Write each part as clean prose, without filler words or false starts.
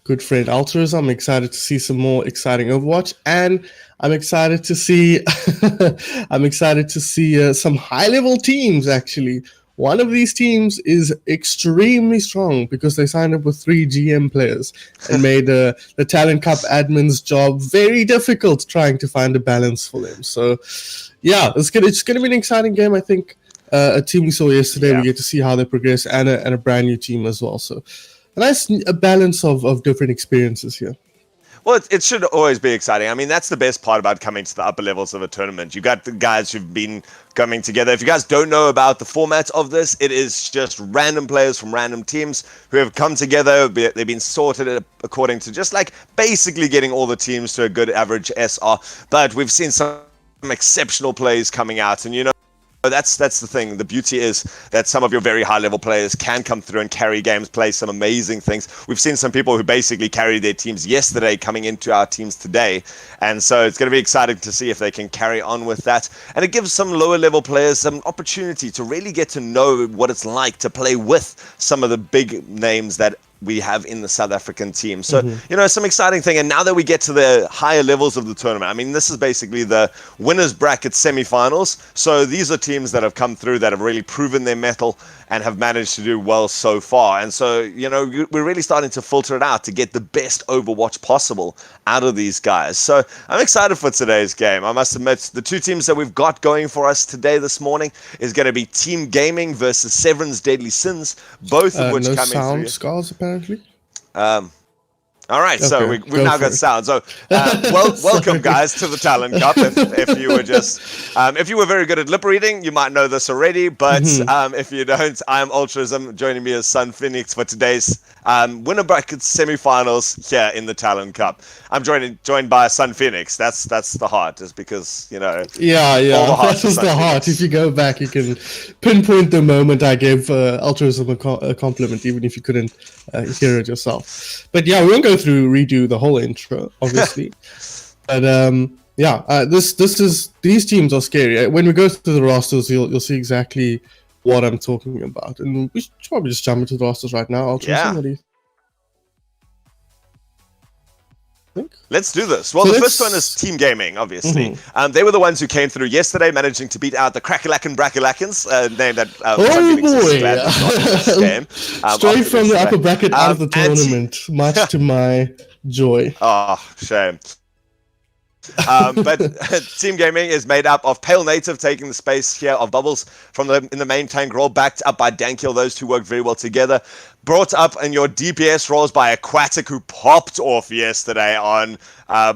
good friend Altruism. I'm excited to see some more exciting Overwatch, and I'm excited to see some high level teams. Actually, one of these teams is extremely strong because they signed up with 3 GM players and made the Talon Cup admin's job very difficult trying to find a balance for them. So, yeah, it's gonna be an exciting game. I think a team we saw yesterday. We get to see how they progress, and a brand new team as well. So a nice balance of different experiences here. Well, it should always be exciting. I mean, that's the best part about coming to the upper levels of a tournament. You got the guys who've been coming together. If you guys don't know about the format of this, it is just random players from random teams who have come together. They've been sorted according to just like basically getting all the teams to a good average SR. But we've seen some exceptional plays coming out, and that's the thing. The beauty is that some of your very high level players can come through and carry games, play some amazing things. We've seen some people who basically carried their teams yesterday coming into our teams today. And so it's going to be exciting to see if they can carry on with that. And it gives some lower level players some opportunity to really get to know what it's like to play with some of the big names that we have in the South African team. So, some exciting thing. And now that we get to the higher levels of the tournament, I mean, this is basically the winners bracket semifinals. So these are teams that have come through that have really proven their mettle and have managed to do well so far. And so, we're really starting to filter it out to get the best Overwatch possible out of these guys. So I'm excited for today's game. I must admit, the two teams that we've got going for us today, this morning, is going to be Team Gaming versus Severn's Deadly Sins, both of which no coming sound through. Scars, apparently. All right, okay, so we've now got sound. So, welcome guys to the Talon Cup. If you were if you were very good at lip reading, you might know this already. But if you don't, I'm Ultrism. Joining me is Sun Phoenix for today's winner bracket semifinals here in the Talon Cup. I'm joined by Sun Phoenix. That's the heart, just because Yeah. That was the heart. If you go back, you can pinpoint the moment I gave Ultrism a compliment, even if you couldn't hear it yourself. But yeah, we won't go redo the whole intro, obviously. But these teams are scary. When we go through the rosters, you'll see exactly what I'm talking about. And we should probably just jump into the rosters right now. What do you think? Let's do this. Well, the first one is Team Gaming, obviously. They were the ones who came through yesterday, managing to beat out the Crackalacken Brackalakans, name that game. Straight from the upper bracket out of the tournament, much to my joy. Oh, shame. But Team Gaming is made up of Pale Native taking the space here of Bubbles in the main tank role, backed up by Dankiel. Those two work very well together. Brought up in your DPS roles by Aquatic, who popped off yesterday on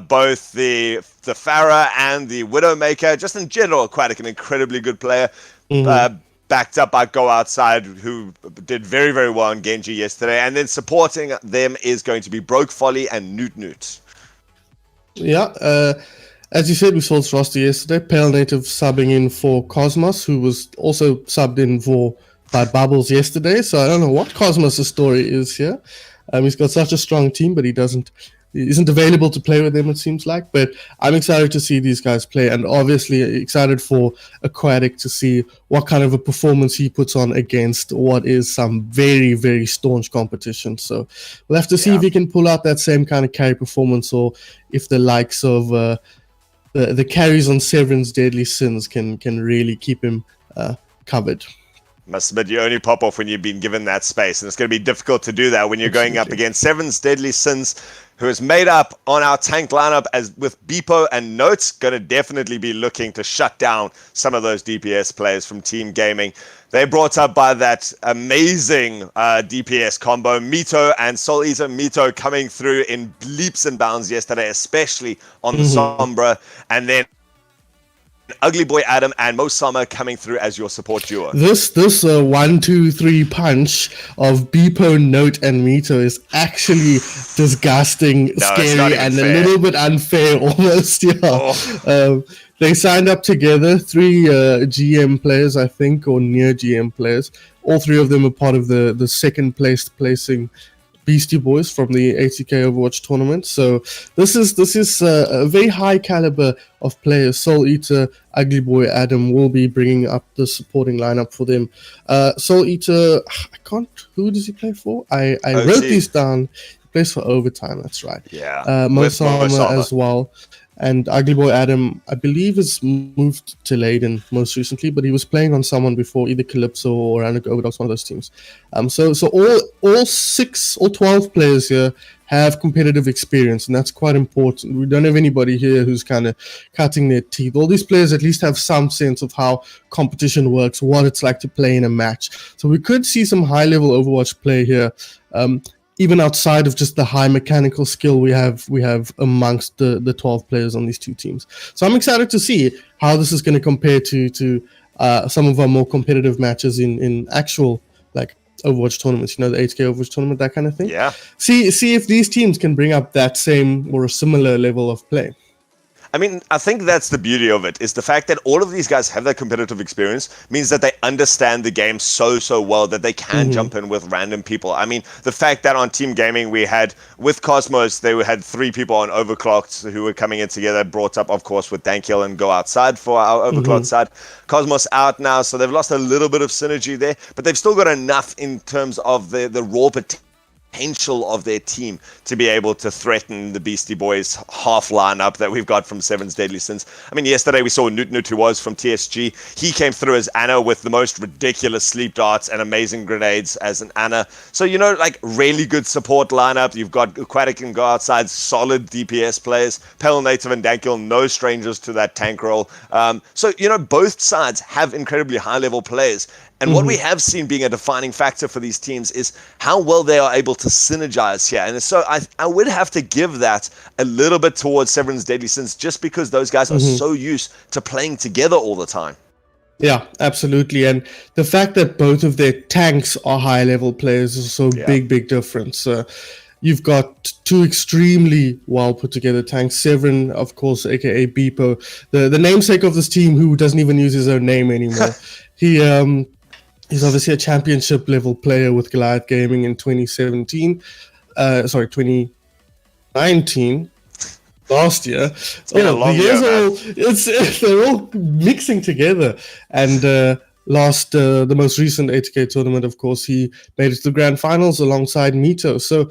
both the Farah and the Widowmaker. Just in general, Aquatic, an incredibly good player. Backed up by Go Outside, who did very, very well on Genji yesterday. And then supporting them is going to be Broke Folly and Newt Newt. Yeah, as you said, we saw this roster yesterday. Pale Native subbing in for Cosmos, who was also subbed in by Bubbles yesterday. So I don't know what Cosmos' story is here. He's got such a strong team, but he isn't available to play with them, it seems like. But I'm excited to see these guys play, and obviously excited for Aquatic to see what kind of a performance he puts on against what is some very, very staunch competition. So we'll have to see if he can pull out that same kind of carry performance, or if the likes of the carries on Severn's Deadly Sins can really keep him covered. Must admit, you only pop off when you've been given that space, and it's going to be difficult to do that when you're going up against Severn's Deadly Sins, who is made up on our tank lineup as with Beepo and Notes, going to definitely be looking to shut down some of those DPS players from Team Gaming. They brought up by that amazing DPS combo, Mito and Soul Eater. Mito coming through in leaps and bounds yesterday, especially on the Sombra, and then Ugly Boy Adam and Mo Summer coming through as your support duo. This 1-2-3 punch of Beepo, Note, and Mito is actually disgusting, scary, and fair. A little bit unfair almost. Yeah. They signed up together, 3 GM players, I think, or near GM players. All 3 of them are part of the second placing Beastie Boys from the ATK Overwatch tournament. So this is a very high caliber of players. Soul Eater, Ugly Boy Adam will be bringing up the supporting lineup for them. Soul Eater, who does he play for? I wrote these down. He plays for overtime. That's right. Yeah, Most with Mo Armour Salah. as well. And Ugly Boy Adam, I believe, has moved to Leiden most recently, but he was playing on someone before, either Calypso or Anago, one of those teams. So all 12 players here have competitive experience, and that's quite important. We don't have anybody here who's kind of cutting their teeth. All these players at least have some sense of how competition works, what it's like to play in a match. So we could see some high-level Overwatch play here. Even outside of just the high mechanical skill we have amongst the 12 players on these two teams. So I'm excited to see how this is going to compare to some of our more competitive matches in actual like Overwatch tournaments, the 8K Overwatch tournament, that kind of thing. Yeah. See if these teams can bring up that same or a similar level of play. I mean, I think that's the beauty of it, is the fact that all of these guys have that competitive experience means that they understand the game so well that they can jump in with random people. I mean, the fact that on Team Gaming we had, with Cosmos, they had 3 people on Overclocked who were coming in together, brought up, of course, with Dankiel and Go Outside for our Overclocked side. Cosmos out now, so they've lost a little bit of synergy there, but they've still got enough in terms of the raw potential of their team to be able to threaten the Beastie Boys half lineup that we've got from Seven's Deadly Sins. I mean, yesterday we saw Newt, who was from TSG. He came through as Anna with the most ridiculous sleep darts and amazing grenades as an Anna. So, like really good support lineup. You've got Aquatic and Go Outside, solid DPS players. Pale Native and Dankil, no strangers to that tank role. So, both sides have incredibly high level players. And what we have seen being a defining factor for these teams is how well they are able to synergize here. And so I would have to give that a little bit towards Severan's Deadly Sins, just because those guys are so used to playing together all the time. Yeah, absolutely. And the fact that both of their tanks are high-level players is also a big difference. You've got 2 extremely well put together tanks. Severin, of course, aka Beepo, the namesake of this team, who doesn't even use his own name anymore. He's obviously a championship level player with Goliath Gaming in 2019, last year. It's been a long year, they're all mixing together. And lost the most recent 8K tournament, of course, he made it to the grand finals alongside Mito. So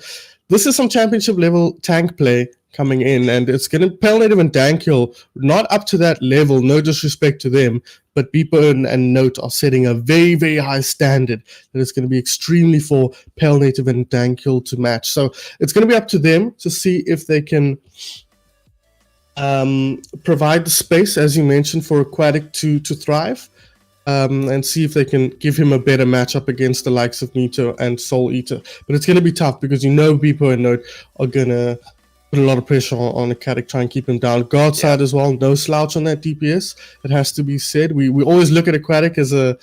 this is some championship level tank play coming in, and it's going to Pale Native and Dankil not up to that level, no disrespect to them, but Beepo and Note are setting a very, very high standard that it's going to be extremely for Pale Native and Dankil to match. So it's going to be up to them to see if they can provide the space, as you mentioned, for Aquatic to thrive, and see if they can give him a better matchup against the likes of Mito and Soul Eater. But it's going to be tough because Beepo and Note are going to put a lot of pressure on Aquatic, try and keep him down. Guard side as well, no slouch on that DPS. It has to be said. We always look at Aquatic as the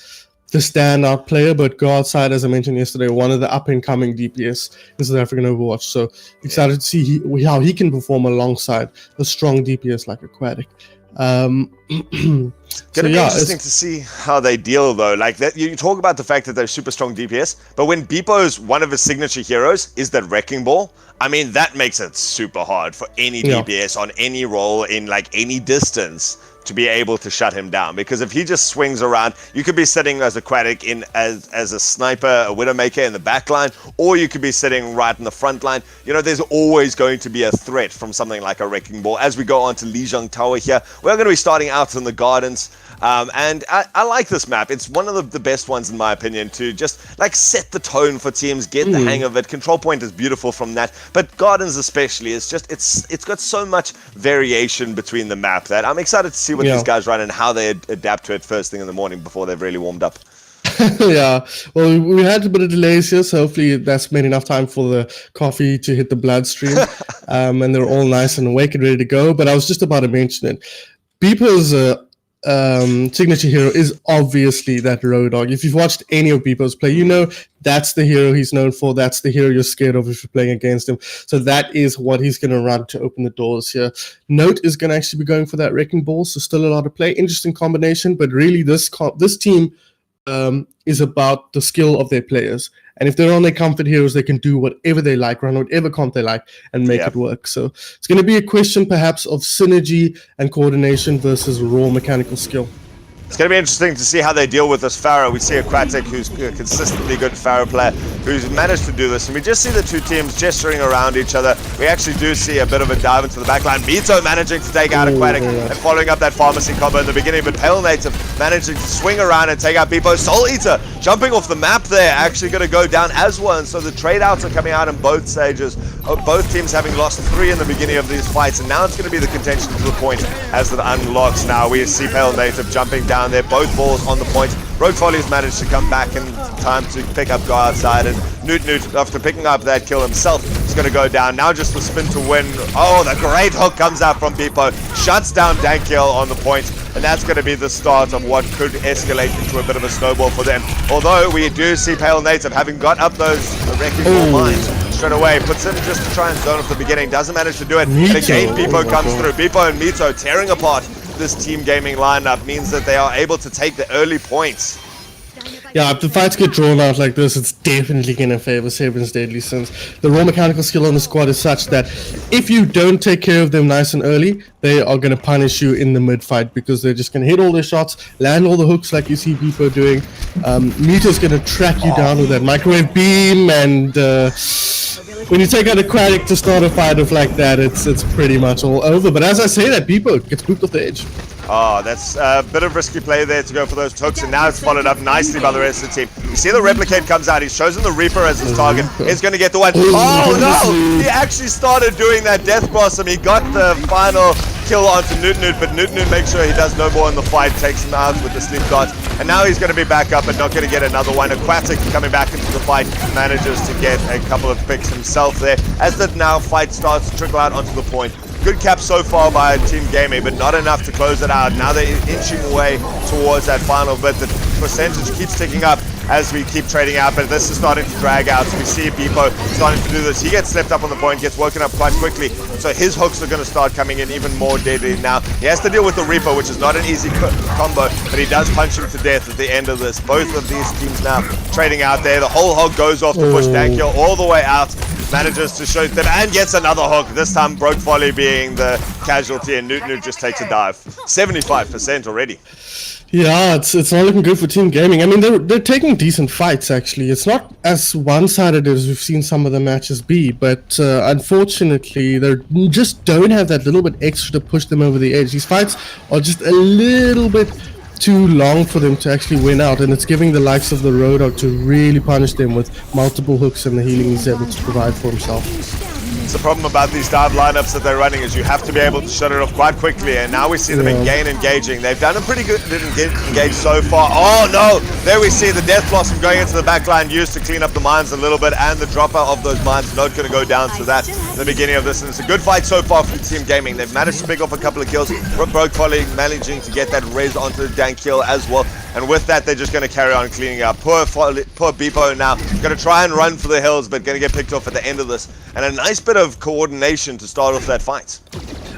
standout player, but guard side, as I mentioned yesterday, one of the up-and-coming DPS in South African Overwatch. So excited to see how he can perform alongside a strong DPS like Aquatic. It's going to be interesting to see how they deal, though. Like that, you talk about the fact that they're super strong DPS, but when Beepo's one of his signature heroes is that Wrecking Ball, I mean, that makes it super hard for any DPS on any role in like any distance to be able to shut him down. Because if he just swings around, you could be sitting as Aquatic in as a sniper, a Widowmaker in the back line, or you could be sitting right in the front line. There's always going to be a threat from something like a Wrecking Ball. As we go on to Lijiang Tower here, we're going to be starting out in the gardens. And I like this map. It's one of the best ones, in my opinion, to just like set the tone for teams, get the hang of it. Control point is beautiful from that, but gardens especially, it's got so much variation between the map that I'm excited to see what these guys run and how they adapt to it first thing in the morning before they've really warmed up. Yeah, well, we had a bit of delays here, so hopefully that's made enough time for the coffee to hit the bloodstream, and they're all nice and awake and ready to go. But I was just about to mention it. Beepo's signature hero is obviously that Road Dog. If you've watched any of Beepo's play, that's the hero he's known for. That's the hero you're scared of if you're playing against him. So that is what he's going to run to open the doors here. Note is going to actually be going for that Wrecking Ball, so still a lot of play. Interesting combination, but really this team is about the skill of their players. And if they're on their comfort heroes, they can do whatever they like, run whatever comp they like, and make it work. So it's going to be a question perhaps of synergy and coordination versus raw mechanical skill. It's going to be interesting to see how they deal with this Pharaoh. We see Aquatic, who's a consistently good Pharaoh player, who's managed to do this. And we just see the two teams gesturing around each other. We actually do see a bit of a dive into the backline. Mito managing to take out Aquatic and following up that Pharmacy combo in the beginning. But Pale Native managing to swing around and take out Beepo. Soul Eater jumping off the map there, actually going to go down as one. So the trade outs are coming out in both stages. Both teams having lost 3 in the beginning of these fights. And now it's going to be the contention to the point as it unlocks. Now we see Pale Native jumping down there, both balls on the point. Rogue Folly's managed to come back in time to pick up Go Outside, and Newt, after picking up that kill himself, is going to go down. Now just the spin to win. Oh, the great hook comes out from Beepo, shuts down Dankiel on the point, and that's going to be the start of what could escalate into a bit of a snowball for them. Although we do see Pale Native having got up those wrecking ball mines straight away, puts him just to try and zone off the beginning, doesn't manage to do it, and again Beepo comes through. Beepo and Mito tearing apart this Team Gaming lineup means that they are able to take the early points. Yeah, if the fights get drawn out like this, it's definitely going to favor Sabrin's Deadly Sins. The raw mechanical skill on the squad is such that if you don't take care of them nice and early, they are going to punish you in the mid-fight because they're just going to hit all their shots, land all the hooks like you see Beepo doing. Mita's going to track you down with that microwave beam, and when you take out Aquatic to start a fight off like that, it's pretty much all over. But as I say that, Beepo gets pooped off the edge. Oh, that's a bit of risky play there to go for those hooks, and now it's followed up nicely by the rest of the team. You see the Replicate comes out, he's chosen the Reaper as his target, he's going to get the one. Oh no! He actually started doing that Death Blossom, he got the final kill onto Newt, but Newt makes sure he does no more in the fight, takes him out with the Sleep Dart, and now he's going to be back up and not going to get another one. Aquatic coming back into the fight, manages to get a couple of picks himself there, as the now fight starts to trickle out onto the point. Good cap so far by Team Gaming, but not enough to close it out. Now they're inching away towards that final bit. The percentage keeps ticking up as we keep trading out, but this is starting to drag out. So we see Beepo starting to do this. He gets slipped up on the point, gets woken up quite quickly. So his hooks are going to start coming in even more deadly now. He has to deal with the Reaper, which is not an easy combo, but he does punch him to death at the end of this. Both of these teams now trading out there. The whole hog goes off to push Dankiel all the way out. Manages to shoot that and gets another hook. This time Broke Folly being the casualty, and Newt just takes a dive. 75% already. Yeah, it's not looking good for Team Gaming. I mean, they're taking decent fights, actually. It's not as one-sided as we've seen some of the matches be, but unfortunately, they just don't have that little bit extra to push them over the edge. These fights are just a little bit too long for them to actually win out, and it's giving the likes of the Road Dogg to really punish them with multiple hooks and the healing he's able to provide for himself. It's the problem about these dive lineups that they're running is you have to be able to shut it off quite quickly, and now we see them engaging. They've done a pretty good engage so far. Oh no! There we see the Death Blossom going into the back line, used to clean up the mines a little bit, and the dropper of those mines not going to go down to that in the beginning of this. And it's a good fight so far for Team Gaming. They've managed to pick off a couple of kills. Broke Folly managing to get that res onto the Dankiel as well. And with that, they're just going to carry on cleaning up. Poor Beepo now going to try and run for the hills, but going to get picked off at the end of this. And a nice bit of coordination to start off that fight.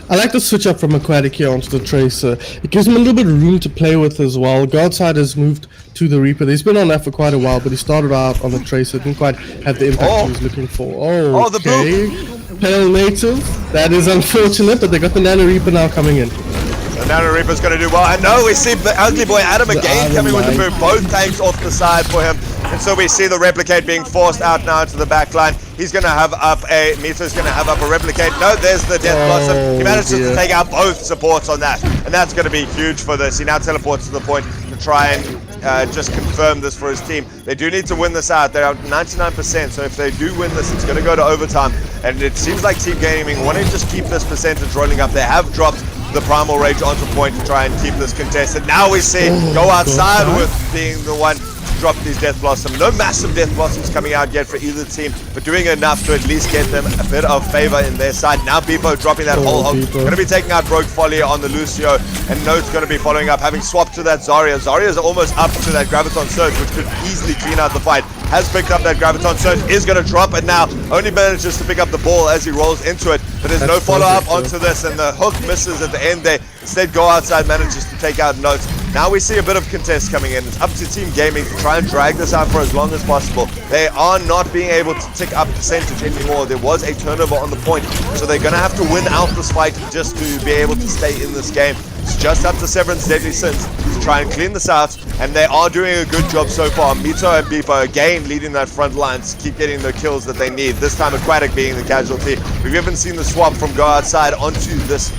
I like the switch up from Aquatic here onto the Tracer. It gives him a little bit of room to play with as well. Godside has moved to the Reaper. He's been on that for quite a while, but he started out on the Tracer. Didn't quite have the impact he was looking for. Oh, the okay. Pale Native. That is unfortunate, but they got the Nano Reaper now coming in. The Nano Reaper's going to do well. And no, we see the Ugly Boy Adam again coming with the move. Both tanks off the side for him. And so we see the Replicate being forced out now into the back line. He's going to have up a... Mito's going to have up a Replicate. No, there's the Death Blossom. He manages to take out both supports on that. And that's going to be huge for this. He now teleports to the point to try and just confirm this for his team. They do need to win this out. They're at 99%. So if they do win this, it's going to go to overtime. And it seems like Team Gaming want to just keep this percentage rolling up. They have dropped the Primal Rage onto point to try and keep this contested. Now we see Go Outside with being the one to drop these Death Blossom. No massive Death Blossoms coming out yet for either team, but doing enough to at least get them a bit of favor in their side. Now Beepo dropping that whole hog. Going to be taking out Broke Folly on the Lucio, and Note's going to be following up, having swapped to that Zarya. Zarya's almost up to that Graviton Surge, which could easily clean out the fight. Has picked up that Graviton Surge, is going to drop it now. Only manages to pick up the ball as he rolls into it, but there's no follow-up onto this, and the hook misses at the end there. Instead, Go Outside manages to take out Notes. Now we see a bit of contest coming in. It's up to Team Gaming to try and drag this out for as long as possible. They are not being able to tick up percentage anymore. There was a turnover on the point, so they're going to have to win out this fight just to be able to stay in this game. It's just up to Severan's Deadly Sins to try and clean this out, and they are doing a good job so far. Mito and Beepo again leading that front line to keep getting the kills that they need. This time Aquatic being the casualty. We've even seen the swap from Go Outside onto this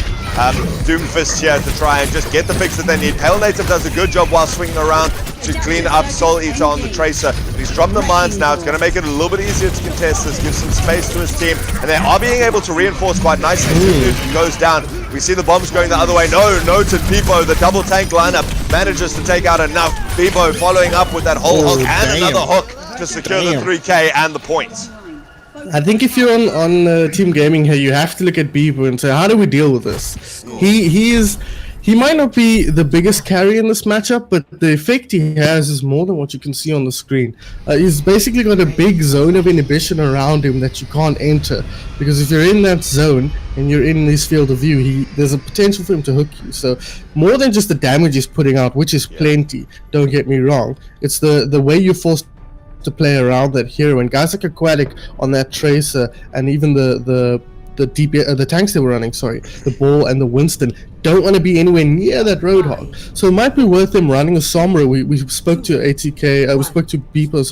Doomfist here to try and just get the picks that they need. Pale Native does a good job while swinging around to clean up Soul Eater on the Tracer. He's dropped the mines now. It's going to make it a little bit easier to contest this, give some space to his team, and they are being able to reinforce quite nicely. Newton goes down. We see the bombs going the other way. No, noted Beepo, the double tank lineup, manages to take out enough. Beepo following up with that whole hook and another hook to secure the 3K and the points. I think if you're on Team Gaming here, you have to look at Beepo and say, how do we deal with this? He might not be the biggest carry in this matchup, but the effect he has is more than what you can see on the screen. He's basically got a big zone of inhibition around him that you can't enter, because if you're in that zone and you're in his field of view, there's a potential for him to hook you. So more than just the damage he's putting out, which is plenty, don't get me wrong, it's the way you're forced to play around that hero. And guys like Aquatic on that Tracer, and even the tanks they were running, the Ball and the Winston, don't want to be anywhere near that Roadhog. So it might be worth them running a Sombra. We spoke to ATK, we spoke to Beepo,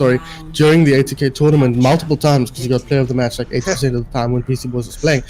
during the ATK tournament multiple times, because he got player of the match like 80% of the time when PC Boys was playing.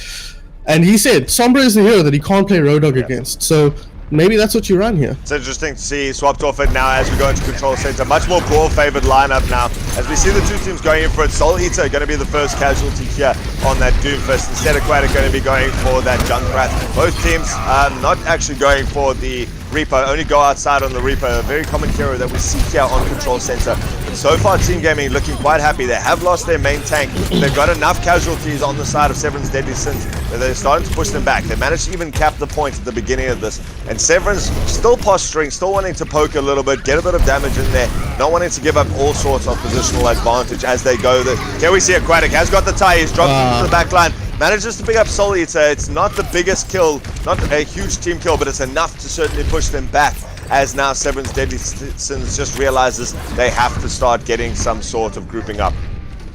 And he said Sombra is the hero that he can't play Roadhog against. So maybe that's what you run here. It's interesting to see swapped off it now as we go into control center. Much more ball favored lineup now. As we see the two teams going in for it. Soul Eater going to be the first casualty here on that Doomfist. Instead, Aquatic going to be going for that Junkrat. Both teams not actually going for the Reaper, only Go Outside on the Reaper, a very common hero that we see here on Control Center. But so far, Team Gaming looking quite happy. They have lost their main tank. They've got enough casualties on the side of Severan's Deadly Sins that they're starting to push them back. They managed to even cap the point at the beginning of this. And Severan's still posturing, still wanting to poke a little bit, get a bit of damage in there, not wanting to give up all sorts of positional advantage as they go. Here we see Aquatic has got the tie, he's dropped into the back line. Manages to pick up Soul Eater. It's not the biggest kill, not a huge team kill, but it's enough to certainly push them back, as now Severan's Deadly Sins just realizes they have to start getting some sort of grouping up.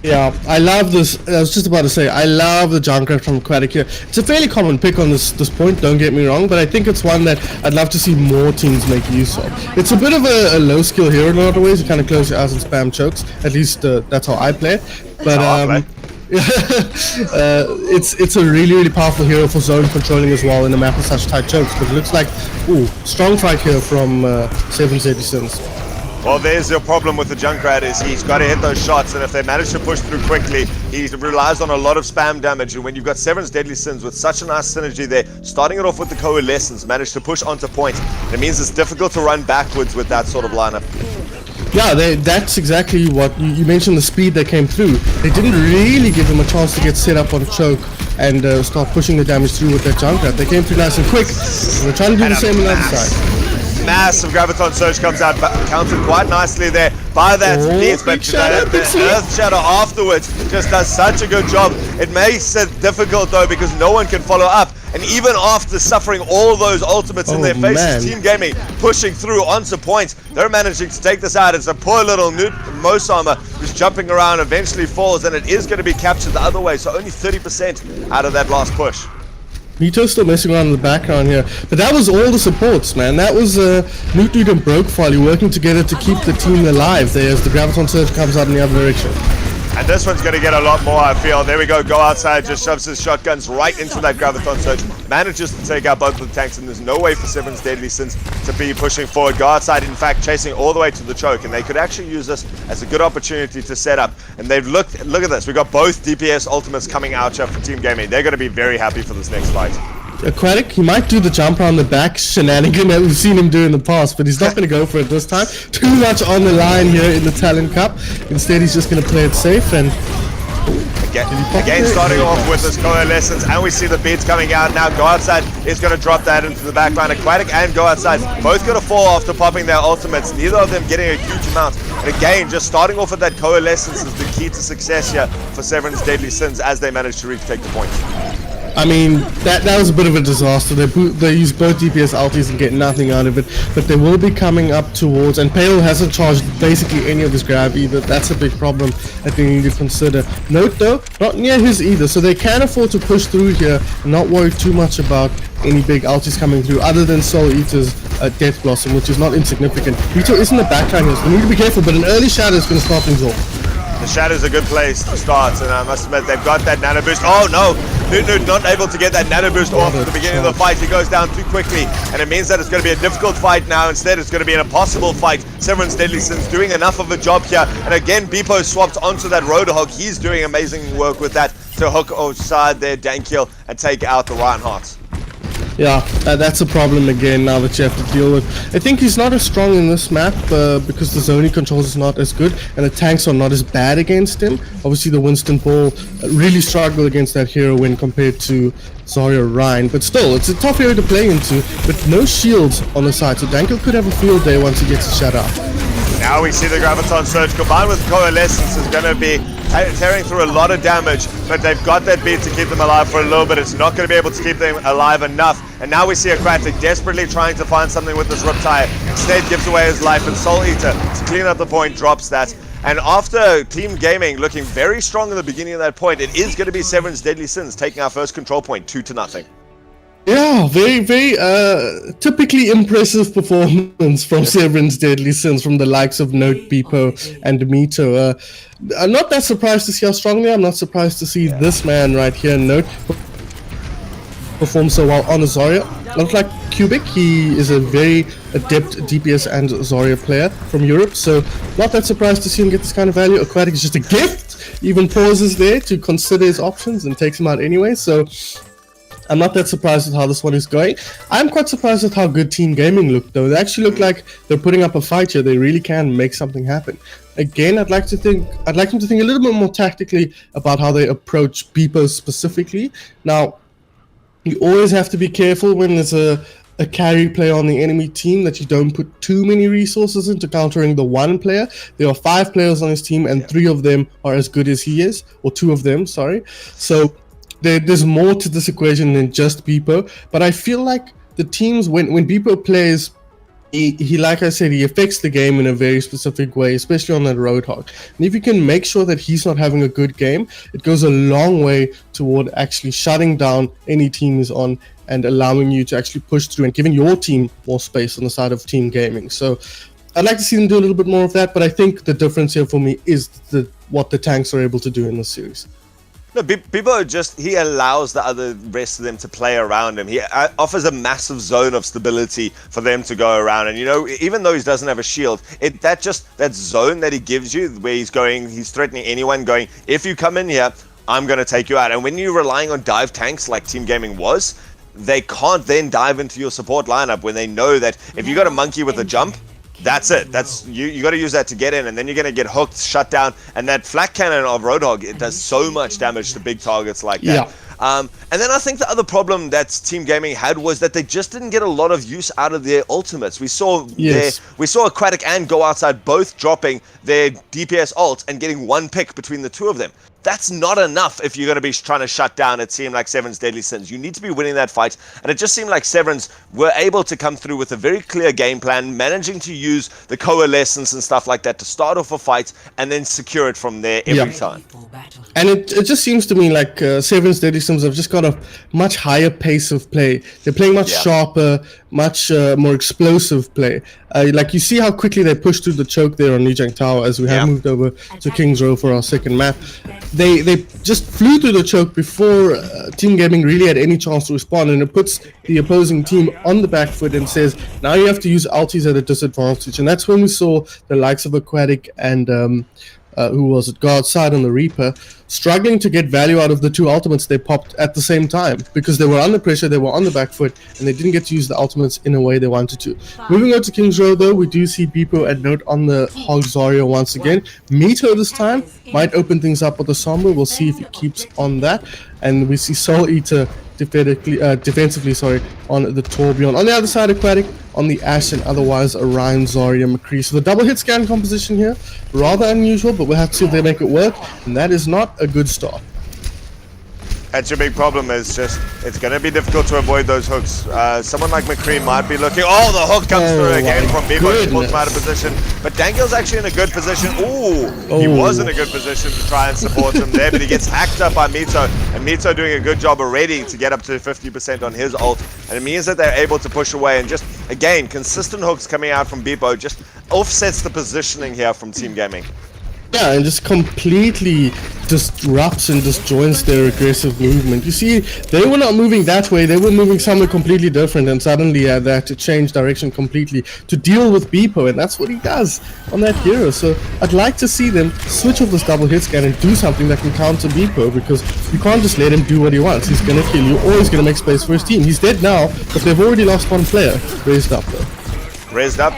Yeah, I love this. I was just about to say, I love the Junkrat from Aquatic here. It's a fairly common pick on this point, don't get me wrong, but I think it's one that I'd love to see more teams make use of. It's a bit of a low skill hero in a lot of ways. You kind of close your eyes and spam chokes. At least that's how I play it. But it's a really powerful hero for zone controlling as well in a map with such tight chokes. But it looks like strong fight here from Severan's Deadly Sins. Well, there's your problem with the Junkrat, is he's got to hit those shots, and if they manage to push through quickly, he relies on a lot of spam damage. And when you've got Severan's Deadly Sins with such a nice synergy there, starting it off with the Coalescence, manage to push onto point, it means it's difficult to run backwards with that sort of lineup. Yeah, that's exactly what you mentioned, the speed that came through. They didn't really give him a chance to get set up on choke and start pushing the damage through with that Junkrat. They came through nice and quick. We're trying to do the same on the other side. Massive Graviton Surge comes out, countered quite nicely there by that Beast, but the Earth Shadow afterwards just does such a good job. It makes it difficult though, because no one can follow up. And even after suffering all those ultimates in their faces, Team Gaming pushing through onto points, they're managing to take this out. It's a poor little Mosama who's jumping around, eventually falls, and it is going to be captured the other way, so only 30% out of that last push. Mito's still messing around in the background here, but that was all the supports, man. That was Newt and Brokefile working together to keep the team alive there as the Graviton Surge comes out in the other direction. And this one's going to get a lot more, I feel. There we go. Go Outside just shoves his shotguns right into that Graviton Surge. Manages to take out both of the tanks, and there's no way for Severan's Deadly Sins to be pushing forward. Go Outside, in fact, chasing all the way to the choke, and they could actually use this as a good opportunity to set up. And they've look at this. We've got both DPS ultimates coming out here for Team Gaming. They're going to be very happy for this next fight. Aquatic, he might do the jump around the back shenanigan that we've seen him do in the past, but he's not going to go for it this time. Too much on the line here in the Talon Cup. Instead, he's just going to play it safe and... Again starting off with this Coalescence, and we see the beats coming out now. Go Outside is going to drop that into the back line. Aquatic and Go Outside both going to fall after popping their ultimates, neither of them getting a huge amount. And again, just starting off with that Coalescence is the key to success here for Severan's Deadly Sins as they manage to retake the point. I mean, that was a bit of a disaster. They use both DPS ultis and get nothing out of it, but they will be coming up towards, and Pale hasn't charged basically any of his grab either. That's a big problem that they need to consider. Note though, not near his either, so they can afford to push through here and not worry too much about any big ultis coming through other than Soul Eater's Death Blossom, which is not insignificant. Vito is in the backline here, so we need to be careful, but an early shadow is going to start things off. The Shadow's a good place to start, and I must admit they've got that nano boost. Oh no! Nunu not able to get that nano boost off at the beginning of the fight. He goes down too quickly, and it means that it's going to be a difficult fight now. Instead, it's going to be an impossible fight. Severance Deadly Sins doing enough of a job here, and again, Beepo swapped onto that Roadhog. He's doing amazing work with that to hook outside their Dankil and take out the Reinhardt. Yeah, that's a problem again now that you have to deal with. I think he's not as strong in this map because the zoning controls is not as good and the tanks are not as bad against him. Obviously the Winston Ball really struggled against that hero when compared to Zarya Ryan, but still, it's a tough hero to play into, but no shields on the side, so Dankil could have a field day once he gets a shut out. Now we see the Graviton Surge combined with Coalescence is going to be tearing through a lot of damage, but they've got that beat to keep them alive for a little bit. It's not going to be able to keep them alive enough. And now we see Aquatic desperately trying to find something with this Riptide. Instead gives away his life, and Soul Eater, to clean up the point, drops that. And after Team Gaming looking very strong in the beginning of that point, it is going to be Severance Deadly Sins taking our first control point, 2-0. Yeah, very, very typically impressive performance from Severance Deadly Sins from the likes of Note, Beepo, and Mito. I'm not that surprised to see how strong they are. I'm not surprised to see this man right here, Note, perform so well on a Zarya. Not like Cubic, he is a very adept DPS and Zarya player from Europe, so not that surprised to see him get this kind of value. Aquatic is just a gift. Even pauses there to consider his options and takes him out anyway, so I'm not that surprised with how this one is going. I'm quite surprised with how good Team Gaming looked, though. They actually look like they're putting up a fight here. They really can make something happen. Again, I'd like them to think a little bit more tactically about how they approach Beepo specifically. Now, you always have to be careful when there's a carry player on the enemy team that you don't put too many resources into countering the one player. There are 5 players on his team, and 3 of them are as good as he is, or 2 of them, sorry. So there's more to this equation than just Beepo, but I feel like the teams, when Beepo plays, he like I said, he affects the game in a very specific way, especially on that Roadhog. And if you can make sure that he's not having a good game, it goes a long way toward actually shutting down any team he's on and allowing you to actually push through and giving your team more space on the side of Team Gaming. So I'd like to see them do a little bit more of that, but I think the difference here for me is what the tanks are able to do in this series. No, Beepo he allows the rest of them to play around him. He offers a massive zone of stability for them to go around. And, you know, even though he doesn't have a shield, that zone that he gives you, where he's threatening anyone, going, if you come in here, I'm going to take you out. And when you're relying on dive tanks like Team Gaming was, they can't then dive into your support lineup when they know that if you got a monkey with a jump, that's it. That's you got to use that to get in, and then you're going to get hooked, shut down. And that flak cannon of Roadhog, it does so much damage to big targets like that. Yeah. And then I think the other problem that Team Gaming had was that they just didn't get a lot of use out of their ultimates. We saw Aquatic and Go Outside both dropping their DPS ults and getting 1 pick between the 2 of them. That's not enough if you're going to be trying to shut down a team like Severance Deadly Sins. You need to be winning that fight. And it just seemed like Severance were able to come through with a very clear game plan, managing to use the coalescence and stuff like that to start off a fight and then secure it from there every time. And it just seems to me like Severance Deadly Sins have just got a much higher pace of play. They're playing much sharper, much more explosive play. Like you see how quickly they pushed through the choke there on Lijiang Tower as we have moved over to King's Row for our second map. They just flew through the choke before Team Gaming really had any chance to respond, and it puts the opposing team on the back foot and says, now you have to use ultis at a disadvantage. And that's when we saw the likes of Aquatic and who was it, Go Outside on the Reaper, struggling to get value out of the 2 ultimates they popped at the same time because they were under pressure, they were on the back foot, and they didn't get to use the ultimates in a way they wanted to. Moving on to King's Row, though, we do see Beepo and Note on the Hog Zarya once again. Mito this time might open things up with the Sombra. We'll see if he keeps on that. And we see Soul Eater defensively on the Torbjorn. On the other side, Aquatic on the Ashe, and otherwise Orion, Zarya, McCree. So the double hit scan composition here, rather unusual, but we'll have to see if they make it work, and that is not a good start. That's your big problem, is just, it's going to be difficult to avoid those hooks. Someone like McCree might be looking, oh, the hook comes through again from Bebo, he pulls him out of position. But Dangle's actually in a good position. Ooh, he was in a good position to try and support him there, but he gets hacked up by Mito, and Mito doing a good job already to get up to 50% on his ult, and it means that they're able to push away, and just, again, consistent hooks coming out from Bebo just offsets the positioning here from Team Gaming. Yeah, and just completely disrupts and disjoints their aggressive movement. You see, they were not moving that way, they were moving somewhere completely different, and suddenly they had to change direction completely to deal with Beppo, and that's what he does on that hero. So I'd like to see them switch off this double hit scan and do something that can counter Beppo, because you can't just let him do what he wants. He's gonna kill you, or he's gonna make space for his team. He's dead now, but they've already lost one player. Raised up though. Raised up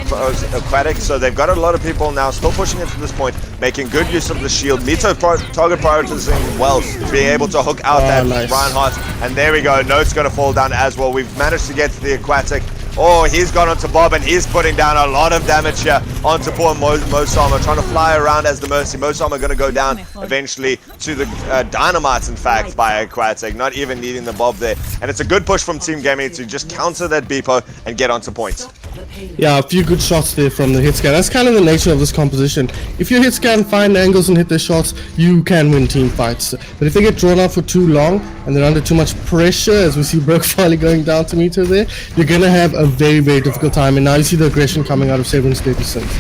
Aquatic, so they've got a lot of people now still pushing it to this point, making good use of the shield. Mito target prioritizing well, being able to hook out that nice. Reinhardt, and there we go. Note's going to fall down as well. We've managed to get to the Aquatic. Oh, he's gone onto Bob, and he's putting down a lot of damage here onto poor Mosama, trying to fly around as the Mercy. Mosama going to go down eventually to the Dynamites, in fact, by Aquatic, not even needing the Bob there. And it's a good push from Team Gaming to just counter that Beppo and get onto points. Yeah, a few good shots there from the hit scan. That's kind of the nature of this composition. If you hit scan, find angles and hit their shots, you can win team fights. But if they get drawn out for too long and they're under too much pressure, as we see Broke finally going down to Mito there, you're going to have a very, very difficult time. And now you see the aggression coming out of Severan's Deadly Sins.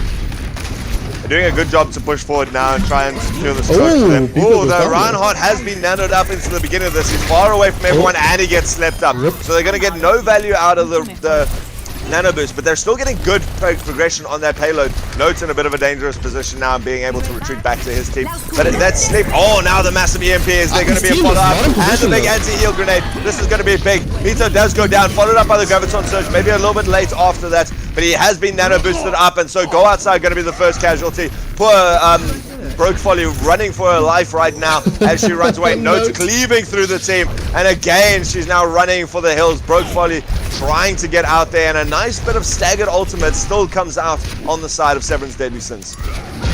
They're doing a good job to push forward now and try and secure this choke for them. Oh, the Reinhardt has been nanoed up into the beginning of this. He's far away from everyone and he gets slept up. So they're going to get no value out of the nano boost, but they're still getting good progression on that payload. Note's in a bit of a dangerous position now and being able to retreat back to his team. But that sleep, oh, now the massive EMP is there going to be a follow-up and the big anti-heal grenade. This is going to be big. Mito does go down, followed up by the Graviton Surge, maybe a little bit late after that, but he has been nano boosted up, and so Go Outside going to be the first casualty. Poor Broke Folly running for her life right now as she runs away. Notes cleaving through the team, and again she's now running for the hills. Broke Folly trying to get out there, and a nice bit of staggered ultimate still comes out on the side of Severan's Deadly Sins.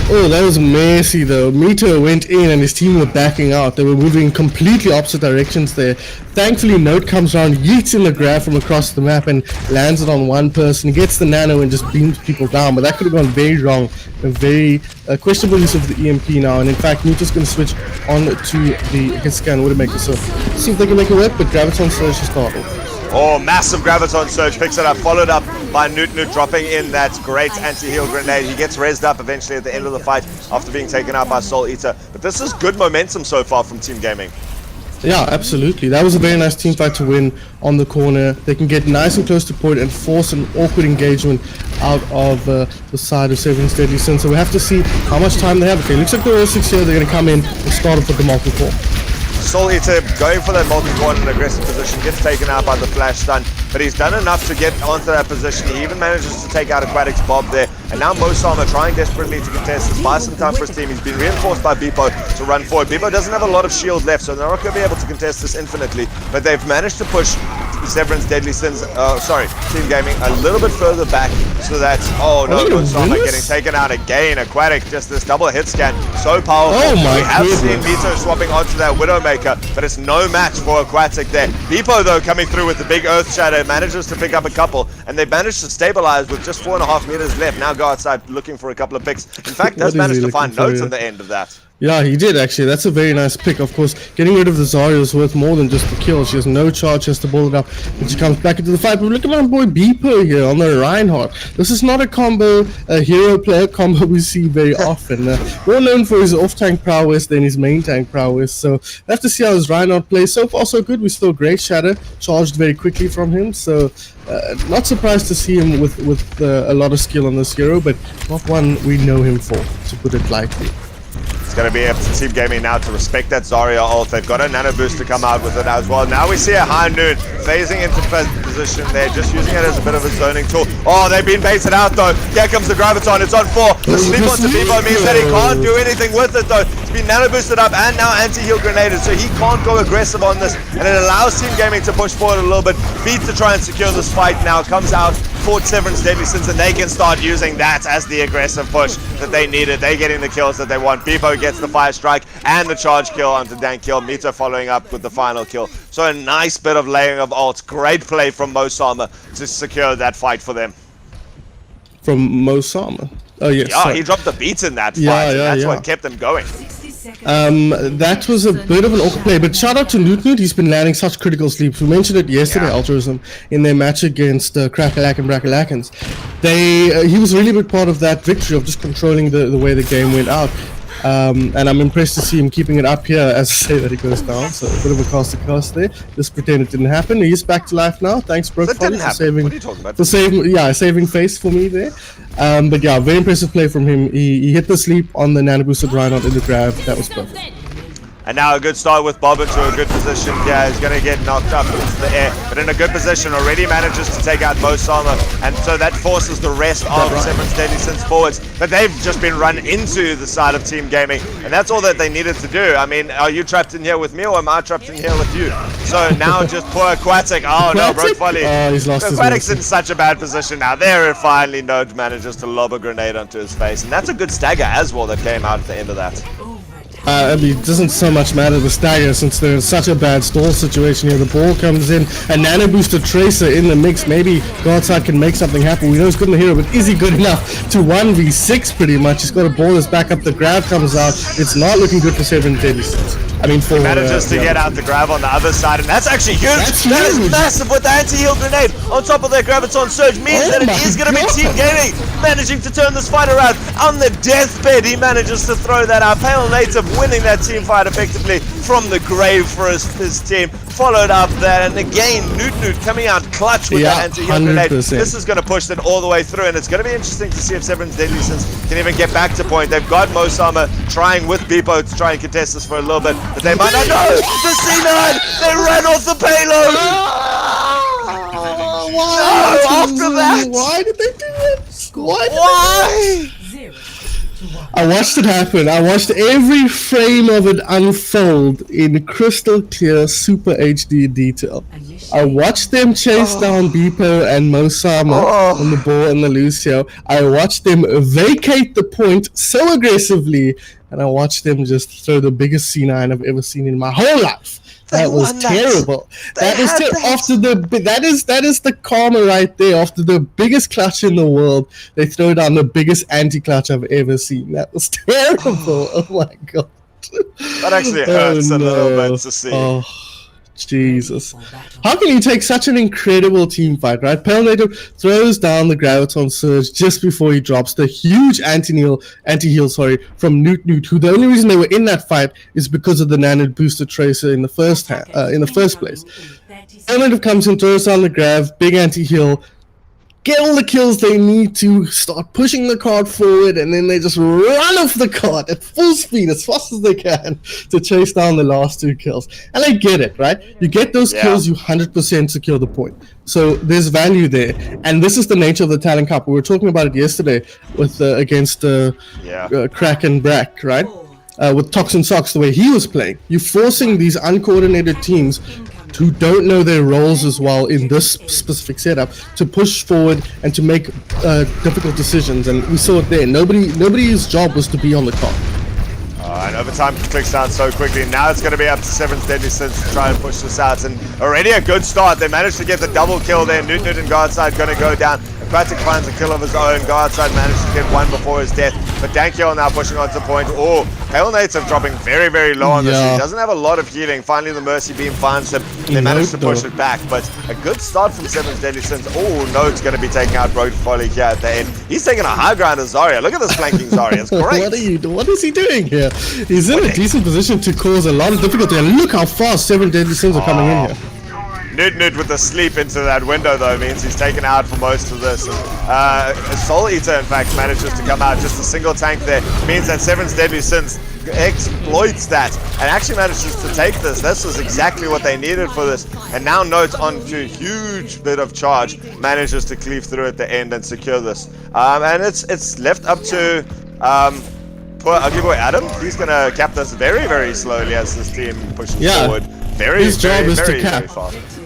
Oh, that was messy though. Mito went in and his team were backing out. They were moving completely opposite directions there. Thankfully, Note comes around, yeets in the grab from across the map and lands it on one person. He gets the nano and just beams people down, but that could have gone very wrong. A very questionable use of the EMP now, and in fact, Mito's going to switch on to the hit scan Widowmaker. So, see if they can make a whip, but Graviton Surge to start off. Oh, massive Graviton Surge, picks it up, followed up by Newt dropping in that great anti-heal grenade. He gets rezzed up eventually at the end of the fight after being taken out by Soul Eater. But this is good momentum so far from Team Gaming. Yeah, absolutely. That was a very nice team fight to win on the corner. They can get nice and close to point and force an awkward engagement out of the side of Severan's Deadly Sin. So we have to see how much time they have. Okay, looks like the Royal 6 here. They're going to come in and start off with the multi-core. Soul Eater going for that multi-core in an aggressive position, gets taken out by the flash stun, but he's done enough to get onto that position. He even manages to take out Aquatic's Bob there, and now Mosama trying desperately to contest this, buy some time for his team. He's been reinforced by Beppo to run forward. Beppo doesn't have a lot of shield left, so they're not going to be able to contest this infinitely, but they've managed to push Severan's Deadly Sins, Team Gaming a little bit further back, so that, Mosama getting taken out again. Aquatic, just this double hit scan, so powerful. Oh my we have goodness. seen Mito swapping onto that Widowmaker, but it's no match for Aquatic there. Beppo, though, coming through with the big Earth Shadow, manages to pick up a couple, and they managed to stabilize with just 4.5 meters left. Now go outside looking for a couple of picks. In fact, does manage to find Notes on the end of that. Yeah, he did actually. That's a very nice pick. Of course, getting rid of the Zarya is worth more than just the kill. She has no charge, she has to ball it up, and she comes back into the fight. But look at my boy Beppo here on the Reinhardt. This is not a combo, a hero player combo we see very often. More known for his off-tank prowess than his main tank prowess. So, we have to see how his Reinhardt plays. So far, so good. We still Great Shadow, charged very quickly from him. So, not surprised to see him with a lot of skill on this hero, but not one we know him for, to put it lightly. It's going to be up to Team Gaming now to respect that Zarya ult. They've got a nano boost to come out with it as well. Now we see a High Noon phasing into position there, just using it as a bit of a zoning tool. Oh, they've been baited out though. Here comes the Graviton. It's on 4. The sleep onto Beppo means that he can't do anything with it though. It's been nano boosted up and now anti-heal grenaded, so he can't go aggressive on this, and it allows Team Gaming to push forward a little bit. Feet to try and secure this fight now. Comes out caught Severan's Deadly Sins, and they can start using that as the aggressive push that they needed. They're getting the kills that they want. Bebo gets the fire strike and the charge kill onto Dankiel. Mito following up with the final kill. So a nice bit of layering of ults. Great play from Mosama to secure that fight for them. From Mosama? Oh, yes. Yeah, sorry. he dropped the beats in that fight, and that's what kept them going. That was a bit of an awkward play, but shout out to Newt. He's been landing such critical sleeps. We mentioned it yesterday, Altruism, in their match against Crackalack and Brackalakans. He was a really big part of that victory of just controlling the way the game went out. And I'm impressed to see him keeping it up here as I say that he goes down. So a bit of a cost to cost there. Just pretend it didn't happen. He's back to life now. Thanks, Broke Folly, for saving. What are you talking about? Saving face for me there. But yeah, very impressive play from him. He hit the sleep on the nano boosted Rhino in the grab. That was perfect. And now a good start with Bob into a good position here. He's going to get knocked up into the air, but in a good position. Already manages to take out Mosama, and so that forces the rest of Severan's Deadly Sins forwards. But they've just been run into the side of Team Gaming, and that's all that they needed to do. I mean, are you trapped in here with me, or am I trapped in here with you? So now just poor Aquatic. Oh no, Broke Folly. Oh, he's lost his Aquatic's in such a bad position now. There, finally, Node manages to lob a grenade onto his face, and that's a good stagger as well that came out at the end of that. I mean, it doesn't so much matter the stagger since they're in such a bad stall situation here. The ball comes in, a nano booster Tracer in the mix. Maybe Godside can make something happen. We know he's good in the hero, but is he good enough to 1v6 pretty much? He's got a ball that's back up. The grab comes out. It's not looking good for Severan's Deadly Sins. I mean, for manages to get out the grab on the other side, and that's actually huge. That is massive with the anti-heal grenade on top of their Graviton Surge. Means that it is going to be Team Gaming managing to turn this fight around. On the deathbed, he manages to throw that out. Pale Native winning that team fight effectively from the grave for his team. Followed up there, and again, Newt coming out clutch with that anti-heal grenade. This is going to push it all the way through, and it's going to be interesting to see if Severan's Deadly Sins can even get back to point. They've got Mosama trying with Bebo to try and contest this for a little bit, but they might not know. The C9! They ran off the payload! Why? No, after that! Why did they do it? Why? I watched it happen. I watched every frame of it unfold in crystal clear Super HD detail. I watched them chase down Beepo and Mosama on the ball and the Lucio. I watched them vacate the point so aggressively, and I watched them just throw the biggest C9 I've ever seen in my whole life. That was terrible. That is after that is the karma right there. After the biggest clutch in the world, they throw down the biggest anti-clutch I've ever seen. That was terrible. Oh my god. That actually hurts a little bit to see. Oh, Jesus. How can you take such an incredible team fight, right? Pale Native throws down the Graviton Surge just before he drops the huge anti-heal, from Newt, who the only reason they were in that fight is because of the Nano Booster Tracer in the first place. Pale Native comes in, throws down the grab, big anti-heal, get all the kills they need to, start pushing the card forward, and then they just run off the card at full speed as fast as they can to chase down the last 2 kills. And I get it, right? You get those kills, you 100% secure the point. So there's value there, and this is the nature of the Talon Cup. We were talking about it yesterday with against Crack and Brack, right? With Toxin Socks, the way he was playing. You're forcing these uncoordinated teams who don't know their roles as well in this specific setup to push forward and to make difficult decisions, and we saw it there. Nobody's job was to be on the clock. And overtime clicks down so quickly. Now it's going to be up to Severan's Deadly Sins to try and push this out, and already a good start. They managed to get the double kill there. Newt and Guardside going to go down. Aquatic finds a kill of his own. Guardside managed to get one before his death, but Dankiel now pushing onto point. Oh, Pale Native dropping very, very low on this. He doesn't have a lot of healing. Finally, the Mercy Beam finds him. They managed to push it back, but a good start from Severan's Deadly Sins. Oh, Note's going to be taking out Broke Folly here at the end. He's taking a high ground of Zarya. Look at this flanking Zarya. It's great. What is he doing here? He's in a decent position to cause a lot of difficulty, and look how fast Severan's Deadly Sins are coming in here. Newt with the sleep into that window, though, means he's taken out for most of this. Soul Eater, in fact, manages to come out. Just a single tank there means that Severan's Deadly Sins exploits that and actually manages to take this. This was exactly what they needed for this. And now Note onto a huge bit of charge, manages to cleave through at the end and secure this. And it's left up to poor Ugly Boy Adam. He's going to cap this very, very slowly as this team pushes forward. His job is to cap.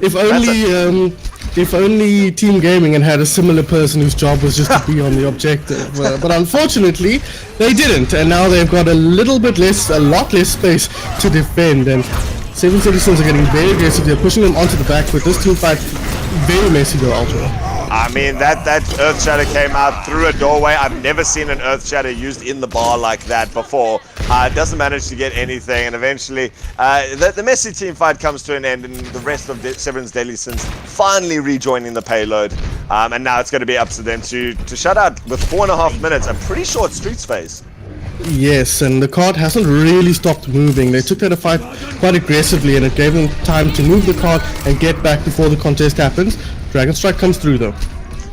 If only if only Team Gaming had a similar person whose job was just to be on the objective. But unfortunately, they didn't, and now they've got a lot less space to defend. And Seven Citizens are getting very aggressive. They're pushing them onto the back foot. This team fight very messy though, Ultra. I mean, that Earth Shatter came out through a doorway. I've never seen an Earth Shatter used in the bar like that before. It doesn't manage to get anything, and eventually the messy team fight comes to an end, and the rest of Seven's Deadly Sins finally rejoining the payload. And now it's going to be up to them to shut out with 4.5 minutes, a pretty short Streets phase. Yes, and the card hasn't really stopped moving. They took that fight quite aggressively, and it gave them time to move the card and get back before the contest happens. Dragon Strike comes through though.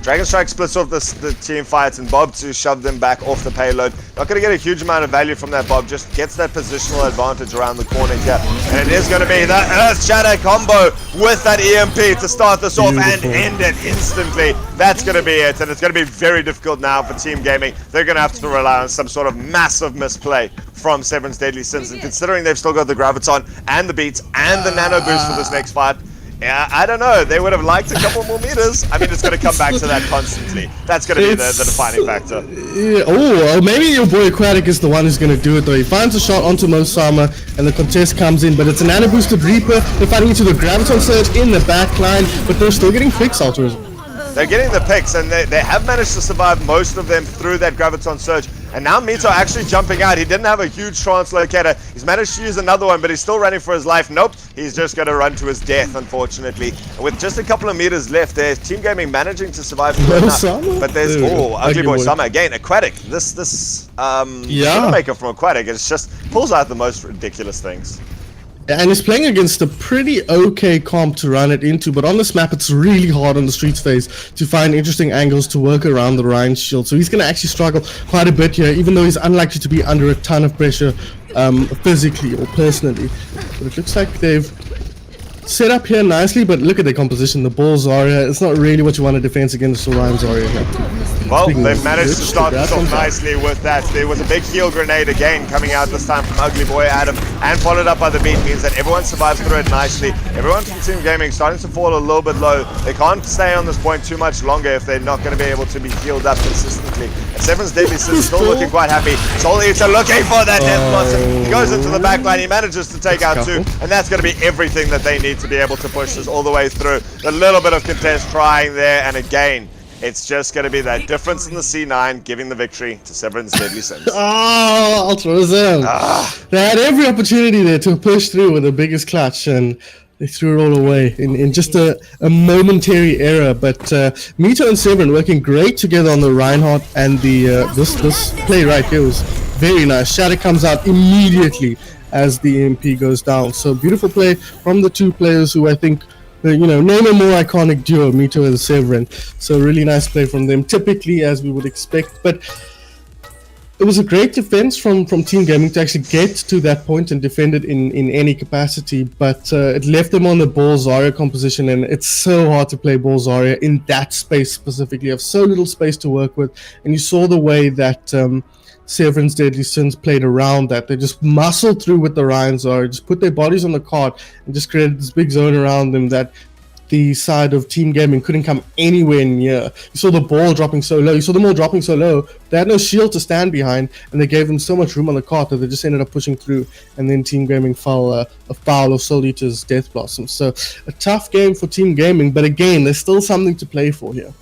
Dragon Strike splits off the team fights, and Bob to shove them back off the payload. Not going to get a huge amount of value from that. Bob just gets that positional advantage around the corner here, and it is going to be the Earth Shatter combo with that EMP to start this off and end it instantly. That's going to be it, and it's going to be very difficult now for Team Gaming. They're going to have to rely on some sort of massive misplay from Seven's Deadly Sins, and considering they've still got the Graviton and the Beats and the Nano Boost for this next fight, yeah, I don't know. They would have liked a couple more meters. I mean, it's going to come back to that constantly. That's going to be the defining factor. Yeah, oh, maybe your boy Aquatic is the one who's going to do it, though. He finds a shot onto Mosama, and the contest comes in, but it's a nano-boosted Reaper. They're fighting into the Graviton Surge in the back line, but they're still getting picks, Altruism. They're getting the picks, and they have managed to survive most of them through that Graviton Surge. And now Mito actually jumping out. He didn't have a huge translocator. He's managed to use another one, but he's still running for his life. Nope, he's just going to run to his death, unfortunately. And with just a couple of meters left there, Team Gaming managing to survive through enough. But there's, Ugly Boy Summer. Again, Aquatic. This maker from Aquatic, it's just pulls out the most ridiculous things. And he's playing against a pretty okay comp to run it into, but on this map it's really hard on the Streets phase to find interesting angles to work around the Ryan shield. So he's going to actually struggle quite a bit here, even though he's unlikely to be under a ton of pressure physically or personally. But it looks like they've set up here nicely, but look at their composition. The ball Zarya, it's not really what you want to defense against the Ryan Zarya here. Well, they've managed to start this off nicely with that. There was a big heal grenade again coming out this time from Ugly Boy Adam, and followed up by the beat, means that everyone survives through it nicely. Everyone from Team Gaming starting to fall a little bit low. They can't stay on this point too much longer if they're not going to be able to be healed up consistently. And Seven's Deadly Sins still looking quite happy. Soul Eater looking for that death blossom. He goes into the back line, he manages to take out two, and that's going to be everything that they need to be able to push this all the way through. A little bit of contest trying there, and again, it's just going to be that difference in the C9 giving the victory to Severan's Deadly Sins. Oh, Altruism. They had every opportunity there to push through with the biggest clutch, and they threw it all away in just a momentary error. But Mito and Severin working great together on the Reinhardt, and the this play right here was very nice. Shatter comes out immediately as the EMP goes down. So beautiful play from the two players who I think, name a more iconic duo, Mito and Severin. So really nice play from them, typically as we would expect. But it was a great defense from Team Gaming to actually get to that point and defend it in any capacity. But it left them on the ball Zarya composition, and it's so hard to play ball Zarya in that space specifically. You have so little space to work with, and you saw the way that Severin's Deadly Sins played around that. They just muscled through with the Ryan Zarya, just put their bodies on the card and just created this big zone around them that the side of Team Gaming couldn't come anywhere near. You saw the ball dropping so low. You saw them all dropping so low. They had no shield to stand behind, and they gave them so much room on the card that they just ended up pushing through, and then Team Gaming fell a foul of Soul Eater's Death Blossom. So a tough game for Team Gaming, but again, there's still something to play for here.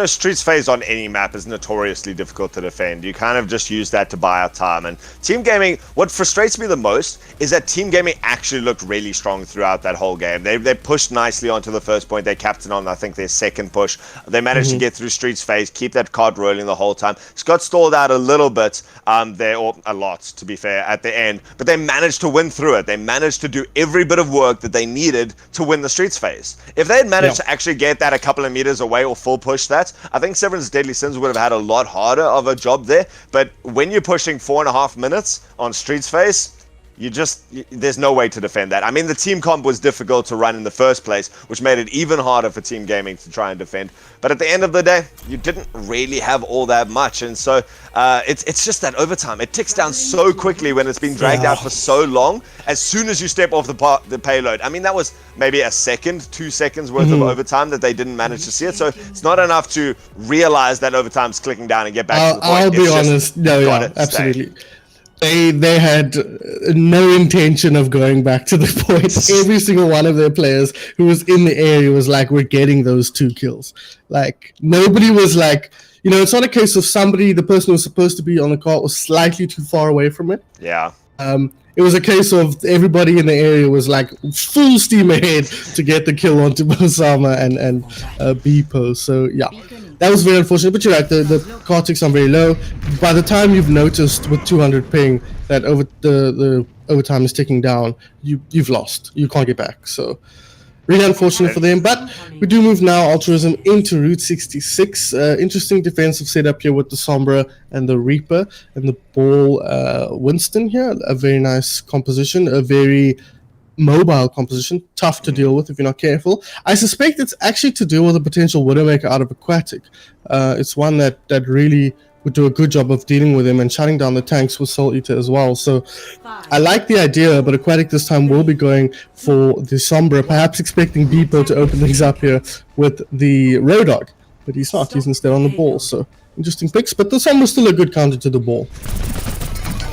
Streets phase on any map is notoriously difficult to defend. You kind of just use that to buy out time. And Team Gaming, what frustrates me the most is that Team Gaming actually looked really strong throughout that whole game. They pushed nicely onto the first point. They captained on, I think, their second push. They managed to get through Streets phase, keep that card rolling the whole time. Scott stalled out a little bit there, or a lot, to be fair, at the end. But they managed to win through it. They managed to do every bit of work that they needed to win the Streets phase. If they had managed to actually get that a couple of meters away or full push that, I think Severan's Deadly Sins would have had a lot harder of a job there. But when you're pushing 4.5 minutes on Streets phase, there's no way to defend that. I mean, the team comp was difficult to run in the first place, which made it even harder for Team Gaming to try and defend. But at the end of the day, you didn't really have all that much. And so it's just that overtime. It ticks down so quickly when it's been dragged out for so long. As soon as you step off the payload, I mean, that was maybe a second, 2 seconds worth of overtime that they didn't manage to see it. So it's not enough to realize that overtime's clicking down and get back to the point. I'll be honest. No, yeah, absolutely. They had no intention of going back to the point. Every single one of their players who was in the area was like, we're getting those 2 kills. Like, nobody was like, it's not a case of the person who was supposed to be on the cart was slightly too far away from it. Yeah. It was a case of everybody in the area was like full steam ahead to get the kill onto Osama and Beepo. So, yeah. That was very unfortunate, but you're right, the card ticks are very low. By the time you've noticed with 200 ping that the overtime is ticking down, you've lost. You can't get back. So really unfortunate for them. But we do move now, Altruism, into Route 66. Interesting defensive setup here with the Sombra and the Reaper and the Ball Winston here. A very nice composition, a very mobile composition, tough to deal with if you're not careful. I suspect it's actually to deal with a potential Widowmaker out of Aquatic. It's one that really would do a good job of dealing with him and shutting down the tanks with Soul Eater as well. So I like the idea, but Aquatic this time will be going for the Sombra, perhaps expecting Beepo to open things up here with the Roadhog, but he's not. He's instead on the Ball. So interesting picks, but the Sombra's still a good counter to the Ball.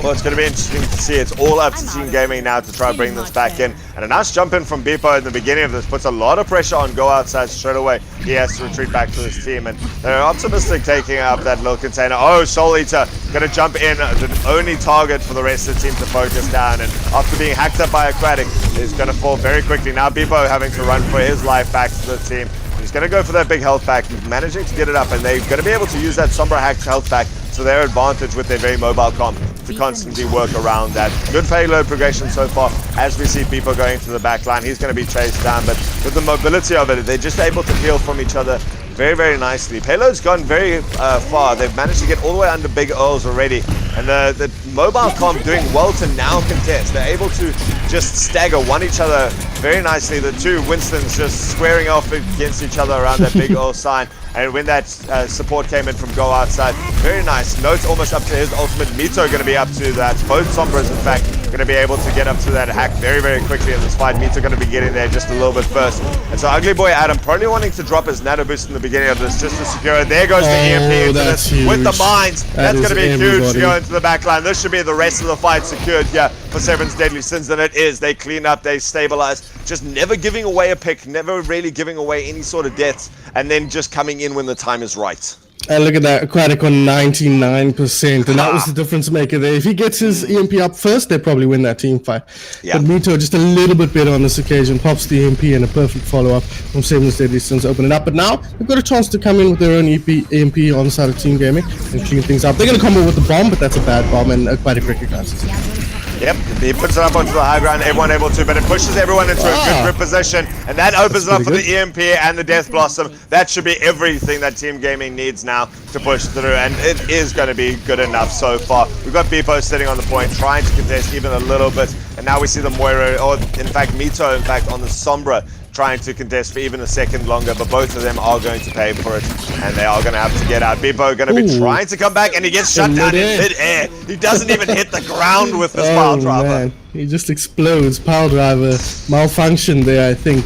Well, it's going to be interesting to see. It's all up to Team Gaming now to try and bring this back in. And a nice jump in from Beepo in the beginning of this puts a lot of pressure on Go Outside straight away. He has to retreat back to his team. And they're optimistic taking up that little container. Oh, Soul Eater going to jump in. The only target for the rest of the team to focus down. And after being hacked up by Aquatic, is going to fall very quickly. Now Beepo having to run for his life back to the team. He's going to go for that big health pack, managing to get it up, and they're going to be able to use that Sombra hacked health pack to their advantage with their very mobile comp to constantly work around that. Good payload progression so far as we see people going to the back line. He's going to be chased down, but with the mobility of it, they're just able to heal from each other very, very nicely. Payload's gone very far. They've managed to get all the way under Big Earls already, and the mobile comp doing well to now contest. They're able to just stagger one each other very nicely. The 2 Winstons just squaring off against each other around that Big Earl sign. And when that support came in from Go Outside, very nice. Note's almost up to his ultimate. Mito going to be up to that. Both Sombras, in fact, going to be able to get up to that hack very, very quickly in this fight. Mito going to be getting there just a little bit first. And so Ugly Boy Adam probably wanting to drop his nano boost in the beginning of this just to secure it. There goes the EMP into this huge. With the mines. That's going to be huge to go into the back line. This should be the rest of the fight secured here for Seven's Deadly Sins. And it is. They clean up, they stabilize. Just never giving away a pick, never really giving away any sort of deaths, and then just coming in when the time is right. And look at that, Aquatic on 99%, and that was the difference maker there. If he gets his EMP up first, they probably win that team fight. Yeah. But Mito just a little bit better on this occasion, pops the EMP and a perfect follow-up from Seven's Deadly Sins, open it up. But now they've got a chance to come in with their own EMP on the side of Team Gaming and clean things up. They're going to combo with the bomb, but that's a bad bomb, and Aquatic recognizes it. Yep, he puts it up onto the high ground, everyone able to, but it pushes everyone into a good grip position, and that opens it up for the EMP and the Death Blossom. That should be everything that Team Gaming needs now to push through, and it is going to be good enough so far. We've got Beepo sitting on the point, trying to contest even a little bit, and now we see the Moira, or in fact Mito, in fact, on the Sombra, trying to contest for even a second longer, but both of them are going to pay for it, and they are going to have to get out. Beepo going to be trying to come back, and he gets shut down in mid-air. He doesn't even hit the ground with this pile driver. Man. He just explodes. Pile driver malfunction there, I think.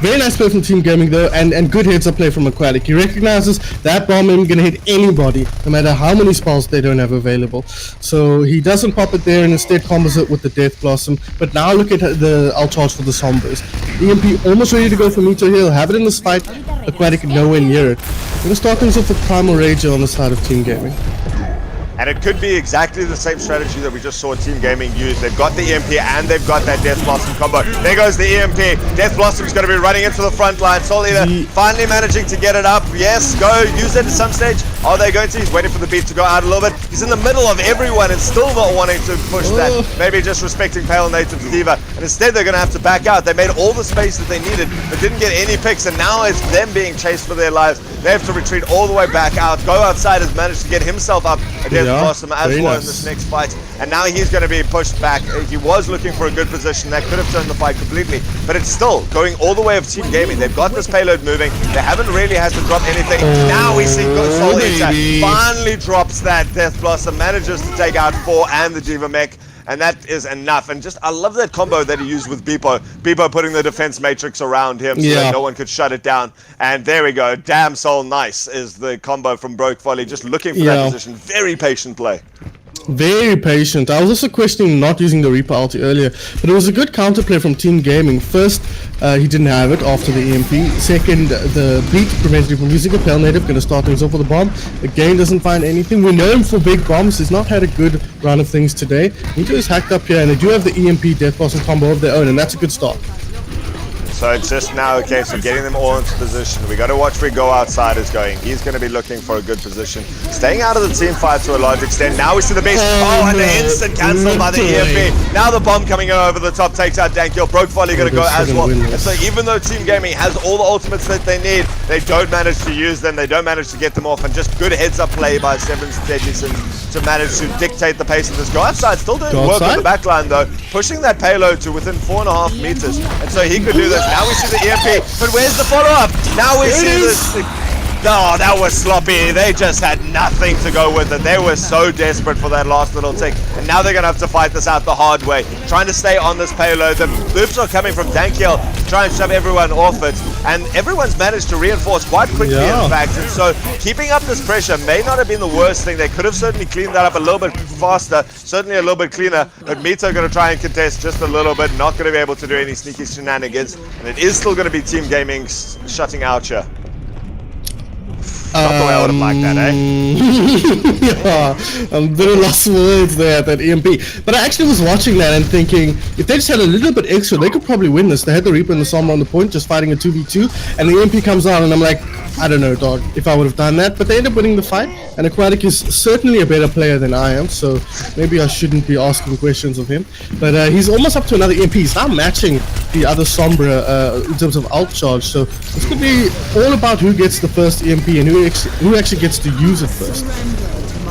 Very nice play from Team Gaming though, and good heads up play from Aquatic. He recognizes that bomb isn't going to hit anybody, no matter how many spells they don't have available. So he doesn't pop it there and instead combos it with the Death Blossom. But now look at the ult charge for the Sombras. EMP almost ready to go for Mito. He'll have it in this fight. Aquatic nowhere near it. We're going to start things off with Primal Rager on the side of Team Gaming. And it could be exactly the same strategy that we just saw Team Gaming use. They've got the EMP and they've got that Death Blossom combo. There goes the EMP. Death Blossom's going to be running into the front line. Soul Eater finally managing to get it up. Yes, go use it at some stage. Are they going to? He's waiting for the beat to go out a little bit. He's in the middle of everyone and still not wanting to push that. Maybe just respecting Pale Native Diva. And instead they're going to have to back out. They made all the space that they needed but didn't get any picks. And now it's them being chased for their lives. They have to retreat all the way back out. Go Outside has managed to get himself up against Blossom as well in this next fight. And now he's going to be pushed back. He was looking for a good position. That could have turned the fight completely. But it's still going all the way of Team Gaming. They've got this payload moving. They haven't really had to drop anything. Now we see Soul Eater finally drops that Death Blossom. Manages to take out 4 and the Diva Mech. And that is enough. And just, I love that combo that he used with Beepo. Beepo putting the defense matrix around him so that no one could shut it down. And there we go. Damn Soul Nice is the combo from Broke Volley. Just looking for that position. Very patient play. Very patient. I was also questioning not using the Reaper ulti earlier, but it was a good counterplay from Team Gaming. First, he didn't have it after the EMP. Second, the beat prevented him from using a Pale Native, going to start things off with a bomb. Again, doesn't find anything. We know him for big bombs. He's not had a good run of things today. Nito is hacked up here, and they do have the EMP Death Blossom combo of their own, and that's a good start. So it's just now a case of getting them all into position. We got to watch where Go Outside is going. He's going to be looking for a good position. Staying out of the team fight to a large extent. Now we see the base. And the instant cancel by the EMP. Now the bomb coming over the top takes out Dankiel. Broke Volley going to go as well. And so even though Team Gaming has all the ultimates that they need, they don't manage to use them. They don't manage to get them off. And just good heads-up play by Severance Deadly Sins to manage to dictate the pace of this. Go Outside still doing work on the back line though. Pushing that payload to within 4.5 meters. And so he could do this. Now we see the EMP, but where's the follow-up? Now we see this. Oh, that was sloppy. They just had nothing to go with it. They were so desperate for that last little tick. And now they're going to have to fight this out the hard way. Trying to stay on this payload. The loops are coming from Dankiel to try and shove everyone off it. And everyone's managed to reinforce quite quickly, in fact. And so keeping up this pressure may not have been the worst thing. They could have certainly cleaned that up a little bit faster. Certainly a little bit cleaner. But Mito going to try and contest just a little bit. Not going to be able to do any sneaky shenanigans. And it is still going to be Team Gaming shutting out here. Not the way I would have liked that, yeah, I'm very lost words there at that EMP. But I actually was watching that and thinking, if they just had a little bit extra, they could probably win this. They had the Reaper and the Sombra on the point, just fighting a 2v2, and the EMP comes out, and I'm like, I don't know, dog, if I would have done that. But they end up winning the fight, and Aquatic is certainly a better player than I am, so maybe I shouldn't be asking questions of him. But he's almost up to another EMP. He's now matching the other Sombra in terms of ult charge, so this could be all about who gets the first EMP and who actually gets to use it first.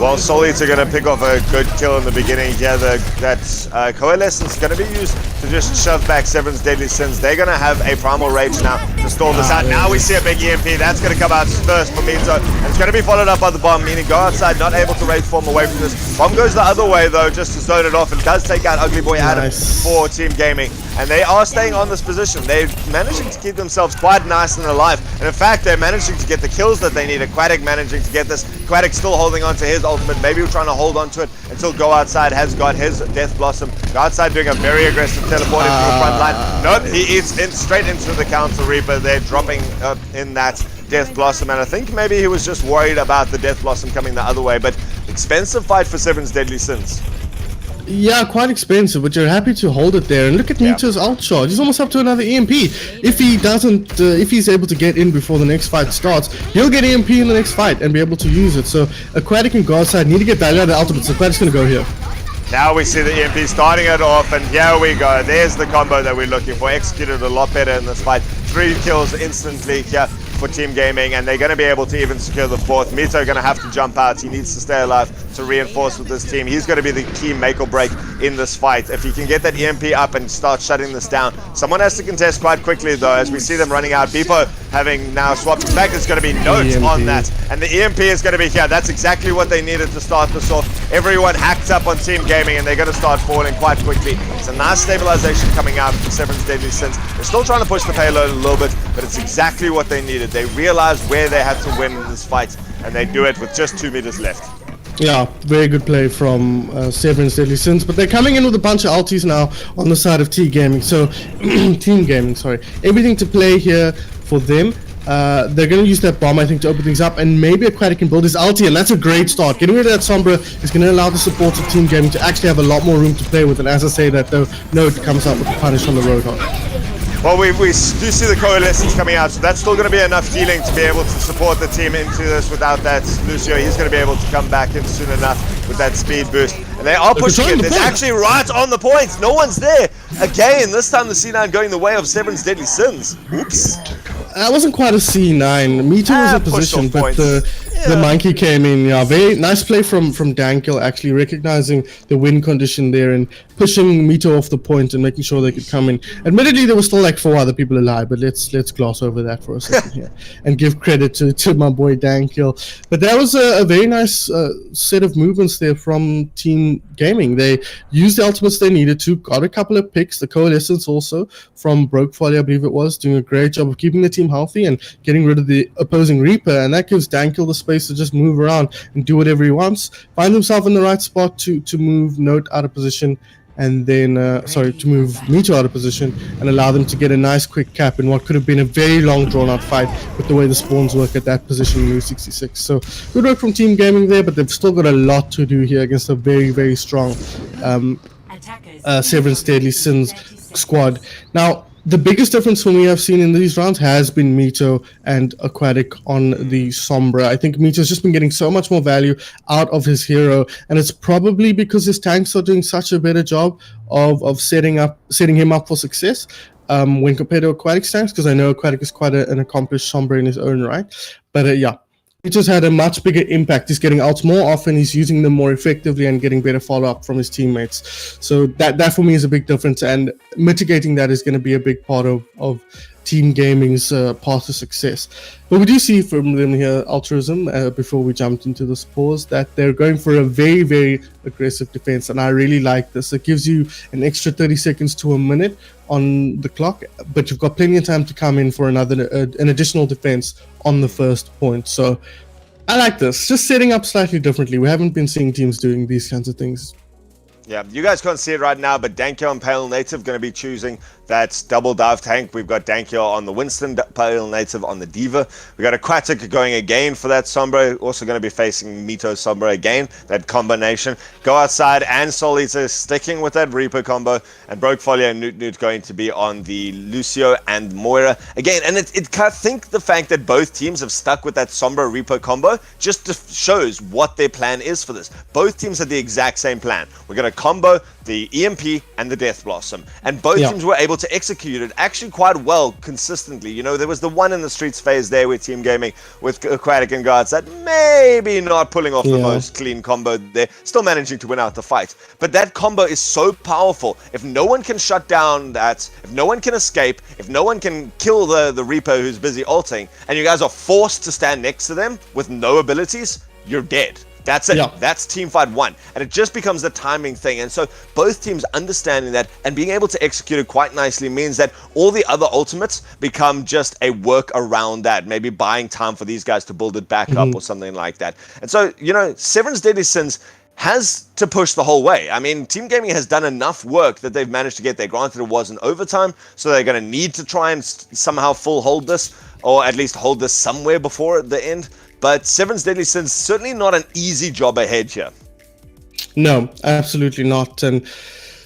Well, Soul Eater going to pick off a good kill in the beginning here. That Coalescence going to be used to just shove back Severance Deadly Sins. They're going to have a Primal Rage now to stall this out. Now we see a big EMP. That's going to come out first for Mito. And it's going to be followed up by the bomb, meaning Go Outside not able to rage form away from this. Bomb goes the other way, though, just to zone it off. And does take out Ugly Boy Adam for Team Gaming. And they are staying on this position. They're managing to keep themselves quite nice and alive. And in fact, they're managing to get the kills that they need. Aquatic managing to get this. Aquatic still holding on to his ultimate. Maybe we're trying to hold on to it until Go Outside has got his Death Blossom. Go Outside doing a very aggressive teleporting to the front line. Nope, he eats in straight into the Counter Reaper. They're dropping in that Death Blossom. And I think maybe he was just worried about the Death Blossom coming the other way. But expensive fight for Severance Deadly Sins. Yeah, quite expensive, but you're happy to hold it there. And look at Mito's ult charge. He's almost up to another EMP. If he doesn't, if he's able to get in before the next fight starts, he'll get EMP in the next fight and be able to use it. So Aquatic and God Side need to get value out of the ultimate. So Aquatic's going to go here. Now we see the EMP starting it off, and here we go. There's the combo that we're looking for. Executed a lot better in this fight. 3 kills instantly here for Team Gaming, and they're going to be able to even secure the 4th. Mito going to have to jump out. He needs to stay alive to reinforce with this team. He's going to be the key make or break in this fight. If he can get that EMP up and start shutting this down, someone has to contest quite quickly, though, as we see them running out. Beepo having now swapped. In fact, there's going to be notes on that, and the EMP is going to be here. That's exactly what they needed to start this off. Everyone hacked up on Team Gaming, and they're going to start falling quite quickly. It's a nice stabilization coming out from Severance Deadly Sins. They're still trying to push the payload a little bit, but it's exactly what they needed. They realized where they had to win in this fight, and they do it with just 2 meters left. Yeah, very good play from Severance Deadly Sins, but they're coming in with a bunch of ultis now on the side of Team Gaming. So, Team Gaming, sorry. Everything to play here for them. They're going to use that bomb, I think, to open things up, and maybe Aquatic can build his ulti, and that's a great start. Getting rid of that Sombra is going to allow the supports of Team Gaming to actually have a lot more room to play with, and as I say that, though, Note comes up with the punish on the Roadhog. Well, we do see the Coalescence coming out, so that's still going to be enough healing to be able to support the team into this without that Lucio. He's going to be able to come back in soon enough with that speed boost. And they are pushing it. There's actually right on the point. No one's there. Again, this time the C9 going the way of Severance Deadly Sins. Oops. That wasn't quite a C9. Mito was in Pushed position, off but points. the monkey came in. Yeah, very nice play from Dankill, actually recognizing the win condition there and pushing Mito off the point and making sure they could come in. Admittedly, there were still like 4 other people alive, but let's gloss over that for a second here and give credit to my boy Dankill. But that was a very nice set of movements there from Team Gaming. They used the ultimates they needed to, got a couple of picks. The Coalescence also from Broke Folly, I believe it was, doing a great job of keeping the team healthy and getting rid of the opposing Reaper, and that gives Dankill the space to just move around and do whatever he wants, find himself in the right spot to move Note out of position, and then to move Mito out of position and allow them to get a nice quick cap in what could have been a very long drawn out fight with the way the spawns work at that position in Move 66. So good work from Team Gaming there, but they've still got a lot to do here against a very, very strong Severance Deadly Sins squad. Now, the biggest difference for me I've seen in these rounds has been Mito and Aquatic on the Sombra. I think Mito's just been getting so much more value out of his hero, and it's probably because his tanks are doing such a better job of setting him up for success when compared to Aquatic's tanks, because I know Aquatic is quite an accomplished Sombra in his own right. But yeah, he just had a much bigger impact. He's getting ults more often, he's using them more effectively and getting better follow-up from his teammates. So that for me is a big difference, and mitigating that is going to be a big part of Team Gaming's path to success. But we do see from them here, Altruism, before we jumped into this pause, that they're going for a very, very aggressive defense, and I really like this. It gives you an extra 30 seconds to a minute on the clock, but you've got plenty of time to come in for an additional defense on the first point. So I like this, just setting up slightly differently. We haven't been seeing teams doing these kinds of things. Yeah, you guys can't see it right now, but Dankyo and Pale Native going to be choosing that double dive tank. We've got Dankyo on the Winston, Pale Native on the Diva. We got Aquatic going again for that Sombra, also going to be facing Mito Sombra again, that combination. Go Outside and Soul Eater sticking with that Reaper combo, and Broke Folio and Newt going to be on the Lucio and Moira again. And I think the fact that both teams have stuck with that Sombra Reaper combo just shows what their plan is for this. Both teams had the exact same plan. We're going to combo the EMP and the Death Blossom, and both teams were able to execute it actually quite well consistently. You know, there was the one in the streets phase there with Team Gaming with Aquatic and Guards that maybe not pulling off the most clean combo there, still managing to win out the fight. But that combo is so powerful. If no one can shut down that, if no one can escape, if no one can kill the Reaper who's busy ulting, and you guys are forced to stand next to them with no abilities, you're dead. That's it. Yeah. That's team fight 1. And it just becomes the timing thing. And so both teams understanding that and being able to execute it quite nicely means that all the other ultimates become just a work around that. Maybe buying time for these guys to build it back up or something like that. And so, you know, Severance Deadly Sins has to push the whole way. I mean, Team Gaming has done enough work that they've managed to get there. Granted, it was an overtime, so they're going to need to try and somehow full hold this, or at least hold this somewhere before the end. But Severance Deadly Sins, certainly not an easy job ahead here. No, absolutely not. And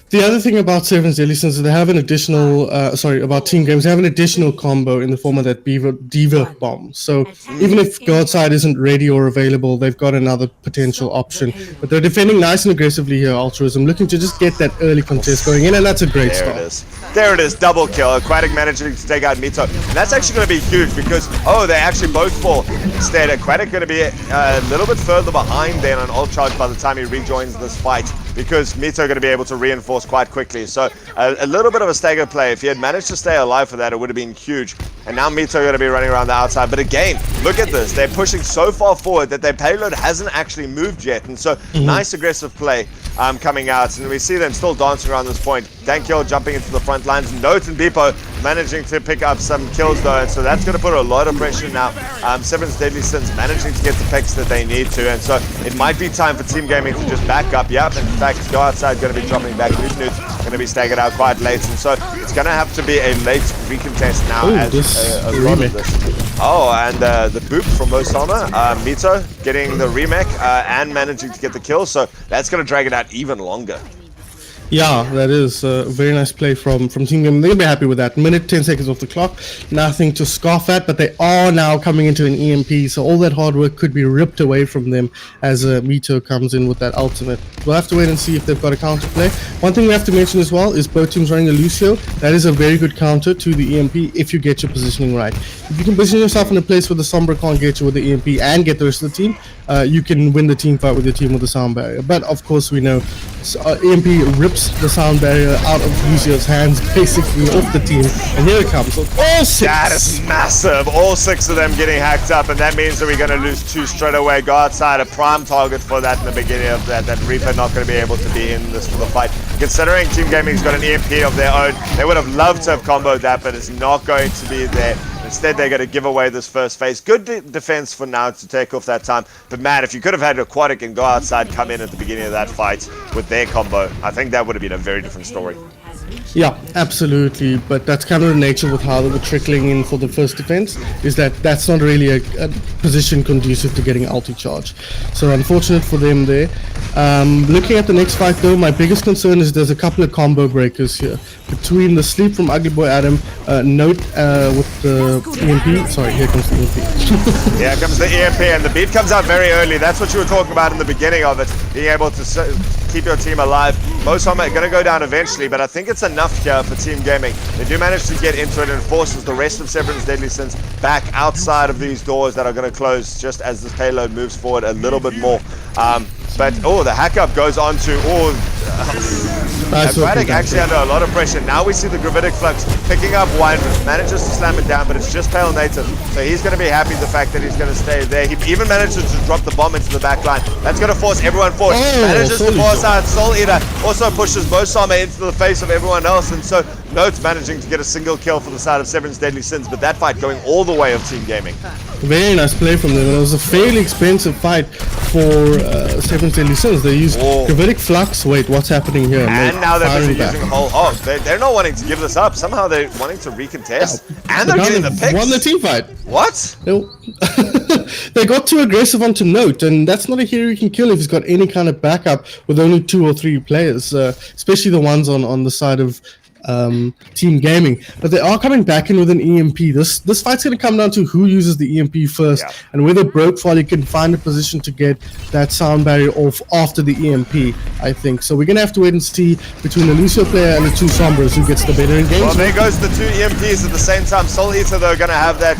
the other thing about Severance Deadly Sins is they have an additional, about Team Games, they have an additional combo in the form of that Diva Bomb. So even if Godside isn't ready or available, they've got another potential option. But they're defending nice and aggressively here, Altruism, looking to just get that early contest going in, and that's a great start. There it is, double kill. Aquatic managing to take out Mito. And that's actually going to be huge because, they actually both fall. Instead, Aquatic going to be a little bit further behind then on ult charge by the time he rejoins this fight, because Mito going to be able to reinforce quite quickly. So a little bit of a stagger play. If he had managed to stay alive for that, it would have been huge. And now Mito going to be running around the outside. But again, look at this. They're pushing so far forward that their payload hasn't actually moved yet. And so nice aggressive play coming out. And we see them still dancing around this point. Dankyo jumping into the front lines. Note and Beepo managing to pick up some kills though. And so that's going to put a lot of pressure now. Severance Deadly Sins managing to get the picks that they need to. And so it might be time for Team Gaming to just back up. Yep, in fact, Go Outside going to be dropping back. Newt going to be staggered out quite late. And so it's going to have to be a late recontest now. A lot of this. And the boop from Osama. Mito getting the remake and managing to get the kill. So that's going to drag it out even longer. Yeah, that is a very nice play from Team Game. They'll be happy with that. Minute, 10 seconds off the clock. Nothing to scoff at, but they are now coming into an EMP, so all that hard work could be ripped away from them as Mito comes in with that ultimate. We'll have to wait and see if they've got a counter play. One thing we have to mention as well is both teams running a Lucio. That is a very good counter to the EMP if you get your positioning right. If you can position yourself in a place where the Sombra can't get you with the EMP and get the rest of the team, you can win the team fight with your team with the sound barrier. But of course we know EMP rips the sound barrier out of Lucio's hands, basically off the team, and here it comes. All six. That is massive. All 6 of them getting hacked up, and that means that we're going to lose 2 straight away. Go outside, a prime target for that in the beginning of that. That Reaper not going to be able to be in this for the fight. Considering Team Gaming's got an EMP of their own, they would have loved to have comboed that, but it's not going to be there. Instead, they're going to give away this first phase. Good defense for now to take off that time. But man, if you could have had Aquatic and go outside, come in at the beginning of that fight with their combo, I think that would have been a very different story. Yeah, absolutely. But that's kind of the nature with how they were trickling in for the first defense, is that that's not really a position conducive to getting ulti charge. So unfortunate for them there. Looking at the next fight though, my biggest concern is there's a couple of combo breakers here. Between the sleep from Ugly Boy Adam, Note with the EMP. Sorry, here comes the EMP. Here comes the EMP, and the beat comes out very early. That's what you were talking about in the beginning of it, being able to keep your team alive. Most of them are going to go down eventually, but I think it's enough here for Team Gaming. They do manage to get into it and forces the rest of Severin's Deadly Sins back outside of these doors that are going to close just as this payload moves forward a little bit more. But the hack up goes on to Aquatic actually under a lot of pressure. Now we see the Gravitic Flux picking up one, manages to slam it down, but it's just Pale Native. So he's going to be happy the fact that he's going to stay there. He even manages to drop the bomb into the back line. That's going to force everyone forward. Manages to force out Soul Eater. Also pushes Bosama into the face of everyone else. And so Note's managing to get a single kill for the side of Severin's Deadly Sins. But that fight going all the way of Team Gaming. Very nice play from them. It was a fairly expensive fight for Severin's Deadly Sins. They used Gravitic Flux. Wait, what's happening here? And now they're busy using whole. They're not wanting to give this up. Somehow they're wanting to recontest. Yeah, and they're getting the picks. Won the team fight. What? They got too aggressive onto Note, and that's not a hero you can kill if he's got any kind of backup with only 2 or 3 players, especially the ones on the side of Team Gaming. But they are coming back in with an EMP. This fight's going to come down to who uses the EMP first, and whether Brokefall can find a position to get that sound barrier off after the EMP, I think. So we're going to have to wait and see between the Lucio player and the 2 Sombras who gets the better engagement. Well, there goes the 2 EMPs at the same time. Soul Eater, though, going to have that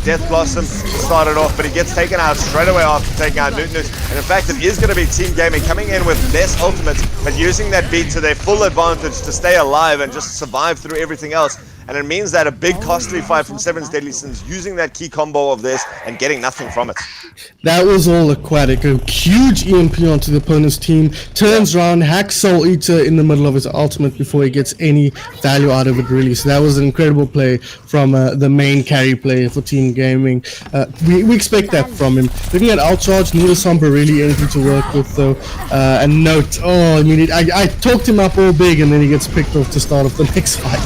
Death Blossom started off, but he gets taken out straight away after taking out Newt. And in fact, it is going to be Team Gaming coming in with less ultimates, but using that beat to their full advantage to stay alive and just survive through everything else. And it means that a big costly fight from Severin's Deadly Sins using that key combo of this and getting nothing from it. That was all Aquatic. A huge EMP onto the opponent's team. Turns around, hacks Soul Eater in the middle of his ultimate before he gets any value out of it, really. So that was an incredible play from the main carry player for Team Gaming. We expect that from him. Looking at outcharge, neither Sombra really anything to work with, though. And Note, I talked him up all big, and then he gets picked off to start off the next fight.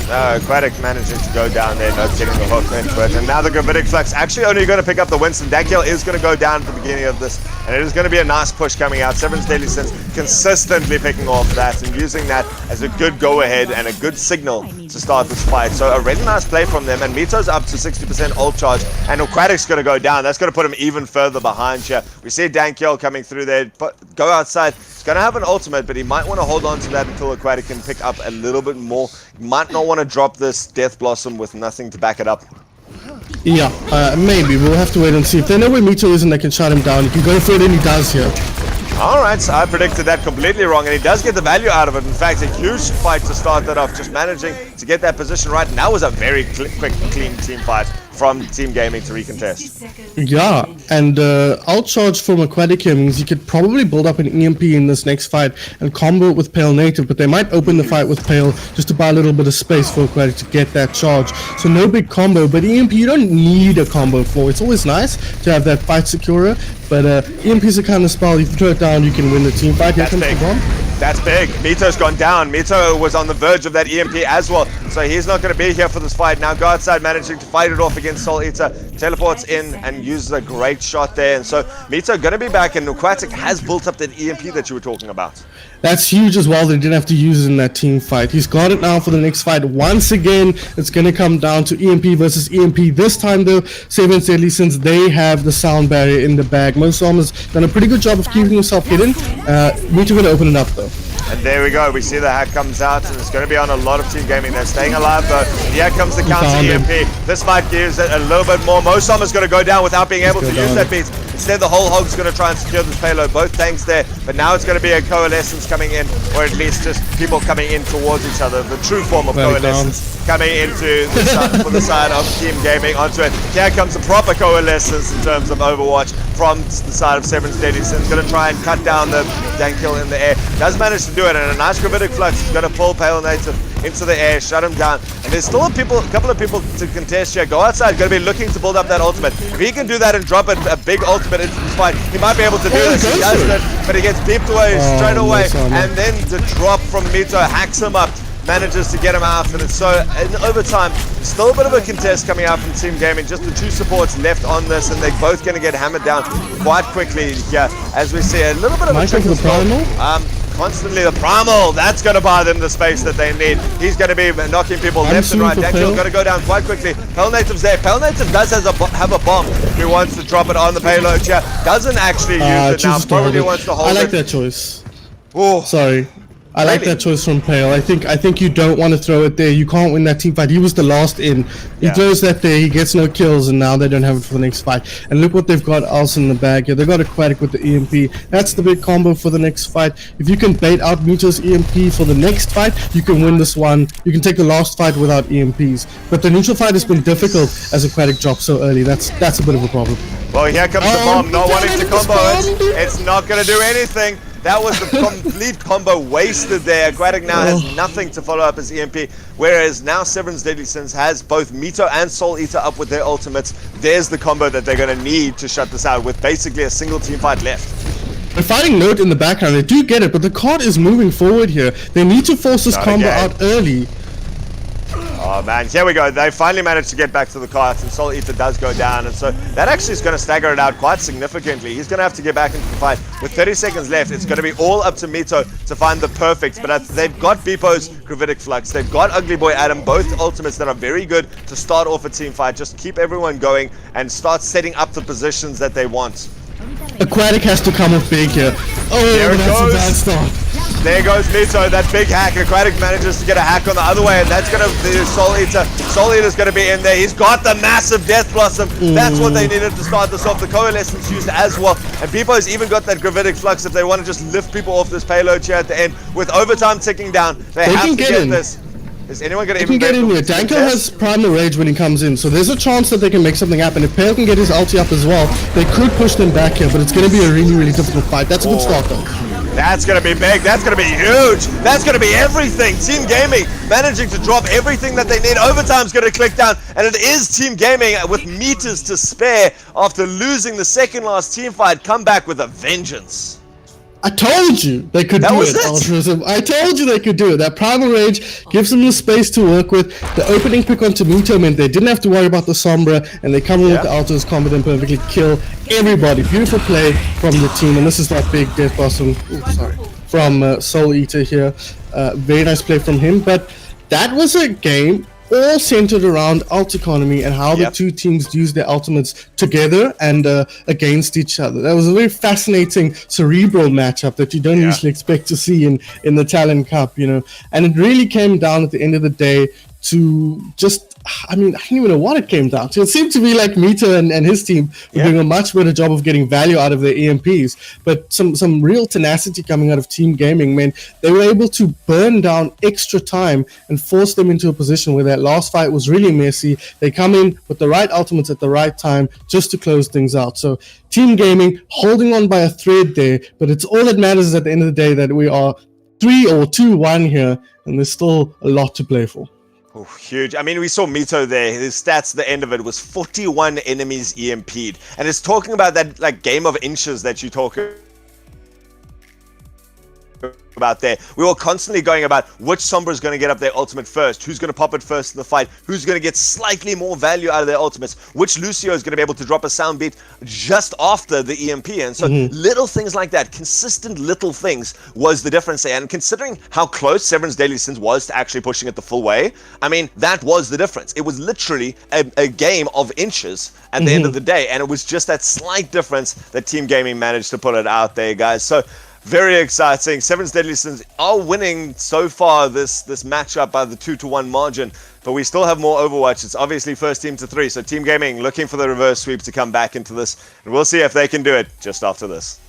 Aquatic managing to go down there, not getting the hook into it. And now the Gravitic Flux actually only going to pick up the Winston. That kill is going to go down at the beginning of this. And it is going to be a nice push coming out. Severin's Deadly Sins consistently picking off that and using that as a good go-ahead and a good signal to start this fight. So a really nice play from them. And Mito's up to 60% ult charge. And Aquatic's going to go down. That's going to put him even further behind here. We see Dankiel coming through there. But go outside. He's going to have an ultimate, but he might want to hold on to that until Aquatic can pick up a little bit more. He might not want to drop this Death Blossom with nothing to back it up. Yeah, maybe. We'll have to wait and see. If they know where Mito is and they can shut him down, he can go for it, and he does here. Alright, so I predicted that completely wrong, and he does get the value out of it. In fact, a huge fight to start that off, just managing to get that position right. And that was a very quick, clean team fight from Team Gaming to recontest. Yeah, and outcharge from Aquatic here means you could probably build up an EMP in this next fight and combo it with Pale Native, but they might open the fight with Pale just to buy a little bit of space for Aquatic to get that charge. So no big combo, but EMP you don't need a combo for. It's always nice to have that fight securer, but EMP is a kind of spell. If you throw it down, you can win the team fight. Here comes the bomb. That's big. Mito's gone down. Mito was on the verge of that EMP as well, so he's not going to be here for this fight. Now go outside, managing to fight it off against Soul Eater. Teleports in and uses a great shot there. And so Mito going to be back, and Aquatic has built up that EMP that you were talking about. That's huge as well. They didn't have to use it in that team fight. He's got it now for the next fight. Once again, it's going to come down to EMP versus EMP. This time, though, Seven Deadly Sins, they have the sound barrier in the bag. Mosom has done a pretty good job of keeping himself hidden. We're going to open it up, though. And there we go. We see the hack comes out, and it's going to be on a lot of Team Gaming. They're staying alive, though. Here comes the counter EMP. This might give it a little bit more. Mosom is going to go down without being able to use that beat. Instead, the whole hog's going to try and secure this payload. Both tanks there, but now it's going to be a coalescence coming in, or at least just people coming in towards each other. The true form of coalescence coming into the side, for the side of Team Gaming onto it. Here comes a proper coalescence in terms of Overwatch from the side of Seven's Deadly Sins. Going to try and cut down the dank kill in the air. Does manage to do it, and a nice gravitic flux is going to pull Pale Native into the air, shut him down. And there's still a couple of people to contest here. Go outside, going to be looking to build up that ultimate. If he can do that and drop a big ultimate into this fight, he might be able to do this. He does it, but he gets beeped away straight away. And then the drop from Mito hacks him up, manages to get him out, and it's so in overtime. Still a bit of a contest coming out from Team Gaming. Just the two supports left on this, and they're both going to get hammered down quite quickly here, as we see a little bit of a trickle. Constantly the Primal, that's going to buy them the space that they need. He's going to be knocking people left and right. Dankill's going to go down quite quickly. Pale Native's there. Pale Native does have a bomb. He wants to drop it on the payload here. Doesn't actually use it now. Probably wants to hold it. I like that choice. Oh, sorry. I like that choice from Pale. I think you don't want to throw it there. You can't win that team fight. He was the last in. He throws that there. He gets no kills, and now they don't have it for the next fight. And look what they've got else in the bag here. They've got Aquatic with the EMP. That's the big combo for the next fight. If you can bait out Mito's EMP for the next fight, you can win this one. You can take the last fight without EMPs. But the neutral fight has been difficult as Aquatic drops so early. That's a bit of a problem. Well, here comes the bomb. Not wanting to combo it. It's not going to do anything. That was the complete combo wasted there. Aquatic now has nothing to follow up his EMP, whereas now Severan's Deadly Sins has both Mito and Soul Eater up with their ultimates. There's the combo that they're going to need to shut this out with basically a single team fight left. They're fighting Note in the background. They do get it, but the card is moving forward here. They need to force this combo out early. Oh man, here we go. They finally managed to get back to the carts, and Soul Eater does go down, and so that actually is going to stagger it out quite significantly. He's going to have to get back into the fight. With 30 seconds left, it's going to be all up to Mito to find the perfect, but they've got Beepo's Gravitic Flux, they've got Ugly Boy Adam, both ultimates that are very good to start off a team fight. Just keep everyone going and start setting up the positions that they want. Aquatic has to come up big here. Oh, there that's a bad start. There goes Mito, that big hack. Aquatic manages to get a hack on the other way, and that's going to be Soul Eater. Soul Eater's going to be in there. He's got the massive Death Blossom. That's what they needed to start this off. The Coalescence used as well. And Beepo's even got that Gravitic Flux if they want to just lift people off this payload here at the end. With overtime ticking down, they have to get this. Is anyone going to even get in here? Danko has Primal Rage when he comes in, so there's a chance that they can make something happen. If Pale can get his ulti up as well, they could push them back here, but it's going to be a really, really difficult fight. That's a good start, though. That's going to be big. That's going to be huge. That's going to be everything. Team Gaming managing to drop everything that they need. Overtime's going to click down, and it is Team Gaming with meters to spare after losing the second last team fight. Come back with a vengeance. I told you they could do it, Altruism. I told you they could do it. That Primal Rage gives them the space to work with. The opening pick onto Mito meant they didn't have to worry about the Sombra, and they come in with the Altru's combat and perfectly kill everybody. Beautiful play from the team, and this is that big Death Blossom from Soul Eater here. Very nice play from him, but that was a game all centered around ult economy and how the two teams use their ultimates together and against each other. That was a very fascinating cerebral matchup that you don't usually expect to see in the Talon Cup, you know. And it really came down at the end of the day to just, I mean, I don't even know what it came down to. It seemed to be like Mito and his team were doing a much better job of getting value out of their EMPs, but some real tenacity coming out of Team Gaming meant they were able to burn down extra time and force them into a position where that last fight was really messy. They come in with the right ultimates at the right time just to close things out. So Team Gaming holding on by a thread there, but it's all that matters at the end of the day that we are 3 or 2-1 here, and there's still a lot to play for. Oh, huge. I mean, we saw Mito there. His stats, the end of it was 41 enemies EMP'd. And it's talking about that like game of inches that you talk about there. We were constantly going about which Sombra is going to get up their ultimate first, who's going to pop it first in the fight, who's going to get slightly more value out of their ultimates, which Lucio is going to be able to drop a sound beat just after the EMP. And so little things like that, consistent little things was the difference there. And considering how close Severn's Deadly Sins was to actually pushing it the full way, I mean, that was the difference. It was literally a game of inches at the end of the day, and it was just that slight difference that Team Gaming managed to put it out there, guys. So very exciting. Severn's Deadly Sins are winning so far this matchup by the 2-1 margin, but we still have more Overwatch. It's obviously first team to 3, so Team Gaming looking for the reverse sweep to come back into this, and we'll see if they can do it just after this.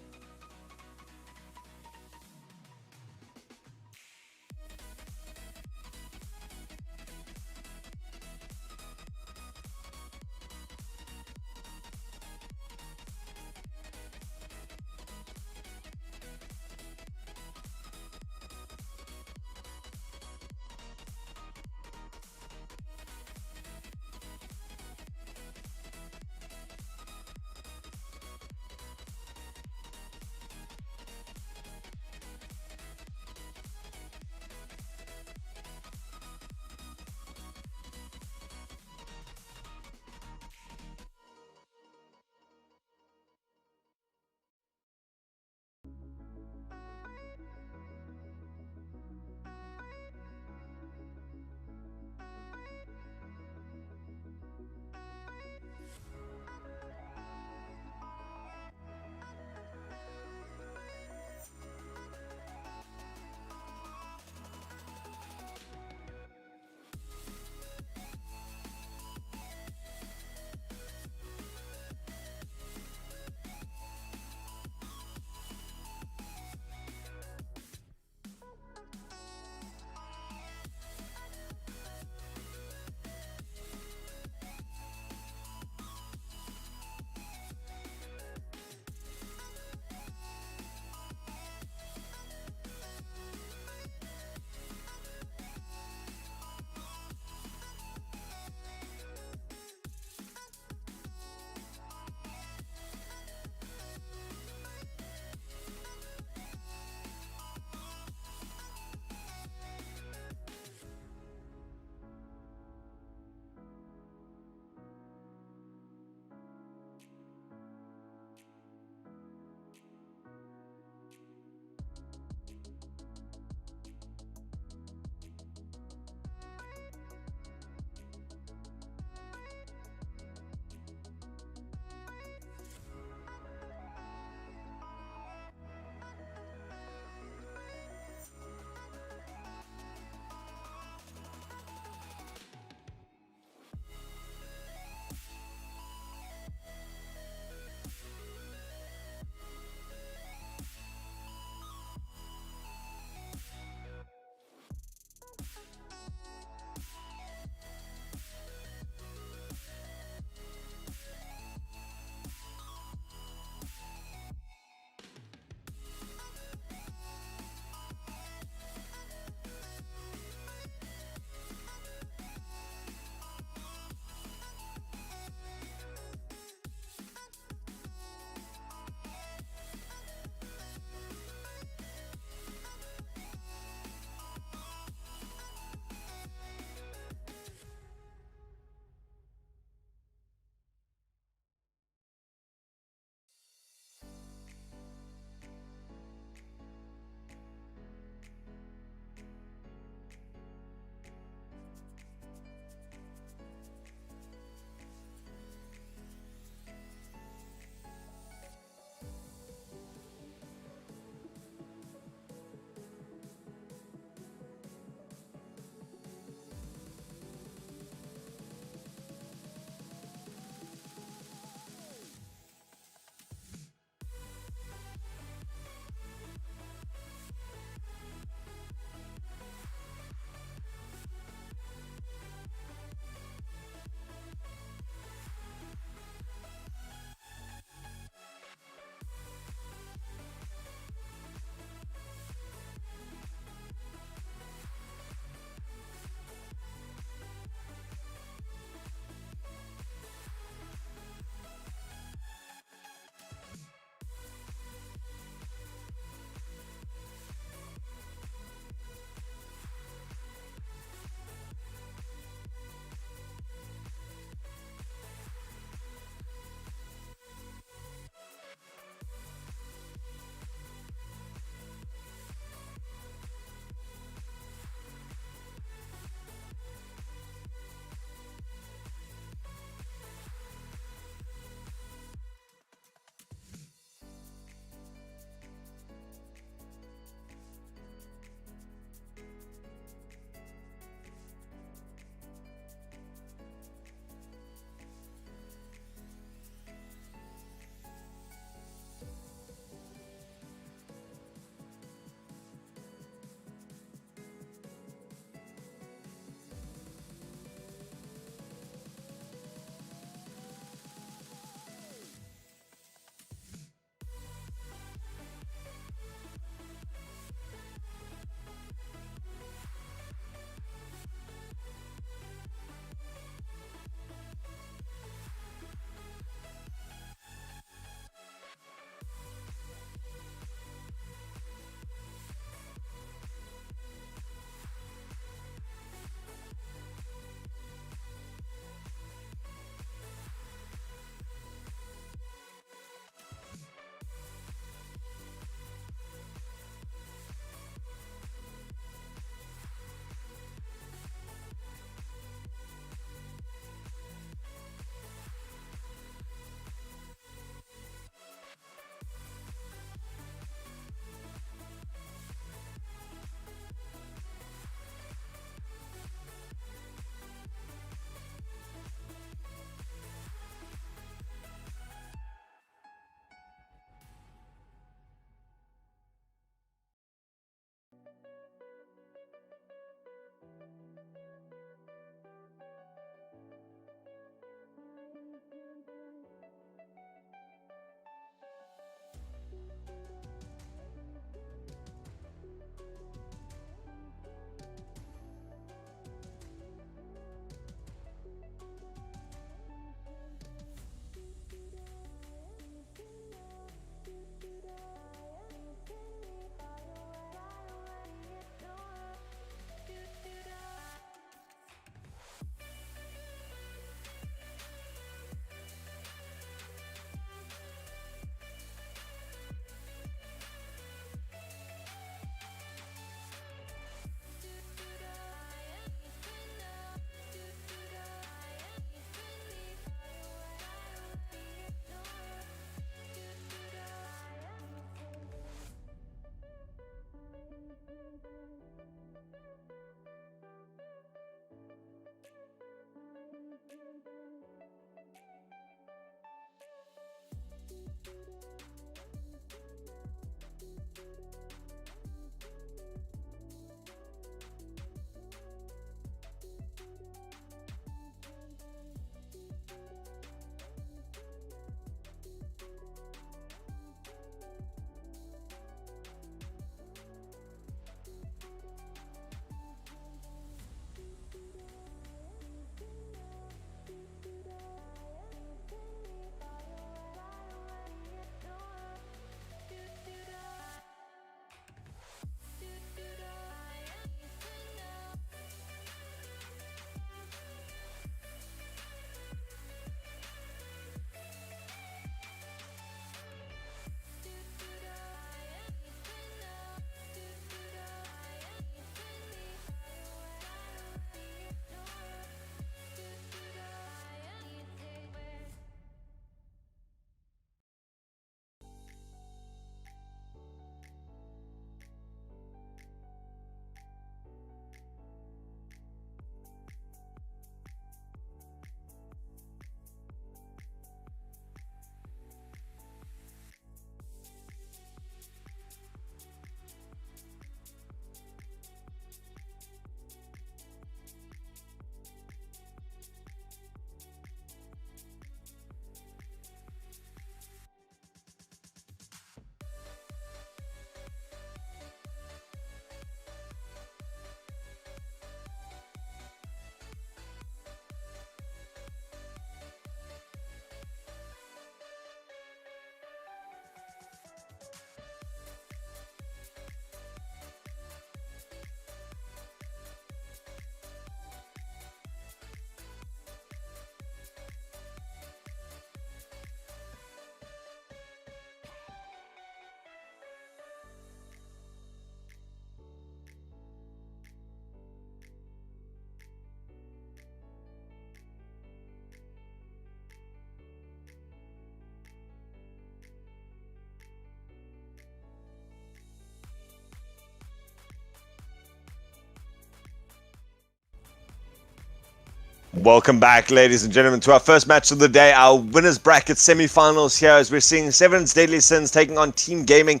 Welcome back, ladies and gentlemen, to our first match of the day, our winners bracket semi-finals here, as we're seeing Seven's Deadly Sins taking on Team Gaming.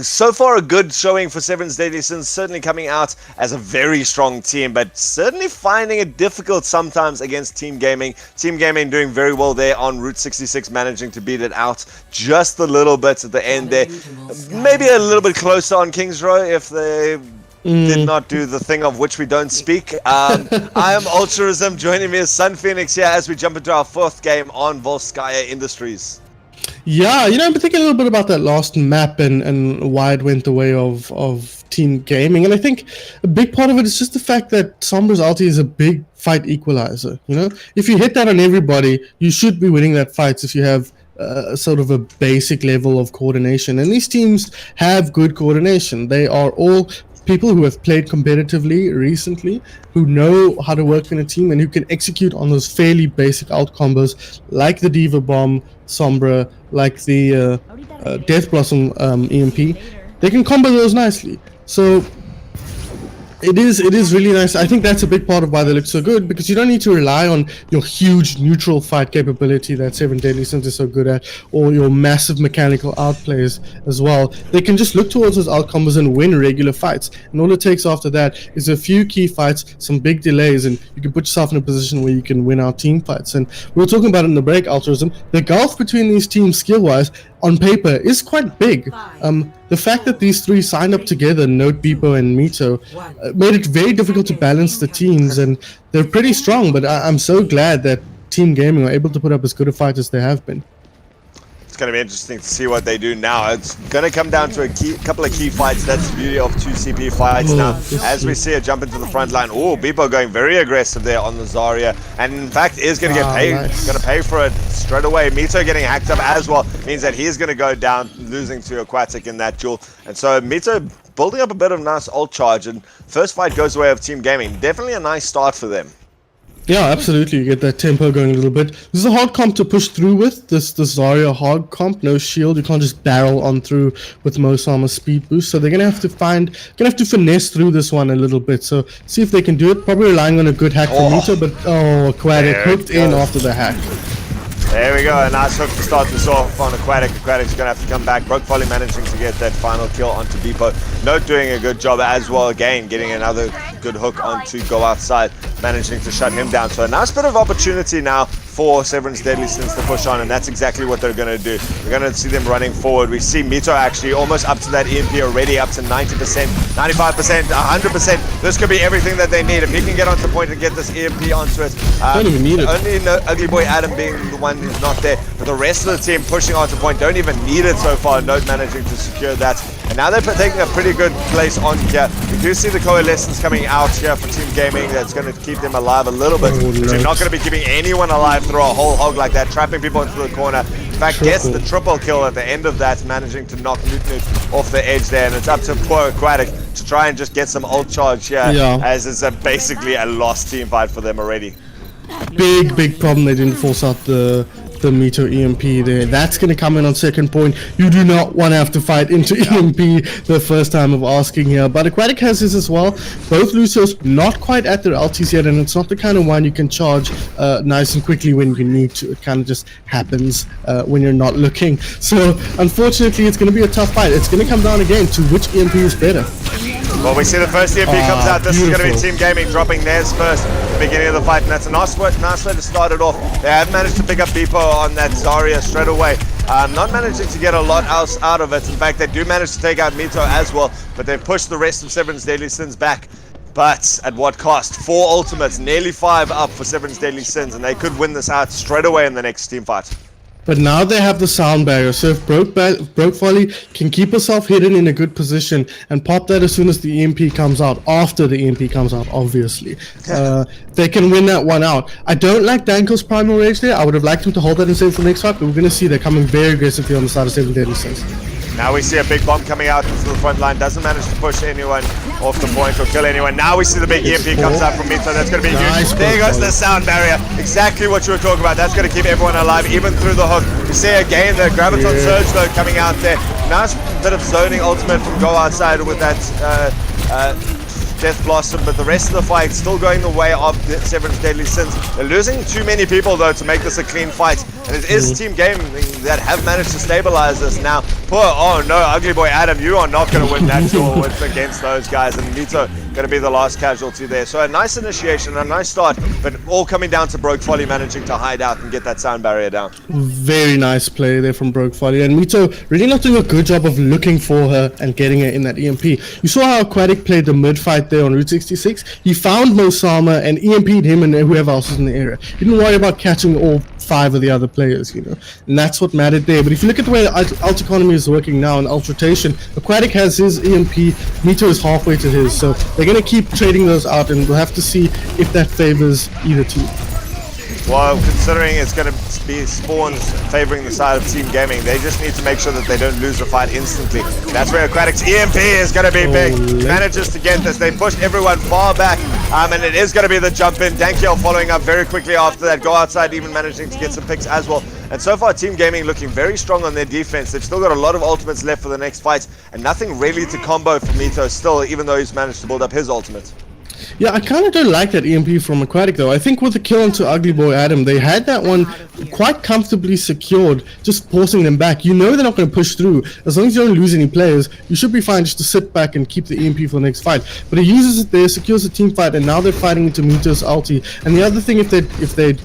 So far a good showing for Seven's Deadly Sins, certainly coming out as a very strong team, but certainly finding it difficult sometimes against Team Gaming. Team Gaming doing very well there on Route 66, managing to beat it out just a little bit at the end there. Maybe a little bit closer on Kings Row if they did not do the thing of which we don't speak. I am Ultraism. Joining me is Sun Phoenix here as we jump into our fourth game on Volskaya Industries. Yeah, I've been thinking a little bit about that last map and why it went the way of Team Gaming. And I think a big part of it is just the fact that Sombra's ulti is a big fight equalizer. If you hit that on everybody, you should be winning that fight if you have sort of a basic level of coordination. And these teams have good coordination. They are all people who have played competitively recently, who know how to work in a team and who can execute on those fairly basic out combos like the Diva Bomb, Sombra, like the Death Blossom EMP. They can combo those nicely. So it is really nice. I think that's a big part of why they look so good, because you don't need to rely on your huge neutral fight capability that Seven Deadly Sins is so good at, or your massive mechanical outplays as well. They can just look towards those out combos and win regular fights. And all it takes after that is a few key fights, some big delays, and you can put yourself in a position where you can win out team fights. And we were talking about it in the break, Altruism. The gulf between these teams skill-wise on paper is quite big. The fact that these three signed up together, Note, Beepo, and Mito, made it very difficult to balance the teams, and they're pretty strong, but I'm so glad that Team Gaming are able to put up as good a fight as they have been. It's going to be interesting to see what they do now. It's going to come down to a couple of key fights. That's the beauty of 2CP fights now. As we see it jump into the front line. Oh, Beepo going very aggressive there on the Zarya. And in fact, is going to get paid. Nice. Going to pay for it straight away. Mito getting hacked up as well. Means that he's going to go down, losing to Aquatic in that duel. And so Mito building up a bit of nice ult charge. And first fight goes away of Team Gaming. Definitely a nice start for them. Yeah, absolutely. You get that tempo going a little bit. This is a hard comp to push through with. This Zarya hard comp, no shield. You can't just barrel on through with Mosama speed boost. So they're gonna have to finesse through this one a little bit. So see if they can do it. Probably relying on a good hack from Mito, but Aquatic hooked in after the hack. There we go, a nice hook to start this off on Aquatic. Aquatic's going to have to come back. Broke Volley managing to get that final kill onto Beepo. Note doing a good job as well, again, getting another good hook onto Go Outside, managing to shut him down. So a nice bit of opportunity now for Severance Deadly Sins to push on, and that's exactly what they're going to do. We're going to see them running forward. We see Mito actually almost up to that EMP already, up to 90%, 95%, 100%. This could be everything that they need. If he can get onto the point and get this EMP onto it. Don't even need it. Only Ugly Boy Adam being the one who's not there, but the rest of the team pushing onto point don't even need it so far. Note managing to secure that. And now they're taking a pretty good place on here. We do see the coalescence coming out here for Team Gaming. That's going to keep them alive a little bit. So you're not going to be keeping anyone alive through a whole hog like that, trapping people into the corner. In fact, gets the triple kill at the end of that, managing to knock Newt off the edge there. And it's up to poor Aquatic to try and just get some ult charge here, as it's basically a lost team fight for them already. Big problem they didn't force out the Mito EMP there. That's going to come in on second point. You do not want to have to fight into EMP the first time of asking here. But Aquatic has this as well. Both Lucios not quite at their ultis yet, and it's not the kind of one you can charge nice and quickly when you need to. It kind of just happens when you're not looking. So unfortunately, it's going to be a tough fight. It's going to come down again to which EMP is better. Well, we see the first EMP comes out. This is going to be Team Gaming dropping theirs first at the beginning of the fight, and that's a nice way to start it off. They have managed to pick up Beepo on that Zarya straight away. Not managing to get a lot else out of it. In fact, they do manage to take out Mito as well, but they've pushed the rest of Severance Deadly Sins back. But at what cost? 4 ultimates, nearly 5 up for Severance Deadly Sins, and they could win this out straight away in the next team fight. But now they have the sound barrier, so if Broke Volley can keep herself hidden in a good position and pop that as soon as the EMP comes out, after the EMP comes out, obviously, they can win that one out. I don't like Danko's Primal Rage there. I would have liked him to hold that and save for the next fight, but we're going to see they're coming very aggressively on the side of 7 Deadly Sins. Now we see a big bomb coming out into the front line. Doesn't manage to push anyone off the point or kill anyone. Now we see the big EMP comes out from Mito. That's going to be huge. There goes the sound barrier. Exactly what you were talking about. That's going to keep everyone alive, even through the hook. We see again the Graviton Surge though coming out there. Nice bit of zoning ultimate from Go Outside with that Death Blossom, but the rest of the fight still going the way of Severan's Deadly Sins. They're losing too many people though to make this a clean fight, and it is Team Gaming that have managed to stabilize this now. Oh no, Ugly Boy Adam, you are not going to win that duel against those guys, and Mito going to be the last casualty there. So a nice initiation, a nice start, but all coming down to Broke Folly managing to hide out and get that sound barrier down. Very nice play there from Broke Folly, and Mito really not doing a good job of looking for her and getting her in that EMP. You saw how Aquatic played the mid fight there on Route 66. He found Mosama and EMP'd him and whoever else was in the area. He didn't worry about catching all 5 of the other players, you know, and that's what mattered there. But if you look at the way Alt Economy is working now in Ultratation, Aquatic has his EMP, Mito is halfway to his, so they're going to keep trading those out, and we'll have to see if that favors either team. Well, considering it's going to be spawns favoring the side of Team Gaming, they just need to make sure that they don't lose the fight instantly. That's where Aquatic's EMP is going to be big. Manages to get this. They pushed everyone far back, and it is going to be the jump in. Dankiel following up very quickly after that. Go outside, even managing to get some picks as well. And so far, Team Gaming looking very strong on their defense. They've still got a lot of ultimates left for the next fight, and nothing really to combo for Mito still, even though he's managed to build up his ultimate. Yeah, I kind of don't like that EMP from Aquatic though. I think with the kill onto Ugly Boy Adam, they had that one quite comfortably secured, just forcing them back. You know they're not going to push through. As long as you don't lose any players, you should be fine just to sit back and keep the EMP for the next fight. But he uses it there, secures the team fight, and now they're fighting into Mito's ulti. And the other thing, if they'd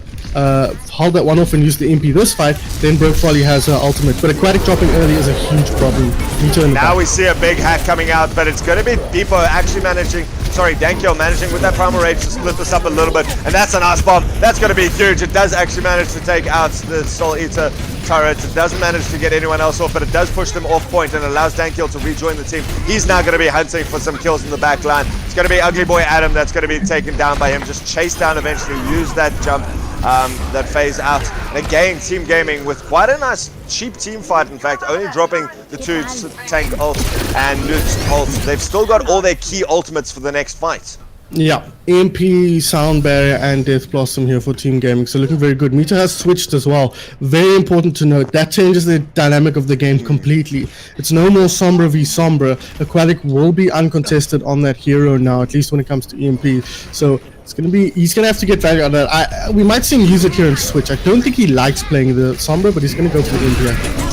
hold that one off and use the EMP this fight, then Broke Folly has her ultimate. But Aquatic dropping early is a huge problem. Now we see a big hack coming out, but it's going to be Beepo actually Dankiel managing with that Primal Rage to split this up a little bit, and that's an Ice Bomb. That's going to be huge. It does actually manage to take out the Soul Eater turret. It doesn't manage to get anyone else off, but it does push them off point and allows Dankiel to rejoin the team. He's now going to be hunting for some kills in the back line. It's going to be Ugly Boy Adam that's going to be taken down by him. Just chase down eventually, use that jump, that phase out. And again, Team Gaming with quite a nice cheap team fight, in fact, only dropping the 2 tank ult and loot ult. They've still got all their key ultimates for the next fight. Yeah, EMP, Sound Barrier, and Death Blossom here for Team Gaming, so looking very good. Mito has switched as well. Very important to note, that changes the dynamic of the game completely. It's no more Sombra v Sombra. Aquatic will be uncontested on that hero now, at least when it comes to EMP. So it's gonna be, he's gonna have to get value out of that. We might see him use it here and switch. I don't think he likes playing the Sombra, but he's gonna go for the EMP.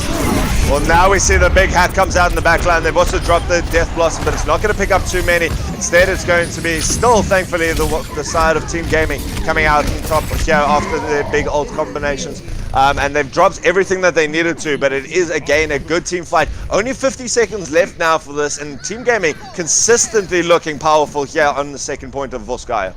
Well, now we see the big hack comes out in the backline. They've also dropped the Death Blossom, but it's not going to pick up too many. Instead, it's going to be still, thankfully, the side of Team Gaming coming out on top here after their big ult combinations. And they've dropped everything that they needed to, but it is, again, a good team fight. Only 50 seconds left now for this, and Team Gaming consistently looking powerful here on the second point of Volskaya.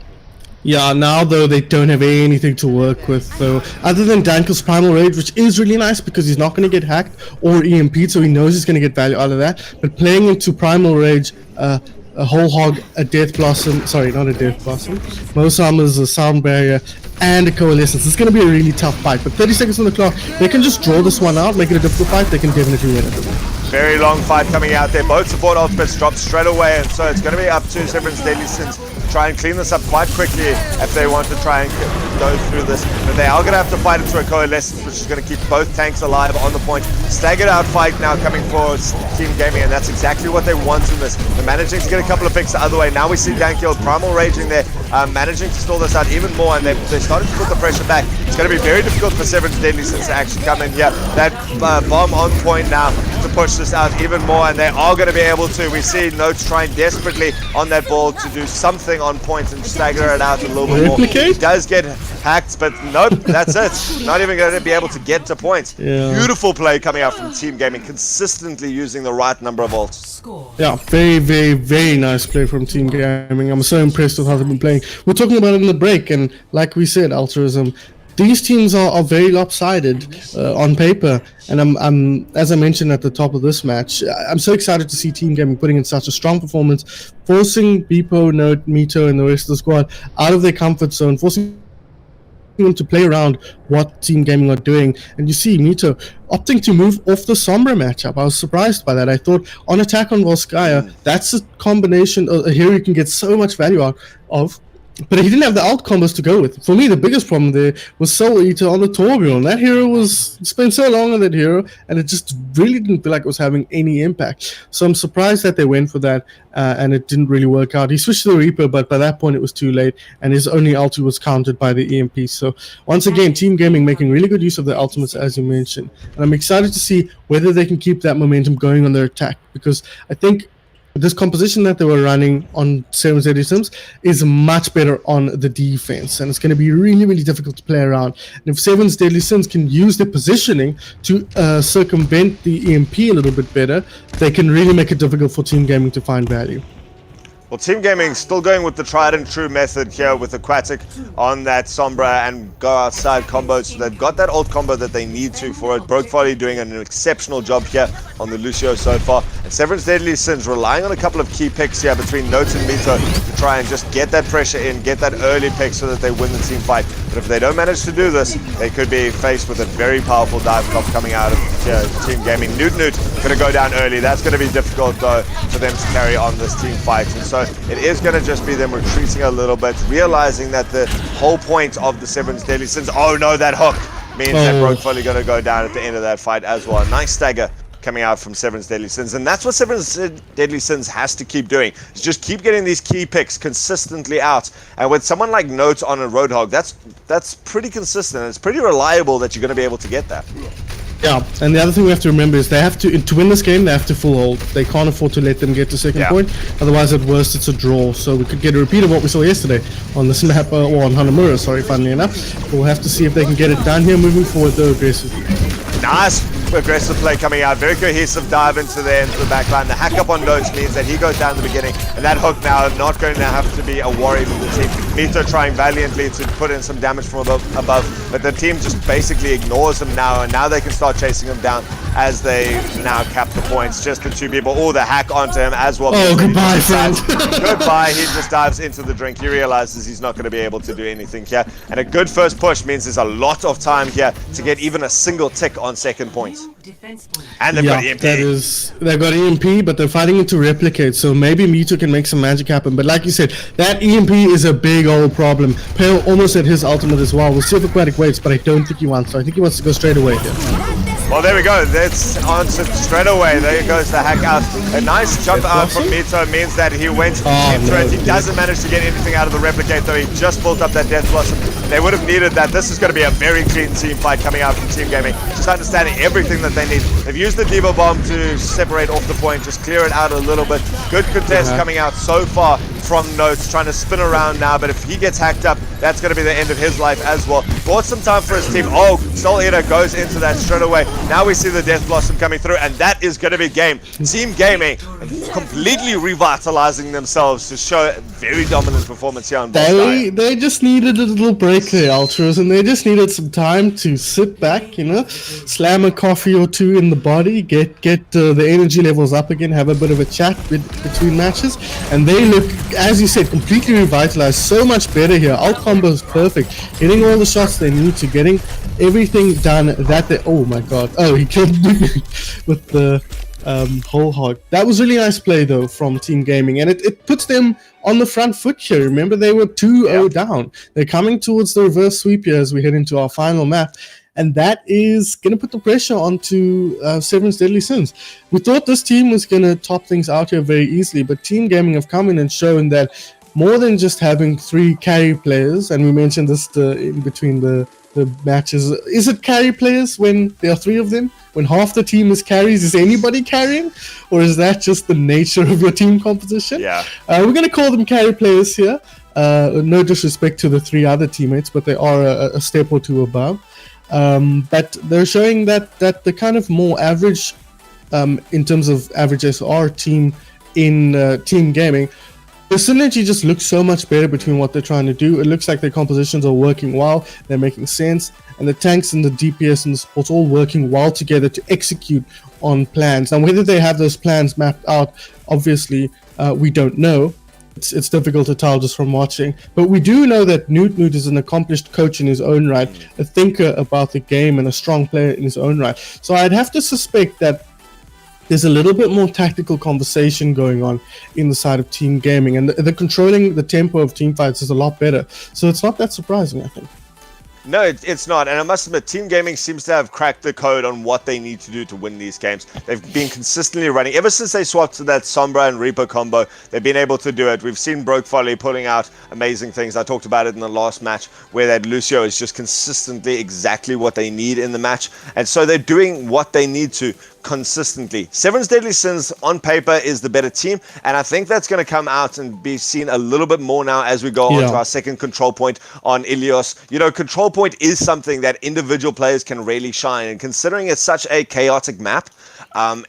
Yeah, now though they don't have anything to work with though, other than Dankel's Primal Rage, which is really nice because he's not going to get hacked or EMP'd, so he knows he's going to get value out of that. But playing into Primal Rage, a Whole Hog, a Death Blossom, sorry, not a Death Blossom, Mosama's a Sound Barrier, and a Coalescence. It's going to be a really tough fight, but 30 seconds on the clock, they can just draw this one out, make it a difficult fight, they can definitely win it. Very long fight coming out there. Both support ultimates dropped straight away, and so it's going to be up to Severan's Deadly Sins to try and clean this up quite quickly if they want to try and go through this. But they are going to have to fight into a Coalescence, which is going to keep both tanks alive on the point. Staggered out fight now coming for Team Gaming, and that's exactly what they want in this. They're managing to get a couple of picks the other way. Now we see Dankiel Primal Raging there, managing to stall this out even more, and they're starting to put the pressure back. It's going to be very difficult for Severan's Deadly Sins to actually come in here. That bomb on point now to push this out even more, and they are going to be able to. We see Notes trying desperately on that ball to do something on point and stagger it out a little bit more. He does get hacked, but nope, that's it. Not even going to be able to get to point. Yeah. Beautiful play coming out from Team Gaming, consistently using the right number of ults. Yeah, very, very, very nice play from Team Gaming. I'm so impressed with how they've been playing. We're talking about it in the break, and like we said, Altruism, these teams are very lopsided on paper, and I'm as I mentioned at the top of this match, I'm so excited to see Team Gaming putting in such a strong performance, forcing Beepo, Note, Mito, and the rest of the squad out of their comfort zone, forcing them to play around what Team Gaming are doing. And you see Mito opting to move off the Sombra matchup. I was surprised by that. I thought on attack on Volskaya, that's a combination of a hero you can get so much value out of. but he didn't have the alt combos to go with. For me, the biggest problem there was Soul Eater on the Torbjorn. That hero was spent so long on that hero, and it just really didn't feel like it was having any impact. So I'm surprised that they went for that, and it didn't really work out. He switched to the Reaper, but by that point it was too late, and his only ulti was countered by the EMP. So once again, Team Gaming making really good use of their ultimates, as you mentioned. And I'm excited to see whether they can keep that momentum going on their attack, because I think this composition that they were running on Seven's Deadly Sins is much better on the defense, and it's going to be really, really difficult to play around. And if Seven's Deadly Sins can use their positioning to circumvent the EMP a little bit better, they can really make it difficult for Team Gaming to find value. Well, Team Gaming still going with the tried and true method here with Aquatic on that Sombra and go outside combo. So they've got that ult combo that they need to for it. Broke Folly doing an exceptional job here on the Lucio so far. And Severance Deadly Sins relying on a couple of key picks here between Notes and Mito to try and just get that pressure in, get that early pick so that they win the team fight. But if they don't manage to do this, they could be faced with a very powerful dive cop coming out of Team Gaming. Newt going to go down early. That's going to be difficult though for them to carry on this team fight. And so it is going to just be them retreating a little bit, realizing that the whole point of the Severance Deadly Sins, oh no, that hook means that Broke Folly going to go down at the end of that fight as well. Nice stagger coming out from Severance Deadly Sins, and that's what Severance Deadly Sins has to keep doing, is just keep getting these key picks consistently out. And with someone like Notes on a Roadhog, that's pretty consistent. It's pretty reliable that you're going to be able to get that. Yeah, and the other thing we have to remember is they have to win this game, they have to full hold. They can't afford to let them get to second point, otherwise at worst it's a draw. So we could get a repeat of what we saw yesterday on this map, or on Hanamura, sorry, funnily enough. We'll have to see if they can get it done here, moving forward though aggressively. Nice aggressive play coming out, very cohesive dive into the back line. The hack up on Notes means that he goes down in the beginning, and that hook now not going to have to be a worry for the team. Mito trying valiantly to put in some damage from above, but the team just basically ignores him now, and now they can start chasing him down as they now cap the points. Just the two people. Oh, the hack onto him as well. Oh, goodbye, friend. Goodbye. He just dives into the drink. He realizes he's not going to be able to do anything here, and a good first push means there's a lot of time here to get even a single tick on second point. And they've got EMP. They've got EMP, but they're fighting it to replicate, so maybe Mito can make some magic happen. But like you said, that EMP is a big old problem. Pale almost at his ultimate as well. We'll see if Aquatic waits, but I don't think he wants to. I think he wants to go straight away here. Well, there we go. That's answered straight away. There goes the hack out. A nice jump out from Mito means that he went into it. He doesn't manage to get anything out of the replicate, though. He just built up that Death Blossom. They would have needed that. This is going to be a very clean team fight coming out from Team Gaming. Just understanding everything that they need. They've used the Devo Bomb to separate off the point, just clear it out a little bit. Good contest coming out so far from Notes, trying to spin around now, but if he gets hacked up, that's going to be the end of his life as well. Bought some time for his team. Oh, Soul Eater goes into that straight away. Now we see the Death Blossom coming through, and that is going to be game. Team Gaming completely revitalizing themselves to show a very dominant performance here on both sides. They just needed a little break there, Ultras, and they just needed some time to sit back, you know, slam a coffee or two in the body, get the energy levels up again, have a bit of a chat between matches, and they look, as you said, completely revitalized, so much better here. Ult combo is perfect, hitting all the shots they need to, getting everything done that they, oh my god, oh, he killed me with the whole hog. That was really nice play though from Team Gaming, and it puts them on the front foot here. Remember, they were 2-0 down. They're coming towards the reverse sweep here as we head into our final map, and that is going to put the pressure onto Severance Deadly Sins. We thought this team was going to top things out here very easily, but Team Gaming have come in and shown that more than just having 3 carry players, and we mentioned this in between the matches, is it carry players when there are 3 of them? When half the team is carries, is anybody carrying? Or is that just the nature of your team composition? Yeah. We're going to call them carry players here. No disrespect to the 3 other teammates, but they are a step or 2 above. But they're showing that the kind of more average, in terms of average SR team in Team Gaming, the synergy just looks so much better between what they're trying to do. It looks like their compositions are working well, they're making sense, and the tanks and the DPS and the supports all working well together to execute on plans. Now, whether they have those plans mapped out, obviously, we don't know. It's difficult to tell just from watching, but we do know that Newt is an accomplished coach in his own right, a thinker about the game, and a strong player in his own right. So I'd have to suspect that there's a little bit more tactical conversation going on in the side of team gaming, and the controlling the tempo of team fights is a lot better. So it's not that surprising, I think. No, it's not. And I must admit, Team Gaming seems to have cracked the code on what they need to do to win these games. They've been consistently running. Ever since they swapped to that Sombra and Reaper combo, they've been able to do it. We've seen Broke Folly pulling out amazing things. I talked about it in the last match, where that Lucio is just consistently exactly what they need in the match. And so they're doing what they need to consistently. Severan's Deadly Sins on paper is the better team, and I think that's going to come out and be seen a little bit more now as we go on to our second control point on Ilios. You know, control point is something that individual players can really shine, and considering it's such a chaotic map,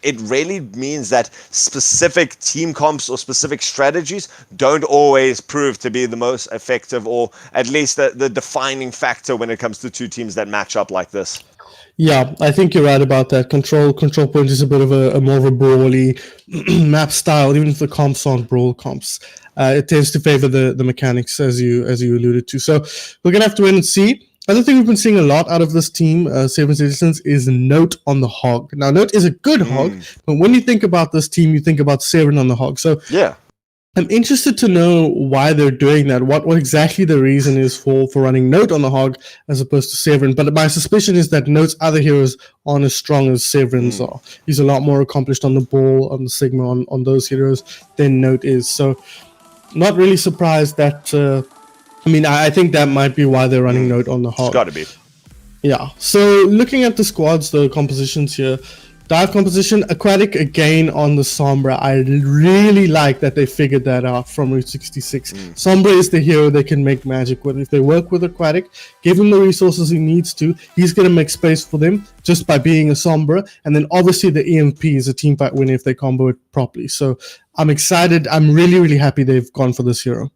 it really means that specific team comps or specific strategies don't always prove to be the most effective, or at least the defining factor when it comes to two teams that match up like this. Yeah, I think you're right about that. Control point is a bit of a more of a brawly map style, even if the comps aren't brawl comps. It tends to favor the mechanics, as you alluded to. So we're gonna have to wait and see. Other thing we've been seeing a lot out of this team, Seven Citizens, is Note on the Hog. Now, Note is a good hog, but when you think about this team, you think about Seven on the Hog. So yeah, I'm interested to know why they're doing that. What exactly the reason is for running Note on the Hog as opposed to Severin. But my suspicion is that Note's other heroes aren't as strong as Severin's are. He's a lot more accomplished on the ball, on the Sigma, on those heroes than Note is. So not really surprised that... I think that might be why they're running Note on the Hog. It's got to be. Yeah. So looking at the squads, the compositions here... Dive composition, Aquatic again on the Sombra. I really like that they figured that out from Route 66. Sombra is the hero they can make magic with. If they work with Aquatic, give him the resources he needs to, he's going to make space for them just by being a Sombra. And then obviously the EMP is a team fight winner if they combo it properly. So I'm excited. I'm really, really happy they've gone for this hero.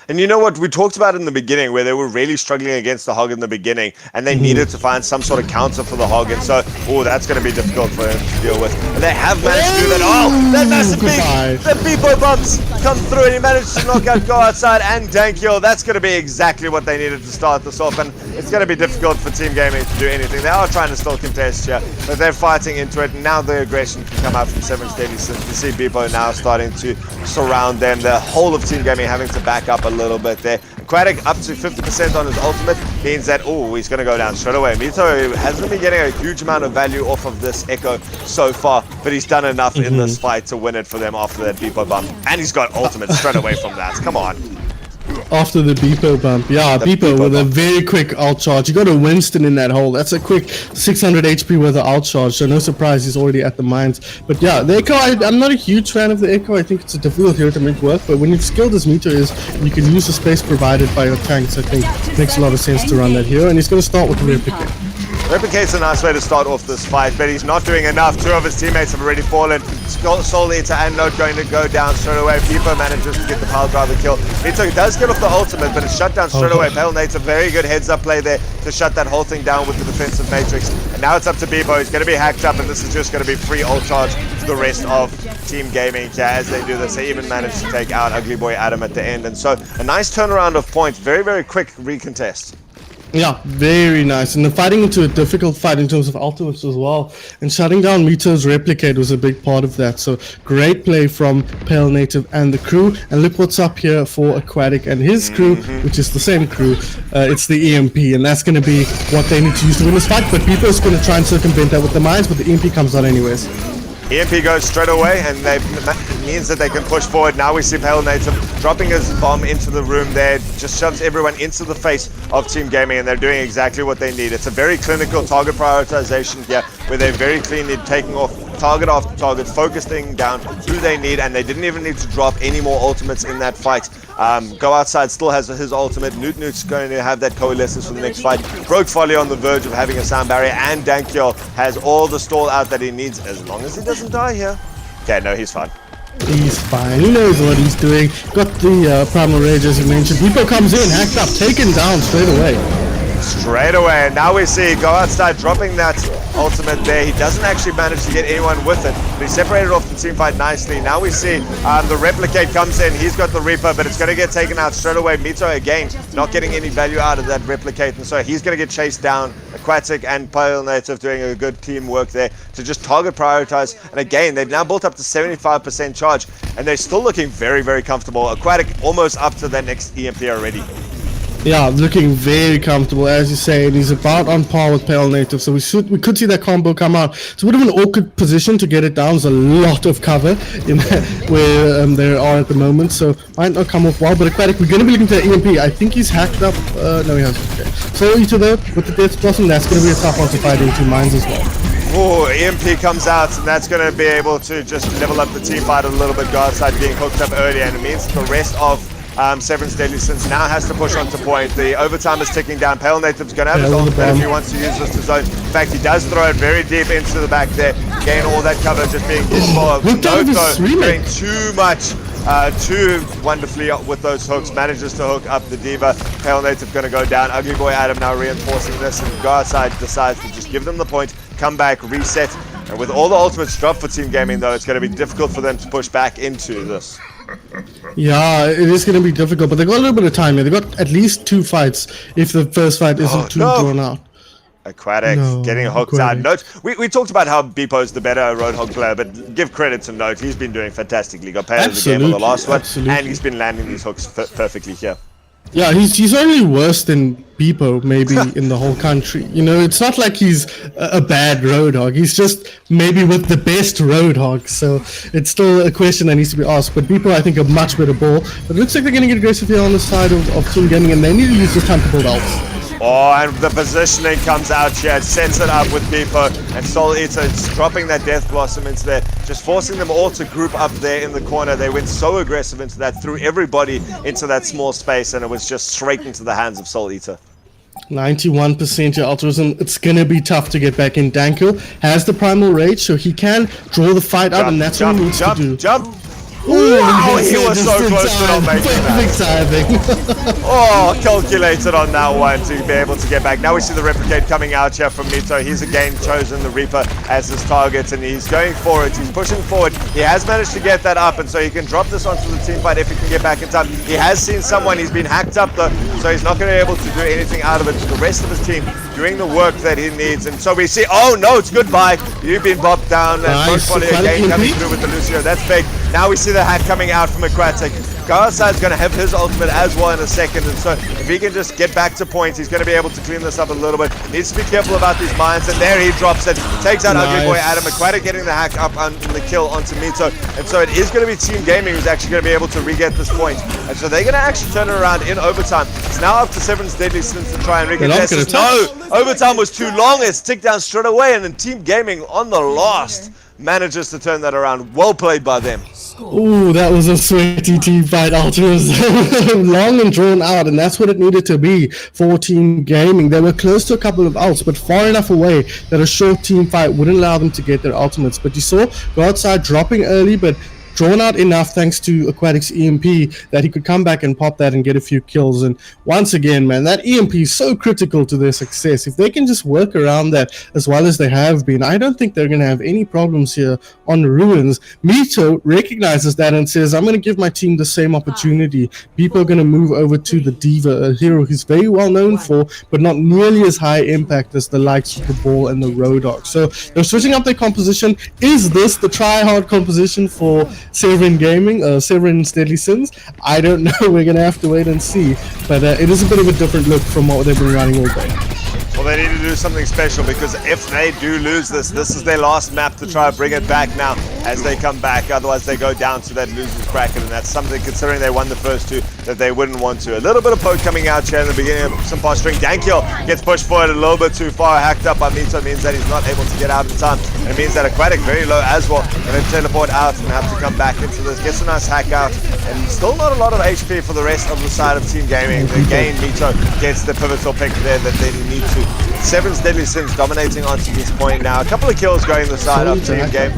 And you know what we talked about in the beginning, where they were really struggling against the Hog in the beginning, and they needed to find some sort of counter for the Hog, and so, that's going to be difficult for him to deal with. And they have managed to do that. Oh, that massive the Beepo bumps come through, and he managed to knock out Go Outside and Dankyo. That's going to be exactly what they needed to start this off, and it's going to be difficult for Team Gaming to do anything. They are trying to still contest here, but they're fighting into it. Now the aggression can come out from Seven's Deadly Sins. You see Beepo now starting to surround them. The whole of Team Gaming having to back up a little bit there. Aquatic up to 50% on his ultimate means that, he's going to go down straight away. Mito hasn't been getting a huge amount of value off of this Echo so far, but he's done enough in this fight to win it for them after that Beepo bump. And he's got ultimate straight away from that. Come on. After the Beepo bump. Yeah, Beepo with a very quick alt charge. You got a Winston in that hole. That's a quick 600 HP with an alt charge, so no surprise he's already at the mines. But yeah, the Echo, I'm not a huge fan of the Echo. I think it's a difficult hero to make work, but when you've skilled as Mito is, you can use the space provided by your tanks. I think it makes a lot of sense to run that hero, and he's going to start with the Replicate. Replicate's a nice way to start off this fight, but he's not doing enough. Two of his teammates have already fallen. Soul Eater and Note going to go down straight away. Beepo manages to get the pile driver kill. Mito does get off the ultimate, but it's shut down straight away. Pale Nate's a very good heads-up play there to shut that whole thing down with the defensive matrix. And now it's up to Beepo. He's going to be hacked up, and this is just going to be free ult charge to the rest of Team Gaming. Yeah, as they do this, they even manage to take out Ugly Boy Adam at the end. And so a nice turnaround of points. Very, very quick recontest. Yeah, very nice. And the fighting into a difficult fight in terms of ultimates as well. And shutting down Mito's Replicate was a big part of that. So great play from Pale Native and the crew. And look what's up here for Aquatic and his crew, which is the same crew. It's the EMP, and that's going to be what they need to use to win this fight. But Beepo's going to try and circumvent that with the mines, but the EMP comes out anyways. EMP goes straight away, and it means that they can push forward. Now we see Pale Native dropping his bomb into the room there, just shoves everyone into the face of Team Gaming, and they're doing exactly what they need. It's a very clinical target prioritization here, where they're very cleanly taking off target after target, focusing down who they need, and they didn't even need to drop any more ultimates in that fight. Go Outside still has his ultimate. Nuke's going to have that coalescence for the next fight. Broke Folly on the verge of having a sound barrier, and Dankyo has all the stall out that he needs, as long as he doesn't die here. Okay, no, he's fine. He's fine. He knows what he's doing. Got the Primal Rage, as you mentioned. Beepo comes in, hacked up, taken down straight away. Straight away, and now we see Go Outside dropping that ultimate there. He doesn't actually manage to get anyone with it, but he separated off the team fight nicely. Now we see the Replicate comes in. He's got the Reaper, but it's going to get taken out straight away. Mito again not getting any value out of that Replicate, and so he's going to get chased down. Aquatic and Pale Native doing a good teamwork there to just target prioritize. And again, they've now built up to 75% charge, and they're still looking very, very comfortable. Aquatic almost up to their next EMP already. Yeah, looking very comfortable, as you say, and he's about on par with Pale Native, so we could see that combo come out. It's a bit of an awkward position to get it down. There's a lot of cover in where they are at the moment, so might not come off well. But Aquatic, we're going to be looking to the EMP. I think he's hacked up. No, he hasn't. Okay. So Eater though, with the Death Blossom, that's going to be a tough one to fight into mines as well. Oh, EMP comes out, and that's going to be able to just level up the team fight a little bit. Guardside being hooked up early, and it means the rest of Severn's Deadly Sins now has to push onto point. The overtime is ticking down. Pale Native's going to have his ultimate if he wants to use this to zone. In fact, he does throw it very deep into the back there. Gain all that cover, just being dismal. Doing too much, too wonderfully with those hooks. Manages to hook up the Diva. Pale Native going to go down. Ugly Boy Adam now reinforcing this, and Guardside decides to just give them the point, come back, reset. And with all the ultimates dropped for Team Gaming, though, it's going to be difficult for them to push back into this. Yeah, it is going to be difficult, but they got a little bit of time here. They got at least 2 fights if the first fight isn't too drawn out. Aquatic getting hooked out. Note, we talked about how Beepo's the better Roadhog player, but give credit to Note. He's been doing fantastically. Got paid in the game on the last one, and he's been landing these hooks perfectly here. Yeah, he's only worse than Beepo maybe in the whole country. You know, it's not like he's a bad Roadhog. He's just maybe with the best Roadhog. So it's still a question that needs to be asked. But Beepo, I think, a much better ball. But it looks like they're going to get aggressive here on the side of Team Gaming, and they need to use this time to build ults. Oh, and the positioning comes out here. It sets it up with Beepo, and Soul Eater is dropping that Death Blossom into there, just forcing them all to group up there in the corner. They went so aggressive into that, threw everybody into that small space, and it was just straight into the hands of Soul Eater. 91% your altruism. It's gonna be tough to get back in. Danko has the primal rage, so he can draw the fight out, and that's what he needs to do. Jump! Wow, he was so close to not making that. Oh, calculated on that one to be able to get back. Now we see the Replicate coming out here from Mito. He's again chosen the Reaper as his target, and he's going for it. He's pushing forward. He has managed to get that up, and so he can drop this onto the team fight if he can get back in time. He has seen someone. He's been hacked up though, so he's not going to be able to do anything out of it. The rest of his team doing the work that he needs, and so we see, oh no, it's goodbye. You've been bopped down, and Coach Polly again coming through with the Lucio. That's big. Now we see the hack coming out from Aquatic. Garside's going to have his ultimate as well in a second, and so if he can just get back to point, he's going to be able to clean this up a little bit. Needs to be careful about these mines, and there he drops it. Takes out Ugly Boy Adam. Aquatic getting the hack up on the kill onto Mito, and so it is going to be Team Gaming who's actually going to be able to re-get this point, and so they're going to actually turn it around in overtime. It's now up to Severn's Deadly Sins to try and re-get this. No! Overtime was too long. It's ticked down straight away, and then Team Gaming on the last manages to turn that around. Well played by them. Ooh, that was a sweaty team fight, Ultras. Long and drawn out, and that's what it needed to be for Team Gaming. They were close to a couple of ults, but far enough away that a short team fight wouldn't allow them to get their ultimates. But you saw Godside dropping early, but drawn out enough thanks to Aquatic's EMP that he could come back and pop that and get a few kills. And once again, man, that EMP is so critical to their success. If they can just work around that as well as they have been, I don't think they're going to have any problems here on Ruins. Mito recognizes that and says, I'm going to give my team the same opportunity. People are going to move over to the Diva, a hero he's very well known for, but not nearly as high impact as the likes of the Ball and the Roadhog. So they're switching up their composition. Is this the try-hard composition for Severn Gaming, Severn's Deadly Sins? I don't know. We're going to have to wait and see. But it is a bit of a different look from what they've been running all day. Well, they need to do something special, because if they do lose this, this is their last map to try and bring it back now as they come back. Otherwise, they go down to that loser's bracket, and that's something, considering they won the first two, that they wouldn't want to. A little bit of poke coming out here in the beginning of some posturing. Dankil gets pushed forward a little bit too far. Hacked up by Mito means that he's not able to get out in time. And it means that Aquatic very low as well, and then teleport out and have to come back into this. Gets a nice hack out, and still not a lot of HP for the rest of the side of Team Gaming. Again, Mito gets the pivotal pick there that they need to. Severn's Deadly Sins dominating onto this point now. A couple of kills going the side of Team Game.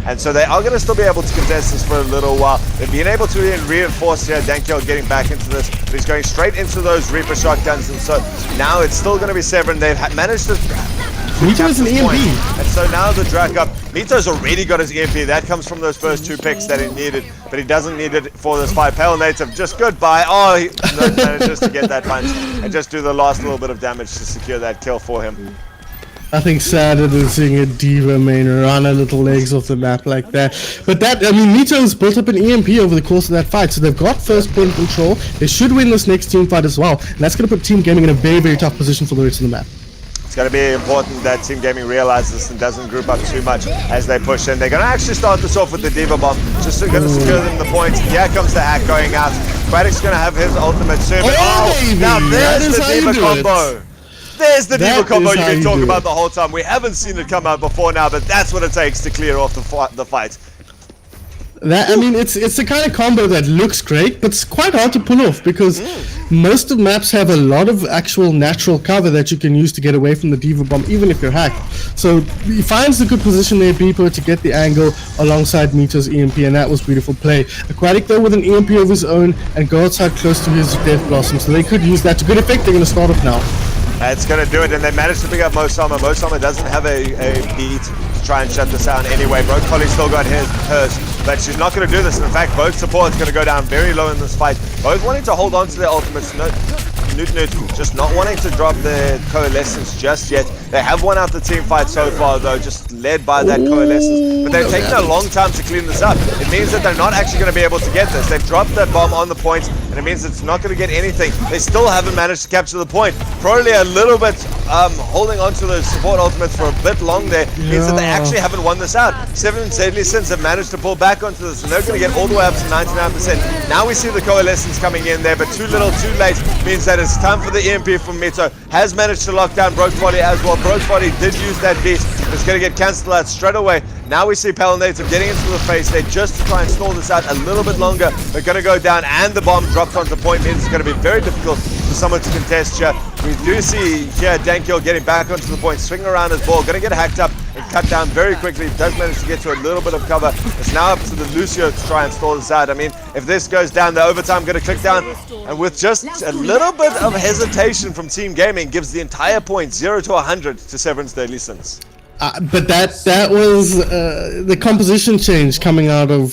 And so they are going to still be able to contest this for a little while. They've been able to reinforce here. Dankil getting back into this. But he's going straight into those Reaper shotguns. And so now it's still going to be Severn. They've managed to to cap is an this EMP. point. And so now the Drac up. Mito's already got his EMP. That comes from those first 2 picks that he needed, but he doesn't need it for this fight. Pale Native, just goodbye. Oh, he manages to get that punch and just do the last little bit of damage to secure that kill for him. Nothing sadder than seeing a Diva main run her little legs off the map like that. But that, I mean, Mito's built up an EMP over the course of that fight, so they've got first point control. They should win this next team fight as well, and that's going to put Team Gaming in a very, very tough position for the rest of the map. It's going to be important that Team Gaming realizes this and doesn't group up too much as they push in. They're going to actually start this off with the Diva Bomb, just going to secure them the points. Here comes the hack going out. Quadic's going to have his ultimate soon. Oh, now there's the Diva combo. There's the Diva combo you've been talking about the whole time. We haven't seen it come out before now, but that's what it takes to clear off the fight. That, I mean, it's the kind of combo that looks great, but it's quite hard to pull off because most of the maps have a lot of actual natural cover that you can use to get away from the Diva Bomb, even if you're hacked. So he finds the good position there, Beepo, to get the angle alongside Mito's EMP, and that was beautiful play. Aquatic, though, with an EMP of his own and go outside close to his Death Blossom, so they could use that to good effect. They're going to start off now. It's going to do it, and they managed to pick up Mosama. Mosama doesn't have a beat to try and shut this down anyway. Broke Polly's still got hers, but she's not going to do this. In fact, both supports going to go down very low in this fight. Both wanting to hold on to their ultimates. Newt just not wanting to drop the Coalescence just yet. They have won out the team fight so far, though, just led by that Coalescence. But they've taken a long time to clean this up. It means that they're not actually going to be able to get this. They've dropped that bomb on the point, and it means it's not going to get anything. They still haven't managed to capture the point. Probably a little bit holding on to the support ultimates for a bit long there means that they actually haven't won this out. 7 Deadly Sins have managed to pull back onto this, and they're going to get all the way up to 99%. Now we see the Coalescence coming in there, but too little, too late means that it's time for the EMP from Mito. Has managed to lock down Broke's Body as well. Broke's Body did use that beat. It's going to get cancelled out straight away. Now we see Pale Native getting into the face. They just to try and stall this out a little bit longer. They're going to go down, and the bomb dropped onto point. Means it's going to be very difficult for someone to contest here. We do see here Dankil getting back onto the point, swinging around his ball, going to get hacked up and cut down very quickly. Does manage to get to a little bit of cover. It's now up to the Lucio to try and stall this out. I mean, if this goes down, the overtime going to click down, and with just a little bit of hesitation from Team Gaming, gives the entire point 0 to 100 to Severance Deadly Sins. But that was the composition change coming out of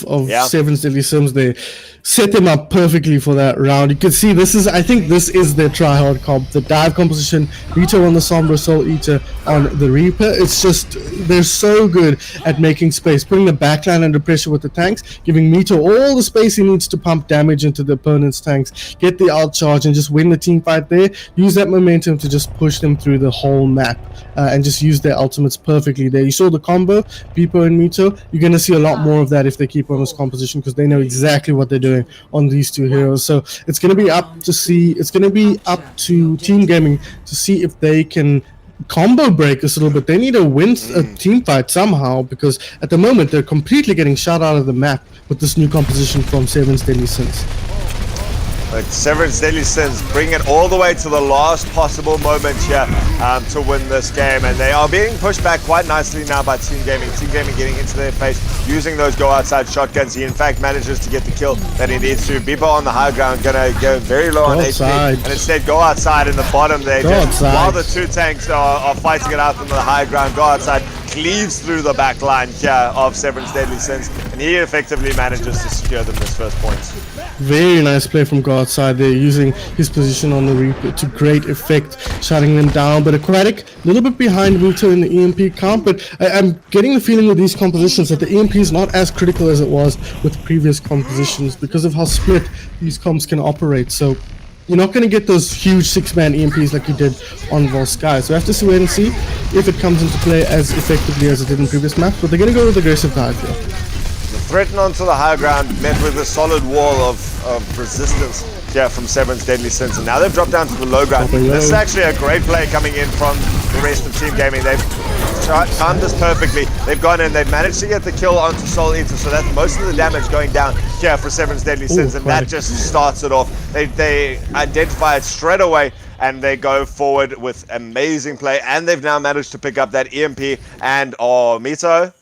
Severance Deadly Sins. They set them up perfectly for that round. You can see I think this is their try-hard comp. The dive composition, Rito on the Sombra, Soul Eater on the Reaper. It's just, they're so good at making space, putting the backline under pressure with the tanks, giving Mito all the space he needs to pump damage into the opponent's tanks, get the out charge, and just win the team fight there. Use that momentum to just push them through the whole map, and just use their ultimates perfectly there. You saw the combo, Beepo and Mito. You're going to see a lot more of that if they keep on this composition, because they know exactly what they're doing on these two heroes. So it's going to be up to Team Gaming to see if they can combo break us a little bit. They need to win a team fight somehow, because at the moment they're completely getting shot out of the map with this new composition from Severance Deadly Sins. Like Severance Deadly Sins bring it all the way to the last possible moment here to win this game, and they are being pushed back quite nicely now by Team Gaming. Team Gaming getting into their face, using those go outside shotguns. He in fact manages to get the kill that he needs to. Beepo on the high ground gonna go very low on HP, and instead go outside in the bottom there. While the two tanks are fighting it out from the high ground, go outside, cleaves through the back line here of Severance Deadly Sins, and he effectively manages to secure them this first point. Very nice play from God side there, using his position on the Reaper to great effect, shutting them down. But Aquatic, a little bit behind Mito in the EMP comp, but I'm getting the feeling with these compositions that the EMP is not as critical as it was with previous compositions because of how split these comps can operate. So you're not going to get those huge 6-man EMPs like you did on Volsky. So we have to wait and see if it comes into play as effectively as it did in previous maps, but they're going to go with aggressive dive here. Threaten onto the high ground, met with a solid wall of resistance here from Severance Deadly Sins, and now they've dropped down to the low ground. This is actually a great play coming in from the rest of Team Gaming. They've timed this perfectly. They've gone in, they've managed to get the kill onto Soul Eater, so that's most of the damage going down here for Severance Deadly Sins, and that just starts it off. They identify it straight away, and they go forward with amazing play, and they've now managed to pick up that EMP, and Mito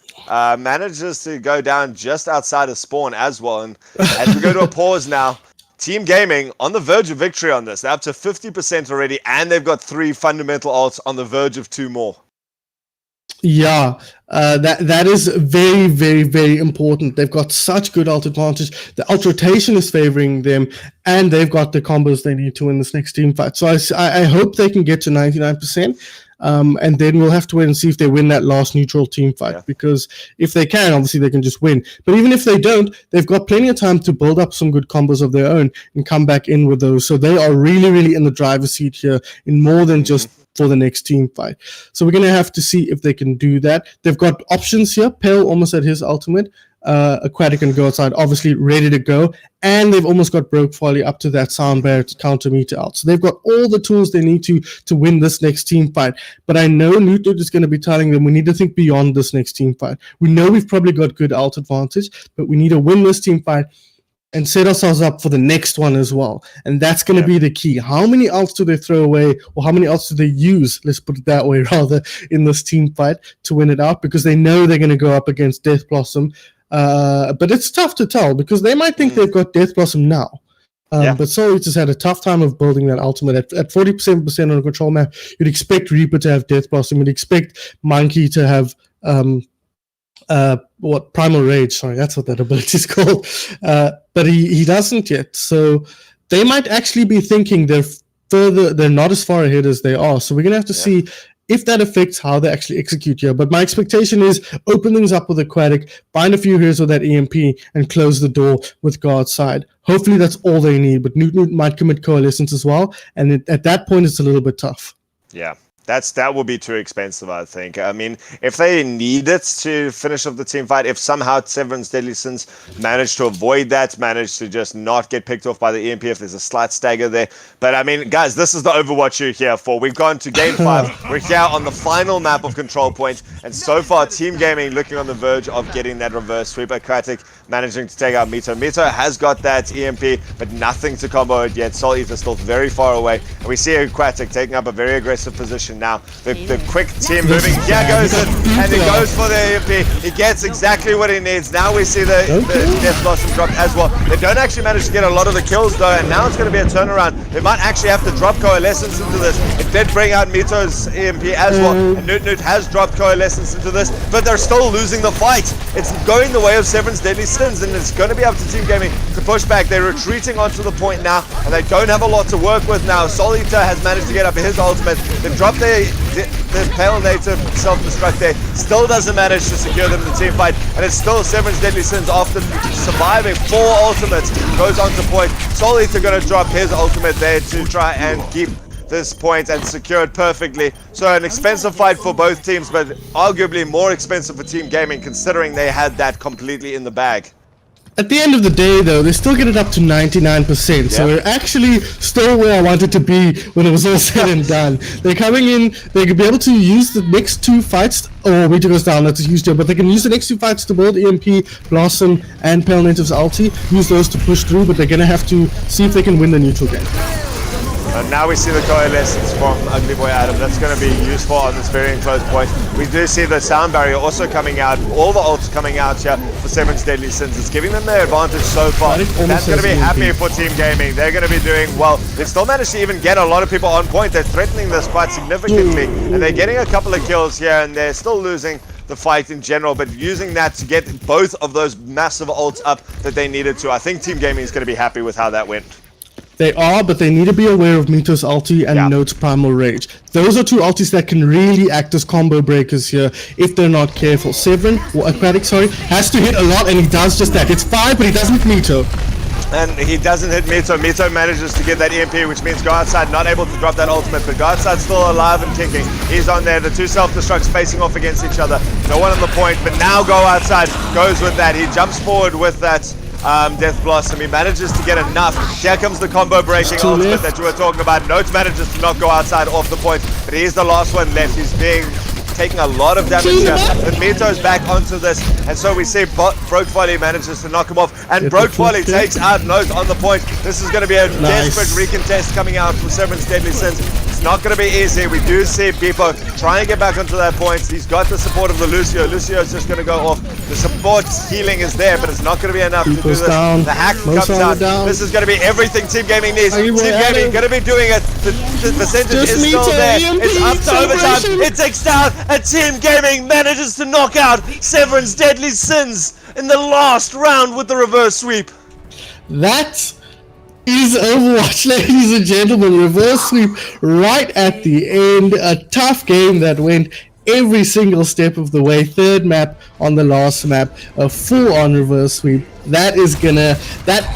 manages to go down just outside of spawn as well. And as we go to a pause now, Team Gaming on the verge of victory on this. They're up to 50% already, and they've got 3 fundamental ults on the verge of 2 more. Yeah, that is very, very, very important. They've got such good ult advantage. The ult rotation is favoring them, and they've got the combos they need to win this next team fight. So I hope they can get to 99%. And then we'll have to wait and see if they win that last neutral team fight. Yeah. Because if they can, obviously they can just win. But even if they don't, they've got plenty of time to build up some good combos of their own and come back in with those. So they are really, really in the driver's seat here in more than just for the next team fight. So we're going to have to see if they can do that. They've got options here. Pale almost at his ultimate. Aquatic and go outside, obviously ready to go. And they've almost got Broke Folly up to that sound barrier to counter meter out. So they've got all the tools they need to win this next team fight. But I know Newt is going to be telling them we need to think beyond this next team fight. We know we've probably got good ult advantage, but we need to win this team fight and set ourselves up for the next one as well. And that's going to be the key. How many ults do they throw away, or how many ults do they use, let's put it that way, rather, in this team fight to win it out? Because they know they're going to go up against Death Blossom. But it's tough to tell because they might think they've got Death Blossom now. But Soul Eater's had a tough time of building that ultimate. At 47% on a control map, you'd expect Reaper to have Death Blossom. You'd expect Monkey to have Primal Rage. Sorry, that's what that ability is called. But he doesn't yet. So they might actually be thinking they're not as far ahead as they are. So we're gonna have to see if that affects how they actually execute here. But my expectation is open things up with Aquatic, find a few heroes with that EMP, and close the door with Guard side. Hopefully that's all they need, but Newt might commit Coalescence as well, and at that point it's a little bit tough. Yeah. That will be too expensive, I think. I mean, if they need it to finish off the team fight, if somehow Severan's Deadly Sins manage to avoid that, manage to just not get picked off by the EMP if there's a slight stagger there. But I mean, guys, this is the Overwatch you're here for. We've gone to Game 5. We're here on the final map of Control Point. And so far, Team Gaming looking on the verge of getting that reverse sweep. Aquatic managing to take out Mito. Mito has got that EMP, but nothing to combo it yet. Soul Eater still very far away. And we see Aquatic taking up a very aggressive position now. The quick team moving. Yeah, goes in, and he goes for the EMP. He gets exactly what he needs. Now we see the Death Blossom drop as well. They don't actually manage to get a lot of the kills though, and now it's going to be a turnaround. They might actually have to drop Coalescence into this. It did bring out Mito's EMP as well, and Newt has dropped Coalescence into this, but they're still losing the fight. It's going the way of Severan's Deadly Sins, and it's going to be up to Team Gaming to push back. They're retreating onto the point now, and they don't have a lot to work with now. Soul Eater has managed to get up his ultimate. They've dropped the Pale Native self-destruct there. Still doesn't manage to secure them in the team fight, and it's still Severan's Deadly Sins after surviving 4 ultimates. Goes on to point. Soul Eater going to drop his ultimate there to try and keep this point and secure it perfectly. So an expensive fight for both teams, but arguably more expensive for Team Gaming considering they had that completely in the bag. At the end of the day, though, they still get it up to 99%. So we're actually still where I wanted to be when it was all said and done. They're coming in, they could be able to use the next 2 fights. Oh, Meter goes down, that's a huge deal. But they can use the next 2 fights to build EMP, Blossom, and Pale Native's ulti. Use those to push through, but they're going to have to see if they can win the neutral game. And now we see the Coalescence from Ugly Boy Adam. That's going to be useful on this very close point. We do see the sound barrier also coming out. All the ults coming out here for Severan's Deadly Sins. It's giving them their advantage so far. That's going to be happy for Team Gaming. They're going to be doing well. They still managed to even get a lot of people on point. They're threatening this quite significantly. And they're getting a couple of kills here, and they're still losing the fight in general, but using that to get both of those massive ults up that they needed to. I think Team Gaming is going to be happy with how that went. They are, but they need to be aware of Mito's ulti and Note's Primal Rage. Those are 2 ultis that can really act as combo breakers here if they're not careful. Severin, or Aquatic, sorry, has to hit a lot, and he does just that. It's 5, but he doesn't hit Mito. And he doesn't hit Mito. Mito manages to get that EMP, which means Go Outside not able to drop that ultimate, but Go Outside's still alive and kicking. He's on there. The 2 self-destructs facing off against each other. No one on the point, but now Go Outside goes with that. He jumps forward with that Death Blossom. He manages to get enough. Here comes the combo breaking ultimate that you were talking about. Note manages to not Go Outside off the point, but he's the last one left. He's taking a lot of damage here. But Mito's back onto this, and so we see Broke Folly manages to knock him off, and Broke Folly takes out Note on the point. This is going to be a desperate recontest coming out from Severan's Deadly Sins. It's not going to be easy. We do see Beppo try and get back onto that point. He's got the support of the Lucio. Lucio's just going to go off. The support healing is there, but it's not going to be enough to do this. Down. The hack Most comes out. This is going to be everything Team Gaming needs. Team Gaming going to be doing it. The percentage is still there. It's up to overtime. It takes down, and Team Gaming manages to knock out Severin's Deadly Sins in the last round with the reverse sweep. That is Overwatch, ladies and gentlemen. Reverse sweep right at the end. A tough game that went every single step of the way. Third map on the last map, a full-on reverse sweep. That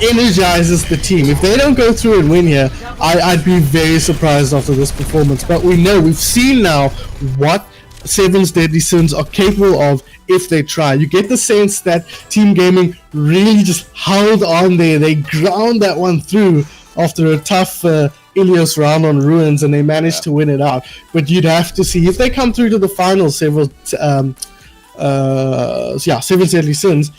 energizes the team. If they don't go through and win here, I'd be very surprised after this performance. But we've seen now what Severin's Deadly Sins are capable of if they try. You get the sense that Team Gaming really just held on there. They ground that one through after a tough Ilios round on Ruins, and they managed to win it out. But you'd have to see if they come through to the finals. Severin's Deadly Sins,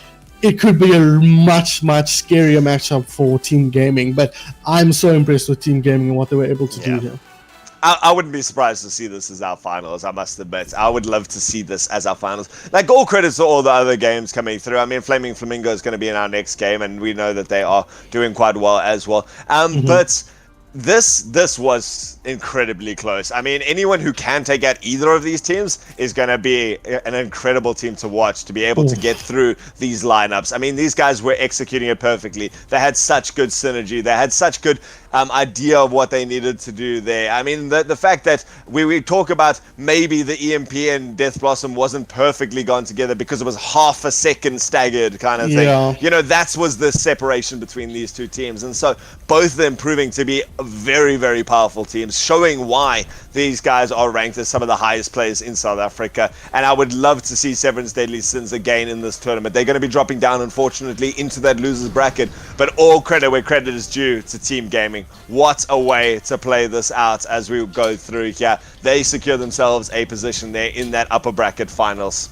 it could be a much scarier matchup for Team Gaming. But I'm so impressed with Team Gaming and what they were able to do here. I wouldn't be surprised to see this as our finals, I must admit. I would love to see this as our finals. Like, all credits to all the other games coming through. I mean, Flaming Flamingo is going to be in our next game, and we know that they are doing quite well as well. But this was incredibly close. I mean, anyone who can take out either of these teams is going to be an incredible team to watch, to be able to get through these lineups. I mean, these guys were executing it perfectly. They had such good synergy. They had such good idea of what they needed to do there. I mean, the fact that we talk about maybe the EMP and Death Blossom wasn't perfectly gone together because it was half a second staggered kind of thing. You know, that was the separation between these two teams. And so both of them proving to be very, very powerful teams, showing why these guys are ranked as some of the highest players in South Africa. And I would love to see Severin's Deadly Sins again in this tournament. They're going to be dropping down, unfortunately, into that losers bracket. But all credit where credit is due to Team Gaming. What a way to play this out as we go through here. They secure themselves a position there in that upper bracket finals.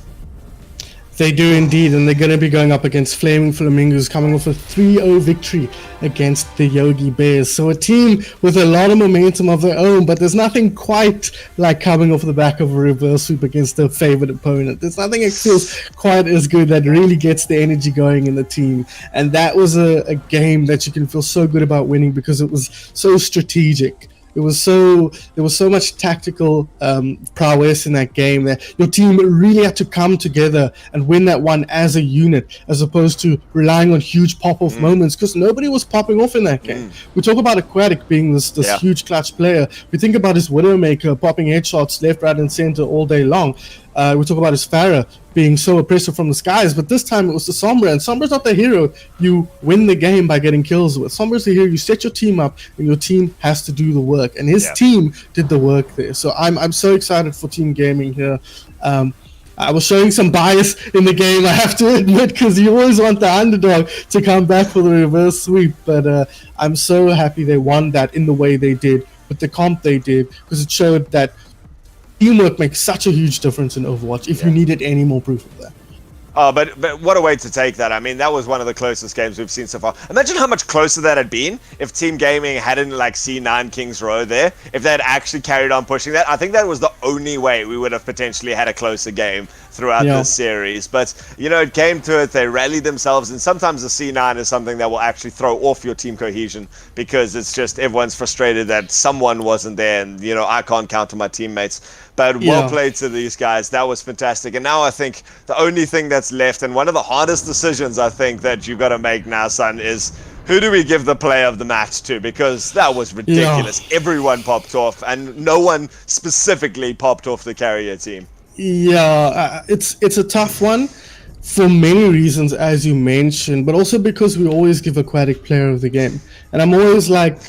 They do indeed, and they're going to be going up against Flaming Flamingos, coming off a 3-0 victory against the Yogi Bears. So a team with a lot of momentum of their own, but there's nothing quite like coming off the back of a reverse sweep against a favored opponent. There's nothing that feels quite as good that really gets the energy going in the team. And that was a game that you can feel so good about winning because it was so strategic. There was so much tactical prowess in that game that your team really had to come together and win that one as a unit, as opposed to relying on huge pop-off moments, because nobody was popping off in that game. We talk about Aquatic being this huge clutch player. We think about his Widowmaker popping headshots left, right, and center all day long. We talk about his Farah being so oppressive from the skies, but this time it was the Sombra, and Sombra's not the hero you win the game by getting kills with. Sombra's the hero you set your team up, and your team has to do the work, and his team did the work there. So I'm so excited for Team Gaming here. I was showing some bias in the game, I have to admit, because you always want the underdog to come back for the reverse sweep, but I'm so happy they won that in the way they did, with the comp they did, because it showed that teamwork makes such a huge difference in Overwatch, if you needed any more proof of that. Oh, but what a way to take that. I mean, that was one of the closest games we've seen so far. Imagine how much closer that had been if Team Gaming hadn't, like, C9 Kings Row there. If they had actually carried on pushing that, I think that was the only way we would have potentially had a closer game throughout this series. But, you know, it came to it. They rallied themselves. And sometimes the C9 is something that will actually throw off your team cohesion, because it's just everyone's frustrated that someone wasn't there. And, you know, I can't count on my teammates. But well played to these guys. That was fantastic. And now I think the only thing that's left, and one of the hardest decisions I think that you've got to make now, son, is who do we give the player of the match to? Because that was ridiculous. Everyone popped off, and no one specifically popped off the carrier team. It's a tough one for many reasons, as you mentioned, but also because we always give Aquatic player of the game. And I'm always like,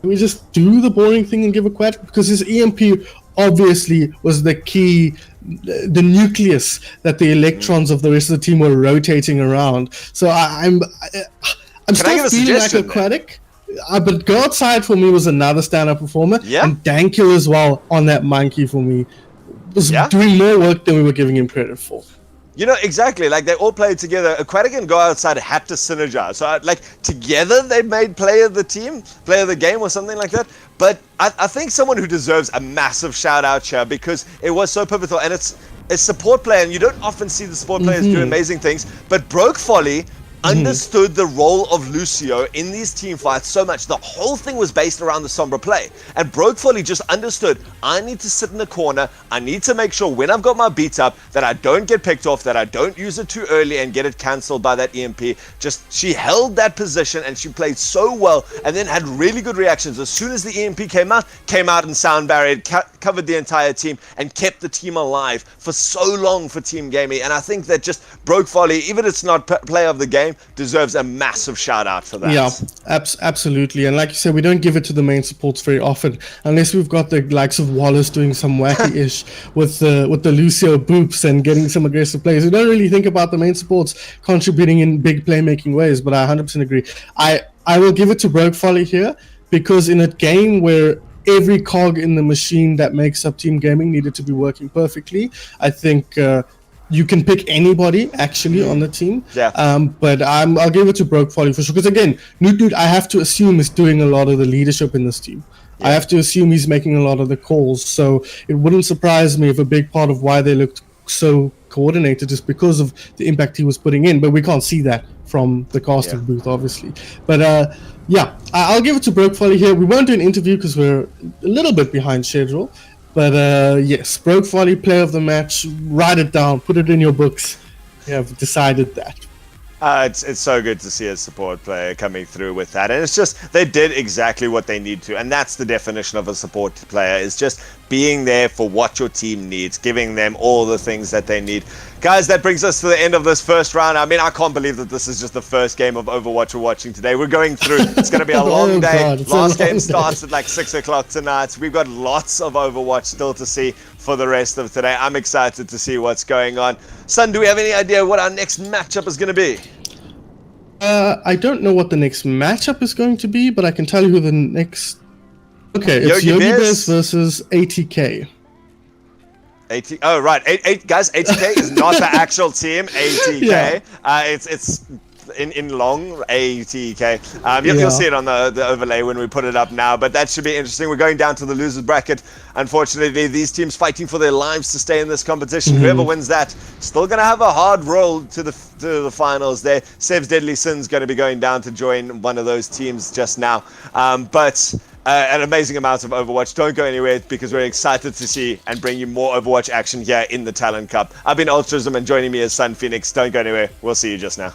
can we just do the boring thing and give Aquatic? Because his EMP obviously was the key, the nucleus that the electrons of the rest of the team were rotating around. So I'm still feeling like Aquatic. But Go Outside for me was another stand-up performer. And Dankil as well on that monkey for me was doing more work than we were giving him credit for. Exactly. Like they all played together. Aquatic and Go Outside had to synergize. So, like together, they made player of the team, player of the game, or something like that. But I think someone who deserves a massive shout out here because it was so pivotal, and it's a support player, and you don't often see the support players do amazing things. But Broke Folly understood the role of Lucio in these team fights so much. The whole thing was based around the Sombra play. And Broke Folly just understood, I need to sit in the corner. I need to make sure when I've got my beat up that I don't get picked off, that I don't use it too early and get it cancelled by that EMP. She held that position and she played so well and then had really good reactions. As soon as the EMP came out and sound barriered, covered the entire team and kept the team alive for so long for Team Gaming. And I think that just Broke Folly, even if it's not player of the game, deserves a massive shout out for that. Yeah, absolutely. And like you said, we don't give it to the main supports very often unless we've got the likes of Wallace doing some wacky-ish with the Lucio boops and getting some aggressive plays. We don't really think about the main supports contributing in big playmaking ways, but I 100% agree. I will give it to Broke Folly here because in a game where every cog in the machine that makes up Team Gaming needed to be working perfectly, I think you can pick anybody actually on the team. Yeah. But I'll give it to Broke Folly for sure. Because again, Nude I have to assume is doing a lot of the leadership in this team. Yeah. I have to assume he's making a lot of the calls. So it wouldn't surprise me if a big part of why they looked so coordinated is because of the impact he was putting in. But we can't see that from the casting booth, obviously. But I'll give it to Broke Folly here. We won't do an interview because we're a little bit behind schedule. But yes, Broke Folly, player of the match. Write it down. Put it in your books. You have decided that. It's so good to see a support player coming through with that. And it's just, they did exactly what they need to. And that's the definition of a support player, is just being there for what your team needs, giving them all the things that they need. Guys, that brings us to the end of this first round. I mean, I can't believe that this is just the first game of Overwatch we're watching today. We're going through. It's going to be a long day. God, Last game starts at like 6 o'clock tonight. We've got lots of Overwatch still to see for the rest of today. I'm excited to see what's going on. Son, do we have any idea what our next matchup is going to be? I don't know what the next matchup is going to be, but I can tell you who the next... Okay, it's Yogi Bears versus ATK. Oh, right. Guys, ATK is not the actual team. ATK. Yeah. It's in long, ATK. You'll see it on the overlay when we put it up now, but that should be interesting. We're going down to the losers bracket. Unfortunately, these teams fighting for their lives to stay in this competition. Whoever wins that, still going to have a hard roll to the finals there. Sev's Deadly Sin's going to be going down to join one of those teams just now. But an amazing amount of Overwatch. Don't go anywhere because we're excited to see and bring you more Overwatch action here in the Talon Cup. I've been Ultrazm and joining me is Sun Phoenix. Don't go anywhere. We'll see you just now.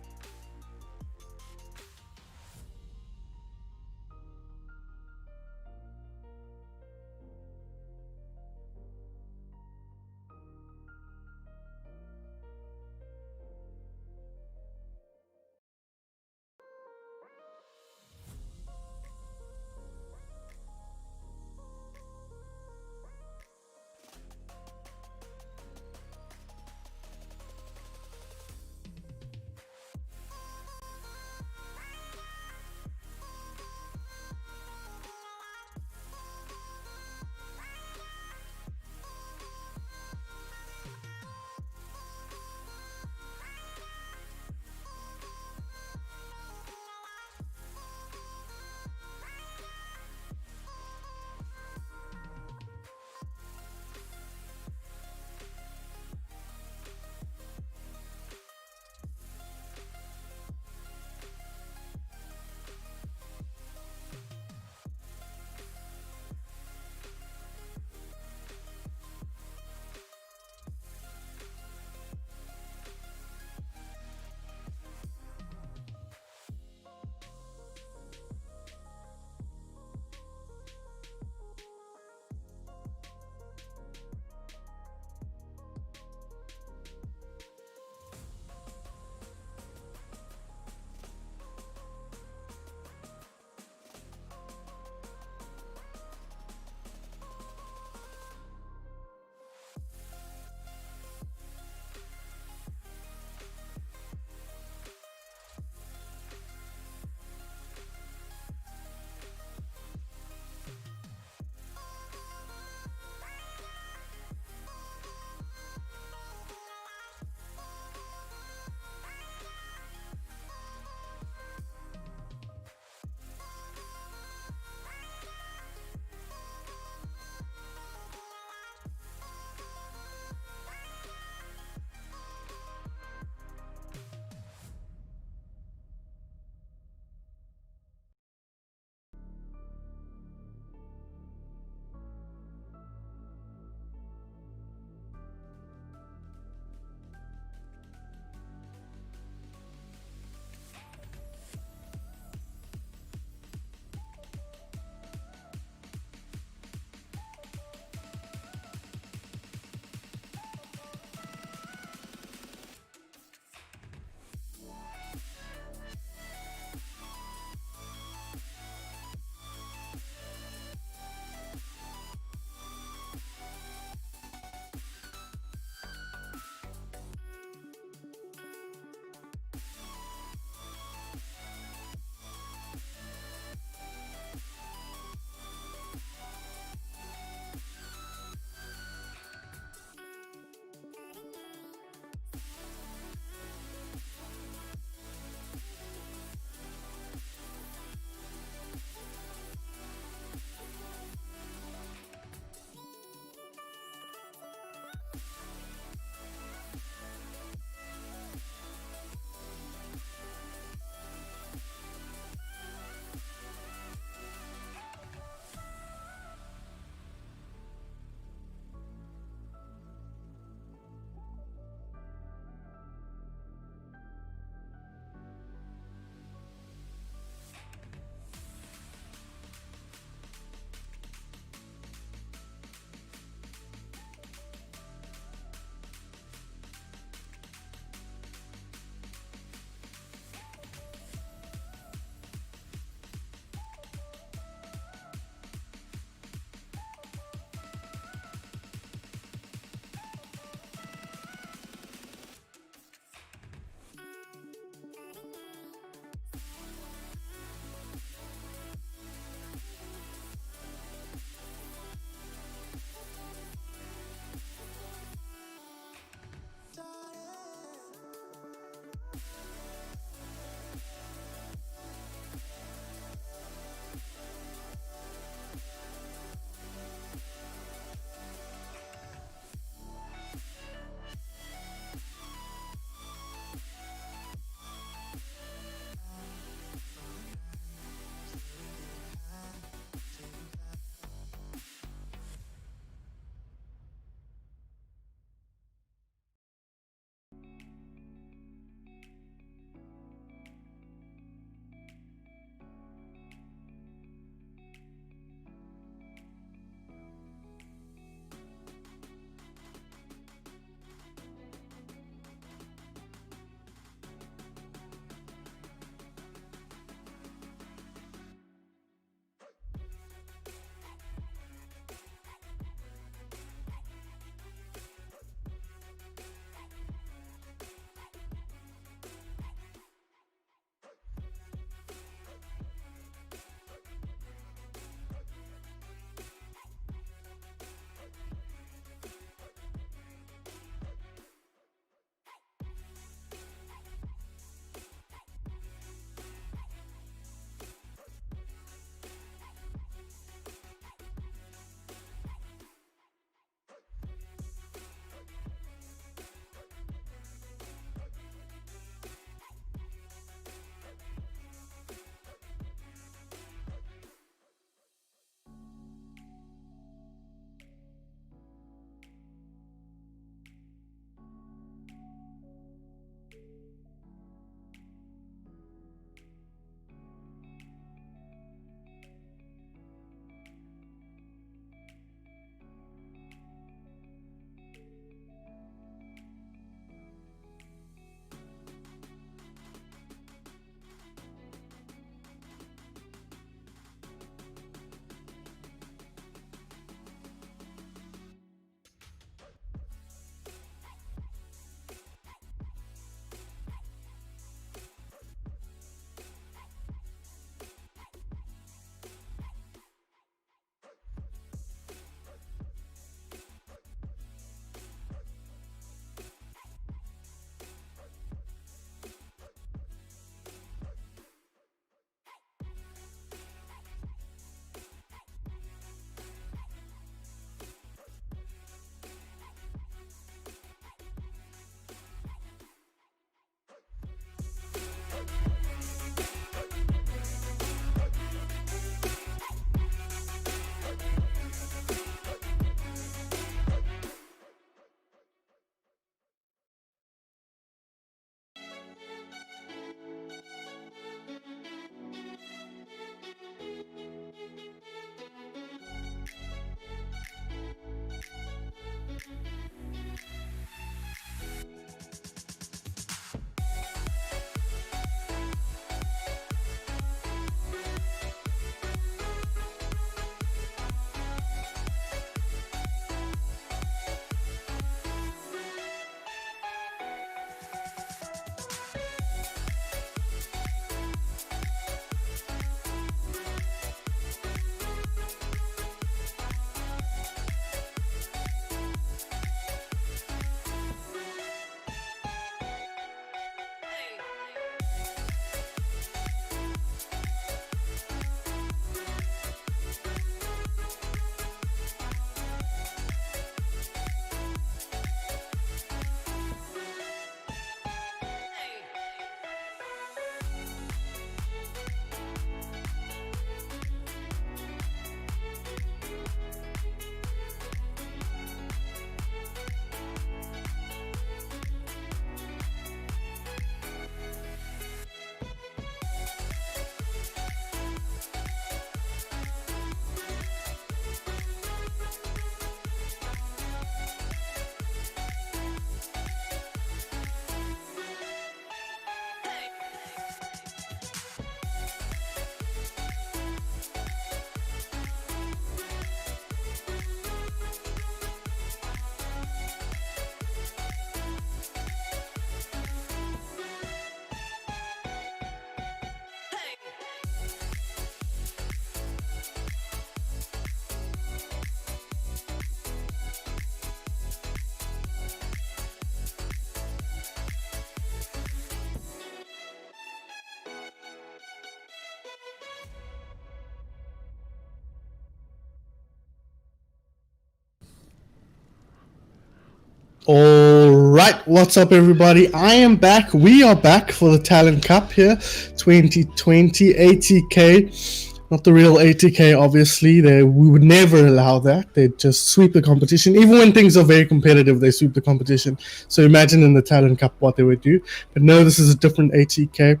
All right, what's up, everybody? I am back. We are back for the Talon Cup here, 2020 ATK. Not the real ATK, obviously. We would never allow that. They just sweep the competition. Even when things are very competitive, they sweep the competition. So imagine in the Talon Cup what they would do. But no, this is a different ATK.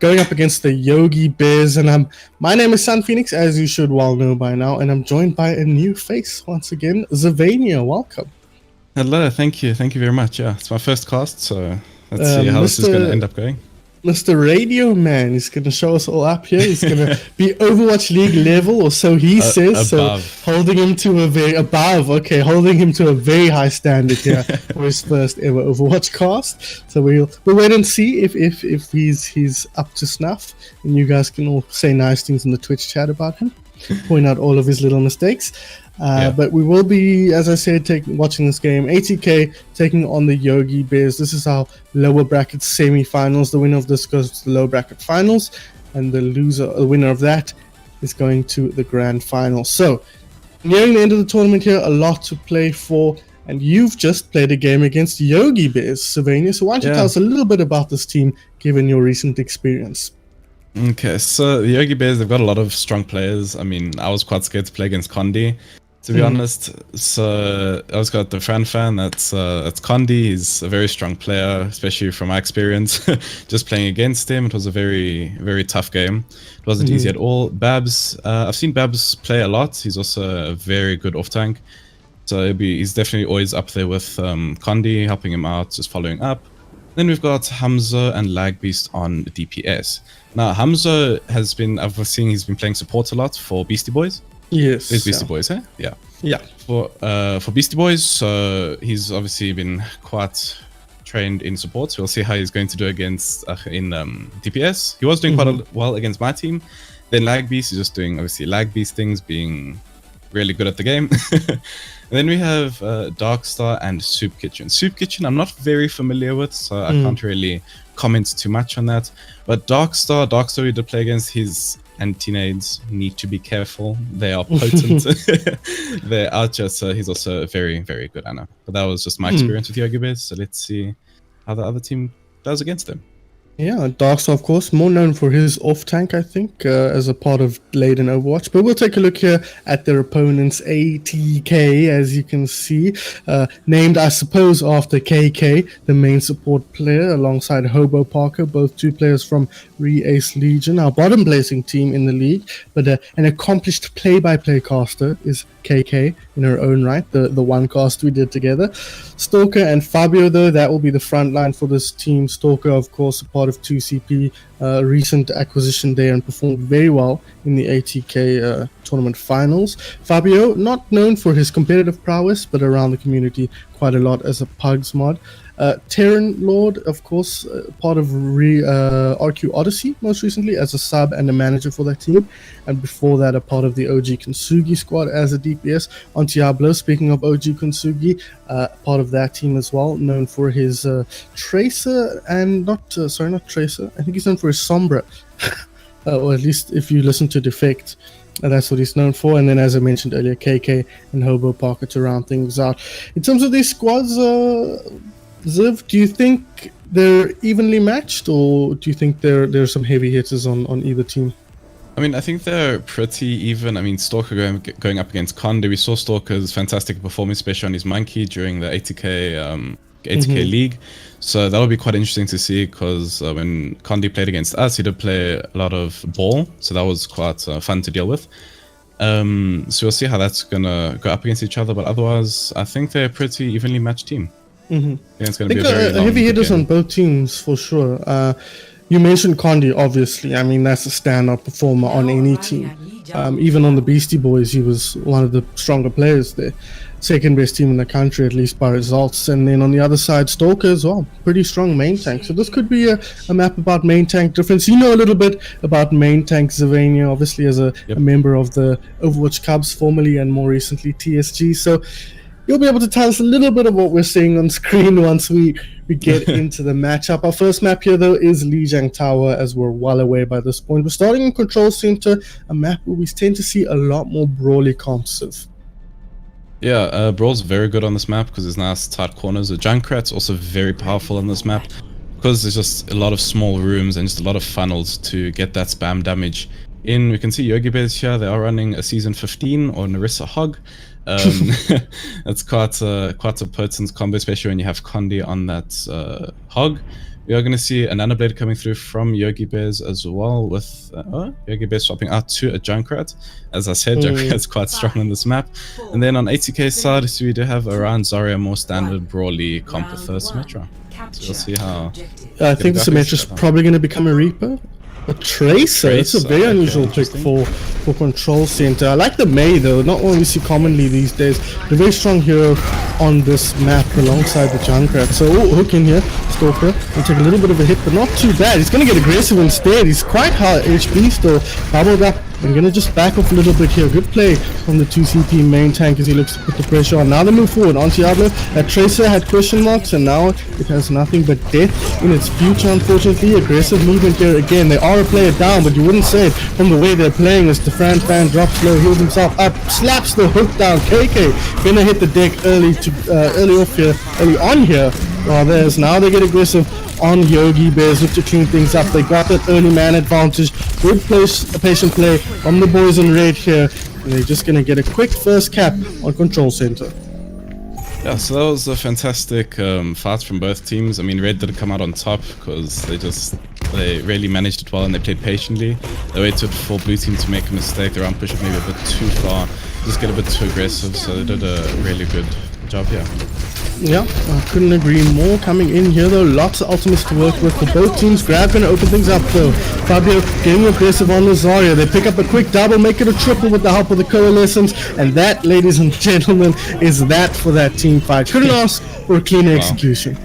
Going up against the Yogi Bears, and my name is Sun Phoenix, as you should well know by now, and I'm joined by a new face once again, Zavania. Welcome. Hello, thank you very much. Yeah, it's my first cast, so let's see how this is going to end up going. Mr. Radio Man is going to show us all up here. He's going to be Overwatch League level, or so he says. Above. So holding him to a very high standard here for his first ever Overwatch cast. So we'll wait and see if he's up to snuff, and you guys can all say nice things in the Twitch chat about him, point out all of his little mistakes. But we will be, as I said, watching this game. ATK taking on the Yogi Bears. This is our lower bracket semi-finals. The winner of this goes to the lower bracket finals, and the winner of that is going to the grand final. So, nearing the end of the tournament here, a lot to play for, and you've just played a game against Yogi Bears, Savania. So why don't you tell us a little bit about this team, given your recent experience? Okay, so the Yogi Bears, they've got a lot of strong players. I mean, I was quite scared to play against Condi, to be honest. So I was got the fan, that's Condi. He's a very strong player, especially from my experience. Just playing against him, it was a very, very tough game. It wasn't easy at all. Babs, I've seen Babs play a lot. He's also a very good off-tank. So he's definitely always up there with Condi, helping him out, just following up. Then we've got Hamza and Lagbeast on DPS. Now, Hamza he's been playing support a lot for Beastie Boys. Yes. It's Beastie Boys, eh? Yeah. Yeah. For Beastie Boys, so he's obviously been quite trained in support. So we'll see how he's going to do against in DPS. He was doing quite well against my team. Then Lagbeast is just doing obviously Lagbeast things, being really good at the game. And then we have Darkstar and Soup Kitchen. Soup Kitchen I'm not very familiar with, so I can't really comment too much on that. But Darkstar we did play against. His anti-nades need to be careful. They are potent. They're Archer, so he's also very, very good, Anna. But that was just my experience with Yogi Bears, so let's see how the other team does against them. Yeah, Darkstar, of course, more known for his off-tank, I think, as a part of late in Overwatch. But we'll take a look here at their opponents, ATK, as you can see, named, I suppose, after KK, the main support player, alongside Hobo Parker, both two players from Re-Ace Legion, our bottom-placing team in the league. But an accomplished play-by-play caster is KK in her own right, the one cast we did together. Stalker and Fabio, though, that will be the front line for this team. Stalker, of course, a part of 2CP, recent acquisition there, and performed very well in the ATK tournament finals. Fabio, not known for his competitive prowess, but around the community quite a lot as a Pugs mod. Terran Lord, of course, part of RQ Odyssey most recently as a sub and a manager for that team, and before that a part of the OG Konsugi squad as a DPS. On Diablo, speaking of OG Konsugi, part of that team as well, known for his Tracer and not Tracer, I think he's known for his Sombra, or at least if you listen to Defect, that's what he's known for. And then, as I mentioned earlier, KK and Hobo Parker to round things out. In terms of these squads, Ziv, do you think they're evenly matched, or do you think there's some heavy hitters on either team? I mean, I think they're pretty even. I mean, Stalker going up against Condi. We saw Stalker's fantastic performance, especially on his monkey during the ATK League. So that'll be quite interesting to see, because when Condi played against us, he did play a lot of ball. So that was quite fun to deal with. So we'll see how that's going to go up against each other. But otherwise, I think they're a pretty evenly matched team. Yeah, it's going to be a very long heavy hitters game on both teams for sure. You mentioned Condi, obviously. I mean, that's a standout performer on any team. Even on the Beastie Boys, he was one of the stronger players there. Second best team in the country, at least by results. And then on the other side, Stalker as well. Pretty strong main tank. So this could be a map about main tank difference. You know a little bit about main tank, Zavania, obviously as a member of the Overwatch Cubs, formerly and more recently TSG. So you'll be able to tell us a little bit of what we're seeing on screen once we get into the matchup. Our first map here, though, is Lijiang Tower, as we're well away by this point. We're starting in Control Center, a map where we tend to see a lot more brawly comps. Yeah, Brawl's very good on this map because there's nice tight corners. The Junkrat's also very powerful on this map because there's just a lot of small rooms and just a lot of funnels to get that spam damage in. We can see Yogi Bears here. They are running a season 15 or Narissa Hog. That's quite a potent combo, especially when you have Condi on that Hog. We are going to see a Nano Blade coming through from Yogi Bears as well, with Yogi Bears swapping out to a Junkrat. As I said, Junkrat's quite strong on this map. And then on ATK's side, so we do have around Zarya, more standard Brawly comp with Symmetra. So we'll see how... I think the Symmetra's probably going to become a Reaper. A Tracer. It's a very unusual pick for Control Center. I like the Mei though, not one we see commonly these days. A very strong hero on this map alongside the Junkrat. So hook in here, Stalker. He'll take a little bit of a hit, but not too bad. He's going to get aggressive instead. He's quite high HP still. Bubbled up. I'm going to just back off a little bit here. Good play from the 2CP main tank as he looks to put the pressure on. Now they move forward. On Diablo, that Tracer had question marks and now it has nothing but death in its future, unfortunately. Aggressive movement here again. They are a player down, but you wouldn't say it from the way they're playing as the Fan drops low, heals himself up, slaps the hook down. KK gonna hit the deck early on here. There's now they get aggressive on Yogi Bears, look to clean things up. They got that early man advantage. Good patient play from the boys in red here. And they're just going to get a quick first cap on Control Center. Yeah, so that was a fantastic fight from both teams. I mean, Red did come out on top because they really managed it well and they played patiently. They waited for Blue Team to make a mistake. They ran push it maybe a bit too far, just get a bit too aggressive. So they did a really good job here. Yeah, I couldn't agree more. Coming in here though, lots of ultimates to work with for both teams. Grab gonna open things up though. Fabio getting aggressive on Zarya. They pick up a quick double, make it a triple with the help of the Coalescence, and that, ladies and gentlemen, is that for that team fight. Couldn't ask for a cleaner execution.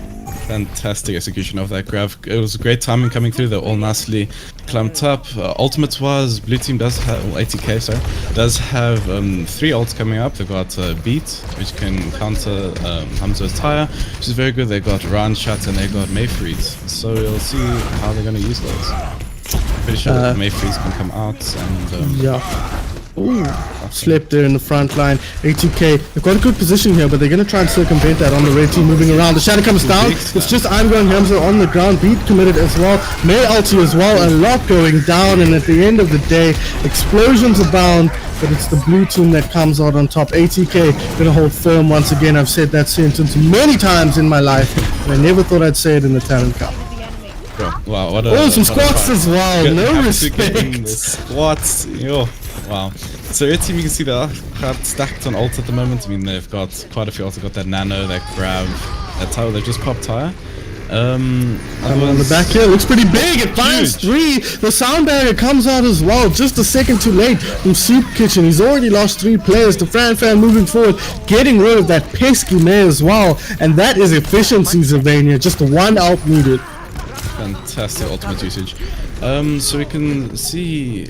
Fantastic execution of that grab. It was great timing coming through. They're all nicely clumped up. Ultimate wise, Blue Team does have, well, ATK, sorry, does have 3 ults coming up. They've got Beat, which can counter Hamza's Tire, which is very good. They got Round Shot and they got Mayfreeze. So we'll see how they're going to use those. Pretty sure that Mayfreeze can come out and yeah. Ooh, slept there in the front line. ATK, they've got a good position here, but they're going to try and circumvent that on the red team moving around. The shadow comes down. It's just Iron Hamza on the ground. Beat committed as well. May ulti as well. A lot going down, and at the end of the day, explosions abound, but it's the blue team that comes out on top. ATK going to hold firm once again. I've said that sentence many times in my life, and I never thought I'd say it in the Talon Cup. Wow, what a, some squats as well. No respect. Squats, yo. Wow. So red team, you can see they are quite stacked on ult at the moment. I mean, they've got quite a few ults. They've got that Nano, that Grab, that Tire. They've just popped Tire. On the back here, looks pretty big. It finds 3. The sound barrier comes out as well, just a second too late from Soup Kitchen. He's already lost 3 players. The Fan moving forward, getting rid of that pesky May as well. And that is efficiency, Zavania. Just 1 ult needed. Fantastic ultimate usage. So we can see,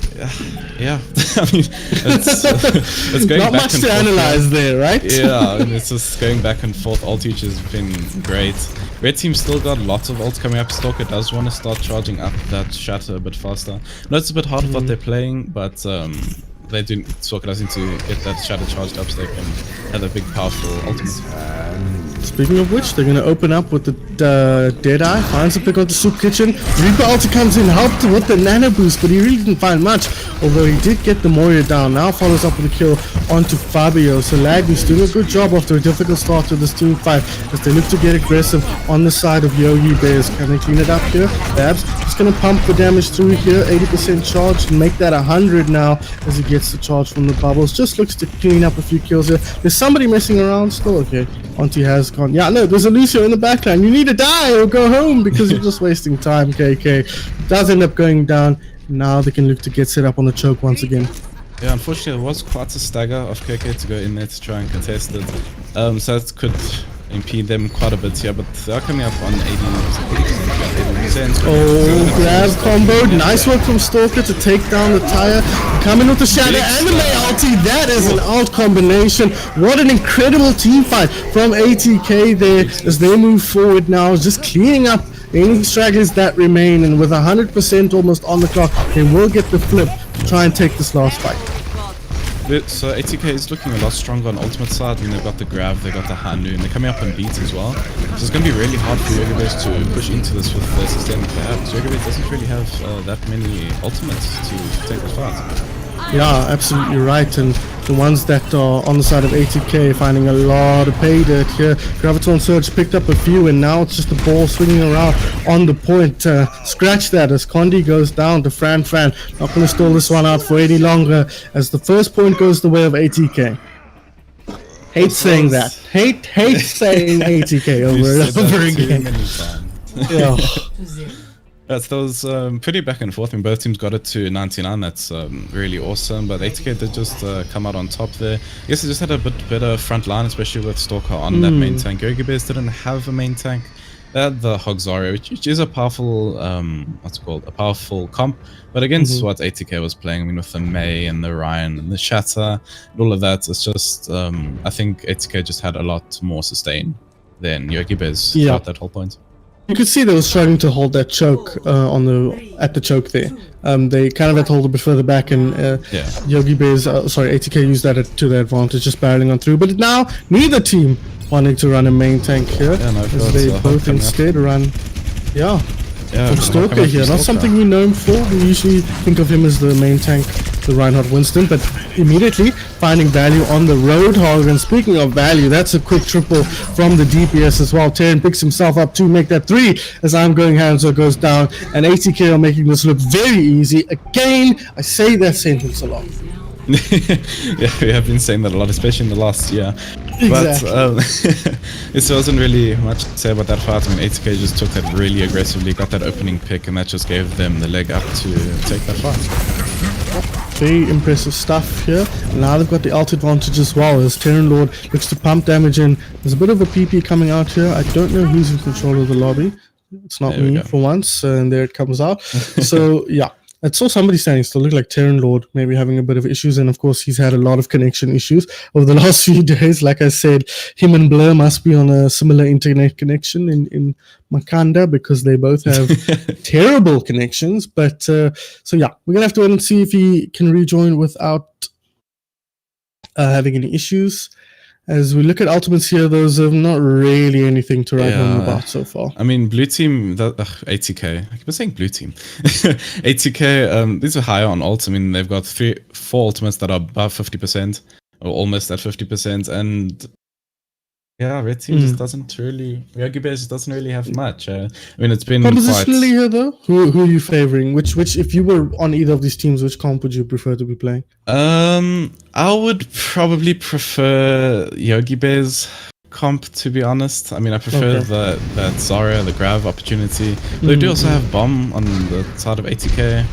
yeah, I mean, it's going not back much and to forth analyze there, right? Yeah, and it's just going back and forth. Ult usage has been great. Red team still got lots of ults coming up. Stalker does want to start charging up that shatter a bit faster. No, it's a bit hard with what they're playing, but they do. Stalker does need to get that shatter charged up so they can have a big, powerful ultimate. Speaking of which, they're going to open up with the Deadeye, finds a pick out the Soup Kitchen. Reaper ulti comes in, helped with the Nano Boost, but he really didn't find much, although he did get the Moria down. Now follows up with a kill onto Fabio. So Lagby's doing a good job after a difficult start to this team fight as they look to get aggressive on the side of Yogi Bears. Can they clean it up here? Babs just going to pump the damage through here, 80% charge, and make that 100 now as he gets the charge from the bubbles. Just looks to clean up a few kills here. There's somebody messing around still. Okay, Auntie has gone. Yeah, no, there's a Lucio in the backline. You need to die or go home because you're just wasting time, KK. It does end up going down. Now they can look to get set up on the choke once again. Yeah, unfortunately, it was quite a stagger of KK to go in there to try and contest it. So that could impede them quite a bit here, but they are coming up on 80%. Oh, grab combo. Nice work from Stalker to take down the Tire. Coming with the Shadow and the May ulti. That is an out combination. What an incredible team fight from ATK there as they move forward now, just cleaning up any stragglers that remain, and with 100% almost on the clock, they will get the flip to try and take this last fight. So ATK is looking a lot stronger on ultimate side. I mean, they've got the grab, they've got the Handu, and they're coming up on beats as well. So it's going to be really hard for Yogibes to push into this with the sustain that they have. Because Yogibes doesn't really have that many ultimates to take the fight. Yeah, absolutely right. And the ones that are on the side of ATK finding a lot of pay dirt here. Graviton Surge picked up a few, and now it's just the ball swinging around on the point. Scratch that as Condi goes down to Fran. Not going to stall this one out for any longer as the first point goes the way of ATK. Hate saying that. Hate saying ATK over and over again. Yeah. Yes, that was pretty back and forth. I mean, both teams got it to 99. That's really awesome. But ATK did just come out on top there. I guess they just had a bit better front line, especially with Stalker on that main tank. Yogibes didn't have a main tank. They had the Hogzario, which is a powerful, what's it called? A powerful comp. But against what ATK was playing, I mean, with the Mei and the Ryan and the Shatter and all of that, it's just, I think ATK just had a lot more sustain than Yogibes throughout that whole point. You could see they were struggling to hold that choke at the choke there. They kind of had to hold a bit further back, and ATK used that to their advantage, just barreling on through. But now neither team wanting to run a main tank here, as they both instead run. From Stalker here, not something we know him for. We usually think of him as the main tank, the Reinhardt Winston, but immediately finding value on the Roadhog. And speaking of value, that's a quick triple from the DPS as well. Talon picks himself up to make that 3 as I'm Going Hanzo goes down, and ATK are making this look very easy. Again, I say that sentence a lot. Yeah, we have been saying that a lot, especially in the last year. Exactly. But it wasn't really much to say about that fight. I mean, ATK just took that really aggressively, got that opening pick, and that just gave them the leg up to take that fight. Very impressive stuff here. Now they've got the ult advantage as well, as Terran Lord looks to pump damage in. There's a bit of a PP coming out here. I don't know who's in control of the lobby. It's not me for once, and there it comes out. So yeah, I saw somebody standing still, looked like Terran Lord, maybe having a bit of issues, and of course he's had a lot of connection issues over the last few days. Like I said, him and Blur must be on a similar internet connection in Makanda, because they both have terrible connections. But so yeah, we're gonna have to wait and see if he can rejoin without having any issues. As we look at ultimates here, those have not really anything to write home about so far. I mean, blue team, ATK, I keep saying blue team. ATK, these are higher on ults. I mean, they've got 4 ultimates that are above 50%, or almost at 50%, and yeah, red team just doesn't really, Yogibes doesn't really have much. I mean, it's been compositionally here though, who are you favoring? Which if you were on either of these teams, which comp would you prefer to be playing? I would probably prefer Yogibes comp, to be honest. I mean, I prefer that Zarya, the grab opportunity. They do also have bomb on the side of ATK.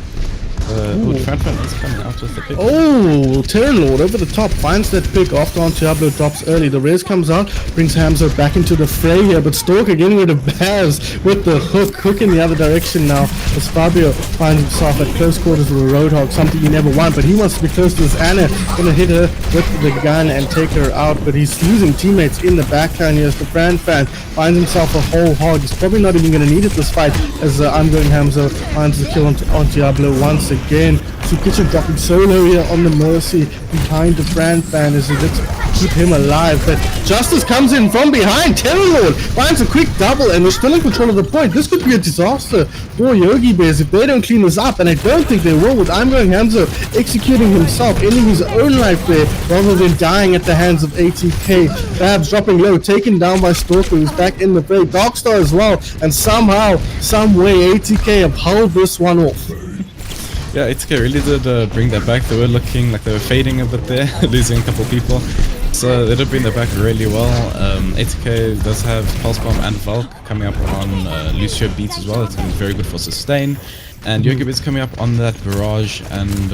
Fran is coming out with the pick. Oh, Terran Lord over the top finds that pick after Diablo drops early. The res comes out, brings Hamza back into the fray here, but Stalker getting rid of Baz with the hook in the other direction now, as Fabio finds himself at close quarters with a Roadhog, something he never won, but he wants to be close to his Anna, gonna hit her with the gun and take her out, but he's losing teammates in the backline here as the Fran finds himself a whole hog. He's probably not even gonna need it this fight, as I'm Going Hamza finds the kill on Diablo once again. So Kitchen dropping solo here on the Mercy behind the Fran as he looks to keep him alive, but Justice comes in from behind. Terran Lord finds a quick double, and they're still in control of the point. This could be a disaster for Yogibes if they don't clean this up, and I don't think they will, with I'm Going Hamza executing himself, ending his own life there rather than dying at the hands of ATK. Babs dropping low, taken down by Stalker, who's back in the fray. Darkstar as well, and somehow, some way, ATK have held this one off. Yeah, ATK really did bring that back. They were looking like they were fading a bit there, losing a couple of people. So they did bring that back really well. ATK does have Pulse Bomb and Valk coming up on Lucio beats as well. It's going to be very good for sustain. And Yogibes coming up on that Barrage and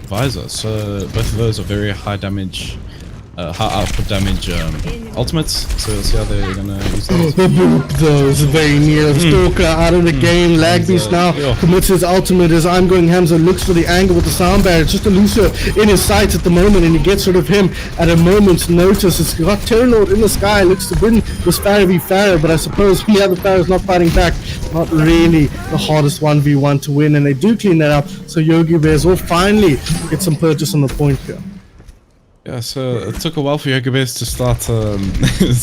Visor. So both of those are very high damage, high output damage ultimates. So we'll see how they're gonna use those. Those very near. Stalker out of the game. Lagbeast now commits his ultimate as I'm Going Hamza looks for the angle with the sound barrier. It's just a Lucio in his sights at the moment, and he gets rid of him at a moment's notice. It's got Terran Lord in the sky, looks to win this Farah v Farah, but I suppose the other Farah's not fighting back. Not really the hardest 1v1 to win, and they do clean that up. So Yogibes will finally get some purchase on the point here. Yeah, so it took a while for Yogibes to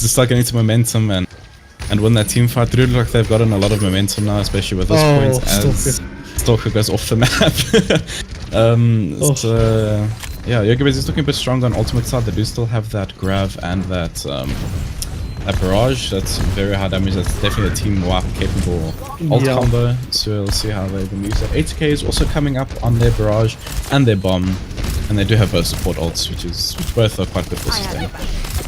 start getting some momentum and win that team fight. It really looks like they've gotten a lot of momentum now, especially with this point as Stalker goes off the map. So yeah, Yogibes is looking a bit stronger on ultimate side. They do still have that grav and that barrage. That's very high damage. That's definitely a team wipe capable ult combo. So we'll see how they can use that. 80k is also coming up on their barrage and their bomb. And they do have both support ults, which both are quite good for sustain.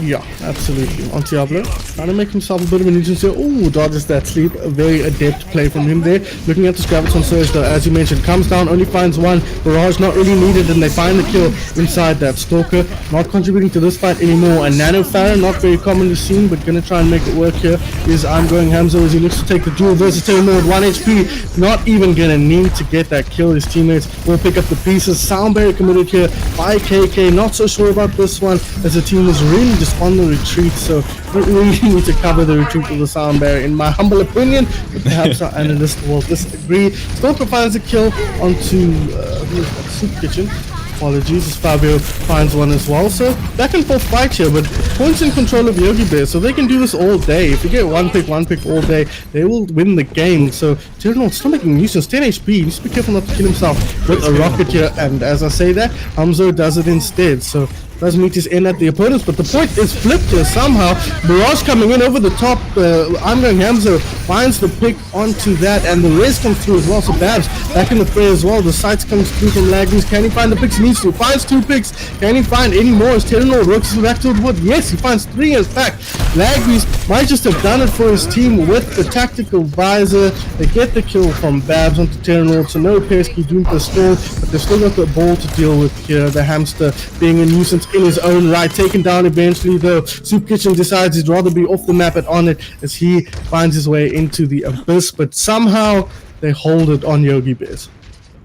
Yeah, absolutely. On Diablo, trying to make himself a bit of a nuisance here. Ooh, dodges that sleep. A very adept play from him there. Looking at this Graviton Surge though, as you mentioned, comes down, only finds one. Barrage not really needed, and they find the kill inside that Stalker. Not contributing to this fight anymore. And Nano Farah, not very commonly seen, but gonna try and make it work here, is I'm going Hamza as he looks to take the duel versus Talon with 1 HP. Not even gonna need to get that kill. His teammates will pick up the pieces. Sound barrier committed here by KK. Not so sure about this one, as the team is really just on the retreat, so don't really need to cover the retreat of the sound barrier in my humble opinion, but perhaps our analyst will disagree. Stalker finds a kill onto Soup Kitchen. Apologies, as Fabio finds one as well. So back and forth fight here, but points in control of Yogi Bear, so they can do this all day. If you get one pick all day, they will win the game. So Talon still making nuisance, 10 HP. He needs to be careful not to kill himself with a rocket here, and as I say that, Hamzo does it instead. So does meet his end at the opponents, but the point is flipped here somehow. Barrage coming in over the top. I'm going Hamzo finds the pick onto that, and the rest comes through as well. So Babs back in the fray as well. The sights comes through from Laggies. Can he find the picks he needs to? Finds 2 picks. Can he find any more? As Talon works back to the wood. Yes, he finds 3 as back. Laggies might just have done it for his team with the tactical visor. They get the kill from Babs onto Talon, so no Pesky doomed the stall, but they've still got the ball to deal with here. The hamster being a nuisance in his own right, taken down eventually though. Soup Kitchen decides he'd rather be off the map at On It as he finds his way into the abyss, but somehow they hold it on Yogi Bears.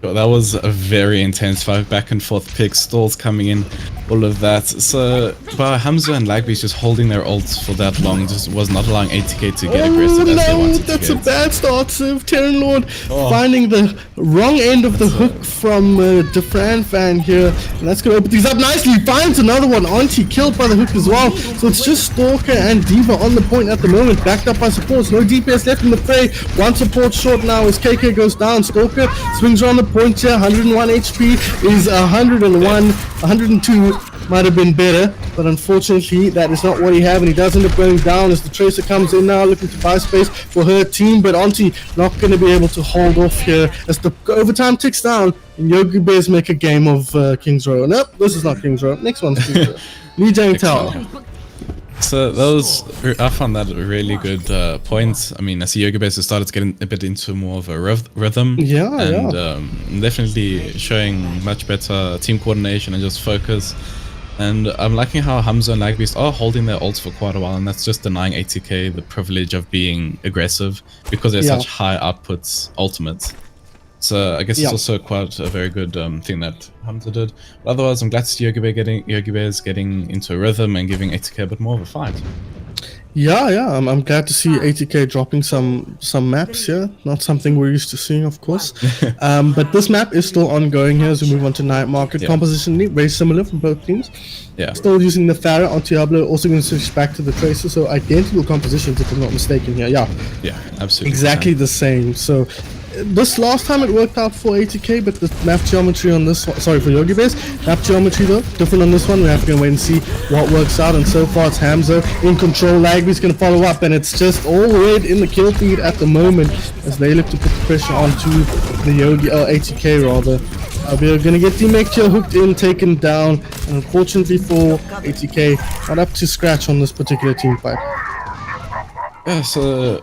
That was a very intense fight, back and forth picks, stalls coming in, all of that. So, but Hamza and Lagby's just holding their ults for that long just was not allowing 80k to get aggressive as they wanted to. That's a bad start, Civ. Terran Lord finding the wrong end of the hook from Defran fan here, and that's going to open things up nicely. He finds another one, Auntie killed by the hook as well. So it's just Stalker and Diva on the point at the moment, backed up by supports. No DPS left in the fray. One support short now as KK goes down. Stalker swings around the point here, 101 HP is 101, 102 might have been better, but unfortunately that is not what he have, and he does end up going down as the Tracer comes in now looking to buy space for her team, but Auntie not going to be able to hold off here as the overtime ticks down and Yogi Bears make a game of King's Row. Nope, this is not King's Row. Next one's King's Row. Li Jiang Tao. So I found that a really good point. I mean, I see Yogi Bears has started to get a bit into more of a rhythm. And definitely showing much better team coordination and just focus. And I'm liking how Hamza and Lagbeast are holding their ults for quite a while, and that's just denying 80k the privilege of being aggressive because they're such high outputs ultimates. So I guess it's also quite a very good thing that Hamza did. But otherwise, I'm glad to see Yogi Bears getting into a rhythm and giving 80k a bit more of a fight. I'm glad to see 80k dropping some maps here. Not something we're used to seeing, of course. But this map is still ongoing here as we move on to Night Market. Compositionally, very similar from both teams. Still using the Farah on Diablo, also going to switch back to the Tracer, so identical compositions if I'm not mistaken here. Yeah, absolutely. Exactly the same. So this last time it worked out for 80k, but the map geometry on this one, sorry, for Yogi Bears, map geometry though, different on this one. We have to go wait and see what works out, and so far it's Hamza in control. Lagby's going to follow up, and it's just all red in the kill feed at the moment as they look to put the pressure onto the Yogi, 80k rather. We're going to get D-Mech here hooked in, taken down, and unfortunately for 80k, not up to scratch on this particular team fight. Yeah, so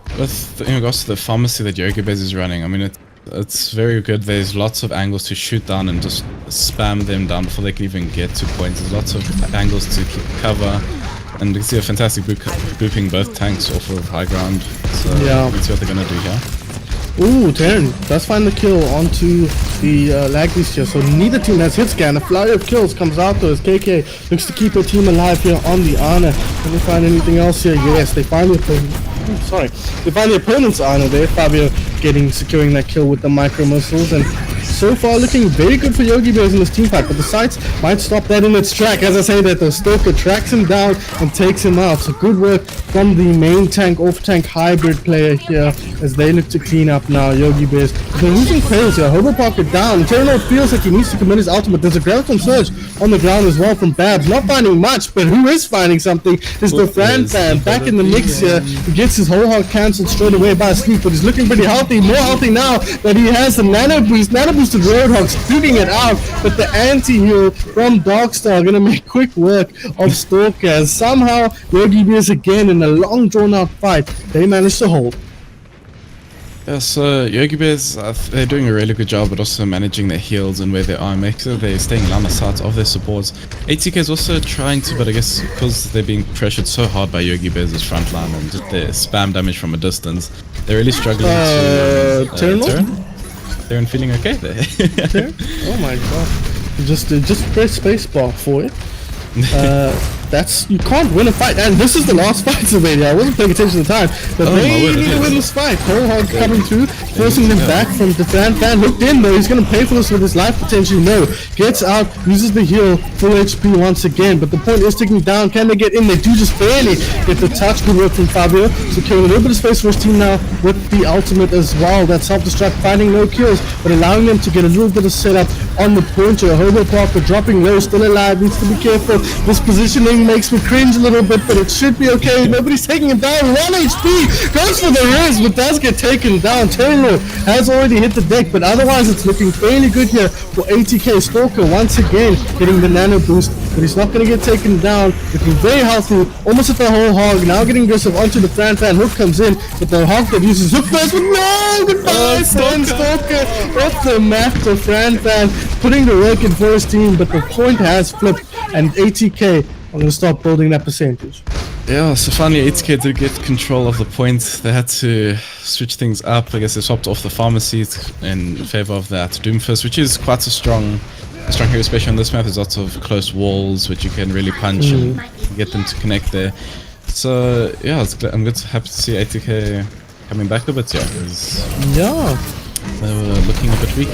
in regards to the pharmacy that Yogi Bears is running, I mean, it's very good. There's lots of angles to shoot down and just spam them down before they can even get to points. There's lots of angles to keep cover, and you can see a fantastic booping both tanks off of high ground. So let's see what they're going to do here. Ooh, Terran does find the kill onto the Lagbeast here, so neither team has hit scan. A flurry of kills comes out though as KK looks to keep her team alive here on the Ana. Can they find anything else here? Yes, they find the opponent's Ana there. Fabio securing that kill with the micro missiles, and so far looking very good for Yogi Bears in this team fight, but the sights might stop that in its track. As I say that, the Stalker tracks him down and takes him out. So good work from the main tank, off-tank hybrid player here as they look to clean up now. Yogi Bears, they're losing players here. Hobo Pocket down. Talon feels like he needs to commit his ultimate. There's a Graviton Surge on the ground as well from Babs. Not finding much, but who is finding something is the Fran fan back in the mix here. He gets his whole hog cancelled straight away by Sleep, but he's looking pretty healthy, more healthy now that he has the Nano Boost. Nano Boosted Roadhog shooting it out, but the anti-heal from Darkstar gonna make quick work of Stalker as somehow Yogi Bears again in a long drawn out fight, they managed to hold. Yeah, so Yogi Bears, they're doing a really good job, but also managing their heals and where they are, making sure they're staying line of sight of their supports. ATK is also trying to, but I guess because they're being pressured so hard by Yogi Bears' front line and just their spam damage from a distance, they're really struggling to... They're feeling okay there. Oh my god. Just press spacebar for it. You can't win a fight, and this is the last fight, Sylvania. I wasn't paying attention at the time, but they need to win this fight. Whole hog coming through, forcing them back from the fan. Looked in though, he's gonna pay for this with his life potentially. No, gets out, uses the heal, full HP once again, but the point is ticking down. Can they get in? They do just barely get the touch. Good work from Fabio, securing a little bit of space for his team now with the ultimate as well. That self-destruct, finding no kills, but allowing them to get a little bit of setup on the pointer. Hobo Parker dropping low, still alive, needs to be careful. This positioning makes me cringe a little bit, but it should be okay. Nobody's taking him down. 1 HP goes for the Riz, but does get taken down. Taylor has already hit the deck, but otherwise it's looking fairly good here for ATK. Stalker once again getting the nano boost, but he's not going to get taken down. Looking very healthy, almost at the whole hog. Now getting aggressive onto the Fran fan. Hook comes in, but the hog that uses hook first, but no! Goodbye, Stalker off the map. The Fran fan putting the work in for his team, but the point has flipped, and ATK are going to start building that percentage. Yeah, so finally ATK did get control of the point. They had to switch things up. I guess they swapped off the pharmacy in favor of that Doomfist, which is quite a strong hero, especially on this map. There's lots of close walls which you can really punch and get them to connect there. So yeah, I'm happy to see ATK coming back a bit here. Yeah. They were looking a bit weak.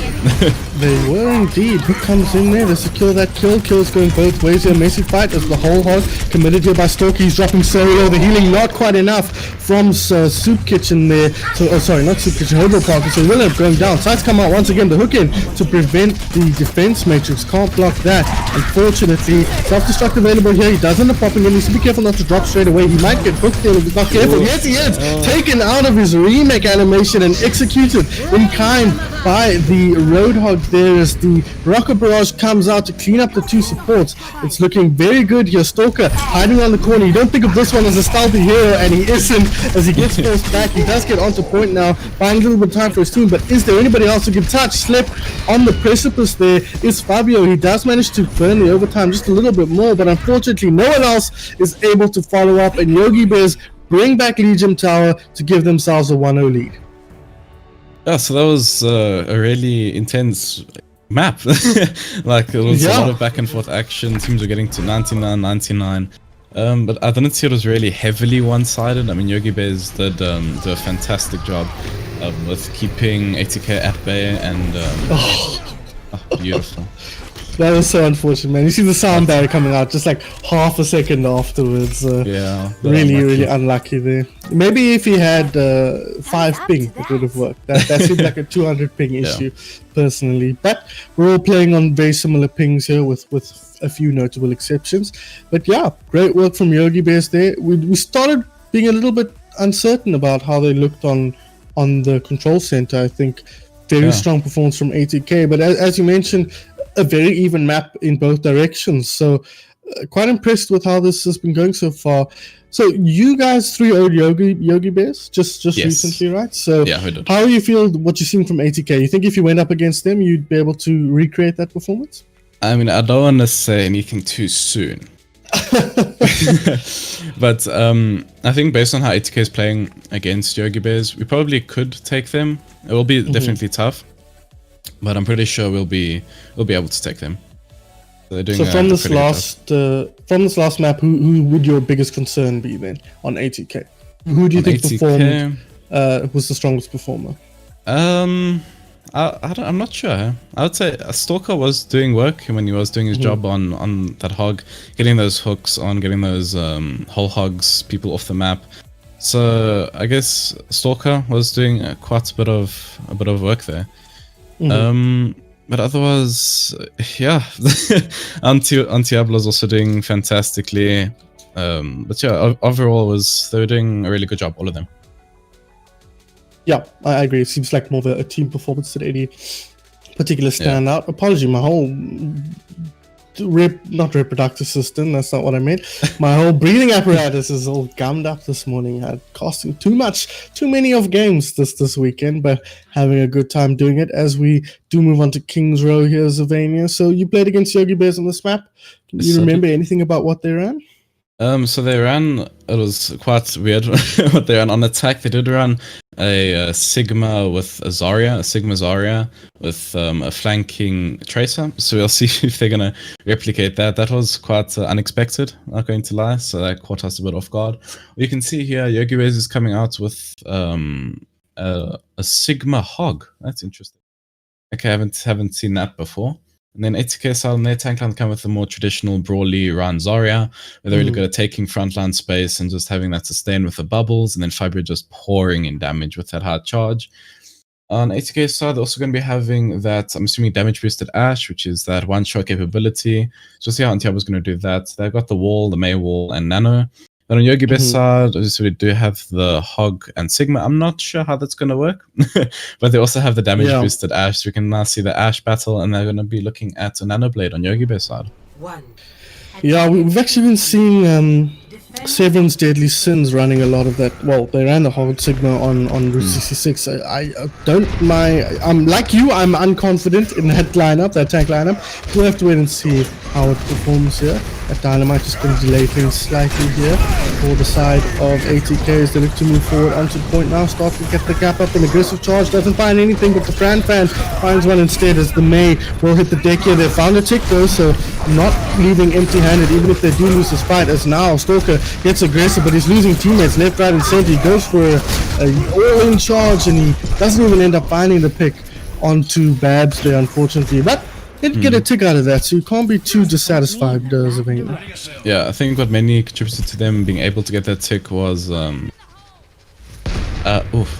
They were indeed. Who comes in there to secure that kill? Kill's going both ways here. Messy fight as the whole hog committed here by Stalker. He's dropping so low. The healing not quite enough from Soup Kitchen there. So, oh sorry, not Soup Kitchen, Hobo Parker. So we'll have going down. Sights come out once again. The hook in to prevent the defense matrix. Can't block that. Unfortunately, self-destruct available here. He does end up popping in. Needs to be careful not to drop straight away. He might get hooked there if he's not careful. Yes, he is. Taken out of his remake animation and executed in kind by the Roadhog there as the Rocket Barrage comes out to clean up the two supports. It's looking very good here. Stalker hiding on the corner. You don't think of this one as a stealthy hero, and he isn't as he gets forced back. He does get onto point now, buying a little bit of time for his team, but is there anybody else who can touch? Slip on the precipice there is Fabio. He does manage to burn the overtime just a little bit more, but unfortunately no one else is able to follow up, and Yogi Bears bring back Legion Tower to give themselves a 1-0 lead. Yeah, so that was a really intense map. Like, it was a lot of back and forth action. Teams were getting to 99. But I didn't see it was really heavily one-sided. I mean, Yogi Bears did do a fantastic job with keeping ATK at bay and beautiful. That was so unfortunate, man. You see the sound barrier coming out just like half a second afterwards. Yeah. Really unlucky there. Maybe if he had 5 ping, it would have worked. That seemed like a 200 ping issue, personally. But we're all playing on very similar pings here with a few notable exceptions. But yeah, great work from Yogi Bears there. We started being a little bit uncertain about how they looked on the control center. I think very strong performance from ATK. But as you mentioned, a very even map in both directions, so quite impressed with how this has been going so far. So you guys 3-0'd Yogi Bears just recently, right? So yeah, we did. How do you feel what you're seeing from ATK? You think if you went up against them, you'd be able to recreate that performance? I mean, I don't want to say anything too soon. But I think based on how ATK is playing against Yogi Bears, we probably could take them. It will be definitely tough, but I'm pretty sure we'll be able to take them. So from this last map, who would your biggest concern be then on ATK? Who do you think performed was the strongest performer? I I'm not sure. I would say Stalker was doing work when he was doing his job on that hog, getting those hooks on, getting those whole hogs, people off the map. So I guess Stalker was doing quite a bit of work there. But otherwise, yeah, Diablo's also doing fantastically. But yeah, overall they were doing a really good job, all of them. Yeah, I agree. It seems like more of a team performance than any particular standout. Apology, my whole not reproductive system, that's not what I meant. My whole breathing apparatus is all gummed up this morning. I costing too many of games this weekend, but having a good time doing it as we do move on to Kings Row here, Sylvania. So you played against Yogi Bears on this map. Can you remember anything about what they ran? So they ran, it was quite weird what they ran on attack. They did run a Sigma with a Sigma Zarya with a flanking Tracer. So we'll see if they're going to replicate that. That was quite unexpected, not going to lie. So that caught us a bit off guard. You can see here, Yogi Bears is coming out with a Sigma Hog. That's interesting. Okay, I haven't seen that before. And then 80k style and their tank line come with the more traditional brawly run Zarya, where they're really good at taking frontline space and just having that sustain with the bubbles, and then Fibria just pouring in damage with that hard charge. On 80k side, they're also going to be having that, I'm assuming, damage boosted Ash, which is that one-shot capability. So we'll see how Antiabo's going to do that. They've got the Wall, the May Wall, and Nano. But on Yogi Bear's side, obviously we do have the Hog and Sigma. I'm not sure how that's going to work, but they also have the damage boosted Ash. So we can now see the Ash battle, and they're going to be looking at a Nano Blade on Yogi Bear's side. Yeah, we've actually been seeing Severin's Deadly Sins running a lot of that. Well, they ran the Hog Sigma on Route 66. I don't mind. I'm like you, I'm unconfident in that lineup, that tank lineup. We'll have to wait and see how it performs here. That Dynamite just going to delay things slightly here for the side of 80k as they look to move forward onto the point now. Start to get the gap up. An aggressive charge doesn't find anything, but the Fran finds one instead as the May will hit the deck here. They found a tick though, so not leaving empty-handed even if they do lose this fight, as now Stalker gets aggressive, but he's losing teammates left, right, and center. He goes for a all-in charge, and he doesn't even end up finding the pick onto Babs there, unfortunately. But did get a tick out of that, so you can't be too dissatisfied, Zavina. Yeah, I think what mainly contributed to them being able to get that tick was what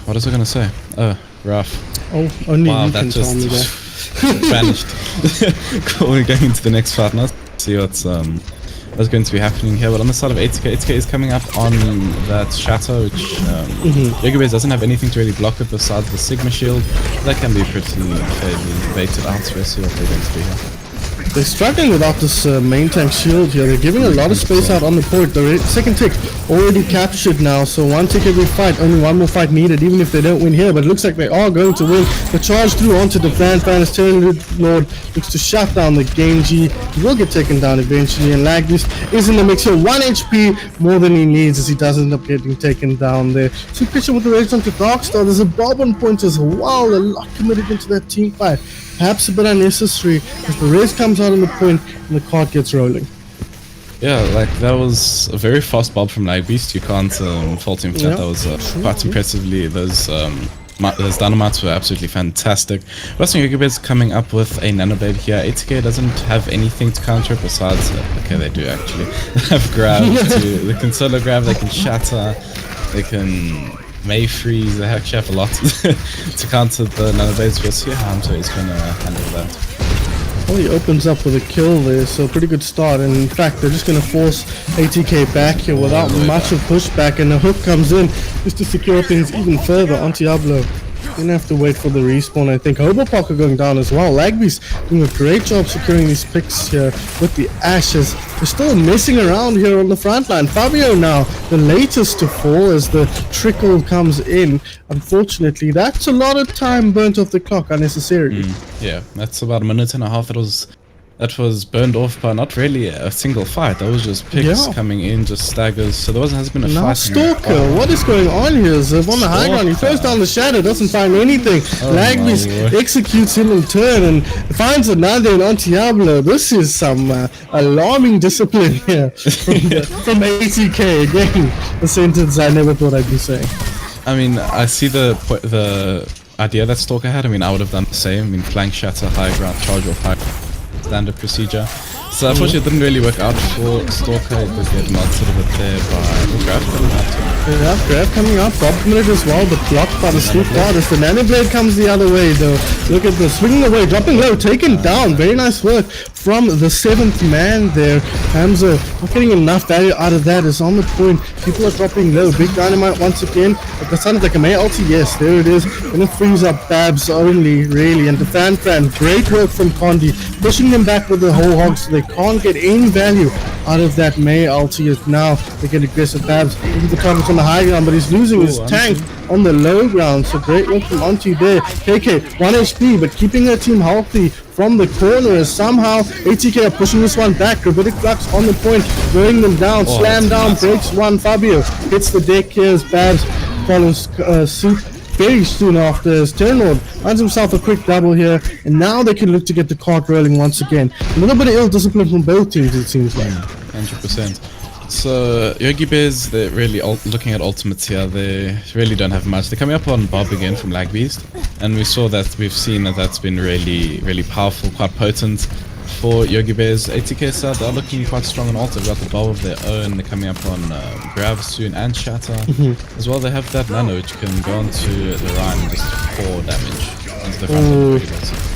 was I gonna say? Rough. Oh, only wow, you that can just tell me that. vanished. Cool, we're going into the next part now. See what's going to be happening here. But on the side of 80k is coming up on that Shatter, which Yogi Bears doesn't have anything to really block it besides the Sigma shield. That can be pretty fairly baited out, so we'll see what they're going to do here. They're struggling without this main tank shield here. They're giving a lot of space out on the point. The second tick already captured now, so one tick every fight. Only one more fight needed, even if they don't win here. But it looks like they are going to win. The charge through onto the Fran as Terran Lord looks to shut down the Genji. He will get taken down eventually, and Lagbeast is in the mix here. 1 HP more than he needs as he does end up getting taken down there. So pitcher with the race onto Darkstar. There's a Bob on point as well. A lot committed into that team fight. Perhaps a bit unnecessary as the race comes out on the point and the cart gets rolling. Yeah, like that was a very fast bob from Lagbeast. You can't fault him for that. That was quite impressively. Those dynamites were absolutely fantastic. Western Yogi Bears coming up with a Nanoblade here. 80k doesn't have anything to counter it besides. Okay, they do actually. They have grab. They can solo grab. They can shatter. They can May freeze. They actually have a lot to counter the Nanoblades. We'll see how Hamza is going to handle that. Well, he opens up with a kill there, so pretty good start. And in fact, they're just going to force 80k back here without much of pushback. And the hook comes in just to secure things even further on Diablo. Gonna have to wait for the respawn. I think Hobopocker going down as well. Lagbeast doing a great job securing these picks here with the ashes. They're still messing around here on the front line. Fabio now the latest to fall as the trickle comes in. Unfortunately, that's a lot of time burnt off the clock unnecessarily. Yeah, that's about a minute and a half. That was burned off by not really a single fight. That was just picks coming in, just staggers. So there hasn't been a fight. Now Stalker, what is going on here? Ziv on the high ground, he throws down the shadow, doesn't find anything. Lagbeast executes him in turn and finds another on Diablo. This is some alarming discipline here from 80k. Again, a sentence I never thought I'd be saying. I mean, I see the idea that Stalker had. I mean, I would have done the same. I mean, flank shatter, high ground, charge off, high standard procedure. So unfortunately, it didn't really work out for Stalker. It was get knocked a little bit there by Graf coming out. Yeah, Grab coming up, Bob minute as well, but blocked by the Swift Artist. The Nano Blade comes the other way though. Look at this, swinging away, dropping low, taken down. Very nice work from the 7th man there. Hamza not getting enough value out of that. Is on the point. People are dropping low. Big Dynamite once again. But that sounded like a May ulti. Yes, there it is. Gonna freeze up Babs only, really. And the Fan, great work from Condi. Pushing them back with the whole hog so they can't get any value out of that May ulti. As now they get aggressive. Babs into the targets on the high ground, but he's losing his tank on the low ground. So great work from Auntie there. KK 1 HP, but keeping her team healthy from the corner as somehow ATK are pushing this one back. Gravitic Flux on the point, throwing them down, slam down, breaks one. Fabio hits the deck here as Babs follows suit very soon after as Terranord finds himself a quick double here, and now they can look to get the cart rolling once again. A little bit of ill discipline from both teams, it seems like. 100%. So Yogi Bears, they're really looking at ultimates here. They really don't have much. They're coming up on Bob again from Lag Beast, and we've seen that that's been really powerful, quite potent for Yogi Bears. ATK side, they're looking quite strong on ult. They've got the Bob of their own. They're coming up on Grav soon and Shatter as well. They have that Nano which can go onto the Ryan and just pour damage onto the front.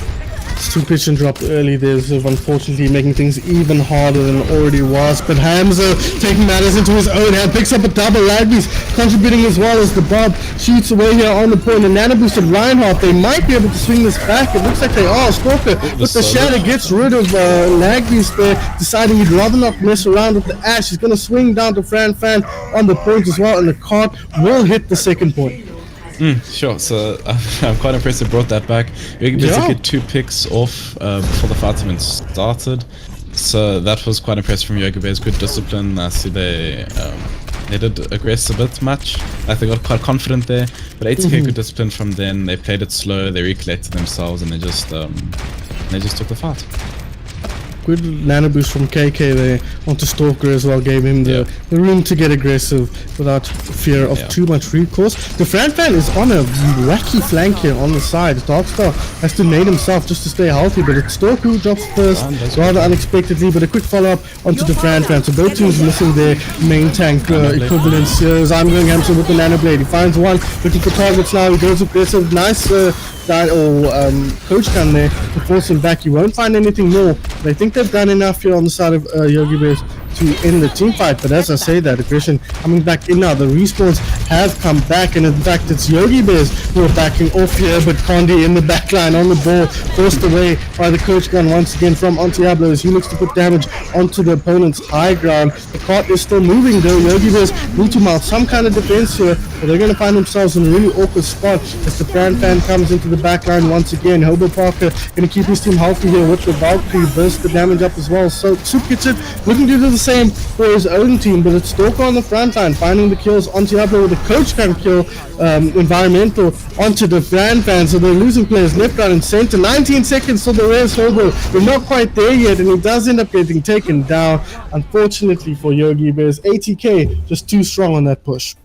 Two pitch and drop early there, so unfortunately making things even harder than it already was. But Hamza taking matters into his own hand, picks up a double. Lagby's contributing as well as the Bob shoots away here on the point. And Nano boosted Reinhardt, they might be able to swing this back. It looks like they are. Stalker with the shatter gets rid of Lagby's there, deciding he'd rather not mess around with the Ash. He's going to swing down to Fan on the point as well, and the cart will hit the second point. Sure, so I'm quite impressed they brought that back. We did get 2 picks off before the fight even started, so that was quite impressive from Yogi Bears. Good discipline. I see they did aggress a bit much. I think they got quite confident there, but ATK good discipline from then. They played it slow, they recollected themselves, and they just took the fight. Good nano boost from KK there onto Stalker as well, gave him the room to get aggressive without fear of too much recourse. The Fan is on a wacky flank here on the side. Darkstar has to nade himself just to stay healthy, but it's Stalker who drops first rather unexpectedly, but a quick follow-up onto the Fan. So both teams missing their main tank equivalents here as I'm going Hamster with the Nano Blade. He finds one, looking for targets now, he goes aggressive, nice coach gun there to force him back. You won't find anything more, but I think they've done enough here on the side of Yogi Bears to end the team fight. But as I say that, aggression coming back in now. The respawns have come back, and in fact it's Yogi Bears who are backing off here, but Condi in the back line on the ball, forced away by the coach gun once again from Antiablo as he looks to put damage onto the opponent's high ground. The cart is still moving though. Yogi Bears need to mount some kind of defense here, but they're going to find themselves in a really awkward spot as the Fan comes into the back line once again. Hobo Parker going to keep his team healthy here with the Valkyrie, burst the damage up as well. So Soup Kitchen looking to do the same for his own team, but it's Stalker on the front line finding the kills. Antiablo with a coach can kill environmental onto the Fan, so they're losing players left, right and center. 19 seconds till the res. Hobo, we're not quite there yet, and he does end up getting taken down, unfortunately for Yogi Bears. ATK just too strong on that push.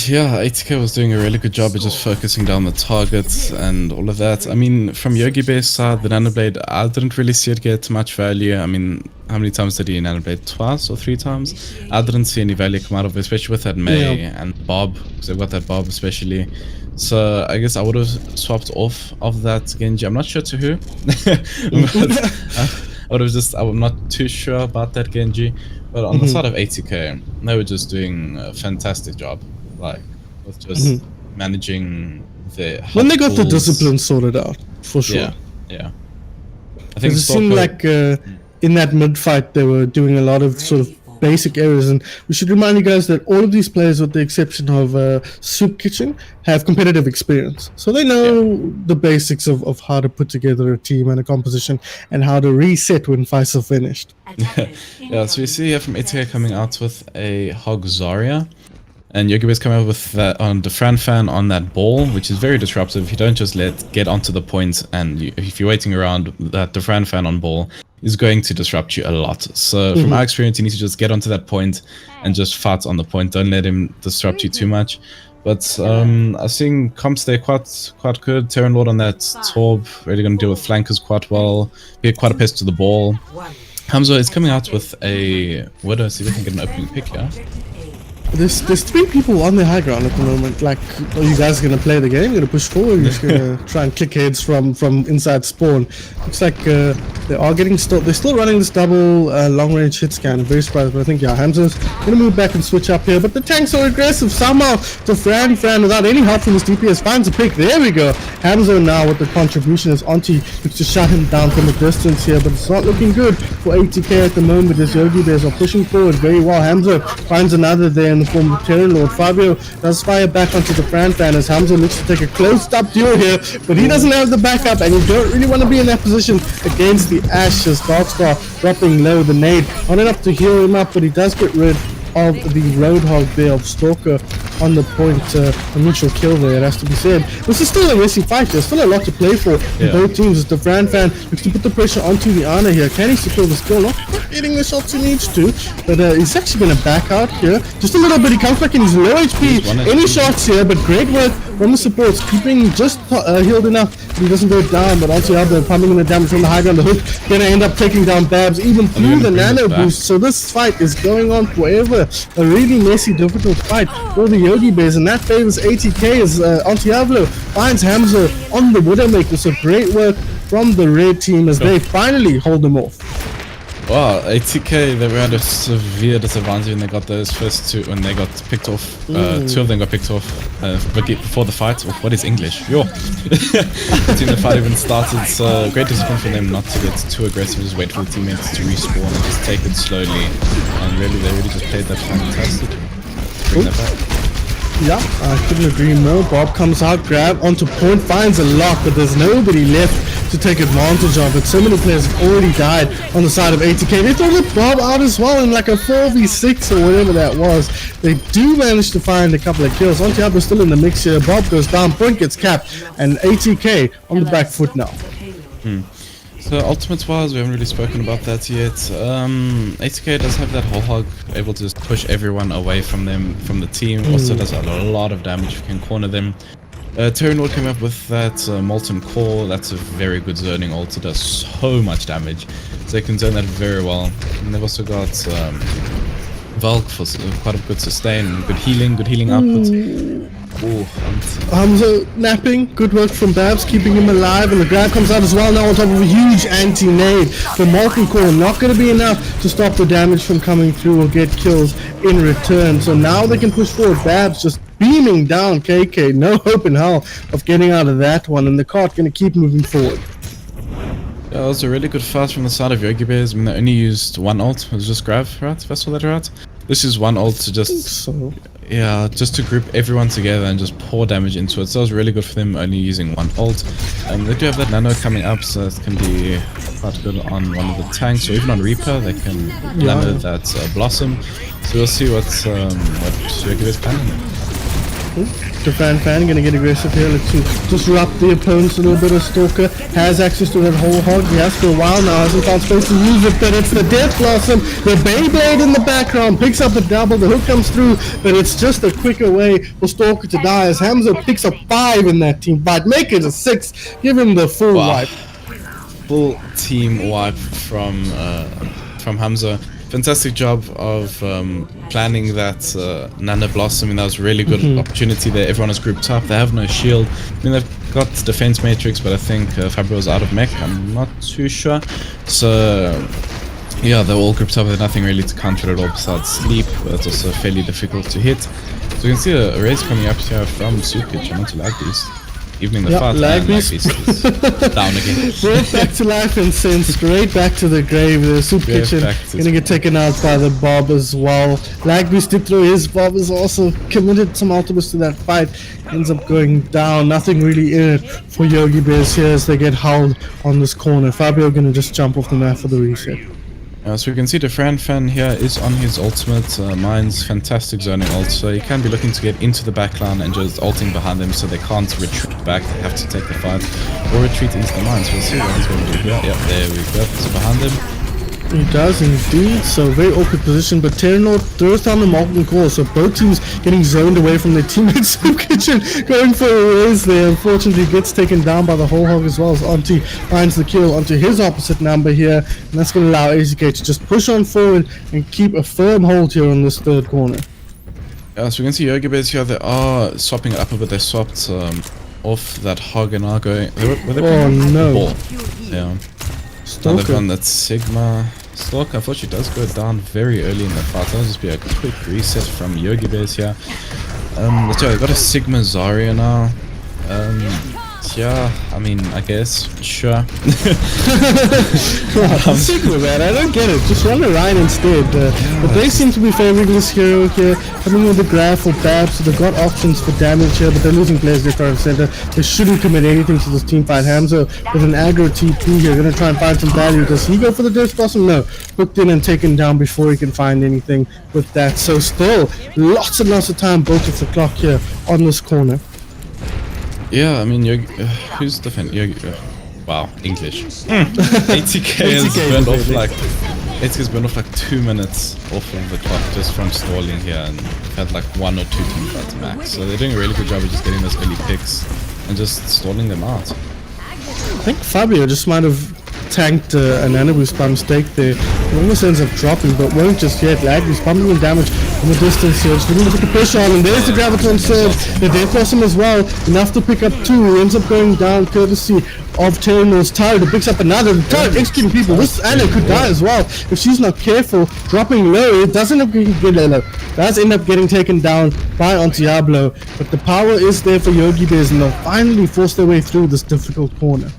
Yeah, ATK was doing a really good job of just focusing down the targets and all of that. I mean, from Yogi Bear's side, the Nanoblade, I didn't really see it get much value. I mean, how many times did he Nanoblade? Twice or 3 times? I didn't see any value come out of it, especially with that May and Bob, because they've got that Bob especially. So I guess I would have swapped off of that Genji. I'm not sure to who. I'm not too sure about that Genji. But on the side of ATK, they were just doing a fantastic job. Like, with just managing the when they got the discipline sorted out, for sure. Yeah. I think it seemed like in that mid fight they were doing a lot of sort of basic errors, and we should remind you guys that all of these players, with the exception of Soup Kitchen, have competitive experience, so they know the basics of how to put together a team and a composition and how to reset when fights are finished. Yeah, so we see here from ATK coming out with a Hog Zarya. And Yogi Bear's coming up with that on the Fan on that ball, which is very disruptive. You don't just get onto the point, and if you're waiting around that the Fan on ball, is going to disrupt you a lot. So from our experience, you need to just get onto that point and just fight on the point. Don't let him disrupt you too much. But I think comps there quite good. Terran Lord on that Torb, really going to deal with flankers quite well. Be quite a pest to the ball. Hamza is coming out with a Widow, see if we can get an opening pick here. There's 3 people on the high ground at the moment. Like, are you guys gonna play the game? Gonna push forward? You're just gonna try and click heads from inside spawn? Looks like they are getting they're still running this double long range hit scan. I'm very surprised, but I think Hamza's gonna move back and switch up here. But the tanks are aggressive somehow. So Fran without any help from his DPS finds a pick. There we go. Hamza now with the contribution as Auntie looks to shut him down from a distance here, but it's not looking good for ATK at the moment as Yogi Bears are pushing forward very well. Hamza finds another there in the form of Terran Lord. Fabio does fire back onto the Fran fan as Hamza looks to take a close-up duel here, but he doesn't have the backup, and you don't really want to be in that position against the Ashes. Darkstar dropping low, the nade not enough to heal him up, but he does get rid of the Roadhog there of Stalker on the point. A mutual kill there, it has to be said. This is still a messy fight. There's still a lot to play for in both teams as the Fran fan looks to put the pressure onto the Ana here. Can he secure the skill? Not getting the shots he needs to, but he's actually going to back out here just a little bit. He comes back in his low HP. Any shots here, but great work from the supports, keeping just healed enough. He doesn't go down, but also out there pumping in the damage from the high ground. The hook gonna end up taking down Babs even through the nano boost. So this fight is going on forever. A really messy, difficult fight for the Yogi Bears, and that favors ATK as Antiablo finds Hamza on the Widowmaker. So great work from the red team as they finally hold them off. Wow, ATK, they were at a severe disadvantage when they got those first 2, when they got picked off. 2 of them got picked off before the fight. What is English? Yo! Until the fight even started, so great discipline for them not to get too aggressive, just wait for the teammates to respawn and just take it slowly. And really, they really just played that fantastic. Bring that back. Yeah, I couldn't agree more. Bob comes out, grab onto point, finds a lock, but there's nobody left to take advantage of it. So many players have already died on the side of ATK. They throw the Bob out as well in like a 4v6 or whatever that was. They do manage to find a couple of kills. Antiablo's still in the mix here. Bob goes down, point gets capped, and ATK on the back foot now. So ultimate wise, we haven't really spoken about that yet. ATK does have that whole hog, able to just push everyone away from them, from the team. Also does a lot of damage if you can corner them. Terran Lord came up with that Molten Core. That's a very good zoning ult. It does so much damage. So they can zone that very well. And they've also got Valk for quite a good sustain, good healing output. Hamza napping, good work from Babs, keeping him alive, and the grab comes out as well now on top of a huge anti-nade. The Molten Core not going to be enough to stop the damage from coming through or get kills in return. So now they can push forward. Babs just beaming down KK, no hope in hell of getting out of that one, and the cart going to keep moving forward. Yeah, that was a really good fight from the side of Yogi Bears. I mean, they only used one ult, it was just grab, right? If I saw that right. This is one ult to just, yeah, just to group everyone together and just pour damage into it. So it was really good for them only using one ult. They do have that nano coming up, so it can be quite good on one of the tanks, or even on Reaper. They can nano that Blossom. So we'll see what Yogi Bears planning. The fan gonna get aggressive here. Let's see. Disrupt the opponents a little bit. Of Stalker has access to that whole hog. He has for a while now. Hasn't found space to use it, but it's the Death Blossom. The Beyblade in the background picks up a double. The hook comes through, but it's just a quicker way for Stalker to die as Hamza picks up 5 in that team fight. Make it a 6. Give him the full wipe. Full team wipe from Hamza. Fantastic job of planning that Nano Blossom, and that was a really good opportunity there. Everyone is grouped up. They have no shield. I mean, they've got defense matrix, but I think Fabio was out of mech. I'm not too sure. So yeah, they're all grouped up. There's nothing really to counter at all besides sleep. That's also fairly difficult to hit. So you can see a raise coming up here from Sukic. I'm not to lag these. Evening the fight, lag beast is down again. Straight back to life and sent straight back to the grave. The soup kitchen gonna get taken out by the Bob as well. Lag beast did throw his Bob, is also committed some ultimates to that fight. Ends up going down. Nothing really in it for Yogi Bears here as they get howled on this corner. Fabio gonna just jump off the map for the reset. So we can see the Fran fan here is on his ultimate. Mine's fantastic zoning ult, so he can be looking to get into the backline and just ulting behind them so they can't retreat back. They have to take the fight. or retreat into the mines. We'll see what he's going to do here. Yep, there we go. It's behind him. He does indeed. So very awkward position, but Talon throws down the Molten Core, so both teams getting zoned away from their teammates. Kitchen going for a raise there. Unfortunately gets taken down by the whole hog as well as Auntie finds the kill onto his opposite number here, and that's going to allow AZK to just push on forward and keep a firm hold here on this third corner. Yeah, so we can see Yogi Bears here. They are swapping it up a bit. They swapped off that hog and are going. Were they Oh no. ball? Yeah. Now they've Stalker. done that Sigma. Stalker, unfortunately, does go down very early in the fight. That'll just be a quick reset from Yogi Bears here. Let's go. They've got a Sigma Zarya now. Yeah, I mean, I guess, sure. Sigma, man, I don't get it. Just run Orion instead. But they seem to be favoring this hero here, coming with the graph or Babs, so they've got options for damage here, but they're losing players left, right, and center. They shouldn't commit anything to this team fight. Hamza with an aggro TP here, gonna try and find some value. Does he go for the Death Blossom? No. Hooked in and taken down before he can find anything with that. So still, lots and lots of time both of the clock here on this corner. Yeah, I mean, who's defending? Wow, English. ATK has burned off like 2 minutes off of the clock just from stalling here, and had like 1 or 2 team fights max. So they're doing a really good job of just getting those early picks and just stalling them out. I think Fabio just might have tanked an Anubis by mistake there. He almost ends up dropping, but won't just yet. Lagby's pumping in damage from the distance here. Just looking to put the pressure on, and there's the Graviton Surge. The Death Blossom as well. Enough to pick up 2. He ends up going down courtesy of Taylor's turret. It picks up another. The turret executing people. This Anna could die as well if she's not careful. Dropping low. It doesn't end up getting low. Does end up getting taken down by Diablo, but the power is there for Yogi Bears, and they'll finally force their way through this difficult corner.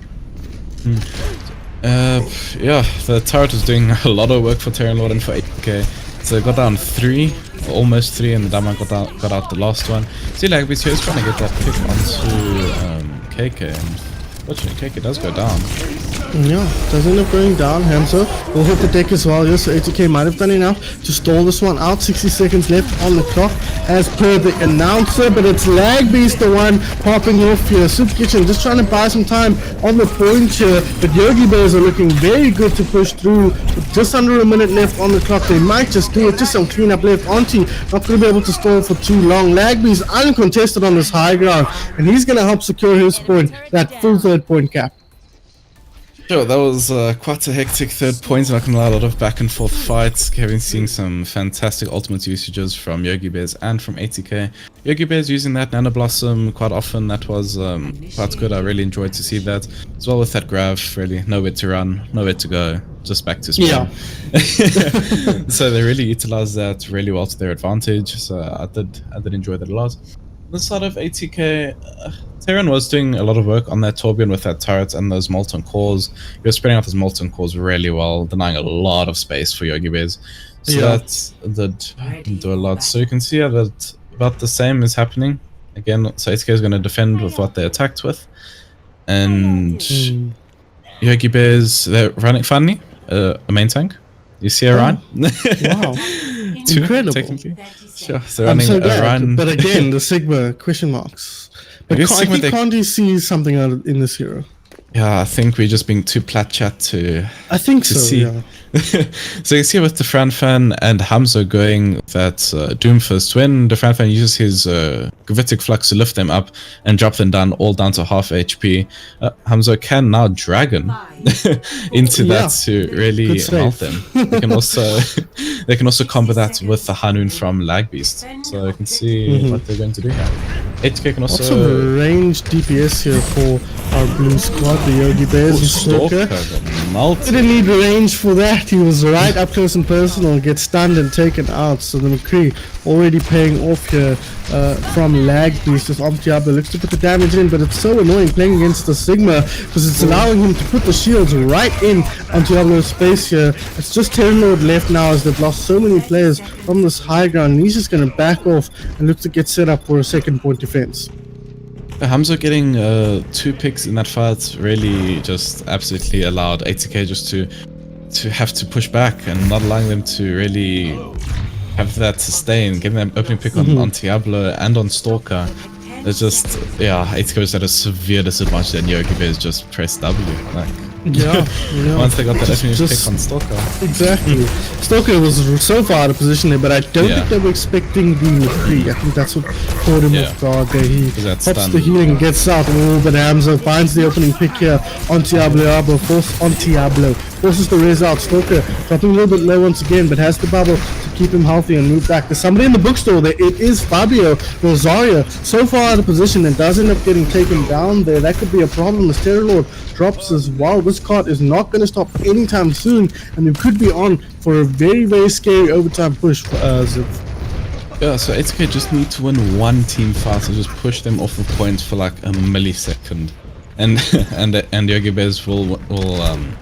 Yeah, the turret is doing a lot of work for Terran Lord and for 8k. So they got down 3, or almost 3, and the Dama got out the last one. See, like, he's trying to get that pick onto KK, and fortunately KK does go down. Yeah, does end up going down. Hamza will hit the deck as well. Yes, so ATK might have done enough to stall this one out. 60 seconds left on the clock as per the announcer, but it's Lagbeast the one popping off here. Soup Kitchen just trying to buy some time on the point here, but Yogi Bears are looking very good to push through. With just under a minute left on the clock, they might just do it. Just some cleanup left. Auntie not going to be able to stall for too long. Lagbeast uncontested on this high ground, and he's going to help secure his point, that full third point cap. Sure, that was quite a hectic third point, and I can allow a lot of back and forth fights. Having seen some fantastic ultimate usages from Yogi Bears and from ATK. Yogi Bears using that Nano Blossom quite often. That was quite good. I really enjoyed to see that. As well with that graph, really nowhere to run, nowhere to go, just back to spawn. Yeah. So they really utilized that really well to their advantage. So I did enjoy that a lot. On the side of ATK, Terran was doing a lot of work on that Torbjorn with that turret and those molten cores. He was spreading out those molten cores really well, denying a lot of space for Yogi Bears. So that did do a lot. So you can see that about the same is happening. Again, so ATK is going to defend with what they attacked with. And Yogi Bears, they're running, finally, a main tank. You see Orion? Wow. 2, incredible. Technically. Sure, so I'm running so glad, Orion. but again, the Sigma question marks. But I think Condi sees something out in this hero. Yeah, I think we're just being too plat chat to. I think to so. See. Yeah. So you see with the Franfan and Hamza going that Doom first win, the Franfan uses his Gravitic Flux to lift them up and drop them down all down to half HP. Hamza can now Dragon into that to really help them. They can also combo that with the Hanun from Lagbeast. So you can see what they're going to do here. 8k can also... Lots of range DPS here for our blue squad, the Yogi Bears and Stalker. Didn't need range for that. He was right up close and personal, gets stunned and taken out. So the McCree already paying off here from Lagbeast. As Diablo looks to put the damage in, but it's so annoying playing against the Sigma because it's allowing him to put the shields right in on Diablo's space here. It's just Terran Lord left now as they've lost so many players from this high ground. And he's just going to back off and look to get set up for a second point defense. Hamza getting 2 picks in that fight really just absolutely allowed ATK just to have to push back and not allowing them to really have that sustain, giving them opening pick on Diablo and on Stalker. It's just, yeah, 80k is at a severe disadvantage and Yogi Bears just press W. Like, Yeah, once they got that FMU just- pick on Stalker. Exactly. Stalker was so far out of position there, but I don't think they were expecting the free. I think that's what caught him off guard there. He that's pops stunned. the healing, gets out, but Hamza finds the opening pick here on Diablo. Forces the res out. Stalker dropping a little bit low once again, but has the bubble to keep him healthy and move back. There's somebody in the bookstore there. It is Fabio Rosario. So far out of position and does end up getting taken down there. That could be a problem as Terrorlord drops as well. This card is not going to stop anytime soon, and we could be on for a very, very scary overtime push for Ziv. Yeah, so 80k just need to win one team fight and just push them off the points for like a millisecond. And Yogi Bears will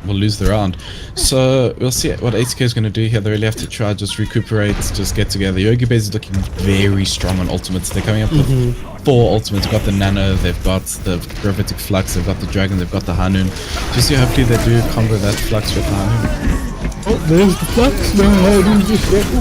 lose the round. So we'll see what 80k is going to do here. They really have to try just recuperate, just get together. Yogi Bears is looking very strong on ultimates. They're coming up with 4 ultimates. They've got the Nano, they've got the Gravitic Flux, they've got the Dragon, they've got the Hanun. Just see, hopefully they do combo that Flux with the Hanun. Oh, there's the Flux. No,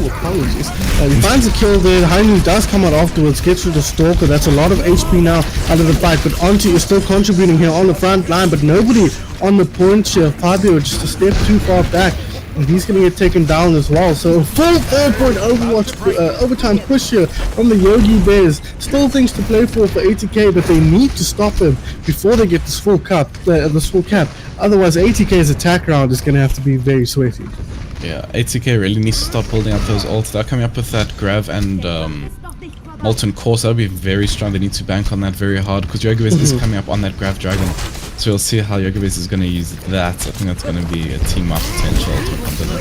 apologies. He finds a kill there. Hainu does come out afterwards, gets rid of Stalker. That's a lot of HP now out of the fight, but Auntie is still contributing here on the front line, but nobody on the point here. Fabio just a step too far back, and he's going to get taken down as well. So a full 3rd point overtime push here from the Yogi Bears. Still things to play for 80k, but they need to stop him before they get this full cap. Otherwise, 80k's attack round is going to have to be very sweaty. Yeah, 80k really needs to start building up those ults. They're coming up with that Grav and Molten Course. That'll be very strong. They need to bank on that very hard because Yogi Bears is coming up on that Grav Dragon. So we'll see how Yogi Bears is going to use that. I think that's going to be a team up potential to combo.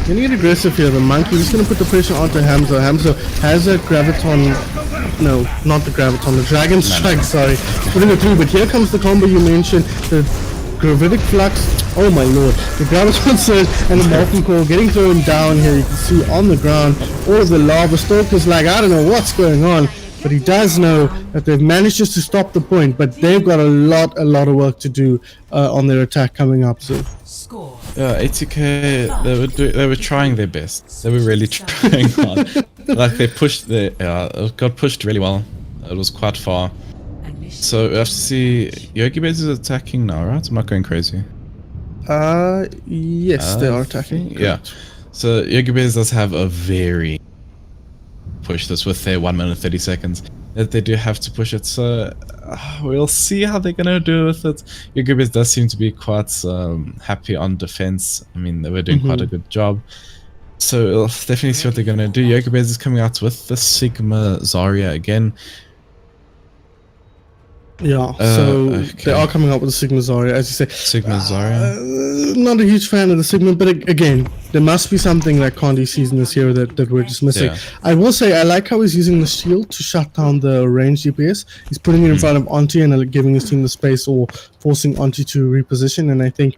Gonna get aggressive here, the Monkey. He's gonna put the pressure onto Hamza. Hamza has a Graviton. No, not the Graviton, the Dragon Strike, sorry. Putting it through, but here comes the combo you mentioned. The Gravitic Flux. Oh my lord. The Graviton Surge and the Molten Core getting thrown down here. You can see on the ground all of the lava. Stalker's like, I don't know what's going on. But he does know that they've managed just to stop the point, but they've got a lot of work to do on their attack coming up. So, yeah, 80k, they were trying their best. They were really trying hard. Like they pushed it got pushed really well. It was quite far. So we have to see. Yogi Bears is attacking now, right? I'm not going crazy. Yes, they are attacking. Yeah. So Yogi Bears does have a very push this with their 1 minute 30 seconds that they do have to push it, so we'll see how they're gonna do with it. Yogi Bears does seem to be quite happy on defense. I mean, they were doing quite a good job, so we'll definitely see what they're gonna do. Yogi Bears is coming out with the Sigma Zarya again. Yeah, so they are coming up with the Sigma Zarya, as you say. Sigma Zarya. Not a huge fan of the Sigma, but again, there must be something that Condi sees in this hero that we're just missing. Yeah. I will say, I like how he's using the shield to shut down the range DPS. He's putting it in front of Auntie and giving his team the space, or forcing Auntie to reposition, and I think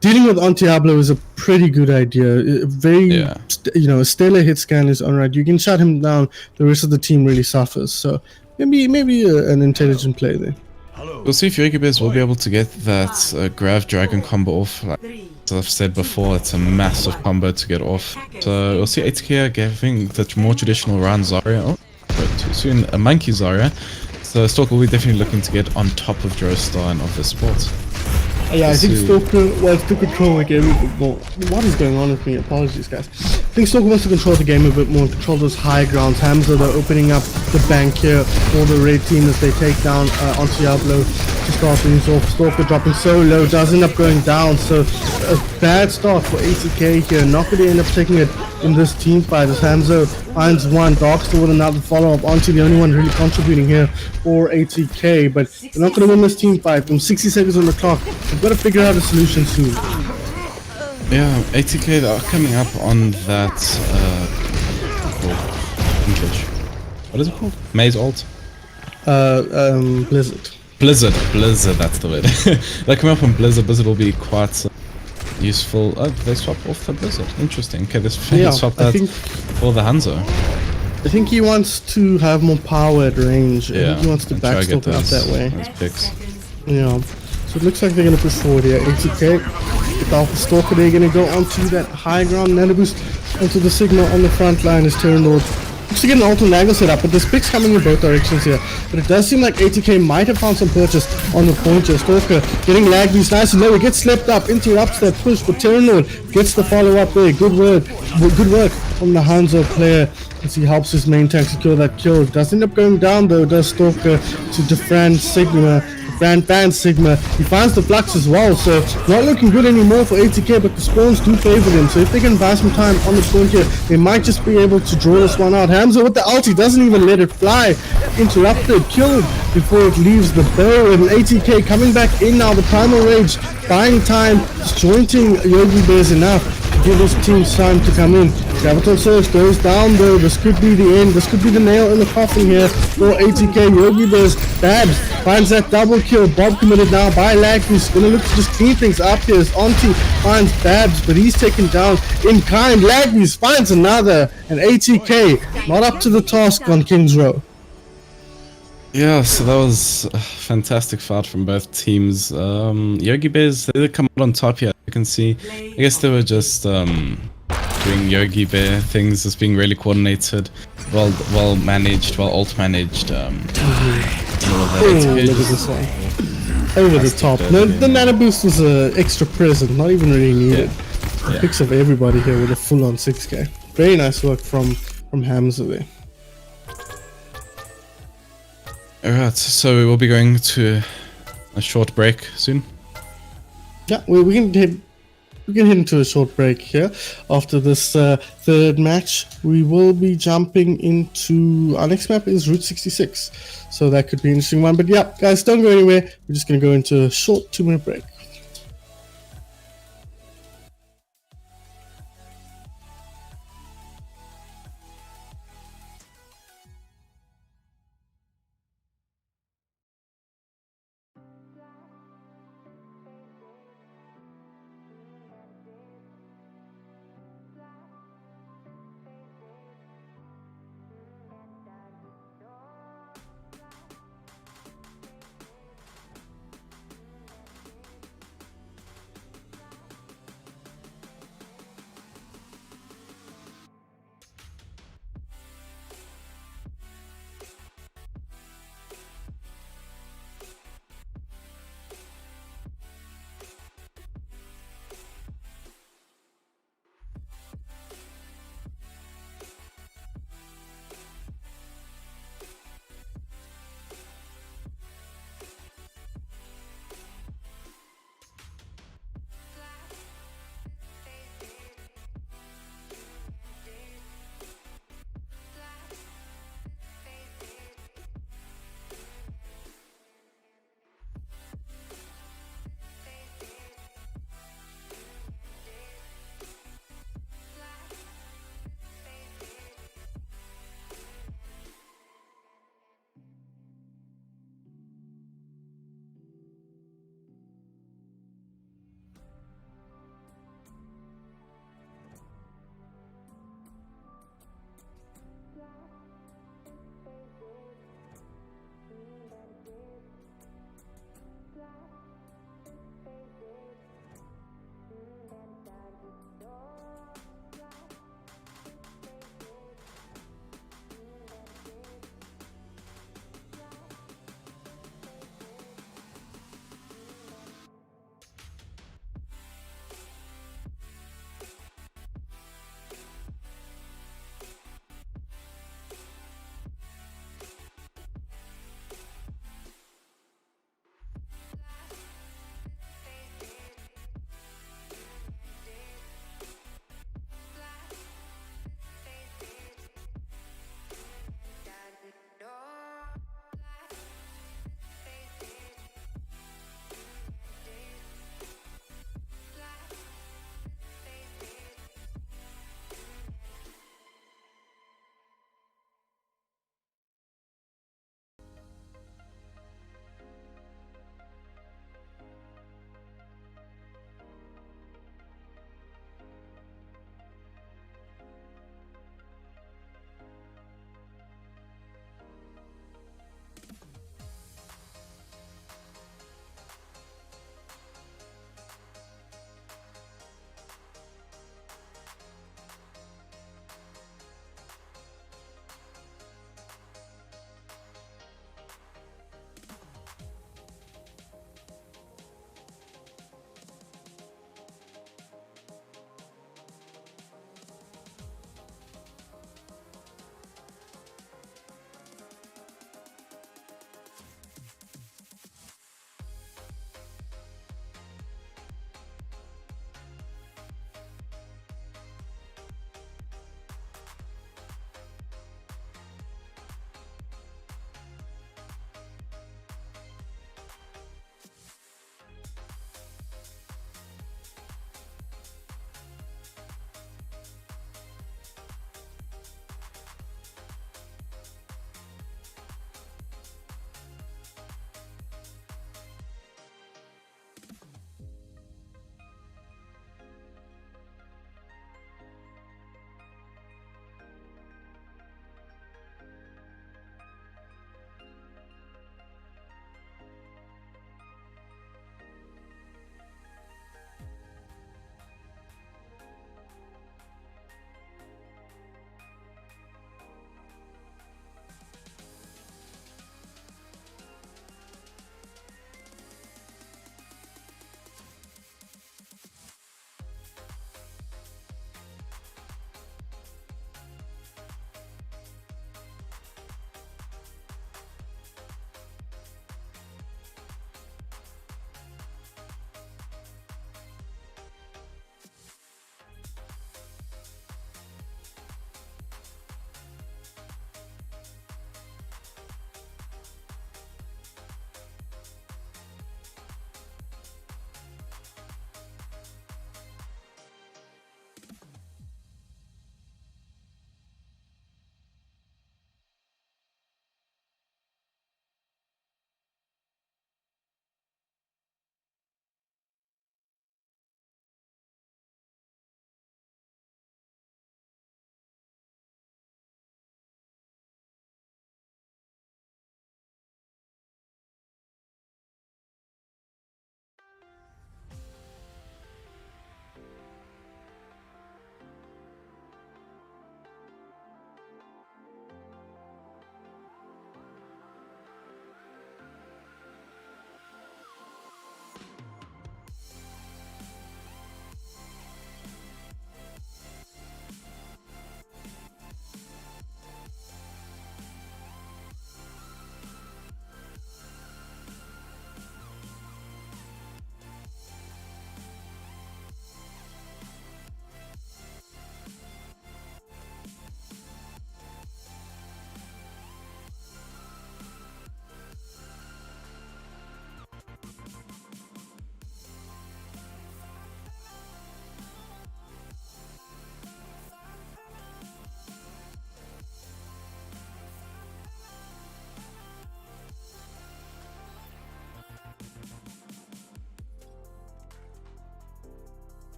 dealing with Diablo is a pretty good idea. A stellar hit scan is alright. You can shut him down, the rest of the team really suffers, so maybe an intelligent play there. We'll see if Yogi Bears will be able to get that Grav Dragon combo off. Like as I've said before, it's a massive combo to get off. So we'll see 80k giving the more traditional round Zarya. Oh, too soon, a Monkey Zarya. So Stalker will be definitely looking to get on top of Joestar and of the sport. Yeah, I think Stalker wants to control the game a bit more. What is going on with me? Apologies, guys. I think Stalker wants to control the game a bit more and control those high grounds. Hamza, they're opening up the bank here for the red team as they take down Diablo to start things off. Stalker dropping so low, does end up going down. So a bad start for 80k here. Not going to end up taking it in this team fight as Hamza finds one, Darkstar with another follow-up. Auntie, the only one really contributing here for 80k, but they're not going to win this team fight. From 60 seconds on the clock, we've got to figure out a solution soon. Yeah, 80k, they are coming up on that what is it called? Maze ult? Blizzard, that's the word. They come up on Blizzard will be quite useful. Oh, they swap off the Blizzard. Interesting. Okay, this swap that for the Hanzo. I think he wants to have more power at range. Yeah, I think he wants to backstalk out that way. Picks. Yeah. So it looks like they're going to push forward here. 80k. With Alpha Stalker, they're going to go onto that high ground. Nano boost onto the Sigma on the front line as Terrorlord to get an alternate angle set up, but there's picks coming in both directions here. But it does seem like ATK might have found some purchase on the point here. Stalker getting Lagby's nice and low. He gets slept up, interrupts that push, but Terranord gets the follow up there. Good work from the Hanzo player as he helps his main tank secure that kill. Does end up going down though, does Stalker to defend Sigma. Ban Sigma. He finds the flux as well, so not looking good anymore for ATK, but the spawns do favor them. So if they can buy some time on the point here, they might just be able to draw this one out. Hamza with the ulti doesn't even let it fly. Interrupted, killed before it leaves the bow, and ATK coming back in now. The Primal Rage buying time, disjointing Yogi Bears enough to give his team time to come in. Capital Surge goes down though. This could be the end. This could be the nail in the coffin here for ATK. Yogi Bears, Babs finds that double kill. Bob committed now by Lag, who's gonna look to just clean things up here as Auntie finds Babs, but he's taken down in kind. Lagby's finds another, and ATK not up to the task on King's Row. Yeah, so that was a fantastic fight from both teams. Yogi Bears, they did come out on top here. You can see, I guess they were just doing Yogi Bear things, just being really coordinated, well managed, well alt managed. Look at this one. Over the top. The Nano Boost was an extra present, not even really needed. Yeah. Picks of everybody here with a full on 6k. Very nice work from Hamza there. Alright, so we will be going to a short break soon. Yeah, we can head into a short break here. After this third match, we will be jumping into our next map is Route 66. So that could be an interesting one. But yeah, guys, don't go anywhere. We're just going to go into a short 2-minute break.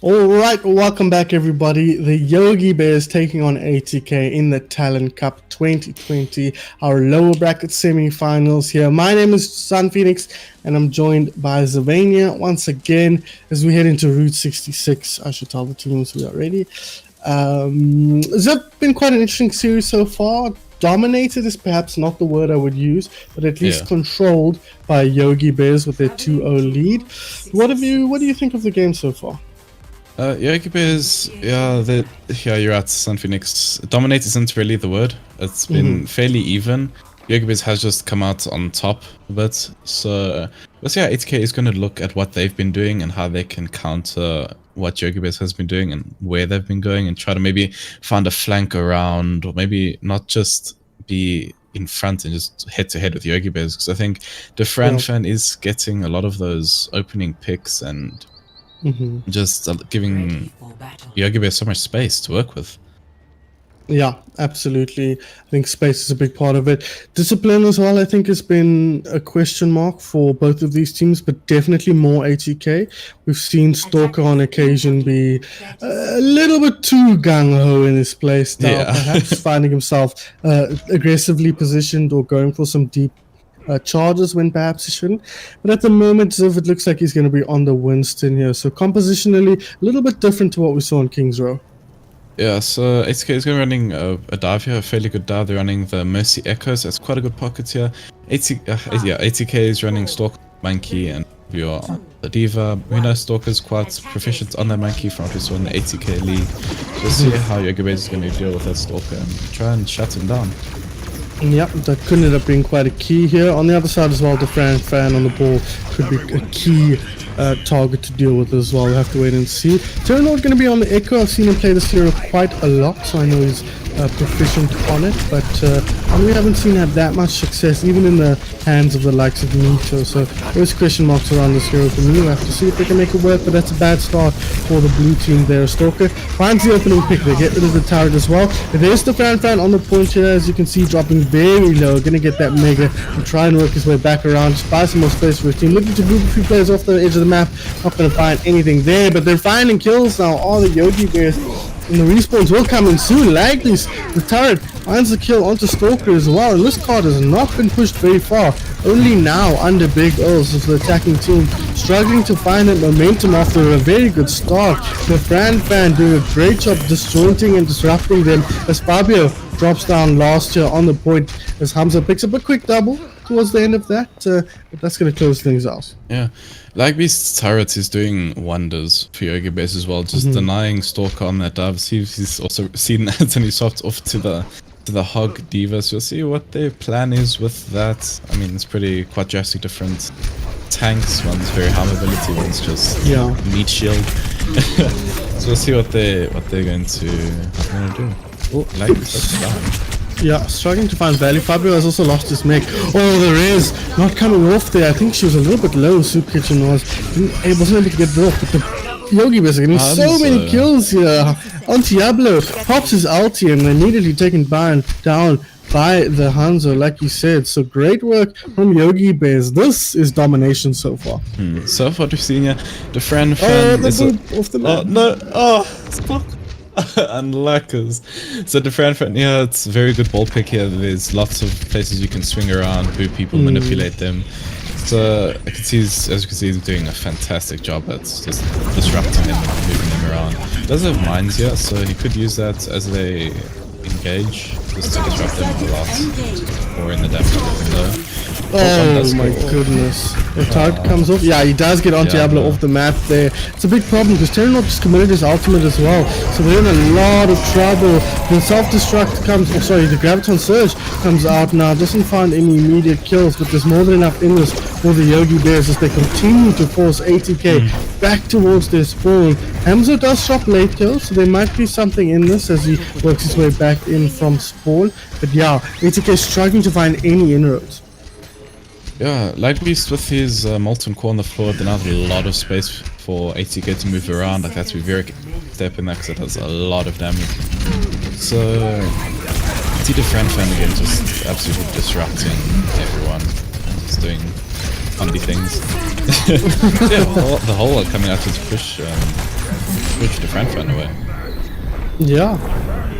All right, welcome back, everybody. The Yogi Bears taking on ATK in the Talon Cup 2020, our lower bracket semi-finals here. My name is Sun Phoenix, and I'm joined by Zavania once again as we head into Route 66. I should tell the teams we are ready. It's been quite an interesting series so far. Dominated is perhaps not the word I would use, but at least controlled by Yogi Bears with their 2-0 lead. What do you think of the game so far? Yogi Bears, you're at Sun Phoenix. Dominate isn't really the word. It's been fairly even. Yogi Bears has just come out on top a bit. So, ATK is going to look at what they've been doing and how they can counter what Yogi Bears has been doing and where they've been going, and try to maybe find a flank around, or maybe not just be in front and just head to head with Yogi Bears. Because I think the Fan is getting a lot of those opening picks and just giving Yogi Bear so much space to work with. Yeah, absolutely. I think space is a big part of it. Discipline as well, I think, has been a question mark for both of these teams, but definitely more ATK. We've seen Stalker on occasion be a little bit too gung-ho in his play style, perhaps finding himself aggressively positioned or going for some deep charges when perhaps he shouldn't. But at the moment, Ziv, it looks like he's going to be on the Winston here. So compositionally, a little bit different to what we saw in Kings Row. Yeah, so ATK is going running a dive here, a fairly good dive. They're running the Mercy Echoes. That's quite a good pocket here. ATK is running Stalker, Monkey, and you're the Diva. We know Stalker's quite proficient on that Monkey from what we saw in the ATK league. We'll see how Yogi Bears is going to deal with that Stalker and try and shut him down. Yep, that could end up being quite a key here. On the other side as well, the fan on the ball could be a key target to deal with as well. We'll have to wait and see. Talon going to be on the Echo. I've seen him play this hero quite a lot, so I know he's proficient on it, but we haven't seen him have that much success, even in the hands of the likes of Nito. So there's question marks around this hero for me. We'll have to see if they can make it work, but that's a bad start for the blue team there. Stalker finds the opening pick. They get rid of the turret as well. There's the fan on the point here, as you can see, dropping very low. Gonna get that mega and try and work his way back around. Just buy some more space for his team. Looking to group a few players off the edge of the map. Not gonna find anything there, but they're finding kills now. All the Yogi Bears. And the respawns will come in soon. Lagley's the turret finds the kill onto Stalker as well. And this card has not been pushed very far. Only now under Big O's of the attacking team, struggling to find that momentum after a very good start. The fan doing a great job disjointing and disrupting them as Fabio drops down last year on the point as Hamza picks up a quick double towards the end of that, but that's going to close things out. Yeah, Lagby's turret is doing wonders for Yogi Bears as well, just denying Stalker on that dive. See if he's also seen Anthony Soft off to the Hog Diva, so you'll see what their plan is with that. I mean, it's quite drastic different tanks. One's very high mobility, one's just meat shield. So we'll see what they're going to do. Oh, Lagby's down. Yeah, struggling to find value. Fabio has also lost his mech. Oh, the Rez not coming off there. I think she was a little bit low, Soup Kitchen wasn't able to get it off, but the Yogi Bears are getting so many kills here. On Diablo pops his ulti and immediately taken down by the Hanzo, like you said. So great work from Yogi Bears. This is domination so far. So far we've seen the fan off the oh no, stop. Unluckers. So the fan, it's a very good ball pick here. There's lots of places you can swing around, boo people, manipulate them. So I can see, as you can see, he's doing a fantastic job at just disrupting them and moving them around. He does have mines here, so he could use that as they engage, just to disrupt them a lot, or in the damage window. Oh my goodness. The target comes off. Yeah, he does get on Diablo off the map there. It's a big problem because Talon just committed his ultimate as well. So they're in a lot of trouble. The self-destruct comes, the Graviton Surge comes out now. Doesn't find any immediate kills, but there's more than enough in this for the Yogi Bears as they continue to force ATK back towards their spawn. Hamza does shop late kills, so there might be something in this as he works his way back in from spawn. But yeah, ATK is struggling to find any inroads. Yeah, Lightbeast with his Molten Core on the floor, then have a lot of space for ATK to move around. Like, that's to be very step in that because it does a lot of damage. So, see the fan again just absolutely disrupting everyone. Just doing funny things. Yeah, the whole coming out to push switch the front fan away. Yeah.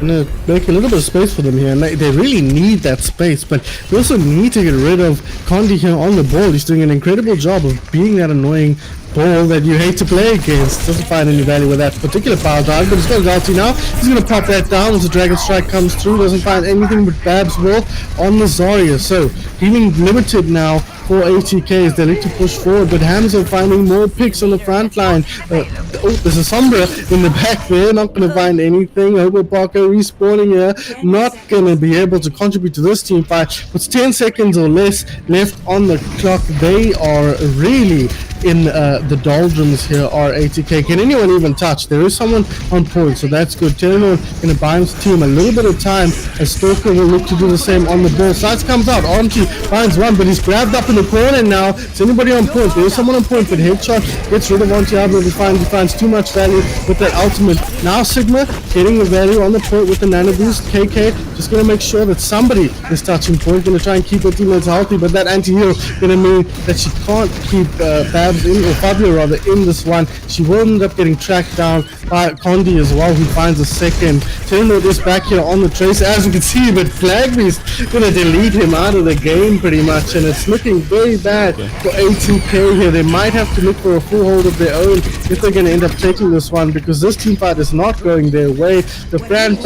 Make a little bit of space for them here, and they really need that space, but they also need to get rid of Condi here on the ball. He's doing an incredible job of being that annoying ball that you hate to play against. Doesn't find any value with that particular power drive, but he's got Galti now. He's going to pop that down as the Dragon Strike comes through. Doesn't find anything but Bab's ball on the Zarya. So, healing limited now for ATK as they look to push forward, but Hamza finding more picks on the front line. There's a Sombra in the back there, not going to find anything. Hobo Parker respawning here, not going to be able to contribute to this team fight. With 10 seconds or less left on the clock, they are really in the doldrums here are ATK. Can anyone even touch? There is someone on point, so that's good. Talon going to buy his team a little bit of time as Stalker will look to do the same on the ball. Sides comes out, Auntie finds one, but he's grabbed up in the corner now. Is anybody on point? There is someone on point, but Headshot gets rid of Auntie Abra. He finds too much value with that ultimate. Now Sigma getting the value on the point with the nano boost. KK just going to make sure that somebody is touching point. Going to try and keep her teammates healthy, but that anti-hero going to mean that she can't keep Babs in, or Fabio rather, in this one. She will end up getting tracked down by Condi as well, who finds a second. Talon is back here on the trace, as you can see, but Flagbeast gonna delete him out of the game pretty much, and it's looking very bad for ATK here. They might have to look for a full hold of their own if they're gonna end up taking this one, because this team fight is not going their way. The Fran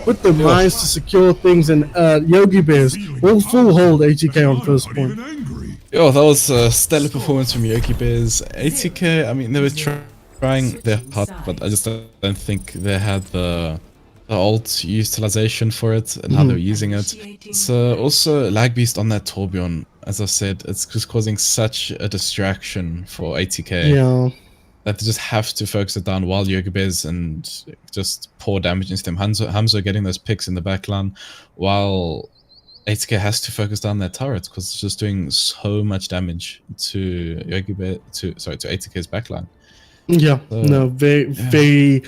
with the mines to secure things, and Yogi Bears will full hold ATK on first point. Oh, that was a stellar performance from Yogi Bears. ATK, I mean, they were trying their hard, but I just don't think they had the ult utilization for it and how they were using it. So also Lag Beast on that Torbjorn, as I said, it's just causing such a distraction for ATK. Yeah. That they just have to focus it down while Yogi Bears and just pour damage into them. Hamza getting those picks in the backline while ATK has to focus down their turret because it's just doing so much damage to to ATK's backline. Yeah, no, very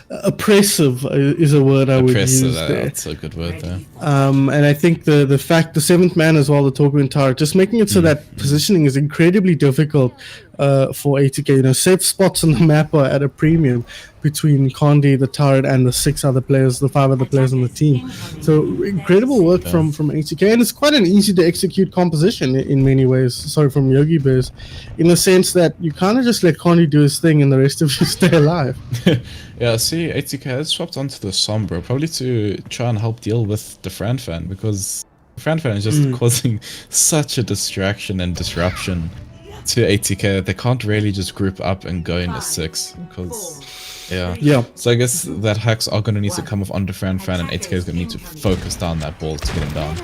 oppressive is a word I would use there. That's a good word there. And I think the fact the seventh man as well, the Torbjorn turret, just making it so that positioning is incredibly difficult for ATK. You know, safe spots on the map are at a premium between Condi, the turret, and the 5 other players on the team. So incredible work from ATK, and it's quite an easy to execute composition in many ways. Sorry, from Yogi Bears, in the sense that you kind of just let Condi do his thing and the rest of you stay alive. Yeah, see, ATK has swapped onto the Sombra, probably to try and help deal with the Fran because the Fran is just causing such a distraction and disruption to ATK that they can't really just group up and go into 6 because yeah. So I guess that hacks are going to need to come off onto Fran and ATK is going to need to focus down that ball to get him down.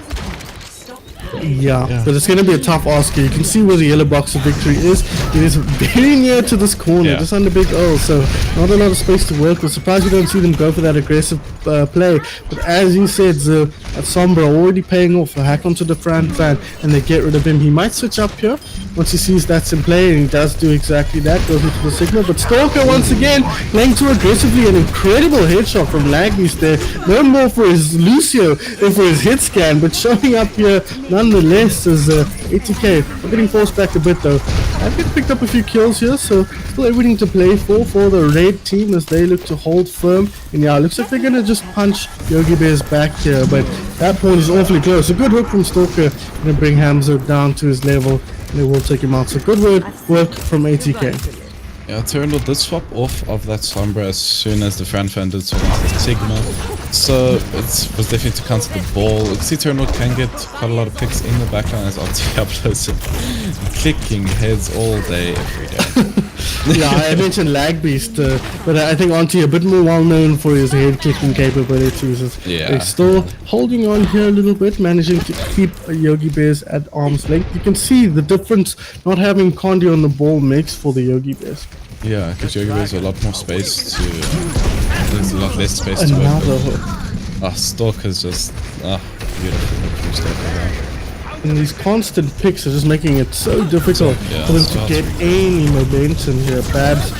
Yeah, but it's going to be a tough ask here. You can see where the yellow box of victory is. It is very near to this corner, just under Big O, so not a lot of space to work with. Surprised you don't see them go for that aggressive play. But as you said, Sombra already paying off a hack onto the Fran and they get rid of him. He might switch up here once he sees that's in play, and he does do exactly that. Goes into the signal, but Stalker once again playing too aggressively. An incredible headshot from Lagbeast there. No more for his Lucio than for his hit scan, but showing up here nonetheless as ATK. We're getting forced back a bit though. I've picked up a few kills here, so still everything to play for the red team as they look to hold firm. And yeah, looks like they're gonna just punch Yogi Bears back here, but that point is awfully close. A good hook from Stalker, gonna bring Hamza down to his level, and they will take him out. So good work from ATK. Yeah, Turndle did swap off of that Sombra as soon as the Fran did swap into the Sigma. So it was definitely to counter the ball. You see Turndle can get quite a lot of picks in the backline as uploads and clicking heads all day, every day. Yeah, I mentioned Lagbeast, but I think Auntie a bit more well known for his head clicking capabilities. They're still holding on here a little bit, managing to keep Yogi Bears at arm's length. You can see the difference not having Condi on the ball makes for the Yogi Bears. Yeah, because Yogi Bears a lot more space to. There's a lot less space to work with. Stalker's just beautiful from Stalker there. And these constant picks are just making it so difficult for them to get any momentum here. Babs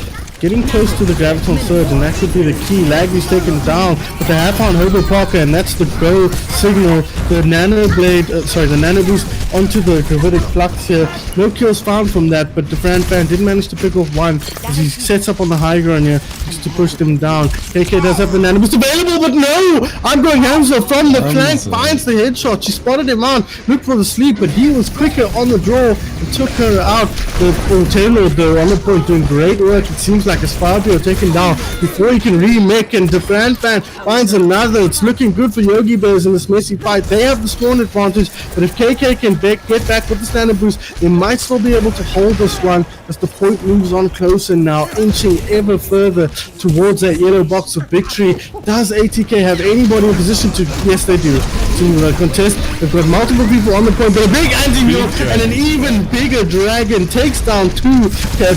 getting close to the Graviton Surge, and that could be the key. Laggy's taken down, but they have found Hobo Parker, and that's the go signal. The Nano Blade, the Nano Boost onto the Gravitic Flux here. No kills found from that, but the Fan did manage to pick off one as he sets up on the high ground here just to push them down. KK does have the Nano Boost available, but no! I'm going Hamza from the flank, finds the headshot. She spotted him out, looked for the sleep, but he was quicker on the draw and took her out. The Taylor, though, on the point, doing great work. It seems like as Fabio taken down before he can remake, and the Fan finds another. It's looking good for Yogi Bears in this messy fight. They have the spawn advantage, but if KK can get back with the standard boost, they might still be able to hold this one as the point moves on closer now, inching ever further towards that yellow box of victory. Does ATK have anybody in position to, yes they do, to contest? They've got multiple people on the point, but a big anti-mule and an even bigger dragon takes down two.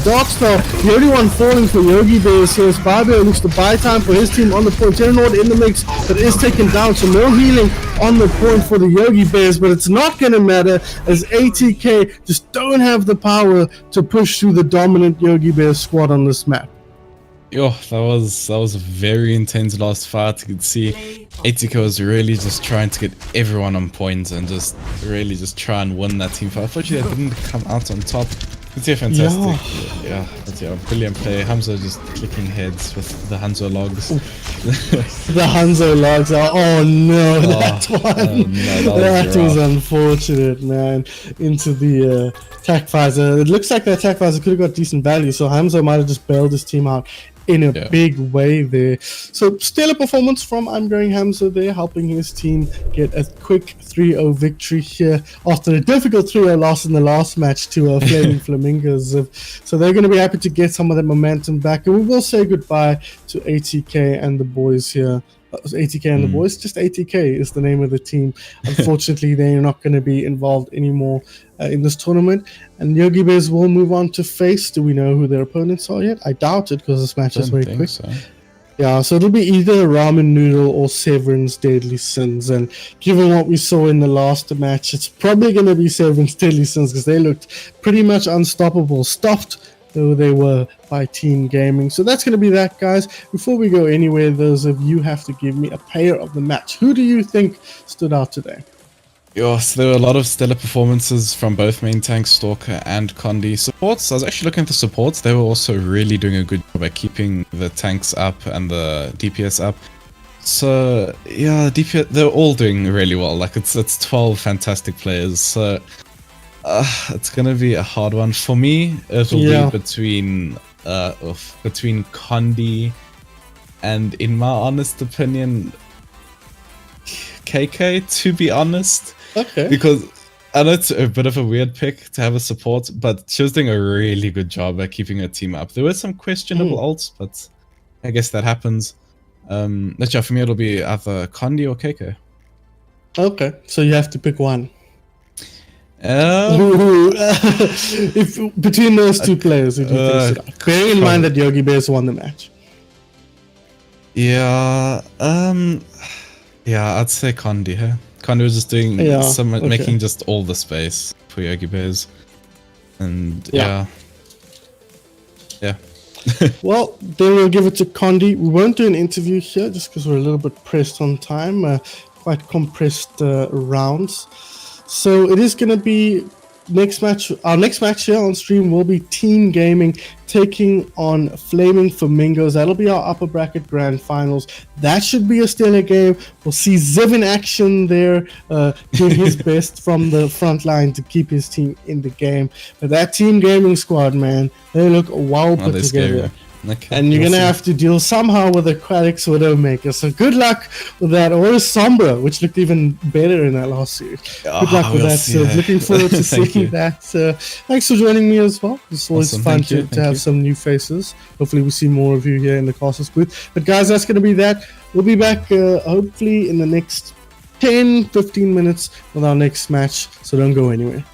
Darkstar, the only one falling for Yogi Bears here as Fabio looks to buy time for his team on the point. Terranord in the mix, but is taken down, so no healing on the point for the Yogi Bears, but it's not going to matter as ATK just don't have the power to push through the dominant Yogi Bears squad on this map. Yo, that was a very intense last fight. You could see ATK was really just trying to get everyone on points and just really just try and win that team fight. Unfortunately, they didn't come out on top. It's a fantastic, brilliant play. Hamza just clicking heads with the Hanzo logs. The Hanzo logs are, oh no, that one. That was unfortunate, man. Into the attack visor. It looks like the attack visor could have got decent value, so Hamza might have just bailed his team out in a big way there. So stellar performance from I'm Going Hamza there, helping his team get a quick 3-0 victory here after a difficult 3-0 loss in the last match to Flaming Flamingos. So they're going to be happy to get some of that momentum back, and we will say goodbye to ATK and the boys here. ATK and the boys, just ATK is the name of the team. Unfortunately, they're not going to be involved anymore in this tournament, and Yogi Bears will move on to face. Do we know who their opponents are yet? I doubt it because this match is very quick. So. Yeah, so it'll be either Ramen Noodle or Severin's Deadly Sins, and given what we saw in the last match, it's probably going to be Severin's Deadly Sins because they looked pretty much unstoppable, stopped though they were by Team Gaming. So that's going to be that, guys. Before we go anywhere, those of you have to give me a player of the match. Who do you think stood out today? Yes, there were a lot of stellar performances from both main tanks, Stalker and Condi. Supports, I was actually looking at the supports. They were also really doing a good job at keeping the tanks up and the DPS up. So yeah, DPS, they're all doing really well. Like it's 12 fantastic players. So it's gonna be a hard one for me. It'll be between Condi and, in my honest opinion, KK. To be honest, because I know it's a bit of a weird pick to have a support, but she was doing a really good job at keeping her team up. There were some questionable ults, but I guess that happens. For me, it'll be either Condi or KK. Okay, so you have to pick one. If between those two players, would you think bearing in mind that Yogi Bears won the match? I'd say Condi. Huh? Condi was just doing making just all the space for Yogi Bears, and Well, then we'll give it to Condi. We won't do an interview here just because we're a little bit pressed on time, quite compressed rounds. So it is going to be next match. Our next match here on stream will be Team Gaming taking on Flaming Flamingos. That'll be our upper bracket grand finals. That should be a stellar game. We'll see Ziv in action there, doing his best from the front line to keep his team in the game. But that Team Gaming squad, man, they look well put together. Okay, and you're going to have to deal somehow with Aquatics Widowmaker. So good luck with that. Or a Sombra, which looked even better in that last series. Good luck with that. So looking forward to seeing that. Thanks for joining me as well. It's always fun to have some new faces. Hopefully we see more of you here in the Castles booth. But guys, that's going to be that. We'll be back hopefully in the next 10-15 minutes with our next match. So don't go anywhere.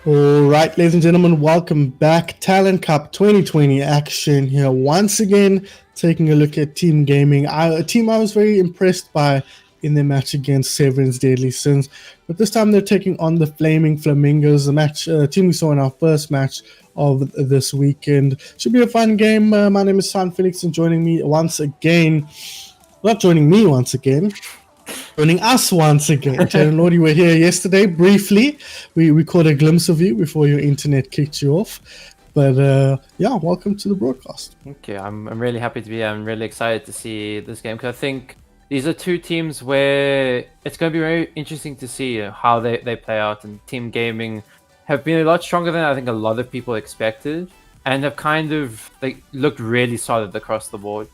All right, ladies and gentlemen, welcome back. Talon Cup 2020 action here once again, taking a look at Team Gaming, a team I was very impressed by in their match against Severin's Deadly Sins. But this time they're taking on the Flaming Flamingos, the team we saw in our first match of this weekend. Should be a fun game. My name is San Felix, and joining us once again, Talon Lord, you were here yesterday briefly. We caught a glimpse of you before your internet kicked you off. But yeah, welcome to the broadcast. Thank you. I'm really happy to be here. I'm really excited to see this game because I think these are two teams where it's going to be very interesting to see how they play out. And Team Gaming have been a lot stronger than I think a lot of people expected, and have kind of looked really solid across the board.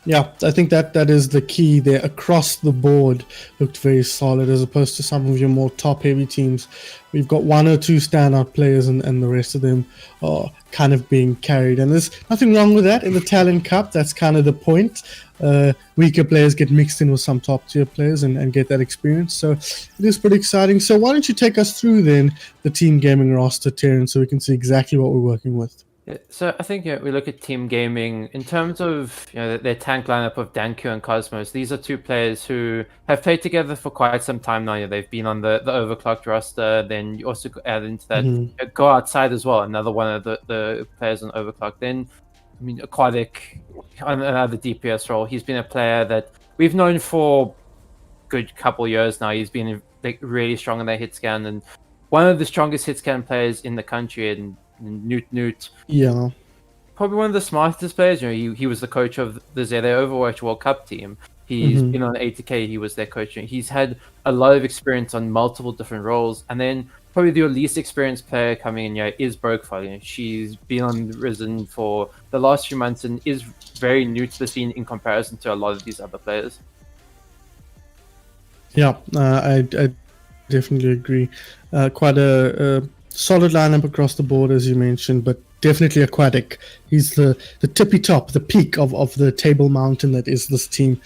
Yeah, I think that is the key there. Across the board looked very solid as opposed to some of your more top-heavy teams. We've got one or two standout players and the rest of them are kind of being carried. And there's nothing wrong with that in the Talon Cup. That's kind of the point. Weaker players get mixed in with some top-tier players and get that experience. So it is pretty exciting. So why don't you take us through then the Team Gaming roster, Terran, so we can see exactly what we're working with. Yeah, so I think we look at Team Gaming in terms of their tank lineup of Dankyu and Cosmos. These are two players who have played together for quite some time now. They've been on the overclocked roster. Then you also add into that Go Outside as well, another one of the players on overclocked. Then Aquatic, another DPS role. He's been a player that we've known for a good couple years now. He's been really strong in their hit scan and one of the strongest hit scan players in the country. And Newt. Yeah. Probably one of the smartest players. He was the coach of the ZA Overwatch World Cup team. He's been on ATK, he was their coach. He's had a lot of experience on multiple different roles. And then probably the least experienced player coming in here is Brokefire. She's been on Risen for the last few months and is very new to the scene in comparison to a lot of these other players. Yeah, I definitely agree. Quite a solid lineup across the board, as you mentioned, but definitely Aquatic. He's the tippy top, the peak of the table mountain that is this team.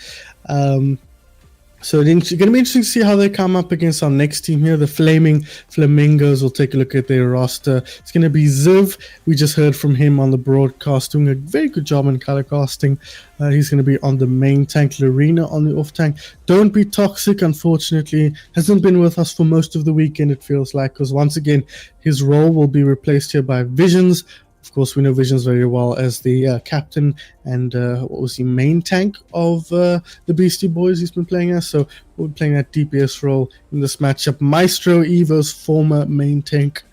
So it's going to be interesting to see how they come up against our next team here, the Flaming Flamingos. We'll take a look at their roster. It's going to be Ziv. We just heard from him on the broadcast, doing a very good job in color casting. He's going to be on the main tank, Lorena on the off tank. Don't Be Toxic, unfortunately, hasn't been with us for most of the weekend, it feels like, because once again, his role will be replaced here by Visions. Of course, we know Visions very well as the captain and what was the main tank of the Beastie Boys he's been playing as. So we'll be playing that DPS role in this matchup. Maestro, Evo's former main tank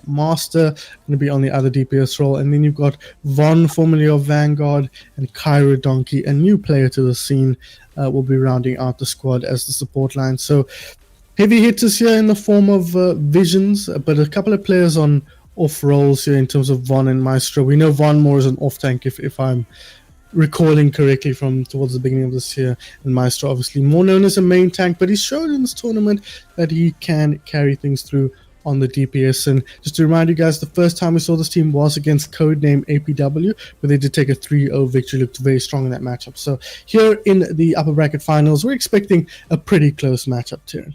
master, going to be on the other DPS role. And then you've got Von, formerly of Vanguard, and Kyra Donkey, a new player to the scene, will be rounding out the squad as the support line. So heavy hitters here in the form of Visions, but a couple of players on off roles here in terms of Von and Maestro. We know Von more as an off tank if I'm recalling correctly from towards the beginning of this year, and Maestro obviously more known as a main tank, but he's shown in this tournament that he can carry things through on the DPS. And just to remind you guys, the first time we saw this team was against Codename APW, where they did take a 3-0 victory, looked very strong in that matchup. So here in the upper bracket finals, we're expecting a pretty close matchup too.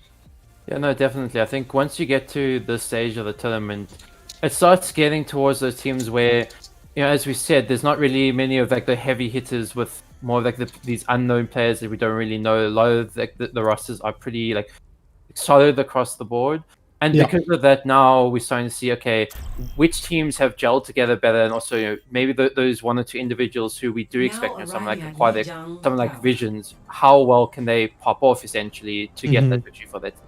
Yeah, no, definitely. I think once you get to this stage of the tournament, it starts getting towards those teams where, as we said, there's not really many of the heavy hitters with more of these unknown players that we don't really know. A lot of the rosters are pretty solid across the board. And because of that, now we're starting to see, okay, which teams have gelled together better, and also maybe those one or two individuals who we do expect, someone like Aquatic, someone like Visions, how well can they pop off essentially to get that victory for that team?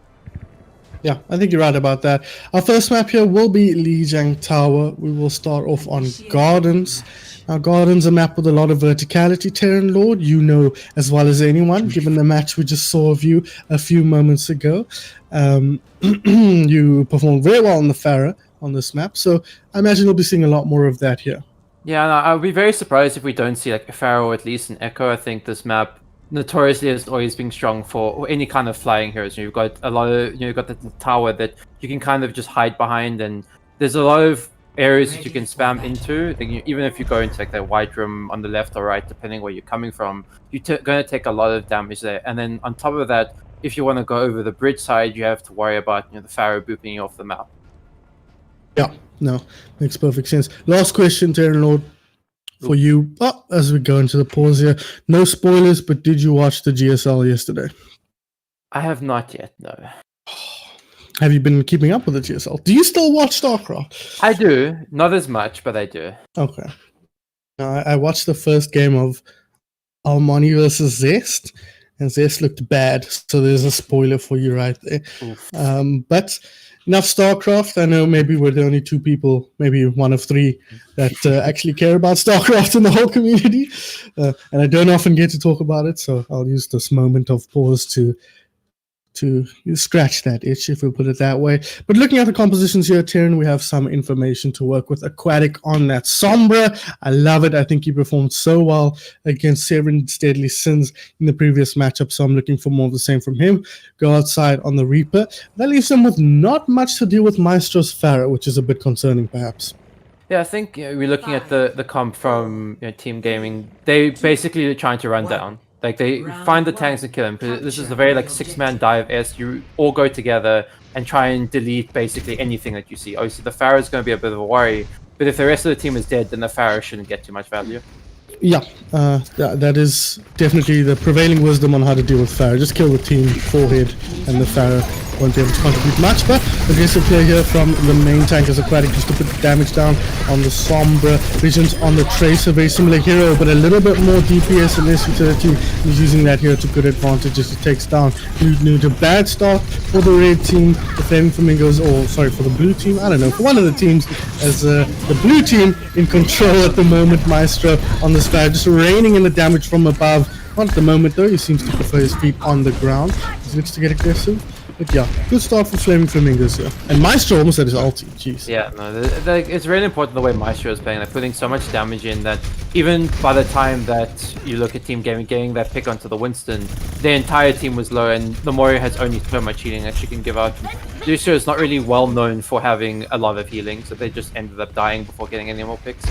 Yeah, I think you're right about that. Our first map here will be Lijiang Tower. We will start off on Gardens. Now, Gardens, a map with a lot of verticality, Terran Lord. You know as well as anyone, given the match we just saw of you a few moments ago. You performed very well on the Pharah on this map, so I imagine we'll be seeing a lot more of that here. Yeah, no, I'll be very surprised if we don't see a Pharah or at least an Echo. I think this map notoriously has always been strong for any kind of flying heroes. You've got a lot of, you've got the tower that you can kind of just hide behind, and there's a lot of areas that you can spam into. Even if you go into the white room on the left or right, depending where you're coming from, you're going to take a lot of damage there. And then on top of that, if you want to go over the bridge side, you have to worry about the Pharaoh booping you off the map. Yeah, no, makes perfect sense. Last question, Terran Lord, for you. As we go into the pause here, no spoilers, but did you watch the GSL yesterday? I have not yet, no. Have you been keeping up with the GSL? Do you still watch StarCraft? I do, not as much, but I do. Okay. I watched the first game of Almani versus Zest, and Zest looked bad, so there's a spoiler for you right there. But enough StarCraft. I know maybe we're the only two people, maybe one of three, that actually care about StarCraft in the whole community, and I don't often get to talk about it, so I'll use this moment of pause to scratch that itch, if we put it that way. But looking at the compositions here, Terran, we have some information to work with. Aquatic on that Sombra. I love it. I think he performed so well against Severan's Deadly Sins in the previous matchup, so I'm looking for more of the same from him. Go outside on the Reaper. That leaves him with not much to deal with Maestro's Pharaoh, which is a bit concerning, perhaps. Yeah, I think we're looking at the comp from Team Gaming. They basically are trying to run down. Like, they find the tanks and kill him, because this is a very, like, 6-man dive S. You all go together and try and delete basically anything that you see. Obviously, the Pharaoh is going to be a bit of a worry, but if the rest of the team is dead, then the Pharaoh shouldn't get too much value. Yeah, that is definitely the prevailing wisdom on how to deal with Pharaoh. Just kill the team, forehead, and the Pharaoh won't be able to contribute much. But aggressive play here from the main tank as Aquatic just to put the damage down on the Sombra. Visions on the Tracer, very similar hero, but a little bit more DPS and less utility. He's using that here to good advantage as he takes down Nude. A bad start for the red team, the Flaming Flamingos, or sorry, for the blue team. I don't know, for one of the teams, as the blue team in control at the moment. Maestro on the Pharaoh, just raining in the damage from above. Not at the moment though, he seems to prefer his feet on the ground. He looks to get aggressive. But yeah, good start for Flaming Flamingos here. And Maestro almost had his ulti, jeez. Yeah, no, it's really important the way Maestro is playing. They're putting so much damage in that even by the time that you look at Team Gaming getting that pick onto the Winston, their entire team was low, and the Moira has only so much healing that she can give out. Lucio is not really well known for having a lot of healing, so they just ended up dying before getting any more picks.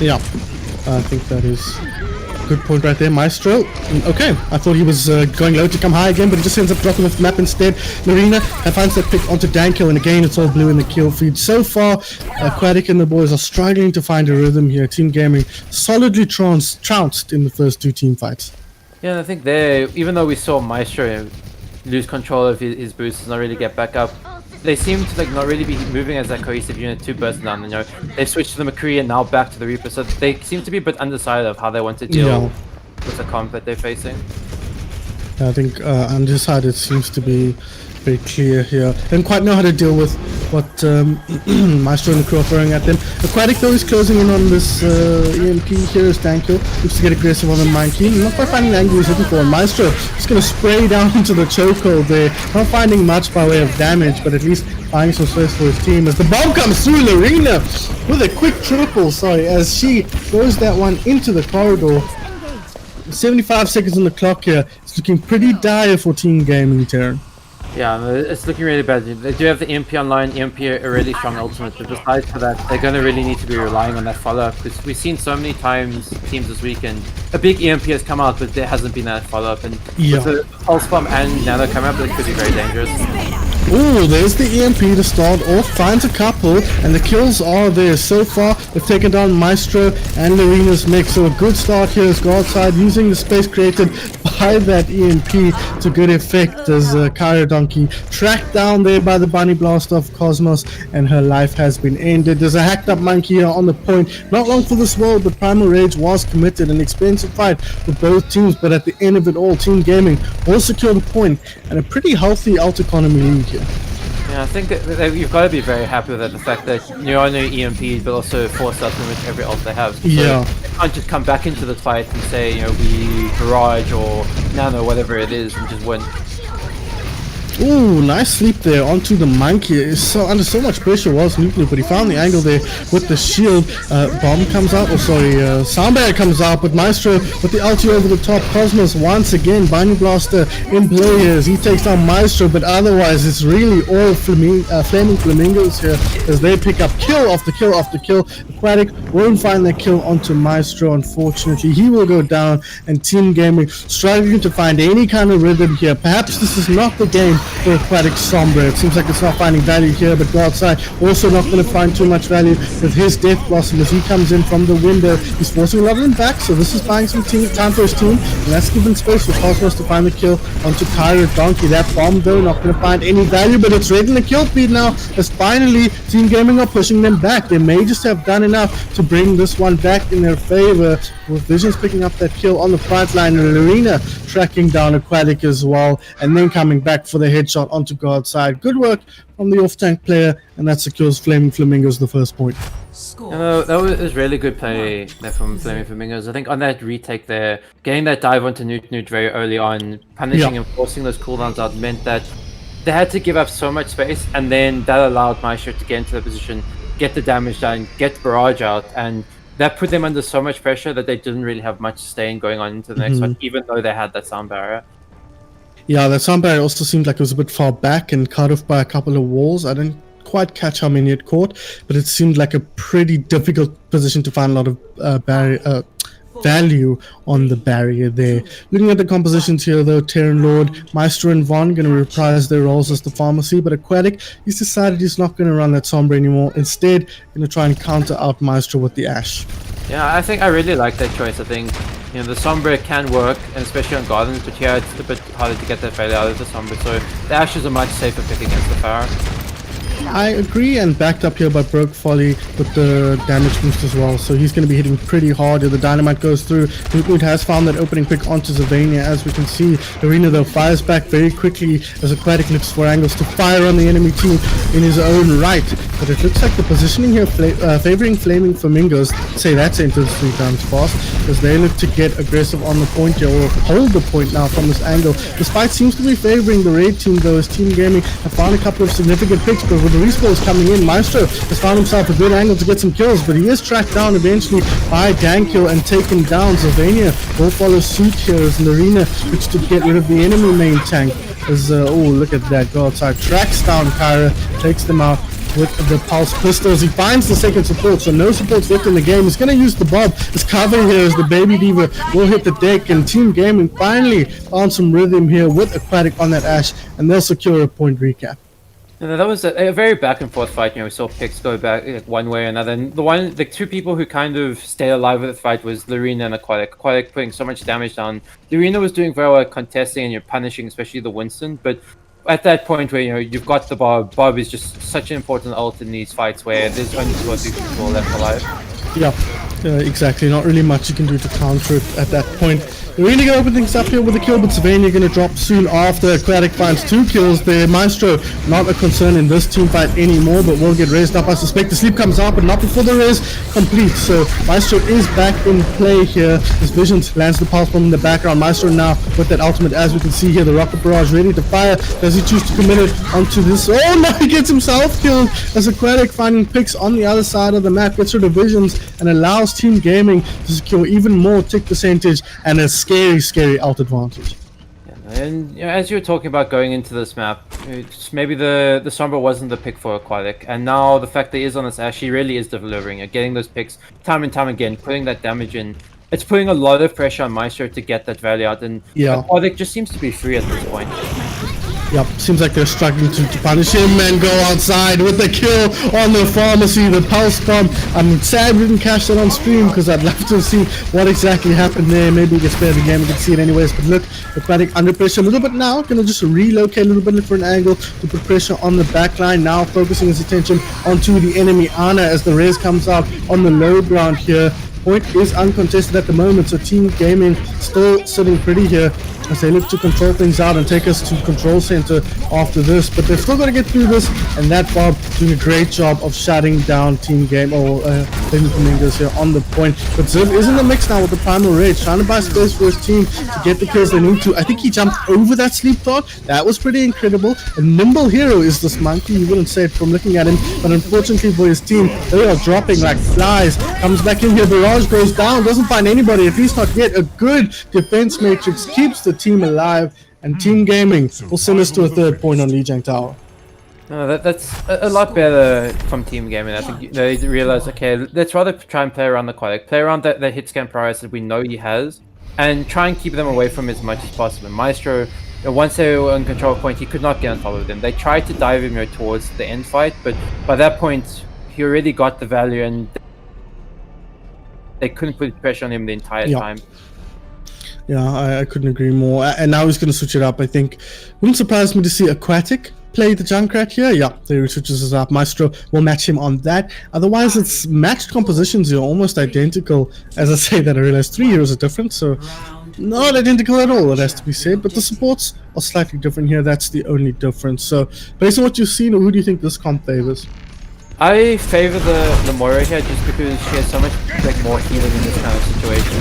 Yeah, I think that is a good point right there. Maestro, okay, I thought he was going low to come high again, but he just ends up dropping off the map instead. Marina finds that pick onto Dankill, and again it's all blue in the kill feed. So far, Aquatic and the boys are struggling to find a rhythm here. Team Gaming solidly trounced in the first two team fights. Yeah, I think even though we saw Maestro lose control of his boost and not really get back up, they seem to not really be moving as that cohesive unit to burst down. They switched to the McCree and now back to the Reaper, so they seem to be a bit undecided of how they want to deal with the comp that they're facing. I think undecided seems to be very clear here. They don't quite know how to deal with what Maestro and the crew are throwing at them. Aquatic though is closing in on this EMP. Here is Danko, looks to get aggressive on the Monkey. Not quite finding the angle he's looking for. Maestro just going to spray down into the chokehold there. Not finding much by way of damage, but at least finding some space for his team as the bomb comes through. Lorena with a quick triple, as she throws that one into the corridor. 75 seconds on the clock here. It's looking pretty dire for Team Gaming, Terran. Yeah, it's looking really bad. They do have the EMP online, EMP a really strong ultimate, but besides for that, they're going to really need to be relying on that follow-up, because we've seen so many times teams this weekend, a big EMP has come out, but there hasn't been that follow-up, and with the Pulse Bomb and Nano coming up, it could be very dangerous. Ooh, there's the EMP to start off, finds a couple, and the kills are there. So far, they've taken down Maestro and Lorena's mix, so a good start here is go outside, using the space created by that EMP to good effect as Kyra Donkey tracked down there by the Bunny Blast of Cosmos, and her life has been ended. There's a hacked up Monkey here on the point. Not long for this world, but Primal Rage was committed. An expensive fight for both teams, but at the end of it all, Team Gaming will secure the point and a pretty healthy alt economy lead here. Yeah, I think that you've got to be very happy with that, the fact that you're on your EMP, but also forced out pretty much every ult they have. So yeah. They can't just come back into the fight and say, we Barrage or Nano, whatever it is, and just win. Ooh, nice sleep there onto the monkey. It's so under so much pressure was Nuclear, but he found the angle there with the shield. Bomb comes out, Soundbarrier comes out, but Maestro with the ulti over the top. Cosmos once again, Binding Blaster in play here as he takes down Maestro, but otherwise it's really all Flaming Flamingos here as they pick up kill after kill after kill. Aquatic won't find that kill onto Maestro, unfortunately. He will go down, and Team Gaming struggling to find any kind of rhythm here. Perhaps this is not the game for Aquatic Sombra. It seems like it's not finding value here, but go outside, also not going to find too much value with his Death Blossom as he comes in from the window. He's forcing a lot of them back, so this is buying some time for his team, and that's giving space for Cosmos to find the kill onto Kyra Donkey. That bomb though, not going to find any value, but it's right in the kill feed now as finally Team Gaming are pushing them back. They may just have done enough to bring this one back in their favor, with Visions picking up that kill on the front line and Arena tracking down Aquatic as well, and then coming back for the headshot onto God's side. Good work from the off-tank player, and that secures Flaming Flamingos the first point. That was really good play there from Flaming Flamingos. I think on that retake there, getting that dive onto Newt very early on, punishing and forcing those cooldowns out meant that they had to give up so much space, and then that allowed Maestro to get into the position, get the damage done, get Barrage out, and that put them under so much pressure that they didn't really have much staying going on into the next one, even though they had that sound barrier. Yeah, that sound barrier also seemed like it was a bit far back and cut off by a couple of walls. I didn't quite catch how many it caught, but it seemed like a pretty difficult position to find a lot of value on the barrier there. Looking at the compositions here though, Terran Lord, Maestro and Von going to reprise their roles as the pharmacy, but Aquatic, he's decided he's not going to run that Sombra anymore. Instead, going to try and counter out Maestro with the Ashe. Yeah, I think I really like that choice. I think, you know, the Sombra can work, and especially on Gardens, but yeah, it's a bit harder to get that value out of the Sombra, so the Ashe is a much safer pick against the Pharah. I agree, and backed up here by Broke Folly with the damage boost as well, so he's going to be hitting pretty hard. The dynamite goes through. Newtwood has found that opening pick onto Zivania, as we can see. Arena though fires back very quickly as Aquatic looks for angles to fire on the enemy team in his own right, but it looks like the positioning here favoring Flaming Flamingos. Say that sentence 3 times fast, as they look to get aggressive on the point here, or hold the point now from this angle. This fight seems to be favoring the raid team though, as Team Gaming have found a couple of significant picks, but with the respawns coming in, Maestro has found himself a good angle to get some kills, but he is tracked down eventually by Dankyo and taken down. Sylvania will follow suit here as Arena looks to get rid of the enemy main tank. As oh, look at that, go outside, tracks down Kyra, takes them out with the pulse pistols. He finds the second support, so no supports left in the game. He's going to use the Bob as cover here as the Baby Diva will hit the deck, and Team Gaming finally found some rhythm here with Aquatic on that Ashe, and they'll secure a point recap. And that was a very back and forth fight. You know, we saw picks go back like, one way or another. And the two people who kind of stayed alive with the fight was Lorena and Aquatic. Aquatic putting so much damage down. Lorena was doing very well at contesting and you're punishing, especially the Winston. But at that point where, you know, you've got the Bob, Bob is just such an important ult in these fights where there's only 2 or 3 people left alive. Yeah, exactly. Not really much you can do to counter it at that point. They're really going to open things up here with a kill, but Sylvania going to drop soon after. Aquatic finds 2 kills there. Maestro, not a concern in this team fight anymore, but will get raised up. I suspect the sleep comes out, but not before the res complete. So Maestro is back in play here. His Visions lands the pulse bomb in the background. Maestro now with that ultimate, as we can see here, the rocket barrage ready to fire. Does he choose to commit it onto this? Oh no, he gets himself killed as Aquatic finding picks on the other side of the map, gets rid of Visions and allows Team Gaming to secure even more tick percentage and a scary out advantage. Yeah, and you know, as you were talking about going into this map, maybe the Sombra wasn't the pick for Aquatic, and now the fact that he is on this Ashe, he really is delivering it, getting those picks time and time again, putting that damage in. It's putting a lot of pressure on Maestro to get that value out, and Aquatic just seems to be free at this point. Yep, seems like they're struggling to punish him and go outside with the kill on the pharmacy, the pulse bomb. I'm sad we didn't catch that on stream because I'd love to see what exactly happened there. Maybe we can spare the game, we can see it anyways. But look, Aquatic under pressure a little bit now. Gonna just relocate a little bit, look for an angle to put pressure on the back line. Now focusing his attention onto the enemy Ana as the res comes out on the low ground here. Point is uncontested at the moment, so Team Gaming still sitting pretty here. as they look to control things out and take us to control center after this. But they're still going to get through this, and that Bob doing a great job of shutting down Team Game or Flaming Flamingos here on the point. But Ziv is in the mix now with the Primal Rage, trying to buy space for his team to get the kills they need to. I think he jumped over that sleep dart. That was pretty incredible. A nimble hero is this monkey. You wouldn't say it from looking at him, but unfortunately for his team, they are dropping like flies. Comes back in here, Barrage goes down, doesn't find anybody, at least not yet. A good defense matrix keeps the team alive, and Team Gaming will send us to a third point on Lijiang Tower. No, that's a lot better from Team Gaming. I think they realize, okay, let's rather try and play around the Quadic, play around the hit scan priors that we know he has, and try and keep them away from as much as possible. Maestro, once they were in control point, he could not get on top of them. They tried to dive him towards the end fight, but by that point, he already got the value, and they couldn't put pressure on him the entire time. Yeah, I couldn't agree more. And now he's going to switch it up, I think. Wouldn't surprise me to see Aquatic play the Junkrat here. Yeah, there he switches us up. Maestro will match him on that. Otherwise, it's matched compositions here, almost identical. As I say that, I realize 3 heroes are different, so not identical at all, it has to be said. But the supports are slightly different here. That's the only difference. So, based on what you've seen, who do you think this comp favors? I favor the Moira here just because she has so much more healing in this kind of situation.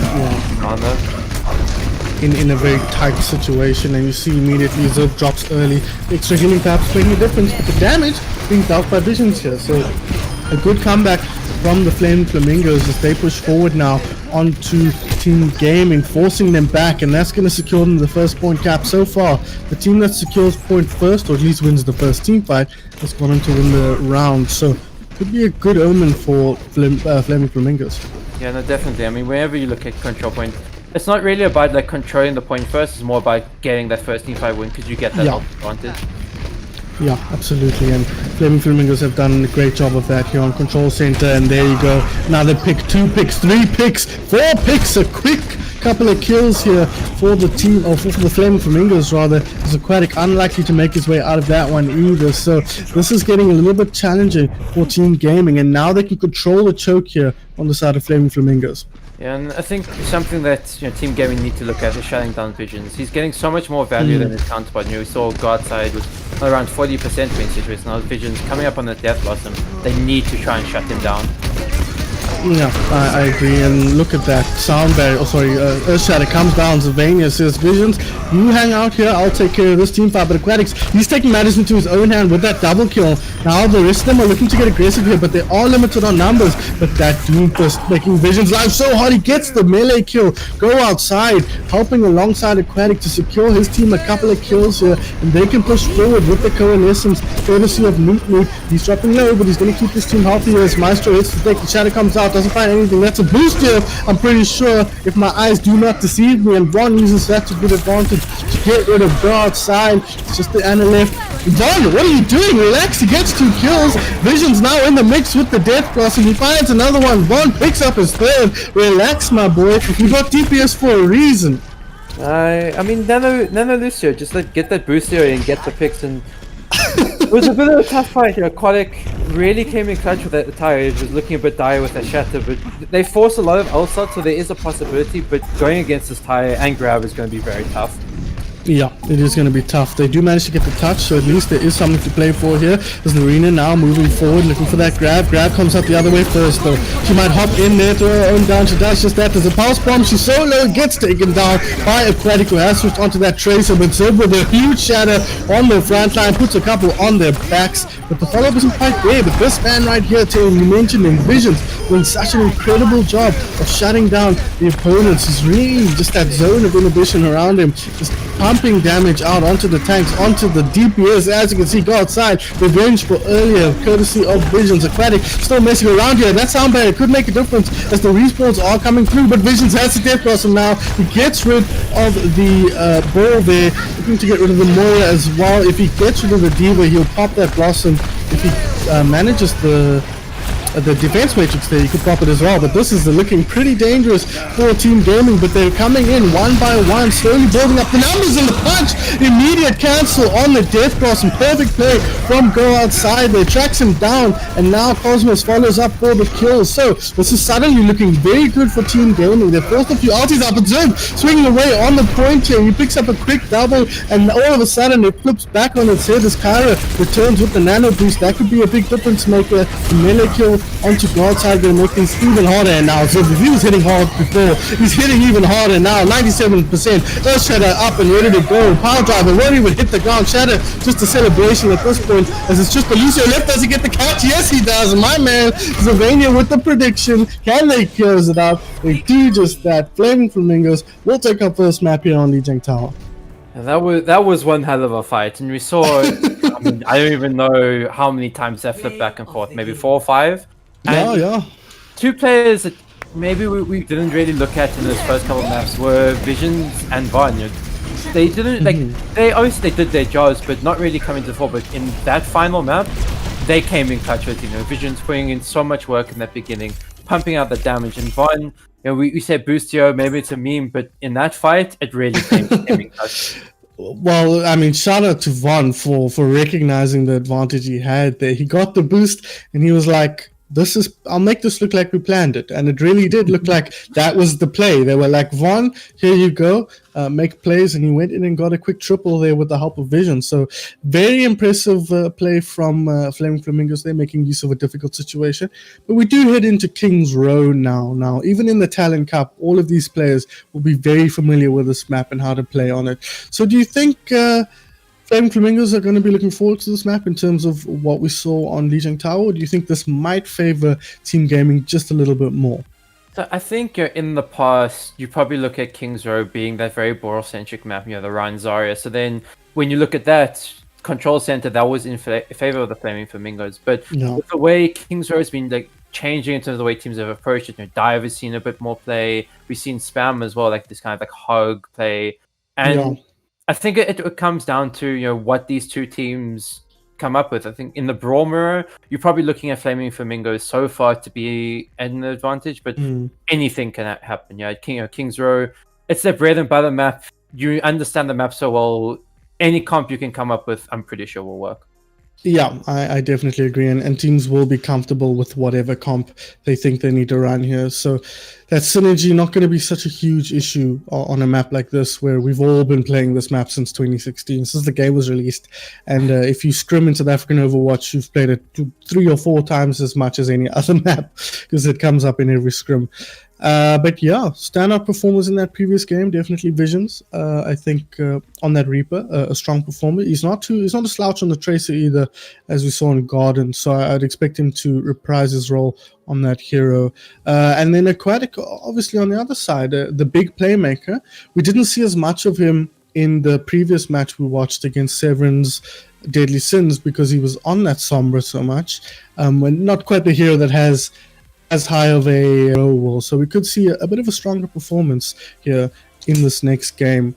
In a very tight situation, and you see immediately Zerg drops early. Extra healing perhaps making a difference, but the damage being dealt by Visions here. So a good comeback from the Flaming Flamingos as they push forward now onto Team Gaming, forcing them back, and that's going to secure them the first point cap so far. The team that secures point first, or at least wins the first team fight, has gone on to win the round. So could be a good omen for Flaming Flamingos. Yeah, no, definitely. I mean, whenever you look at control point, it's not really about like controlling the point first. It's more about getting that first team fight win because you get that advantage. Yeah, absolutely. And Flaming Flamingos have done a great job of that here on Control Center. And there you go. Another pick, 2 picks, 3 picks, 4 picks. A quick couple of kills here for the team, or for the Flaming Flamingos rather. As Aquatic unlikely to make his way out of that one either. So this is getting a little bit challenging for Team Gaming. And now they can control the choke here on the side of Flaming Flamingos. Yeah, and I think something that Team Gaming need to look at is shutting down Visions. He's getting so much more value than his counterpart. We saw Guard side was around 40% win situation. Now Visions coming up on the Death Blossom, they need to try and shut him down. Yeah, I agree, and look at that sound barrier. Oh, sorry, Earthshatter comes down. Sylvania says, Visions, you hang out here, I'll take care of this team fight. But Aquatics, he's taking matters into his own hand with that double kill. Now the rest of them are looking to get aggressive here, but they are limited on numbers. But that Doomfist making Visions life so hard, he gets the melee kill. Go outside, helping alongside Aquatic to secure his team a couple of kills here, and they can push forward with the Coalescence, courtesy of Meat. He's dropping low, but he's going to keep his team healthy as Maestro hits to take. The Shadow comes out, doesn't find anything. That's a boost here, I'm pretty sure, if my eyes do not deceive me, and Von uses that to good advantage to get rid of Go outside. It's just the Anna left. Von, what are you doing? Relax, he gets 2 kills. Vision's now in the mix with the Death Blossom. He finds another one. Von picks up his third. Relax, my boy. You got DPS for a reason. I mean, Nano Lucio, just like get that boost here and get the picks. And it was a bit of a tough fight here. Aquatic really came in clutch with that tire. It was looking a bit dire with that shatter, but they forced a lot of ults, so there is a possibility. But going against this tire and grab is going to be very tough. Yeah, it is going to be tough. They do manage to get the touch, so at least there is something to play for here. There's Narina now moving forward, looking for that grab. Grab comes out the other way first, though. She might hop in there, throw her own down. She does just that. There's a pulse bomb. She's so low, gets taken down by Aquatic, who has switched onto that Tracer. But Zeb with a huge shatter on the front line, puts a couple on their backs. But the follow-up isn't quite there. But this man right here, Taylor, you mentioned in Visions, doing such an incredible job of shutting down the opponents. He's really just that zone of inhibition around him, just pumping damage out onto the tanks, onto the DPS. As you can see, go outside. Revenge for earlier, courtesy of Visions. Aquatic still messing around here. That sound barrier could make a difference as the respawns are coming through, but Visions has the Death Blossom now. He gets rid of the ball there, looking to get rid of the Moira as well. If he gets rid of the Diva, he'll pop that Blossom. If he manages the the defense matrix there, you could pop it as well. But this is looking pretty dangerous for Team Gaming. But they're coming in one by one, slowly building up the numbers in the punch. Immediate cancel on the death cross and perfect play from Go Outside. They tracks him down, and now Cosmos follows up for the kill. So this is suddenly looking very good for Team Gaming. They forced a few ultis up, observe swinging away on the point here. He picks up a quick double, and all of a sudden it flips back on its head as Kyra returns with the nano boost. That could be a big difference maker. The melee kill onto Godside going to make things even harder now. So if he was hitting hard before, he's hitting even harder now. 97%. Earth Shatter up and ready to go. Power Driver won't even hit the ground. Shatter just a celebration at this point, as it's just Lucio left. Does he get the catch? Yes, he does. My man Sylvania with the prediction. Can they close it out? They do just that. Flaming Flamingos will take our first map here on Lijiang Tower. And that was one hell of a fight, and we saw. I mean, I don't even know how many times that flipped back and forth. Maybe 4 or 5. And Yeah. two players that maybe we didn't really look at in those first couple of maps were Visions and Von. You know, they didn't they obviously they did their jobs, but not really coming to the fore. But in that final map, they came in clutch with, Visions putting in so much work in that beginning, pumping out the damage, and Von. We said Boostio, maybe it's a meme, but in that fight, it really came in clutch. Well, I mean, shout out to Von for recognizing the advantage he had there. He got the boost, and he was like, I'll make this look like we planned it. And it really did look like that was the play. They were like, Von, here you go, make plays. And he went in and got a quick triple there with the help of Vision. So very impressive play from Flaming Flamingos there, making use of a difficult situation. But we do head into King's Row now. Now, even in the Talon Cup, all of these players will be very familiar with this map and how to play on it. So do you think Flaming Flamingos are going to be looking forward to this map in terms of what we saw on Lijiang Tower? Or do you think this might favor Team Gaming just a little bit more? So I think in the past, you probably look at King's Row being that very Boral-centric map, the Rhine Zarya. So then when you look at that, Control Center, that was in favor of the Flaming Flamingos. But with the way King's Row has been changing in terms of the way teams have approached it, Dive has seen a bit more play. We've seen Spam as well, like this kind of hug play. And I think it comes down to what these two teams come up with. I think in the Brawl Mirror, you're probably looking at Flaming Flamingos so far to be at an advantage, but anything can happen. King's Row, it's their bread and butter map. You understand the map so well. Any comp you can come up with, I'm pretty sure will work. Yeah, I definitely agree, and teams will be comfortable with whatever comp they think they need to run here. So that synergy not going to be such a huge issue on a map like this, where we've all been playing this map since 2016, since the game was released. And if you scrim in South African Overwatch, you've played it 3 or 4 times as much as any other map, because it comes up in every scrim. But yeah, standout performers in that previous game, definitely Visions. I think on that Reaper, a strong performer. He's not a slouch on the Tracer either, as we saw in Garden. So I'd expect him to reprise his role on that hero. And then Aquatic, obviously on the other side, the big playmaker. We didn't see as much of him in the previous match we watched against Severin's Deadly Sins, because he was on that Sombra so much. And not quite the hero that has as high of a role, so we could see a bit of a stronger performance here in this next game.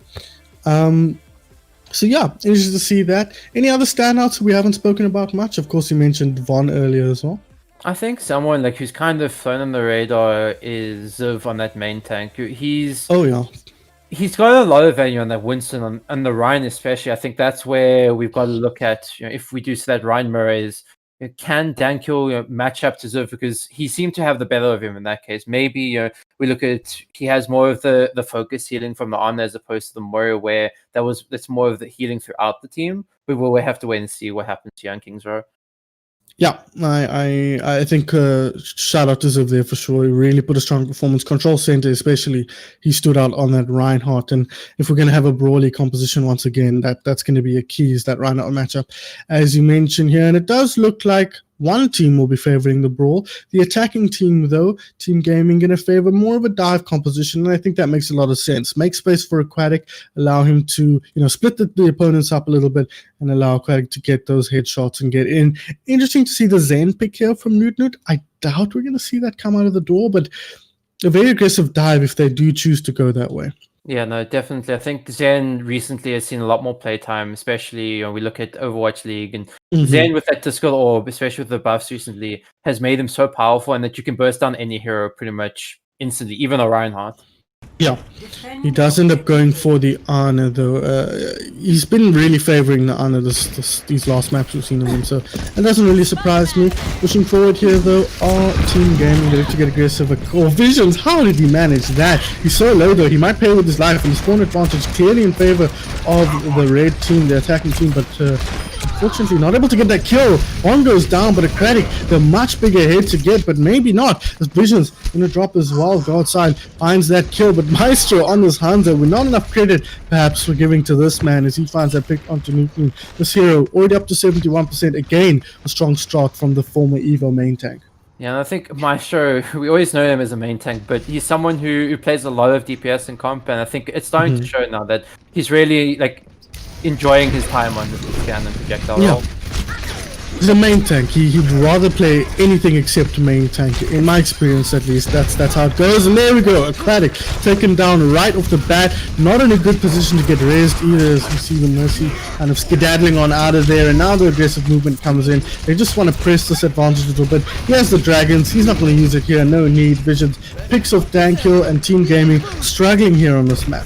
So yeah, interested to see that. Any other standouts we haven't spoken about much? Of course, you mentioned Von earlier as well. I think someone who's kind of flown on the radar is Ziv on that main tank. He's got a lot of value on that Winston on the Rhine, especially. I think that's where we've got to look at. If we do see that Rhine Mirrors, can Dankill match up to Ziv, because he seemed to have the better of him in that case. Maybe we look at he has more of the focus healing from the Ana as opposed to the Moira, where that's more of the healing throughout the team. But we'll have to wait and see what happens here on King's Row. Yeah, I think shout out to Ziv there for sure. He really put a strong performance. Control Center especially, he stood out on that Reinhardt. And if we're going to have a brawly composition once again, that's going to be a key, is that Reinhardt matchup, as you mentioned here. And it does look like one team will be favoring the brawl. The attacking team, though, Team Gaming, going to favor more of a dive composition, and I think that makes a lot of sense. Make space for Aquatic, allow him to split the opponents up a little bit, and allow Aquatic to get those headshots and get in. Interesting to see the Zen pick here from Newt. I doubt we're going to see that come out of the door, but a very aggressive dive if they do choose to go that way. Yeah, no, definitely. I think Zen recently has seen a lot more playtime, especially we look at Overwatch League and Zen with that Disco Orb, especially with the buffs recently, has made him so powerful and that you can burst down any hero pretty much instantly, even a Reinhardt. Yeah, he does end up going for the Ana though. He's been really favoring the Ana these last maps we've seen of him, so that doesn't really surprise me. Pushing forward here though, our team gaming ready to get aggressive. Visions, how did he manage that? He's so low though, he might pay with his life, and the spawn advantage clearly in favor of the red team, the attacking team, but unfortunately not able to get that kill. One goes down, but Aquatic, the much bigger head to get, but maybe not. As Visions gonna drop as well, go outside, finds that kill, but Maestro on this Hanzo, with not enough credit perhaps for giving to this man as he finds that pick onto Newton. This hero already up to 71%, again a strong start from the former Evo main tank. Yeah, and I think Maestro, we always know him as a main tank, but he's someone who plays a lot of DPS in comp, and I think it's starting to show now that he's really enjoying his time on this scan and projectile role. He's a main tank. He'd rather play anything except main tank. In my experience, at least, that's how it goes. And there we go, Aquatic taken down right off the bat. Not in a good position to get raised either, as we see the Mercy kind of skedaddling on out of there. And now the aggressive movement comes in. They just want to press this advantage a little bit. He has the dragons. He's not going to use it here. No need. Visions picks off Dankil, and Team Gaming struggling here on this map.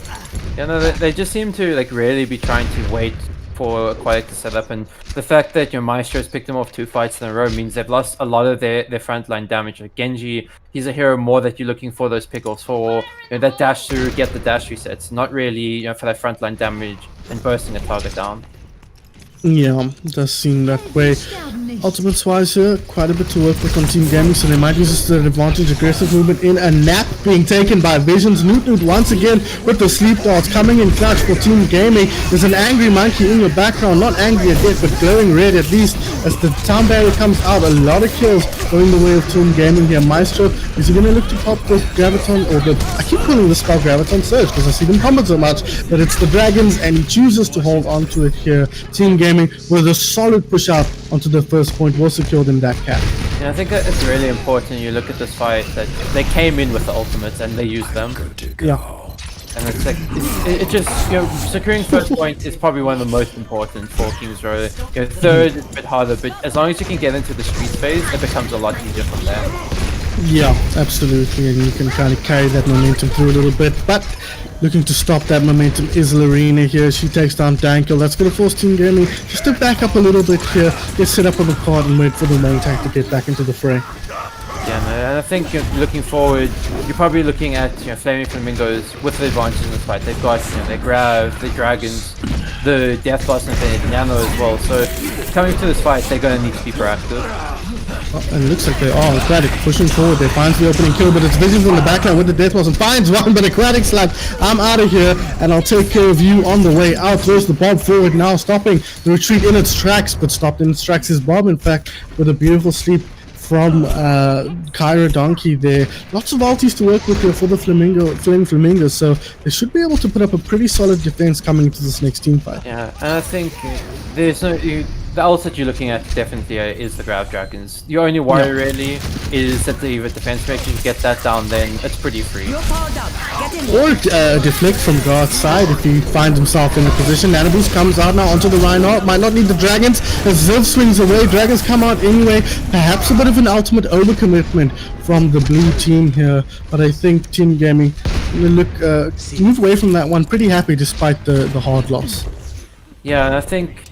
Yeah, no, they just seem to really be trying to wait for Aquatic to set up, and the fact that Maestro's picked them off 2 fights in a row means they've lost a lot of their frontline damage. Like Genji, he's a hero more that you're looking for those pickoffs for, that dash through, get the dash resets, not really for that frontline damage and bursting a target down. Yeah, it does seem that way. Ultimates wise here, quite a bit to work with on Team Gaming, so they might use this to their advantage. Aggressive movement in, a nap being taken by Visions. Newt once again with the sleep darts coming in clutch for Team Gaming. There's an angry monkey in your background, not angry at death, but glowing red at least as the town barrier comes out. A lot of kills going the way of Team Gaming here. Maestro, is he going to look to pop the Graviton, or I keep calling the spell Graviton Surge because I see them comment so much, but it's the dragons, and he chooses to hold on to it here. Team Gaming with a solid push out onto the first point was secured in that cap. Yeah, I think that it's really important you look at this fight that they came in with the ultimates and they used them. Yeah. And it's it just, securing first point is probably one of the most important for King's Row. Third is a bit harder, but as long as you can get into the street phase, it becomes a lot easier from there. Yeah, absolutely, and you can kind of carry that momentum through a little bit, but looking to stop that momentum is Lorena here. She takes down Dankil. That's going to force Team Gaming just to back up a little bit here, get set up on the card and wait for the main tank to get back into the fray. Yeah, no, and I think looking forward, you're probably looking at Flaming Flamingos with the advantage in this fight. They've got their Grav, the Dragons, the Death Blast, and the Nano as well. So coming to this fight, they're going to need to be proactive. And it looks like they are. Aquatic pushing forward. They find the opening kill, but it's Visions in the backline with the Death Blast and finds one. But Aquatic's like, I'm out of here, and I'll take care of you on the way out. Throws the Bob forward now, stopping the retreat in its tracks, but stopped in its tracks is Bob, in fact, with a beautiful sleep from Kyra Donkey there. Lots of ultis to work with here for the Flaming Flamingos, so they should be able to put up a pretty solid defense coming into this next team fight. Yeah, and I think there's no... the ult that you're looking at definitely is the Grav Dragons. Your only worry really is that the defense rate, you get that down, then it's pretty free. Or deflect from Guard's side if he finds himself in a position. Nanoboost comes out now onto the Reinhardt, might not need the Dragons as Ziv swings away. Dragons come out anyway. Perhaps a bit of an ultimate overcommitment from the blue team here, but I think Team Gaming will move away from that one pretty happy despite the hard loss. Yeah, and I think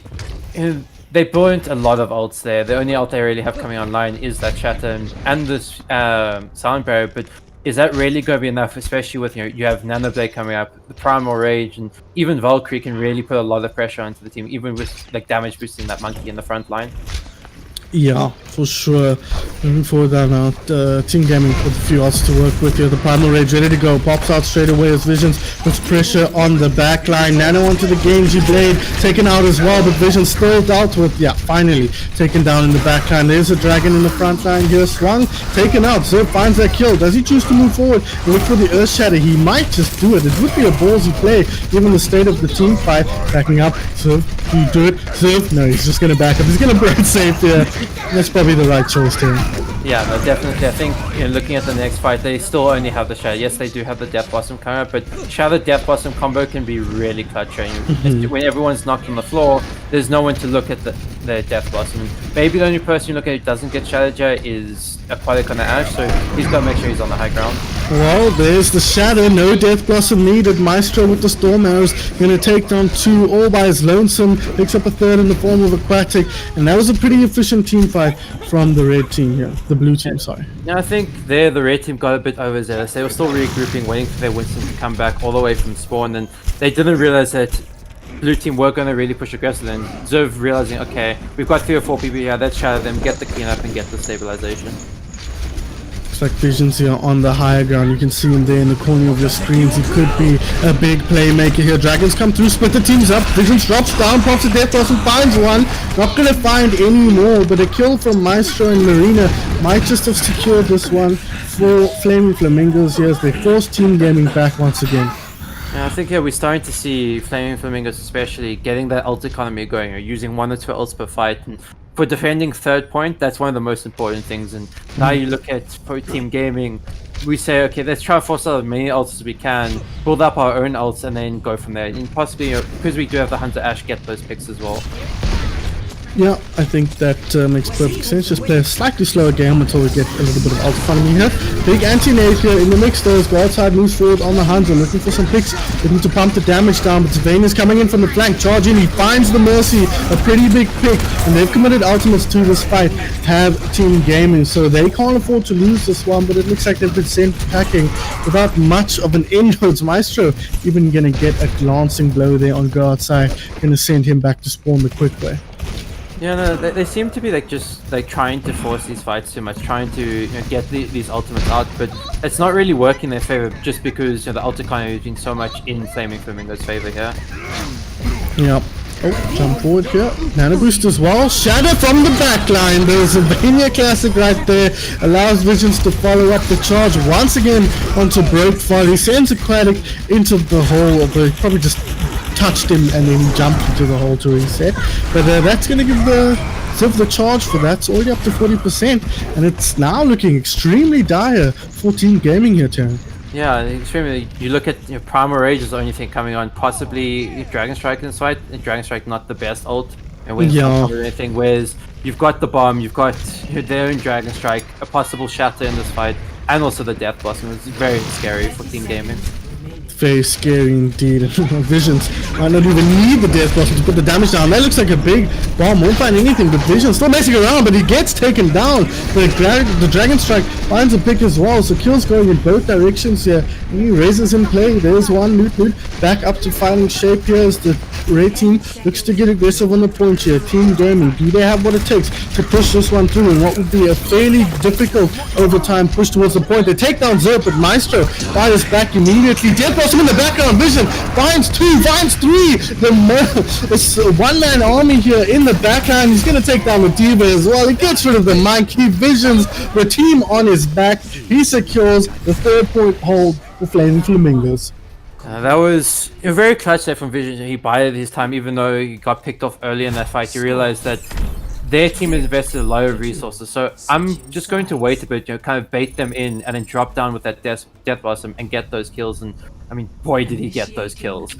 they burnt a lot of ults there. The only ult they really have coming online is that Shatter and this Silent Barrier, but is that really going to be enough, especially with you have Nanoblade coming up, the Primal Rage, and even Valkyrie can really put a lot of pressure onto the team, even with damage boosting that monkey in the front line. Yeah, for sure. Moving forward now, Team Gaming with a few odds to work with here. The Primal Rage ready to go. Pops out straight away as Visions puts pressure on the back line. Nano onto the Genji Blade, taken out as well, but Vision still dealt with, finally taken down in the back line. There's a Dragon in the front line here. Swung, taken out. Zerv finds that kill. Does he choose to move forward and look for the Earth Shatter? He might just do it. It would be a ballsy play given the state of the team fight. Backing up. Zerv, can you do it? Zerv? No, he's just going to back up. He's going to burn safe here. That's probably the right choice to him. Yeah, no, definitely. I think looking at the next fight, they still only have the Shadow. Yes, they do have the Death Blossom coming up, but Shadow Death Blossom combo can be really clutch. When everyone's knocked on the floor, there's no one to look at the Death Blossom. Maybe the only person you look at who doesn't get Shadow J is Aquatic on the Ash, so he's got to make sure he's on the high ground. Well, there's the Shadow, no Death Blossom needed. Maestro with the Storm Arrows, gonna take down 2 all by his lonesome, picks up a 3rd in the form of Aquatic, and that was a pretty efficient team fight from the red team here, the blue team, sorry. Yeah, I think the red team got a bit overzealous. They were still regrouping, waiting for their Winston to come back all the way from spawn, and they didn't realize that blue team were going to really push aggressive, and Zerv realizing, okay, we've got 3 or 4 people here, let's shadow them, get the cleanup and get the stabilization. Looks like Visions here on the higher ground. You can see him there in the corner of your screens. He could be a big playmaker here. Dragons come through, split the teams up. Visions drops down, pops a Death Blossom, finds one. Not gonna find any more, but a kill from Maestro and Marina might just have secured this one for Flaming Flamingos here as they force Team Gaming back once again. Yeah, I think we're starting to see Flaming Flamingos especially getting that ult economy going, or using 1 or 2 ults per fight. And for defending 3rd point, that's one of the most important things. And now you look at Pro Team Gaming, we say, okay, let's try to force out as many ults as we can, build up our own ults, and then go from there. And possibly, because we do have the Hunter Ash, get those picks as well. Yeah, I think that makes perfect sense. Just play a slightly slower game until we get a little bit of ult economy here. Big anti-nade here in the mix though as Wildside moves forward on the Hunter, looking for some picks, looking to pump the damage down, but Svain is coming in from the flank, charging, he finds the Mercy, a pretty big pick, and they've committed ultimates to this fight, have Team Gaming, so they can't afford to lose this one, but it looks like they've been sent packing without much of an inroads. Maestro even gonna get a glancing blow there on Wildside, gonna send him back to spawn the quick way. Yeah, no, they seem to be just trying to force these fights too much, trying to get these ultimates out, but it's not really working in their favor just because the ult economy is doing so much in Flaming Flamingo's favor here. Yep. Oh, jump forward here. Nano boost as well. Shadow from the backline. There's a Vania classic right there. Allows Visions to follow up the charge once again onto Breakfall. He sends Aquatic into the hole, but probably just touched him and then he jumped into the hole to reset. But that's going to give the Ziv the charge for that. It's already up to 40%, and it's now looking extremely dire for Team Gaming here, Talon. Yeah, extremely. You look at Primal Rage is the only thing coming on. Possibly Dragon Strike in this fight. Dragon Strike not the best ult, and when Yeah. or anything. Whereas you've got the bomb, you've got their own Dragon Strike, a possible shatter in this fight, and also the Death Blossom. It's very scary for Team Gaming. Very scary indeed. Visions might not even need the Death Blossom to put the damage down. That looks like a big bomb. Won't find anything, but Vision still messing around, but he gets taken down. The Dragon Strike finds a pick as well, so kills going in both directions here. He raises in play. There's one loot. Back up to finding shape here as the red team looks to get aggressive on the point here. Team Gaming, do they have what it takes to push this one through in what would be a fairly difficult overtime push towards the point? They take down Zerp, but Maestro fires back immediately. Death Blossom in the background. Vision finds 2, finds 3. It's a one-man army here in the background. He's going to take down the Diva as well. He gets rid of the monkey. Visions the team on his back. He secures the 3rd point hold for Flaming Flamingos. That was very clutch there from Vision. He bided his time, even though he got picked off early in that fight. He realized that their team has invested a lot of resources, so I'm just going to wait a bit, kind of bait them in, and then drop down with that Death Blossom and get those kills. And I mean, boy, did he get those kills!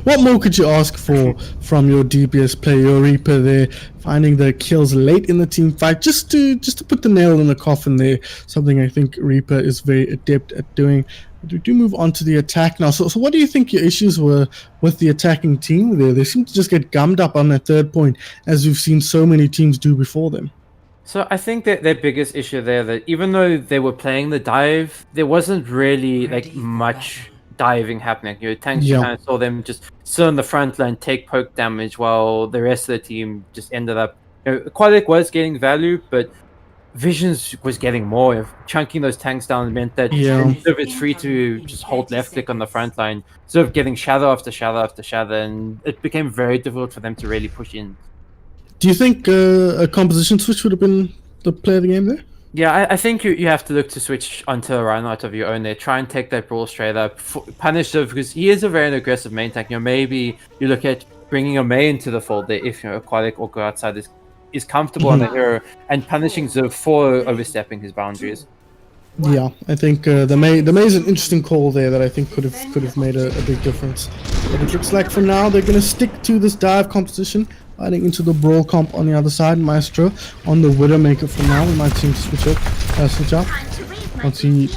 What more could you ask for from your DPS player, your Reaper there, finding the kills late in the team fight, just to put the nail in the coffin there, something I think Reaper is very adept at doing. But we do move on to the attack now. So what do you think your issues were with the attacking team there? They seem to just get gummed up on that 3rd point, as we've seen so many teams do before them. So I think that their biggest issue there, that even though they were playing the dive, there wasn't really much diving happening. Tanks, you kind of saw them just sit on the front line, take poke damage, while the rest of the team just ended up. Aquatic was getting value, but Visions was getting more. Chunking those tanks down meant that Ziv is free to just hold left click on the front line, sort of getting shadow after shadow after shadow, and it became very difficult for them to really push in. Do you think a composition switch would have been the play of the game there? Yeah, I think you have to look to switch onto a Reinhardt of your own there. Try and take that brawl straight up. Punish Ziv, because he is a very aggressive main tank. Maybe you look at bringing a Mei into the fold there if Aquatic or go outside is is comfortable on the hero and punishing Ziv for overstepping his boundaries. Yeah, I think the May is an interesting call there that I think could have made a big difference. But it looks like for now they're going to stick to this dive composition, heading into the brawl comp on the other side. Maestro on the Widowmaker for now. We might see him switch up once he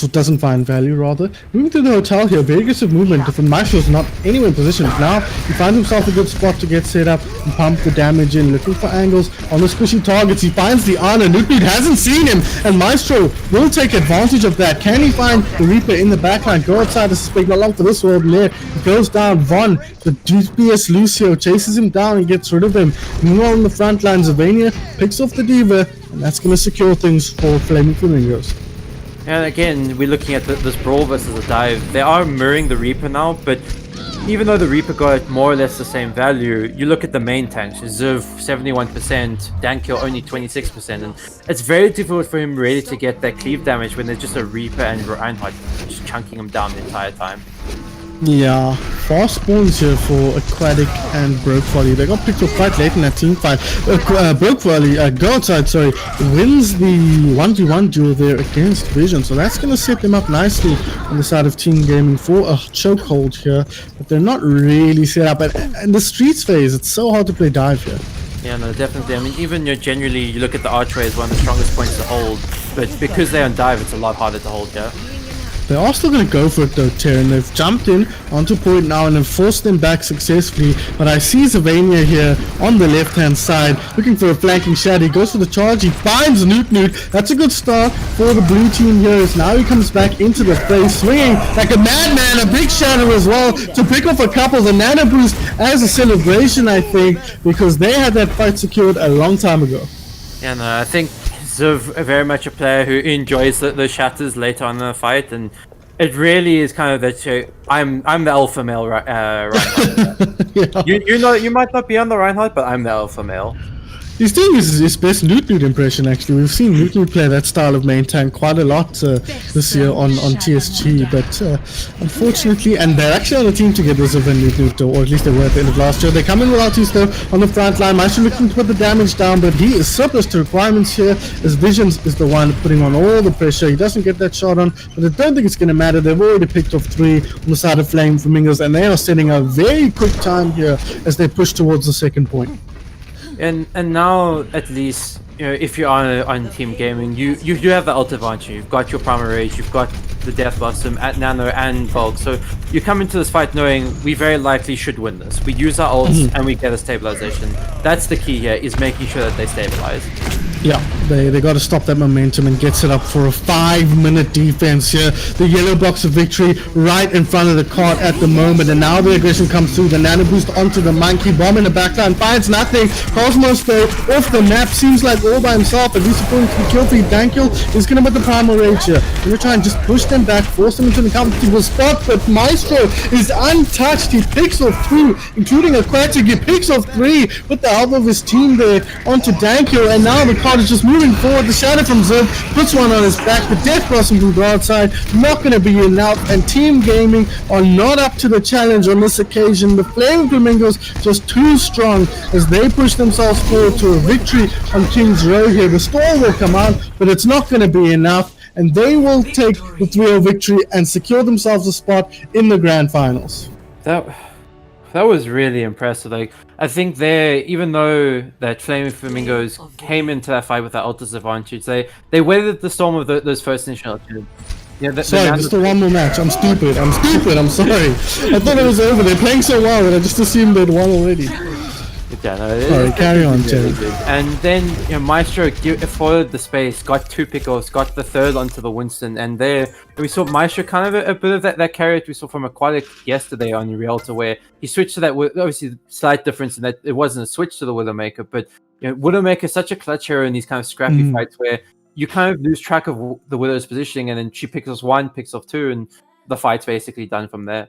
doesn't find value rather. Moving to the hotel here, very aggressive movement. Different Maestro's not anywhere in position. Now he finds himself a good spot to get set up and pump the damage in, looking for angles on the squishy targets. He finds the honor. Nuknud hasn't seen him, and Maestro will take advantage of that. Can he find the Reaper in the backline? Go outside to suspect, not long for this world. There he goes down. Von, the DPS Lucio, chases him down and gets rid of him. Meanwhile on the front line, Zavania picks off the Diva, and that's going to secure things for Flaming Flamingos. And again, we're looking at this brawl versus a dive. They are mirroring the Reaper now, but even though the Reaper got more or less the same value, you look at the main tanks, Ziv 71%, Dankyo only 26%, and it's very difficult for him really to get that cleave damage when there's just a Reaper and Reinhardt just chunking him down the entire time. Yeah, 4 spawns here for Aquatic and Broke Volley. They got picked up quite late in that team fight. Broke Volley, go outside, sorry, wins the 1v1 duel there against Vision. So that's going to set them up nicely on the side of Team Gaming for a chokehold here. But they're not really set up. And the Streets phase, it's so hard to play dive here. Yeah, no, definitely. I mean, even generally, you look at the archway as one of the strongest points to hold. But because they're on dive, it's a lot harder to hold here. They are still going to go for it though, Terran. They've jumped in onto point now and have forced them back successfully. But I see Zavania here on the left-hand side, looking for a flanking shot. He goes for the charge. He finds Nuknud. That's a good start for the blue team here. As now he comes back into the fray, swinging like a madman. A big shadow as well to pick off a couple. The nano boost as a celebration, I think, because they had that fight secured a long time ago. Yeah, no, I think Ziv very much a player who enjoys the shatters later on in the fight, and it really is kind of that I'm the alpha male, Reinhardt. Yeah. You might not be on the Reinhardt, but I'm the alpha male. He's doing his best Nuknud impression actually. We've seen Nuknud play that style of main tank quite a lot this year on TSG, but unfortunately, and they're actually on a team together as a Nuknud, or at least they were at the end of last year. They come in with Artis though on the front line. Maestro looking to put the damage down, but he is surplus to requirements here, as Visions is the one putting on all the pressure. He doesn't get that shot on, but I don't think it's going to matter. They've already picked off 3 on the side of Flame Flamingos, and they are setting a very quick time here as they push towards the second point. And now at least, you know, if you're on Team Gaming, you do have the ult advantage. You've got your Primal Rage, you've got the Death Blossom at Nano and Bulk. So you come into this fight knowing we very likely should win this. We use our ults and we get a stabilization. That's the key here, is making sure that they stabilize. Yeah, they got to stop that momentum and get set up for a 5-minute defense here. The yellow box of victory right in front of the cart at the moment, and now the aggression comes through. The nano boost onto the monkey bomb in the backline finds nothing. Cosmos though off the map, seems like all by himself. At least according to the kill feed, Dankyo is going to put the primal rage here. Going to try and just push them back, force them into the comfortable spot, but Maestro is untouched. He picks off 2, including Aquatic. He picks off 3 with the help of his team there onto Dankyo, and now the cart is just moving forward. The shadow from Ziv puts one on his back. The Death Blossom from the outside, not going to be enough, and Team Gaming are not up to the challenge on this occasion. The Flaming Flamingos just too strong as they push themselves forward to a victory on King's Row here. The stall will come out, but it's not going to be enough, and they will take the 3-0 victory and secure themselves a spot in the grand finals. That was really impressive. Like, I think even though that Flaming Flamingos came into that fight with that ult disadvantage, they weathered the storm of those first initial two. Yeah, sorry, just one more match. I'm stupid. I'm sorry. I thought it was over. They're playing so well that I just assumed they'd won already. Yeah, no, sorry, carry on, Jerry. And then Maestro followed the space, got 2 pickoffs, got the 3rd onto the Winston, and there we saw Maestro kind of a bit of that carry we saw from Aquatic yesterday on Rialto, where he switched to that. Obviously, slight difference in that it wasn't a switch to the Widowmaker, but Widowmaker is such a clutch hero in these kind of scrappy fights where you kind of lose track of the Widow's positioning, and then she picks off 1, picks off 2, and the fight's basically done from there.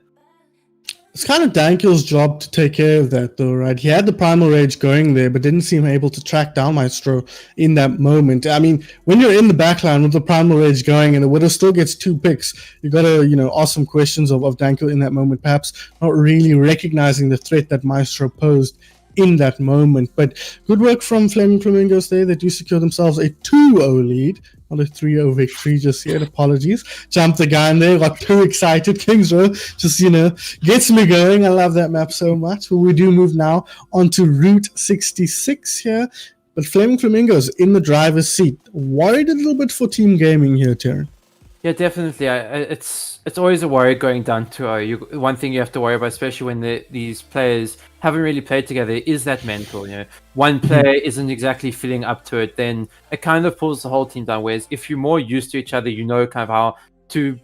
It's kind of Dankyo's job to take care of that, though, right? He had the Primal Rage going there, but didn't seem able to track down Maestro in that moment. I mean, when you're in the backline with the Primal Rage going and the Widow still gets 2 picks, you got to, ask some questions of Dankyo in that moment, perhaps not really recognizing the threat that Maestro posed in that moment. But good work from Flaming Flamingos there. They do secure themselves a 2-0 lead, not a 3-0 victory just yet. Apologies. Jumped the gun there, got too excited. Kings Row just, gets me going. I love that map so much. But we do move now onto Route 66 here. But Flaming Flamingos in the driver's seat. Worried a little bit for team gaming here, Taryn. Yeah, definitely. It's always a worry going down 2-0. One thing you have to worry about, especially when these players haven't really played together, is that mental. One player isn't exactly feeling up to it, then it kind of pulls the whole team down. Whereas if you're more used to each other, kind of how to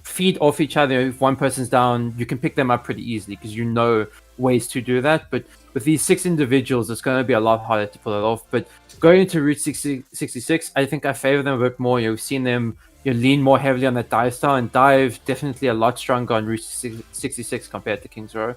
feed off each other. If one person's down, you can pick them up pretty easily because you know ways to do that. But with these 6 individuals, it's going to be a lot harder to pull it off. But going into Route 66, I think I favor them a bit more. We've seen them lean more heavily on that dive style, and dive definitely a lot stronger on Route 66 compared to Kings Row.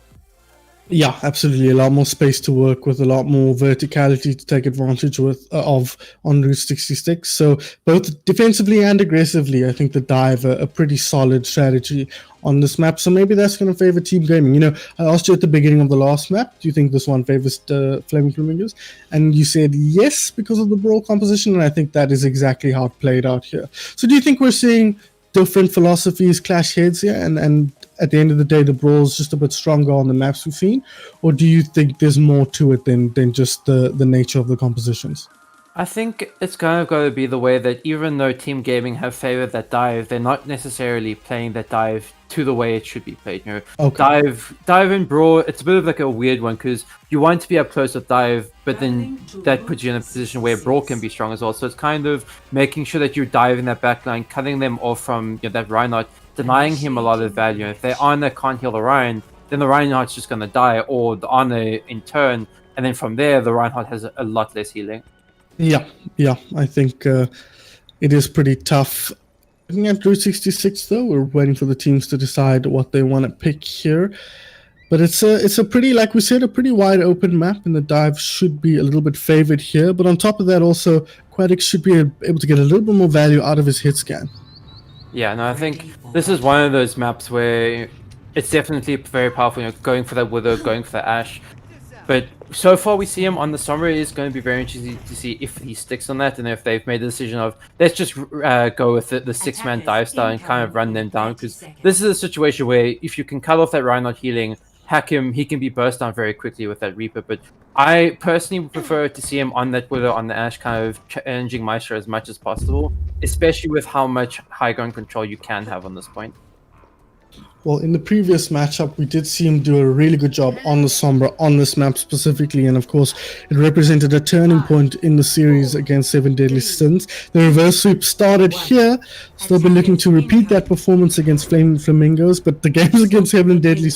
Yeah, absolutely. A lot more space to work with, a lot more verticality to take advantage of on Route 66. So both defensively and aggressively, I think the dive a pretty solid strategy on this map. So maybe that's going to favor team gaming. I asked you at the beginning of the last map, do you think this one favors Flaming Flamingos? And you said yes because of the brawl composition, and I think that is exactly how it played out here. So do you think we're seeing different philosophies clash heads here, and at the end of the day the brawl is just a bit stronger on the maps we've seen, or do you think there's more to it than just the nature of the compositions? I think it's kind of got to be the way that even though team gaming have favored that dive, they're not necessarily playing that dive to the way it should be played. Okay. Dive and brawl, it's a bit of like a weird one because you want to be up close with dive, but then that puts you in a position where brawl can be strong as well. So it's kind of making sure that you're diving that backline, cutting them off from that Reinhardt, denying him a lot of value. If they Ana can't heal the Ryan, then the Reinhardt's just going to die, or the Ana in turn, and then from there the Reinhardt has a lot less healing. Yeah, I think it is pretty tough. Looking at Route 66 though, we're waiting for the teams to decide what they want to pick here. But it's a pretty, like we said, a pretty wide open map, and the dive should be a little bit favored here. But on top of that also, Aquatic should be able to get a little bit more value out of his hit scan. Yeah, no, I think this is one of those maps where it's definitely very powerful, going for that Wither, going for the Ashe. But so far we see him on the Sombra. Is going to be very interesting to see if he sticks on that, and if they've made the decision of let's just go with the 6-man dive style and kind of run them down, because this is a situation where if you can cut off that Reinhardt healing, hack him, he can be burst down very quickly with that Reaper. But I personally would prefer to see him on that Wither, on the Ashe, kind of challenging Maestro as much as possible, especially with how much high ground control you can have on this point. Well, in the previous matchup, we did see him do a really good job on the Sombra, on this map specifically, and of course, it represented a turning point in the series against 7 Deadly Sins. The reverse sweep started here, so they'll be looking to repeat that performance against Flaming Flamingos, but the games against Severan's Deadly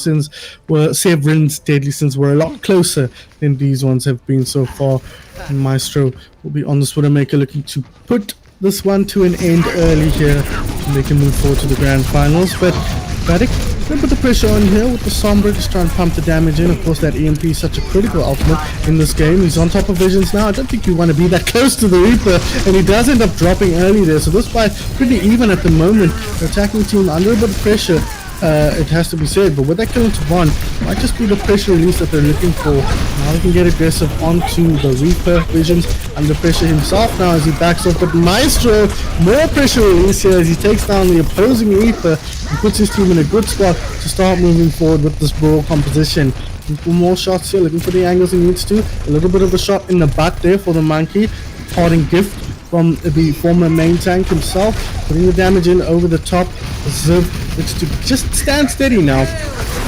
Sins were a lot closer than these ones have been so far, and Maestro will be on the Widowmaker looking to put this one to an end early here, and they can move forward to the grand finals. But Aquatic, gonna put the pressure on here with the Sombra, just trying to pump the damage in. Of course, that EMP is such a critical ultimate in this game. He's on top of Visions now. I don't think you want to be that close to the Reaper, and he does end up dropping early there. So this fight pretty even at the moment. The attacking team under a bit of pressure, it has to be said, but with that kill into one, might just be the pressure release that they're looking for. Now they can get aggressive onto the Reaper. Visions under pressure himself now as he backs off, but Maestro, more pressure release here as he takes down the opposing Reaper and puts his team in a good spot to start moving forward with this brawl composition. Looking for more shots here, looking for the angles he needs to. A little bit of a shot in the butt there for the Monkey. Parting gift from the former main tank himself, putting the damage in over the top. Ziv looks to just stand steady now.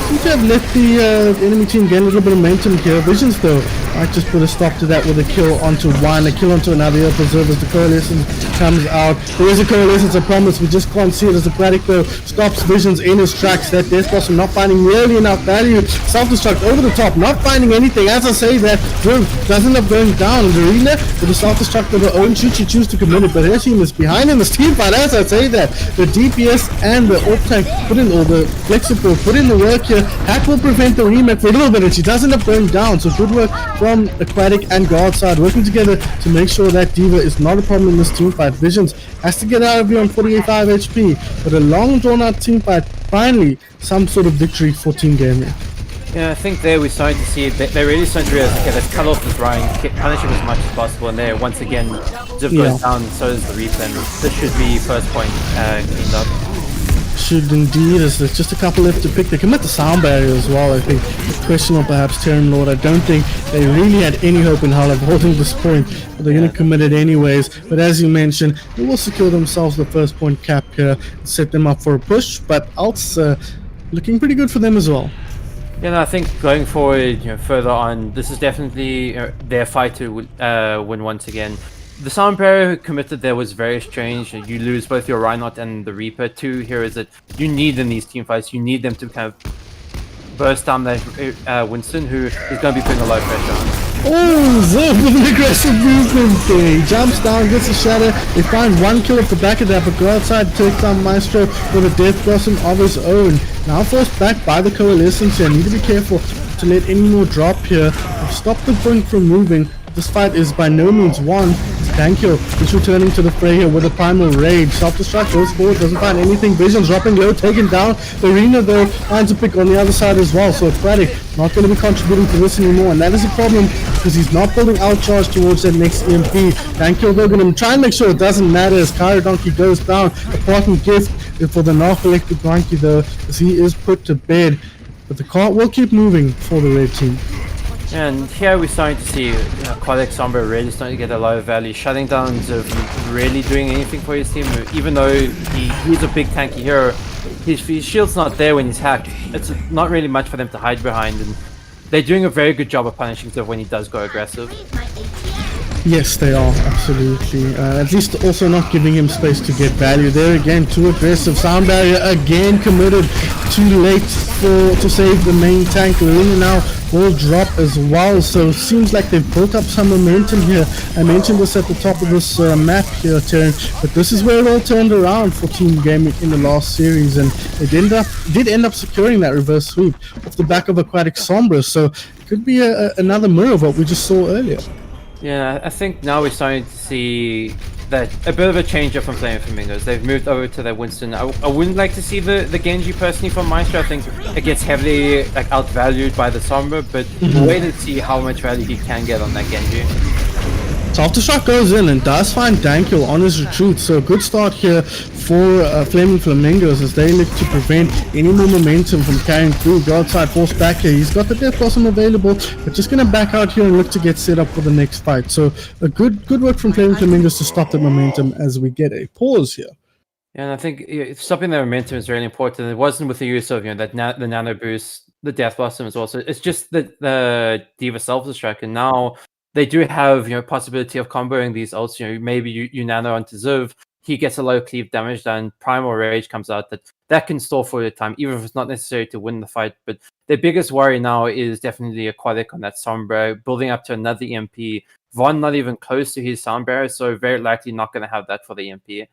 Seems to have let the enemy team get a little bit of momentum here. Visions though might just put a stop to that with a kill onto one, a kill onto another. Preserve as the coalescence comes out. There is a coalescence, I promise, we just can't see it as Aquatic though stops Visions in his tracks. That Death Blossom not finding nearly enough value. Self-destruct over the top, not finding anything. As I say that, Driv does end up going down in the arena with a self-destruct of her own. Should she choose to commit it, but her team is behind in this team fight. As I say that, the DPS and the AWP tank put in, or the Flexible put in the work here. Hack will prevent the remake for a little bit, and she does end up going down. So good work from Aquatic and Guardside working together to make sure that D.Va is not a problem in this team fight. Visions has to get out of here on 45 HP, but a long drawn out team fight, finally some sort of victory for Team Gaming. Yeah, I think there we're starting to see they're really starting to realize, okay, let's cut off this Ryan, punish him as much as possible, and there, once again, Ziv goes down, so does the Reaper, and this should be first point cleaned up. Should indeed, as there's just a couple left to pick. They commit the sound barrier as well, I think. The question of perhaps Terran Lord, I don't think they really had any hope in hell of holding this point, but they're going to commit it anyways. But as you mentioned, they will secure themselves the first point cap here, set them up for a push, but Alts looking pretty good for them as well. Yeah, no, I think going forward, further on, this is definitely their fight to win once again. The sound barrier who committed there was very strange. You lose both your Reinhardt and the Reaper. Two heroes that you need in these team fights. You need them to kind of burst down that Winston, who is going to be putting a lot of pressure on. Oh, Ziv with an aggressive movement there. He jumps down, gets a shadow. They find one kill off the back of that, but go outside, takes down Maestro with a Death Blossom of his own. Now forced back by the Coalescence here. Need to be careful to let any more drop here. Stop the point from moving. This fight is by no means won. Dankyo is returning to the fray here with a primal rage. Self-destruct goes forward, doesn't find anything. Vision's dropping low, taken down. The Arena though finds a pick on the other side as well. So Aquatic not going to be contributing to this anymore, and that is a problem because he's not building outcharge towards that next EMP. Dankyo though going to try and make sure it doesn't matter as Kyra Donkey goes down. A parting gift for the narcoleptic Donkey though, as he is put to bed. But the cart will keep moving for the red team. And here we're starting to see Quadec Sombra really starting to get a lot of value, shutting down Ziv, really doing anything for his team. Even though he's a big tanky hero, his shield's not there when he's hacked. It's not really much for them to hide behind, and they're doing a very good job of punishing Ziv when he does go aggressive. Yes, they are, absolutely. At least also not giving him space to get value. There again, too aggressive. Sound barrier again committed. Too late to save the main tank. Luna now will drop as well. So it seems like they've built up some momentum here. I mentioned this at the top of this map here, Terran, but this is where it all turned around for Team Gaming in the last series, and they did end up securing that reverse sweep off the back of Aquatic Sombra. So it could be another mirror of what we just saw earlier. Yeah, I think now we're starting to see that a bit of a change up from playing Flamingos. They've moved over to their Winston. I wouldn't like to see the Genji personally from Maestro. I think it gets heavily outvalued by the Sombra, but we'll wait and see how much value he can get on that Genji. Self-destruct goes in and does find Dankyo on his retreat, so a good start here for Flaming Flamingos as they look to prevent any more momentum from carrying through. Go outside, force back here. He's got the Death Blossom available, but just going to back out here and look to get set up for the next fight. So a good work from Flaming Flamingos to stop the momentum as we get a pause here. Yeah, and I think stopping the momentum is really important. It wasn't with the use of the Nano Boost, the Death Blossom as well. So it's just the D.Va self-destruct, and now they do have possibility of comboing these ults. Maybe you nano onto Ziv, he gets a low cleave damage, then Primal Rage comes out. That can stall for a time, even if it's not necessary to win the fight. But their biggest worry now is definitely Aquatic on that Sombra, building up to another EMP. Von not even close to his sound barrier, so very likely not going to have that for the EMP.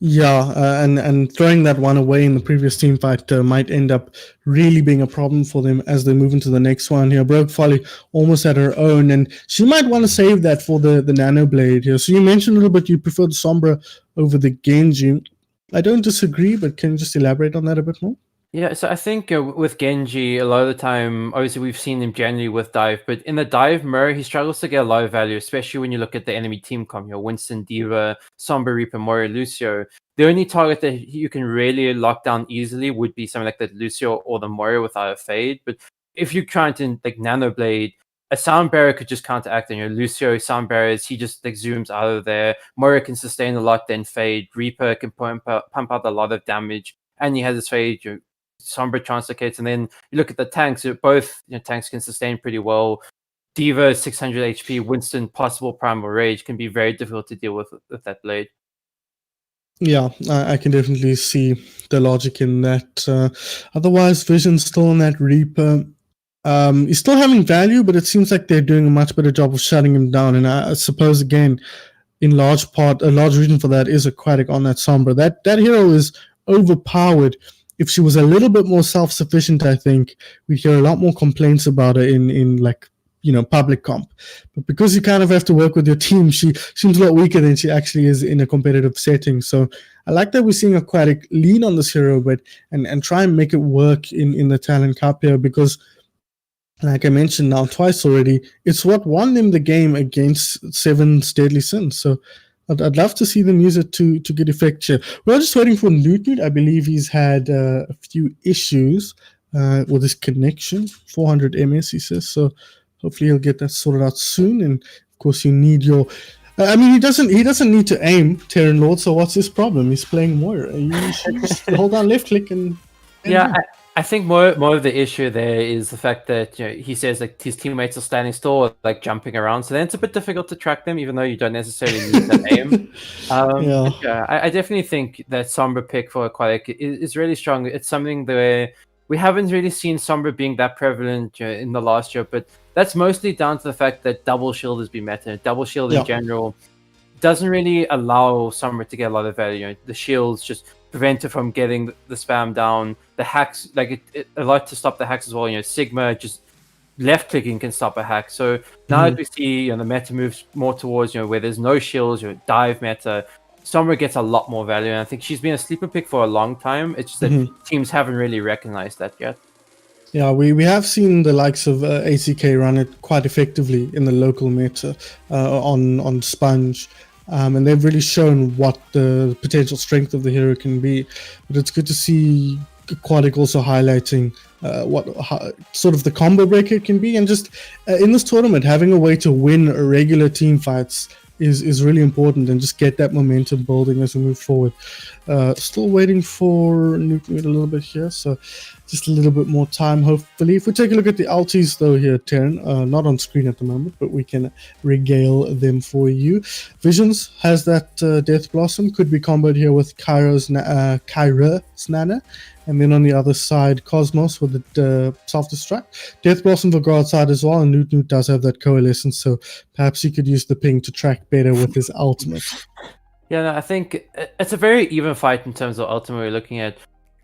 Yeah, and throwing that one away in the previous team fight might end up really being a problem for them as they move into the next one here. Broke Folly almost at her own, and she might want to save that for the Nano Blade here. So you mentioned a little bit you prefer the Sombra over the Genji. I don't disagree, but can you just elaborate on that a bit more? Yeah, so I think with Genji, a lot of the time, obviously we've seen him generally with dive, but in the dive mirror, he struggles to get a lot of value, especially when you look at the enemy team comp, Winston, D.Va, Sombra, Reaper, Moira, Lucio. The only target that you can really lock down easily would be something like the Lucio or the Moira without a fade, but if you're trying to Nano Blade, a sound barrier could just counteract, and Lucio sound barriers, he just zooms out of there. Moira can sustain a lot, then fade. Reaper can pump out a lot of damage, and he has his fade. Sombra translocates, and then you look at the tanks. Both tanks can sustain pretty well. D.Va 600 HP, Winston possible Primal Rage can be very difficult to deal with that blade. Yeah, I can definitely see the logic in that. Otherwise, Vision's still on that Reaper. He's still having value, but it seems like they're doing a much better job of shutting him down. And I suppose, again, in large part, a large reason for that is Aquatic on that Sombra. That hero is overpowered. If she was a little bit more self-sufficient, I think we'd hear a lot more complaints about her in public comp. But because you kind of have to work with your team, she seems a lot weaker than she actually is in a competitive setting. So I like that we're seeing Aquatic lean on this hero, but and try and make it work in the Talon Cup here, because like I mentioned now twice already, it's what won them the game against Seven's Deadly Sins. So I'd love to see them use it to good effect here. We're just waiting for Newt. I believe he's had a few issues with his connection. 400 ms, he says. So hopefully he'll get that sorted out soon. And of course, you need your. I mean, he doesn't need to aim Terran Lord. So what's his problem? He's playing Moira. You should just hold down left click and yeah. I think more of the issue there is the fact that he says like his teammates are standing still, or, like jumping around, so then it's a bit difficult to track them, even though you don't necessarily need that aim. I definitely think that Sombra pick for Aquatic is really strong. It's something where we haven't really seen Sombra being that prevalent in the last year, but that's mostly down to the fact that double shield has been meta. Double shield in general doesn't really allow Sombra to get a lot of value. The shields just prevent it from getting the spam down. The hacks, like it a lot to stop the hacks as well. Sigma just left clicking can stop a hack. So now that we see the meta moves more towards where there's no shields, dive meta, Sombra gets a lot more value. And I think she's been a sleeper pick for a long time. It's just that teams haven't really recognized that yet. Yeah, we have seen the likes of ACK run it quite effectively in the local meta on Sponge. And they've really shown what the potential strength of the hero can be. But it's good to see Aquatic also highlighting how, sort of the combo breaker it can be. And just in this tournament, having a way to win regular team fights is really important, and just get that momentum building as we move forward. Still waiting for Newton a little bit here, so just a little bit more time, hopefully. If we take a look at the alties, though, here, Terran, not on screen at the moment, but we can regale them for you. Visions has that Death Blossom, could be comboed here with Kyra's Nana, and then on the other side, Cosmos with the self-destruct. Death Blossom will go outside as well, and Newt does have that Coalescence, so perhaps he could use the ping to track better with his ultimate. Yeah, no, I think it's a very even fight in terms of ultimate we're looking at.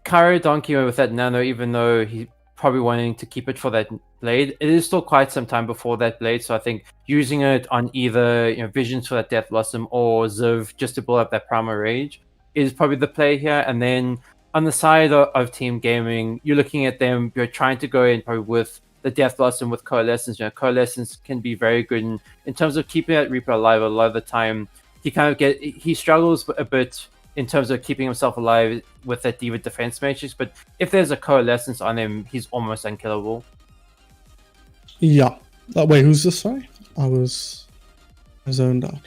Kyra Donkey with that Nano, even though he's probably wanting to keep it for that blade, it is still quite some time before that blade, so I think using it on either Visions for that Death Blossom or Ziv just to build up that Primal Rage is probably the play here. And then on the side of Team Gaming, you're looking at them, you're trying to go in probably with the Death Blossom with Coalescence. Coalescence can be very good in terms of keeping that Reaper alive. A lot of the time, he struggles a bit in terms of keeping himself alive with that D.Va defense matrix, but if there's a Coalescence on him, he's almost unkillable. Yeah. Wait, who's this? Sorry? I zoned out.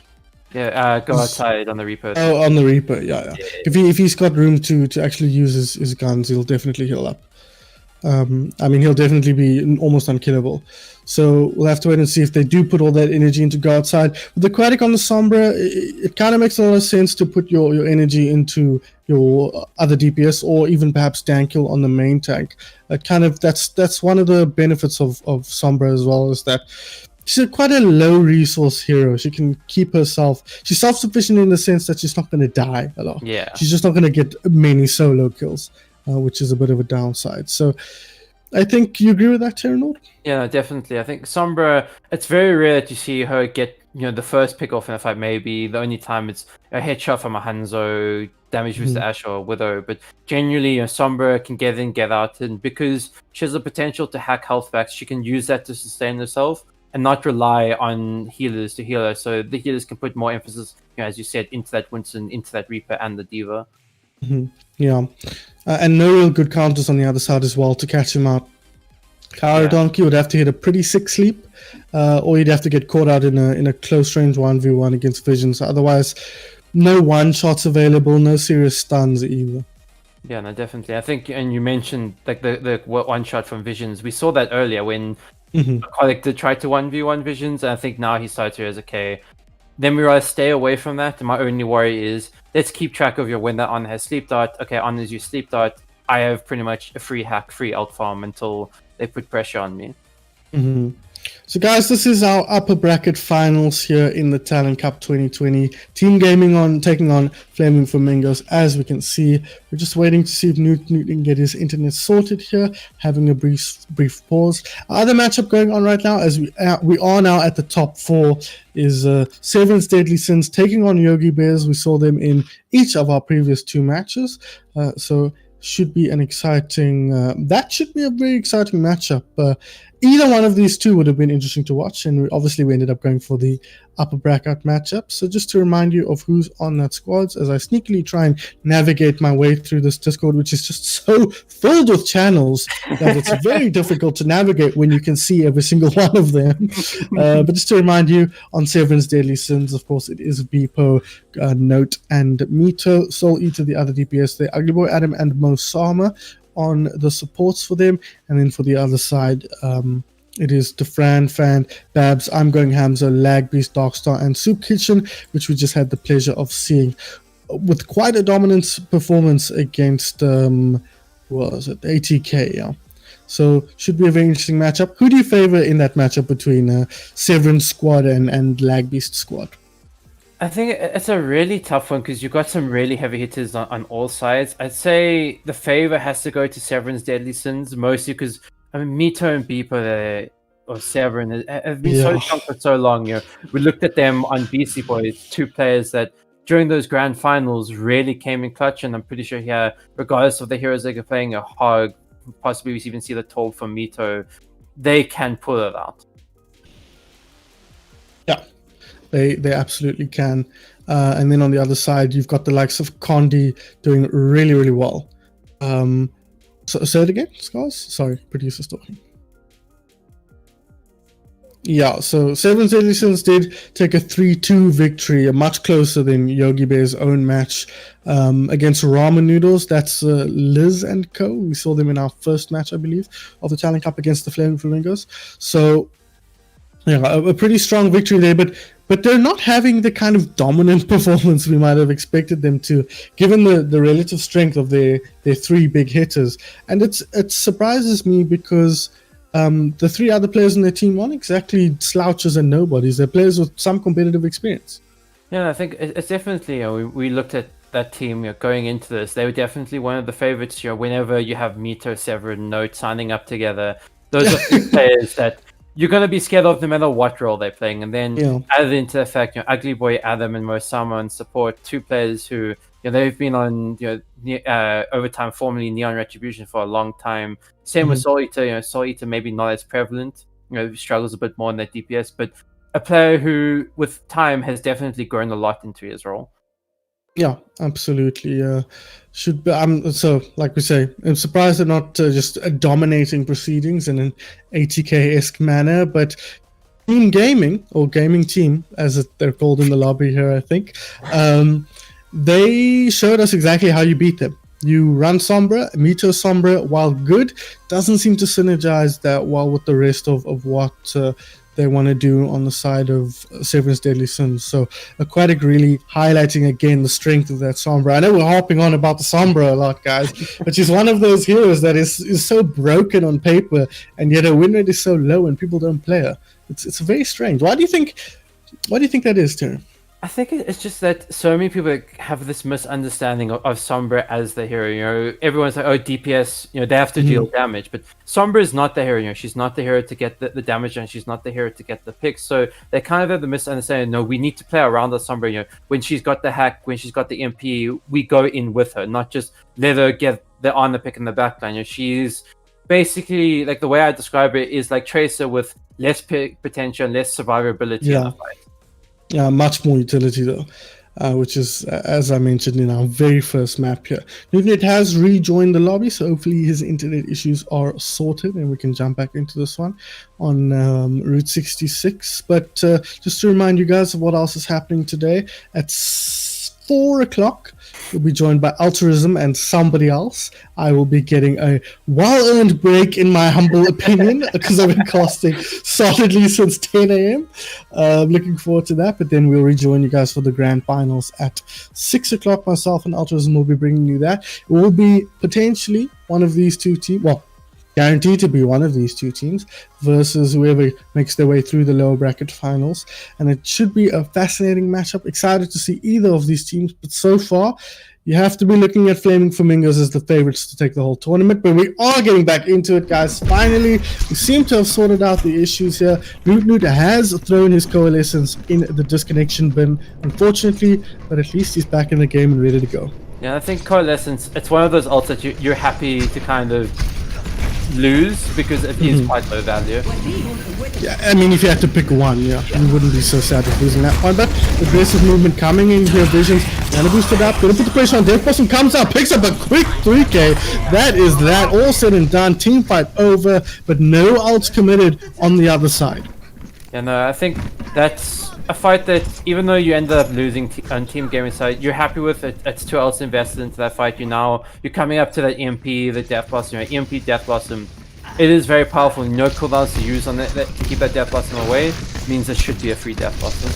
Yeah, go outside on the Reaper. Oh, on the Reaper, yeah. If he's got room to actually use his guns, he'll definitely heal up. I mean, he'll definitely be almost unkillable. So we'll have to wait and see if they do put all that energy into go outside. With the Aquatic on the Sombra, it kind of makes a lot of sense to put your energy into your other DPS, or even perhaps Dankill on the main tank. That's one of the benefits of Sombra as well, is that she's quite a low resource hero. She can keep herself. She's self-sufficient in the sense that she's not going to die a lot. Yeah. She's just not going to get many solo kills, which is a bit of a downside. So I think you agree with that, Terranord? Yeah, no, definitely. I think Sombra, it's very rare that you see her get the first pick off in a fight. Maybe the only time it's a headshot from a Hanzo, damage with the Ash or Widow. But generally, Sombra can get in, get out, and because she has the potential to hack health back, she can use that to sustain herself and not rely on healers to heal her. So the healers can put more emphasis, as you said, into that Winston, into that Reaper and the D.Va. Yeah. And no real good counters on the other side as well to catch him out. Kyra Donkey would have to hit a pretty sick sleep, or you'd have to get caught out in a close range 1v1 against Visions. Otherwise, no one-shots available, no serious stuns either. Yeah, no, definitely. I think, and you mentioned like the one-shot from Visions. We saw that earlier when Aquatic did try to 1v1 Visions, and I think now he started to realize, okay, then we rather stay away from that. And my only worry is, let's keep track of when that Honor has sleep dart. Okay, Honor as you sleep dart, I have pretty much a free hack, free alt farm until they put pressure on me. So, guys, this is our upper bracket finals here in the Talon Cup 2020. Team Gaming taking on Flaming Flamingos. As we can see, we're just waiting to see if Newton can get his internet sorted here. Having a brief pause. Other matchup going on right now, as we are now at the top 4, is Severance Deadly Sins taking on Yogi Bears. We saw them in each of our previous 2 matches. So should be an exciting. That should be a very exciting matchup. Either one of these 2 would have been interesting to watch, and we ended up going for the upper bracket matchup. So just to remind you of who's on that squads, as I sneakily try and navigate my way through this Discord, which is just so filled with channels that it's very difficult to navigate when you can see every single one of them. But just to remind you, on Severance Deadly Sins, of course, it is Beepo, Note, and Mito. Soul Eater, the other DPS there, Ugly Boy Adam, and Mo Sama on the supports for them. And then for the other side, it is Defran, Fan, Babs, I'm Going Hamza, Lag Beast, Darkstar, and Soup Kitchen, which we just had the pleasure of seeing with quite a dominant performance against what was it, ATK. Yeah, so should be a very interesting matchup. Who do you favor in that matchup between Severance squad and Lag Beast squad? I think it's a really tough one because you've got some really heavy hitters on all sides. I'd say the favor has to go to Severance Deadly Sins, mostly because Mito and Beepo or Severin have been so strong for so long. We looked at them on BC Boys, 2 players that during those grand finals really came in clutch, and I'm pretty sure here, regardless of the heroes they're playing, a Hog, possibly we even see the Toll from Mito, they can pull it out. Yeah. They absolutely can. And then on the other side, you've got the likes of Condi doing really, really well. So say it again, Scars? Sorry, producer's talking. Yeah, so Severance Deadly Sins did take a 3-2 victory, much closer than Yogi Bear's own match against Ramen Noodles. That's Liz and Co. We saw them in our first match, I believe, of the Talon Cup against the Flaming Flamingos. So, yeah, a pretty strong victory there, but they're not having the kind of dominant performance we might have expected them to, given the relative strength of their 3 big hitters. And it surprises me because the 3 other players in their team aren't exactly slouches and nobodies. They're players with some competitive experience. Yeah, I think it's definitely, we looked at that team going into this. They were definitely one of the favorites. Whenever you have Mito, Severin, Note signing up together, those are 3 players that you're going to be scared of no matter what role they're playing. And then added into the fact, Ugly Boy Adam and Mosama on support, 2 players who, they've been on, overtime, formerly Neon Retribution for a long time. Same with Soul Eater. Soul Eater maybe not as prevalent, struggles a bit more in that DPS, but a player who, with time, has definitely grown a lot into his role. Yeah, absolutely. Should be. So, like we say, I'm surprised they're not just dominating proceedings in an ATK-esque manner, but Team Gaming, or Gaming Team, as they're called in the lobby here, I think, they showed us exactly how you beat them. You run Sombra, Mito Sombra, while good, doesn't seem to synergize that well with the rest of what they want to do on the side of Severance Deadly Sins. So Aquatic really highlighting again the strength of that Sombra. I know we're harping on about the Sombra a lot, guys, but she's one of those heroes that is so broken on paper, and yet her win rate is so low and people don't play her. It's very strange. Why do you think that is, Terry? I think it's just that so many people have this misunderstanding of Sombra as the hero. Everyone's like, oh, DPS, they have to deal damage. But Sombra is not the hero. She's not the hero to get the damage, and she's not the hero to get the picks. So they kind of have the misunderstanding. No, we need to play around the Sombra. When she's got the hack, when she's got the MP, we go in with her, not just let her get the on the pick in the backline. She's basically, like, the way I describe it is like Tracer with less pick potential and less survivability in the fight. Yeah, much more utility though, which is, as I mentioned in our very first map here. Newton has rejoined the lobby, so hopefully his internet issues are sorted and we can jump back into this one on Route 66. But just to remind you guys of what else is happening today, at 4 o'clock, we'll be joined by Altruism and somebody else. I will be getting a well-earned break, in my humble opinion, because I've been casting solidly since 10 a.m. Looking forward to that, but then we'll rejoin you guys for the grand finals at 6 o'clock. Myself and Altruism will be bringing you that. It will be potentially one of these 2 teams. Well, guaranteed to be one of these two teams versus whoever makes their way through the lower bracket finals. And it should be a fascinating matchup. Excited to see either of these teams, but so far you have to be looking at Flaming Flamingos as the favorites to take the whole tournament. But we are getting back into it, guys. Finally, we seem to have sorted out the issues here. Loot has thrown his coalescence in the disconnection bin, unfortunately, but at least he's back in the game and ready to go. Yeah, I think Coalescence, it's one of those ults that you're happy to kind of lose because it is quite low value. Yeah, I mean, if you had to pick one, yeah, you wouldn't be so sad with losing that one. But aggressive movement coming in here, Visions, gonna boost it up, gonna put the pressure on. Death Blossom comes out, picks up a quick 3k. That is that, all said and done. Team fight over, but no ults committed on the other side. Yeah, no, I think that's a fight that even though you ended up losing on Team Gaming side, you're happy with it. It's 2 ults invested into that fight. You're coming up to that EMP, the Death Blossom, EMP Death Blossom. It is very powerful. No cooldowns to use on it to keep that Death Blossom away. Means it should be a free Death Blossom.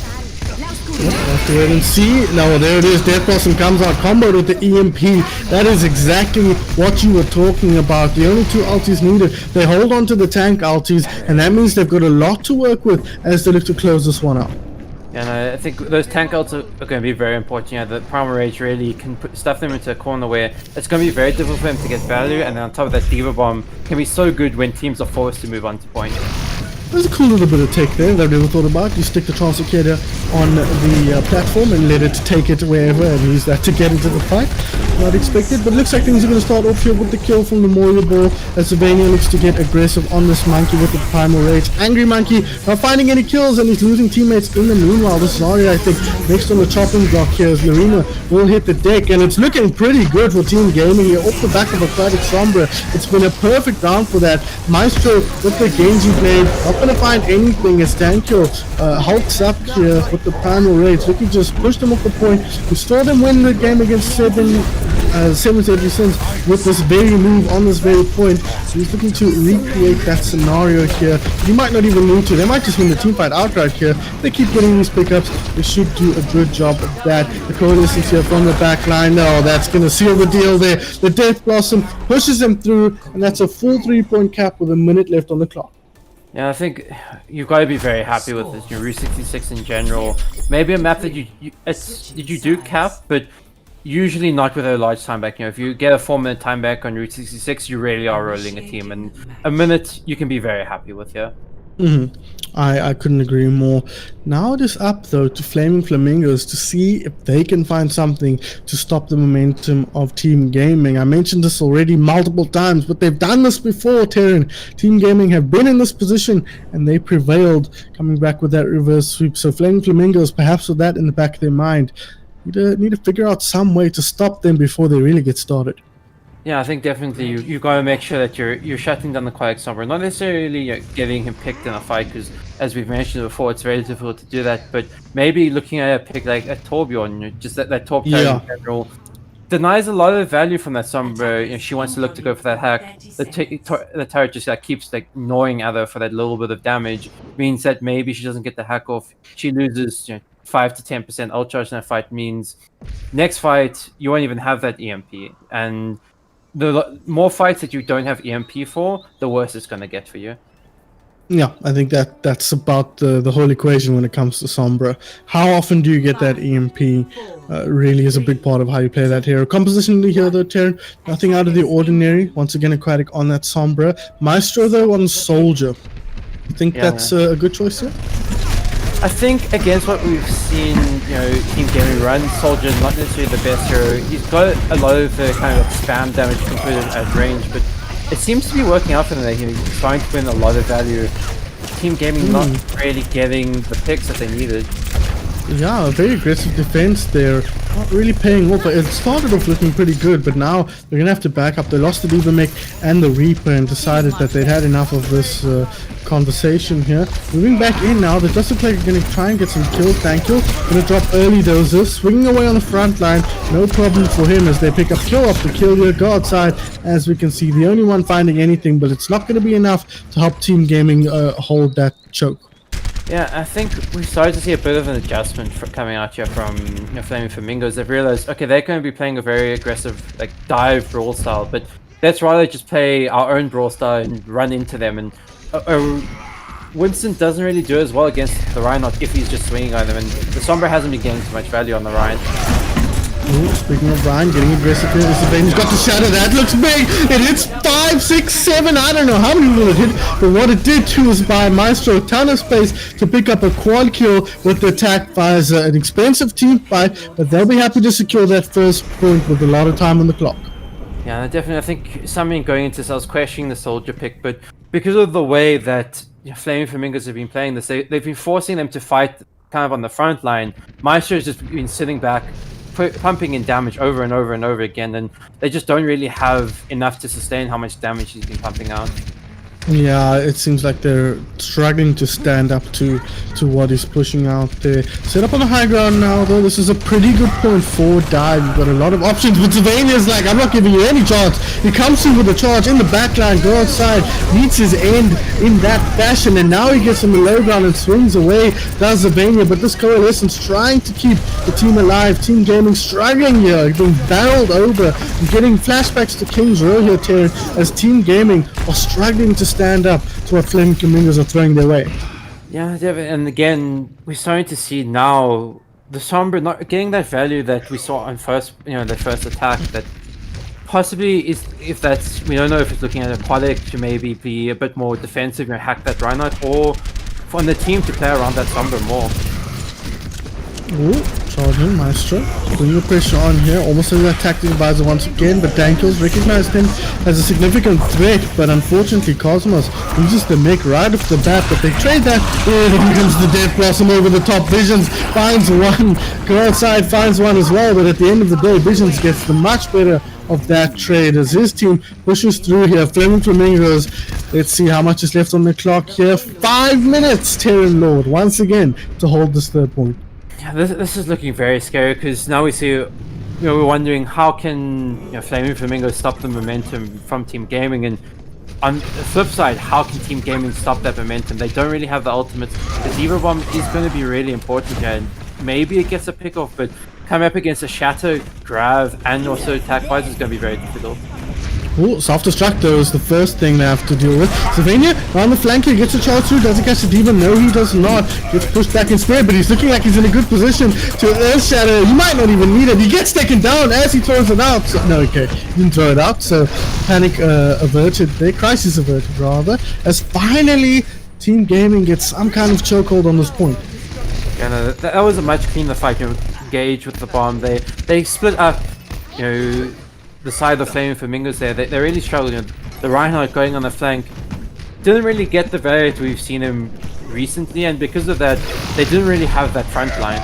We'll have to wait and see. Now there it is. Death Blossom comes out comboed with the EMP. That is exactly what you were talking about. The only 2 ultis needed. They hold on to the tank ultis, and that means they've got a lot to work with as they look to close this one out. And I think those tank ults are going to be very important. The Primal Rage really can stuff them into a corner where it's going to be very difficult for them to get value, and then on top of that, Diva Bomb can be so good when teams are forced to move on to point. There's a cool little bit of tech there that I've never thought about. You stick the translocator on the platform and let it take it wherever and use that to get into the fight. Not expected, but looks like things are going to start off here with the kill from the Moria Ball as Sylvania looks to get aggressive on this monkey with the Primal Rage. Angry Monkey not finding any kills and he's losing teammates in the meanwhile. This Zarya, I think, next on the chopping block here as Larina will hit the deck, and it's looking pretty good for Team Gaming here off the back of Aquatic Sombra. It's been a perfect round for that. Maestro with the Genji blade, not going to find anything as Tankyo hulks up here with the Primal Rage, looking to just push them off the point. We saw them win the game against 7 Deadly Sins with this very move on this very point. So he's looking to recreate that scenario here. He might not even need to. They might just win the team fight outright here. They keep getting these pickups. They should do a good job of that. The Coalescence here from the back line. No, that's going to seal the deal there. The Death Blossom pushes them through, and that's a full 3-point cap with a minute left on the clock. Yeah, I think you've got to be very happy with this Route 66 in general. Maybe a map that you do cap, but usually not with a large time back. If you get a 4-minute time back on Route 66, you really are rolling a team, and a minute you can be very happy with. Yeah. I couldn't agree more. Now it is up though to Flaming Flamingos to see if they can find something to stop the momentum of Team Gaming. I mentioned this already multiple times, but they've done this before, Terran. Team Gaming have been in this position and they prevailed, coming back with that reverse sweep. So Flaming Flamingos, perhaps with that in the back of their mind, need to figure out some way to stop them before they really get started. Yeah, I think definitely you've got to make sure that you're shutting down the Quiet Sombra. Not necessarily getting him picked in a fight, because as we've mentioned before, it's very difficult to do that. But maybe looking at a pick like a Torbjorn, just that Torb in general, denies a lot of value from that Sombra. She wants to look to go for that hack. The turret just keeps gnawing at her for that little bit of damage. Means that maybe she doesn't get the hack off. She loses 5 to 10% ult charge in that fight. Means next fight you won't even have that EMP, and the more fights that you don't have EMP for, the worse it's going to get for you. Yeah, I think that's about the whole equation when it comes to Sombra. How often do you get that EMP really is a big part of how you play that hero. Compositionally here though, Terran, nothing out of the ordinary. Once again, Aquatic on that Sombra. Maestro though on Soldier. You think that's a good choice here? I think against what we've seen, Team Gaming run, Soldier's not necessarily the best hero. He's got a lot of the kind of spam damage completed at range, but it seems to be working out for them. He's starting to win a lot of value. Team Gaming not really getting the picks that they needed. Yeah, a very aggressive defense there. Not really paying off. It started off looking pretty good, but now they're going to have to back up. They lost the Diva Mech and the Reaper and decided that they'd had enough of this conversation here. Moving back in now, the just look like they're going to try and get some kills. Tankyo going to drop early doses. Swinging away on the front line. No problem for him as they pick up kill after kill here. Go outside, as we can see. The only one finding anything, but it's not going to be enough to help Team Gaming hold that choke. Yeah, I think we started to see a bit of an adjustment coming out here from Flaming Flamingos. They've realized, okay, they're going to be playing a very aggressive, dive brawl style, but let's rather just play our own Brawl Star and run into them. And Winston doesn't really do as well against the Reinhardt if he's just swinging on them, and the Sombra hasn't been getting too much value on the Ryan. Ooh, speaking of Ryan, getting aggressive here, he's got the shadow, that looks big, it hits 5, 6, 7, I don't know how many will it hit, but what it did too is buy Maestro a ton of space to pick up a quad kill with the attack via an expensive team fight, but they'll be happy to secure that first point with a lot of time on the clock. Yeah, definitely. I think something going into this, I was questioning the soldier pick, but because of the way that Flaming Flamingos have been playing this, they've been forcing them to fight kind of on the front line. Maestro has just been sitting back, pumping in damage over and over and over again, and they just don't really have enough to sustain how much damage he's been pumping out. Yeah, it seems like they're struggling to stand up to what he's pushing out there. Set up on the high ground now, though. This is a pretty good point forward dive. You've got a lot of options, but Sylvania's like, I'm not giving you any chance. He comes in with a charge in the back line, go outside, meets his end in that fashion, and now he gets on the low ground and swings away. Does Sylvania, but this coalition's trying to keep the team alive. Team Gaming struggling here, getting barreled over, and getting flashbacks to King's Row here, Terran, as Team Gaming are struggling to stand up to what Flaming Flamingos are throwing their way. Yeah, and again, we're starting to see now the Sombra not getting that value that we saw on the first attack. That possibly is, if that's, we don't know if it's looking at Aquatic to maybe be a bit more defensive and hack that Reinhardt, or for the team to play around that Sombra more. Ooh, charging Maestro, putting the pressure on here, almost as a tactical advisor once again, but Dankels recognized him as a significant threat, but unfortunately Cosmos uses the mech right off the bat, but they trade that. Oh, here comes the Death Blossom over the top. Visions finds one, go outside, finds one as well, but at the end of the day, Visions gets the much better of that trade as his team pushes through here. Flaming Flamingos, let's see how much is left on the clock here. 5 minutes, Terran Lord, once again, to hold this third point. Yeah, this is looking very scary, because now we see, we're wondering how can Flaming Flamingos stop the momentum from Team Gaming, and on the flip side, how can Team Gaming stop that momentum? They don't really have the ultimates. The Diva Bomb is going to be really important here, and maybe it gets a pick off, but coming up against a Shatter, Grav, and also Attack Visor is going to be very difficult. Oh, self-destruct though is the first thing they have to deal with. Sylvania on the flank here, gets a charge through, does he catch the Diva? No, he does not. Gets pushed back instead, but he's looking like he's in a good position to Earth Shatter. He might not even need it. He gets taken down as he throws it out. So, no, okay, he didn't throw it out, so panic averted there, crisis averted rather, as finally Team Gaming gets some kind of chokehold on this point. Yeah, no, that was a much cleaner fight. Gage with the bomb. They split up, the side of Flaming Flamingos there. They really struggled. The Reinhardt going on the flank didn't really get the value that we've seen him recently, and because of that, they didn't really have that front line.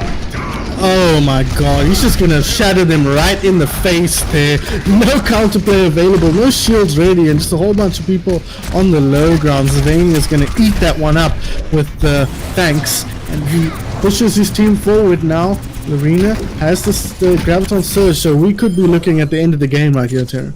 Oh my god, he's just gonna shatter them right in the face there. No counterplay available, no shields ready, and just a whole bunch of people on the low ground. Zidane is gonna eat that one up with the thanks, and he pushes his team forward now. Arena has the Graviton Surge, so we could be looking at the end of the game right here, Terran.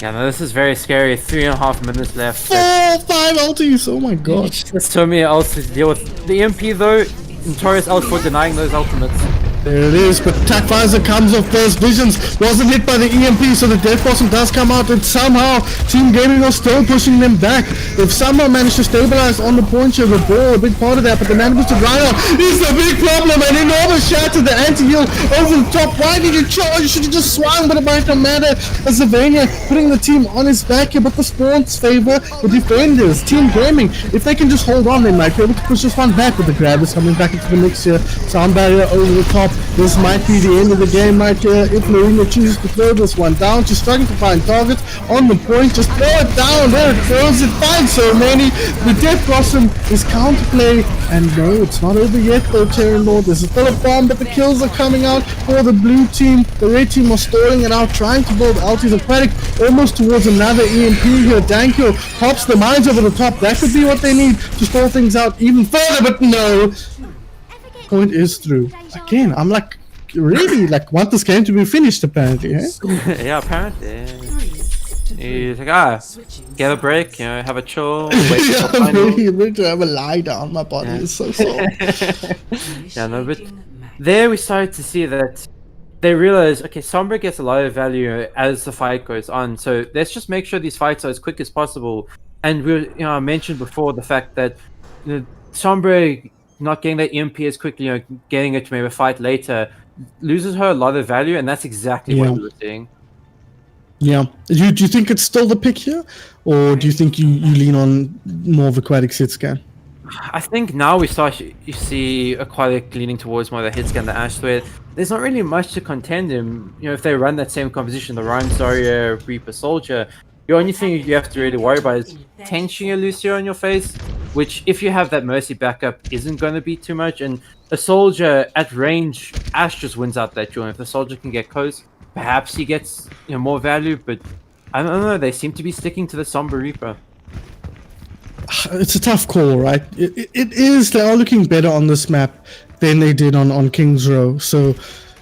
Yeah, no, this is very scary. 3.5 minutes left. 4, 5 ultis, oh my god. Just told me else to deal with. The EMP though, notorious else for denying those ultimates. There it is, but Attack Visor comes off first. Visions wasn't hit by the EMP, so the Death Blossom does come out, and somehow Team Gaming are still pushing them back. They've somehow managed to stabilize on the point here, the ball, a big part of that, but the man to Rhino is the big problem, and enormous shatter, the anti-heal over the top. Why did you charge? You should have just swung, but it might not matter. As Sylvania putting the team on his back here, but the spawns favor the defenders. Team Gaming, if they can just hold on, they might be able to push this one back, but the grab is coming back into the mix here. Sound barrier over the top. This might be the end of the game right here if Marina chooses to throw this one down. She's struggling to find targets on the point. Just throw it down. There it throws it. Finds so many. The Death Blossom is counterplay. And no, it's not over yet though, Terran Lord. There's still a bomb, but the kills are coming out for the blue team. The red team are stalling it out, trying to build ultis. Aquatic almost towards another EMP here. Dankyo pops the mines over the top. That could be what they need to stall things out even further, but no. Point is through. Again, I'm like, really, like, want this game to be finished apparently, eh? Yeah, apparently. He's like, get a break, have a chill, wait Yeah, for I'm ready to have a lie down. My body is so sore. Yeah, no, but there we started to see that they realize, okay, Sombra gets a lot of value as the fight goes on, so let's just make sure these fights are as quick as possible. And I mentioned before the fact that Sombra not getting that EMP as quickly, getting it to maybe a fight later, loses her a lot of value, and that's exactly what we were seeing. Yeah. Do you think it's still the pick here, or do you think you lean on more of Aquatic hit scan? I think now we start you see Aquatic leaning towards more of the hit scan, the Ash where there's not really much to contend him. If they run that same composition, the Ryan Zarya, Reaper Soldier, the only thing you have to really worry about is tension a Lucio on your face, which if you have that Mercy backup isn't going to be too much. And a Soldier at range, Ash just wins out that duel. If the Soldier can get close, perhaps he gets more value, but I don't know, they seem to be sticking to the Sombra Reaper. It's a tough call, right? It is. They are looking better on this map than they did on King's Row. So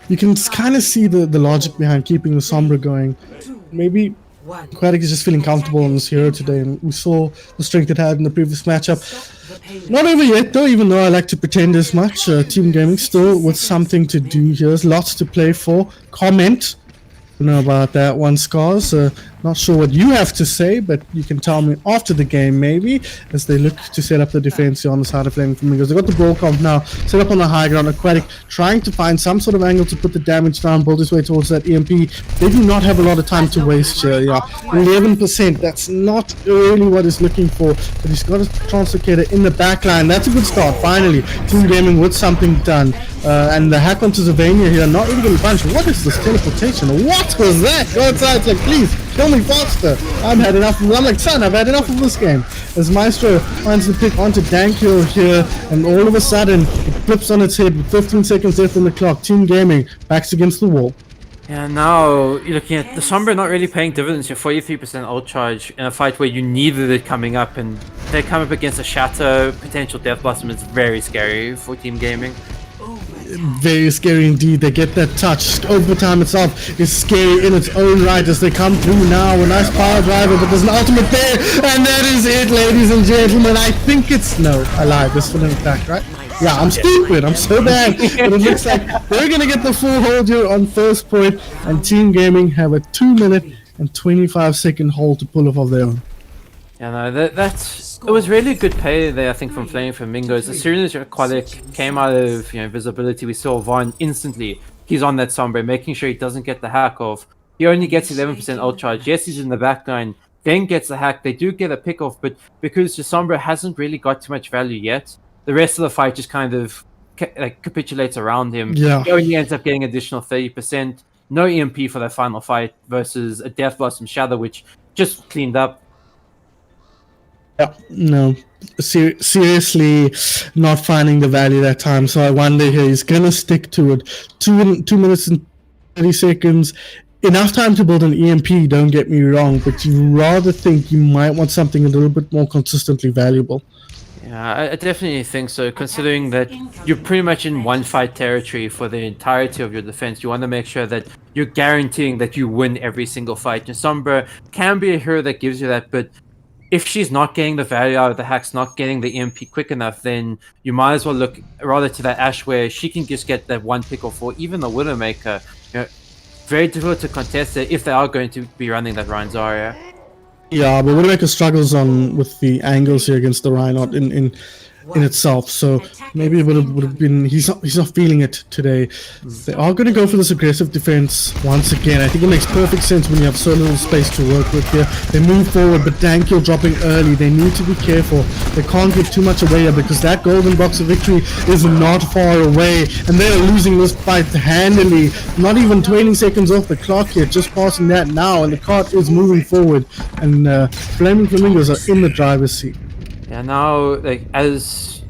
you can kind of see the logic behind keeping the Sombra going. Maybe Aquatic is just feeling comfortable on this hero today, and we saw the strength it had in the previous matchup. Not over yet, though, even though I like to pretend as much. Team Gaming still with something to do here. There's lots to play for. Comment. I don't know about that one, Scars. Not sure what you have to say, but you can tell me after the game, maybe, as they look to set up the defense here on the side of Flaming Flamingos. They've got the ball comp now set up on the high ground. Aquatic trying to find some sort of angle to put the damage down, build his way towards that EMP. They do not have a lot of time to waste here. Yeah, 11%. That's not really what he's looking for, but he's got a translocator in the back line. That's a good start, finally. Team Gaming with something done. And the hack onto Zylvania here, not even getting punched. What is this teleportation? What was that? Go outside, it's like, please, kill me faster. I'm like, son, I've had enough of this game. As Maestro finds the pick onto Dankyo here, and all of a sudden, it flips on its head with 15 seconds left on the clock. Team Gaming, backs against the wall. Yeah, now you're looking at the Sombra not really paying dividends. You're 43% ult charge in a fight where you needed it coming up, and they come up against a Shatter, potential Death Blossom. It's very scary for Team Gaming. Very scary indeed. They get that touch. Overtime itself is scary in its own right as they come through now. A nice power driver, but there's an ultimate there, and that is it, ladies and gentlemen. I think it's I lied. This full impact, right? Yeah, I'm stupid. I'm so bad. But it looks like they're gonna get the full hold here on first point, and Team Gaming have a 2-minute and 25-second hold to pull off of their own. Yeah, no, it was really good play there, I think, from Flaming Flamingos. As soon as Aquatic came out of visibility, we saw Vaughn instantly. He's on that Sombra, making sure he doesn't get the hack off. He only gets 11% ult charge. Yes, he's in the backline, then gets the hack. They do get a pick off, but because the Sombra hasn't really got too much value yet, the rest of the fight just kind of capitulates around him. Yeah. He only ends up getting additional 30%. No EMP for that final fight versus a Death Blossom Shadow, which just cleaned up. Yeah, no, seriously not finding the value that time. So I wonder here, he's going to stick to it. 2 minutes and 30 seconds. Enough time to build an EMP, don't get me wrong, but you rather think you might want something a little bit more consistently valuable. Yeah, I definitely think so, considering that you're pretty much in one fight territory for the entirety of your defense. You want to make sure that you're guaranteeing that you win every single fight. And Sombra can be a hero that gives you that, but if she's not getting the value out of the hacks, not getting the EMP quick enough, then you might as well look rather to that Ashe where she can just get that one pick off, or even the Widowmaker. Very difficult to contest it if they are going to be running that Ryan Zarya. Yeah, but Widowmaker struggles with the angles here against the Reinhardt in itself, so maybe it would have been. He's not feeling it today. They are going to go for this aggressive defense once again. I think it makes perfect sense when you have so little space to work with here. They move forward, but Dankyo dropping early. They need to be careful. They can't give too much away here because that golden box of victory is not far away, and they are losing this fight handily. Not even 20 seconds off the clock here, just passing that now, and the cart is moving forward, and Flaming Flamingos are in the driver's seat. Yeah, now, as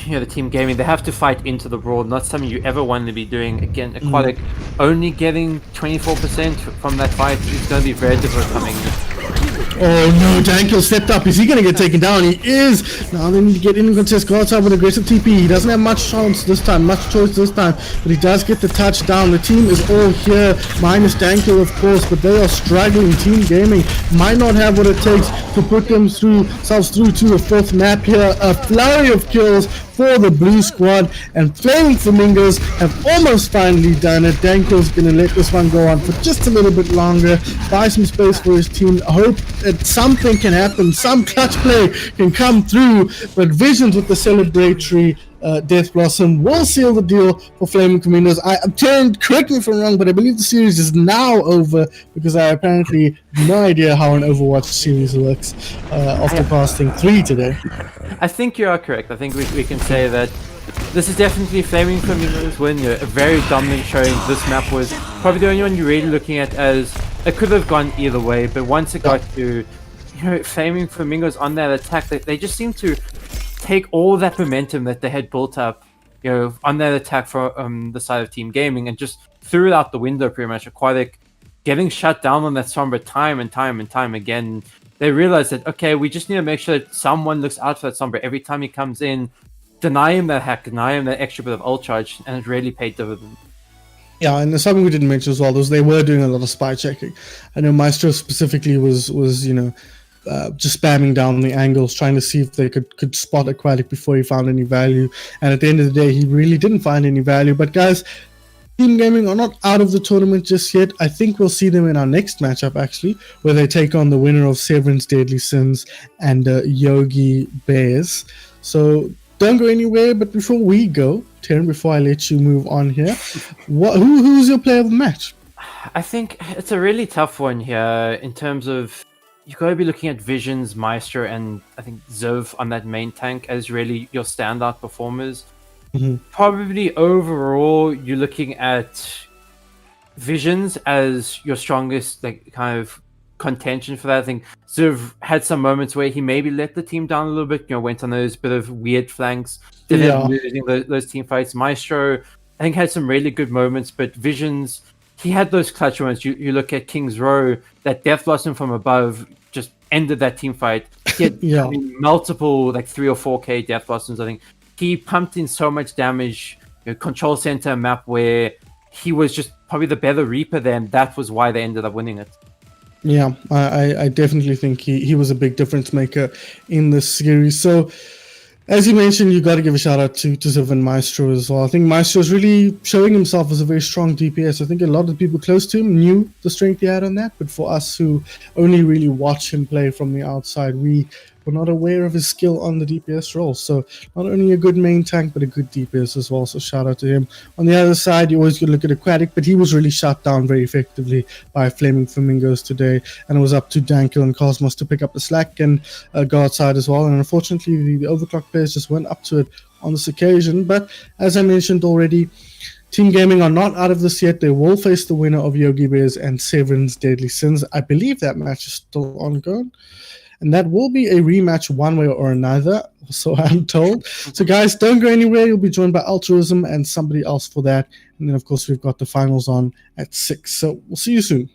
the Team Gaming, they have to fight into the brawl. Not something you ever want to be doing. Again, Aquatic only getting 24% from that fight is going to be very difficult coming in. Oh no, Dankel stepped up. Is he going to get taken down? He is. Now they need to get in and contest. Guards have an aggressive TP. He doesn't have much chance this time, much choice this time, but he does get the touchdown. The team is all here, minus Dankel of course, but they are struggling. Team Gaming might not have what it takes to put themselves through to the fourth map here. A flurry of kills for the blue squad, and Flaming Flamingos have almost finally done it. Dankel's gonna let this one go on for just a little bit longer, buy some space for his team, hope that something can happen, some clutch play can come through, but Visions with the celebratory Death Blossom will seal the deal for Flaming Flamingos. I'm Taryn, correct me if I'm wrong, but I believe the series is now over because I apparently have no idea how an Overwatch series works after casting 3 today. I think you are correct. I think we can say that this is definitely Flaming Flamingos win. A very dominant showing. This map was probably the only one you're really looking at as it could have gone either way, but once it got to Flaming Flamingos on that attack, they just seemed to take all that momentum that they had built up, on that attack from the side of Team Gaming and just threw it out the window pretty much. Aquatic getting shut down on that Sombra time and time again. They realized that, okay, we just need to make sure that someone looks out for that Sombra every time he comes in, deny him that hack, deny him that extra bit of ult charge, and it really paid dividends. Yeah, and there's something we didn't mention as well, they were doing a lot of spy checking. I know Maestro specifically was just spamming down the angles, trying to see if they could spot Aquatic before he found any value. And at the end of the day, he really didn't find any value. But guys, Team Gaming are not out of the tournament just yet. I think we'll see them in our next matchup, actually, where they take on the winner of Severin's Deadly Sins and Yogi Bears. So don't go anywhere. But before we go, Taryn, before I let you move on here, who's your player of the match? I think it's a really tough one here in terms of you've got to be looking at Visions, Maestro, and I think Ziv on that main tank as really your standout performers. Probably overall, you're looking at Visions as your strongest, kind of contention for that. I think Ziv had some moments where he maybe let the team down a little bit. Went on those bit of weird flanks, losing those team fights. Maestro, I think, had some really good moments, but Visions, he had those clutch moments. You look at King's Row, that Death Blossom from above just ended that team fight. He had multiple 3 or 4k Death Blossoms. I think he pumped in so much damage. Control center map where he was just probably the better Reaper there, and that was why they ended up winning it. Yeah, I definitely think he was a big difference maker in this series. So, as you mentioned, you got to give a shout out to Ziv and Maestro as well. I think Maestro is really showing himself as a very strong DPS. I think a lot of the people close to him knew the strength he had on that, but for us who only really watch him play from the outside, we were not aware of his skill on the DPS role. So not only a good main tank, but a good DPS as well. So shout out to him. On the other side, you always got to look at Aquatic, but he was really shut down very effectively by Flaming Flamingos today. And it was up to Dankel and Cosmos to pick up the slack and guard side as well. And unfortunately, the Overclock players just went up to it on this occasion. But as I mentioned already, Team Gaming are not out of this yet. They will face the winner of Yogi Bears and Severin's Deadly Sins. I believe that match is still ongoing. And that will be a rematch one way or another, so I'm told. So guys, don't go anywhere. You'll be joined by Altruism and somebody else for that. And then, of course, we've got the finals on at 6. So we'll see you soon.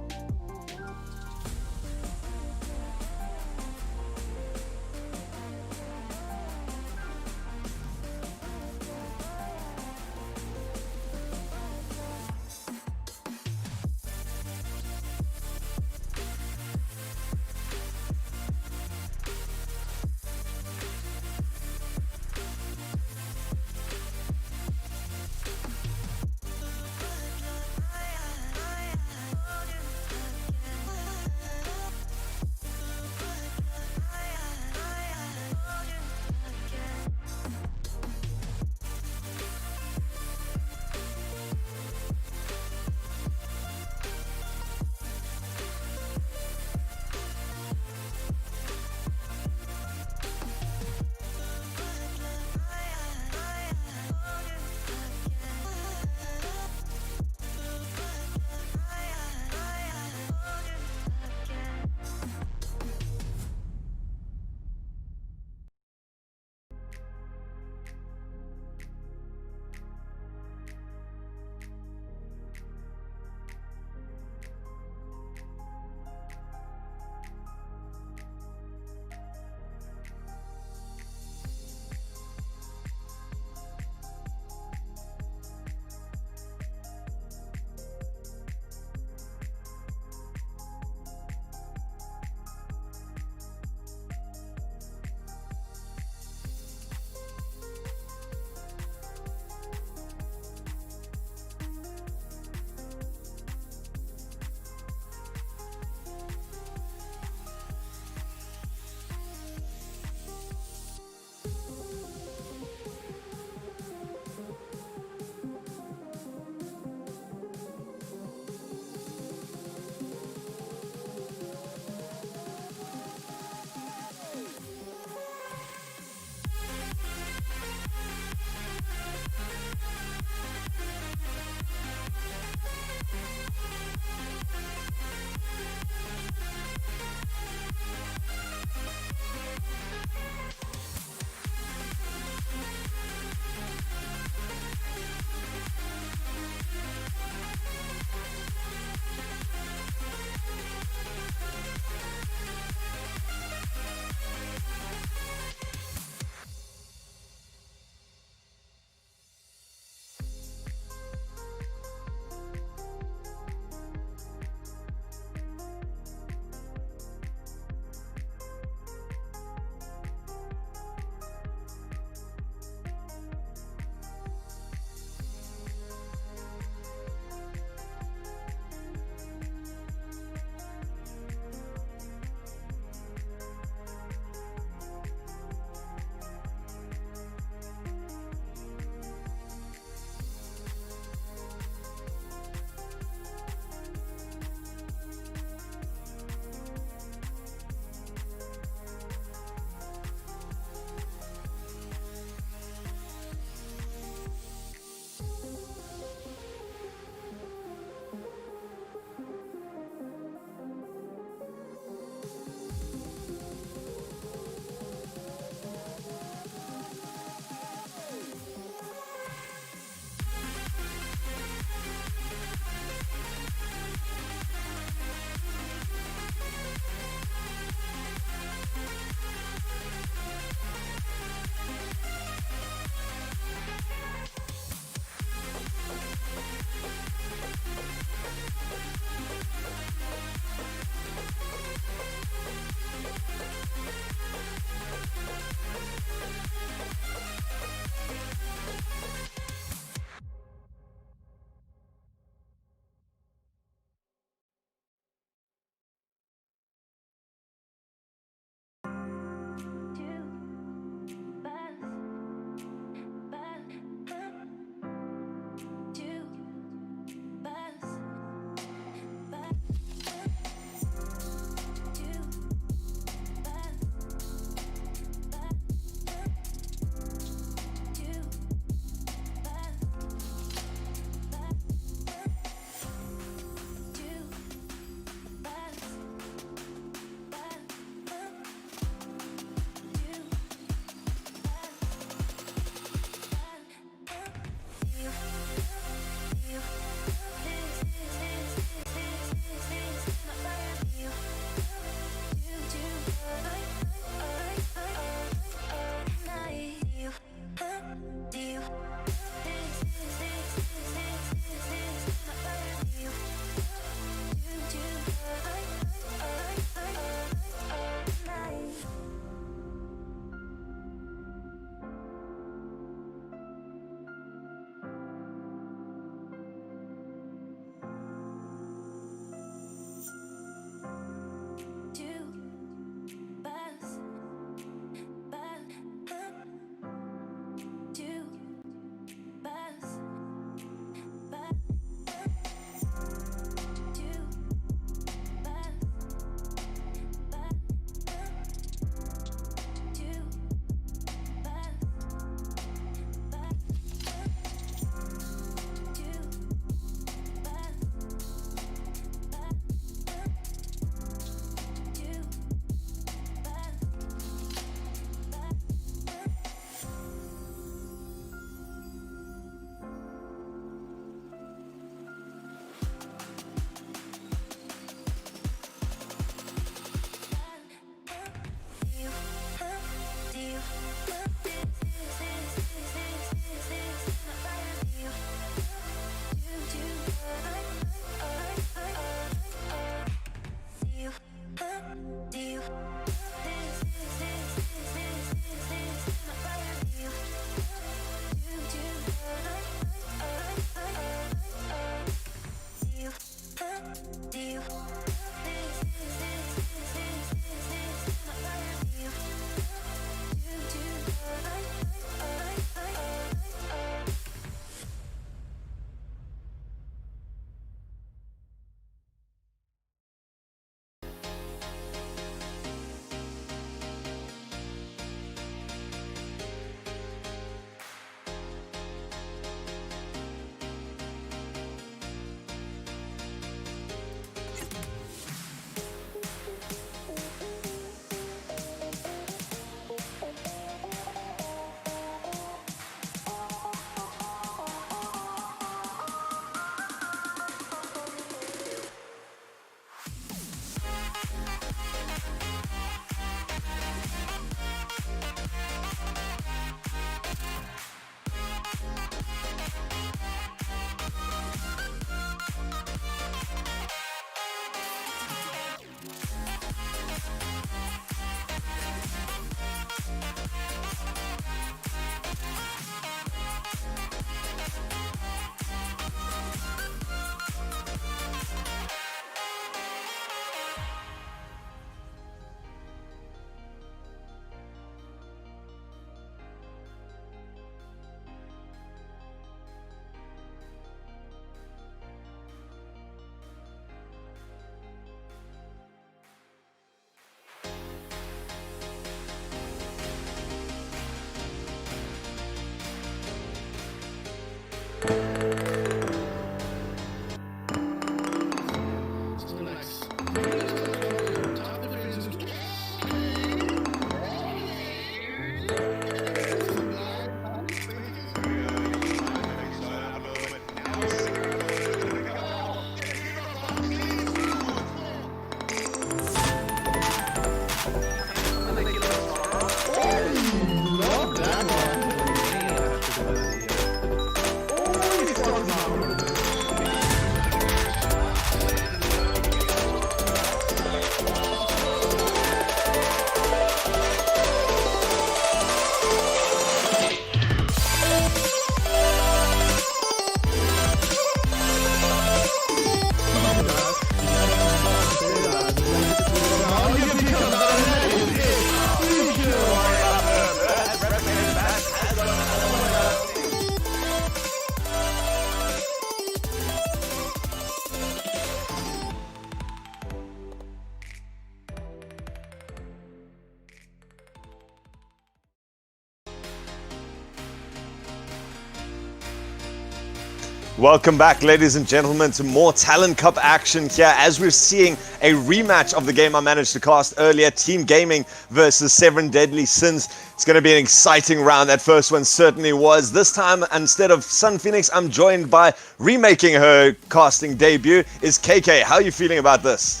Welcome back, ladies and gentlemen, to more Talon Cup action here as we're seeing a rematch of the game I managed to cast earlier, Team Gaming versus 7 Deadly Sins. It's going to be an exciting round. That first one certainly was. This time, instead of Sun Phoenix, I'm joined by remaking her casting debut, is KK. How are you feeling about this?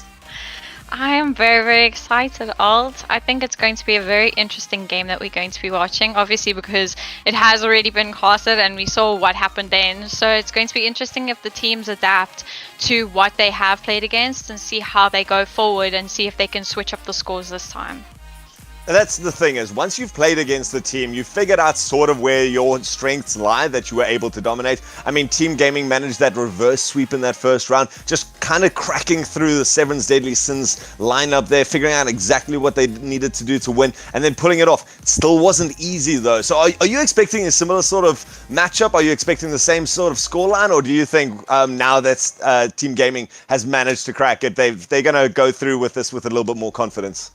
I am very, very excited, Alt. I think it's going to be a very interesting game that we're going to be watching, obviously because it has already been casted and we saw what happened then. So it's going to be interesting if the teams adapt to what they have played against and see how they go forward and see if they can switch up the scores this time. And that's the thing is, once you've played against the team, you've figured out sort of where your strengths lie that you were able to dominate. I mean, Team Gaming managed that reverse sweep in that first round, just kind of cracking through the 7's Deadly Sins lineup there, figuring out exactly what they needed to do to win, and then pulling it off. It still wasn't easy, though. So are you expecting a similar sort of matchup? Are you expecting the same sort of scoreline? Or do you think now that Team Gaming has managed to crack it, they're going to go through with this with a little bit more confidence?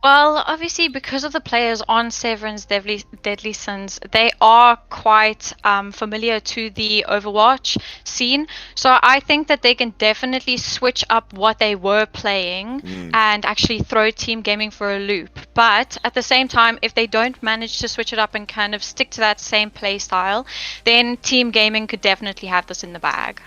Well, obviously, because of the players on Severan's Deadly Sins, they are quite familiar to the Overwatch scene. So I think that they can definitely switch up what they were playing and actually throw Team Gaming for a loop. But at the same time, if they don't manage to switch it up and kind of stick to that same play style, then Team Gaming could definitely have this in the bag.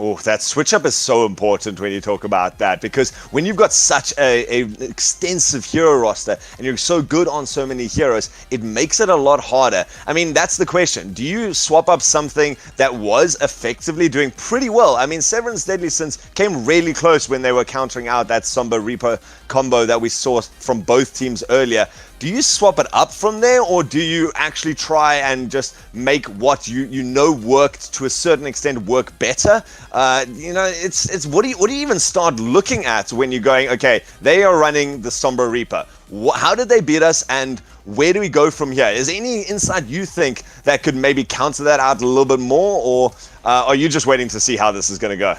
Oh, that switch up is so important when you talk about that, because when you've got such a extensive hero roster and you're so good on so many heroes, it makes it a lot harder. I mean, that's the question. Do you swap up something that was effectively doing pretty well? I mean, 7's Deadly Sins came really close when they were countering out that Sombra Reaper combo that we saw from both teams earlier. Do you swap it up from there, or do you actually try and just make what you know worked to a certain extent work better? It's what do you even start looking at when you're going, okay, they are running the Sombra Reaper. How did they beat us, and where do we go from here? Is there any insight you think that could maybe counter that out a little bit more, or are you just waiting to see how this is going to go?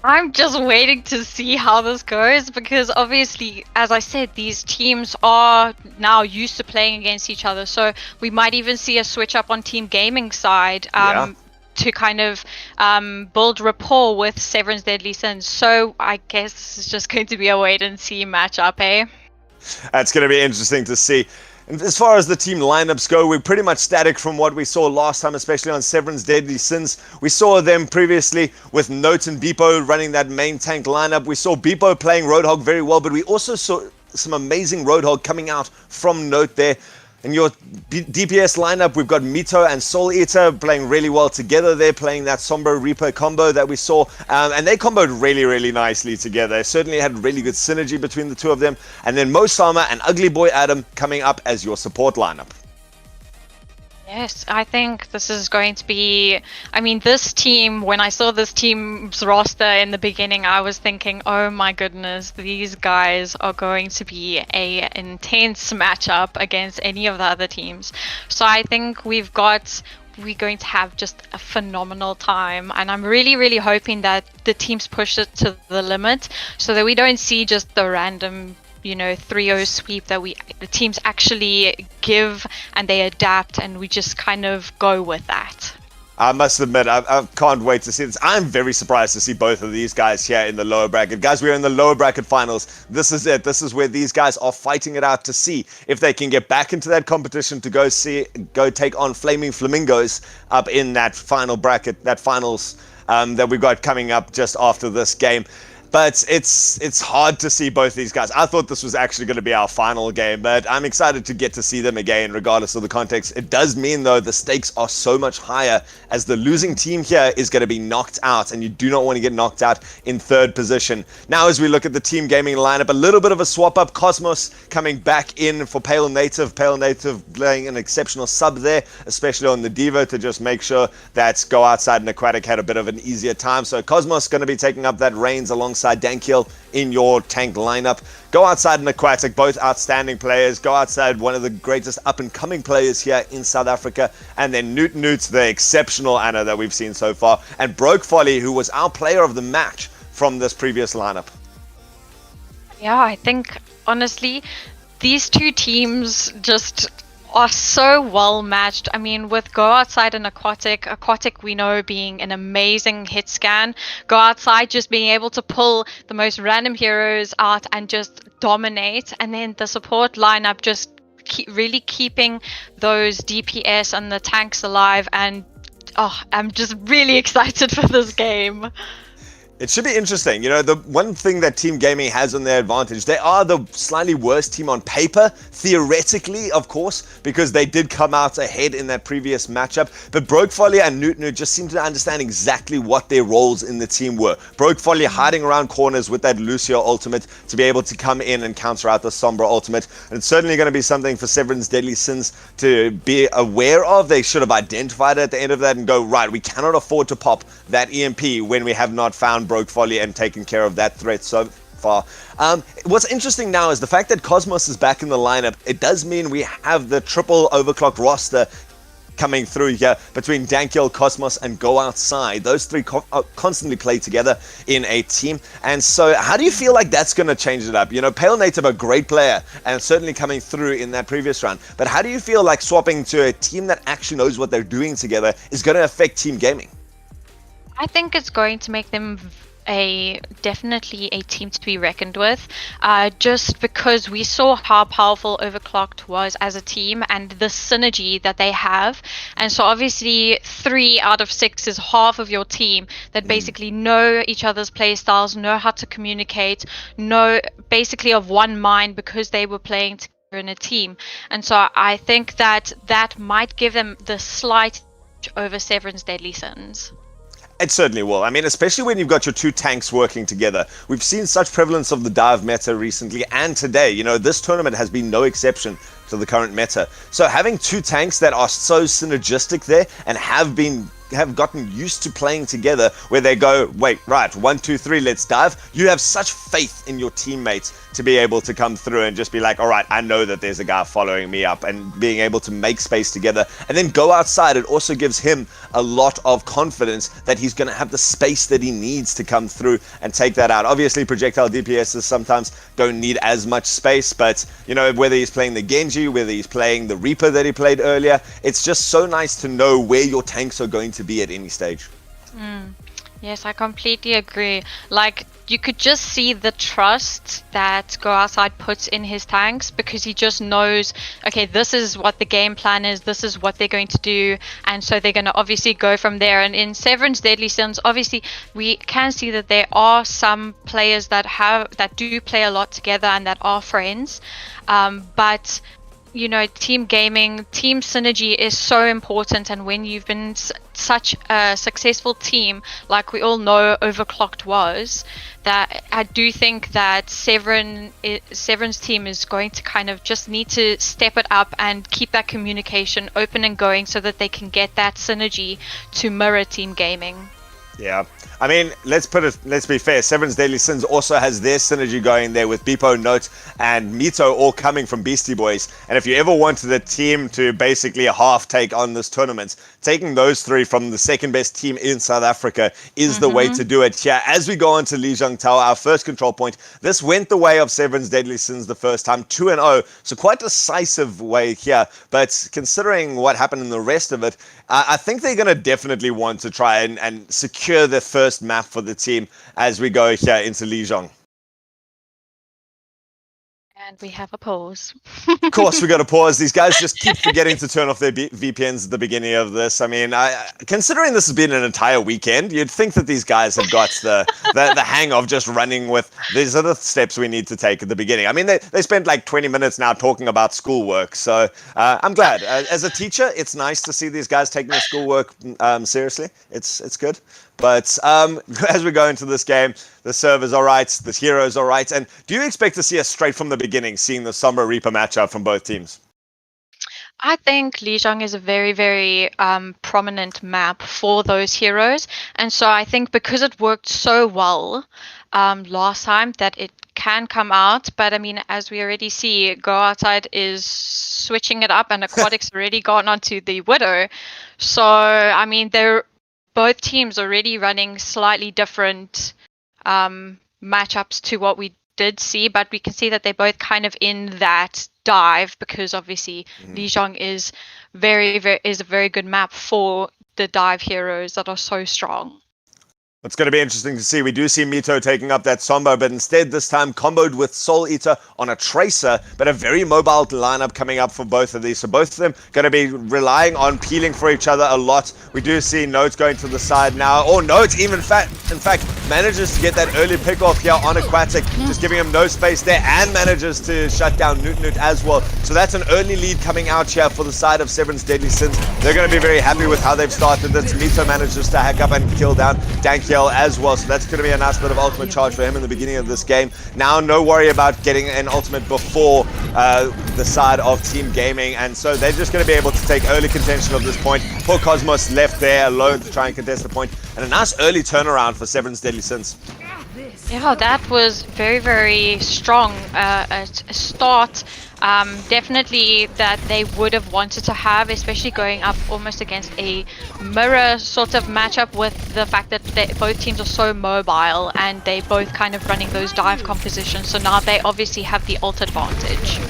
I'm just waiting to see how this goes because obviously, as I said, these teams are now used to playing against each other. So we might even see a switch up on Team Gaming side to kind of build rapport with 7's Deadly Sins. So I guess this is just going to be a wait and see matchup, eh? That's going to be interesting to see. And as far as the team lineups go, we're pretty much static from what we saw last time, especially on 7's Deadly Sins. We saw them previously with Note and Beepo running that main tank lineup. We saw Beepo playing Roadhog very well, but we also saw some amazing Roadhog coming out from Note there. In your DPS lineup, we've got Mito and Soul Eater playing really well together. They're playing that Sombra Reaper combo that we saw, and they comboed really, really nicely together. They certainly had really good synergy between the two of them. And then Mo Sama and Ugly Boy Adam coming up as your support lineup. Yes, I think this is going to be... I mean, this team, when I saw this team's roster in the beginning, I was thinking, oh my goodness, these guys are going to be an intense matchup against any of the other teams. So I think we're going to have just a phenomenal time, and I'm really, really hoping that the teams push it to the limit so that we don't see just the random 3-0 sweep, that the teams actually give and they adapt and we just kind of go with that. I must admit, I can't wait to see this. I'm very surprised to see both of these guys here in the lower bracket. Guys, we're in the lower bracket finals. This is it. This is where these guys are fighting it out to see if they can get back into that competition to go take on Flaming Flamingos up in that final bracket, that finals that we've got coming up just after this game. But it's hard to see both these guys. I thought this was actually going to be our final game, but I'm excited to get to see them again, regardless of the context. It does mean, though, the stakes are so much higher, as the losing team here is going to be knocked out, and you do not want to get knocked out in third position. Now, as we look at the Team Gaming lineup, a little bit of a swap-up. Cosmos coming back in for Pale Native. Pale Native playing an exceptional sub there, especially on the Diva, to just make sure that Go Outside and Aquatic had a bit of an easier time. So Cosmos going to be taking up that reins alongside Dankiel in your tank lineup. Go Outside and Aquatic, both outstanding players. Go Outside, one of the greatest up-and-coming players here in South Africa. And then Newt, the exceptional Anna that we've seen so far. And Broke Folly, who was our player of the match from this previous lineup. Yeah, I think, honestly, these two teams just are so well matched. I mean, with Go Outside and Aquatic we know being an amazing hit scan. Go Outside just being able to pull the most random heroes out and just dominate. And then the support lineup just really keeping those DPS and the tanks alive. And I'm just really excited for this game. It should be interesting. You know, the one thing that Team Gaming has on their advantage, they are the slightly worse team on paper, theoretically, of course, because they did come out ahead in that previous matchup. But Broke Folly and Newtnu just seem to understand exactly what their roles in the team were. Broke Folly hiding around corners with that Lucio ultimate to be able to come in and counter out the Sombra ultimate. And it's certainly going to be something for Severin's Deadly Sins to be aware of. They should have identified it at the end of that and go, right, we cannot afford to pop that EMP when we have not found Broke Folly and taken care of that threat so far. What's interesting now is the fact that Cosmos is back in the lineup. It does mean we have the triple overclock roster coming through here between Dankiel, Cosmos, and Go Outside. Those three constantly play together in a team. And so how do you feel like that's going to change it up? You know, Pale Native, a great player, and certainly coming through in that previous round. But how do you feel like swapping to a team that actually knows what they're doing together is going to affect Team Gaming? I think it's going to make them definitely a team to be reckoned with, just because we saw how powerful Overclocked was as a team and the synergy that they have. And so obviously 3 out of 6 is half of your team that basically know each other's play styles, know how to communicate, know basically of one mind because they were playing together in a team. And so I think that might give them the slight edge over Severin's Deadly Sins. It certainly will. I mean, especially when you've got your 2 tanks working together. We've seen such prevalence of the dive meta recently and today. You know, this tournament has been no exception to the current meta. So having 2 tanks that are so synergistic there and have gotten used to playing together, where they go, wait, right, 1, 2, 3, let's dive. You have such faith in your teammates to be able to come through and just be like, all right, I know that there's a guy following me up, and being able to make space together and then Go Outside. It also gives him a lot of confidence that he's going to have the space that he needs to come through and take that out. Obviously, projectile DPSs sometimes don't need as much space, but you know, whether he's playing the Genji, whether he's playing the Reaper that he played earlier, it's just so nice to know where your tanks are going to be at any stage. Yes, I completely agree. Like, you could just see the trust that Go Outside puts in his tanks, because he just knows, okay, this is what the game plan is, this is what they're going to do, and so they're going to obviously go from there. And in Severin's Deadly Sins, obviously we can see that there are some players that do play a lot together and that are friends, but you know, team gaming, team synergy is so important. And when you've been such a successful team, like we all know Overclocked was, that I do think that Severin's team is going to kind of just need to step it up and keep that communication open and going, so that they can get that synergy to mirror team gaming. Yeah. I mean, let's be fair. Severin's Deadly Sins also has their synergy going there with Beepo, Note, and Mito all coming from Beastie Boys. And if you ever wanted a team to basically half take on this tournament, taking those 3 from the second best team in South Africa is the way to do it here. As we go on to Lijiang Tower, our first control point, this went the way of Severin's Deadly Sins the first time, 2-0. So quite decisive way here. But considering what happened in the rest of it, I think they're going to definitely want to try and secure the first map for the team as we go here into Lijiang. And we have a pause. Of course, we got to pause. These guys just keep forgetting to turn off their VPNs at the beginning of this. I mean, considering this has been an entire weekend, you'd think that these guys have got the hang of just running with these are the steps we need to take at the beginning. I mean, they spent like 20 minutes now talking about schoolwork. So I'm glad. As a teacher, it's nice to see these guys taking their schoolwork seriously. It's good. But as we go into this game, the servers are right, the heroes are right. And do you expect to see us straight from the beginning, seeing the Sombra Reaper matchup from both teams? I think Lijiang is a very, very prominent map for those heroes. And so I think because it worked so well last time, that it can come out. But I mean, as we already see, Go Outside is switching it up, and Aquatic's already gone onto the Widow. So, I mean, both teams already running slightly different matchups to what we did see, but we can see that they're both kind of in that dive because obviously Lijiang is is a very good map for the dive heroes that are so strong. It's going to be interesting to see. We do see Mito taking up that Sombra, but instead this time comboed with Soul Eater on a Tracer, but a very mobile lineup coming up for both of these. So both of them going to be relying on peeling for each other a lot. We do see Notes going to the side now. Oh, Notes even in fact manages to get that early pick off here on Aquatic, just giving him no space there, and manages to shut down Newt as well. So that's an early lead coming out here for the side of Severan's Deadly Sins. They're going to be very happy with how they've started this. Mito manages to hack up and kill down Dankiel as well, so that's going to be a nice bit of ultimate charge for him in the beginning of this game. Now no worry about getting an ultimate before the side of Team Gaming, and so they're just going to be able to take early contention of this point. Poor Cosmos left there alone to try and contest the point, and a nice early turnaround for Severan's Deadly Sins. Yeah, that was very, very strong a start. Definitely that they would have wanted to have, especially going up almost against a mirror sort of matchup with the fact that both teams are so mobile and they both kind of running those dive compositions. So now they obviously have the ult advantage.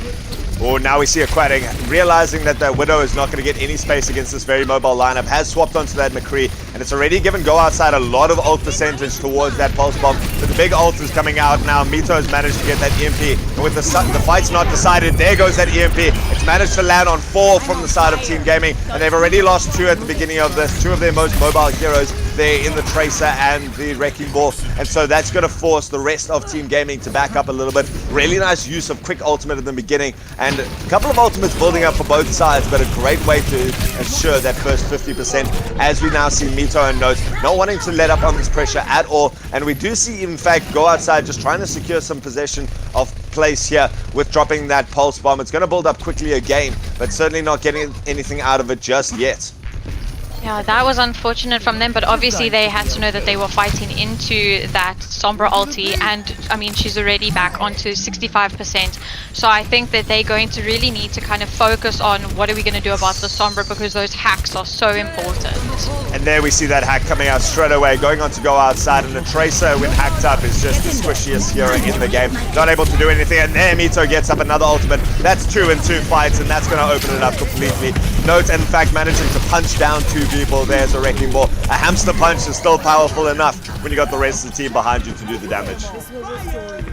Oh, now we see Aquatic realizing that the Widow is not going to get any space against this very mobile lineup, has swapped onto that McCree, and it's already given Go Outside a lot of ult percentage towards that Pulse Bomb. But the big ult is coming out now. Mito has managed to get that EMP, and with the fight's not decided, there goes that EMP. It's managed to land on 4 from the side of Team Gaming, and they've already lost 2 at the beginning of this. 2 of their most mobile heroes there in the Tracer and the Wrecking Ball, and so that's going to force the rest of Team Gaming to back up a little bit. Really nice use of quick ultimate in the beginning, and a couple of ultimates building up for both sides, but a great way to ensure that first 50%, as we now see Mito and Notes not wanting to let up on this pressure at all. And we do see, in fact, Go Outside just trying to secure some possession of place here with dropping that Pulse Bomb. It's going to build up quickly again, but certainly not getting anything out of it just yet. Yeah, that was unfortunate from them, but obviously they had to know that they were fighting into that Sombra ulti, and I mean, she's already back onto 65%. So I think that they're going to really need to kind of focus on what are we going to do about the Sombra, because those hacks are so important. And there we see that hack coming out straight away, going on to Go Outside, and the Tracer when hacked up is just the squishiest hero in the game. Not able to do anything, and there Mito gets up another ultimate. That's 2 in 2 fights, and that's going to open it up completely. Note, in fact, managing to punch down 2 people. There's a Wrecking Ball. A hamster punch is still powerful enough when you got the rest of the team behind you to do the damage.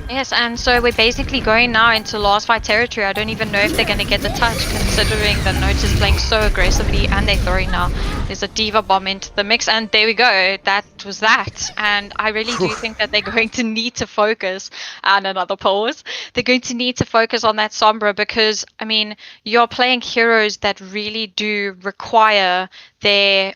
Yes, and so we're basically going now into last fight territory. I don't even know if they're going to get the touch, considering that Note is playing so aggressively, and they're throwing now. There's a Diva Bomb into the mix, and there we go. That was that. And I really do think that they're going to need to focus, and another pause, they're going to need to focus on that Sombra, because, I mean, you're playing heroes that really do require their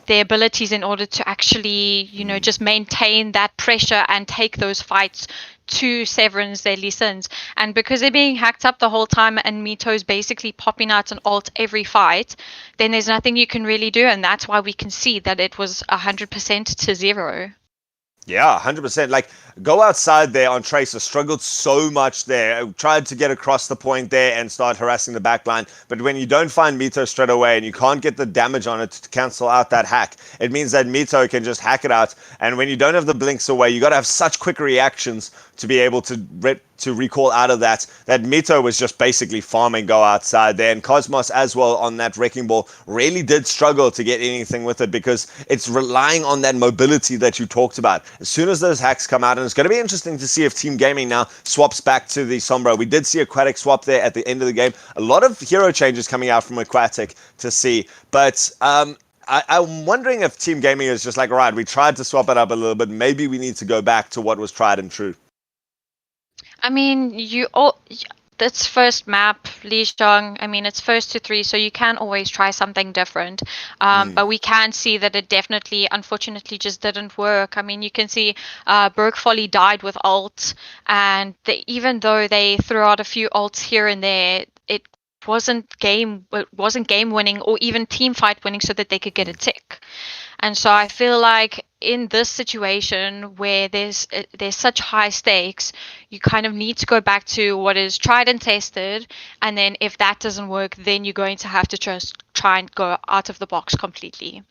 abilities in order to actually, you know, just maintain that pressure and take those fights to Severan's Deadly Sins. And because they're being hacked up the whole time and Mito's basically popping out an ult every fight, then there's nothing you can really do, and that's why we can see that it was 100% to 0. Yeah, 100%. Like, Go Outside there on Tracer struggled so much there. Tried to get across the point there and start harassing the backline. But when you don't find Mito straight away and you can't get the damage on it to cancel out that hack, it means that Mito can just hack it out. And when you don't have the blinks away, you got to have such quick reactions to be able to recall out of that. That Mito was just basically farming Go Outside there. And Cosmos as well on that Wrecking Ball really did struggle to get anything with it, because it's relying on that mobility that you talked about. As soon as those hacks come out, and it's going to be interesting to see if Team Gaming now swaps back to the Sombra. We did see Aquatic swap there at the end of the game. A lot of hero changes coming out from Aquatic to see, but I'm wondering if Team Gaming is just like, all right, we tried to swap it up a little bit. Maybe we need to go back to what was tried and true. I mean, it's first map, Lijiang. I mean, it's first to 3, so you can always try something different. But we can see that it definitely, unfortunately, just didn't work. I mean, you can see Berg Folly died with ult, and even though they threw out a few ults here and there, it wasn't game winning or even team fight winning, so that they could get a tick. And so I feel like in this situation where there's such high stakes, you kind of need to go back to what is tried and tested, and then if that doesn't work, then you're going to have to just try and go out of the box completely.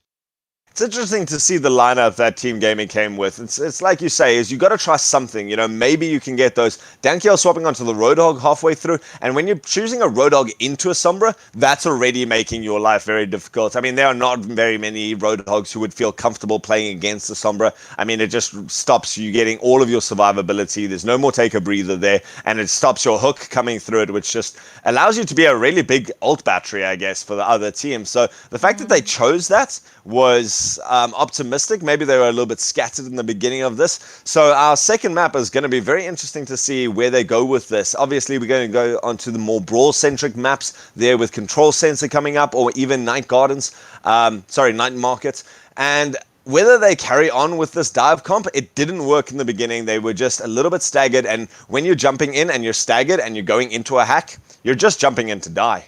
It's interesting to see the lineup that Team Gaming came with. It's like you say, is you got to trust something. You know, maybe you can get those Dankiel swapping onto the Roadhog halfway through, and when you're choosing a Roadhog into a Sombra, that's already making your life very difficult. I mean, there are not very many Roadhogs who would feel comfortable playing against the Sombra. I mean, it just stops you getting all of your survivability. There's no more take a breather there, and it stops your hook coming through it, which just allows you to be a really big ult battery, I guess, for the other team. So the fact that they chose that was optimistic. Maybe they were a little bit scattered in the beginning of this. So our second map is going to be very interesting to see where they go with this. Obviously, we're going to go onto the more brawl-centric maps there with Control Center coming up, or even Night Gardens, Night Market. And whether they carry on with this dive comp, it didn't work in the beginning. They were just a little bit staggered. And when you're jumping in and you're staggered and you're going into a hack, you're just jumping in to die.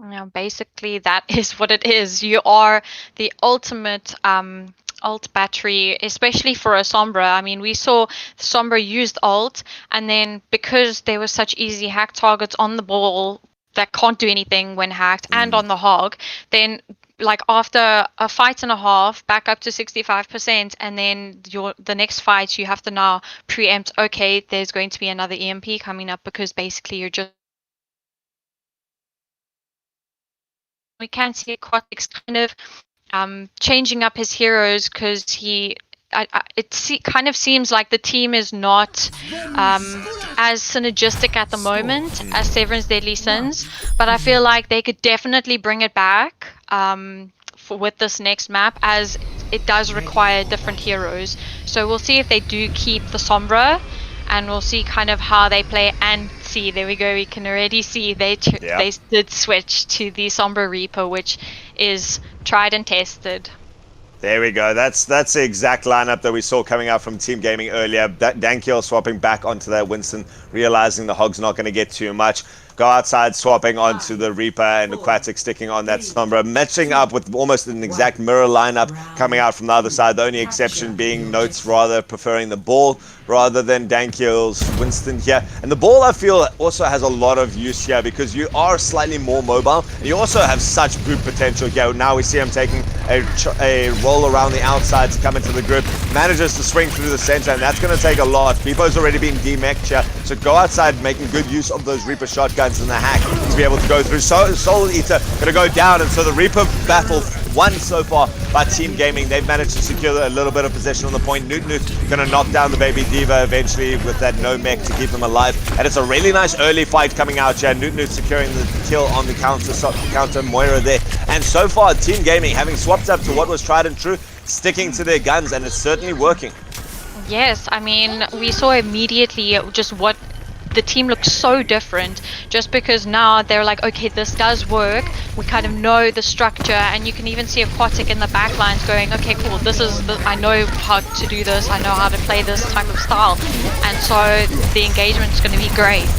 Yeah, basically that is what it is. You are the ultimate ult battery, especially for a Sombra. I mean, we saw Sombra used ult, and then because there were such easy hack targets on the ball that can't do anything when hacked, and on the hog, then like after a fight and a half, back up to 65%, and then the next fight you have to now preempt, okay, there's going to be another EMP coming up, because basically you're just we can see Aquatics kind of changing up his heroes, because kind of seems like the team is not as synergistic at the moment as Severan's Deadly Sins, but I feel like they could definitely bring it back with this next map, as it does require different heroes. So we'll see if they do keep the Sombra, and we'll see kind of how they play. And see, there we go, we can already see they did switch to the Sombra Reaper, which is tried and tested. There we go. That's the exact lineup that we saw coming out from Team Gaming earlier. Dankiel swapping back onto that Winston, realizing the Hog's not going to get too much. Go outside, swapping onto the Reaper, and Aquatic sticking on that Sombra, matching up with almost an exact mirror lineup coming out from the other side. The only exception being Notes rather preferring the ball rather than Dankiel's Winston here. And the ball, I feel, also has a lot of use here, because you are slightly more mobile, and you also have such boot potential here. Now we see him taking a roll around the outside to come into the group, manages to swing through the center, and that's going to take a lot. Beepo's already been demeched here, so go outside, making good use of those Reaper shotguns in the hack to be able to go through. Soul Eater going to go down, and so the Reaper battle won so far by Team Gaming. They've managed to secure a little bit of possession on the point. Newt going to knock down the Baby Diva eventually with that no mech to keep them alive, and it's a really nice early fight coming out here. Newt securing the kill on the counter Moira there, and so far Team Gaming having swapped up to what was tried and true, sticking to their guns, and it's certainly working. Yes, I mean, we saw immediately just what the team looks so different, just because now they're like, okay, this does work, we kind of know the structure. And you can even see Aquatic in the back lines going, okay, cool, I know how to do this, I know how to play this type of style, and so the engagement is going to be great.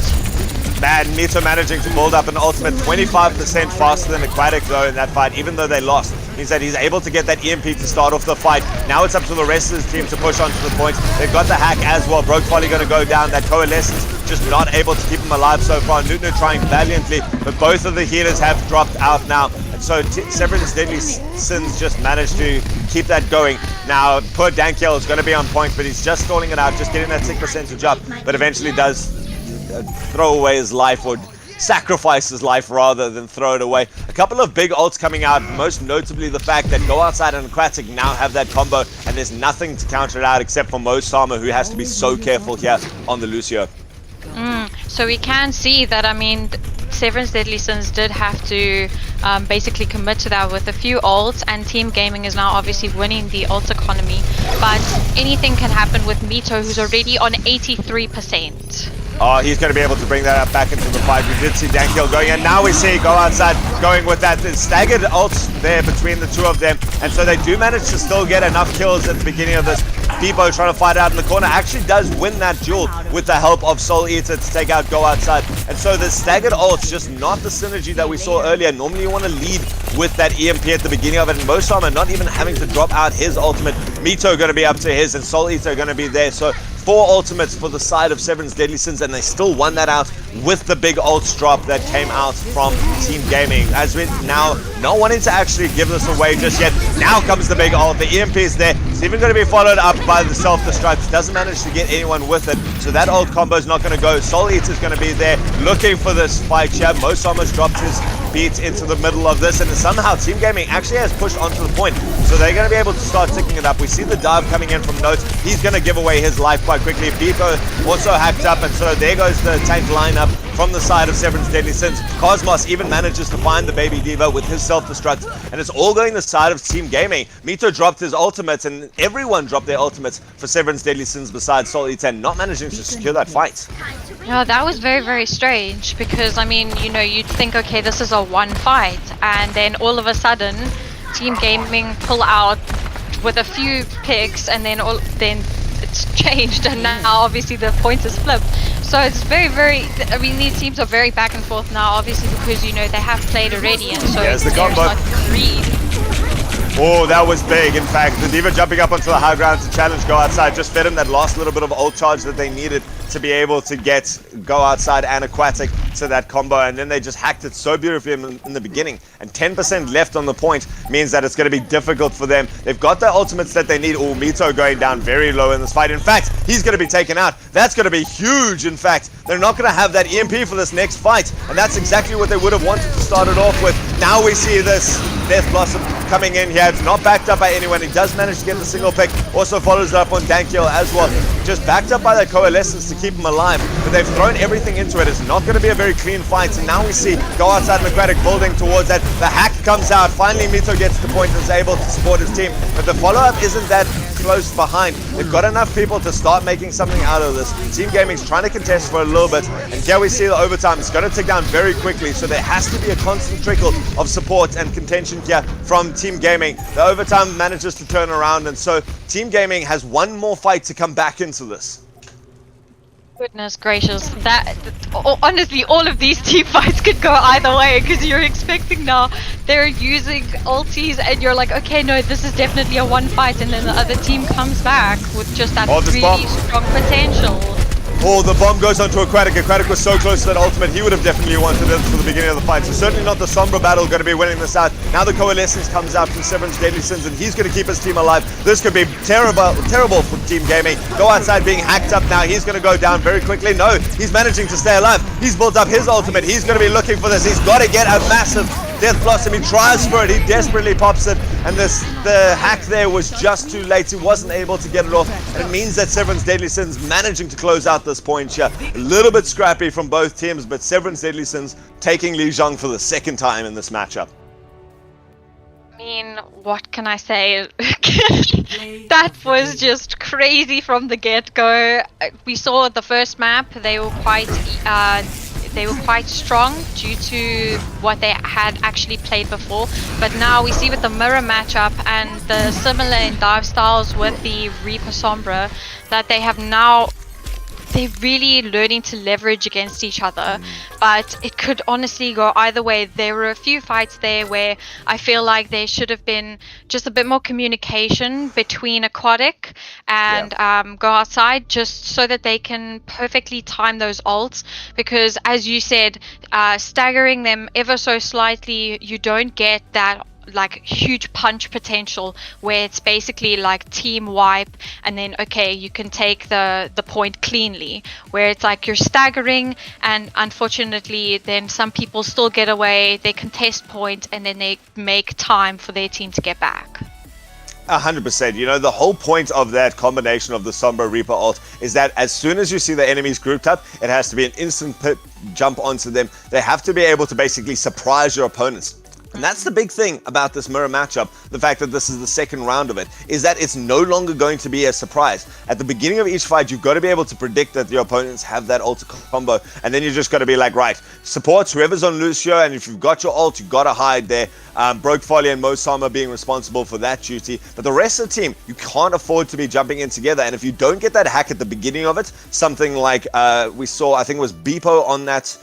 Man, Mito managing to build up an ultimate 25% faster than Aquatic though in that fight, even though they lost. Means that he's able to get that EMP to start off the fight. Now it's up to the rest of his team to push onto the point. They've got the hack as well. Broke Folly going to go down. That Coalescence just not able to keep him alive so far. Newton trying valiantly, but both of the healers have dropped out now. And so Severan's Deadly Sins just managed to keep that going. Now, poor Dankiel is going to be on point, but he's just stalling it out, just getting that tick percentage up, but eventually does throw away his life, or sacrifice his life rather than throw it away. A couple of big ults coming out, most notably the fact that Go Outside and Aquatic now have that combo, and there's nothing to counter it out except for Mo Sama, who has to be so careful here on the Lucio. So we can see that, I mean, Severan's Deadly Sins did have to basically commit to that with a few ults, and Team Gaming is now obviously winning the ult economy, but anything can happen with Mito, who's already on 83%. Oh, he's going to be able to bring that up back into the fight. We did see Dankiel going, and now we see Go Outside going with that staggered ults there between the two of them, and so they do manage to still get enough kills at the beginning of this. Debo trying to fight out in the corner, actually does win that duel with the help of Soul Eater to take out Go Outside. And so the staggered ult's just not the synergy that we saw earlier. Normally you want to lead with that EMP at the beginning of it, and Mosama not even having to drop out his ultimate. Mito going to be up to his, and Soul Eater going to be there. So 4 ultimates for the side of Severn's Deadly Sins, and they still won that out with the big ults drop that came out from Team Gaming. As we now not wanting to actually give this away just yet, now comes the big ult. The EMP is there. It's even going to be followed up by the self-destruct. Doesn't manage to get anyone with it, so that ult combo is not going to go. Soul Eater's going to be there looking for this fight here. Mosama's dropped his beat into the middle of this, and somehow Team Gaming actually has pushed onto the point, so they're going to be able to start ticking it up. We see the dive coming in from Notes. He's going to give away his life quite quickly. Pico also hacked up, and so there goes the tank lineup from the side of Severn's Deadly Sins. Cosmos even manages to find the baby diva with his self-destruct, and it's all going the side of Team Gaming. Mito dropped his ultimates, and everyone dropped their ultimates for Severn's Deadly Sins besides Soul Eater, not managing to secure that fight. Yeah, that was very, very strange because, I mean, you know, you'd think, okay, this is a one fight, and then all of a sudden, Team Gaming pull out with a few picks, and then it's changed, and now obviously the point is flipped. So it's very, very, I mean, these teams are very back and forth now, obviously, because, you know, they have played already, and so there's the combo. not greed. Oh, that was big. In fact, the Diva jumping up onto the high ground to challenge Go Outside just fed him that last little bit of ult charge that they needed to be able to get Go Outside and Aquatic to that combo, and then they just hacked it so beautifully in the beginning. And 10% left on the point means that it's going to be difficult for them. They've got the ultimates that they need. Oh, Mito going down very low in this fight. In fact, he's going to be taken out. That's going to be huge. In fact, they're not going to have that EMP for this next fight, and that's exactly what they would have wanted to start it off with. Now we see this Death Blossom coming in here. It's not backed up by anyone. He does manage to get the single pick. Also follows it up on Dankiel as well. Just backed up by that Coalescence to keep him alive, but they've thrown everything into it. It's not going to be a very clean fight, and now we see Go Outside Aquatic building towards that. The hack comes out. Finally, Mito gets the point and is able to support his team, but the follow-up isn't that close behind. They've got enough people to start making something out of this. Team Gaming's trying to contest for a little bit, and here we see the overtime. It's going to tick down very quickly, so there has to be a constant trickle of support and contention here from Team Gaming. The overtime manages to turn around, and so Team Gaming has one more fight to come back into this. Goodness gracious, honestly, all of these team fights could go either way, because you're expecting now they're using ultis and you're like, okay, no, this is definitely a one fight, and then the other team comes back with just that really strong potential. Oh, the bomb goes onto Aquatic. Aquatic was so close to that ultimate. He would have definitely wanted it for the beginning of the fight. So certainly not the Sombra battle going to be winning this out. Now the Coalescence comes out from Severn's Deadly Sins, and he's going to keep his team alive. This could be terrible for Team Gaming. Go Outside being hacked up now. He's going to go down very quickly. No, he's managing to stay alive. He's built up his ultimate. He's going to be looking for this. He's got to get a massive Death Blossom. He tries for it. He desperately pops it, and the hack there was just too late. He wasn't able to get it off, and it means that Severn's Deadly Sins managing to close out this point here. A little bit scrappy from both teams, but Severn's Deadly Sins taking Li Zhang for the second time in this matchup. I mean, what can I say? That was just crazy from the get-go. We saw the first map, they were quite strong due to what they had actually played before, but now we see with the mirror matchup and the similar in dive styles with the Reaper Sombra that they're really learning to leverage against each other, but it could honestly go either way. There were a few fights there where I feel like there should have been just a bit more communication between Aquatic and Go Outside, just so that they can perfectly time those ults, because as you said, staggering them ever so slightly, you don't get that like huge punch potential where it's basically like team wipe, and then okay, you can take the point cleanly, where it's like you're staggering, and unfortunately then some people still get away, they contest point, and then they make time for their team to get back. 100%. You know, the whole point of that combination of the Sombra Reaper ult is that as soon as you see the enemies grouped up, it has to be an instant jump onto them. They have to be able to basically surprise your opponents. And that's the big thing about this mirror matchup, the fact that this is the second round of it, is that it's no longer going to be a surprise. At the beginning of each fight, you've got to be able to predict that your opponents have that ult combo, and then you just got to be like, right, supports whoever's on Lucio, and if you've got your ult, you've got to hide there. Broke Folly and Mosama being responsible for that duty, but the rest of the team, you can't afford to be jumping in together, and if you don't get that hack at the beginning of it, something like we saw, I think it was Beepo on that,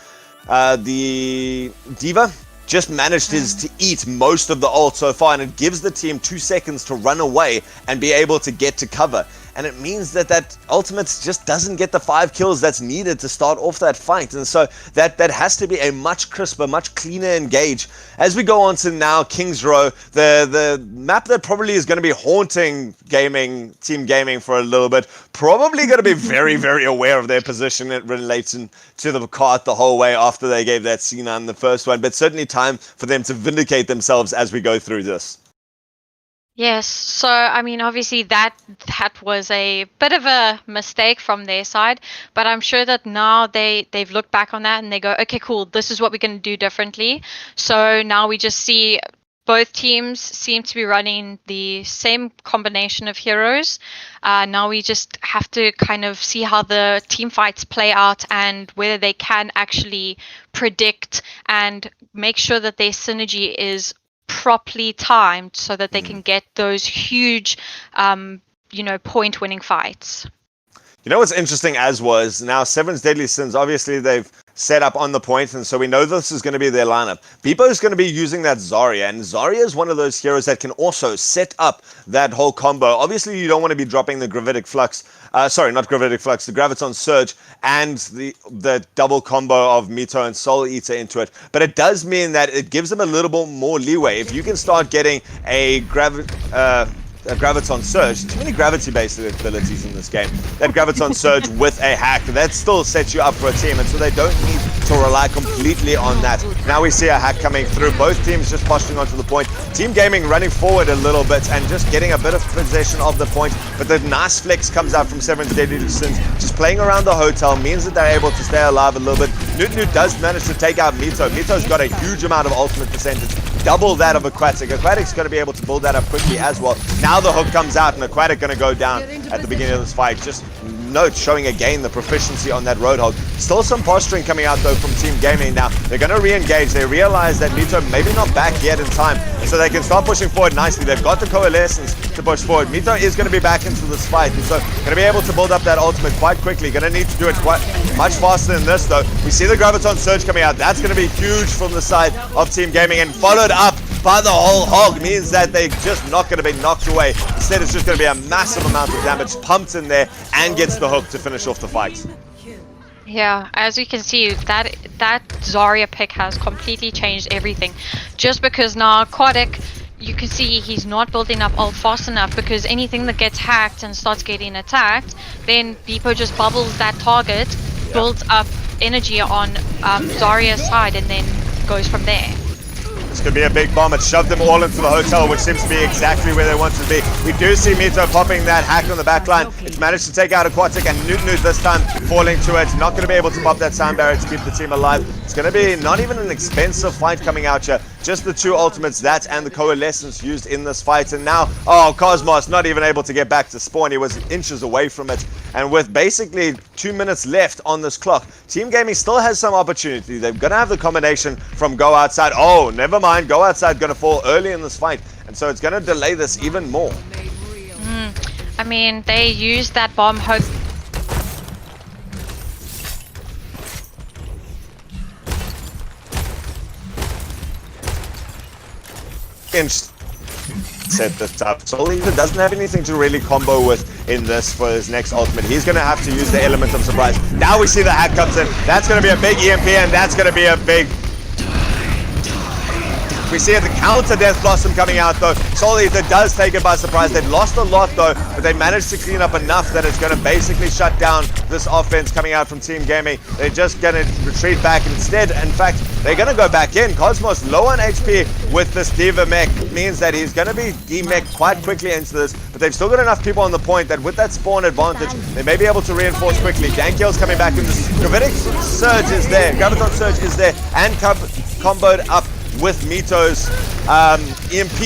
the D.Va, just managed to eat most of the ult so far, and it gives the team 2 seconds to run away and be able to get to cover. And it means that ultimate just doesn't get the 5 kills that's needed to start off that fight. And so that has to be a much crisper, much cleaner engage. As we go on to now King's Row, the map that probably is going to be haunting Team Gaming for a little bit, probably going to be very, very aware of their position in relation to the cart the whole way after they gave that C9 in the first one. But certainly time for them to vindicate themselves as we go through this. Yes, so I mean, obviously that was a bit of a mistake from their side, but I'm sure that now they've looked back on that and they go, okay, cool, this is what we're going to do differently. So now we just see both teams seem to be running the same combination of heroes. Now we just have to kind of see how the team fights play out and whether they can actually predict and make sure that their synergy is properly timed so that they can get those huge point winning fights. You know what's interesting was now Seven's Deadly Sins, obviously they've set up on the point, and so we know this is going to be their lineup. Beepo is going to be using that Zarya, and Zarya is one of those heroes that can also set up that whole combo. Obviously, you don't want to be dropping the Gravitic Flux, not Gravitic Flux, the Graviton Surge, and the double combo of Mito and Soul Eater into it. But it does mean that it gives them a little bit more leeway. If you can start getting a Graviton Surge, too many gravity-based abilities in this game. That Graviton Surge with a hack, that still sets you up for a team, and so they don't need to rely completely on that. Now we see a hack coming through, both teams just posturing onto the point. Team Gaming running forward a little bit and just getting a bit of possession of the point, but the nice flex comes out from Seven's Deadly Sins. Just playing around the hotel means that they're able to stay alive a little bit. Newt does manage to take out Mito. Mito's got a huge amount of ultimate percentage, double that of Aquatic. Aquatic's going to be able to build that up quickly as well. Now the hook comes out and Aquatic going to go down at the beginning of this fight. Just note showing again the proficiency on that Roadhog. Still some posturing coming out though from Team Gaming. Now they're going to re-engage. They realize that Mito maybe not back yet in time, so they can start pushing forward nicely. They've got the Coalescence to push forward. Mito is going to be back into this fight, and so going to be able to build up that ultimate quite quickly. Going to need to do it quite much faster than this though. We see the Graviton Surge coming out. That's going to be huge from the side of Team Gaming, and followed up by the whole hog means that they're just not going to be knocked away. Instead, it's just going to be a massive amount of damage pumped in there and gets the hook to finish off the fight. Yeah, as you can see, that Zarya pick has completely changed everything. Just because now Aquatic, you can see he's not building up ult fast enough, because anything that gets hacked and starts getting attacked, then Beepo just bubbles that target, builds up energy on Zarya's side, and then goes from there. This could be a big bomb. It shoved them all into the hotel, which seems to be exactly where they want to be. We do see Mito popping that hack on the back line. It's managed to take out Aquatic, and Newt this time falling to it. Not going to be able to pop that sound barrier to keep the team alive. It's going to be not even an expensive fight coming out here. Just the 2 ultimates, that and the Coalescence used in this fight. And now, Cosmos not even able to get back to spawn. He was inches away from it. And with basically 2 minutes left on this clock, Team Gaming still has some opportunity. They're going to have the combination from go outside. Oh, never mind. Go outside going to fall early in this fight. And so it's going to delay this even more. I mean, they used that bomb hook. Set this up. Soul Eater doesn't have anything to really combo with in this for his next ultimate. He's going to have to use the element of surprise. Now we see the hack comes in. That's going to be a big EMP, and that's going to be a big... We see the counter Death Blossom coming out though. Soul Eater does take it by surprise. They've lost a lot though, but they managed to clean up enough that it's going to basically shut down this offense coming out from Team Gaming. They're just going to retreat back instead. In fact, they're going to go back in. Cosmos low on HP with this D.Va mech means that he's going to be D-mech quite quickly into this, but they've still got enough people on the point that with that spawn advantage, they may be able to reinforce quickly. Dankiel's coming back in. This Gravitic Surge is there. Graviton Surge is there and comboed up with Mito's EMP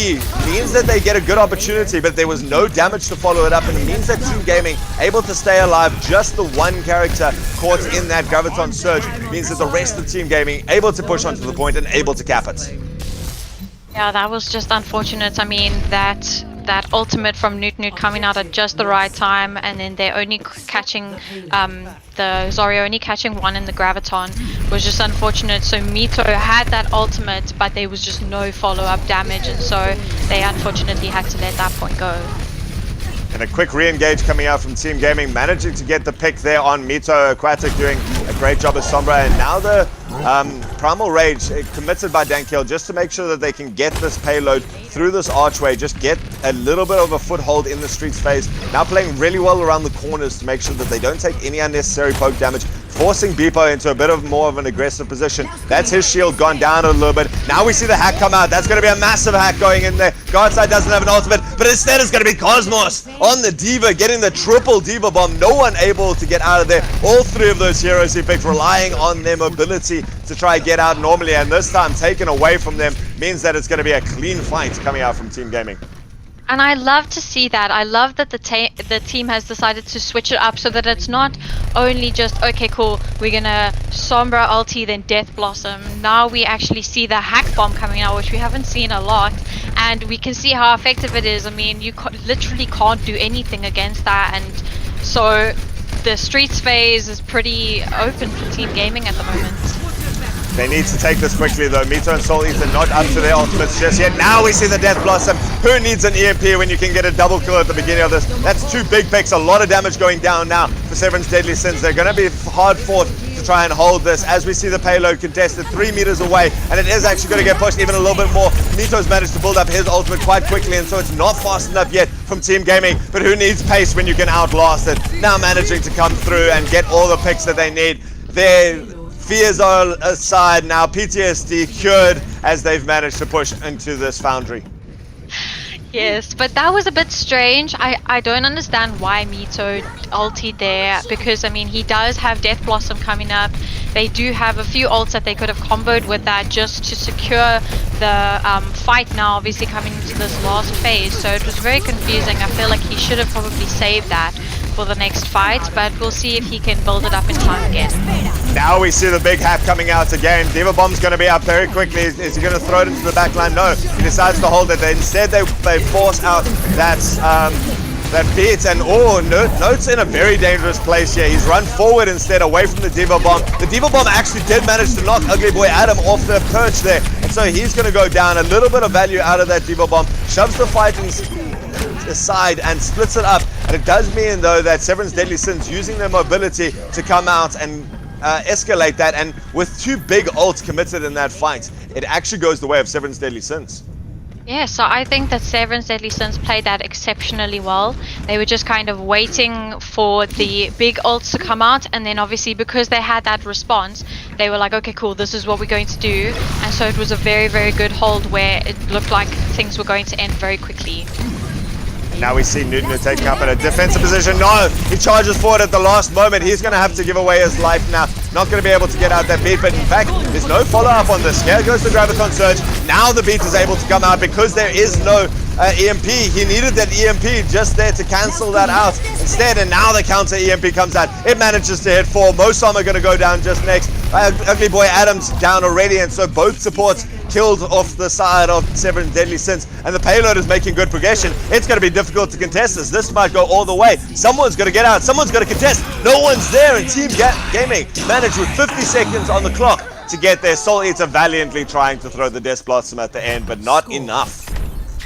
means that they get a good opportunity, but there was no damage to follow it up, and it means that Team Gaming able to stay alive. Just the one character caught in that Graviton Surge means that the rest of Team Gaming able to push onto the point and able to cap it. Yeah, that was just unfortunate. I mean, that ultimate from Newt coming out at just the right time, and then they're only catching the Zarya only catching one in the Graviton was just unfortunate. So Mito had that ultimate, but there was just no follow-up damage, and so they unfortunately had to let that point go. And a quick re-engage coming out from Team Gaming, managing to get the pick there on Mito. Aquatic doing a great job as Sombra, and now the Primal Rage committed by Dankiel just to make sure that they can get this payload through this archway, just get a little bit of a foothold in the streets phase. Now playing really well around the corners to make sure that they don't take any unnecessary poke damage, forcing Beepo into a bit of more of an aggressive position. That's his shield gone down a little bit. Now we see the hack come out. That's going to be a massive hack going in there. Guardside doesn't have an ultimate, but instead it's going to be Cosmos on the Diva, getting the triple Diva bomb. No one able to get out of there. All three of those heroes he picked relying on their mobility to try and get out normally, and this time taken away from them means that it's going to be a clean fight coming out from Team Gaming. And I love to see that. I love that the team has decided to switch it up so that it's not only just, okay, cool, we're gonna Sombra ulti, then Death Blossom. Now we actually see the hack bomb coming out, which we haven't seen a lot, and we can see how effective it is. I mean, you literally can't do anything against that, and so the streets phase is pretty open for Team Gaming at the moment. They need to take this quickly though. Mito and Soul Eater not up to their ultimates just yet. Now we see the Death Blossom. Who needs an EMP when you can get a double kill at the beginning of this? That's two big picks. A lot of damage going down now for Severn's Deadly Sins. They're going to be hard fought to try and hold this as we see the payload contested 3 meters away, and it is actually going to get pushed even a little bit more. Mito's managed to build up his ultimate quite quickly, and so it's not fast enough yet from Team Gaming, but who needs pace when you can outlast it? Now managing to come through and get all the picks that they need. Their fears are aside now, PTSD cured as they've managed to push into this foundry. Yes, but that was a bit strange. I don't understand why Mito ultied there, because I mean he does have Death Blossom coming up. They do have a few ults that they could have comboed with that just to secure the fight now, obviously coming into this last phase. So it was very confusing. I feel like he should have probably saved that for the next fight, but we'll see if he can build it up in time again. Now we see the big hack coming out again. Diva Bomb's going to be up very quickly. Is he going to throw it into the back line? No, he decides to hold it. Instead they force out that beat, and Note's in a very dangerous place here. He's run forward instead, away from the Diva Bomb. The Diva Bomb actually did manage to knock Ugly Boy Adam off the perch there, and so he's going to go down. A little bit of value out of that Diva Bomb, shoves the fight aside and splits it up, and it does mean though that Severn's Deadly Sins using their mobility to come out and escalate that, and with two big ults committed in that fight, it actually goes the way of Severn's Deadly Sins. Yeah, so I think that Severn's Deadly Sins played that exceptionally well. They were just kind of waiting for the big ults to come out, and then obviously because they had that response, they were like, okay, cool, this is what we're going to do. And so it was a very, very good hold where it looked like things were going to end very quickly. Now we see Newton taking up in a defensive position. No, he charges forward at the last moment. He's going to have to give away his life now. Not going to be able to get out that beat, but in fact, there's no follow-up on this. Here goes the Graviton Surge. Now the beat is able to come out because there is no EMP. He needed that EMP just there to cancel that out instead, and now the counter EMP comes out. It manages to hit 4. Mosam are going to go down just next. Ugly Boy Adam's down already, and so both supports killed off the side of Severn's Deadly Sins, and the payload is making good progression. It's going to be difficult to contest this. This might go all the way. Someone's going to get out. Someone's going to contest. No one's there, and Team Gaming managed with 50 seconds on the clock to get there. Soul Eater valiantly trying to throw the Death Blossom at the end, but not enough.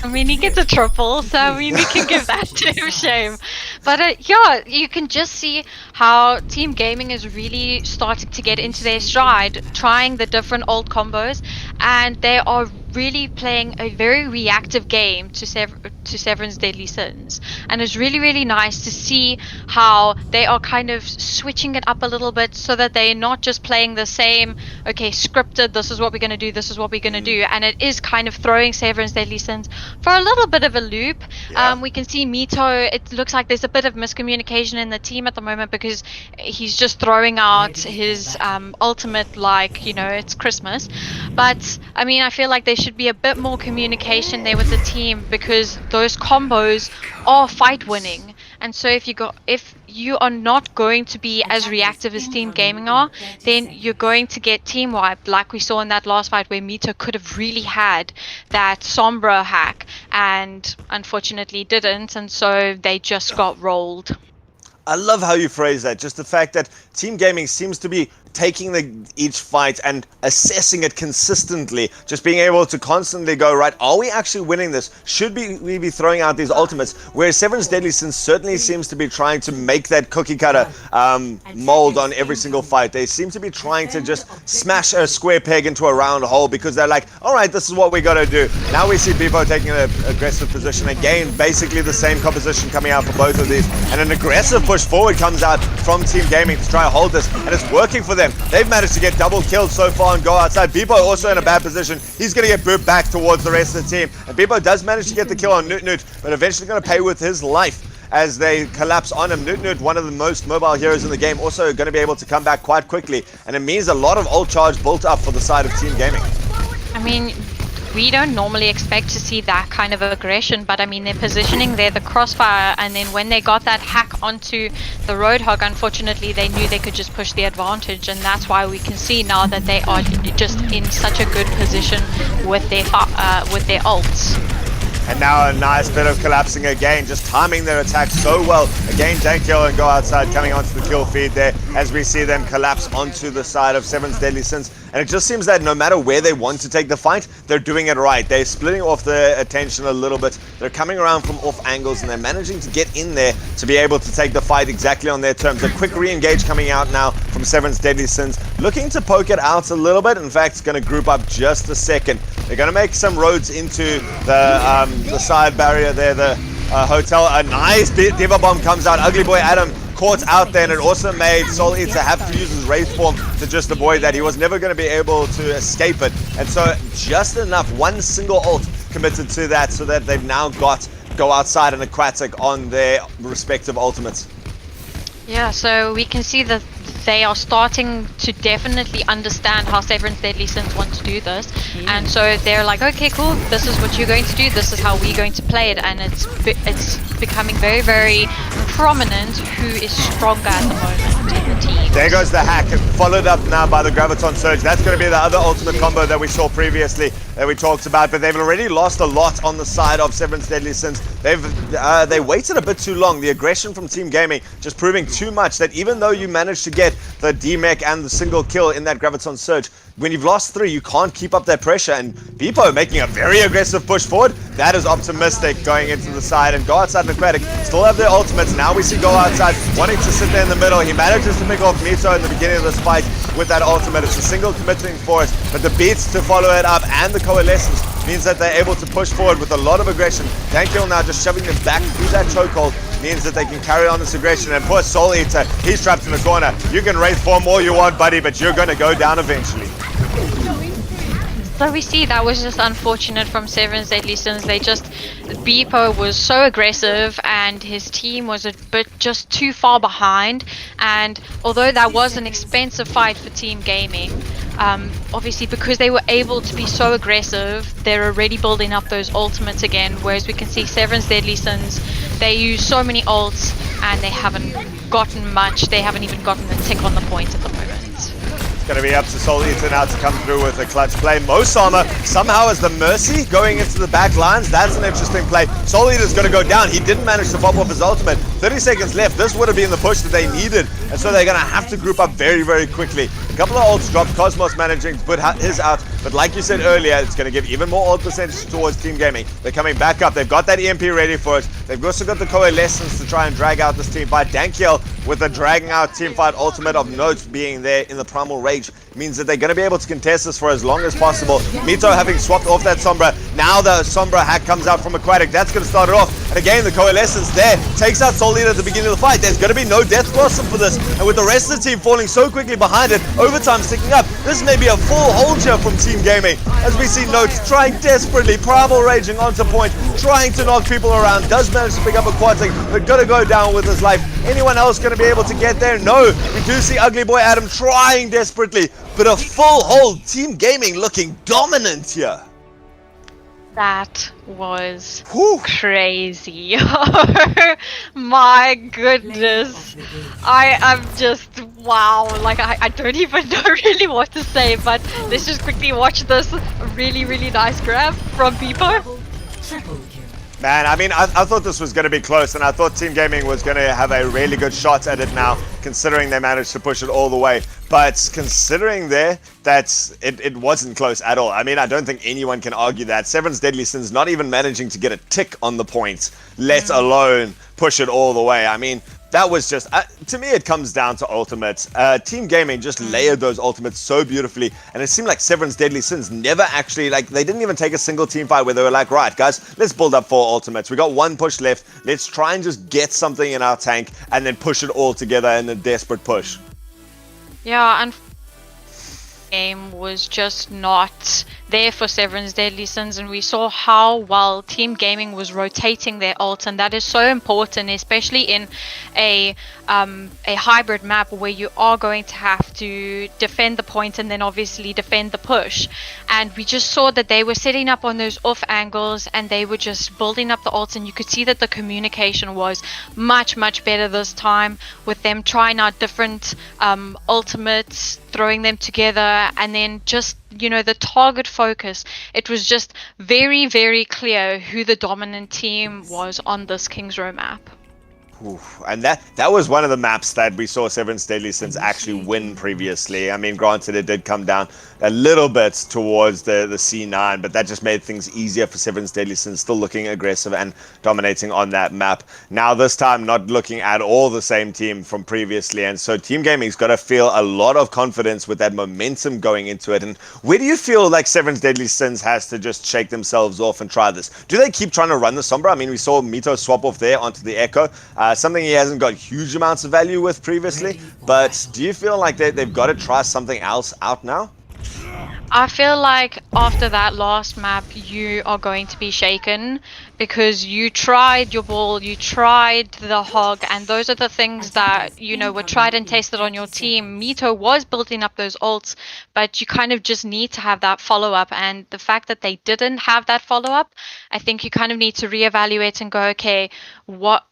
I mean, he gets a triple, so I mean, we can give that to him, shame. But yeah, you can just see how Team Gaming is really starting to get into their stride, trying the different ult combos, and they are really playing a very reactive game to Severn's Deadly Sins, and it's really, really nice to see how they are kind of switching it up a little bit so that they're not just playing the same, okay, scripted, this is what we're going to do, this is what we're going to do, and it is kind of throwing Severn's Deadly Sins for a little bit of a loop. We can see Mito, it looks like there's a bit of miscommunication in the team at the moment because he's just throwing out his ultimate like, you know, it's Christmas. But I mean, I feel like there should be a bit more communication there with the team because those combos are fight winning. And so if you are not going to be as reactive as Team Gaming are, then you're going to get team wiped, like we saw in that last fight where Mito could have really had that Sombra hack and unfortunately didn't, and so they just got rolled. I love how you phrase that. Just the fact that Team Gaming seems to be taking each fight and assessing it consistently, just being able to constantly go, right, are we actually winning this? Should we be throwing out these ultimates? Whereas Severn's Deadly Sins certainly seems to be trying to make that cookie cutter mold on every single fight. They seem to be trying to just smash a square peg into a round hole because they're like, all right, this is what we got to do. Now we see Bebo taking an aggressive position. Again, basically the same composition coming out for both of these. And an aggressive push forward comes out from Team Gaming to try to hold this, and it's working for them. They've managed to get double killed so far and go outside. Bebo also in a bad position. He's going to get booped back towards the rest of the team. And Bebo does manage to get the kill on Newt, but eventually going to pay with his life as they collapse on him. Newt, one of the most mobile heroes in the game, also going to be able to come back quite quickly. And it means a lot of ult charge built up for the side of Team Gaming. I mean, we don't normally expect to see that kind of aggression, but I mean, they're positioning there, the crossfire, and then when they got that hack onto the Roadhog, unfortunately, they knew they could just push the advantage, and that's why we can see now that they are just in such a good position with their ults. And now a nice bit of collapsing again, just timing their attack so well. Again, Dankyo and go outside, coming onto the kill feed there as we see them collapse onto the side of Severn's Deadly Sins. And it just seems that no matter where they want to take the fight, they're doing it right. They're splitting off their attention a little bit. They're coming around from off angles and they're managing to get in there to be able to take the fight exactly on their terms. A quick re-engage coming out now from Severn's Deadly Sins, looking to poke it out a little bit. In fact, it's going to group up just a second. They're going to make some roads into the side barrier there, the hotel. A nice Diva Bomb comes out. Ugly Boy Adam caught out there, and it also made Soul Eater have to use his Wraith form to just avoid that. He was never going to be able to escape it, and so just enough, one single ult committed to that, so that they've now got Go Outside and Aquatic on their respective ultimates. Yeah, so we can see that they are starting to definitely understand how Severn's Deadly Sins want to do this, and so they're like, okay, cool, this is what you're going to do, this is how we're going to play it, and it's becoming very, very prominent who is stronger at the moment in the team. There goes the hack, followed up now by the Graviton Surge. That's going to be the other ultimate combo that we saw previously that we talked about, but they've already lost a lot on the side of Severn's Deadly Sins. They waited a bit too long. The aggression from Team Gaming just proving too much, that even though you managed to get the D-Mech and the single kill in that Graviton Surge, when you've lost 3, you can't keep up that pressure, and Bebo making a very aggressive push forward. That is optimistic going into the side, and Go Outside and Aquatic still have their ultimates. Now we see Go Outside wanting to sit there in the middle. He manages to pick off Mito in the beginning of this fight with that ultimate. It's a single committing force, but the beats to follow it up and the coalescence means that they're able to push forward with a lot of aggression. Dankyo now just shoving them back through that chokehold means that they can carry on this aggression, and poor Soul Eater, he's trapped in the corner. You can Wraith form all you want, buddy, but you're going to go down eventually. So we see that was just unfortunate from Severn's Deadly Sins. Bebo was so aggressive and his team was a bit just too far behind, and although that was an expensive fight for Team Gaming, obviously because they were able to be so aggressive, they're already building up those ultimates again, whereas we can see Severn's Deadly Sins, they use so many ults and they haven't gotten much. They haven't even gotten a tick on the point at the moment. Going to be up to Soul Eater now to come through with a clutch play. Mosama somehow has the Mercy going into the back lines. That's an interesting play. Soul Eater's going to go down. He didn't manage to pop off his ultimate. 30 seconds left. This would have been the push that they needed, and so they're going to have to group up very, very quickly. A couple of ults dropped. Cosmos managing to put his out But like you said earlier, it's going to give even more ult percentage towards Team Gaming. They're coming back up. They've got that EMP ready for it. They've also got the Coalescence to try and drag out this team fight. Dankiel with the dragging out team fight ultimate of note being there in the Primal Rage means that they're going to be able to contest this for as long as possible. Mito having swapped off that Sombra. Now the Sombra hack comes out from Aquatic. That's going to start it off. And again, the Coalescence there takes out Soul Eater at the beginning of the fight. There's going to be no Death Blossom for this. And with the rest of the team falling so quickly behind it, overtime's ticking up. This may be a full hold here from Team Gaming. As we see Notes trying desperately, Primal Raging onto point, trying to knock people around. Does manage to pick up Aquatic, but got to go down with his life. Anyone else going to be able to get there? No. We do see Ugly Boy Adam trying desperately, but a full hold. Team Gaming looking dominant here. That was Whew. crazy. Oh my goodness. I'm just, wow. Like, I don't even know really what to say, but let's just quickly watch this really, really nice grab from Beepo. Man, I mean, I thought this was going to be close, and I thought Team Gaming was going to have a really good shot at it now, considering they managed to push it all the way. But considering there that it wasn't close at all, I mean, I don't think anyone can argue that. Seven's Deadly Sins not even managing to get a tick on the point, let alone push it all the way. I mean, that was just, to me, it comes down to ultimates. Team Gaming just layered those ultimates so beautifully, and it seemed like Severan's Deadly Sins never actually, like, they didn't even take a single team fight where they were like, right, guys, let's build up 4 ultimates. We got 1 push left. Let's try and just get something in our tank and then push it all together in a desperate push. Yeah, and game was just not there for Severan's Deadly Sins, and we saw how well Team Gaming was rotating their ult, and that is so important, especially in a hybrid map where you are going to have to defend the point and then obviously defend the push. And we just saw that they were setting up on those off angles and they were just building up the ults, and you could see that the communication was much better this time, with them trying out different ultimates, throwing them together, and then just, you know, the target focus. It was just very clear who the dominant team was on this King's Row map. Oof. And that was one of the maps that we saw Severan's Deadly Sins actually win previously. I mean, granted, it did come down a little bit towards the C9, but that just made things easier for Severan's Deadly Sins, still looking aggressive and dominating on that map. Now this time, not looking at all the same team from previously, and so Team Gaming's got to feel a lot of confidence with that momentum going into it. And where do you feel like Severan's Deadly Sins has to just shake themselves off and try this? Do they keep trying to run the Sombra? I mean, we saw Mito swap off there onto the Echo, something he hasn't got huge amounts of value with previously, but do you feel like they've got to try something else out now? I feel like after that last map, you are going to be shaken, because you tried your ball, you tried the hog, and those are the things that, you know, were tried and tested on your team. Mito was building up those ults, but you kind of just need to have that follow-up, and the fact that they didn't have that follow-up, I think you kind of need to reevaluate and go, okay, what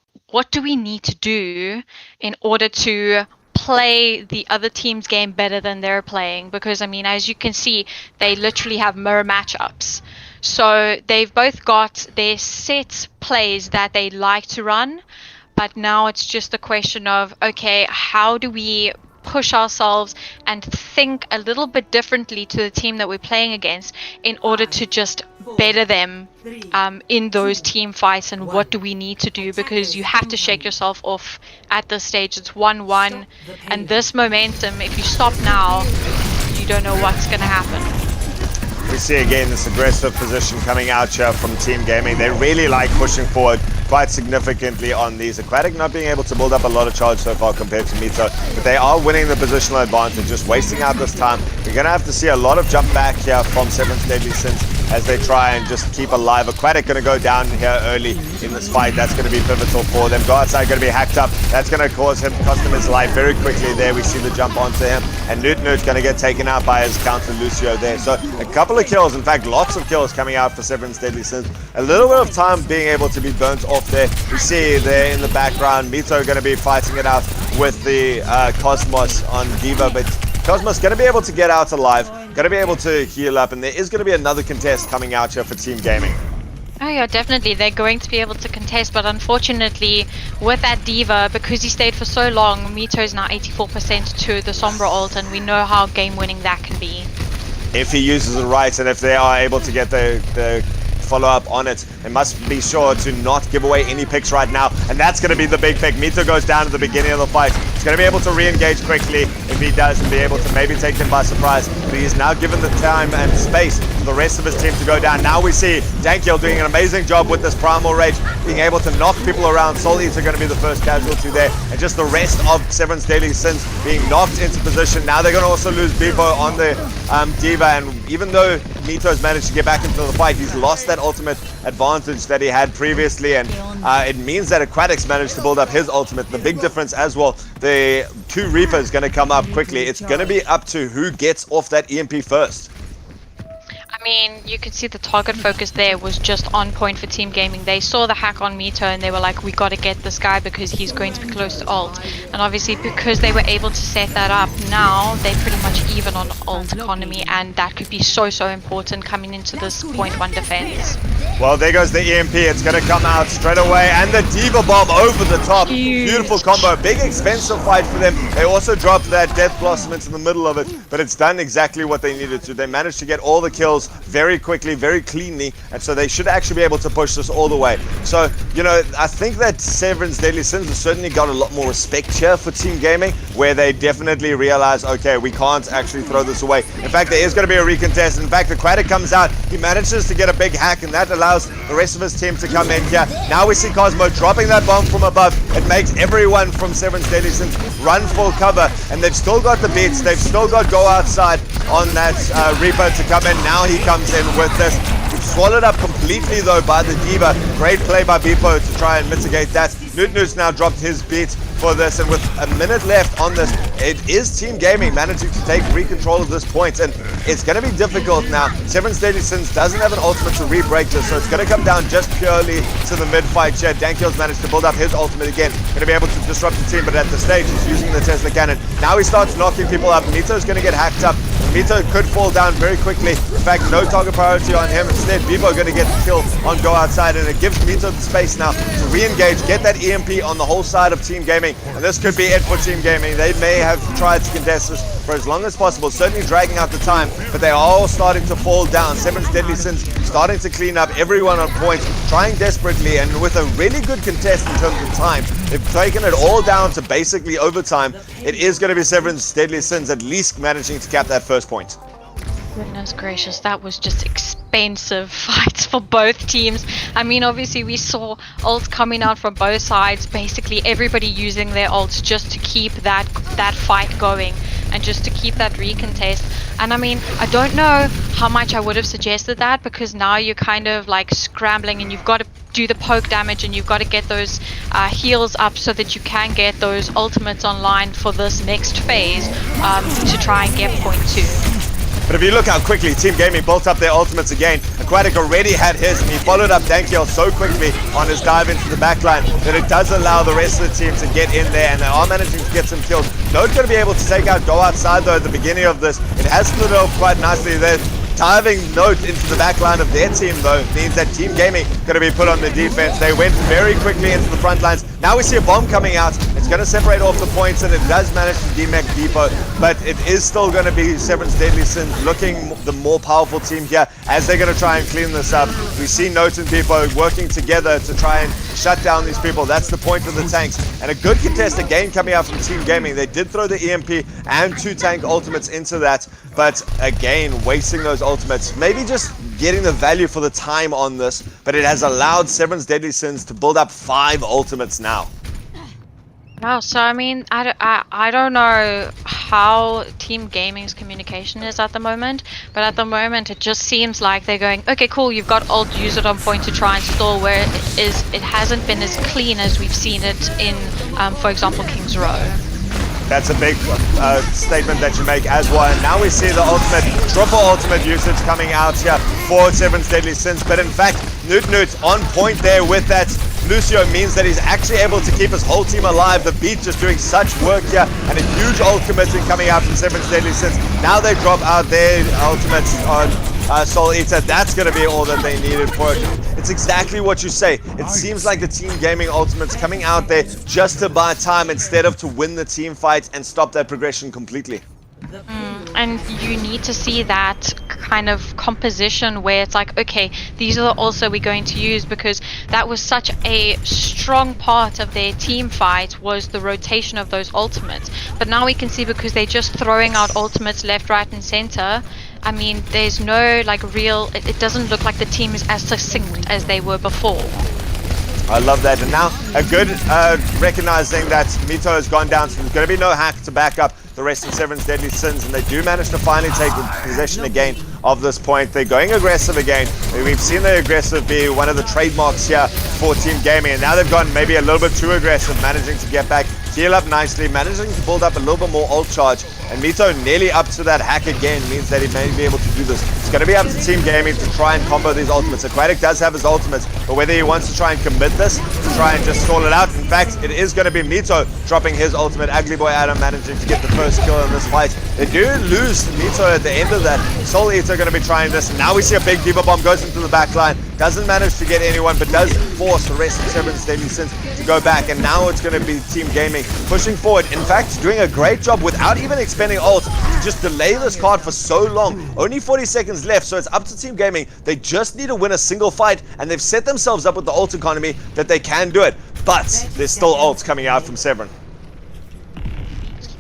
do we need to do in order to play the other team's game better than they're playing? Because, I mean, as you can see, they literally have mirror matchups. So they've both got their set plays that they like to run, but now it's just a question of, okay, how do we push ourselves and think a little bit differently to the team that we're playing against in order to just better them in those team fights, and what do we need to do? Because you have to shake yourself off at this stage. It's 1-1, and this momentum, if you stop now, you don't know what's going to happen. We see again this aggressive position coming out here from Team Gaming. They really like pushing forward quite significantly on these. Aquatic not being able to build up a lot of charge so far compared to Mito, but they are winning the positional advantage, just wasting out this time. We're going to have to see a lot of jump back here from Severan's Deadly Sins as they try and just keep alive. Aquatic going to go down here early in this fight. That's going to be pivotal for them. Go outside, going to be hacked up. That's going to cost him his life very quickly there. We see the jump onto him, and Newt going to get taken out by his counter Lucio there. So a couple of kills, in fact lots of kills coming out for Severan's Deadly Sins. A little bit of time being able to be burnt off there. We see there in the background Mito going to be fighting it out with the Cosmos on Diva, but Cosmos going to be able to get out alive, going to be able to heal up, and there is going to be another contest coming out here for Team Gaming. Oh yeah, definitely. They're going to be able to contest, but unfortunately, with that Diva, because he stayed for so long, Mito is now 84% to the Sombra ult, and we know how game-winning that can be. if he uses it right and if they are able to get the follow up on it. They must be sure to not give away any picks right now, and that's going to be the big pick. Mito goes down at the beginning of the fight. He's going to be able to re-engage quickly if he does, and be able to maybe take them by surprise, but he is now given the time and space for the rest of his team to go down. Now we see Dankiel doing an amazing job with this Primal Rage, being able to knock people around. Soul Eater going to be the first casualty there, and just the rest of Severan's Deadly Sins being knocked into position. Now they're going to also lose Bebo on the Diva, and even though Mito's managed to get back into the fight, he's lost that ultimate advantage that he had previously, and it means that Aquatics managed to build up his ultimate. The big difference as well, the 2 Reapers going to come up quickly. It's going to be up to who gets off that EMP first. I mean, you could see the target focus there was just on point for Team Gaming. They saw the hack on Mito and they were like, we got to get this guy because he's going to be close to ult. And obviously because they were able to set that up, now they're pretty much even on ult economy, and that could be so important coming into this point 1 defense. Well, there goes the EMP. It's going to come out straight away, and the Diva Bomb over the top. Huge. Beautiful combo. Big expensive fight for them. They also dropped that Death Blossom into the middle of it, but it's done exactly what they needed to. They managed to get all the kills very quickly, very cleanly, and so they should actually be able to push this all the way. So, you know, I think that Severan's Deadly Sins has certainly got a lot more respect here for Team Gaming, where they definitely realize, okay, we can't actually throw this away. In fact, there is going to be a recontest. In fact, the Aquatic comes out, he manages to get a big hack, and that allows the rest of his team to come in here. Now we see Cosmo dropping that bomb from above. It makes everyone from Severan's Deadly Sins run for cover, and they've still got the beats, they've still got go outside on that Reaper to come in. Now he comes in with this. Swallowed up completely though by the Diva. Great play by Beppo to try and mitigate that. Nutnut's now dropped his beat for this, and with a minute left on this, it is Team Gaming managing to take free control of this point, and it's going to be difficult now. Severan's Deadly Sins doesn't have an ultimate to re-break this, so it's going to come down just purely to the mid-fight here. Dankiel's managed to build up his ultimate again, going to be able to disrupt the team, but at the stage he's using the Tesla cannon. Now he starts knocking people up. Mito's going to get hacked up. Mito could fall down very quickly. In fact, no target priority on him. Instead, Bebo going to get the kill on go outside, and it gives Mito the space now to re-engage, get that EMP on the whole side of Team Gaming, and this could be it for Team Gaming. They may have tried to contest this for as long as possible, certainly dragging out the time, but they are all starting to fall down. Severan's Deadly Sins starting to clean up, everyone on point, trying desperately, and with a really good contest in terms of time. They've taken it all down to basically overtime. It is going to be Severan's Deadly Sins at least managing to cap that first point. Goodness gracious, that was just expensive fights for both teams. I mean, obviously we saw ults coming out from both sides, basically everybody using their ults just to keep that fight going and just to keep that recontest. And I mean, I don't know how much I would have suggested that, because now you're kind of like scrambling and you've got to do the poke damage and you've got to get those heals up so that you can get those ultimates online for this next phase to try and get point 2. But if you look how quickly Team Gaming built up their ultimates again, Aquatic already had his, and he followed up Dankiel so quickly on his dive into the backline that it does allow the rest of the team to get in there, and they are managing to get some kills. Node's going to be able to take out Go Outside though at the beginning of this. It has split off quite nicely there. Diving Note into the back line of their team though means that Team Gaming going to be put on the defense. They went very quickly into the front lines. Now we see a bomb coming out. It's going to separate off the points, and it does manage to demech Depot, but it is still going to be Severan's Deadly Sins looking the more powerful team here as they're going to try and clean this up. We see Note and Depot working together to try and shut down these people. That's the point of the tanks, and a good contest again coming out from Team Gaming. They did throw the EMP and 2 tank ultimates into that, but again wasting those ultimates, maybe just getting the value for the time on this, but it has allowed Severan's Deadly Sins to build up 5 ultimates now. No, so I mean, I don't know how Team Gaming's communication is at the moment, but at the moment it just seems like they're going, okay, cool, you've got ult, use it on point to try and stall, where it hasn't been as clean as we've seen it in, for example, King's Row. That's a big statement that you make as well. And now we see the ultimate, triple ultimate usage coming out here for Severan's Deadly Sins. But in fact, Nut on point there with that Lucio means that he's actually able to keep his whole team alive. The Beat just doing such work here, and a huge ult committing coming out from Severan's Deadly Sins. Now they drop out their ultimates on Soul Eater. That's going to be all that they needed for it. It's exactly what you say. It seems like the Team Gaming ultimates coming out there just to buy time instead of to win the team fight and stop that progression completely. and you need to see that kind of composition where it's like, okay, these are the ults we're going to use, because that was such a strong part of their team fight, was the rotation of those ultimates. But now we can see, because they're just throwing out ultimates left, right and center, I mean, there's no like real, it doesn't look like the team is as succinct as they were before. I love that. And now a good recognizing that Mito has gone down, so there's going to be no hack to back up the rest of Severn's Deadly Sins, and they do manage to finally take possession again of this point. They're going aggressive again. We've seen the aggressive be one of the trademarks here for Team Gaming, and now they've gone maybe a little bit too aggressive, managing to get back, heal up nicely, managing to build up a little bit more ult charge, and Mito nearly up to that hack again means that he may be able to do this. It's going to be up to Team Gaming to try and combo these ultimates. Aquatic does have his ultimates, but whether he wants to try and commit this, to try and just stall it out. In fact, it is going to be Mito dropping his ultimate. Ugly Boy Adam managing to get the first kill in this fight. They do lose Mito at the end of that. Soul Eater going to be trying this. Now we see a big Diva Bomb goes into the back line. Doesn't manage to get anyone, but does force the rest of Severn's Deadly Sins to go back. And now it's going to be Team Gaming pushing forward. In fact, doing a great job without even expending ult to just delay this card for so long. Only 40 seconds left, so it's up to Team Gaming. They just need to win a single fight, and they've set themselves up with the ult economy that they can do it. But there's still ults coming out from Severn.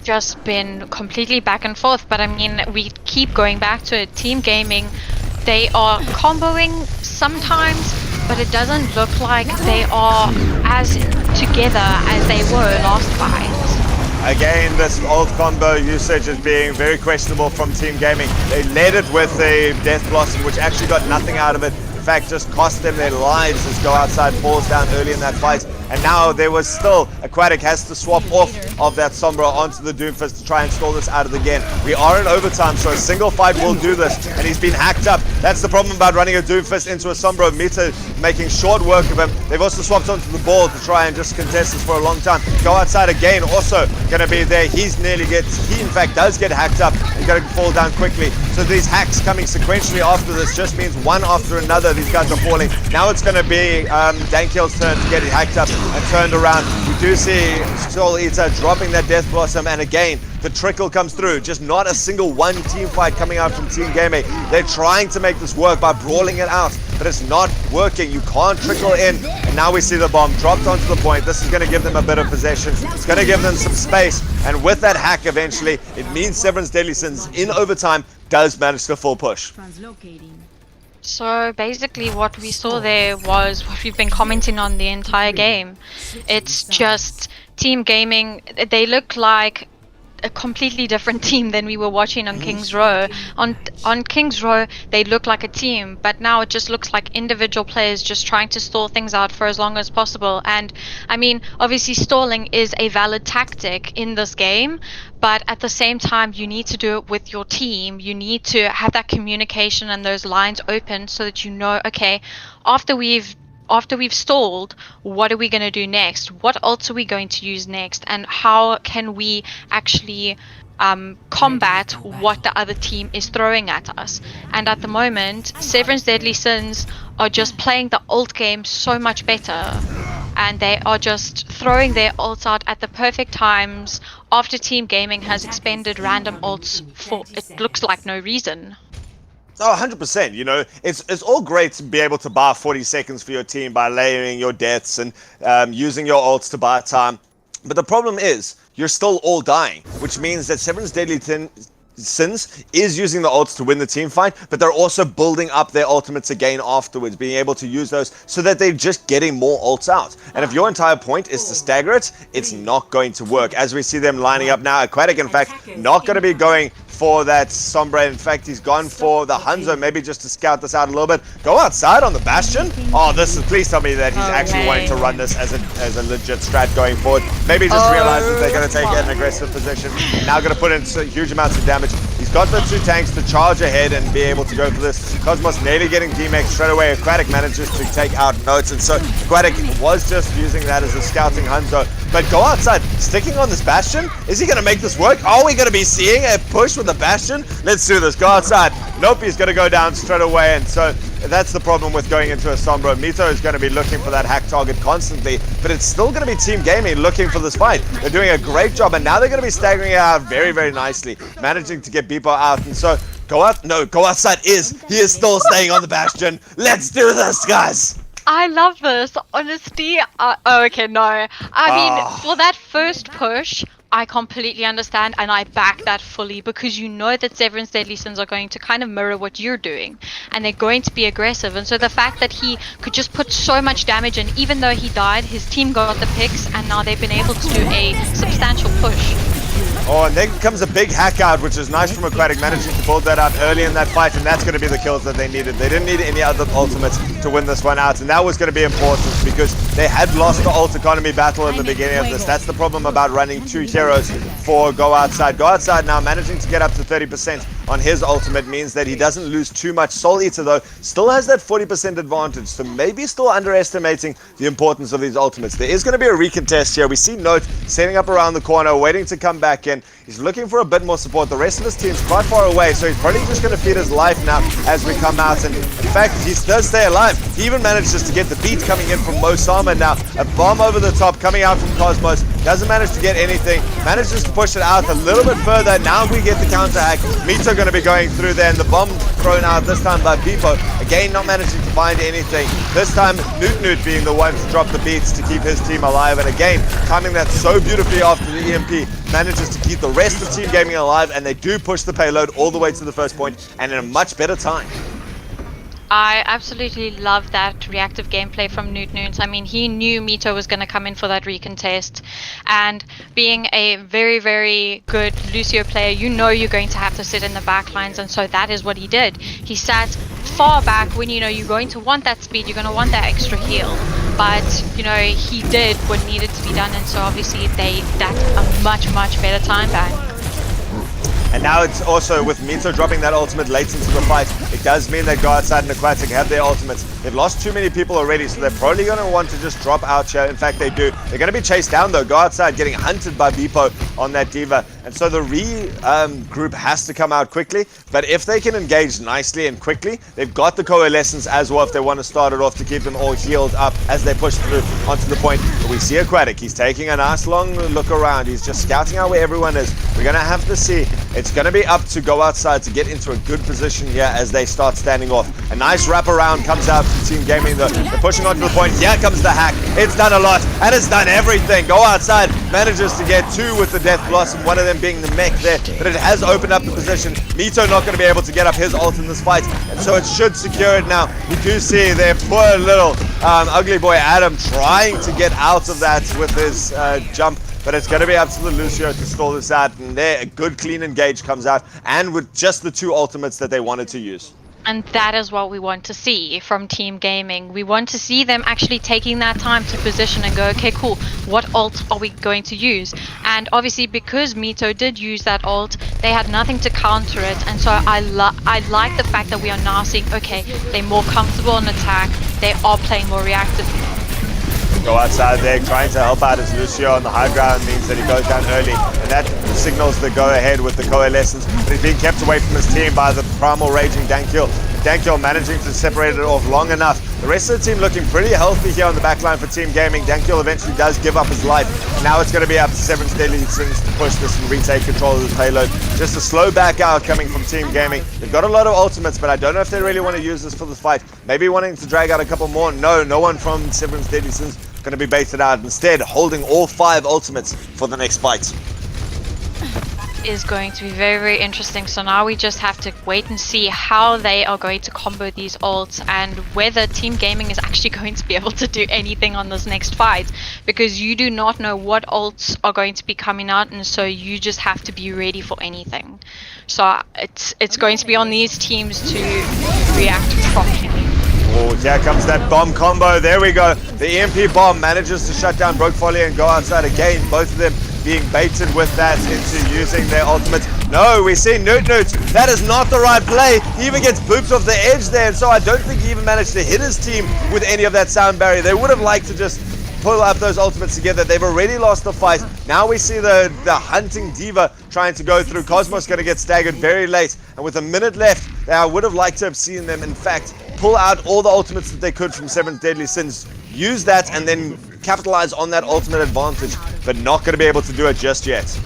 Just been completely back and forth, but I mean, we keep going back to it. Team Gaming, they are comboing sometimes, but it doesn't look like they are as together as they were last fight. Again, this ult combo usage is being very questionable from Team Gaming. They led it with a Death Blossom, which actually got nothing out of it. In fact, just cost them their lives as Go Outside falls down early in that fight. And now there was still, Aquatic has to swap off of that Sombra onto the Doomfist to try and stall this out of the game. We are in overtime, so a single fight will do this, and he's been hacked up. That's the problem about running a Doomfist into a Sombra. Mita making short work of him. They've also swapped onto the ball to try and just contest this for a long time. Go Outside again, also going to be there. He in fact does get hacked up and going to fall down quickly. So these hacks coming sequentially after this just means one after another these guys are falling. Now it's going to be Dankill's turn to get it hacked up and turned around. We do see Soul Eater dropping that Death Blossom, and again the trickle comes through. Just not a single one team fight coming out from Team Gaming. They're trying to make this work by brawling it out, but it's not working. You can't trickle in, and now we see the bomb dropped onto the point. This is going to give them a bit of possession. It's going to give them some space, and with that hack eventually, it means Severn's Deadly Sins in overtime does manage to full push. So basically what we saw there was what we've been commenting on the entire game. It's just Team Gaming, they look like a completely different team than we were watching on King's Row. On King's Row, they look like a team, but now it just looks like individual players just trying to stall things out for as long as possible. And I mean, obviously stalling is a valid tactic in this game, but at the same time, you need to do it with your team. You need to have that communication and those lines open so that you know, okay, after we've stalled, what are we going to do next? What ults are we going to use next? And how can we actually combat what the other team is throwing at us? And at the moment, Severn's Deadly Sins are just playing the ult game so much better. And they are just throwing their ults out at the perfect times after Team Gaming has expended random ults for, it looks like, no reason. Oh, 100%. You know, it's all great to be able to buy 40 seconds for your team by layering your deaths and using your ults to buy time. But the problem is, you're still all dying, which means that Severn's Deadly Sins is using the ults to win the team fight, but they're also building up their ultimates again afterwards, being able to use those so that they're just getting more ults out. And if your entire point is to stagger it, it's not going to work. As we see them lining up now, Aquatic, in fact, not going to be going for that Sombra. In fact, he's gone for the Hanzo, maybe just to scout this out a little bit. Go Outside on the Bastion. Oh, please tell me that he's actually wanting to run this as a legit strat going forward. Maybe just realizes they're going to take an aggressive position. Now going to put in huge amounts of damage. He's got the two tanks to charge ahead and be able to go for this. Cosmos nearly getting DMX straight away. Aquatic manages to take out Notes, and so Aquatic was just using that as a scouting Hanzo. But Go Outside, sticking on this Bastion. Is he going to make this work? Are we going to be seeing a push with the Bastion? Let's do this. Go Outside. Nope, he's going to go down straight away, and so that's the problem with going into a Sombra. Mito is going to be looking for that hack target constantly, but it's still going to be Team Gaming looking for this fight. They're doing a great job, and now they're going to be staggering it out very, very nicely, managing to get Beepo out. And so, go outside he is still staying on the Bastion. Let's do this, guys! I love this, honestly. Okay, no. I mean, for that first push, I completely understand and I back that fully, because you know that Severan's Deadly Sins are going to kind of mirror what you're doing and they're going to be aggressive. And so the fact that he could just put so much damage in, even though he died, his team got the picks and now they've been able to do a substantial push. Oh, and then comes a big hack out, which is nice from Aquatic, managing to build that out early in that fight, and that's going to be the kills that they needed. They didn't need any other ultimates to win this one out, and that was going to be important because they had lost the ult economy battle in the beginning of this. That's the problem about running two heroes for Go Outside. Go Outside now managing to get up to 30% on his ultimate means that he doesn't lose too much. Soul Eater, though, still has that 40% advantage, so maybe still underestimating the importance of these ultimates. There is going to be a recontest here. We see Note setting up around the corner, waiting to come back in. He's looking for a bit more support. The rest of his team's quite far away, so he's probably just going to feed his life now as we come out. And in fact, he does stay alive. He even manages to get the beat coming in from Mosama now. A bomb over the top coming out from Cosmos. Doesn't manage to get anything. Manages to push it out a little bit further. Now we get the counter hack. Mito going to be going through there, and the bomb thrown out this time by Beepo. Again, not managing to find anything. This time, Newt being the one to drop the beats to keep his team alive. And again, timing that so beautifully after the EMP, manages to keep the rest of Team Gaming alive, and they do push the payload all the way to the first point, and in a much better time. I absolutely love that reactive gameplay from Newt. I mean, he knew Mito was going to come in for that recontest, and being a very, very good Lucio player, you know you're going to have to sit in the back lines, and so that is what he did. He sat far back when you know you're going to want that speed, you're going to want that extra heal, but you know he did what needed to be done, and so obviously that's a much, much better time back. And now it's also with Mito dropping that ultimate late into the fight, it does mean that Go Outside and Aquatic have their ultimates. They've lost too many people already, so they're probably going to want to just drop out here. In fact, they do. They're going to be chased down though. Go Outside getting hunted by Beepo on that Diva. And so the group has to come out quickly. But if they can engage nicely and quickly, they've got the coalescence as well if they want to start it off to keep them all healed up as they push through onto the point. But we see Aquatic. He's taking a nice long look around. He's just scouting out where everyone is. We're going to have to see. It's going to be up to Go Outside to get into a good position here as they start standing off. A nice wraparound comes out from Team Gaming though. They're pushing onto the point. Here comes the hack. It's done a lot and it's done everything. Go Outside manages to get two with the Death Blossom, one of them being the mech there, but it has opened up the position. Mito not going to be able to get up his ult in this fight, and so it should secure it now. We do see their poor little ugly boy Adam trying to get out of that with his jump. But it's going to be up to the Lucio to stall this out, and there a good clean engage comes out, and with just the two ultimates that they wanted to use. And that is what we want to see from Team Gaming. We want to see them actually taking that time to position and go, okay, cool, what ult are we going to use? And obviously because Mito did use that ult, they had nothing to counter it, and so I like the fact that we are now seeing, okay, they're more comfortable on attack, they are playing more reactively. Go Outside there, trying to help out as Lucio on the high ground means that he goes down early, and that signals the go-ahead with the coalescence, but he's being kept away from his team by the primal raging Dankil. Dankil managing to separate it off long enough. The rest of the team looking pretty healthy here on the back line for Team Gaming. Dankil eventually does give up his life. Now it's going to be up to Severan's Deadly Sins to push this and retake control of the payload. Just a slow back out coming from Team Gaming. They've got a lot of ultimates, but I don't know if they really want to use this for the fight. Maybe wanting to drag out a couple more. No one from Severan's Deadly Sins going to be baited out. Instead, holding all 5 ultimates for the next fight. Is going to be very, very interesting. So now we just have to wait and see how they are going to combo these ults and whether Team Gaming is actually going to be able to do anything on this next fight, because you do not know what ults are going to be coming out, and so you just have to be ready for anything. So it's going to be on these teams to react properly. Oh, here comes that bomb combo. There we go. The EMP bomb manages to shut down Broke Folly and Go Outside again. Both of them being baited with that into using their ultimates. No, we see Newt. That is not the right play. He even gets booped off the edge there, and so I don't think he even managed to hit his team with any of that sound barrier. They would have liked to just pull up those ultimates together. They've already lost the fight. Now we see the hunting Diva trying to go through. Cosmos going to get staggered very late, and with a minute left, I would have liked to have seen them, in fact, pull out all the ultimates that they could from Seven's Deadly Sins, use that, and then capitalize on that ultimate advantage, but not going to be able to do it just yet.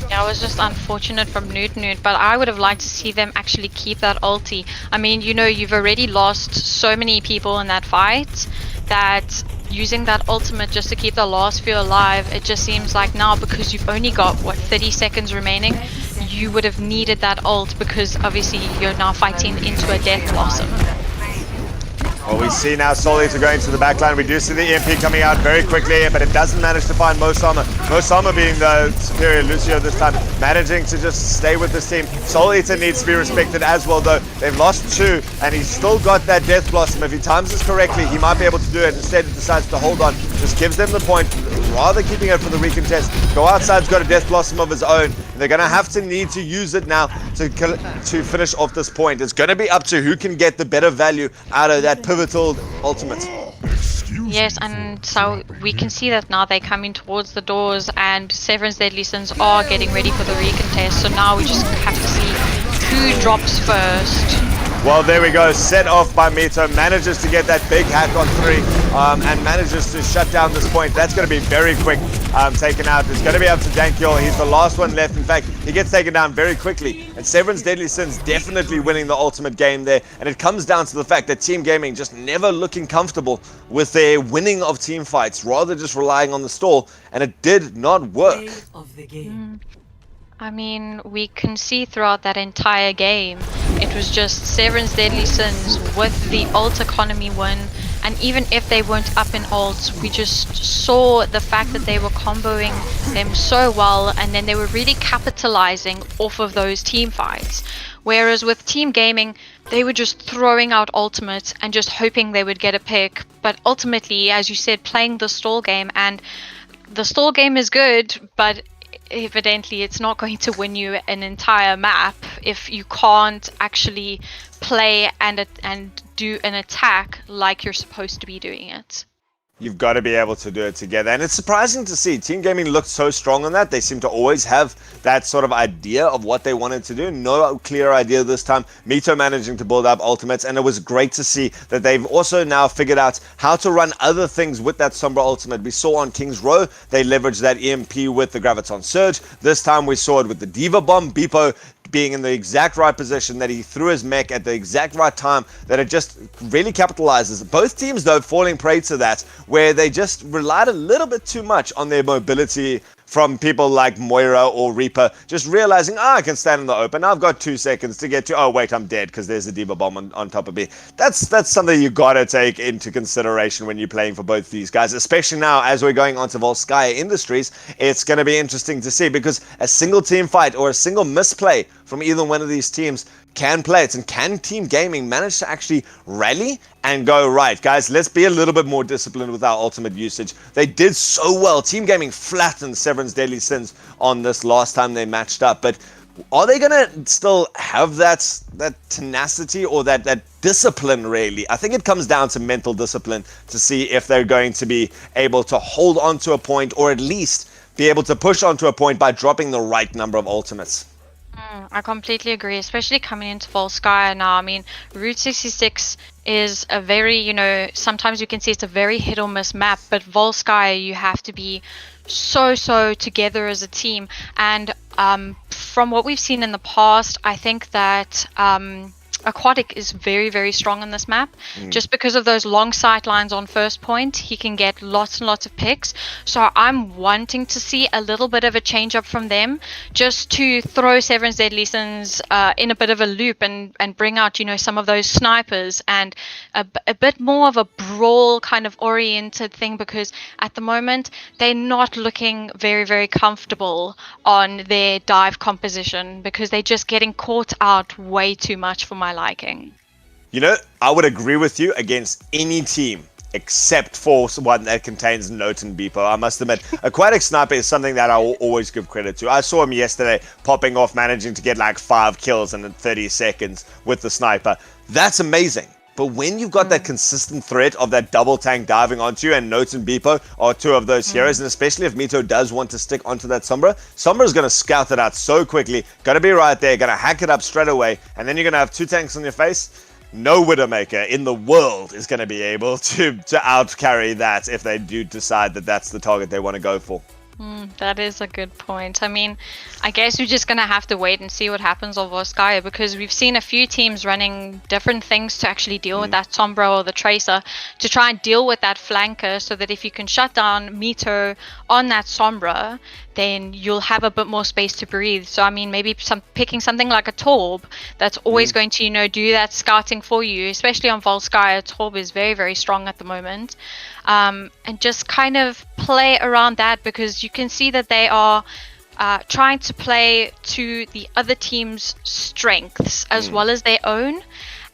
Yeah, it was just unfortunate from Newt, but I would have liked to see them actually keep that ulti. I mean, you know, you've already lost so many people in that fight that using that ultimate just to keep the last few alive, it just seems like now, because you've only got, what, 30 seconds remaining, you would have needed that ult, because obviously you're now fighting into a death blossom. Well, we see now Soul Eater going to the backline. We do see the EMP coming out very quickly, but it doesn't manage to find Mosama. Mosama being the superior Lucio this time, managing to just stay with this team. Soul Eater needs to be respected as well, though. They've lost 2, and he's still got that Death Blossom. If he times this correctly, he might be able to do it. Instead, he decides to hold on. Just gives them the point, rather keeping it for the recontest. Go Outside's got a Death Blossom of his own. They're going to need to use it now to finish off this point. It's going to be up to who can get the better value out of that pivotal ultimate. Yes, and so we can see that now they're coming towards the doors, and Severan's Deadly Sins are getting ready for the recontest. So now we just have to see who drops first. Well, there we go. Set off by Mito. Manages to get that big hack on 3 and manages to shut down this point. That's going to be very quick taken out. It's going to be up to Dankiel. He's the last one left. In fact, he gets taken down very quickly. And Severan's Deadly Sins definitely winning the ultimate game there. And it comes down to the fact that Team Gaming just never looking comfortable with their winning of team fights, rather just relying on the stall. And it did not work. I mean, we can see throughout that entire game, it was just Severan's Deadly Sins with the ult economy win, and even if they weren't up in ults, we just saw the fact that they were comboing them so well, and then they were really capitalizing off of those team fights. Whereas with Team Gaming, they were just throwing out ultimates and just hoping they would get a pick, but ultimately, as you said, playing the stall game, and the stall game is good, but evidently it's not going to win you an entire map if you can't actually play and do an attack like you're supposed to be doing it. You've got to be able to do it together. And it's surprising to see. Team Gaming looked so strong on that. They seem to always have that sort of idea of what they wanted to do. No clear idea this time. Mito managing to build up ultimates. And it was great to see that they've also now figured out how to run other things with that Sombra ultimate. We saw on King's Row, they leveraged that EMP with the Graviton Surge. This time we saw it with the Diva Bomb. Beepo being in the exact right position, that he threw his mech at the exact right time, that it just really capitalizes. Both teams, though, falling prey to that, where they just relied a little bit too much on their mobility from people like Moira or Reaper, just realizing, I can stand in the open. I've got 2 seconds to get to, oh wait, I'm dead because there's a Diva Bomb on top of me. That's something you gotta take into consideration when you're playing for both these guys, especially now as we're going on to Volskaya Industries. It's gonna be interesting to see, because a single team fight or a single misplay from either one of these teams can play it. And can Team Gaming manage to actually rally and go, right, guys, let's be a little bit more disciplined with our ultimate usage? They did so well. Team Gaming flattened Severan's Deadly Sins on this last time they matched up. But are they going to still have that tenacity or that discipline, really? I think it comes down to mental discipline to see if they're going to be able to hold on to a point, or at least be able to push onto a point by dropping the right number of ultimates. I completely agree, especially coming into Volskaya now. I mean, Route 66 is a very, sometimes you can see it's a very hit or miss map, but Volskaya, you have to be so together as a team. And from what we've seen in the past, I think that Aquatic is very strong on this map. Just because of those long sight lines on first point, he can get lots and lots of picks. So I'm wanting to see a little bit of a change up from them, just to throw Severan's Deadly Sins in a bit of a loop and bring out, some of those snipers and a bit more of a brawl kind of oriented thing, because at the moment they're not looking very comfortable on their dive composition, because they're just getting caught out way too much for my liking. I would agree with you against any team except for one that contains Note and Beepo. I must admit, Aquatic Sniper is something that I will always give credit to. I saw him yesterday popping off, managing to get like 5 kills in 30 seconds with the sniper. That's amazing. But when you've got that consistent threat of that double tank diving onto you, and Note and Beepo are 2 of those heroes, and especially if Mito does want to stick onto that Sombra is going to scout it out so quickly, going to be right there, going to hack it up straight away, and then you're going to have 2 tanks on your face. no Widowmaker in the world is going to be able to out carry that if they do decide that that's the target they want to go for. That is a good point. I mean, I guess we're just gonna have to wait and see what happens on Volskaya, because we've seen a few teams running different things to actually deal with that Sombra or the Tracer, to try and deal with that flanker, so that if you can shut down Mito on that Sombra, then you'll have a bit more space to breathe. So I mean, maybe picking something like a Torb that's always going to, you know, do that scouting for you, especially on Volskaya. Torb is very, very strong at the moment. And just kind of play around that, because you can see that they are trying to play to the other team's strengths as well as their own.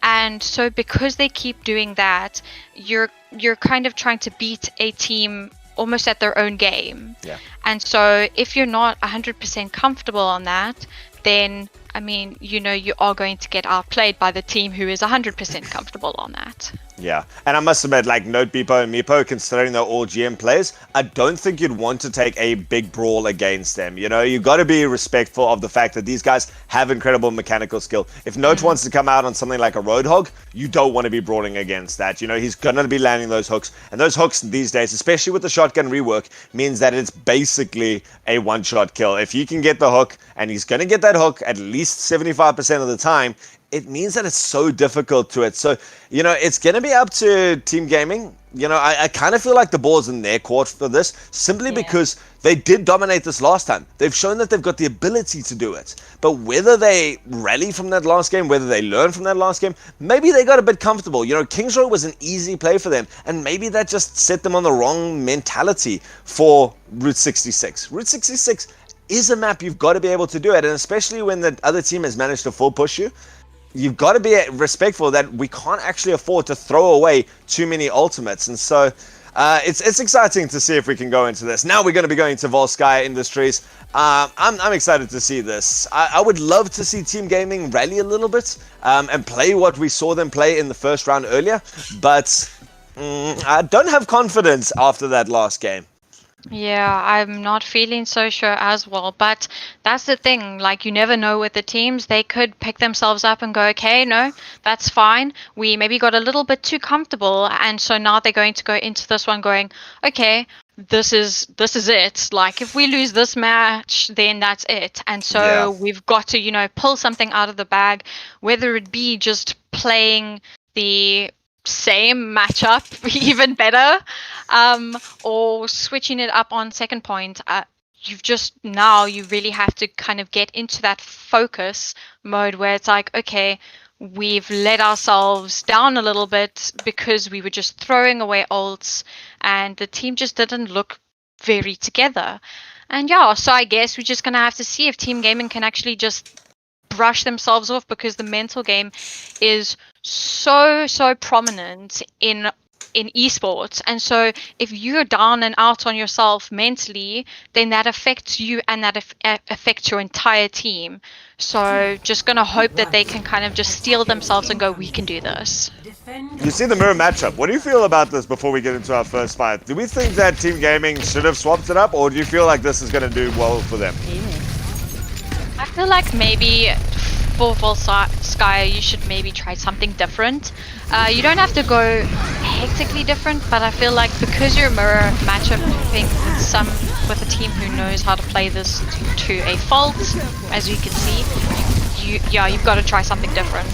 And so because they keep doing that, you're kind of trying to beat a team almost at their own game. Yeah. And so if you're not 100% comfortable on that, then I mean, you know, you are going to get outplayed by the team who is 100% comfortable on that. Yeah, and I must admit, like, note Beepo and Meepo, considering they're all GM players, I don't think you'd want to take a big brawl against them. You know, you got to be respectful of the fact that these guys have incredible mechanical skill. If Note wants to come out on something like a Roadhog, you don't want to be brawling against that. You know, he's going to be landing those hooks, and those hooks these days, especially with the shotgun rework, means that it's basically a one-shot kill. If you can get the hook, and he's going to get that hook at least 75% of the time, it means that it's so difficult to it. So, you know, it's going to be up to Team Gaming. You know, I kind of feel like the ball's in their court for this, simply because they did dominate this last time. They've shown that they've got the ability to do it. But whether they rally from that last game, whether they learn from that last game, maybe they got a bit comfortable. You know, Kings Row was an easy play for them, and maybe that just set them on the wrong mentality for Route 66. Route 66 is a map you've got to be able to do it, and especially when the other team has managed to full push you, you've got to be respectful that we can't actually afford to throw away too many ultimates. And so it's exciting to see if we can go into this. Now we're going to be going to Volskaya Industries. I'm excited to see this. I would love to see Team Gaming rally a little bit and play what we saw them play in the first round earlier, but I don't have confidence after that last game. Yeah, I'm not feeling so sure as well, but that's the thing, like, you never know with the teams. They could pick themselves up and go, okay, no, that's fine, we maybe got a little bit too comfortable, and so now they're going to go into this one going, okay, this is it, like, if we lose this match, then that's it. And so we've got to, you know, pull something out of the bag, whether it be just playing the same matchup even better, or switching it up on second point. You really have to kind of get into that focus mode where it's like, okay, we've let ourselves down a little bit because we were just throwing away ults and the team just didn't look very together. And yeah, so I guess we're just gonna have to see if Team Gaming can actually just brush themselves off, because the mental game is so prominent in esports. And so if you're down and out on yourself mentally, then that affects you, and that affects your entire team. So just gonna hope that they can kind of just steel themselves and go, we can do this. You see the mirror matchup. What do you feel about this before we get into our first fight? Do we think that Team Gaming should have swapped it up, or do you feel like this is going to do well for them? I feel like maybe for Volskaya, you should maybe try something different. You don't have to go hectically different, but I feel like because you're mirror matchup with a team who knows how to play this to a fault, as you can see, you've got to try something different.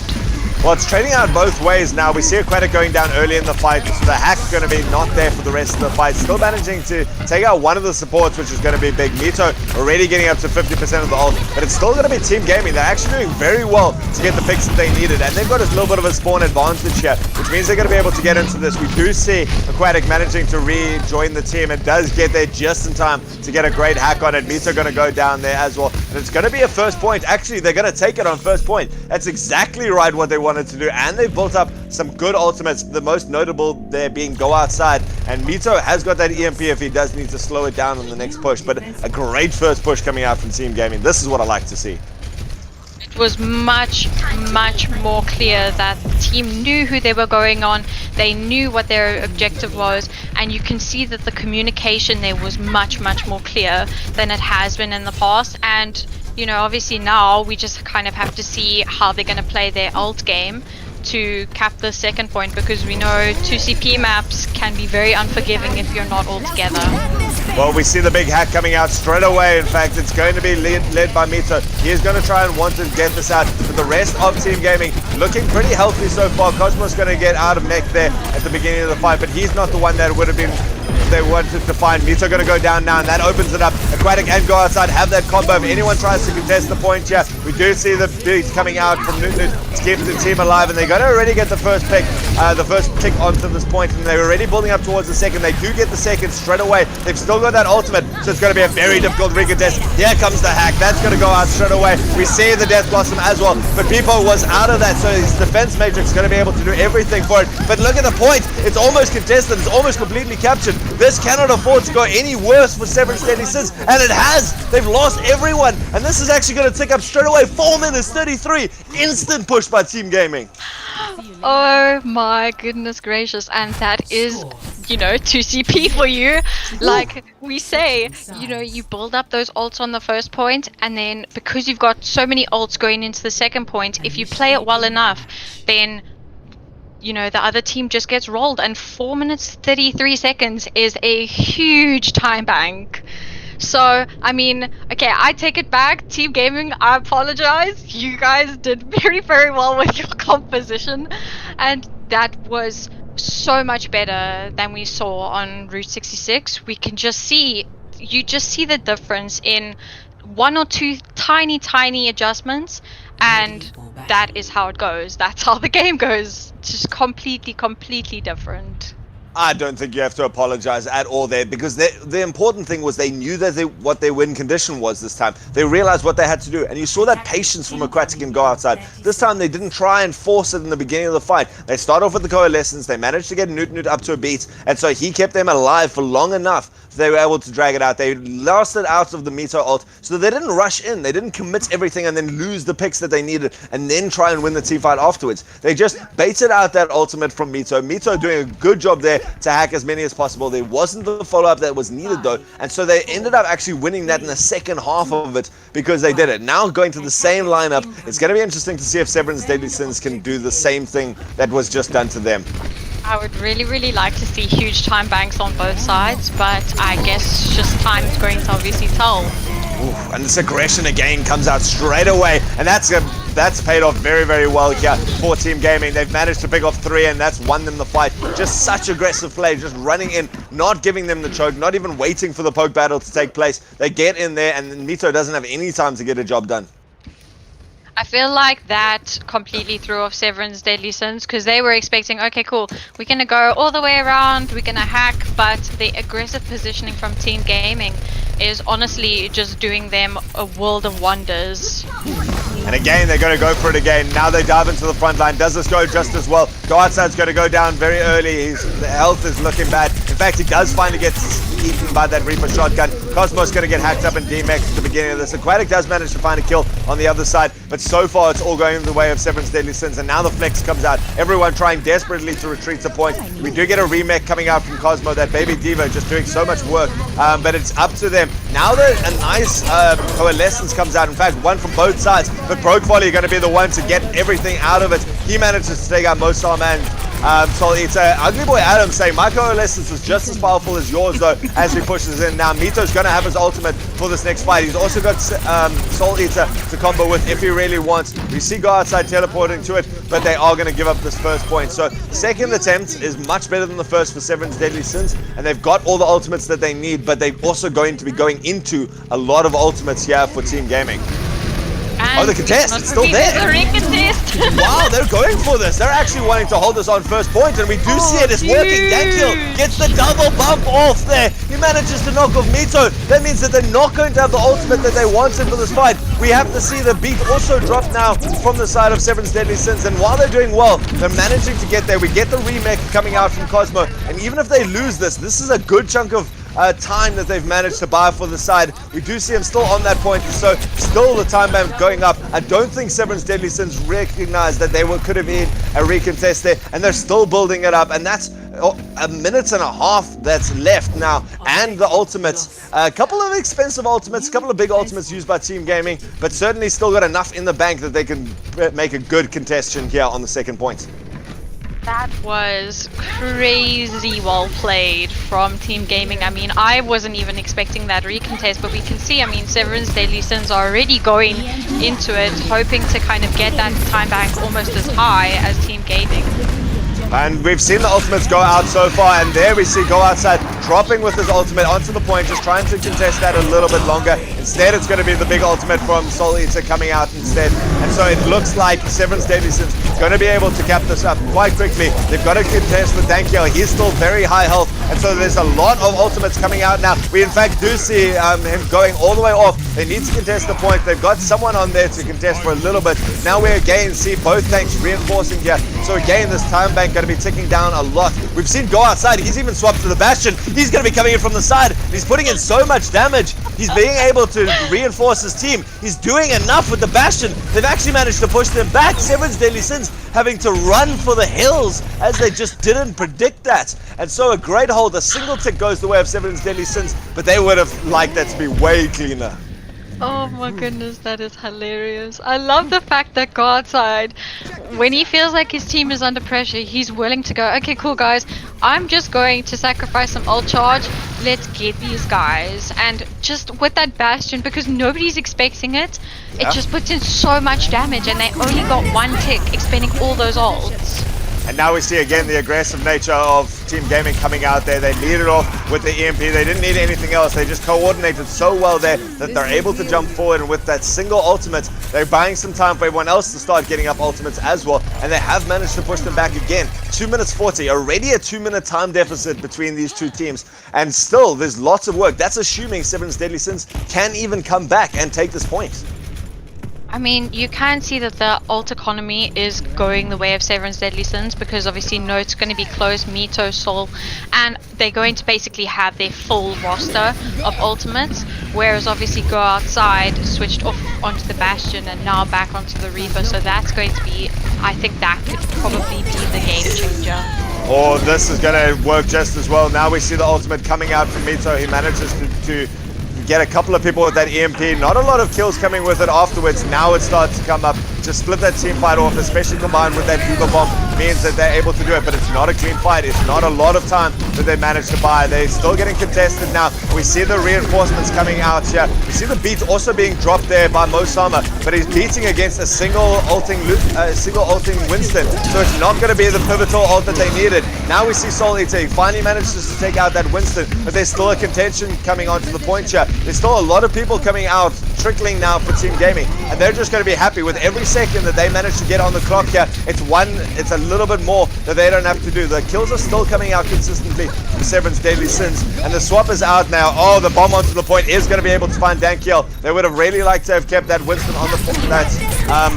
Well, it's trading out both ways now. We see Aquatic going down early in the fight. So the hack going to be not there for the rest of the fight. Still managing to take out one of the supports, which is going to be big. Mito already getting up to 50% of the ult, but it's still going to be Team Gaming. They're actually doing very well to get the picks that they needed, and they've got a little bit of a spawn advantage here, which means they're going to be able to get into this. We do see Aquatic managing to rejoin the team and does get there just in time to get a great hack on it. Mito going to go down there as well, and it's going to be a first point. Actually, they're going to take it on first point. That's exactly right what they wanted to do, and they've built up some good ultimates, the most notable there being go outside, and Mito has got that EMP if he does need to slow it down on the next push. But a great first push coming out from Team Gaming. This is what I like to see. It was much more clear that the team knew who they were going on, they knew what their objective was, and you can see that the communication there was much more clear than it has been in the past. And you know, obviously now we just kind of have to see how they're going to play their ult game, to cap the second point, because we know 2CP maps can be very unforgiving if you're not all together. Well, we see the big hack coming out straight away. In fact, it's going to be led by Mito. He is going to try and want to get this out. But the rest of Team Gaming looking pretty healthy so far. Cosmos going to get out of mech there at the beginning of the fight, but he's not the one that would have been they wanted to find. Mito going to go down now, and that opens it up. Aquatic and Go Outside have that combo. If anyone tries to contest the point here, we do see the beat coming out from Newt to keep the team alive, and they're going to already get the first pick onto this point, and they're already building up towards the second. They do get the second straight away. They've still got that ultimate, so it's going to be a very difficult recontest. Here comes the hack. That's going to go out straight away. We see the Death Blossom as well, but Pipo was out of that, so his defense matrix is going to be able to do everything for it. But look at the point. It's almost contested. It's almost completely captured. This cannot afford to go any worse for Seven Deadly Sins, and it has. They've lost everyone, and this is actually going to tick up straight away. 4 minutes 33. Instant push by Team Gaming. Oh my goodness gracious, and that is, you know, 2CP for you. Like we say, you know, you build up those ults on the first point, and then because you've got so many ults going into the second point, if you play it well enough, then you know, the other team just gets rolled, and 4 minutes 33 seconds is a huge time bank. So, I mean, okay, I take it back. Team Gaming, I apologize. You guys did very, very well with your composition, and that was so much better than we saw on Route 66. We can just see, you just see the difference in 1 or 2 tiny adjustments, and that is how it goes. That's how the game goes. It's just completely different. I don't think you have to apologize at all there, because the important thing was they knew that what their win condition was this time. They realized what they had to do, and you saw that patience from Aquatic and Go Outside. This time they didn't try and force it in the beginning of the fight. They start off with the Coalescence. They managed to get Newt up to a beat, and so he kept them alive for long enough. They were able to drag it out. They lasted out of the Mito ult, so they didn't rush in. They didn't commit everything and then lose the picks that they needed and then try and win the team fight afterwards. They just baited out that ultimate from Mito. Mito doing a good job there to hack as many as possible. There wasn't the follow-up that was needed though, and so they ended up actually winning that in the second half of it because they did it. Now going to the same lineup, it's going to be interesting to see if Severance's Deadly Sins can do the same thing that was just done to them. I would really like to see huge time banks on both sides, but I guess just time's going to obviously tell. Ooh, and this aggression again comes out straight away, and that's paid off very well here for Team Gaming. They've managed to pick off 3, and that's won them the fight. Just such aggressive play, just running in, not giving them the choke, not even waiting for the poke battle to take place. They get in there, and then Mito doesn't have any time to get a job done. I feel like that completely threw off Severance's Deadly Sins, because they were expecting, okay, cool, we're going to go all the way around, we're going to hack, but the aggressive positioning from Team Gaming is honestly just doing them a world of wonders. And again, they're going to go for it again. Now they dive into the front line. Does this go just as well? Go Outside's going to go down very early. The health is looking bad. In fact, he does finally get eaten by that Reaper shotgun. Cosmos going to get hacked up in DMX at the beginning of this. Aquatic does manage to find a kill on the other side, but so far it's all going the way of Severance's Deadly Sins, and now the flex comes out. Everyone trying desperately to retreat to point. We do get a remake coming out from Cosmo, that baby diva just doing so much work, but it's up to them. Now that a nice coalescence comes out, in fact one from both sides, but Brokevolley are going to be the one to get everything out of it. He manages to take out most of our man. So it's Ugly Boy Adam saying my coalescence is just as powerful as yours though, as he pushes in. Now Mito's going to have his ultimate for this next fight. He's also got Soul Eater to combo with if he really wants. We see Go Outside teleporting to it, but they are going to give up this first point. So second attempt is much better than the first for Severance's Deadly Sins, and they've got all the ultimates that they need, but they're also going to be going into a lot of ultimates here for Team Gaming. And the contest, it's still there. The recontest. Wow, they're going for this. They're actually wanting to hold us on first point, and we do see it. It's working. Dankil gets the double bump off there. He manages to knock off Mito. That means that they're not going to have the ultimate that they wanted for this fight. We have to see the beat also drop now from the side of Severance's Deadly Sins, and while they're doing well, they're managing to get there. We get the remake coming out from Cosmo, and even if they lose this is a good chunk of time that they've managed to buy for the side. We do see him still on that point, so still the time bank going up. I don't think Severance's Deadly Sins recognized that they could have been a recontest there, and they're still building it up, and that's a minute and a half that's left now, and the ultimates, a couple of expensive ultimates, a couple of big ultimates used by Team Gaming, but certainly still got enough in the bank that they can make a good contestation here on the second point. That was crazy well played from Team Gaming. I mean, I wasn't even expecting that recontest, but we can see, I mean, Severan's Deadly Sins are already going into it, hoping to kind of get that time bank almost as high as Team Gaming. And we've seen the ultimates go out so far, and there we see Go Outside dropping with his ultimate onto the point, just trying to contest that a little bit longer. Instead, it's going to be the big ultimate from Soul Eater coming out instead. And so it looks like Severan's Deadly Sins going to be able to cap this up quite quickly. They've got to contest with Dankiel. He's still very high health, and so there's a lot of ultimates coming out now. We in fact do see him going all the way off. They need to contest the point. They've got someone on there to contest for a little bit. Now we again see both tanks reinforcing here. So again, this time bank going to be ticking down a lot. We've seen Go Outside. He's even swapped to the Bastion. He's going to be coming in from the side. He's putting in so much damage. He's being able to reinforce his team. He's doing enough with the Bastion. They've actually managed to push them back. Severan's Deadly Sins having to run for the hills as they just didn't predict that. And so a great hold. A single tick goes the way of Severan's Deadly Sins, but they would have liked that to be way cleaner. Oh my goodness, that is hilarious. I love the fact that Go Outside, when he feels like his team is under pressure, he's willing to go, okay, cool guys, I'm just going to sacrifice some ult charge, let's get these guys. And just with that Bastion, because nobody's expecting it, it just puts in so much damage, and they only got one tick, expending all those ults. And now we see again the aggressive nature of Team Gaming coming out there. They lead it off with the EMP. They didn't need anything else. They just coordinated so well there that they're able to jump forward. And with that single ultimate, they're buying some time for everyone else to start getting up ultimates as well. And they have managed to push them back again. 2 minutes 40, already a 2-minute time deficit between these two teams. And still, there's lots of work. That's assuming Severan's Deadly Sins can even come back and take this point. I mean, you can see that the ult economy is going the way of Severan's Deadly Sins, because obviously Note's going to be close, Mito, Soul, and they're going to basically have their full roster of ultimates, whereas obviously Go Outside switched off onto the Bastion and now back onto the Reaper, so that's going to be, I think that could probably be the game changer. Oh, this is going to work just as well. Now we see the ultimate coming out from Mito. He manages to get a couple of people with that EMP. Not a lot of kills coming with it afterwards. Now it starts to come up. Just split that team fight off, especially combined with that Uber Bomb, means that they're able to do it, but it's not a clean fight. It's not a lot of time that they managed to buy. They're still getting contested now. We see the reinforcements coming out here. We see the beat also being dropped there by Mosama, but he's beating against a single ulting Winston, so it's not going to be the pivotal ult that they needed. Now we see Soul Eater. He finally manages to take out that Winston, but there's still a contention coming onto the point here. There's still a lot of people coming out, trickling now for Team Gaming, and they're just going to be happy with every second that they manage to get on the clock here. It's a little bit more that they don't have to do. The kills are still coming out consistently from Severan's Deadly Sins, and the swap is out now. Oh, the bomb onto the point is going to be able to find Dankiel. They would have really liked to have kept that Winston on the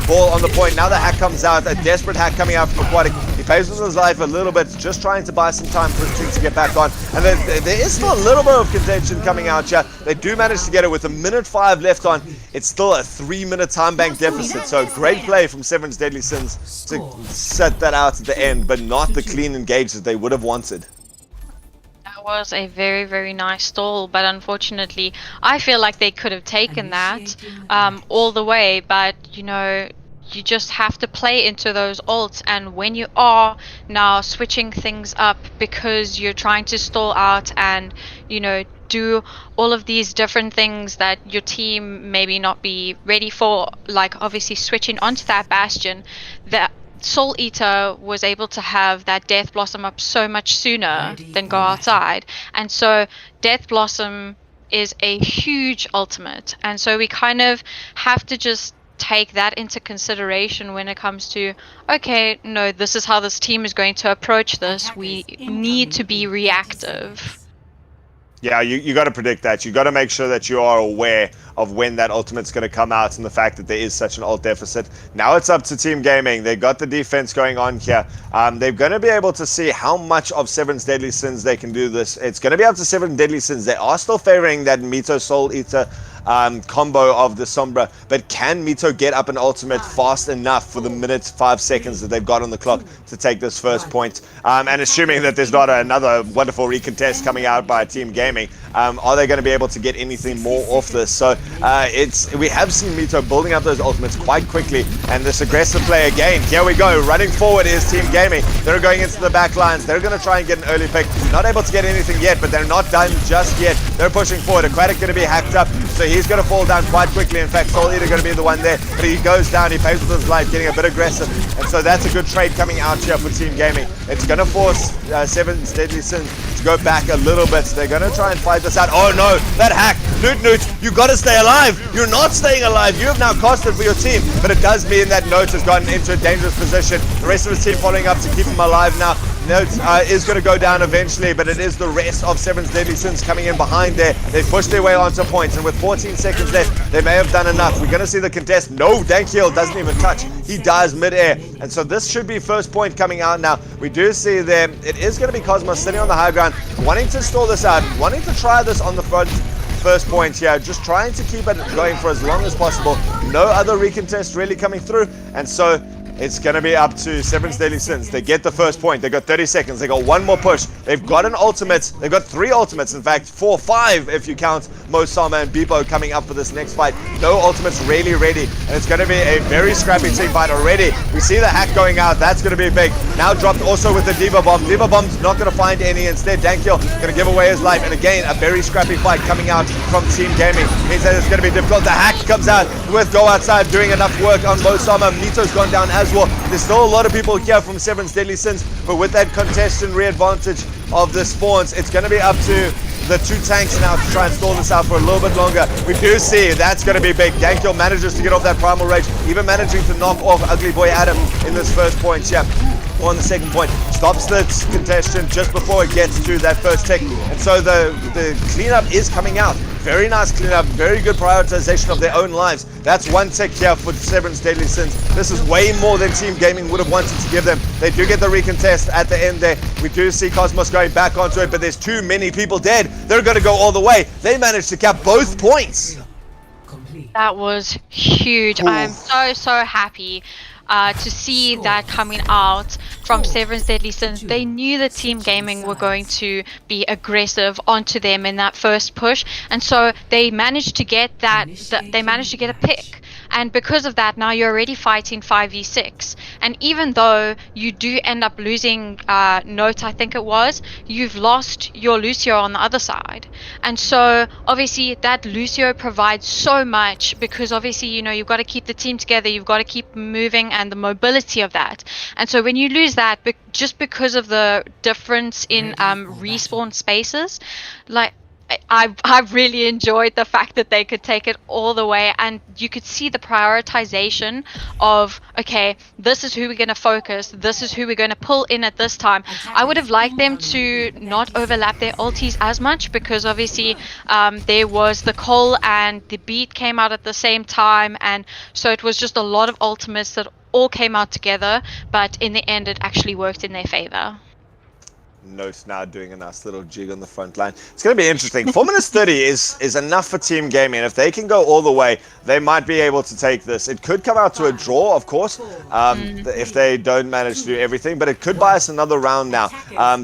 ball on the point. Now the hack comes out, a desperate hack coming out from Aquatic. He pays with his life a little bit, just trying to buy some time for his team to get back on. And there is still a little bit of contention coming out here. They do manage to get it with a minute 5 left on. It's still a 3-minute time bank deficit. So great play from Severan's Deadly Sins to set that out at the end, but not the clean engage that they would have wanted. That was a very, very nice stall, but unfortunately, I feel like they could have taken that all the way, but you know, you just have to play into those ults, and when you are now switching things up because you're trying to stall out and, you know, do all of these different things that your team maybe not be ready for, like obviously switching onto that Bastion, that Soul Eater was able to have that Death Blossom up so much sooner than Go Outside, and so Death Blossom is a huge ultimate, and so we kind of have to just take that into consideration when it comes to, okay, no, this is how this team is going to approach this. We need to be reactive. Yeah, you got to predict that. You got to make sure that you are aware of when that ultimate's going to come out and the fact that there is such an ult deficit. Now it's up to Team Gaming. They've got the defense going on here. They're going to be able to see how much of Severan's Deadly Sins they can do this. It's going to be up to Severan's Deadly Sins. They are still favoring that Mito Soul Eater combo of the Sombra, but can Mito get up an ultimate fast enough for the minute 5 seconds that they've got on the clock to take this first point? And assuming that there's not another wonderful recontest coming out by Team Gaming, are they going to be able to get anything more off this? So we have seen Mito building up those ultimates quite quickly, and this aggressive play again. Here we go, running forward is Team Gaming. They're going into the back lines. They're going to try and get an early pick. Not able to get anything yet, but they're not done just yet. They're pushing forward. Aquatic going to be hacked up, so he's going to fall down quite quickly. In fact, Soul Eater going to be the one there, but he goes down. He pays with his life, getting a bit aggressive, and so that's a good trade coming out here for Team Gaming. It's going to force Seven's Deadly Sins to go back a little bit. They're going to try and fight this out. Oh no, that hack. Newt, you got to stay alive. You're not staying alive. You have now costed for your team, but it does mean that Note has gotten into a dangerous position. The rest of his team following up to keep him alive now. Note is going to go down eventually, but it is the rest of Seven's Deadly Sins coming in behind there. They've pushed their way onto points, and with 14 seconds left, they may have done enough. We're going to see the contest. No, Dankiel doesn't even touch. He dies mid-air, and so this should be first point coming out now. We do see there, it is going to be Cosmos sitting on the high ground, wanting to stall this out, wanting to try this on the front. First point here, just trying to keep it going for as long as possible. No other recontest really coming through, and so it's going to be up to Seven's Deadly Sins. They get the first point. They got 30 seconds. They got one more push. They've got an ultimate. They've got 3 ultimates, in fact. 4, 5 if you count Mo Sama and Bebo coming up for this next fight. No ultimates really ready, and it's going to be a very scrappy team fight already. We see the hack going out. That's going to be big. Now dropped also with the Diva Bomb. Diva Bomb's not going to find any. Instead, Dankiel going to give away his life, and again, a very scrappy fight coming out from Team Gaming. Means that it's going to be difficult. The hack comes out with Go Outside doing enough work on Mo Sama. Mito's gone down as well. There's still a lot of people here from Seven's Deadly Sins, but with that contestant re-advantage of the spawns, it's going to be up to the 2 tanks now to try and stall this out for a little bit longer. We do see that's going to be big. Dankiel manages to get off that primal rage, even managing to knock off Ugly Boy Adam in this first point. Yeah. On the second point, stops the contestant just before it gets to that first tick, and so the cleanup is coming out. Very nice cleanup, very good prioritization of their own lives. That's 1 tick here for Seven's Deadly Sins. This is way more than Team Gaming would have wanted to give them. They do get the recontest at the end there. We do see Cosmos going back onto it, but there's too many people dead. They're going to go all the way. They managed to cap both points. That was huge. I'm so happy to see that coming out from Seven's Deadly Sins. They knew that Team Gaming were going to be aggressive onto them in that first push, and so they managed to get that. They managed to get a pick. And because of that, now you're already fighting 5v6. And even though you do end up losing Note, I think it was, you've lost your Lucio on the other side. And so obviously that Lucio provides so much, because obviously, you know, you've got to keep the team together, you've got to keep moving, and the mobility of that. And so when you lose that, just because of the difference in respawn spaces, like, I really enjoyed the fact that they could take it all the way, and you could see the prioritization of, okay, this is who we're going to focus, this is who we're going to pull in at this time. I would have liked them to not overlap their ultis as much, because obviously there was the Cole and the Beat came out at the same time, and so it was just a lot of ultimates that all came out together, but in the end it actually worked in their favor. Note now doing a nice little jig on the front line. It's going to be interesting. 4 minutes 30 is enough for Team Gaming. If they can go all the way, they might be able to take this. It could come out to a draw, of course, if they don't manage to do everything, but it could buy us another round now.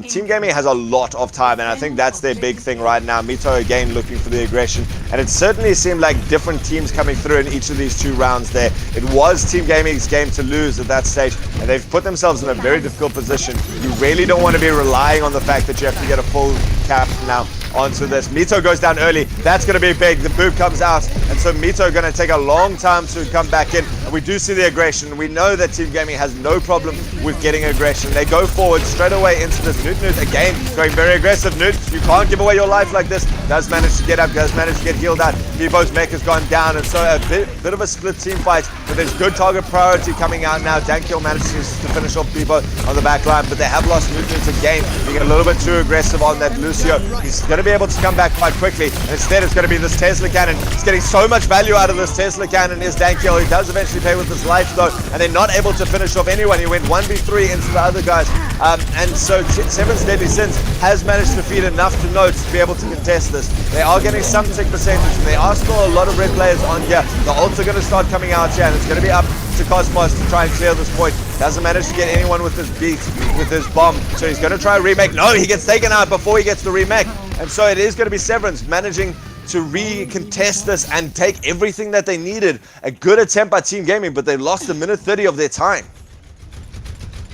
Team Gaming has a lot of time, and I think that's their big thing right now. Mito again looking for the aggression, and it certainly seemed like different teams coming through in each of these 2 rounds there. It was Team Gaming's game to lose at that stage, and they've put themselves in a very difficult position. You really don't want to be relying on the fact that you have to get a full cap now onto this. Mito goes down early. That's going to be big. The boob comes out, and so Mito going to take a long time to come back in. And we do see the aggression. We know that Team Gaming has no problem with getting aggression. They go forward straight away into this. Newt again going very aggressive. Newt, you can't give away your life like this. Does manage to get up, does manage to get healed out. Bebo's mech has gone down, and so a bit of a split team fight, but there's good target priority coming out now. Dankiel manages to finish off Bebo on the back line, but they have lost Newt again, being a little bit too aggressive on that Lucio. He's going to be able to come back quite quickly. And instead, it's going to be this Tesla cannon. He's getting so much value out of this Tesla cannon. Is Dankiel. He does eventually pay with his life, though, and they're not able to finish off anyone. He went 1v3 into the other guys. And so Seven's Deadly Sins has managed to feed enough to Notes to be able to contest this. They are getting some tick percentage, and there are still a lot of red players on here. The ults are going to start coming out here, and it's going to be up to Cosmos to try and clear this point. Doesn't manage to get anyone with his beat, with his bomb. So he's going to try a remake. No, he gets taken out before he gets the remake. And so it is going to be Severance managing to recontest this and take everything that they needed. A good attempt by Team Gaming, but they lost a minute 30 of their time.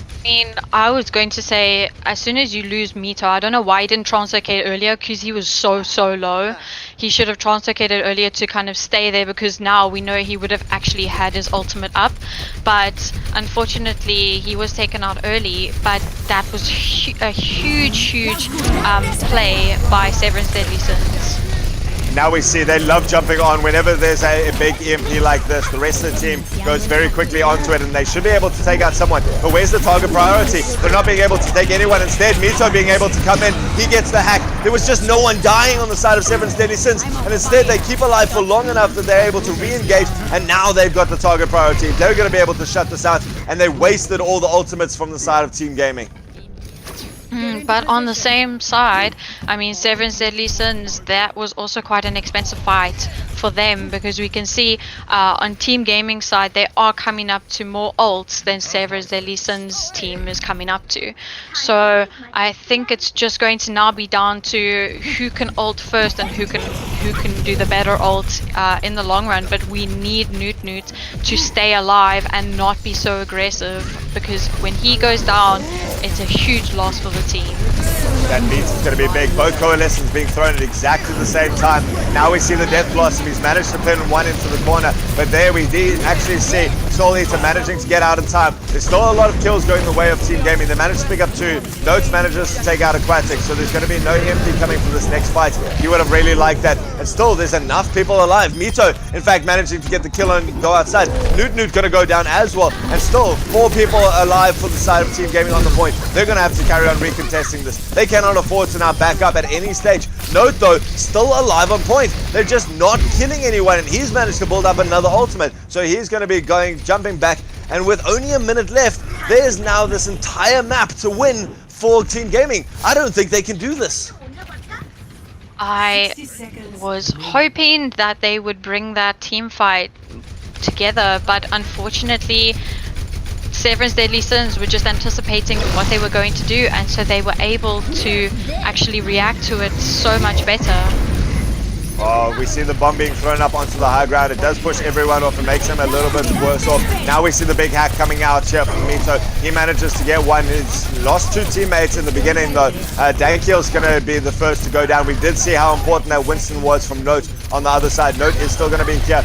I mean, I was going to say, as soon as you lose Mito, I don't know why he didn't translocate earlier, because he was so low. He should have translocated earlier to kind of stay there, because now we know he would have actually had his ultimate up. But unfortunately, he was taken out early, but that was a huge play by Severance Deadly Sins. Now we see they love jumping on whenever there's a big EMP like this. The rest of the team goes very quickly onto it, and they should be able to take out someone. But where's the target priority? They're not being able to take anyone. Instead, Mito being able to come in. He gets the hack. There was just no one dying on the side of Severance Deadly Sins, and instead they keep alive for long enough that they're able to re-engage, and now they've got the target priority. They're going to be able to shut this out, and they wasted all the ultimates from the side of Team Gaming. But on the same side, I mean, Severance Deadly Sins, that was also quite an expensive fight for them, because we can see on Team Gaming side, they are coming up to more ults than Severance Deadly Sins team is coming up to. So I think it's just going to now be down to who can ult first and who can do the better ult in the long run. But we need Newt to stay alive and not be so aggressive, because when he goes down, it's a huge loss for the team. That means it's going to be big. Both coalitions being thrown at exactly the same time. Now we see the Death Blossom. He's managed to pin one into the corner, but there we did actually see Soul Eater managing to get out in time. There's still a lot of kills going the way of Team Gaming. They managed to pick up 2. Notes manages to take out Aquatic, so there's going to be no EMP coming from this next fight. You would have really liked that. And still, there's enough people alive. Mito, in fact, managing to get the kill and go outside. Newt going to go down as well. And still, 4 people alive for the side of Team Gaming on the point. They're going to have to carry on recontesting this. They cannot afford to now back up at any stage. Note, though, still alive on point. They're just not killing anyone, and he's managed to build up another ultimate. So he's going to be jumping back, and with only a minute left, there's now this entire map to win for Team Gaming. I don't think they can do this. I was hoping that they would bring that team fight together, but unfortunately, Severance Deadly Sins were just anticipating what they were going to do, and so they were able to actually react to it so much better. Oh, we see the bomb being thrown up onto the high ground. It does push everyone off and makes them a little bit worse off. Now we see the big hack coming out here from Mito. He manages to get one. He's lost 2 teammates in the beginning, though. Dankiel's going to be the first to go down. We did see how important that Winston was from Note on the other side. Note is still going to be here.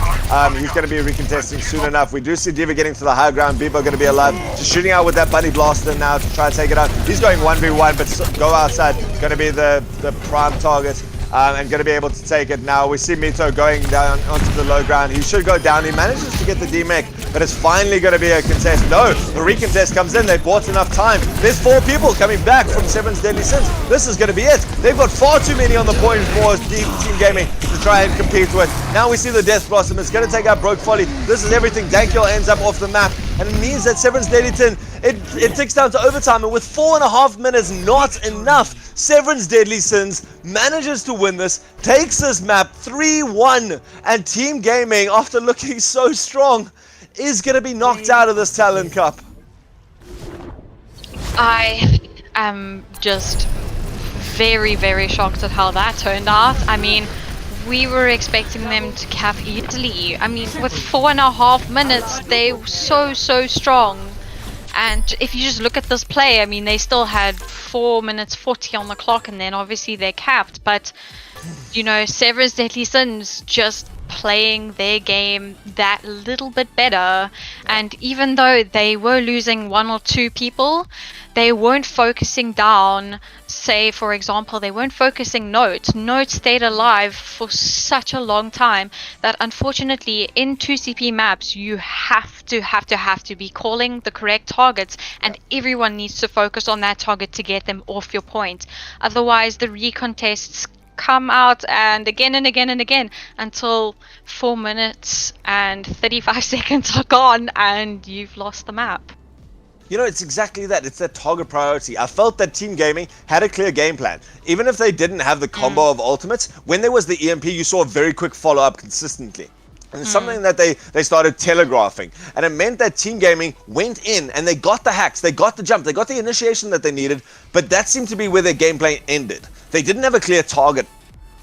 He's going to be recontesting soon enough. We do see Diva getting to the high ground. Bebo going to be alive. Just shooting out with that Bunny Blaster now to try and take it out. He's going 1v1, but go outside. Going to be the prime target. And going to be able to take it now. We see Mito going down onto the low ground. He should go down. He manages to get the D-Mech, but it's finally going to be a contest. No, the recontest comes in. They bought enough time. There's 4 people coming back from Severance Deadly Sins. This is going to be it. They've got far too many on the point for Team Gaming to try and compete with. Now we see the Death Blossom. It's going to take out Broke Folly. This is everything. Dankiel ends up off the map, and it means that Severance Deadly Sins, it ticks down to overtime, and with 4.5 minutes not enough, Severance Deadly Sins manages to win this, takes this map 3-1, and Team Gaming, after looking so strong, is going to be knocked out of this Talon Cup. I am just very shocked at how that turned out. I mean, we were expecting them to cap easily. I mean, with 4.5 minutes, they were so strong. And if you just look at this play, I mean, they still had 4 minutes 40 on the clock, and then obviously they're capped. But, you know, Severance Deadly Sins just playing their game that little bit better. And even though they were losing one or two people, they weren't focusing down. Say, for example, they weren't focusing Note. Note stayed alive for such a long time that unfortunately in 2CP maps you have to be calling the correct targets, and everyone needs to focus on that target to get them off your point. Otherwise the recontests come out and again and again and again until 4 minutes and 35 seconds are gone and you've lost the map. You know, it's exactly that. It's that target priority. I felt that Team Gaming had a clear game plan. Even if they didn't have the combo of ultimates, when there was the EMP, you saw a very quick follow-up consistently. And it's something that they started telegraphing. And it meant that Team Gaming went in and they got the hacks, they got the jump, they got the initiation that they needed, but that seemed to be where their gameplay ended. They didn't have a clear target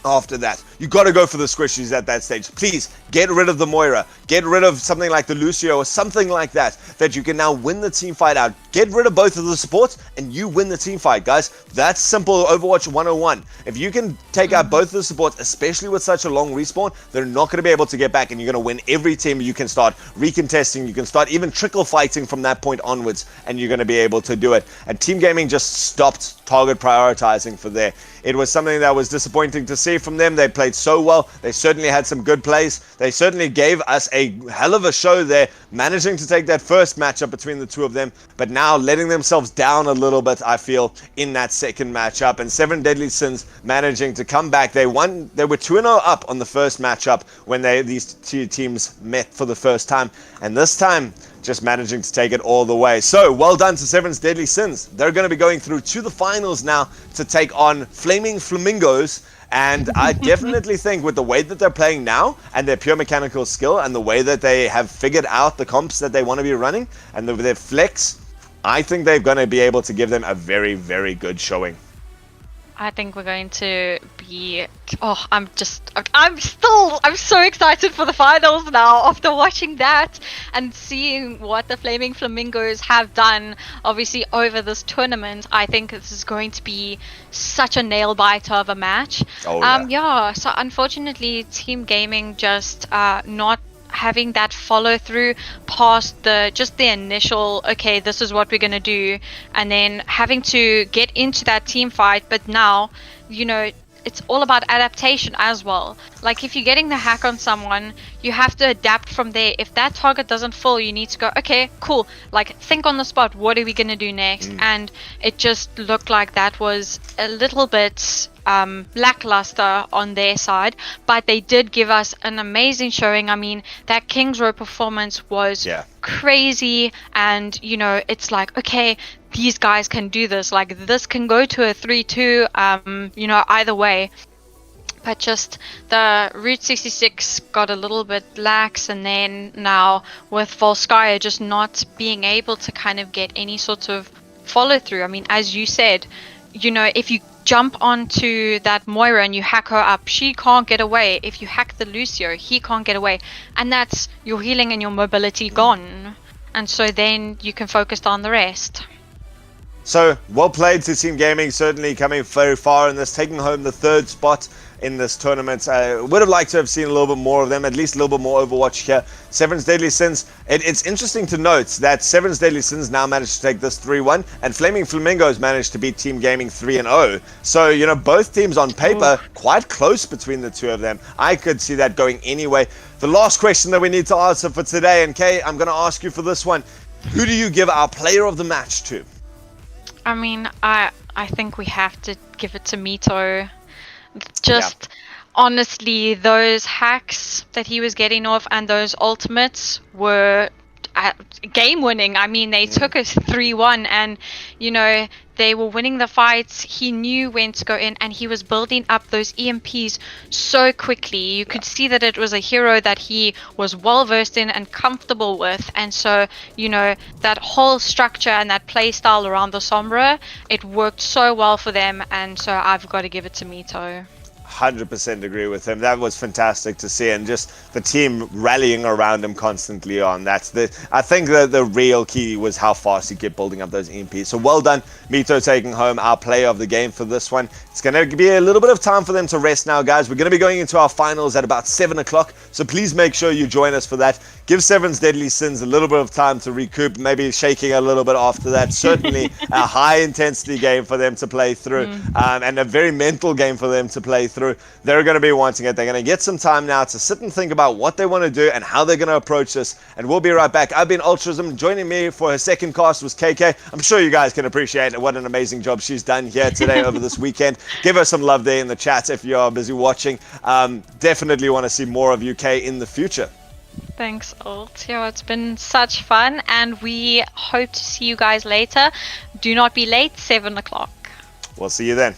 after that. You got to go for the squishies at that stage. Please get rid of the Moira, get rid of something like the Lucio or something like that, that you can now win the team fight out. Get rid of both of the supports and you win the team fight, guys. That's simple Overwatch 101. If you can take out both of the supports, especially with such a long respawn, they're not going to be able to get back, and you're going to win every team. You can start recontesting, you can start even trickle fighting from that point onwards, and you're going to be able to do it. And Team Gaming just stopped target prioritizing for there. It was something that was disappointing to see from them. They played so well. They certainly had some good plays. They certainly gave us a hell of a show there, managing to take that first matchup between the two of them, but now letting themselves down a little bit, I feel, in that second matchup. And Seven Deadly Sins managing to come back. They won. They were 2-0 up on the first matchup when these two teams met for the first time, and this time just managing to take it all the way. So well done to Seven's Deadly Sins. They're going to be going through to the finals now to take on Flaming Flamingos. And I definitely think with the way that they're playing now and their pure mechanical skill and the way that they have figured out the comps that they want to be running and their flex, I think they're going to be able to give them a very, very good showing. I think we're going to be... Oh, I'm so excited for the finals now after watching that and seeing what the Flaming Flamingos have done, obviously, over this tournament. I think this is going to be such a nail-biter of a match. Oh, yeah. Yeah, so unfortunately, Team Gaming just not having that follow through past the initial, okay, this is what we're going to do, and then having to get into that team fight. But now, you know, it's all about adaptation as well. Like, if you're getting the hack on someone, you have to adapt from there. If that target doesn't fall, you need to go, okay, cool, like, think on the spot, what are we going to do next? And it just looked like that was a little bit lackluster on their side, but they did give us an amazing showing. I mean, that Kings Row performance was crazy, and you know, it's like, okay, these guys can do this, like this can go to a 3-2, you know, either way. But just the Route 66 got a little bit lax, and then now with Volskaya just not being able to kind of get any sort of follow through. I mean, as you said, you know, if you jump onto that Moira and you hack her up, she can't get away. If you hack the Lucio, he can't get away. And that's your healing and your mobility gone. And so then you can focus on the rest. So, well played to Team Gaming, certainly coming very far in this, taking home the third spot in this tournament. Would have liked to have seen a little bit more of them, at least a little bit more Overwatch here. Seven's Deadly Sins, it's interesting to note that Seven's Deadly Sins now managed to take this 3-1, and Flaming Flamingos managed to beat Team Gaming 3-0. So, you know, both teams on paper, quite close between the two of them. I could see that going anyway. The last question that we need to answer for today, and Kay, I'm going to ask you for this one. Who do you give our player of the match to? I mean, I think we have to give it to Mito. Just honestly, those hacks that he was getting off and those ultimates were game winning. I mean, they took us 3-1, and you know, they were winning the fights. He knew when to go in, and he was building up those EMPs so quickly. You could see that it was a hero that he was well versed in and comfortable with. And so, you know, that whole structure and that play style around the Sombra, it worked so well for them. And so I've got to give it to Mito. 100% agree with him. That was fantastic to see, and just the team rallying around him constantly on. I think the real key was how fast he kept building up those EMPs. So well done, Mito, taking home our player of the game for this one. It's going to be a little bit of time for them to rest now, guys. We're going to be going into our finals at about 7 o'clock, so please make sure you join us for that. Give Seven's Deadly Sins a little bit of time to recoup, maybe shaking a little bit after that. Certainly a high-intensity game for them to play through, and a very mental game for them to play through. They're going to be wanting it. They're going to get some time now to sit and think about what they want to do and how they're going to approach this, and we'll be right back. I've been Ultrasm. Joining me for her second cast was KK. I'm sure you guys can appreciate what an amazing job she's done here today over this weekend. Give her some love there in the chat if you are busy watching. Definitely want to see more of UK in the future. Thanks, Ult. Yeah, it's been such fun, and we hope to see you guys later. Do not be late, 7 o'clock. We'll see you then.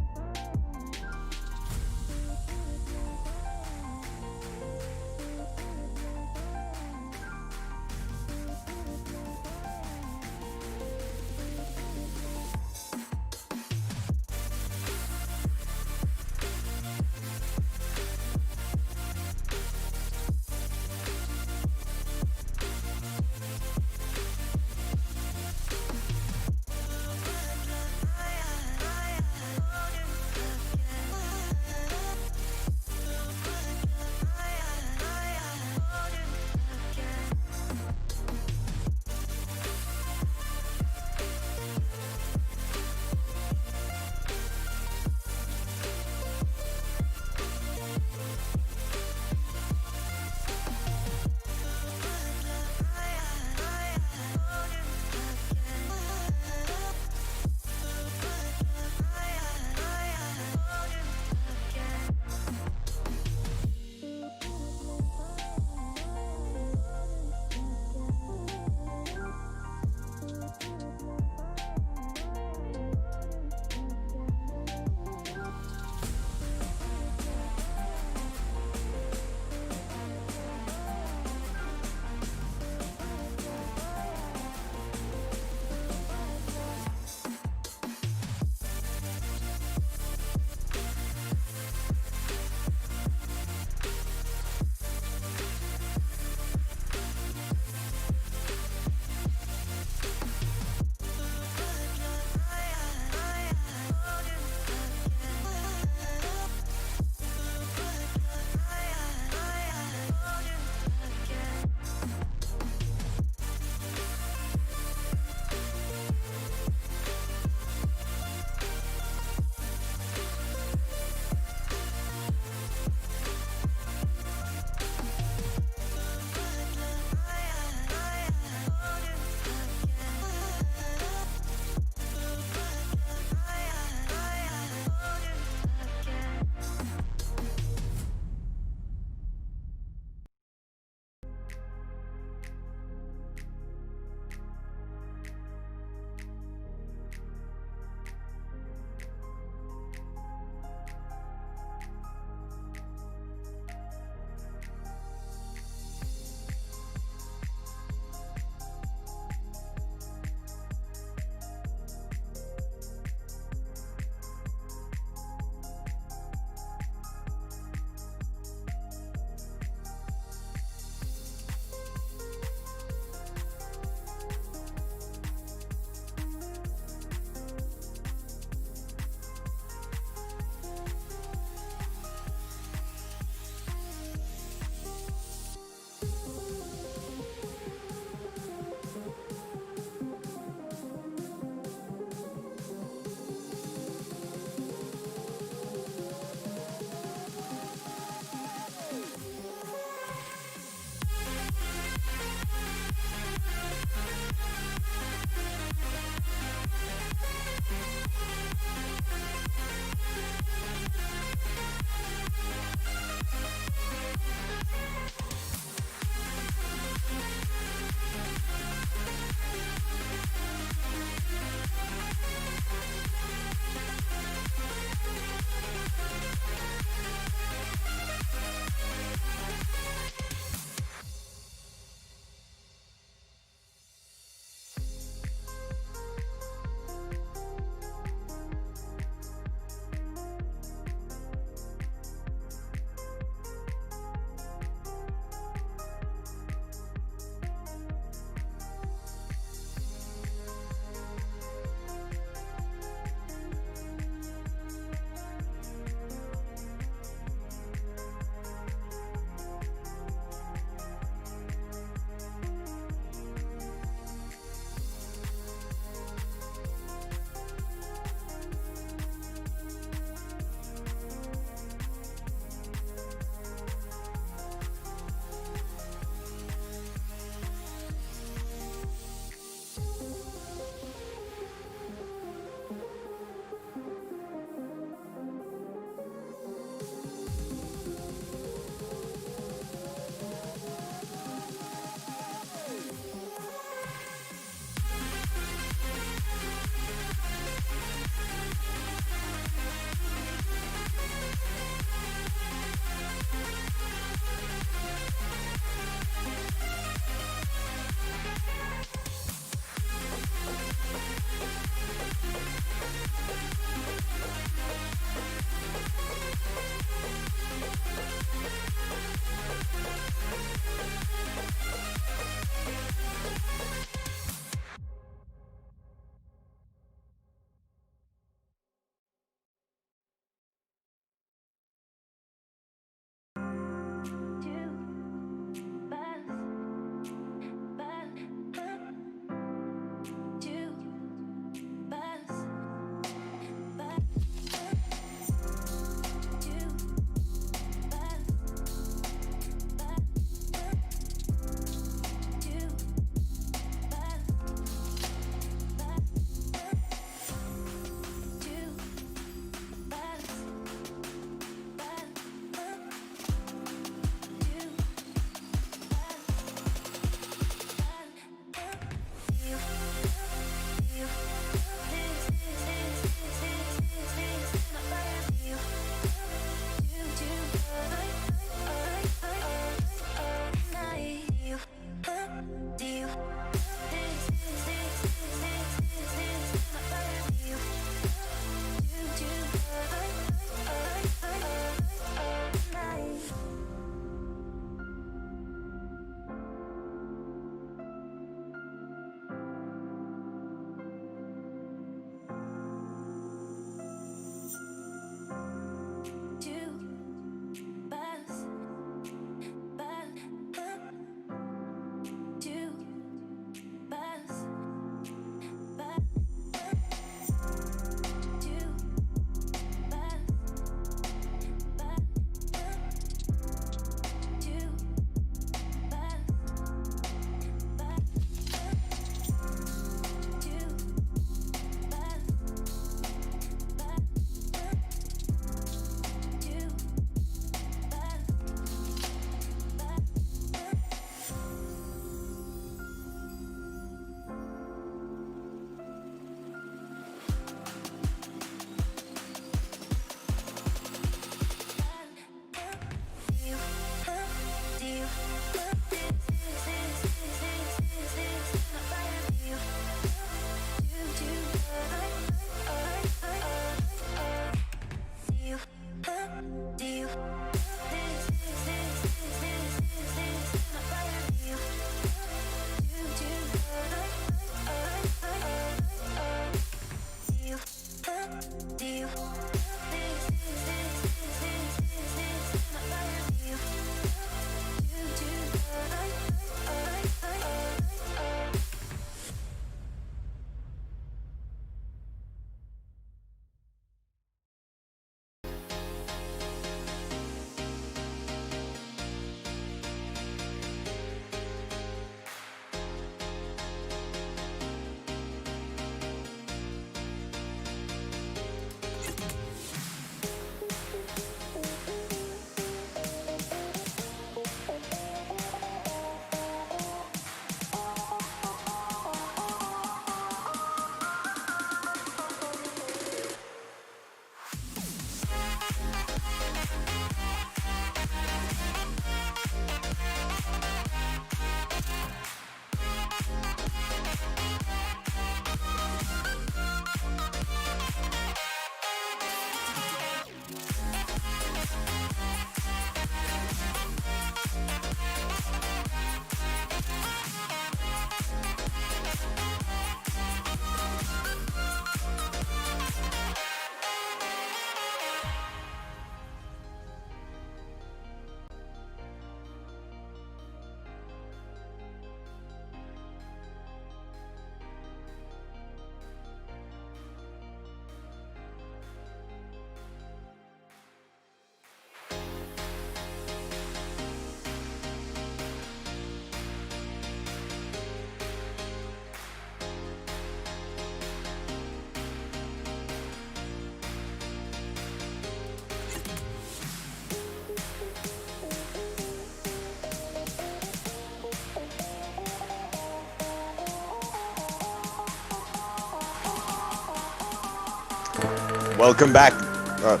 Welcome back. Oh,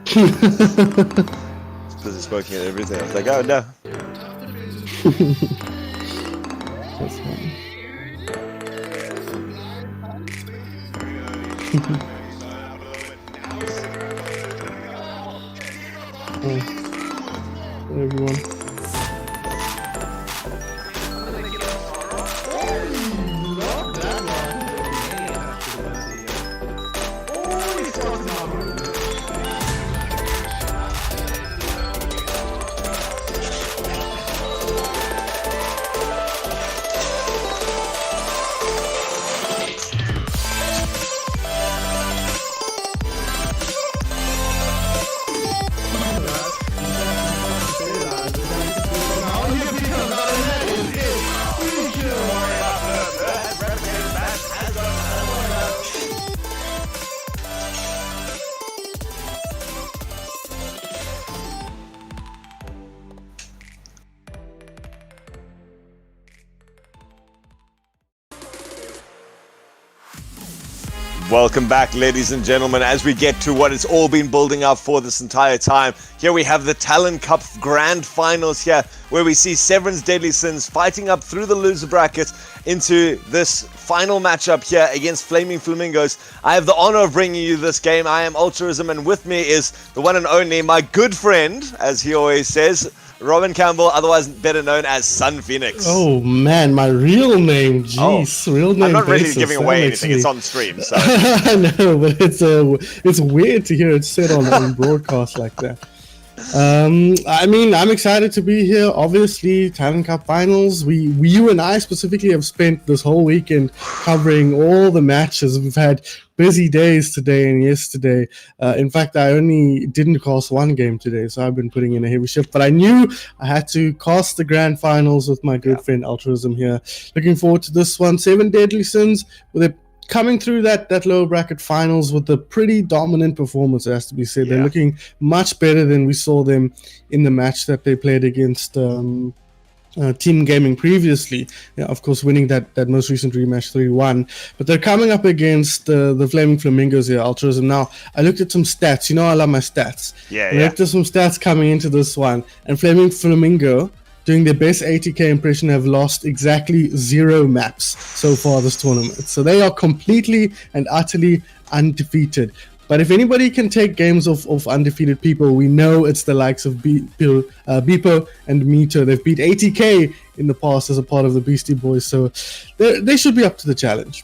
it's busy smoking and everything. I was like, oh no. That's funny. Everyone. Welcome back, ladies and gentlemen, as we get to what it's all been building up for this entire time. Here we have the Talon Cup Grand Finals here, where we see Severn's Deadly Sins fighting up through the loser bracket into this final matchup here against Flaming Flamingos. I have the honor of bringing you this game. I am Altruism, and with me is the one and only, my good friend, as he always says, Robin Campbell, otherwise better known as Sun Phoenix. Oh man, my real name, jeez, real name. I'm not really basis. giving That away makes anything. me- It's on stream, so. I know, but it's weird to hear it said on broadcast like that. I mean, I'm excited to be here. Obviously, Talon Cup Finals. You and I specifically have spent this whole weekend covering all the matches. We've had busy days today and yesterday. In fact, I only didn't cast one game today, so I've been putting in a heavy shift. But I knew I had to cast the grand finals with my good friend Altruism here. Looking forward to this one. 7 Deadly Sins with a coming through that lower bracket finals with a pretty dominant performance, it has to be said. They're looking much better than we saw them in the match that they played against Team Gaming previously. Yeah, of course, winning that most recent rematch 3-1. But they're coming up against the Flaming Flamingos here, Altruism. Now, I looked at some stats. You know I love my stats. I looked at some stats coming into this one. And Flaming Flamingo, doing their best 80k impression, have lost exactly 0 maps so far this tournament. So they are completely and utterly undefeated. But if anybody can take games of undefeated people, we know it's the likes of Bipo and Mito. They've beat 80k in the past as a part of the Beastie Boys, so they should be up to the challenge.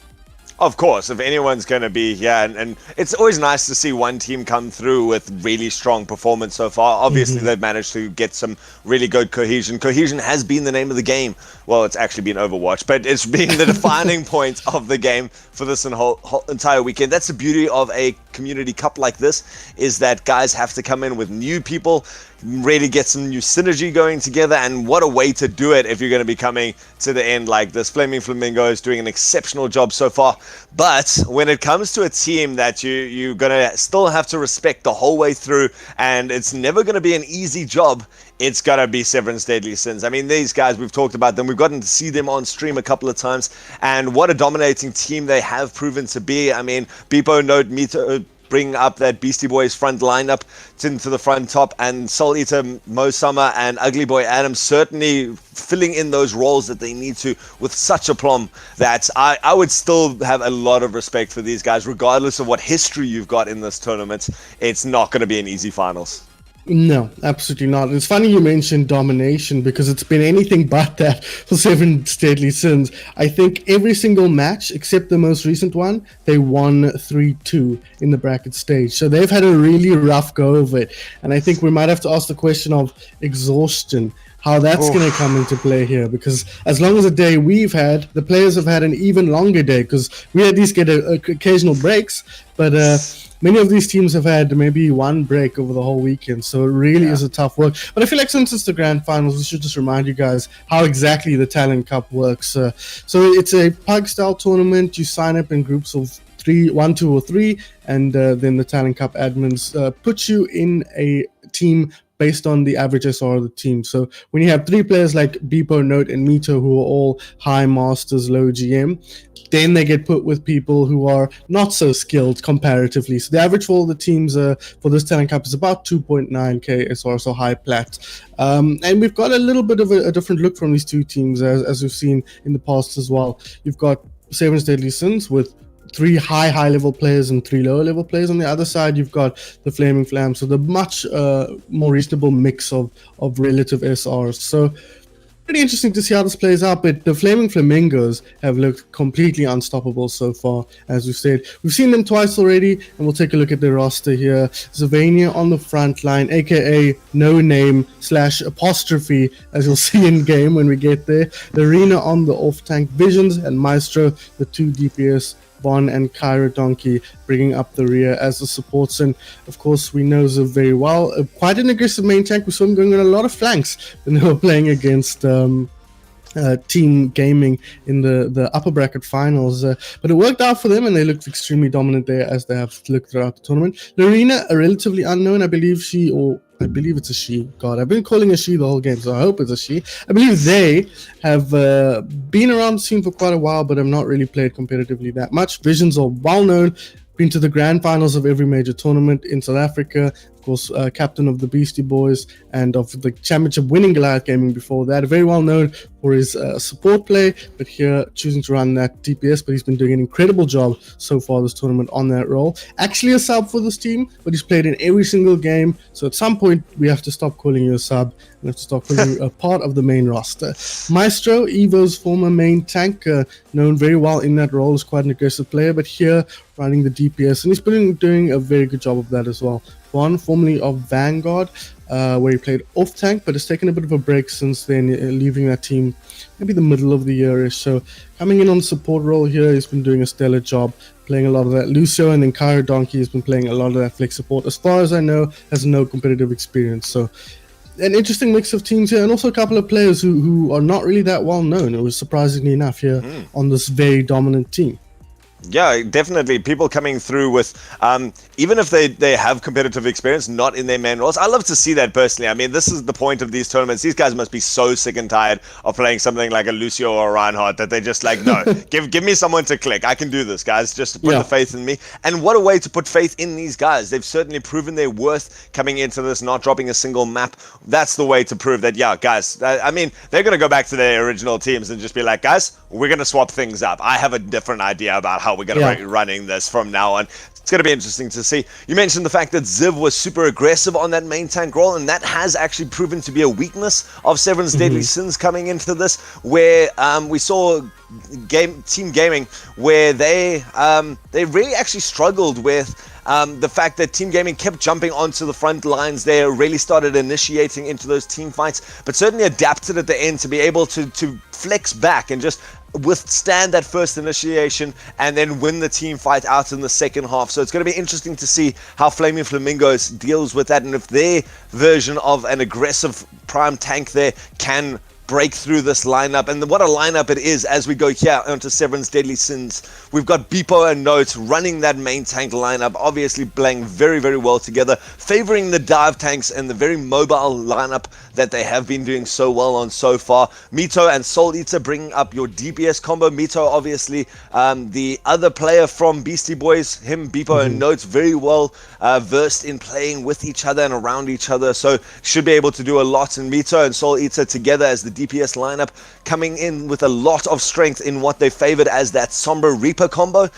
Of course, if anyone's going to be here, and it's always nice to see one team come through with really strong performance so far. Obviously, they've managed to get some really good cohesion. Cohesion has been the name of the game. Well, it's actually been Overwatch, but it's been the defining point of the game for this whole entire weekend. That's the beauty of a community cup like this, is that guys have to come in with new people, really get some new synergy going together, and what a way to do it if you're going to be coming to the end like this. Flaming Flamingo is doing an exceptional job so far, but when it comes to a team that you're going to still have to respect the whole way through, and it's never going to be an easy job, it's got to be Severn's Deadly Sins. I mean, these guys, we've talked about them. We've gotten to see them on stream a couple of times, and what a dominating team they have proven to be. I mean, Bipo, Note, Mito, bring up that Beastie Boys front lineup into the front top, and Soul Eater, Mo Summer, and Ugly Boy Adam certainly filling in those roles that they need to with such aplomb that I would still have a lot of respect for these guys, regardless of what history you've got in this tournament. It's not going to be an easy finals. No, absolutely not. It's funny you mentioned domination, because it's been anything but that for Seven Deadly Sins. I think every single match, except the most recent one, they won 3-2 in the bracket stage. So they've had a really rough go of it. And I think we might have to ask the question of exhaustion, how that's going to come into play here, because as long as a day we've had, the players have had an even longer day, because we at least get occasional breaks, but many of these teams have had maybe one break over the whole weekend, so it really is a tough work. But I feel like since it's the grand finals, we should just remind you guys how exactly the Talon Cup works. So it's a pug-style tournament. You sign up in groups of 1, 2, or 3, and then the Talon Cup admins put you in a team based on the average SR of the team. So when you have three players like Beepo, Note, and Mito who are all high masters, low GM, then they get put with people who are not so skilled comparatively. So the average for all the teams for this Talon Cup is about 2.9k SR, so high plat. And we've got a little bit of a different look from these two teams, as we've seen in the past as well. You've got Seven's Deadly Sins with 3 high level players and 3 lower level players. On the other side, you've got the Flaming Flam, so the much more reasonable mix of relative SRs. So pretty interesting to see how this plays out, but the Flaming Flamingos have looked completely unstoppable so far, as we've said. We've seen them twice already, and we'll take a look at their roster here. Zavania on the front line, aka no name / apostrophe, as you'll see in game when we get there. Arena on the off tank, Visions and Maestro, the 2 DPS, Von and Kyra Donkey bringing up the rear as the supports. And of course, we know Ziv very well. Quite an aggressive main tank. We saw him going on a lot of flanks when they were playing against Team Gaming in the upper bracket finals. But it worked out for them, and they looked extremely dominant there, as they have looked throughout the tournament. Lorena, a relatively unknown, I believe it's a she. God, I've been calling her she the whole game, so I hope it's a she. I believe they have been around the scene for quite a while, but have not really played competitively that much. Visions are well known, been to the grand finals of every major tournament in South Africa. Of course, captain of the Beastie Boys and of the championship winning Goliath Gaming before that. Very well known for his support play, but here choosing to run that DPS, but he's been doing an incredible job so far this tournament on that role. Actually a sub for this team, but he's played in every single game, so at some point we have to stop calling you a sub and have to start calling you a part of the main roster. Maestro, Evo's former main tank, known very well in that role, is quite an aggressive player, but here running the DPS, and he's been doing a very good job of that as well. One, formerly of Vanguard, where he played off tank, but has taken a bit of a break since then, leaving that team maybe the middle of the year-ish. So coming in on the support role here, he's been doing a stellar job, playing a lot of that. Lucio and then Kyra Donkey has been playing a lot of that flex support. As far as I know, has no competitive experience. So an interesting mix of teams here, and also a couple of players who are not really that well known. It was surprisingly enough here on this very dominant team. Yeah, definitely. People coming through with, even if they have competitive experience, not in their main roles. I love to see that personally. I mean, this is the point of these tournaments. These guys must be so sick and tired of playing something like a Lucio or a Reinhardt that they just like, no, give me someone to click. I can do this, guys. Just put the faith in me. And what a way to put faith in these guys. They've certainly proven their worth coming into this, not dropping a single map. That's the way to prove that, yeah, guys, I mean, they're going to go back to their original teams and just be like, guys, we're going to swap things up. I have a different idea about how we're going to be running this from now on. It's going to be interesting to see. You mentioned the fact that Ziv was super aggressive on that main tank role, and that has actually proven to be a weakness of Severan's Deadly Sins coming into this, where we saw Team Gaming, where they really actually struggled with the fact that Team Gaming kept jumping onto the front lines there, really started initiating into those team fights, but certainly adapted at the end to be able to flex back and just withstand that first initiation and then win the team fight out in the second half. So it's going to be interesting to see how Flaming Flamingos deals with that, and if their version of an aggressive prime tank there can break through this lineup. And what a lineup it is as we go here onto Severan's Deadly Sins. We've got Beepo and Note running that main tank lineup, obviously playing very, very well together, favoring the dive tanks and the very mobile lineup that they have been doing so well on so far. Mito and Soul Eater bringing up your DPS combo. Mito, obviously, the other player from Beastie Boys, him, Beepo and Note, very well versed in playing with each other and around each other, so should be able to do a lot. And Mito and Soul Eater together as the DPS lineup, coming in with a lot of strength in what they favored as that Sombra Reaper combo.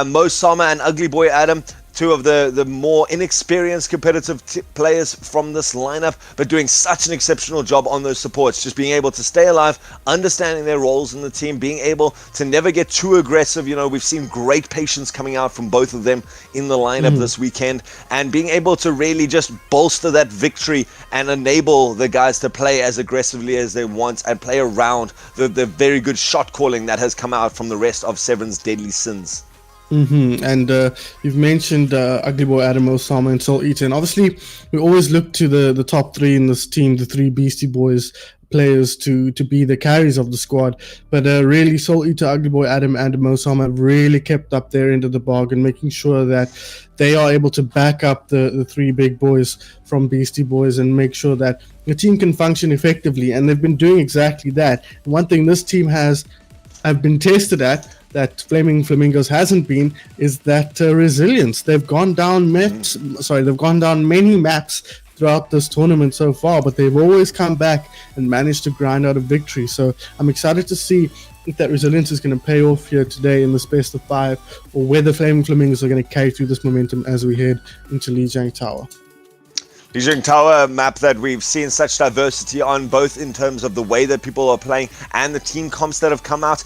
Mo Sama and Ugly Boy Adam, two of the more inexperienced competitive players from this lineup, but doing such an exceptional job on those supports, just being able to stay alive, understanding their roles in the team, being able to never get too aggressive. You know, we've seen great patience coming out from both of them in the lineup this weekend, and being able to really just bolster that victory and enable the guys to play as aggressively as they want and play around the very good shot calling that has come out from the rest of Severan's Deadly Sins. And you've mentioned Ugly Boy, Adam Osama, and Soul Eater. And obviously, we always look to the top three in this team, the three Beastie Boys players, to be the carries of the squad. But really, Soul Eater, Ugly Boy, Adam, and Osama have really kept up their end of the bargain, making sure that they are able to back up the three big boys from Beastie Boys and make sure that the team can function effectively. And they've been doing exactly that. One thing this team have been tested at, that Flaming Flamingos hasn't been, is that resilience. They've gone down many maps throughout this tournament so far, but they've always come back and managed to grind out a victory. So I'm excited to see if that resilience is going to pay off here today in this best of 5, or whether Flaming Flamingos are going to carry through this momentum as we head into Lijiang Tower. Lijiang Tower, a map that we've seen such diversity on, both in terms of the way that people are playing and the team comps that have come out.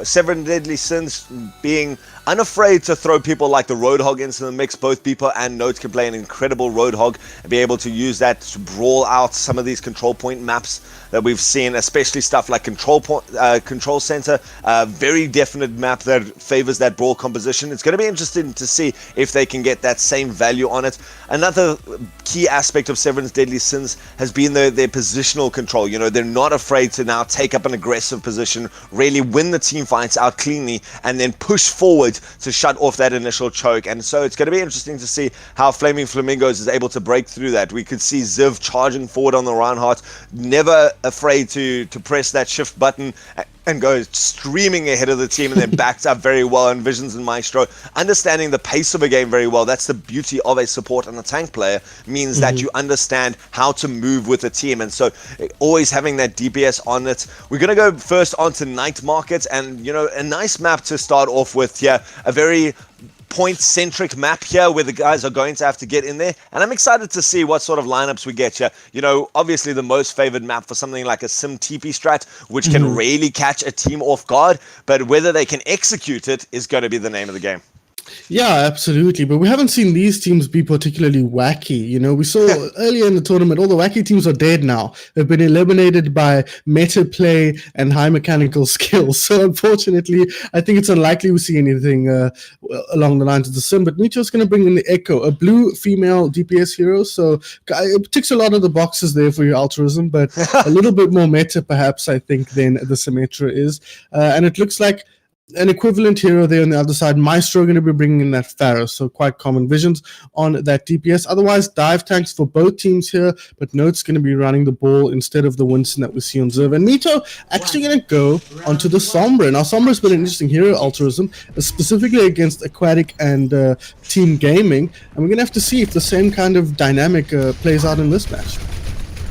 Seven Deadly Sins being unafraid to throw people like the Roadhog into the mix. Both Beeper and Notes can play an incredible Roadhog and be able to use that to brawl out some of these control point maps that we've seen, especially stuff like Control Center. Very definite map that favors that brawl composition. It's going to be interesting to see if they can get that same value on it. Another key aspect of Seven's Deadly Sins has been their positional control. You know, they're not afraid to now take up an aggressive position, really win the team fights out cleanly, and then push forward to shut off that initial choke. And so it's going to be interesting to see how Flaming Flamingos is able to break through that. We could see Ziv charging forward on the Reinhardt, never afraid to press that shift button and go streaming ahead of the team, and then backs up very well. And Visions and Maestro understanding the pace of a game very well. That's the beauty of a support and a tank player, means that you understand how to move with the team. And so always having that DPS on it. We're going to go first onto Night Market, and, you know, a nice map to start off with here. A very point-centric map here where the guys are going to have to get in there, and I'm excited to see what sort of lineups we get here. You know, obviously the most favored map for something like a Sim TP strat, which can really catch a team off guard, but whether they can execute it is going to be the name of the game. Yeah, absolutely. But we haven't seen these teams be particularly wacky. You know, we saw earlier in the tournament, all the wacky teams are dead now. They've been eliminated by meta play and high mechanical skills. So unfortunately, I think it's unlikely we see anything along the lines of the Sim. But Nicho's going to bring in the Echo, a blue female DPS hero. So it ticks a lot of the boxes there for your altruism, but a little bit more meta perhaps, I think, than the Symmetra is. And it looks like an equivalent hero there on the other side. Maestro going to be bringing in that Pharaoh, so quite common visions on that DPS. Otherwise, dive tanks for both teams here, but Note's going to be running the ball instead of the Winston that we see on Zerv. And Mito actually going to go onto the Sombra. Now, Sombra's been an interesting hero altruism, specifically against Aquatic and Team Gaming, and we're going to have to see if the same kind of dynamic plays out in this match.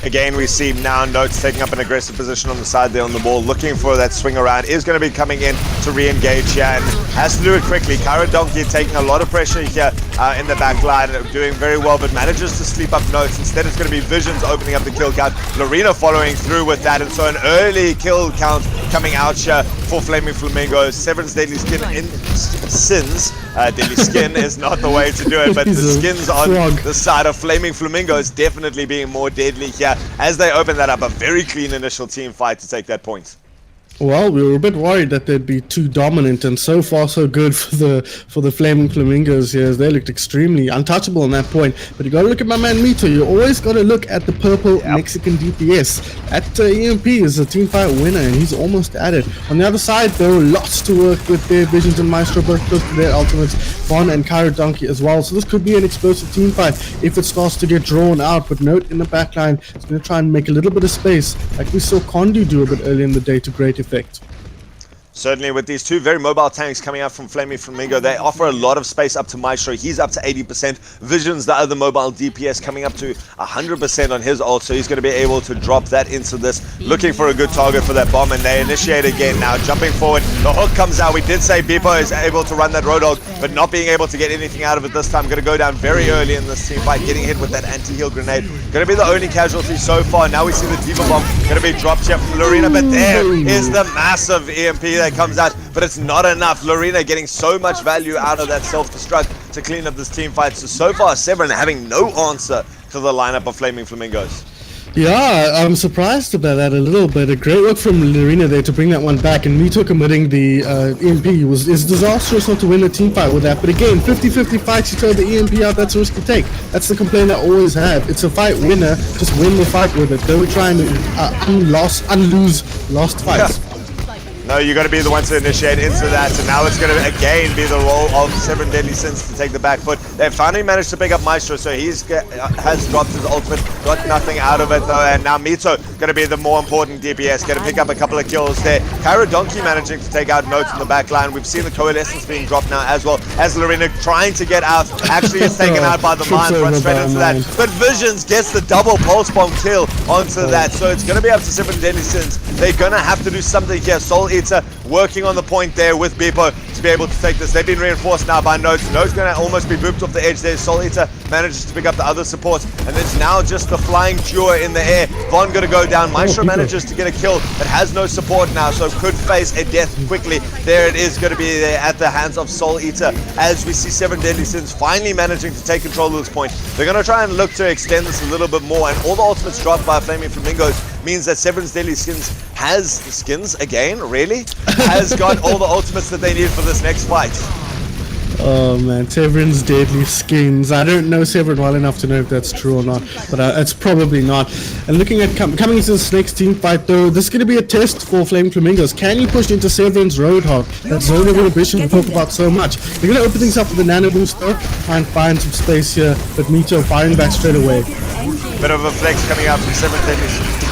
Again, we see now Notes taking up an aggressive position on the side there on the ball, looking for that swing around. Is going to be coming in to re-engage here and has to do it quickly. Kyra Donkey taking a lot of pressure here in the back line, doing very well, but manages to sleep up Notes. Instead, it's going to be Visions opening up the kill count. Lorena following through with that, and so an early kill count coming out here for Flaming Flamingos. Severan's Deadly Skin in Sins. Deadly Skin is not the way to do it, but the skins on the side of Flaming Flamingos definitely being more deadly here as they open that up. A very clean initial team fight to take that point. Well, we were a bit worried that they'd be too dominant, and so far so good for the Flaming Flamingos here, as they looked extremely untouchable on that point. But you got to look at my man Mito. You always got to look at the purple Mexican DPS. That EMP is a team fight winner, and he's almost at it. On the other side, there are lots to work with there. Visions and Maestro both close to their ultimates. Von and Kyra Donkey as well. So this could be an explosive team fight if it starts to get drawn out. But Note in the backline is going to try and make a little bit of space, like we saw Kondu do a bit earlier in the day, to great effect. Certainly, with these two very mobile tanks coming out from Flaming Flamingo, they offer a lot of space up to Maestro. He's up to 80%. Visions, the other mobile DPS, coming up to 100% on his ult, so he's going to be able to drop that into this. Looking for a good target for that bomb, and they initiate again now. Jumping forward, the hook comes out. We did say Beepo is able to run that Roadhog, but not being able to get anything out of it this time. Going to go down very early in this team fight, getting hit with that anti-heal grenade. Going to be the only casualty so far. Now we see the Diva Bomb going to be dropped here from Lorena, but there is the massive EMP that comes out, but it's not enough. Lorena getting so much value out of that self-destruct to clean up this team fight. So far, Severin having no answer to the lineup of Flaming Flamingos. Yeah, I'm surprised about that a little bit. A great work from Lorena there to bring that one back, and Mito committing the EMP is disastrous not to win a team fight with that. But again, 50-50 fights, you throw the EMP out, that's a risk to take. That's the complaint I always have. It's a fight winner, just win the fight with it. Don't try and unlose lost fights. No, you're going to be the one to initiate into that, and now it's going to again be the role of Seven Deadly Sins to take the back foot. They've finally managed to pick up Maestro, so he's has dropped his ultimate, got nothing out of it though, and now Mito going to be the more important DPS, going to pick up a couple of kills there. Kyra Donkey managing to take out Notes in the back line. We've seen the Coalescence being dropped now as well, as Lorena trying to get out, actually is taken out by the mine, runs straight into that. But Visions gets the double pulse bomb kill onto that, so it's going to be up to Seven Deadly Sins. They're going to have to do something here. Soul Eater working on the point there with Beepo to be able to take this. They've been reinforced now by Notes. Notes going to almost be booped off the edge there. Soul Eater manages to pick up the other supports, and it's now just the flying duo in the air. Von going to go down. Maestro manages to get a kill, but has no support now, so could face a death quickly. There it is, going to be there at the hands of Soul Eater, as we see Seven Deadly Sins finally managing to take control of this point. They're going to try and look to extend this a little bit more, and all the ultimates dropped by Flaming Flamingos means that Seven Deadly Sins has got all the ultimates that they need for this next fight. Oh man, Severin's Deadly Skins. I don't know Severin well enough to know if that's true or not, but it's probably not. And looking at coming into this next team fight though, this is going to be a test for Flame Flamingos. Can you push into Severin's Roadhog? That zone of inhibition we talk about so much. They're going to open things up with the Nano Boost though, try and find some space here, but Mito firing back straight away. Bit of a flex coming out from Seven Deadly Sins.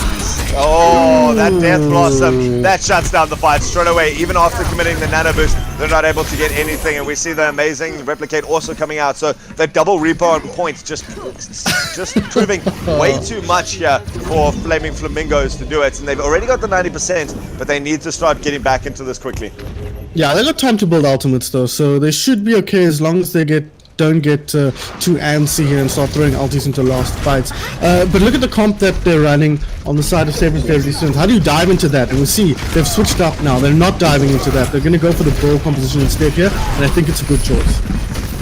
Oh, that Death Blossom, that shuts down the fight straight away. Even after committing the Nano Boost, they're not able to get anything, and we see the amazing Replicate also coming out. So the double Reaper on point just proving way too much here for Flaming Flamingos to do it, and they've already got the 90%, but they need to start getting back into this quickly. Yeah, they got time to build ultimates though, so they should be okay as long as they don't get too antsy here and start throwing ultis into last fights. But look at the comp that they're running on the side of Seven Deadly Sins. How do you dive into that? And we see they've switched up now. They're not diving into that. They're going to go for the brawl composition instead here, and I think it's a good choice.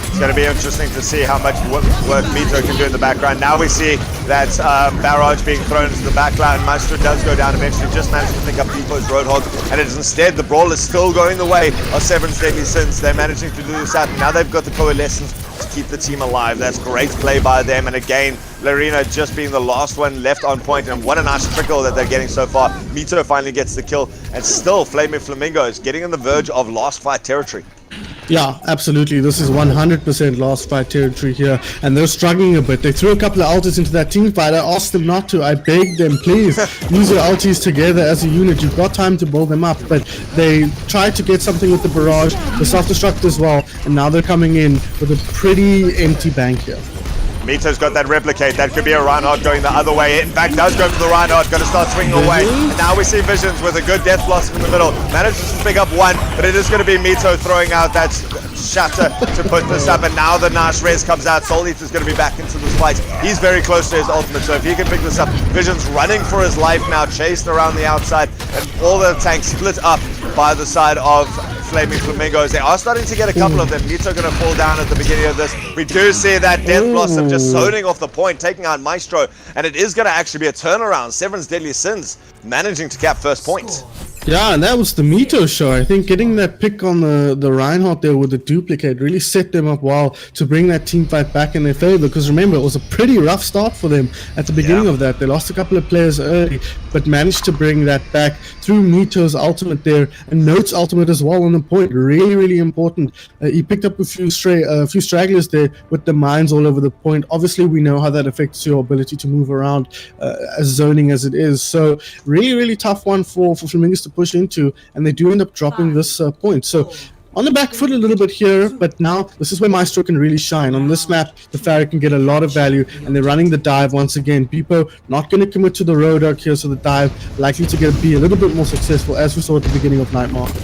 It's going to be interesting to see how much work Mito can do in the background. Now we see that barrage being thrown into the backline. Maestro does go down eventually, just managed to pick up Beepo's Roadhog, and it is instead the brawl is still going the way of Seven Deadly Sins. They're managing to do this out. Now they've got the Coalescence to keep the team alive. That's great play by them, and again, Lorena just being the last one left on point, and what a nice trickle that they're getting so far. Mito finally gets the kill, and still Flaming Flamingos getting on the verge of last fight territory. Yeah, absolutely. This is 100% last fight territory here, and they're struggling a bit. They threw a couple of ultis into that team fight. I asked them not to. I begged them, please, use your ultis together as a unit. You've got time to build them up, but they tried to get something with the barrage, the self-destruct as well, and now they're coming in with a pretty empty bank here. Mito's got that Replicate. That could be a Reinhardt going the other way. In fact, does go for the Reinhardt. Going to start swinging away. And now we see Visions with a good Death Blossom in the middle. Manages to pick up one, but it is going to be Mito throwing out that Shatter to put this up. And now the nice res comes out. Soul Eater's going to be back into this fight. He's very close to his ultimate, so if he can pick this up. Visions running for his life now, chased around the outside, and all the tanks split up by the side of Flaming Flamingos. They are starting to get a couple of them. Mito going to fall down at the beginning of this. We do see that Death Blossom just zoning off the point, taking out Maestro, and it is going to actually be a turnaround. Seven's Deadly Sins managing to cap first point. Yeah, and that was the Mito show. I think getting that pick on the Reinhardt there with the duplicate really set them up well to bring that team fight back in their favor, because remember, it was a pretty rough start for them at the beginning of that. They lost a couple of players early, but managed to bring that back through Mito's ultimate there, and Note's ultimate as well on the point. Really, really important. He picked up a few stragglers there with the mines all over the point. Obviously, we know how that affects your ability to move around as zoning as it is. So really, really tough one for Flamingos to push into, and they do end up dropping this point. So on the back foot a little bit here, but now this is where Maestro can really shine. On this map, the Pharaoh can get a lot of value, and they're running the dive once again. Beepo not going to commit to the Roadhog here, so the dive likely to be a little bit more successful, as we saw at the beginning of Night Market.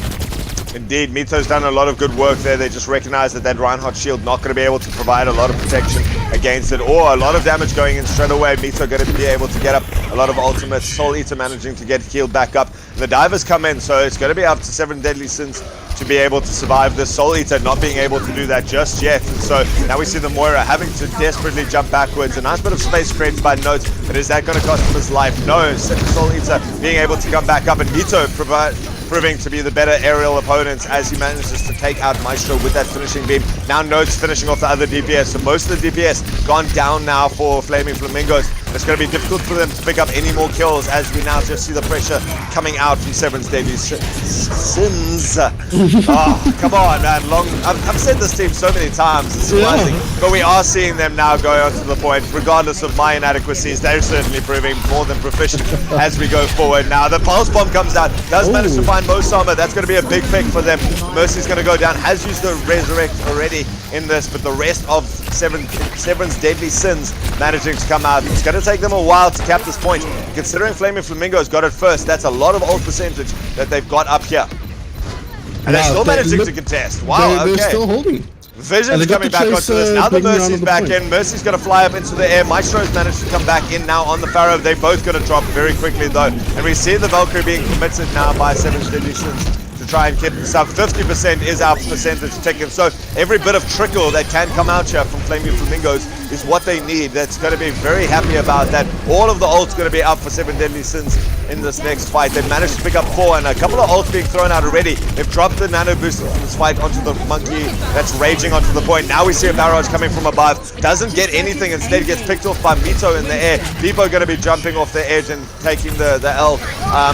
Indeed, Mito's done a lot of good work there. They just recognize that Reinhardt shield not going to be able to provide a lot of protection against it, or a lot of damage going in straight away. Mito going to be able to get up a lot of ultimates. Soul Eater managing to get healed back up. And the divers come in, so it's going to be up to Seven Deadly Sins to be able to survive this. Soul Eater not being able to do that just yet. And so now we see the Moira having to desperately jump backwards. A nice bit of space created by Notes, but is that going to cost him his life? No. Soul Eater being able to come back up, and Mito proving to be the better aerial opponents as he manages to take out Maestro with that finishing beam. Now Notes finishing off the other DPS, so most of the DPS gone down now for Flaming Flamingos. It's going to be difficult for them to pick up any more kills as we now just see the pressure coming out from Severn's Deadly Sins. Oh, come on, man. I've said this team so many times, it's surprising. But we are seeing them now go on to the point. Regardless of my inadequacies, they're certainly proving more than proficient as we go forward. Now the Pulse Bomb comes out, does manage to find Mosama. That's going to be a big pick for them. Mercy's going to go down, has used the Resurrect already in this, but the rest of Severn's Deadly Sins managing to come out. It's going to take them a while to cap this point. Considering Flaming Flamingo's got it first, that's a lot of ult percentage that they've got up here. And they're still managing to contest. Wow, they're okay. still holding. Vision's coming back onto this. Now the Mercy's back in. Mercy's going to fly up into the air. Maestro's managed to come back in now on the Pharaoh. They're both going to drop very quickly though. And we see the Valkyrie being committed now by Severn's Deadly Sins to try and keep this up. 50% is our percentage ticking. So every bit of trickle that can come out here from Flaming Flamingos is what they need. That's going to be very happy about that. All of the ult's going to be up for Seven Deadly Sins in this next fight. They've managed to pick up 4 and a couple of ults being thrown out already. They've dropped the nano boost from this fight onto the monkey that's raging onto the point. Now we see a barrage coming from above. Doesn't get anything, instead gets picked off by Mito in the air. Depot going to be jumping off the edge and taking the L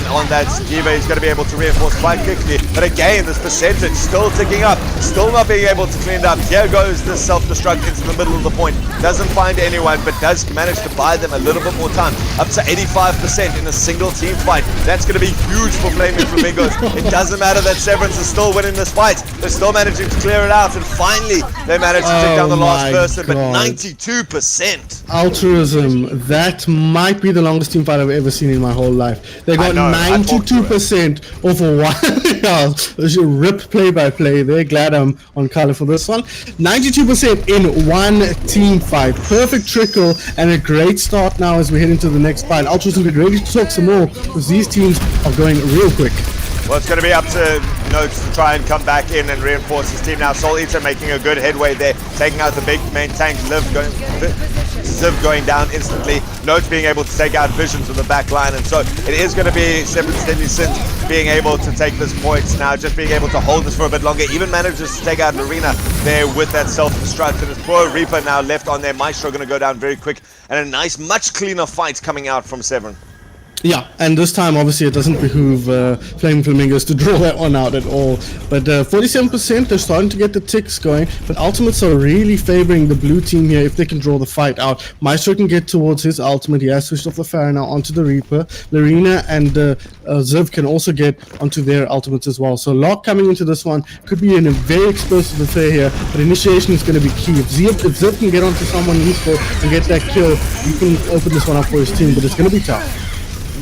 on that Diva. He's going to be able to reinforce quite quickly. But again, this percentage still ticking up. Still not being able to clean it up. Here goes this self-destruct into the middle of the point. Doesn't find anyone, but does manage to buy them a little bit more time. Up to 85% in a single team fight. That's going to be huge for Flaming Flamingos. It doesn't matter that Severance is still winning this fight. They're still managing to clear it out, and finally they managed to take down the last person, but 92%. Altruism, that might be the longest team fight I've ever seen in my whole life. They got 92% off a while. Rip play-by-play there. Glad I'm on color for this one. 92% in one team fight. Perfect trickle and a great start now as we head into the next fight. Altruism get ready to talk some more because these teams are going real quick. Well, it's going to be up to Notes to try and come back in and reinforce his team now. Soul Eater making a good headway there, taking out the big main tank. Ziv going down instantly. Notes being able to take out Visions with the back line, and so it is going to be Seven Deadly Sins being able to take this point now, just being able to hold this for a bit longer. Even manages to take out Arena there with that self-destruct, and his poor Reaper now left on there. Maestro going to go down very quick, and a nice, much cleaner fight coming out from Severn. Yeah, and this time obviously it doesn't behoove Flaming Flamingos to draw that one out at all. But 47%, they're starting to get the ticks going. But Ultimates are really favoring the blue team here if they can draw the fight out. Maestro can get towards his ultimate. He has switched off the Pharaoh now onto the Reaper. Lorena and Ziv can also get onto their ultimates as well. So Locke coming into this one could be in a very explosive affair here. But initiation is going to be key. If Ziv can get onto someone useful and get that kill, he can open this one up for his team. But it's going to be tough.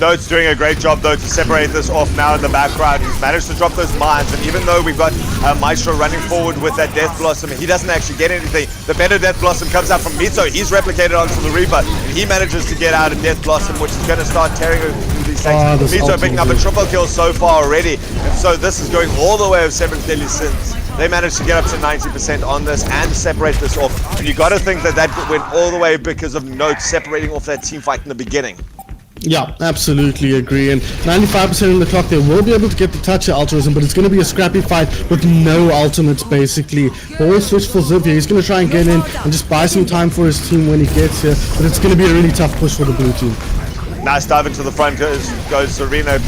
Notes doing a great job though to separate this off now in the background. He's managed to drop those mines, and even though we've got Maestro running forward with that Death Blossom, he doesn't actually get anything. The better Death Blossom comes out from Mito. He's replicated onto the Reaper, and he manages to get out a Death Blossom, which is going to start tearing through these tanks. Mito picking up a triple kill so far already, and so this is going all the way of Seven's Deadly Sins. They managed to get up to 90% on this and separate this off. And you got to think that that went all the way because of Notes separating off that team fight in the beginning. Yeah, absolutely agree. And 95% in the clock, they will be able to get the touch of Altruism, but it's going to be a scrappy fight with no ultimates, basically. Ball switch for Ziv here. He's going to try and get in and just buy some time for his team when he gets here, but it's going to be a really tough push for the blue team. Nice dive into the front goes Arena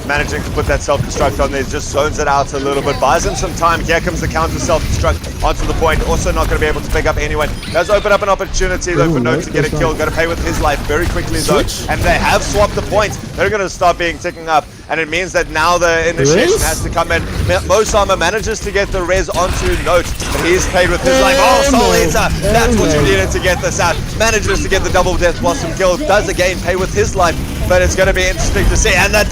managing to put that self-destruct on there, just zones it out a little bit, buys him some time. Here comes the counter self-destruct onto the point, also not going to be able to pick up anyone. Does open up an opportunity though for Note to get a kill, got to pay with his life very quickly though, and they have swapped the points. They're going to start being ticking up, and it means that now the initiation has to come in. Mosama manages to get the res onto Note, but he's paid with his life. Oh, Soul Eater, that's what you needed to get this out. Manages to get the double Death Blossom kill, does again pay with his life, but it's going to be interesting to see. And that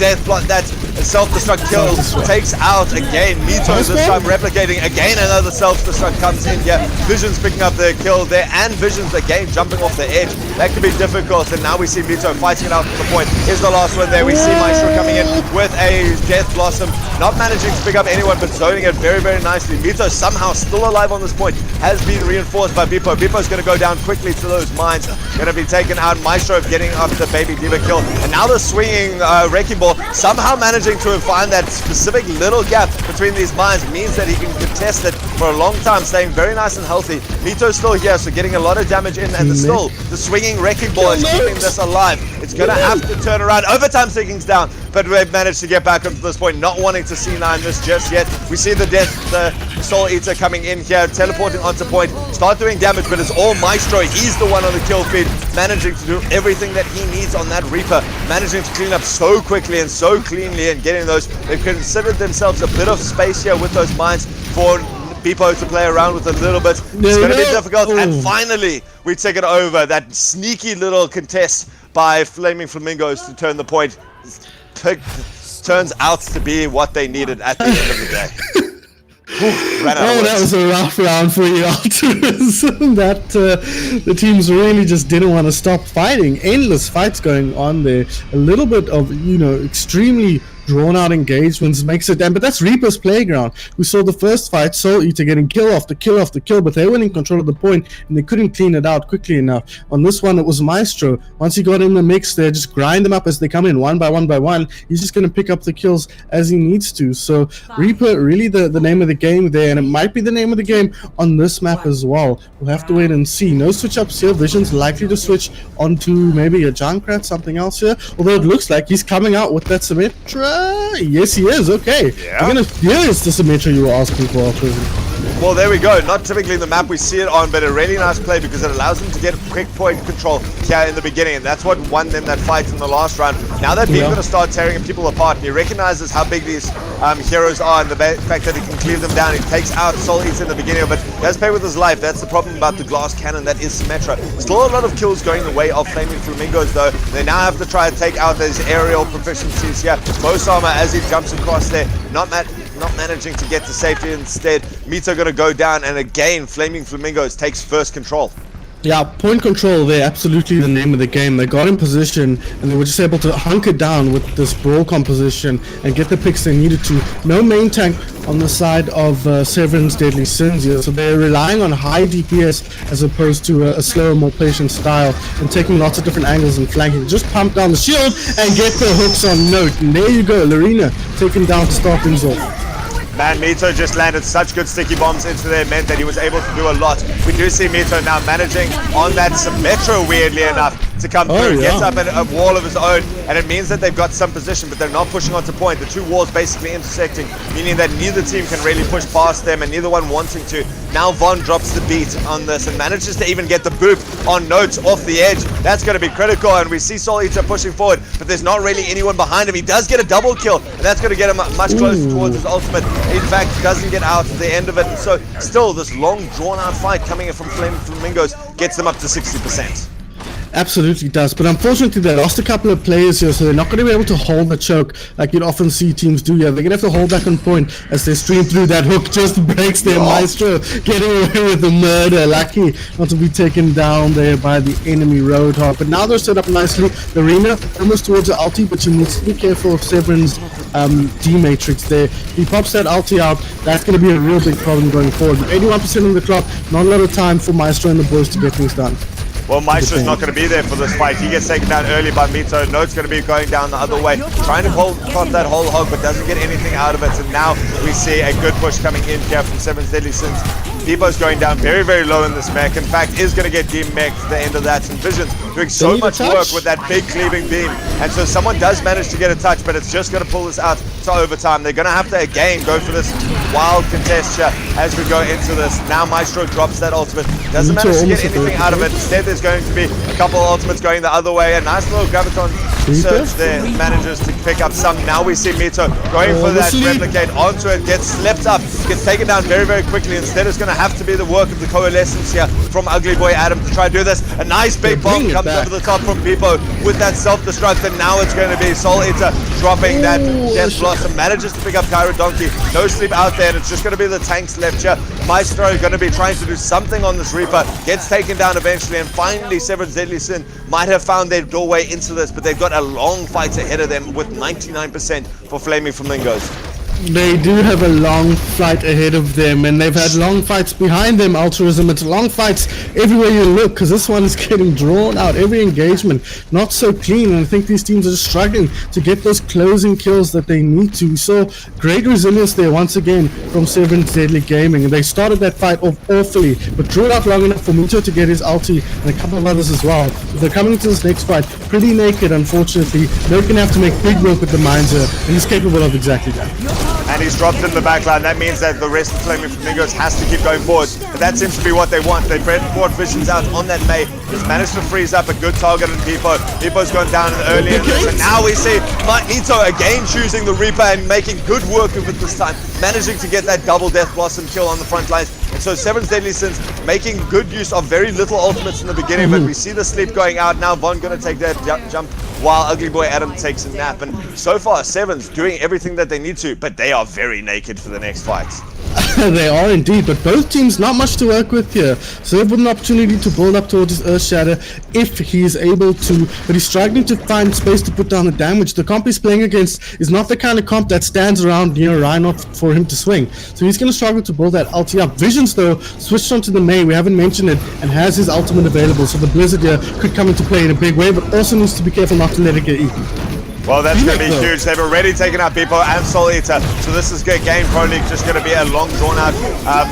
The self-destruct kill takes out again. Mito this time replicating again. Another self-destruct comes in here. Vision's picking up the kill there, and Vision's again jumping off the edge. That could be difficult, and now we see Mito fighting it out to the point. Here's the last one there. We see Maestro coming in with a Death Blossom, not managing to pick up anyone, but zoning it very, very nicely. Mito somehow still alive on this point, has been reinforced by Bippo. Bippo's going to go down quickly to those mines. Going to be taken out. Maestro getting up the Baby Diva kill, and now the swinging Wrecking Ball somehow managing to find that specific little gap between these mines means that he can contest it for a long time, staying very nice and healthy. Mito's still here, so getting a lot of damage in, and still the swinging Wrecking Ball is keeping this alive. It's going to have to turn around. Overtime Seeking's down, but we've managed to get back up to this point, not wanting to C9 this just yet. We see the Soul Eater coming in here, teleporting onto point, start doing damage, but it's all Maestro. He's the one on the kill feed, managing to do everything that he needs on that Reaper, managing to clean up so quickly and so cleanly, and getting those. They've considered themselves a bit of space here with those mines for Bippo to play around with a little bit. It's going to be difficult, and finally we take it over. That sneaky little contest by Flaming Flamingos to turn the point turns out to be what they needed at the end of the day. That was a rough round for you, Arturus. That the teams really just didn't want to stop fighting. Endless fights going on there. A little bit of, extremely drawn out engagements makes it, but that's Reaper's playground. We saw the first fight, Soul Eater getting kill after kill after kill, but they weren't in control of the point and they couldn't clean it out quickly enough. On this one, it was Maestro. Once he got in the mix there, just grind them up as they come in one by one. He's just going to pick up the kills as he needs to. So Reaper, really the name of the game there, and it might be the name of the game on this map as well. We'll have to wait and see. No switch ups here. Vision's likely to switch onto maybe a Junkrat, something else here, although it looks like he's coming out with that Symmetra. Yes, he is. Okay. Yeah. Here's the Symmetra you were asking for. Well, there we go. Not typically the map we see it on, but a really nice play because it allows them to get quick point control here in the beginning, and that's what won them that fight in the last round. Now that Beam's going to start tearing people apart, and he recognizes how big these heroes are and the fact that he can cleave them down. He takes out Soul Eater in the beginning of it. He does pay with his life. That's the problem about the glass cannon that is Symmetra. Still a lot of kills going the way of Flaming Flamingos, though. They now have to try and take out those aerial proficiencies here. Most armor as he jumps across there, not managing to get to safety. Instead, Mito going to go down, and again Flaming Flamingos takes first control. Yeah, point control there, absolutely the name of the game. They got in position and they were just able to hunker down with this brawl composition and get the picks they needed to. No main tank on the side of Severin's Deadly Sins here, so they're relying on high DPS as opposed to a slower, more patient style, and taking lots of different angles and flanking. Just pump down the shield and get the hooks on note. And there you go, Lorena taken down to start things off. Man, Mito just landed such good sticky bombs into there, meant that he was able to do a lot. We do see Mito now managing on that Symmetra, weirdly enough, to come through. Gets up at a wall of his own, and it means that they've got some position, but they're not pushing onto point. The two walls basically intersecting, meaning that neither team can really push past them, and neither one wanting to. Now Von drops the beat on this and manages to even get the boop on Notes off the edge. That's going to be critical, and we see Soul Eater pushing forward, but there's not really anyone behind him. He does get a double kill, and that's going to get him much closer towards his ultimate. In fact, doesn't get out at the end of it, and so still this long drawn out fight coming in from Flaming Flamingos gets them up to 60%. Absolutely does, but unfortunately they lost a couple of players here, so they're not going to be able to hold the choke like you'd often see teams do here. They're going to have to hold back on point as they stream through. That hook just breaks their Maestro, getting away with the murder. Lucky not to be taken down there by the enemy Roadhog, but now they're set up nicely. Lorena almost towards the ulti, but she needs to be careful of Severin's D-Matrix there. He pops that ulti out. That's going to be a real big problem going forward. 81% on the clock, not a lot of time for Maestro and the boys to get things done. Well, Maestro's not going to be there for this fight. He gets taken down early by Mito. Note's going to be going down the other way, trying to pop that whole hog, but doesn't get anything out of it. And now we see a good push coming in here from Seven's Deadly Sins. Debo's going down very, very low in this mech. In fact, is going to get demeched at the end of that. And Vision's doing so much work with that big cleaving beam. And so someone does manage to get a touch, but it's just going to pull this out to overtime. They're going to have to, again, go for this wild contest here as we go into this. Now Maestro drops that ultimate. Doesn't manage to get anything out of it. Instead, there's going to be a couple ultimates going the other way. A nice little graviton Surge there manages to pick up some. Now we see Mito going for that replicate onto it, gets slipped up, gets taken down very, very quickly. Instead, it's going to have to be the work of the coalescence here from Ugly Boy Adam to try to do this. A nice big bomb comes over the top from Beepo with that self-destruct, and now it's going to be Soul Eater dropping that Death Blossom. Manages to pick up Kyro Donkey. No sleep out there, and it's just going to be the tanks left here. Maestro going to be trying to do something on this Reaper. Gets taken down eventually, and finally Severan's Deadly Sin might have found their doorway into this, but they've got a long fight ahead of them with 99% for Flaming Flamingos. They do have a long fight ahead of them, and they've had long fights behind them, Altruism. It's long fights everywhere you look, because this one is getting drawn out. Every engagement, not so clean, and I think these teams are just struggling to get those closing kills that they need to. We saw great resilience there once again from Severan's Deadly Gaming, and they started that fight off awfully, but drew it out long enough for Mito to get his ulti, and a couple of others as well. They're coming to this next fight pretty naked, unfortunately. They're going to have to make big work with the mines here, and he's capable of exactly that. And he's dropped in the backline. That means that the rest of Flaming Flamingos has to keep going forward. But that seems to be what they want. They brought visions out on that Mei. He's managed to freeze up a good target on Beepo. Beepo's gone down early in this, and now we see Mito again choosing the Reaper and making good work of it this time, managing to get that double Death Blossom kill on the front lines. And so Severan's Deadly Sins making good use of very little ultimates in the beginning, but we see the sleep going out. Now Von gonna take that jump while Ugly Boy Adam takes a nap. And so far, Seven's doing everything that they need to, but they are very naked for the next fight. They are indeed, but both teams not much to work with here. So they've got an opportunity to build up towards his Earth Shatter if he is able to, but he's struggling to find space to put down the damage. The comp he's playing against is not the kind of comp that stands around near Reinhardt for him to swing. So he's going to struggle to build that ulti up. Visions though, switched onto the Mei, we haven't mentioned it, and has his ultimate available. So the Blizzard here could come into play in a big way, but also needs to be careful not to let it get eaten. Well, that's going to be huge. They've already taken out Beepo and Soul Eater, so this is good. Game Pro League just going to be a long, drawn-out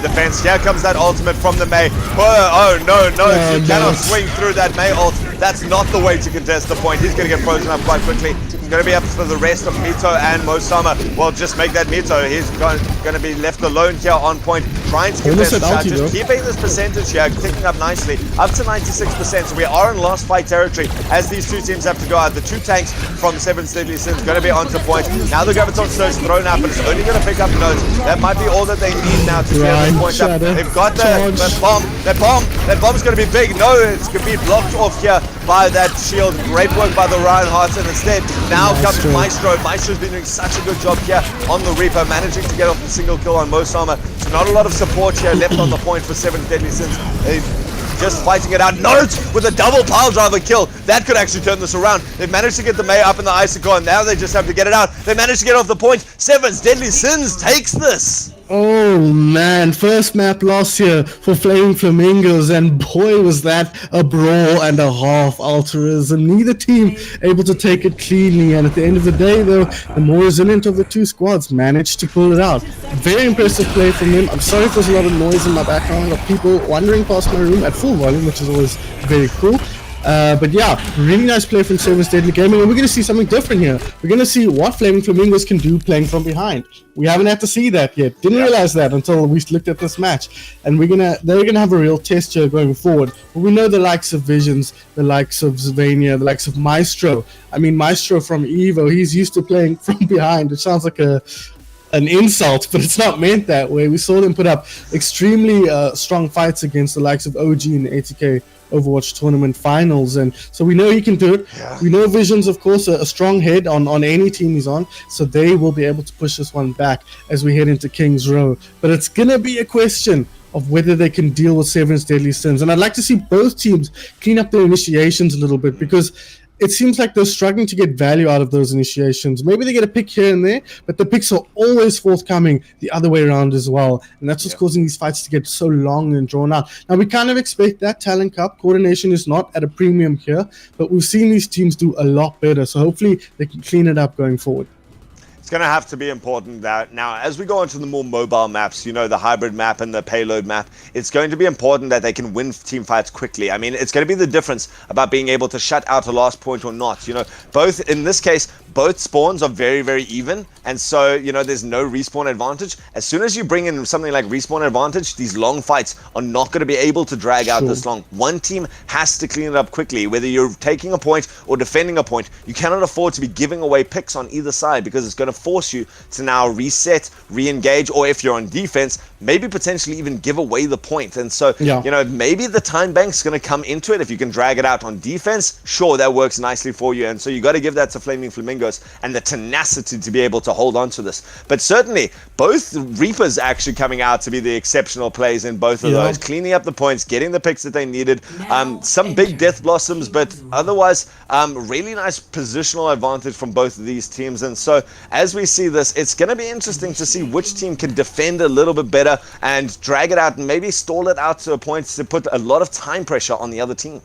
defense. Here comes that ultimate from the Mei. Oh no, you cannot swing through that Mei ult. That's not the way to contest the point. He's going to get frozen up quite quickly. It's going to be up for the rest of Mito and Mosama. Well, just make that Mito. He's going to be left alone here on point, trying to contest the shot. Just keeping this percentage here, ticking up nicely, up to 96%. So we are in last fight territory as these two teams have to go out. The two tanks from Severan's Deadly Sins going to be onto point. Now the Graviton Surge thrown out, but it's only going to pick up nodes. That might be all that they need now to clear this point up. They've got that bomb. That bomb's going to be big. No, it's going to be blocked off here by that shield. Great work by the Reinhardts, and instead now comes Maestro. Maestro's been doing such a good job here on the Reaper, managing to get off the single kill on Mosama. So not a lot of support here left on the point for Severan's Deadly Sins. Just fighting it out. Nodes with a double pile driver kill. That could actually turn this around. They've managed to get the Mei up in the icicle, and now they just have to get it out. They managed to get off the point. Severan's Deadly Sins takes this. Oh man, first map loss here for Flaming Flamingos, and boy was that a brawl and a half, Altruism. Neither team able to take it cleanly, and at the end of the day though, the more resilient of the two squads managed to pull it out. Very impressive play from them. I'm sorry if there's a lot of noise in my background of people wandering past my room at full volume, which is always very cool. But yeah, really nice play from Severan's Deadly Gaming, and we're going to see something different here. We're going to see what Flaming Flamingos can do playing from behind. We haven't had to see that yet. Didn't realize that until we looked at this match. And they're gonna have a real test here going forward. But we know the likes of Visions, the likes of Zivania, the likes of Maestro. I mean, Maestro from Evo, he's used to playing from behind. It sounds like an insult, but it's not meant that way. We saw them put up extremely strong fights against the likes of OG in the ATK Overwatch tournament finals, and so we know he can do it. We know Visions, of course, a strong head on any team he's on, so they will be able to push this one back as we head into King's Row. But it's gonna be a question of whether they can deal with Severan's Deadly Sins, and I'd like to see both teams clean up their initiations a little bit, because it seems like they're struggling to get value out of those initiations. Maybe they get a pick here and there, but the picks are always forthcoming the other way around as well. And that's what's causing these fights to get so long and drawn out. Now, we kind of expect that. Talon Cup coordination is not at a premium here, but we've seen these teams do a lot better. So hopefully they can clean it up going forward. It's going to have to be important that now, as we go on to the more mobile maps, you know, the hybrid map and the payload map, it's going to be important that they can win team fights quickly. I mean, it's going to be the difference about being able to shut out a last point or not. You know, both in this case, both spawns are very, very even. And so, you know, there's no respawn advantage. As soon as you bring in something like respawn advantage, these long fights are not going to be able to drag out this long. One team has to clean it up quickly. Whether you're taking a point or defending a point, you cannot afford to be giving away picks on either side, because it's going to force you to now reset, re-engage, or if you're on defense, maybe potentially even give away the point. And so, you know, maybe the time bank's going to come into it. If you can drag it out on defense, sure, that works nicely for you. And so you got to give that to Flaming Flamingos and the tenacity to be able to hold on to this. But certainly, both Reapers actually coming out to be the exceptional plays in both of those, cleaning up the points, getting the picks that they needed. Some big Death Blossoms, but otherwise, really nice positional advantage from both of these teams. And so, as we see this, it's going to be interesting to see which team can defend a little bit better and drag it out and maybe stall it out to a point to put a lot of time pressure on the other team.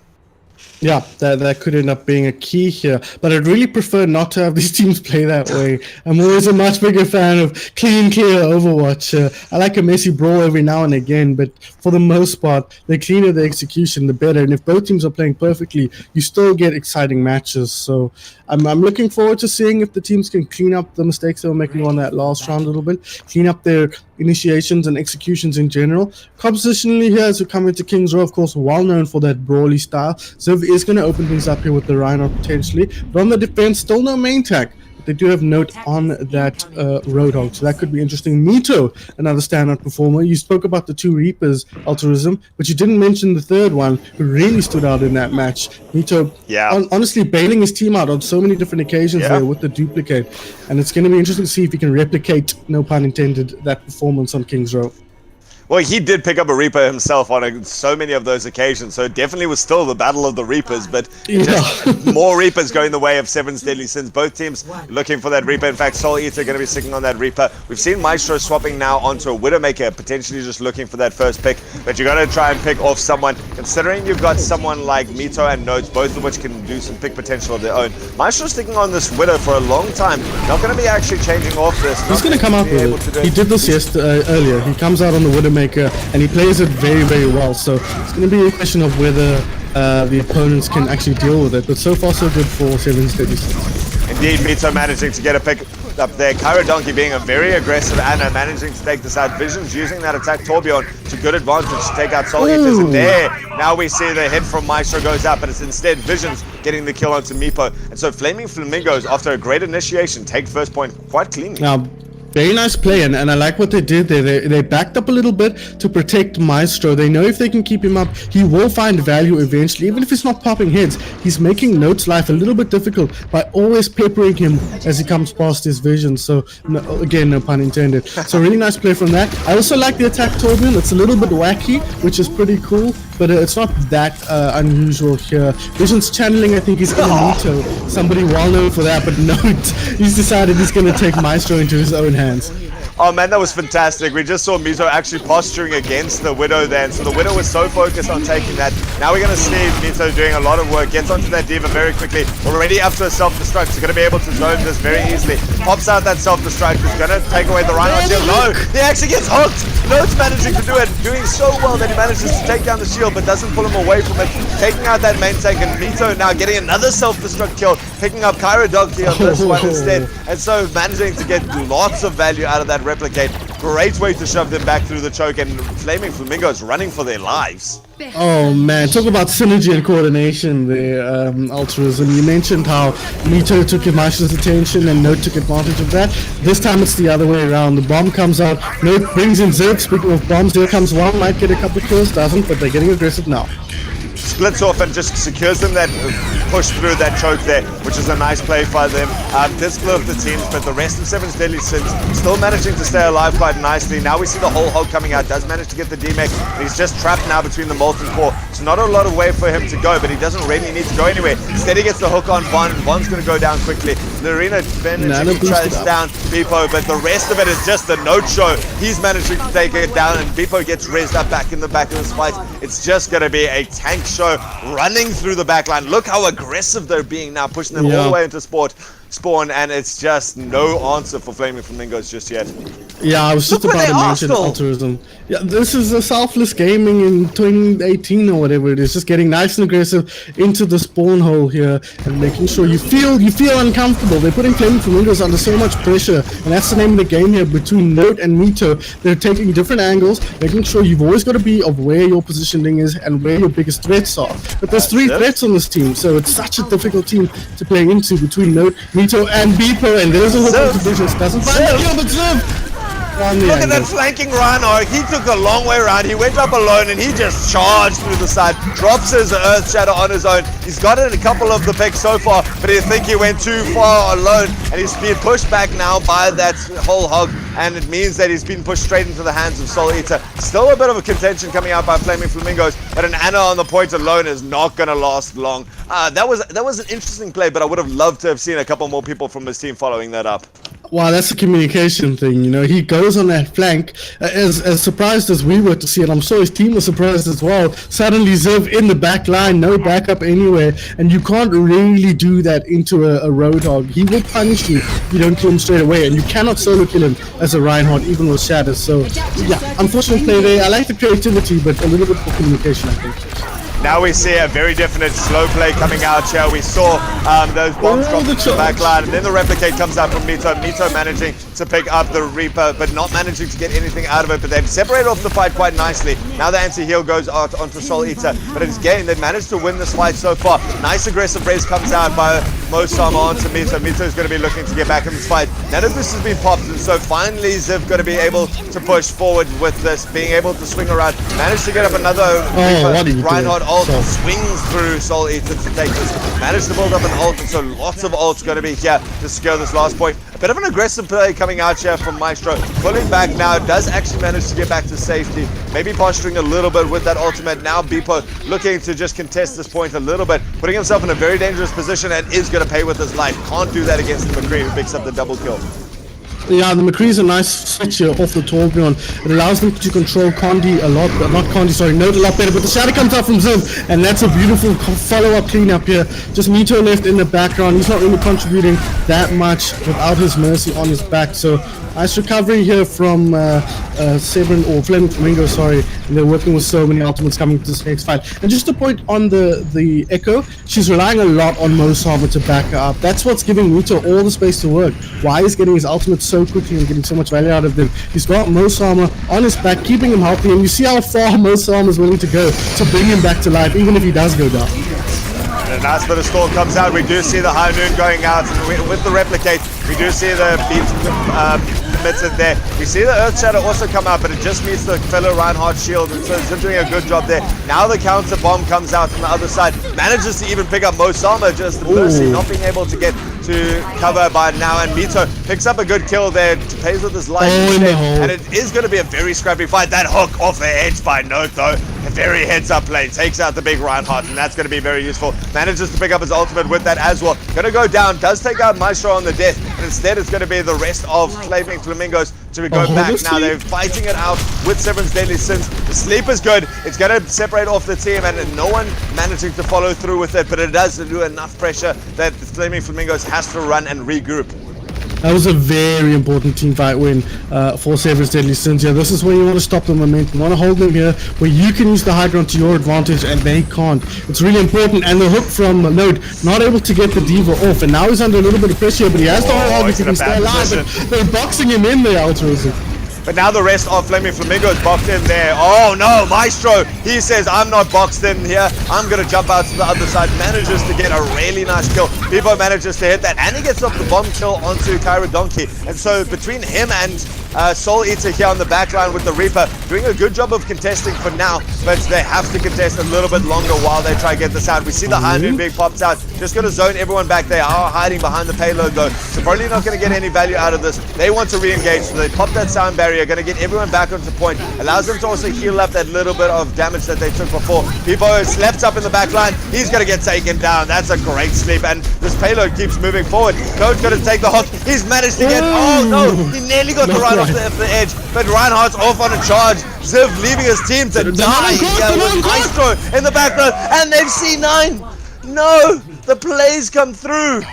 Yeah, that could end up being a key here. But I'd really prefer not to have these teams play that way. I'm always a much bigger fan of clear Overwatch. I like a messy brawl every now and again, but for the most part, the cleaner the execution, the better. And if both teams are playing perfectly, you still get exciting matches. So I'm looking forward to seeing if the teams can clean up the mistakes they were making on that last round a little bit, clean up their initiations and executions in general. Compositionally here, as we come into King's Row, of course, well known for that brawly style. Ziv is going to open things up here with the Rhino potentially. But on the defense, still no main tag. They do have note on that Roadhog, so that could be interesting. Mito, another standout performer. You spoke about the two Reapers, Altruism, but you didn't mention the third one who really stood out in that match. Mito, honestly, bailing his team out on so many different occasions there with the duplicate. And it's going to be interesting to see if he can replicate, no pun intended, that performance on King's Row. Well, he did pick up a Reaper himself on so many of those occasions, so it definitely was still the battle of the Reapers, but just more Reapers going the way of Seven's Deadly Sins. Both teams looking for that Reaper. In fact, Soul Eater going to be sitting on that Reaper. We've seen Maestro swapping now onto a Widowmaker, potentially just looking for that first pick, but you got to try and pick off someone. Considering you've got someone like Mito and Notes, both of which can do some pick potential of their own. Maestro's sticking on this Widow for a long time. Not going to be actually changing off this. He's going to come out with it. He did this earlier. He comes out on the Widowmaker and he plays it very, very well. So it's going to be a question of whether the opponents can actually deal with it. But so far, so good for Seven's Deadly Sins. Indeed, Mito managing to get a pick up there. Kyro Donkey being a very aggressive Anna, managing to take this out. Visions using that attack Torbjorn to good advantage to take out Soul Eaters. And there, now we see the hit from Maestro goes up, but it's instead Visions getting the kill onto Meepo. And so Flaming Flamingos, after a great initiation, take first point quite cleanly. Now, very nice play, and I like what they did there. They backed up a little bit to protect Maestro. They know if they can keep him up, he will find value eventually. Even if he's not popping heads, he's making Note's life a little bit difficult by always peppering him as he comes past his vision. So, again, no pun intended. So, really nice play from that. I also like the attack Torbjorn. It's a little bit wacky, which is pretty cool, but it's not that unusual here. Vision's channeling, I think, he's Mito, somebody well known for that, but Note, he's decided he's going to take Maestro into his own hands. Oh man, that was fantastic. We just saw Mito actually posturing against the Widow then. So the Widow was so focused on taking that. Now we're going to see Mito doing a lot of work. Gets onto that Diva very quickly. Already up to a self-destruct. He's going to be able to zone this very easily. Pops out that self-destruct. He's going to take away the Rhino shield. No, he actually gets hooked. Note's managing to do it. Doing so well that he manages to take down the shield, but doesn't pull him away from it. Taking out that main tank, and Mito now getting another self-destruct kill. Picking up Kyro Donkey on this one instead. And so managing to get lots of value out of that replicate. Great way to shove them back through the choke, and Flaming Flamingos running for their lives. Oh man, talk about synergy and coordination there, Altruism. You mentioned how Mito took Maestro's attention and Note took advantage of that. This time it's the other way around. The bomb comes out, Note brings in Zerg. Speaking of bombs, here comes one, might get a couple of kills, doesn't, but they're getting aggressive now. Splits off and just secures them that push through that choke there, which is a nice play by them. Did split up the teams, but the rest of Seven's Deadly Sins still managing to stay alive quite nicely. Now we see the whole hog coming out, does manage to get the D-Mech, and he's just trapped now between the Molten Core. So not a lot of way for him to go, but he doesn't really need to go anywhere. Instead he gets the hook on Von, and Von's going to go down quickly. The arena managing to trace down Beepo, but the rest of it is just the Note show. He's managing to take it down, and Beepo gets raised up back in the back of this fight. It's just going to be a tank show running through the backline. Look how aggressive they're being now, pushing them all the way into sport. spawn, and it's just no answer for Flaming Flamingos just yet. Yeah, I was just Look where about they to are mention still. altruism. Yeah, this is a selfless gaming in 2018 or whatever it is. Just getting nice and aggressive into the spawn hole here and making sure you feel uncomfortable. They're putting Flaming Flamingos under so much pressure, and that's the name of the game here between Note and Mito. They're taking different angles, making sure you've always got to be of where your positioning is and where your biggest threats are. But there's three threats on this team, so it's such a difficult team to play into between Note, Mito, and Beepo. And there's a hook Ziv. into Vicious. Doesn't find the kill, but Ziv! On the Look at angle. that flanking Reinhardt. He took the long way around. He went up alone and he just charged through the side. Drops his Earth Shadow on his own. He's got it in a couple of the picks so far, but I think he went too far alone. And he's being pushed back now by that whole hog. And it means that he's been pushed straight into the hands of Soul Eater. Still a bit of a contention coming out by Flaming Flamingos, but an Anna on the point alone is not going to last long. That was an interesting play, but I would have loved to have seen a couple more people from his team following that up. Wow, that's a communication thing, you know. He goes on that flank, as surprised as we were to see it. I'm sure his team was surprised as well. Suddenly Ziv in the back line, no backup anywhere, and you can't really do that into a Roadhog. He will punish you if you don't kill him straight away, and you cannot solo kill him as a Reinhardt, even with Shatters. So, yeah, unfortunate play there. I like the creativity, but a little bit more communication, I think. Now we see a very definite slow play coming out here. We saw those bombs drop the into the back line, and then the replicate comes out from Mito. Mito managing to pick up the Reaper, but not managing to get anything out of it. But they've separated off the fight quite nicely. Now the anti-heal goes out onto Soul Eater, but it's game. They've managed to win this fight so far. Nice aggressive race comes out by Mosama onto Mito. Mito's going to be looking to get back in this fight. None of this has been popped, and so finally Ziv going to be able to push forward with this, being able to swing around. Managed to get up another Reaper. Reinhardt ult swings through Soul Eater to take this. Managed to build up an ult, and so lots of ults going to be here to secure this last point. A bit of an aggressive play coming out here from Maestro. Pulling back now, does actually manage to get back to safety. Maybe posturing a little bit with that ultimate. Now Beepo looking to just contest this point a little bit, putting himself in a very dangerous position and is going to pay with his life. Can't do that against the McCree, who picks up the double kill. Yeah, the McCree's a nice switch here off the Torbjorn. It allows them to control Condi a lot, not Condi, sorry, Note a lot better, but the shadow comes out from Ziv, and that's a beautiful follow-up cleanup here. Just Mito left in the background. He's not really contributing that much without his Mercy on his back, so nice recovery here from Severin, or Flaming Flamingo, sorry, and they're working with so many ultimates coming to this next fight. And just a point on the Echo, she's relying a lot on Mosama to back her up. That's what's giving Mito all the space to work. Why is getting his ultimate so quickly and getting so much value out of them? He's got Mosama on his back, keeping him healthy, and you see how far Mosama is willing to go to bring him back to life, even if he does go down. And a nice bit of storm comes out. We do see the High Noon going out, and with the replicate, we do see the beat committed there. We see the Earth Shadow also come out, but it just meets the fellow Reinhardt shield, and so Ziv doing a good job there. Now the counter bomb comes out on the other side, manages to even pick up Mosama, just the Mercy not being able to get to cover by now, and Mito picks up a good kill there, pays with his life, and it is going to be a very scrappy fight. That hook off the edge by Note, though, a very heads-up play, takes out the big Reinhardt, and that's going to be very useful. Manages to pick up his ultimate with that as well. Going to go down, does take out Maestro on the death, and instead it's going to be the rest of Flaming Flamingos to go back. Now they're fighting it out with Severin's Deadly Sins. The sleep is good. It's going to separate off the team, and no one managing to follow through with it, but it does do enough pressure that Flaming Flamingos has to run and regroup. That was a very important team fight win for Severin's Deadly Sins. Yeah, this is where you want to stop the momentum. You want to hold them here where you can use the high ground to your advantage and they can't. It's really important. And the hook from Node, not able to get the Diva off. And now he's under a little bit of pressure, but he has the whole hog if he can stay alive. But they're boxing him in there, Altruism. But now the rest of Flaming Flamingos boxed in there. Oh no, Maestro, he says, I'm not boxed in here. I'm going to jump out to the other side. Manages to get a really nice kill. Bebo manages to hit that, and he gets off the bomb kill onto Kyra Donkey. And so between him and Soul Eater here on the back line with the Reaper, doing a good job of contesting for now, but they have to contest a little bit longer while they try to get this out. We see the High Noon being popped out. Just going to zone everyone back. They are hiding behind the payload though, so probably not going to get any value out of this. They want to re-engage, so they pop that sound barrier. Going to get everyone back onto point, allows them to also heal up that little bit of damage that they took before. Bebo slept up in the back line. He's going to get taken down. That's a great sleep, and this payload keeps moving forward. Node's going to take the hook. He's managed to get, oh no, he nearly got the right off the edge, but Reinhardt's off on a charge. Ziv leaving his team to die with Maestro in the background, and they've C9. No, the plays come through.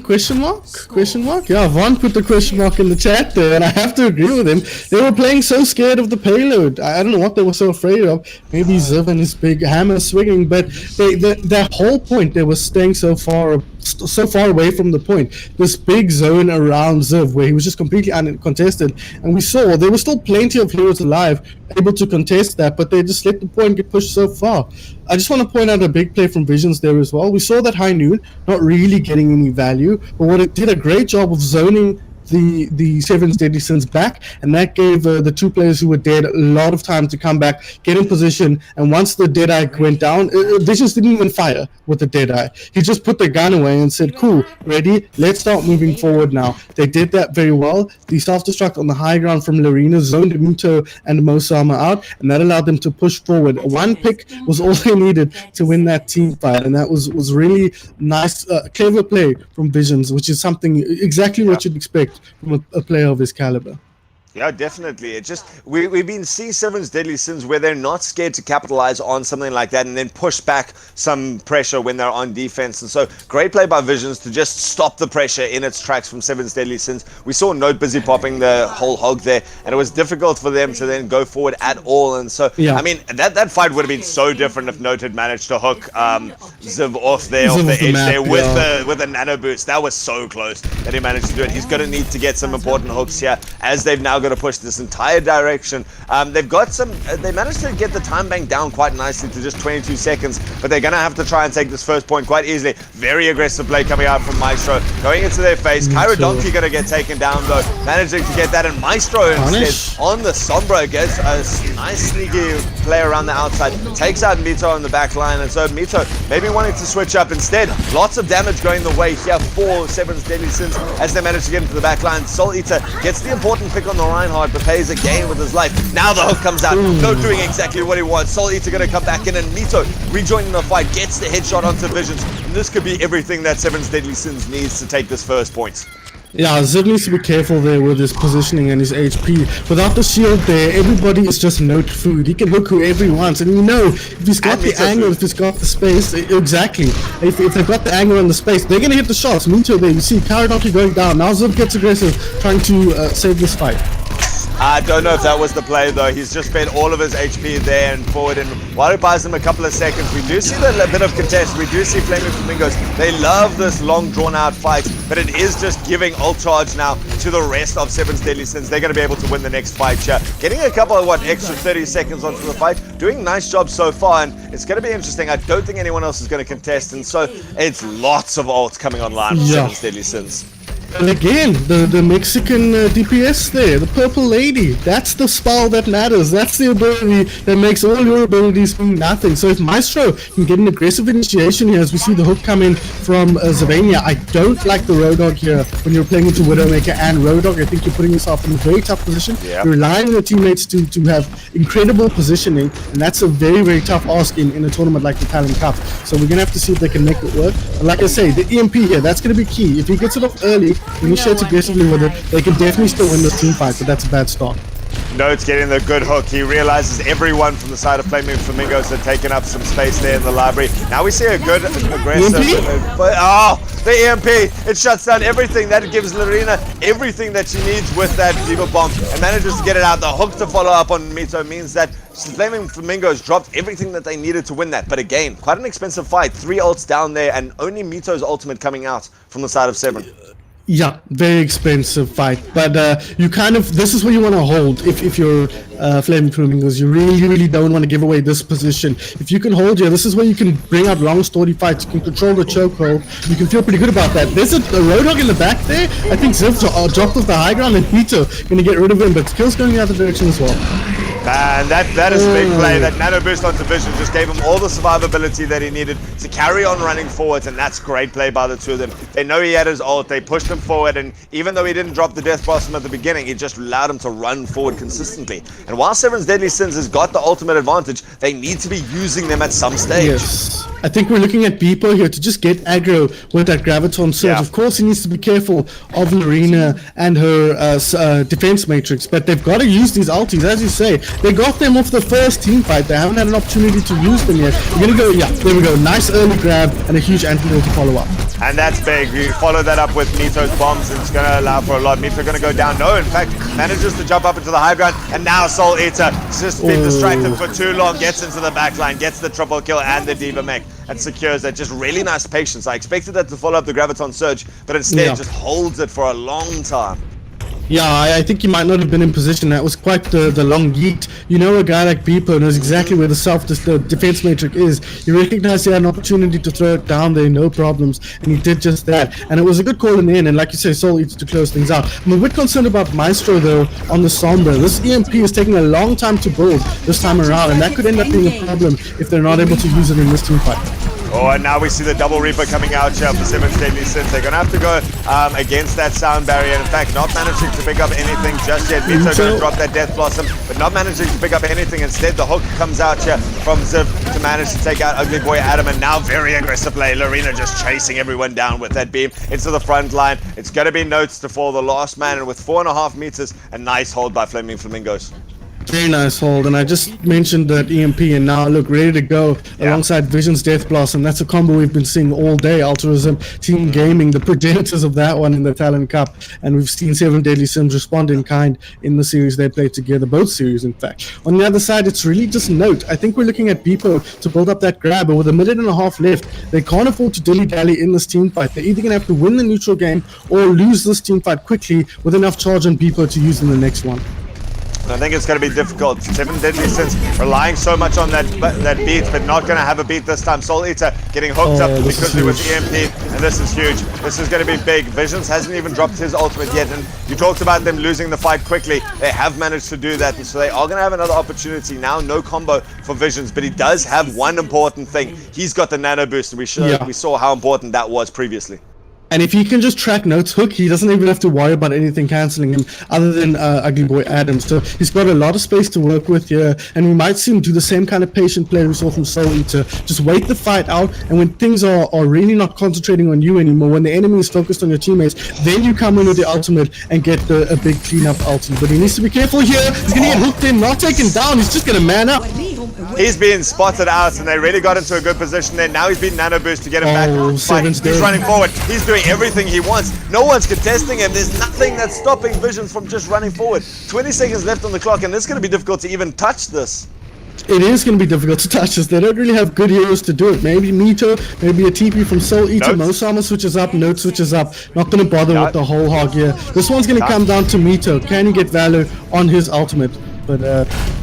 Question mark? Question mark? Yeah, Vaughn put the question mark in the chat there, and I have to agree with him. They were playing so scared of the payload. I don't know what they were so afraid of. Maybe Ziv and his big hammer swinging, but their whole point, they were staying so far away from the point. This big zone around Ziv where he was just completely uncontested, and we saw there were still plenty of heroes alive able to contest that, but they just let the point get pushed so far. I just want to point out a big play from Visions there as well. We saw that High Noon not really getting any value, but what it did a great job of zoning the Seven's Deadly Sins back, and that gave the two players who were dead a lot of time to come back, get in position, and once the Deadeye went down, Visions didn't even fire with the Deadeye. He just put the gun away and said, cool, ready, let's start moving forward now. They did that very well. The self-destruct on the high ground from Lorena zoned Mito and Mosama out, and that allowed them to push forward. One pick was all they needed to win that team fight, and that was really nice, clever play from Visions, which is something exactly what you'd expect from a player of his caliber. Yeah, definitely. It just we've been seeing Seven's Deadly Sins where they're not scared to capitalize on something like that and then push back some pressure when they're on defense. And so great play by Visions to just stop the pressure in its tracks from Seven's Deadly Sins. We saw Note busy popping the whole hog there, and it was difficult for them to then go forward at all. And so I mean that fight would have been so different if Note had managed to hook Ziv off the edge there with a nano boost. That was so close that he managed to do it. He's going to need to get some important hooks here as they've now to push this entire direction. They've got some, they managed to get the time bank down quite nicely to just 22 seconds, but they're going to have to try and take this first point quite easily. Very aggressive play coming out from Maestro, going into their face. Kyra Donkey going to get taken down though, managing to get that, and Maestro instead on the Sombra gets a nice sneaky play around the outside, takes out Mito on the back line, and so Mito maybe wanting to switch up instead. Lots of damage going the way here for Seven's Deadly Sins as they manage to get into the back line. Soul Eater gets the important pick on the Reinhardt, but pays again with his life. Now the hook comes out, Note doing exactly what he wants. Soul Eater going to come back in, and Mito rejoining the fight, gets the headshot onto Visions. And this could be everything that Seven's Deadly Sins needs to take this first point. Yeah, Ziv needs to be careful there with his positioning and his HP. Without the shield there, everybody is just Note food. He can hook whoever he wants, and you know, if he's got the angle, if he's got the space, exactly. If they've got the angle and the space, they're gonna hit the shots. Mito there, you see Karadoki going down. Now Ziv gets aggressive, trying to save this fight. I don't know if that was the play though. He's just spent all of his HP there and forward, and while it buys him a couple of seconds, we do see a bit of contest. We do see Flaming Flamingos. They love this long drawn out fight, but it is just giving ult charge now to the rest of Seven's Deadly Sins. They're going to be able to win the next fight here. Getting a couple of extra 30 seconds onto the fight, doing a nice job so far, and it's going to be interesting. I don't think anyone else is going to contest, and so it's lots of ults coming online for Seven's Deadly Sins. And again, the Mexican DPS there, the purple lady, that's the spell that matters. That's the ability that makes all your abilities mean nothing. So if Maestro can get an aggressive initiation here, as we see the hook come in from Zavania, I don't like the Roadhog here when you're playing into Widowmaker and Roadhog. I think you're putting yourself in a very tough position. You're relying on your teammates to have incredible positioning, and that's a very, very tough ask in a tournament like the Talon Cup. So we're going to have to see if they can make it work. But like I say, the EMP here, that's going to be key. If he gets it off early, initiates aggressively with it, they can definitely still win this team fight, but that's a bad start. Note's getting the good hook. He realizes everyone from the side of Flaming Flamingos had taken up some space there in the library. Now we see a good aggressive... the EMP! It shuts down everything. That gives Lorena everything that she needs with that Diva Bomb and manages to get it out. The hook to follow up on Mito means that Flaming Flamingos dropped everything that they needed to win that. But again, quite an expensive fight. 3 ults down there and only Mito's ultimate coming out from the side of 7. Yeah, very expensive fight, but you kind of, this is what you want to hold if you're Flaming Flamingos. You really don't want to give away this position. If you can hold here, this is where you can bring out long story fights. You can control the chokehold. You can feel pretty good about that. There's a Roadhog in the back there. I think Ziv dropped off the high ground, and Mito going to get rid of him, but Skill's going the other direction as well. And that is a big play. That nano boost onto Vision just gave him all the survivability that he needed to carry on running forwards, and that's great play by the two of them. They know he had his ult, they pushed him forward, and even though he didn't drop the Death Blossom at the beginning, it just allowed him to run forward consistently. And while Seven's Deadly Sins has got the ultimate advantage, they need to be using them at some stage. Yes. I think we're looking at Beepo here to just get aggro with that Graviton Surge. Of course, he needs to be careful of Lorena and her defense matrix, but they've got to use these ultis, as you say. They got them off the first team fight. They haven't had an opportunity to use them yet. We're going to go, yeah, there we go. Nice early grab and a huge antidote to follow up. And that's big. You follow that up with Mito's bombs, and it's going to allow for a lot. Mito going to go down. No, in fact, manages to jump up into the high ground. And now Soul Eater has just been distracted for too long. Gets into the back line, gets the triple kill and the Diva mech. And secures that. Just really nice patience. I expected that to follow up the Graviton Surge, but instead just holds it for a long time. Yeah, I think he might not have been in position. That was quite the long yeet. You know, a guy like Beepo knows exactly where the defense matrix is. He recognized he had an opportunity to throw it down there, no problems, and he did just that. And it was a good call in the end, and like you say, Soul Eater to close things out. I'm a bit concerned about Maestro, though, on the Sombra. This EMP is taking a long time to build this time around, and that could end up being a problem if they're not able to use it in this team fight. Oh, and now we see the double Reaper coming out here for 7's Deadly Sins. They're going to have to go against that sound barrier. In fact, not managing to pick up anything just yet. Mito going to drop that Death Blossom, but not managing to pick up anything. Instead, the hook comes out here from Ziv to manage to take out Ugly Boy Adam, and now very aggressive play. Lorena just chasing everyone down with that beam into the front line. It's going to be Notes to fall the last man, and with 4.5 meters, a nice hold by Flaming Flamingos. Very nice hold, and I just mentioned that EMP, and now look, ready to go alongside Vision's Death Blossom. That's a combo we've been seeing all day. Altruism, Team Gaming, the progenitors of that one in the Talon Cup, and we've seen 7 Deadly Sims respond in kind in the series they played together, both series in fact. On the other side, it's really just Note. I think we're looking at Beepo to build up that grab, but with 1.5 minutes left, they can't afford to dilly-dally in this team fight. They're either going to have to win the neutral game or lose this team fight quickly with enough charge on Beepo to use in the next one. I think it's going to be difficult. 7 Deadly Sins relying so much on that beat, but not going to have a beat this time. Soul Eater getting hooked up because he was EMP, and this is huge. This is going to be big. Visions hasn't even dropped his ultimate yet, and you talked about them losing the fight quickly. They have managed to do that, and so they are going to have another opportunity. Now, no combo for Visions, but he does have one important thing. He's got the nano boost, and we saw how important that was previously. And if he can just track Note's hook, he doesn't even have to worry about anything cancelling him other than Ugly Boy Adams. So he's got a lot of space to work with here, and we might see him do the same kind of patient play we saw from Soul Eater. Just wait the fight out, and when things are really not concentrating on you anymore, when the enemy is focused on your teammates, then you come in with the ultimate and get a big cleanup ultimate. But he needs to be careful here. He's going to get hooked in, not taken down. He's just going to man up. He's being spotted out, and they really got into a good position there. Now he's been nano boost to get him back. He's running forward. He's doing everything he wants. No one's contesting him. There's nothing that's stopping Visions from just running forward. 20 seconds left on the clock, and it's going to be difficult to even touch this. It is going to be difficult to touch this. They don't really have good heroes to do it. Maybe Mito, maybe a TP from Soul Eater. Mosama switches up, Note switches up. Not going to bother with the whole hog here. This one's going to come down to Mito. Can he get value on his ultimate? But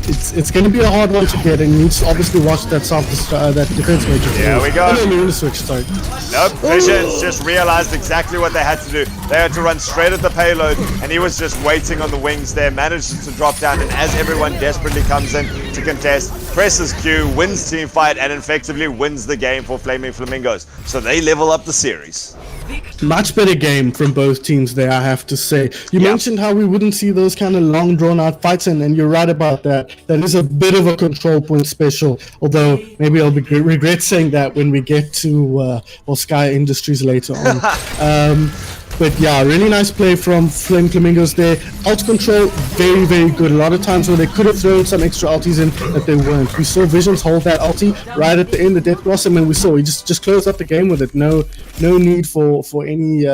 it's going to be a hard one to get, and you need to obviously watch that that defense matrix. Here we go. Switch, sorry. Nope, Visions just realized exactly what they had to do. They had to run straight at the payload, and he was just waiting on the wings there, managed to drop down, and as everyone desperately comes in to contest, presses Q, wins team fight, and effectively wins the game for Flaming Flamingos. So they level up the series. Much better game from both teams there, I have to say. You mentioned how we wouldn't see those kind of long drawn out fights, and you're right about that. That is a bit of a control point special, although maybe I'll regret saying that when we get to Sky Industries later on. But yeah, really nice play from Flame Flamingos there. Ult control, very, very good. A lot of times where they could have thrown some extra ultis in, but they weren't. We saw Visions hold that ulti right at the end, the Death Blossom, and we saw he just closed up the game with it. No need for any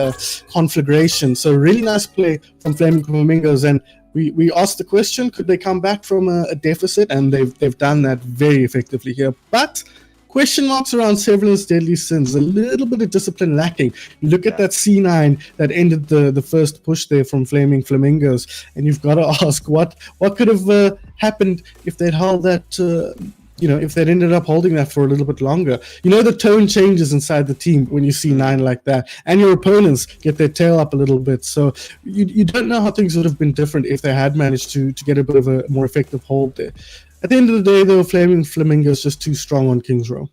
conflagration. So really nice play from Flame Flamingos, and we asked the question, could they come back from a deficit? And they've done that very effectively here. But question marks around 7's Deadly Sins, a little bit of discipline lacking. You look at that C9 that ended the first push there from Flaming Flamingos, and you've got to ask what could have happened if they'd held that, if they'd ended up holding that for a little bit longer. The tone changes inside the team when you see 9 like that, and your opponents get their tail up a little bit. So you don't know how things would have been different if they had managed to get a bit of a more effective hold there. At the end of the day, though, Flaming Flamingo is just too strong on King's Row.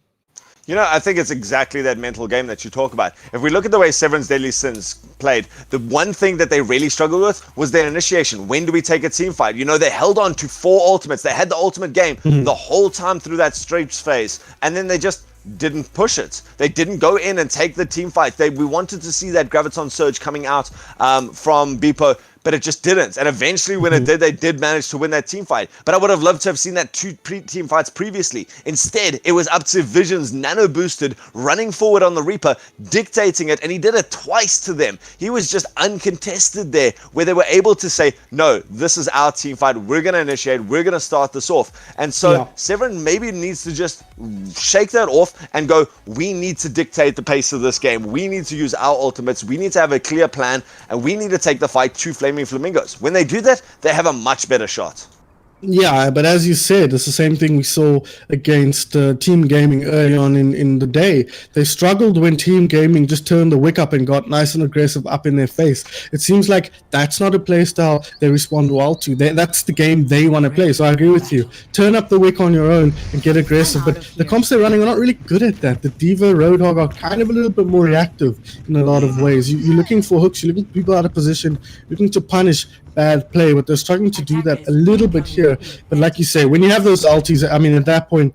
I think it's exactly that mental game that you talk about. If we look at the way 7's Deadly Sins played, the one thing that they really struggled with was their initiation. When do we take a team fight? They held on to 4 ultimates. They had the ultimate game the whole time through that straight phase, and then they just didn't push it. They didn't go in and take the team fight. We wanted to see that Graviton Surge coming out from Beepo, but it just didn't. And eventually when it did, they did manage to win that team fight. But I would have loved to have seen that two team fights previously. Instead, it was up to Vision's nano boosted, running forward on the Reaper, dictating it, and he did it twice to them. He was just uncontested there, where they were able to say, no, this is our team fight, we're going to initiate, we're going to start this off. And so Severin maybe needs to just shake that off and go, we need to dictate the pace of this game, we need to use our ultimates, we need to have a clear plan, and we need to take the fight to Flaming Flamingos. When they do that, they have a much better shot. Yeah, but as you said, it's the same thing we saw against Team Gaming early on in the day. They struggled when Team Gaming just turned the wick up and got nice and aggressive up in their face. It seems like that's not a play style they respond well to. That's the game they want to play. So I agree with you. Turn up the wick on your own and get aggressive. But the comps they're running are not really good at that. The Diva, Roadhog are kind of a little bit more reactive in a lot of ways. You're looking for hooks, you're looking for people out of position, looking to punish bad play, but they're struggling to do that a little bit here. But like you say, when you have those ultis, I mean, at that point,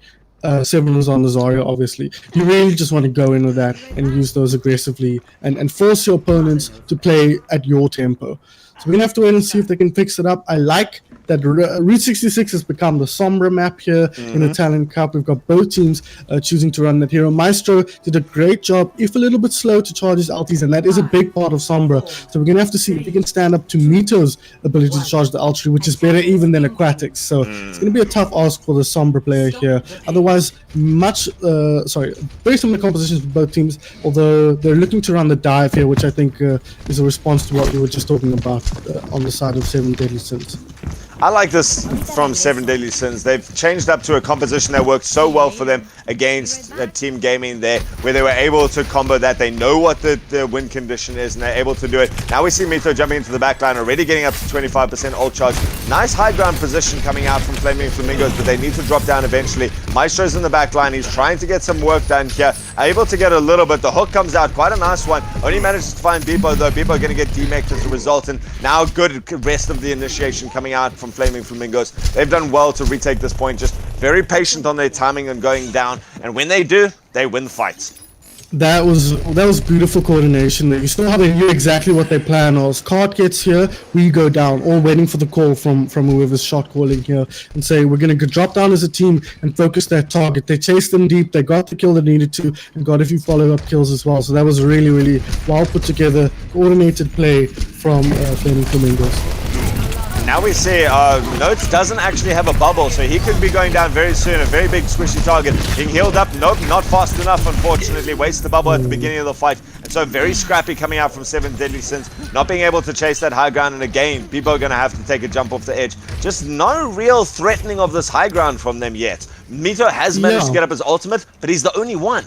Seven was on the Zarya, obviously. You really just want to go in with that and use those aggressively and force your opponents to play at your tempo. So we're going to have to wait and see if they can fix it up. I like that Route 66 has become the Sombra map here in the Talon Cup. We've got both teams choosing to run that hero. Maestro did a great job, if a little bit slow to charge his ultis, and that is a big part of Sombra. So we're going to have to see if he can stand up to Mito's ability to charge the ulti, which is better even than Aquatics. So it's going to be a tough ask for the Sombra player here. Otherwise, very similar compositions for both teams, although they're looking to run the dive here, which I think is a response to what we were just talking about on the side of Seven Deadly Sins. I like this from Seven Deadly Sins. They've changed up to a composition that worked so well for them against Team Gaming there, where they were able to combo that. They know what the win condition is, and they're able to do it. Now we see Mito jumping into the back line, already getting up to 25% ult charge. Nice high ground position coming out from Flaming Flamingos, but they need to drop down eventually. Maestro's in the back line. He's trying to get some work done here. Able to get a little bit. The hook comes out. Quite a nice one. Only manages to find Bebo, though. Bebo going to get demeked as a result, and now good rest of the initiation coming out from Flaming Flamingos. They've done well to retake this point, just very patient on their timing and going down, and when they do, they win fights. That was beautiful coordination. You saw how they knew exactly what their plan was. Card gets here, we go down, all waiting for the call from whoever's shot calling here, and say we're going to drop down as a team and focus that target. They chased them deep, they got the kill they needed to, and got a few follow-up kills as well. So that was really, really well put together, coordinated play from Flaming Flamingos. Now we see Notes doesn't actually have a bubble, so he could be going down very soon. A very big squishy target. Being healed up, nope, not fast enough, unfortunately. Wastes the bubble at the beginning of the fight. And so very scrappy coming out from Seven Deadly Sins. Not being able to chase that high ground, and again, Bebo going to have to take a jump off the edge. Just no real threatening of this high ground from them yet. Mito has managed to get up his ultimate, but he's the only one.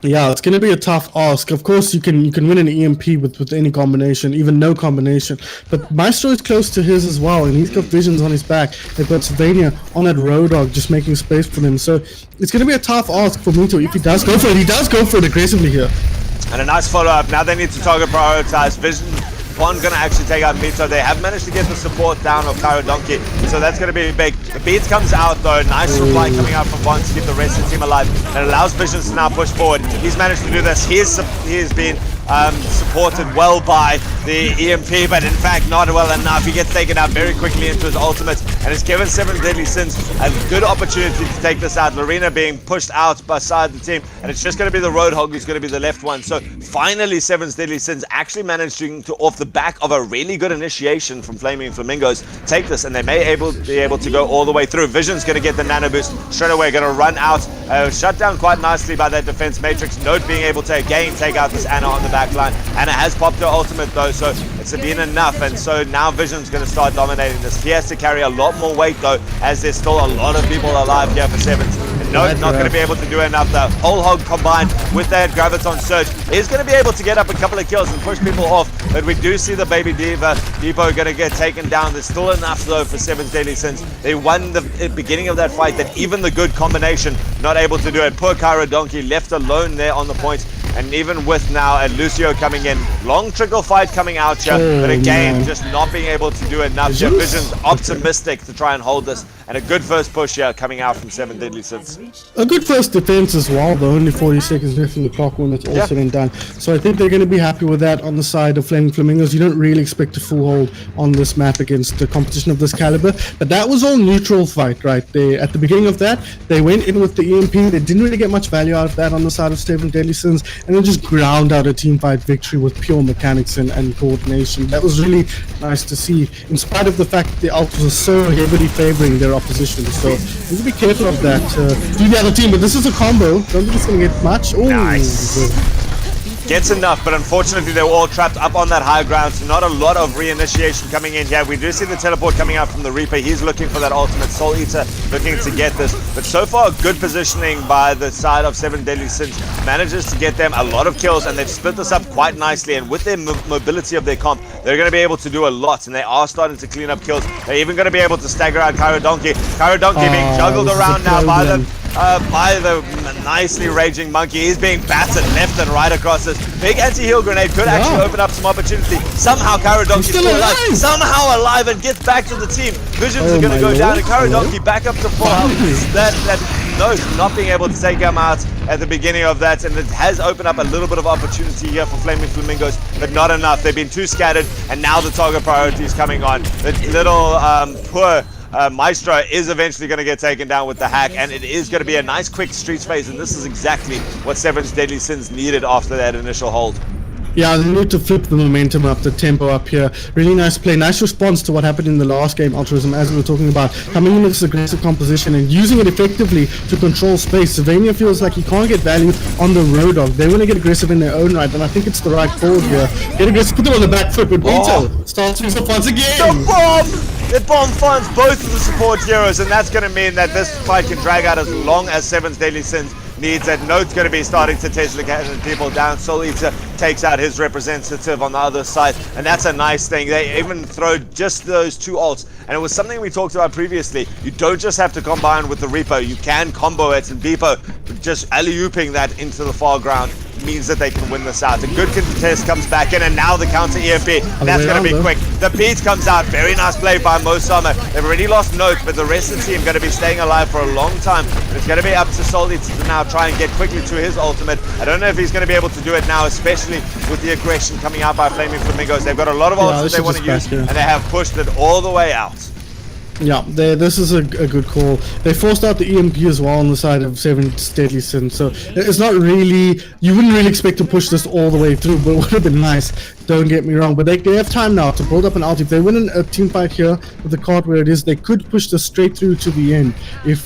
Yeah, it's going to be a tough ask. Of course, you can win an EMP with any combination, even no combination. But Maestro is close to his as well, and he's got visions on his back. They've got Sylvania on that Roadhog, just making space for them. So it's going to be a tough ask for Mito if he does go for it. He does go for it aggressively here. And a nice follow-up. Now they need to target prioritize. Vision Bond going to actually take out Mito. They have managed to get the support down of Cairo Donkey, so that's going to be big. The beat comes out though. Nice reply coming out from Bond to keep the rest of the team alive. And it allows Visions to now push forward. He's managed to do this. He has been supported well by the EMP, but in fact not well enough. He gets taken out very quickly into his ultimate, and it's given Seven Deadly Sins a good opportunity to take this out. Lorena being pushed out beside the team, and it's just going to be the Roadhog who's going to be the left one. So finally Seven Deadly Sins actually managing to, off the back of a really good initiation from Flaming Flamingos, take this, and they may be able to go all the way through. Vision's going to get the nano boost straight away, going to run out, shut down quite nicely by that defense matrix. Note being able to again take out this Anna on the back line. Anna has popped her ultimate though, so it's been enough, and so now Vision's going to start dominating this. He has to carry a lot more weight though, as there's still a lot of people alive here for Sevens. And Note not going to be able to do enough. The whole hog combined with that Graviton Surge is going to be able to get up a couple of kills and push people off, but we do see the Baby Diva Depot going to get taken down. There's still enough though for Seven Deadly Sins. They won the beginning of that fight, that even the good combination not able to do it. Poor Cairo Donkey left alone there on the point, and even with now Lucio coming in, long trickle fight coming out here, but again just not being able to do enough. Vision's optimistic to try and hold this, and a good first push here coming out from 7 Deadly Sins. A good first defense as well, though. Only 40 seconds left in the clock when it's all said and done. So I think they're going to be happy with that on the side of Flaming Flamingos. You don't really expect a full hold on this map against the competition of this caliber. But that was all neutral fight, right? At the beginning of that, they went in with the EMP. They didn't really get much value out of that on the side of 7 Deadly Sins, and then just ground out a team fight victory with pure mechanics and coordination. That was really nice to see, in spite of the fact that the Altos are so heavily favoring their opposition. So you need to be careful of that. Do the other team, but this is a combo. Don't think it's going to get much. Oh, nice. Gets enough, but unfortunately they were all trapped up on that high ground, so not a lot of reinitiation coming in here. We do see the teleport coming out from the Reaper. He's looking for that ultimate. Soul Eater looking to get this, but so far good positioning by the side of 7 Deadly Sins. Manages to get them a lot of kills, and they've split this up quite nicely, and with their mobility of their comp, they're going to be able to do a lot, and they are starting to clean up kills. They're even going to be able to stagger out Cairo Donkey. Cairo Donkey being juggled around now by the nicely raging monkey. He's being battered left and right across this. Big anti-heal grenade could actually open up some opportunity. Somehow Cairo Donkey's still alive. Somehow alive and gets back to the team. Visions are going to go down, and Cairo Donkey back up to full health. That note not being able to take him out at the beginning of that, and it has opened up a little bit of opportunity here for Flaming Flamingos, but not enough. They've been too scattered, and now the target priority is coming on. The little poor Maestro is eventually going to get taken down with the hack, and it is going to be a nice quick streets phase, and this is exactly what 7's Deadly Sins needed after that initial hold. Yeah, they need to flip the momentum up, the tempo up here. Really nice play. Nice response to what happened in the last game, Altruism, as we were talking about. Coming in with this aggressive composition and using it effectively to control space. Sylvania feels like he can't get value on the Road Dog. They want to get aggressive in their own right, and I think it's the right call here. Get aggressive, put them on the back foot, but Vito starts with the once again. The bomb! The bomb finds both of the support heroes, and that's going to mean that this fight can drag out as long as 7's Deadly Sins needs it. Note's going to be starting to Tesla cannon people down. Soul Eater takes out his representative on the other side, and that's a nice thing. They even throw just those two ults, and it was something we talked about previously. You don't just have to combine with the Reaper, you can combo it, and Beepo just alley-ooping that into the far ground means that they can win this out. A good contest comes back in, and now the counter EMP. That's going to be quick. The Pete comes out. Very nice play by Mosama. They've already lost Note, but the rest of the team going to be staying alive for a long time. And it's going to be up to Solid to now try and get quickly to his ultimate. I don't know if he's going to be able to do it now, especially with the aggression coming out by Flaming Flamingos. They've got a lot of ults that they want to use, and they have pushed it all the way out. Yeah, this is a good call. They forced out the EMP as well on the side of 7's Deadly Sin, so it's not really, you wouldn't really expect to push this all the way through, but it would have been nice, don't get me wrong. But they have time now to build up an ult. If they win a team fight here with the card where it is, they could push this straight through to the end if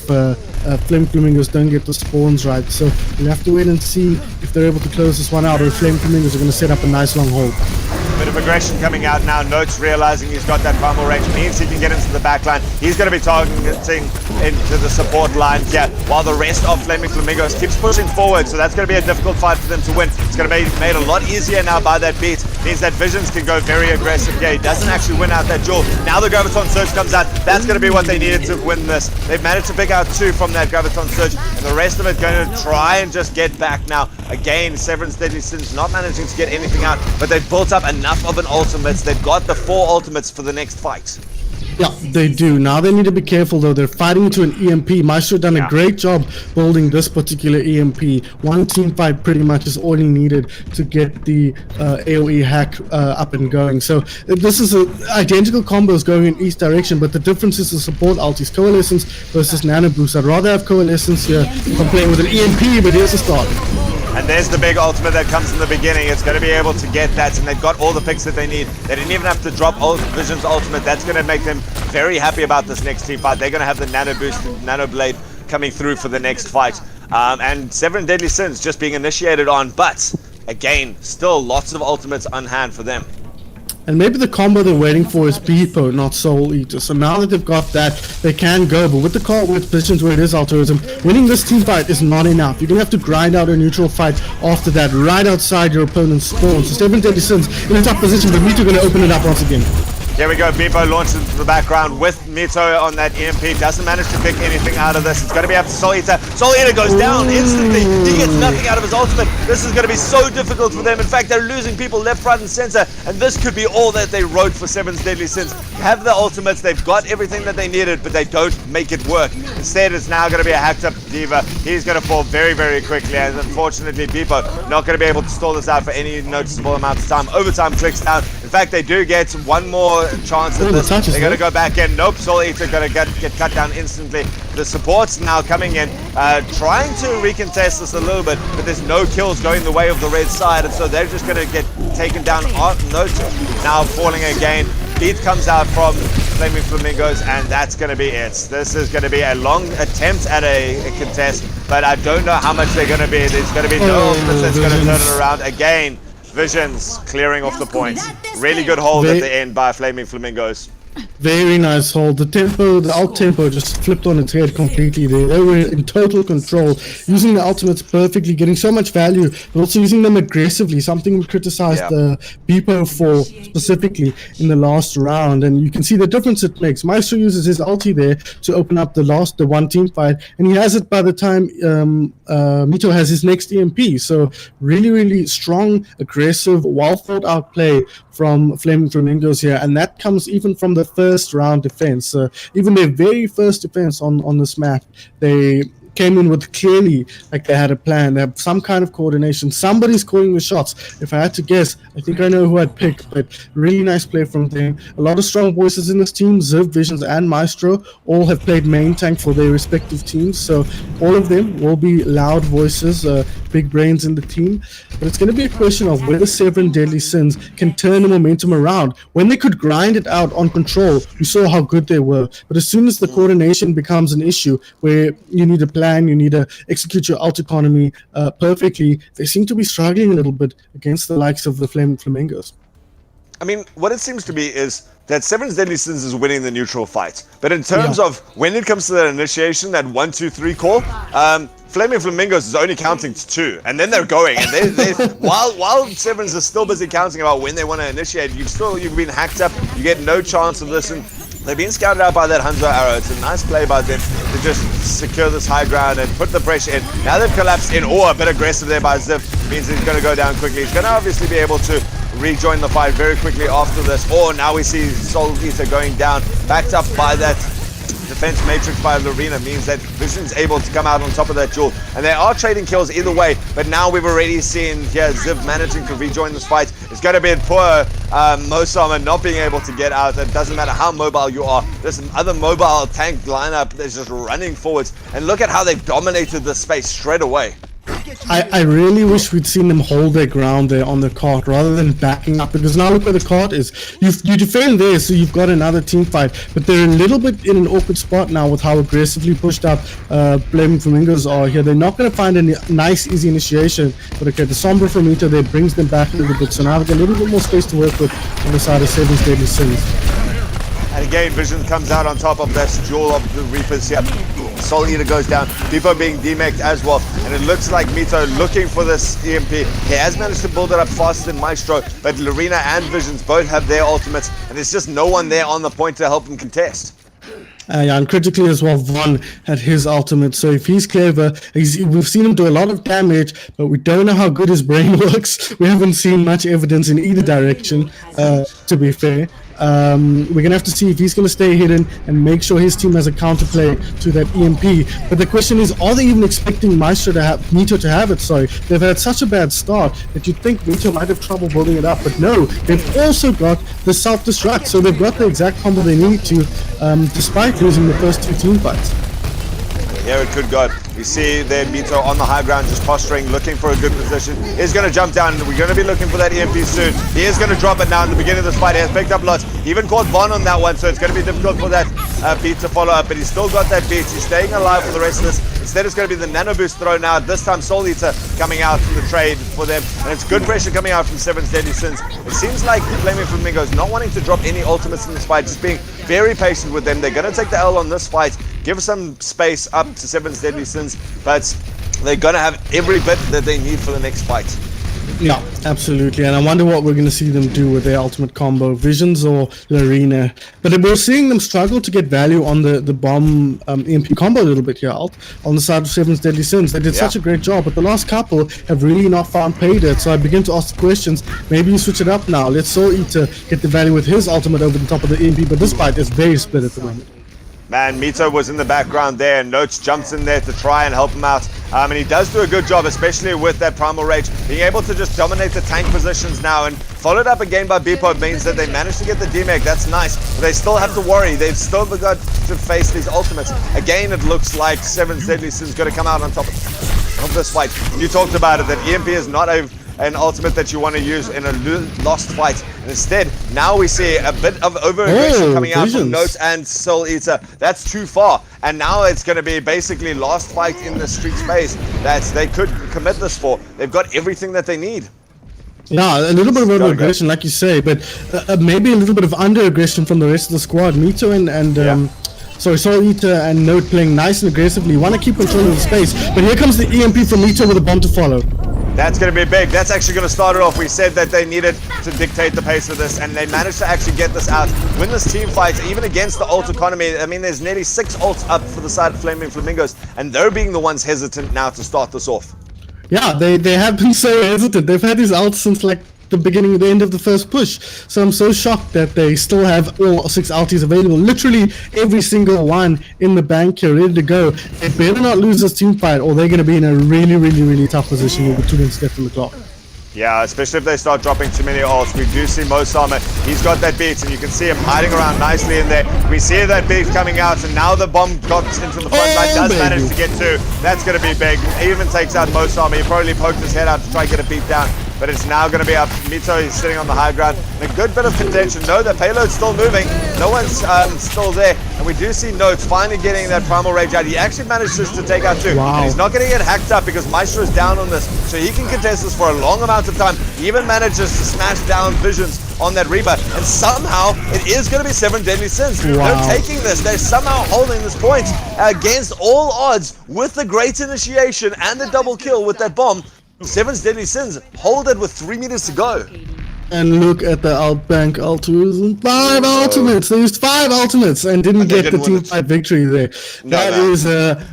Flame Flamingos don't get the spawns right. So we'll have to wait and see if they're able to close this one out, or if Flame Flamingos are going to set up a nice long hold. Bit of aggression coming out now. Notes realizing he's got that primal range, means he can get into the backline. He's going to be targeting into the support line here, while the rest of Flaming Flamingos keeps pushing forward. So that's going to be a difficult fight for them to win. It's going to be made a lot easier now by that beat. Means that Visions can go very aggressive here. He doesn't actually win out that duel. Now the Graviton Surge comes out. That's going to be what they needed to win this. They've managed to pick out 2 from that Graviton Surge, and the rest of it going to try and just get back now. Again, 7's Deadly Sins not managing to get anything out, but they've built up enough of an ultimates. They've got the 4 ultimates for the next fight. Yeah, they do. Now they need to be careful though. They're fighting into an EMP. Maestro done a great job building this particular EMP. One team fight pretty much is all he needed to get the AoE hack up and going. So this is identical combos going in each direction, but the difference is the support ultis. Coalescence versus Nano Boost. I'd rather have Coalescence here compared with an EMP, but here's the start. And there's the big ultimate that comes in the beginning. It's going to be able to get that, and they've got all the picks that they need. They didn't even have to drop Vision's ultimate. That's going to make them very happy about this next team fight. They're going to have the Nano Boost and Nano Blade coming through for the next fight. And 7 Deadly Sins just being initiated on, but again, still lots of ultimates on hand for them. And maybe the combo they're waiting for is Beepo, not Soul Eater. So now that they've got that, they can go. But with the card, with positions where it is Altruism, winning this team fight is not enough. You're going to have to grind out a neutral fight after that, right outside your opponent's spawn. So 7 Deadly Sins in a tough position, but Mito going to open it up once again. Here we go, Beepo launches into the background with Mito on that EMP. Doesn't manage to pick anything out of this. It's going to be up to Soul Eater. Soul Eater goes down instantly. He gets nothing out of his ultimate. This is going to be so difficult for them. In fact, they're losing people left, right, and center. And this could be all that they wrote for Seven's Deadly Sins. Have the ultimates. They've got everything that they needed, but they don't make it work. Instead, it's now going to be a hacked up Diva. He's going to fall very, very quickly. And unfortunately, Beepo not going to be able to stall this out for any noticeable amount of time. Overtime clicks down. In fact, they do get one more chance at this. They're going to go back in. Nope, Soul Eater going to get cut down instantly. The support's now coming in, trying to recontest this a little bit, but there's no kills going the way of the red side, and so they're just going to get taken down on note. Now falling again. Beat comes out from Flaming Flamingos, and that's going to be it. This is going to be a long attempt at a contest, but I don't know how much they're going to be. There's going to be no ultimates that's going to turn it around again. Visions clearing off the points. Really good hold at the end by Flaming Flamingos. Very nice hold. The tempo, the alt tempo just flipped on its head completely there. They were in total control, using the ultimates perfectly, getting so much value, but also using them aggressively, something we criticized Beepo for specifically in the last round. And you can see the difference it makes. Maestro uses his ulti there to open up the one team fight, and he has it by the time Mito has his next EMP. So really, really strong, aggressive, well thought out play from Flaming Flamingos here, and that comes even from the first round defense. Even their very first defense on this map, they came in with clearly like they had a plan. They have some kind of coordination. Somebody's calling the shots. If I had to guess, I think I know who I'd pick, but really nice play from them. A lot of strong voices in this team. Ziv, Visions, and Maestro all have played main tank for their respective teams, so all of them will be loud voices, big brains in the team. But it's going to be a question of whether Seven Deadly Sins can turn the momentum around. When they could grind it out on control, we saw how good they were. But as soon as the coordination becomes an issue, where you need a plan, you need to execute your ult economy perfectly, they seem to be struggling a little bit against the likes of the Flaming Flamingos. I mean, what it seems to be is that Seven's Deadly Sins is winning the neutral fight. But in terms of when it comes to that initiation, that 1, 2, 3 call, Flaming Flamingos is only counting to 2, and then they're going. And they while Sevens is still busy counting about when they want to initiate, you've been hacked up. You get no chance of this, and they've been scouted out by that Hanzo arrow. It's a nice play by them to just secure this high ground and put the pressure in. Now they've collapsed in. A bit aggressive there by Ziv. Means he's going to go down quickly. He's going to obviously be able to rejoin the fight very quickly after this. Now we see Soul Eater going down, backed up by that defense matrix by Lorena, means that Vision's able to come out on top of that duel. And they are trading kills either way, but now we've already seen Ziv managing to rejoin this fight. It's going to be poor Mosama not being able to get out. It doesn't matter how mobile you are. There's some other mobile tank lineup that's just running forwards. And look at how they've dominated the space straight away. I really wish we'd seen them hold their ground there on the cart rather than backing up, because now look where the cart is. You defend there, so you've got another team fight, but they're a little bit in an awkward spot now with how aggressively pushed up Flaming Flamingos are here. They're not going to find a nice easy initiation, but okay, the Sombra from Ito there brings them back a little bit, so now they've got a little bit more space to work with on the side of Seven's Deadly Sins. And again, Vision comes out on top of this duel of the Reapers here. Soul Eater goes down, Beepo being demeched as well, and it looks like Mito looking for this EMP. He has managed to build it up faster than Maestro, but Lorena and Visions both have their ultimates, and there's just no one there on the point to help him contest. And critically as well, Von had his ultimate, so if he's clever, we've seen him do a lot of damage, but we don't know how good his brain works. We haven't seen much evidence in either direction, to be fair. We're gonna have to see if he's gonna stay hidden and make sure his team has a counterplay to that EMP. But the question is, are they even expecting Mito to have it? Sorry, they've had such a bad start that you'd think Mito might have trouble building it up, but no, they've also got the self-destruct, so they've got the exact combo they need to, despite losing the first 2 team fights. Here it could go. You see there Mito on the high ground, just posturing, looking for a good position. He's going to jump down. We're going to be looking for that EMP soon. He is going to drop it now in the beginning of this fight. He has picked up lots. He even caught Von on that one, so it's going to be difficult for that beat to follow up. But he's still got that beat. He's staying alive for the rest of this. Instead, it's going to be the nano boost thrown out. This time, Soul Eater coming out from the trade for them. And it's good pressure coming out from Seven's Deadly Sins. It seems like Flaming Flamingos not wanting to drop any ultimates in this fight, just being very patient with them. They're going to take the L on this fight, give some space up to Seven's Deadly Sins, but they're going to have every bit that they need for the next fight. Yeah, absolutely. And I wonder what we're going to see them do with their ultimate combo, Visions or Larina. But we're seeing them struggle to get value on the bomb EMP combo a little bit here, Alt, on the side of Seven's Deadly Sins. They did such a great job, but the last couple have really not found pay dirt. So I begin to ask questions. Maybe you switch it up now. Let Soul Eater get the value with his ultimate over the top of the EMP, but this fight is very split at the moment. Man, Mito was in the background there, and Notes jumps in there to try and help him out. And he does do a good job, especially with that Primal Rage. Being able to just dominate the tank positions now, and followed up again by Beepo means that they managed to get the DMAG. That's nice, but they still have to worry. They've still got to face these ultimates. Again, it looks like Seven's Deadly Sin's going to come out on top of this fight. You talked about it, that EMP is not an ultimate that you want to use in a lost fight. And instead, now we see a bit of over-aggression coming out from Note and Soul Eater. That's too far. And now it's going to be basically last fight in the street space that they could commit this for. They've got everything that they need. Yeah, a little bit of over-aggression, like you say, but maybe a little bit of under-aggression from the rest of the squad. Mito and Soul Eater and Note playing nice and aggressively. Want to keep control of the space, but here comes the EMP from Mito with a bomb to follow. That's going to be big. That's actually going to start it off. We said that they needed to dictate the pace of this, and they managed to actually get this out. Win this team fight, even against the ult economy. I mean, there's nearly 6 ults up for the side of Flaming Flamingos, and they're being the ones hesitant now to start this off. Yeah, they have been so hesitant. They've had these ults since like the end of the first push. So I'm so shocked that they still have all 6 ultis available. Literally every single one in the bank here, ready to go. They better not lose this team fight, or they're going to be in a really, really, really tough position with the 2 minutes left on the clock. Yeah, especially if they start dropping too many ults. We do see Mosama. He's got that beat, and you can see him hiding around nicely in there. We see that beat coming out, and now the bomb got into the front line. Does manage to get 2. That's going to be big. He even takes out Mosama. He probably poked his head out to try and get a beat down. But it's now going to be up. Mito is sitting on the high ground. And a good bit of contention. No, the payload's still moving. No one's still there. And we do see Notes finally getting that Primal Rage out. He actually managed just to take out 2. Wow. And he's not going to get hacked up because Maestro is down on this. So he can contest this for a long amount of time. He even manages to smash down Visions on that Reba. And somehow it is going to be 7 Deadly Sins. Wow. They're taking this. They're somehow holding this point against all odds with the great initiation and the double kill with that bomb. 7's Deadly Sins hold it with 3 meters to go. And look at the outbank ultimates. 5 ultimates. They used 5 ultimates and didn't get the team fight victory there. That is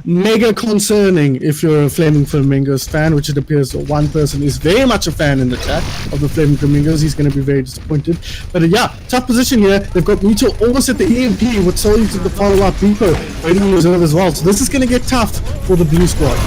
mega concerning if you're a Flaming Flamingos fan, which it appears one person is very much a fan in the chat of the Flaming Flamingos. He's going to be very disappointed. But yeah, tough position here. They've got Mito almost at the EMP with Soul Eater to follow up. Beepo waiting in reserve as well. So this is going to get tough for the blue squad.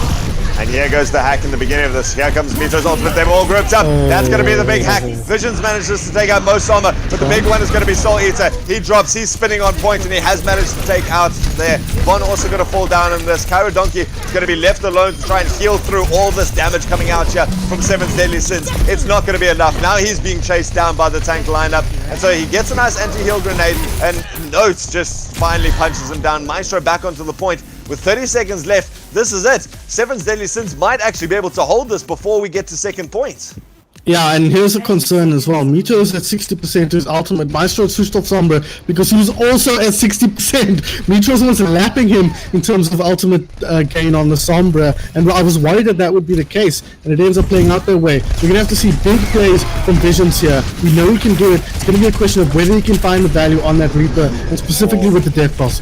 And here goes the hack in the beginning of this. Here comes Mito's ultimate. They're all grouped up. That's going to be the big hack. Visions manages to take out Mosama, but the big one is going to be Soul Eater. He drops. He's spinning on point, and he has managed to take out there. Von also going to fall down in this. Cairo Donkey is going to be left alone to try and heal through all this damage coming out here from 7's Deadly Sins. It's not going to be enough. Now he's being chased down by the tank lineup, and so he gets a nice anti-heal grenade, and Notes just finally punches him down. Maestro back onto the point. With 30 seconds left, this is it. 7's Deadly Sins might actually be able to hold this before we get to second point. Yeah, and here's a concern as well. Mito is at 60% to his ultimate. Maestro switched off Sombra because he was also at 60%. Mito was lapping him in terms of ultimate gain on the Sombra, and I was worried that that would be the case, and it ends up playing out their way. We're going to have to see big plays from Visions here. We know he can do it. It's going to be a question of whether he can find the value on that Reaper, and specifically with the Death Boss.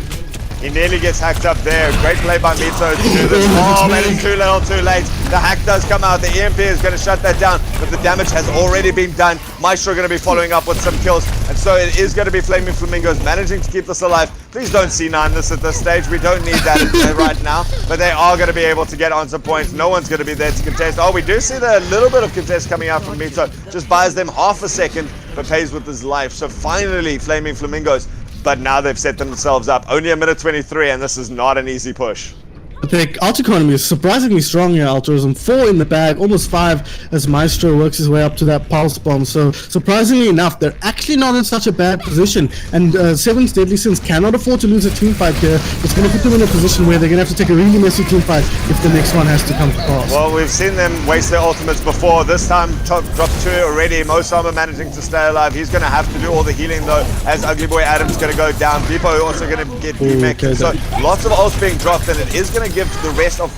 He nearly gets hacked up there. Great play by Mito to do this. Oh, man, it's too little, too late. The hack does come out. The EMP is going to shut that down, but the damage has already been done. Maestro going to be following up with some kills, and so it is going to be Flaming Flamingos managing to keep this alive. Please don't C9 this at this stage. We don't need that right now, but they are going to be able to get on some points. No one's going to be there to contest. Oh, we do see the little bit of contest coming out from Mito. Just buys them half a second, but pays with his life. So finally, Flaming Flamingos. But now they've set themselves up. Only a minute 23, and this is not an easy push. The ult economy is surprisingly strong here, Altruism. 4 in the bag, almost 5 as Maestro works his way up to that pulse bomb. So surprisingly enough, they're actually not in such a bad position. And 7's Deadly Sins cannot afford to lose a team fight here. It's going to put them in a position where they're going to have to take a really messy team fight if the next one has to come to pass. Well, we've seen them waste their ultimates before. This time, drop 2 already. Mosama managing to stay alive. He's going to have to do all the healing though, as Ugly Boy Adam's going to go down. Beepo also going to get demected. So lots of ults being dropped, and it is going to to give the rest of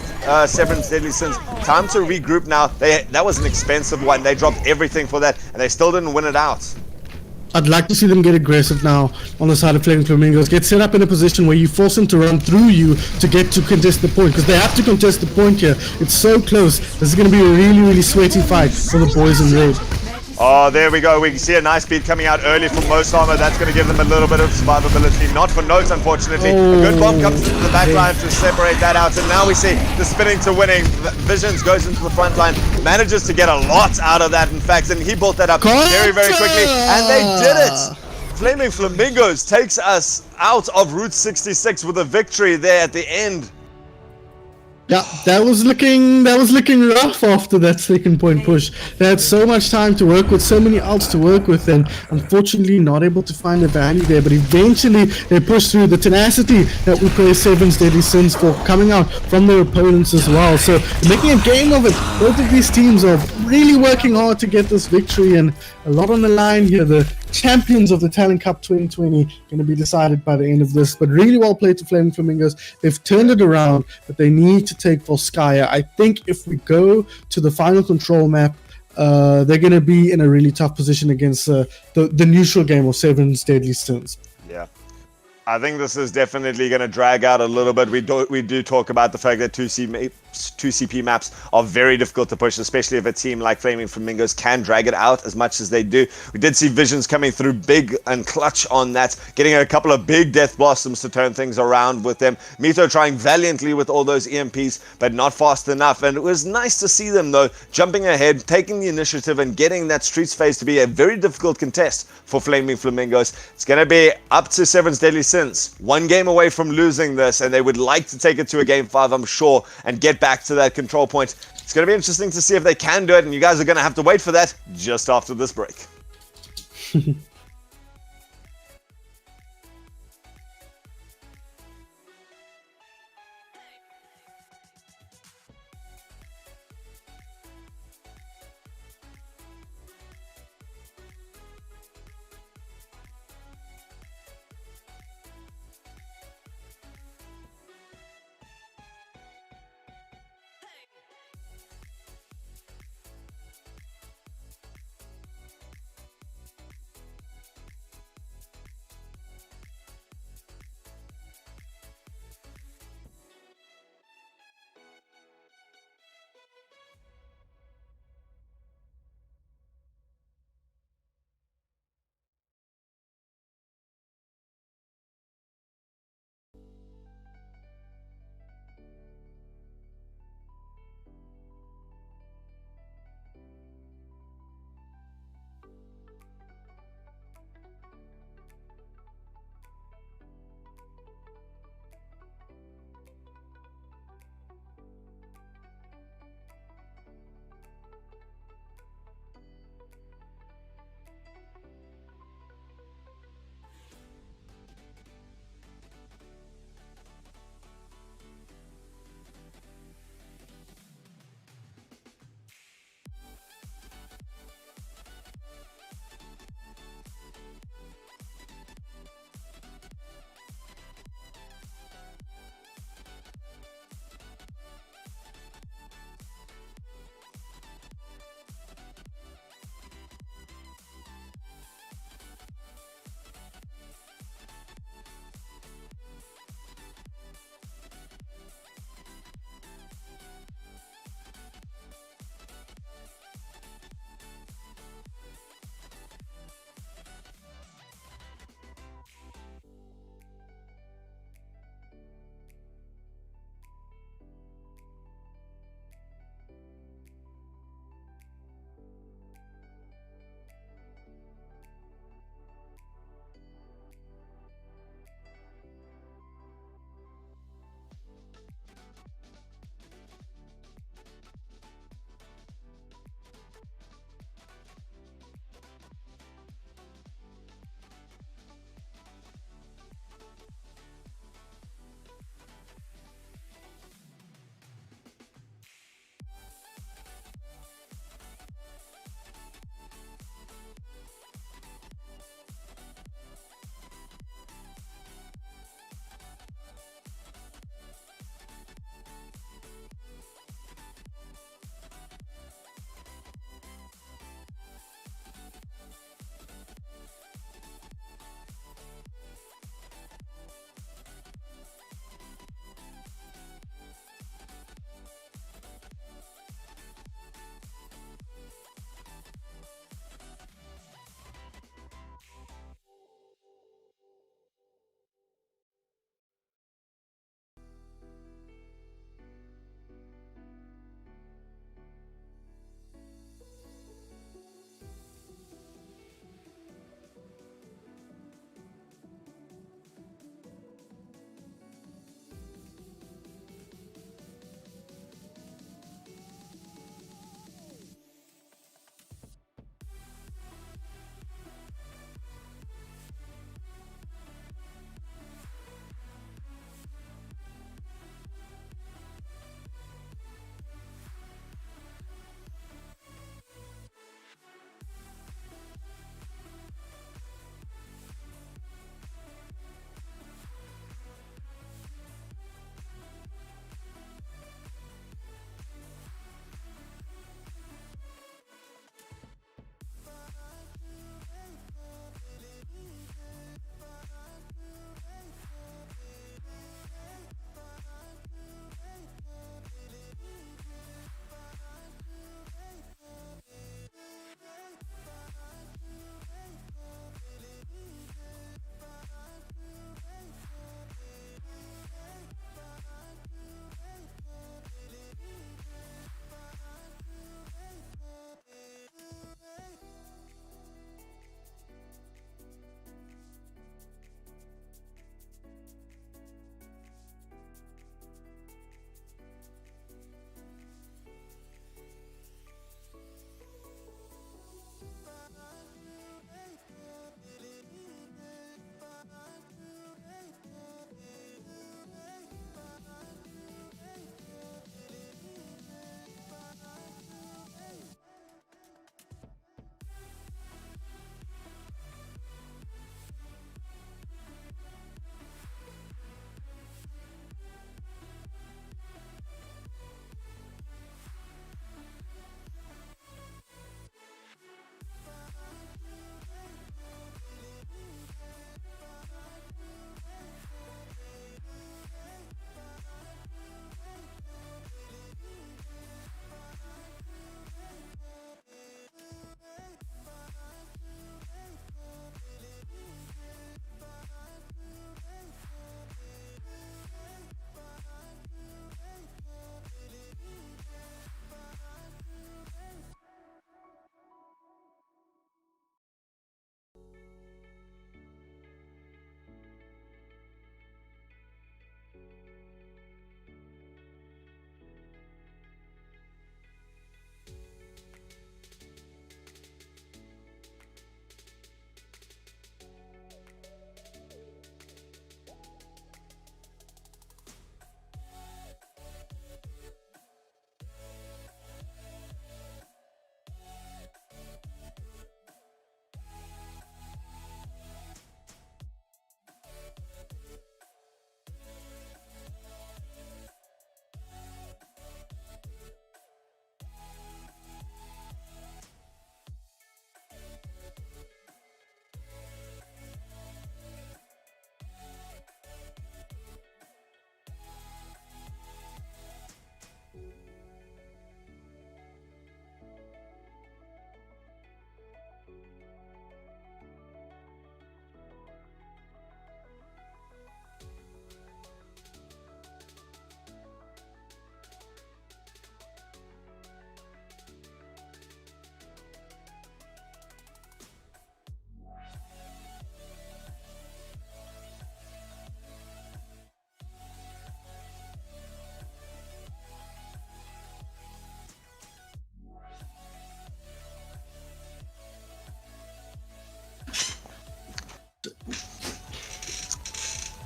Seven's Deadly Sins time to regroup now. That was an expensive one. They dropped everything for that, and they still didn't win it out. I'd like to see them get aggressive now on the side of Flaming Flamingos. Get set up in a position where you force them to run through you to get to contest the point, because they have to contest the point here. It's so close. This is going to be a really, really sweaty fight for the boys in red. Oh, there we go. We can see a nice beat coming out early from Most Armor. That's going to give them a little bit of survivability. Not for Notes, unfortunately. A good bomb comes into the back line to separate that out. And now we see the spinning to winning. Visions goes into the front line. Manages to get a lot out of that, in fact. And he built that up very, very quickly. And they did it. Flaming Flamingos takes us out of Route 66 with a victory there at the end. Yeah, that was looking rough after that second point push. They had so much time to work with, so many ults to work with, and unfortunately not able to find the value there. But eventually they pushed through. The tenacity that we praise Seven's Deadly Sins for coming out from their opponents as well. So making a game of it. Both of these teams are really working hard to get this victory, and a lot on the line here. The champions of the Talon Cup 2020 going to be decided by the end of this, but really well played to Flaming Flamingos. They've turned it around, but they need to take Volskaya. I think if we go to the final control map, they're going to be in a really tough position against the neutral game of Seven's Deadly Sins. Yeah. I think this is definitely going to drag out a little bit. We do talk about the fact that 2CP maps are very difficult to push, especially if a team like Flaming Flamingos can drag it out as much as they do. We did see Visions coming through big and clutch on that, getting a couple of big Death Blossoms to turn things around with them. Mito trying valiantly with all those EMPs, but not fast enough. And it was nice to see them, though, jumping ahead, taking the initiative, and getting that Streets phase to be a very difficult contest for Flaming Flamingos. It's going to be up to Seven's Deadly Sins. One game away from losing this, and they would like to take it to a game 5, I'm sure, and get back to that control point. It's going to be interesting to see if they can do it, and you guys are going to have to wait for that just after this break.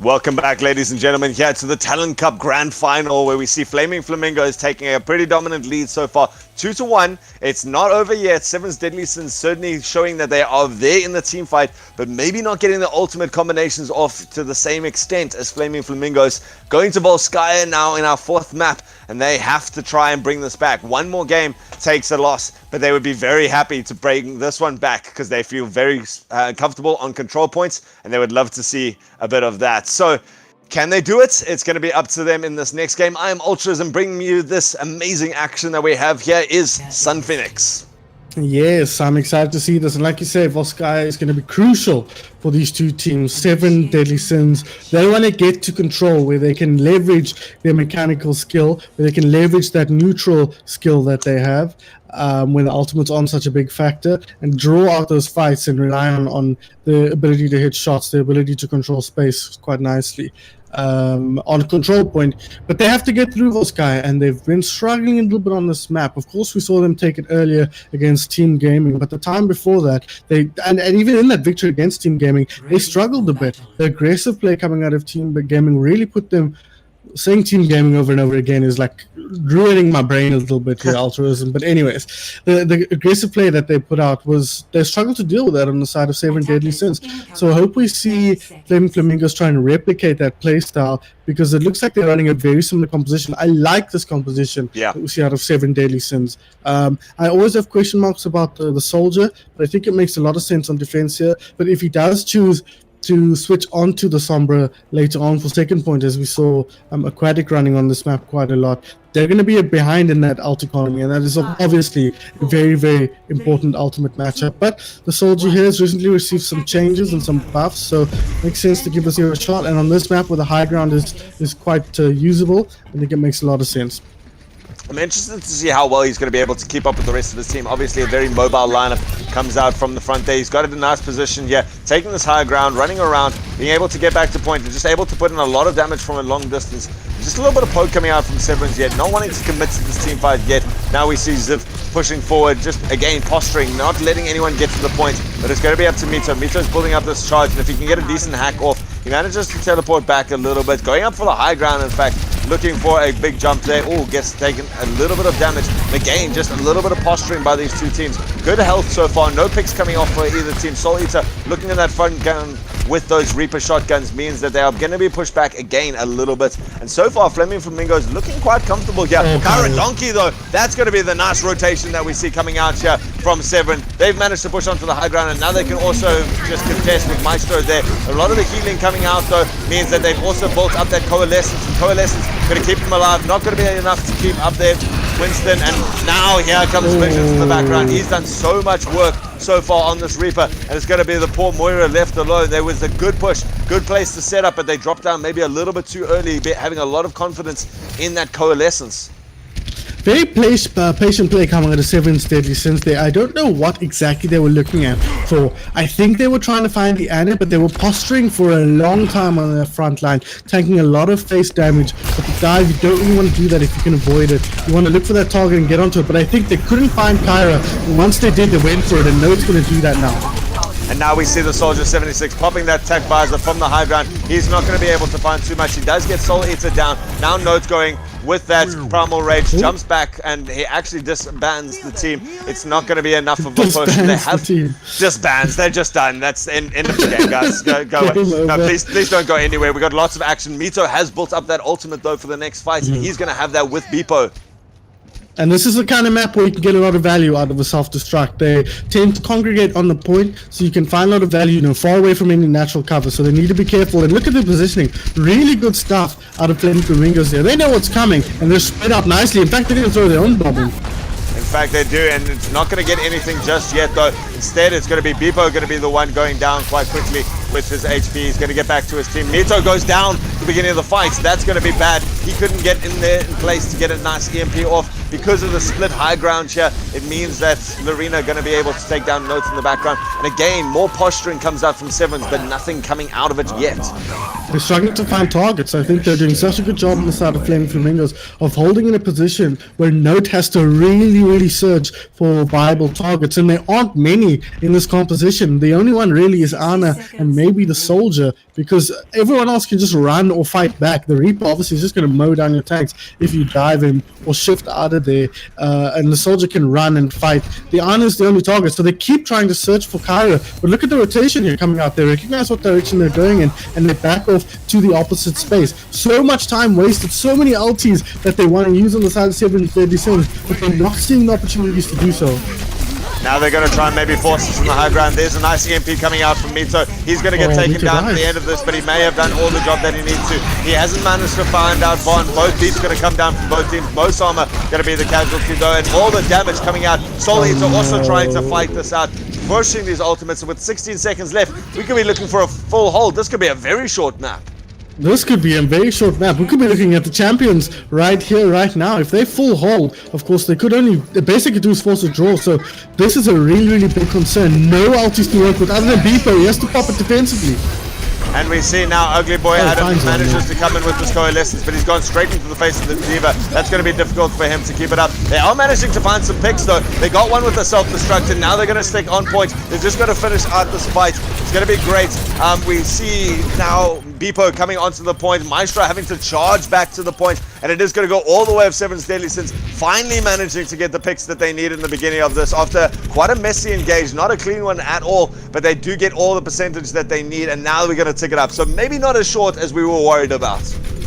Welcome back, ladies and gentlemen, here to the Talon Cup Grand Final, where we see Flaming Flamingos taking a pretty dominant lead so far, 2-1. It's not over yet. Seven's Deadly Sins certainly showing that they are there in the team fight, but maybe not getting the ultimate combinations off to the same extent as Flaming Flamingos. Going to Volskaya now in our 4th map, and they have to try and bring this back. One more game takes a loss, but they would be very happy to bring this one back because they feel very comfortable on control points, and they would love to see a bit of that. So can they do it? It's going to be up to them in this next game. I am Ultras, and bringing you this amazing action that we have here is Sun Phoenix. Yes, I'm excited to see this. And like you said, Volskaya is going to be crucial for these two teams. 7 Deadly Sins. They want to get to control where they can leverage their mechanical skill, where they can leverage that neutral skill that they have when the ultimate's on such a big factor, and draw out those fights and rely on the ability to hit shots, the ability to control space quite nicely. On control point, but they have to get through Volskaya, and they've been struggling a little bit on this map. Of course, we saw them take it earlier against Team Gaming, but the time before that, and even in that victory against Team Gaming, they struggled a bit. The aggressive play coming out of Team Gaming really put them. Saying Team Gaming over and over again is like ruining my brain a little bit here, altruism. But anyways, the aggressive play that they put out they struggled to deal with that on the side of 7 Deadly Sins. So I hope we see Flaming Flamingos trying to replicate that play style, because it looks like they're running a very similar composition. I like this composition that we see out of 7 Deadly Sins. I always have question marks about the soldier, but I think it makes a lot of sense on defense here. But if he does choose to switch onto the Sombra later on for second point, as we saw Aquatic running on this map quite a lot, they're going to be behind in that ult economy, and that is obviously a very, very important ultimate matchup. But the soldier here has recently received some changes and some buffs, so it makes sense to give this here a shot. And on this map where the high ground is quite usable, I think it makes a lot of sense. I'm interested to see how well he's going to be able to keep up with the rest of his team. Obviously, a very mobile lineup comes out from the front there. He's got it in a nice position here, taking this higher ground, running around, being able to get back to point, and just able to put in a lot of damage from a long distance. Just a little bit of poke coming out from Severance yet, not wanting to commit to this team fight yet. Now we see Ziv pushing forward, just again posturing, not letting anyone get to the point, but it's going to be up to Mito. Mito's building up this charge, and if he can get a decent hack off, he manages to teleport back a little bit, going up for the high ground, in fact, looking for a big jump there. Oh, gets taken a little bit of damage. And again, just a little bit of posturing by these two teams. Good health so far. No picks coming off for either team. Soul Eater looking at that front gun with those Reaper shotguns means that they are going to be pushed back again a little bit. And so far, Flaming Flamingos looking quite comfortable here. Kyra Donkey, though, that's going to be the nice rotation that we see coming out here from Severn. They've managed to push onto the high ground, and now they can also just contest with Maestro there. A lot of the healing coming out, though, means that they've also built up that Coalescence. And Coalescence going to keep him alive. Not going to be enough to keep up there Winston, and now here comes Visions in the background. He's done so much work so far on this Reaper, and it's going to be the poor Moira left alone. There was a good push, good place to set up, but they dropped down maybe a little bit too early, having a lot of confidence in that Coalescence. Very patient play coming out of 7 Deadly Sins there. I don't know what exactly they were looking at for. I think they were trying to find the Ana, but they were posturing for a long time on their front line, taking a lot of face damage. But the dive, you don't really want to do that if you can avoid it. You want to look for that target and get onto it. But I think they couldn't find Kyra. And once they did, they went for it, and Note's going to do that now. And now we see the Soldier 76 popping that tech visor from the high ground. He's not going to be able to find too much. He does get Soul Eater down. Now Note going with that Primal Rage, jumps back, and he actually disbands the team. It's not going to be enough of a push. They have disbands. They're just done. That's end of the game, guys. Go. No, please don't go anywhere. We got lots of action. Mito has built up that ultimate though for the next fight, and he's going to have that with Beepo. And this is the kind of map where you can get a lot of value out of a self-destruct. They tend to congregate on the point, so you can find a lot of value, far away from any natural cover. So they need to be careful. And look at the positioning. Really good stuff out of Flaming Flamingos there. They know what's coming, and they're spread out nicely. In fact, they're going to throw their own bubble. In fact, they do, and it's not going to get anything just yet, though. Instead, it's going to be Beepo going to be the one going down quite quickly with his HP. He's going to get back to his team. Mito goes down at the beginning of the fight. That's going to be bad. He couldn't get in there in place to get a nice EMP off. Because of the split high ground here, it means that Lorena going to be able to take down Notes in the background. And again, more posturing comes out from Sevens, but nothing coming out of it yet. they're struggling to find targets. I think they're doing such a good job on the side of Flaming Flamingos of holding in a position where Note has to really search for viable targets, and there aren't many in this composition. The only one really is Ana and maybe the Soldier, because everyone else can just run or fight back. The Reaper obviously is just going to mow down your tanks if you dive him or shift out of there, and the Soldier can run and fight. The Ana is the only target, so they keep trying to search for Kyra, but look at the rotation here coming out. They recognize what direction they're going in, and they back off to the opposite space. So much time wasted, so many ultis that they want to use on the side of 737, but they're not seeing the opportunities to do so. Now they're going to try and maybe force us from the high ground. There's a nice EMP coming out from Mito. He's going to get taken Mito down at dies. the end of this, but he may have done all the job that he needs to. He hasn't managed to find out Von. Both beats going to come down from both teams. Most armor going to be the casualty though, and all the damage coming out. Soul Eater also trying to fight this out, pushing these ultimates. And with 16 seconds left, we could be looking for a full hold. This could be a very short map. This could be a very short map. We could be looking at the champions right here, right now. If they full hold, of course, they basically do is force a draw. So this is a really big concern. No ultis to work with other than Beepo. He has to pop it defensively. And we see now Ugly Boy Adam manages to come in with this coalescence, but he's gone straight into the face of the Diva. That's going to be difficult for him to keep it up. They are managing to find some picks though. They got one with the self-destruct, and now they're going to stick on point. They're just going to finish out this fight. It's going to be great. We see now Beepo coming onto the point, Maestro having to charge back to the point, and it is going to go all the way of Seven's Deadly Sins, finally managing to get the picks that they need in the beginning of this after quite a messy engage, not a clean one at all, but they do get all the percentage that they need, and now we're going to tick it up. So maybe not as short as we were worried about.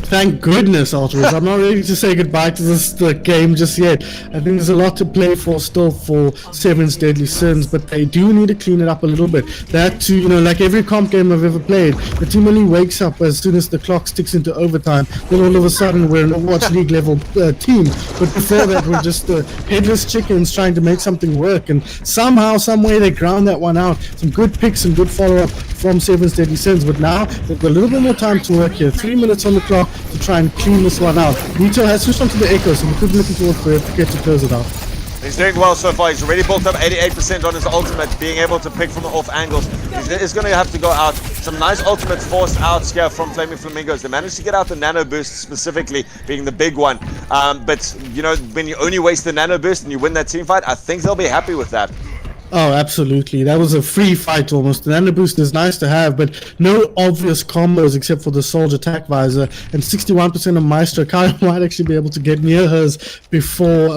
Thank goodness, Ultras. I'm not ready to say goodbye to this game just yet. I think there's a lot to play for still for Seven's Deadly Sins, but they do need to clean it up a little bit. That too, like every comp game I've ever played, the team only wakes up as soon as the clock sticks into overtime. Then all of a sudden we're an Overwatch League level team. But before that, we're just headless chickens trying to make something work. And somehow, some way, they ground that one out. Some good picks and good follow-up from Seven's Deadly Sins. But now they've got a little bit more time to work here. 3 minutes on the clock to try and clean this one out. Nito has switched onto the Echo, so we could be looking forward for it to close it out. He's doing well so far. He's already built up 88% on his ultimate, being able to pick from off angles. He's going to have to go out. Some nice ultimates forced out here from Flaming Flamingos. They managed to get out the nano boost specifically, being the big one. But, when you only waste the nano boost and you win that team fight, I think they'll be happy with that. Oh, absolutely. That was a free fight almost. The nano boost is nice to have, but no obvious combos except for the Soldier attack visor. And 61% of Maestro. Kyra might actually be able to get near hers before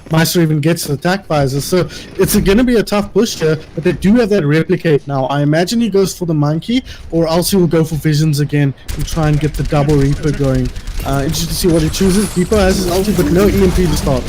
Maestro even gets the attack visor. So it's going to be a tough push here, but they do have that replicate now. I imagine he goes for the monkey, or else he will go for visions again and try and get the double Reaper going. Interested to see what he chooses. Beepo has his ulti, but no EMP to start.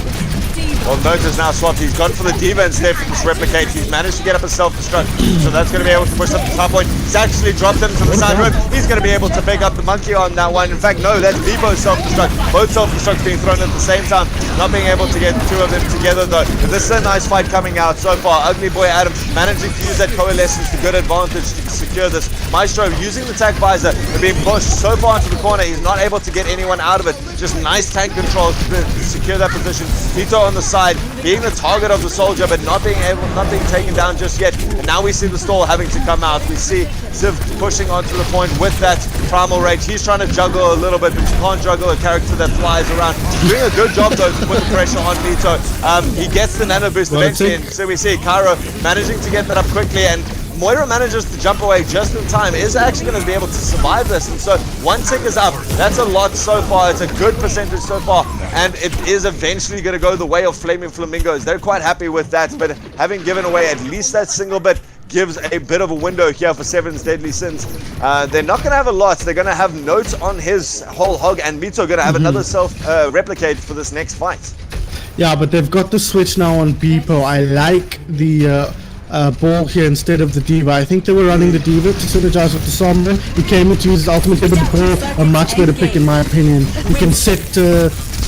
Well, Note is now swapped. He's gone for the Diva instead for this replicate. He's managed to get up a self-destruct, so that's going to be able to push up the top point. He's actually dropped him to the side road. He's going to be able to pick up the monkey on that one. In fact, no, that's Beepo's self-destruct. Both self-destructs being thrown at the same time. Not being able to get two of them together, though. But this is a nice fight coming out so far. Ugly Boy Adam managing to use that coalescence to good advantage to secure this. Maestro using the attack visor and being pushed so far into the corner, he's not able to get anyone out of it. Just nice tank control to secure that position. Tito on the side, being the target of the Soldier, but not being taken down just yet. And now we see the stall having to come out. We see Ziv pushing onto the point with that primal rage. He's trying to juggle a little bit, but you can't juggle a character that flies around. Doing a good job though to put the pressure on Mito. He gets the nano boost eventually, and so we see Cairo managing to get that up quickly, and Moira manages to jump away just in time, is actually going to be able to survive this, and so one tick is up. That's a lot so far. It's a good percentage so far, and it is eventually going to go the way of Flaming Flamingos. They're quite happy with that, but having given away at least that single bit gives a bit of a window here for Seven's Deadly Sins. They're not going to have a lot. They're going to have Notes on his whole hog, and Mito going to have another self-replicate for this next fight. Yeah, but they've got the switch now on Beepo. I like the ball here instead of the Diva. I think they were running the Diva to synergize with the Sombra. He came in to use his ultimate, but the ball a much better pick in my opinion. You can set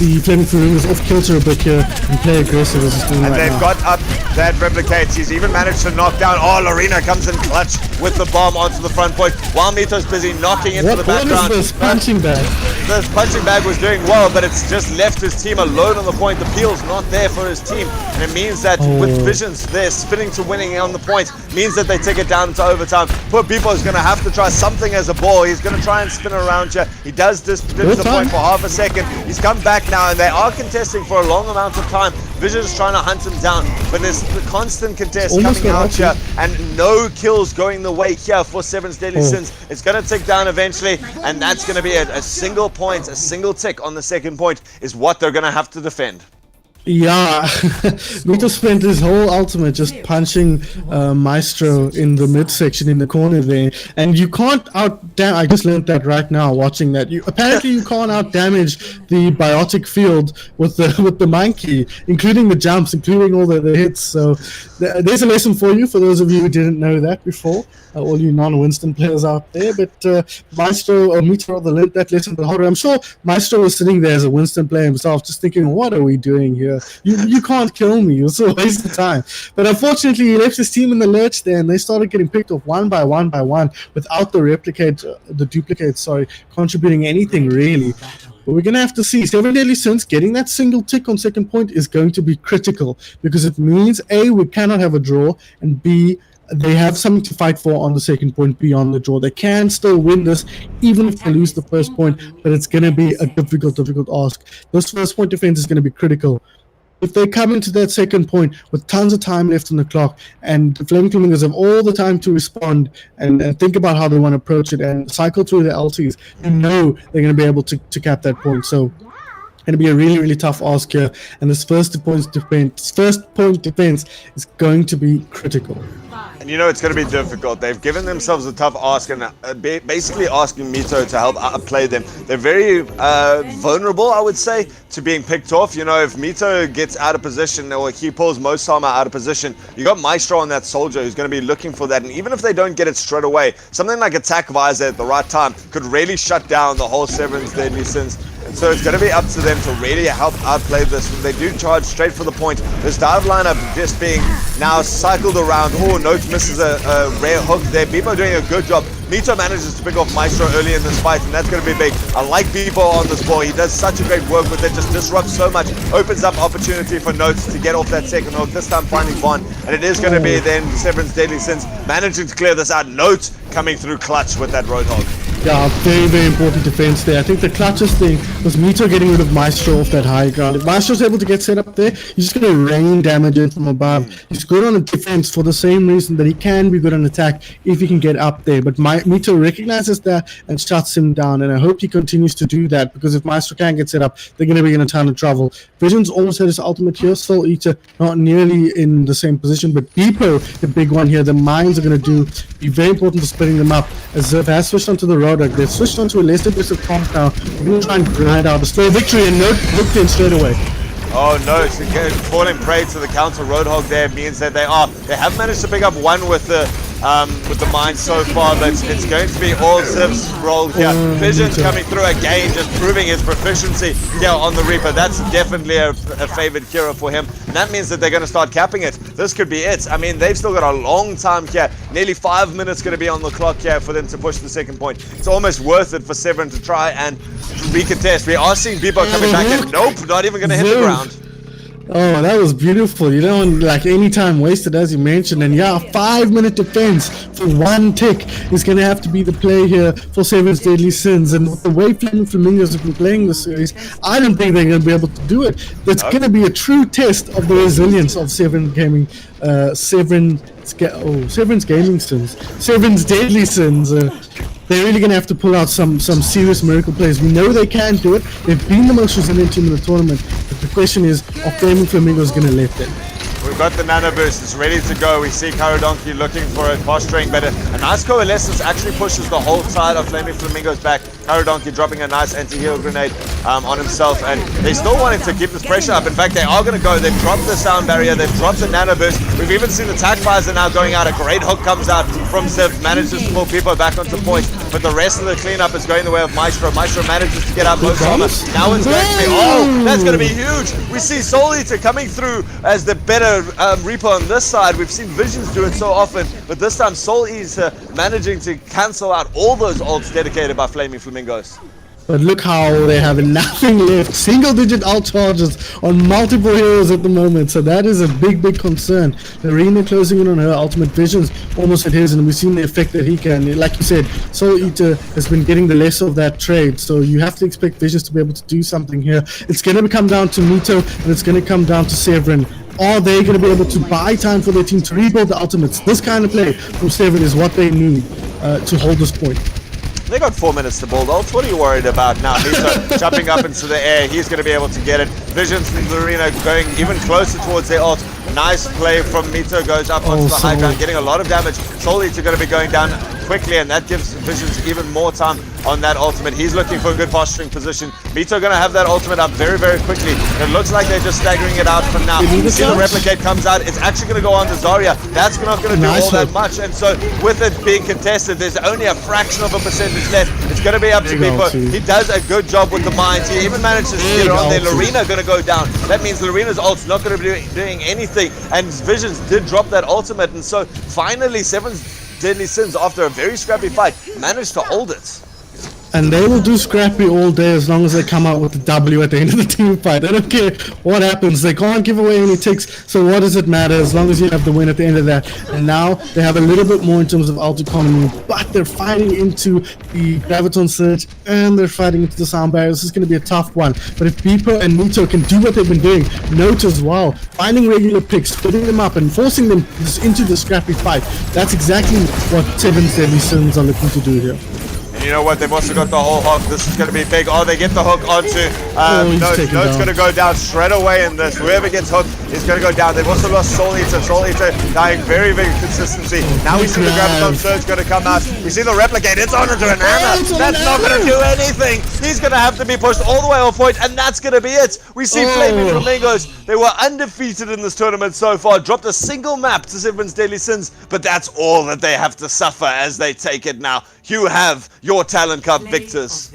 the Flaming Flamingos off kilter a bit here and play aggressive as he's doing And right they've now. got up that replicates. He's even managed to knock down. Oh, Lorena comes in clutch with the bomb onto the front point while Mito's busy knocking into the What background. is this punching bag? This punching bag was doing well, but it's just left his team alone on the point. The peel's not there for his team, and it means that with Visions there spinning to winning on the point, means that they take it down to overtime. Poor Bebo is going to have to try something as a ball. He's going to try and spin around here. He does this to the point for half a second. He's come back now, and they are contesting for a long amount of time. Visions trying to hunt him down, but there's the constant contest Almost coming got out here, and no kills going the way here for Seven's Deadly Sins. It's going to tick down eventually, and that's going to be a single point, a single tick on the second point is what they're going to have to defend. Yeah, Mito spent his whole ultimate just punching Maestro in the midsection in the corner there, and you can't I just learned that right now watching that. Apparently you can't out damage the biotic field with the monkey, including the jumps, including all the hits. So there's a lesson for you for those of you who didn't know that before. All you non-Winston players out there, but Maestro or Mito learned that lesson the harder. I'm sure Maestro was sitting there as a Winston player himself, just thinking, "What are we doing here? You can't kill me. It's a waste of time." But unfortunately, he left his team in the lurch there, and they started getting picked off one by one without the duplicate, contributing anything really. But we're going to have to see. Seven Deadly Sins getting that single tick on second point is going to be critical, because it means A, we cannot have a draw, and B, they have something to fight for on the second point beyond the draw. They can still win this, even if they lose the first point, but it's going to be a difficult ask. This first point defense is going to be critical. If they come into that second point with tons of time left on the clock, and the Flaming Flamingos have all the time to respond and think about how they want to approach it and cycle through the LTs, you know they're going to be able to cap that point. So going to be a really tough ask here, and this first point defense is going to be critical. And you know it's going to be difficult. They've given themselves a tough ask, and basically asking Mito to help outplay them. They're very vulnerable, I would say, to being picked off. You know, if Mito gets out of position, or he pulls Mosama out of position, you got Maestro on that soldier who's going to be looking for that. And even if they don't get it straight away, something like Attack Visor at the right time could really shut down the whole Seven's Deadly Sins. And so it's going to be up to them to really help outplay this. When they do charge straight for the point, this dive lineup just being now cycled around. Oh, Note misses a rare hook there. Bebo doing a good job. Mito manages to pick off Maestro early in this fight, and that's going to be big. I like Bebo on this ball. He does such a great work with it, just disrupts so much, opens up opportunity for Notes to get off that second hook, this time finding Vaughn. And it is going to be then Seven's Deadly Sins managing to clear this out. Note coming through clutch with that Roadhog. Yeah, very important defense there. I think the clutchest thing was Mito getting rid of Maestro off that high ground. If Maestro's able to get set up there, he's just going to rain damage in from above. He's good on the defense for the same reason that he can be good on attack if he can get up there. But Mito recognizes that and shuts him down, and I hope he continues to do that, because if Maestro can get set up, they're going to be in a ton of trouble. Visions almost had his ultimate here. Soul Eater not nearly in the same position, but Bebo, the big one here, the mines are going to be very important for splitting them up. As Zerf has switched onto the road, they've switched onto a less aggressive comp now. We're going to try and grind out a slow victory, and Note hooked in straight away. Oh no, so falling prey to the counter Roadhog there means that they have managed to pick up one with the mine so far, but it's going to be all Ziv's role here. Vision's coming through again, just proving his proficiency here on the Reaper. That's definitely a favored hero for him, and that means that they're going to start capping it. This could be it. I mean, they've still got a long time here. Nearly 5 minutes going to be on the clock here for them to push the second point. It's almost worth it for Seven to try and recontest. We are seeing Bebo coming back, and nope, not even going to hit the ground. Oh, that was beautiful. You don't like any time wasted, as you mentioned. And yeah, 5-minute defense for one tick is going to have to be the play here for Seven's Deadly Sins. And with the way Flaming Flamingos have been playing this series, I don't think they're going to be able to do it. That's going to be a true test of the resilience of Seven's Gaming Sins. Seven's Deadly Sins. They're really going to have to pull out some serious miracle plays. We know they can do it. They've been the most resilient team in the tournament. But the question is, are Flaming Flamingos going to let them? We've got the Nano Boost, it's ready to go. We see Karadonkey looking for it, posturing better. A nice coalescence actually pushes the whole side of Flaming Flamingos back. Donkey dropping a nice anti-heal grenade on himself, and they still wanting to keep this pressure up. In fact, they are going to go. They've dropped the sound barrier. They've dropped the nano burst. We've even seen the tag fires are now going out. A great hook comes out from Ziv, manages to pull people back onto point, but the rest of the cleanup is going the way of Maestro. Maestro manages to get out most armor. Now it's going to be, oh, that's going to be huge. We see Soul Eater coming through as the better Reaper on this side. We've seen Visions do it so often, but this time Soul Eater managing to cancel out all those ults dedicated by Flaming Flamingos. But look how they have nothing left. Single-digit ult charges on multiple heroes at the moment. So that is a big, big concern. Lorena closing in on her ultimate. Visions almost at his, and we've seen the effect that he can. Like you said, Soul Eater has been getting the less of that trade. So you have to expect Visions to be able to do something here. It's going to come down to Mito, and it's going to come down to Severin. Are they going to be able to buy time for their team to rebuild the ultimates? This kind of play from Severin is what they need to hold this point. They got 4 minutes to build ults. What are you worried about now? Mito jumping up into the air. He's going to be able to get it. Visions and Lorena going even closer towards their ult. Nice play from Mito. Goes up onto the high ground, getting a lot of damage. Soul Eater going to be going down quickly, and that gives Visions even more time on that ultimate. He's looking for a good posturing position. Mito going to have that ultimate up very, very quickly. It looks like they're just staggering it out for now. You see the replicate comes out. It's actually going to go on to Zarya. That's not going to do all that much. And so with it being contested, there's only a fraction of a percentage left. It's going to be up to Biko. He does a good job with the mines. He even manages to get it on there. Lorena going to go down. That means Lorena's ult's not going to be doing anything. And Visions did drop that ultimate. And so finally, Seven's Deadly Sins, after a very scrappy fight, managed to hold it. And they will do scrappy all day as long as they come out with the W at the end of the team fight. I don't care what happens. They can't give away any ticks, so what does it matter as long as you have the win at the end of that? And now they have a little bit more in terms of ult economy, but they're fighting into the Graviton Surge and they're fighting into the sound barrier. This is going to be a tough one. But if Beepo and Mito can do what they've been doing, Note as well, finding regular picks, putting them up and forcing them into the scrappy fight, that's exactly what Seven's Deadly Sins are looking to do here. And you know what? They've also got the whole hook. This is going to be big. Oh, they get the hook onto Note's going to go down straight away in this. Whoever gets hooked is going to go down. They've also lost Soul Eater. Soul Eater dying very, very consistency. Now we see the Graviton Surge going to come out. We see the replicate. It's on into an Anna. That's not going to do anything. He's going to have to be pushed all the way off point, and that's going to be it. We see Flaming Flamingos. They were undefeated in this tournament so far. Dropped a single map to Seven's Deadly Sins, but that's all that they have to suffer as they take it now. You have your Talon Cup victors.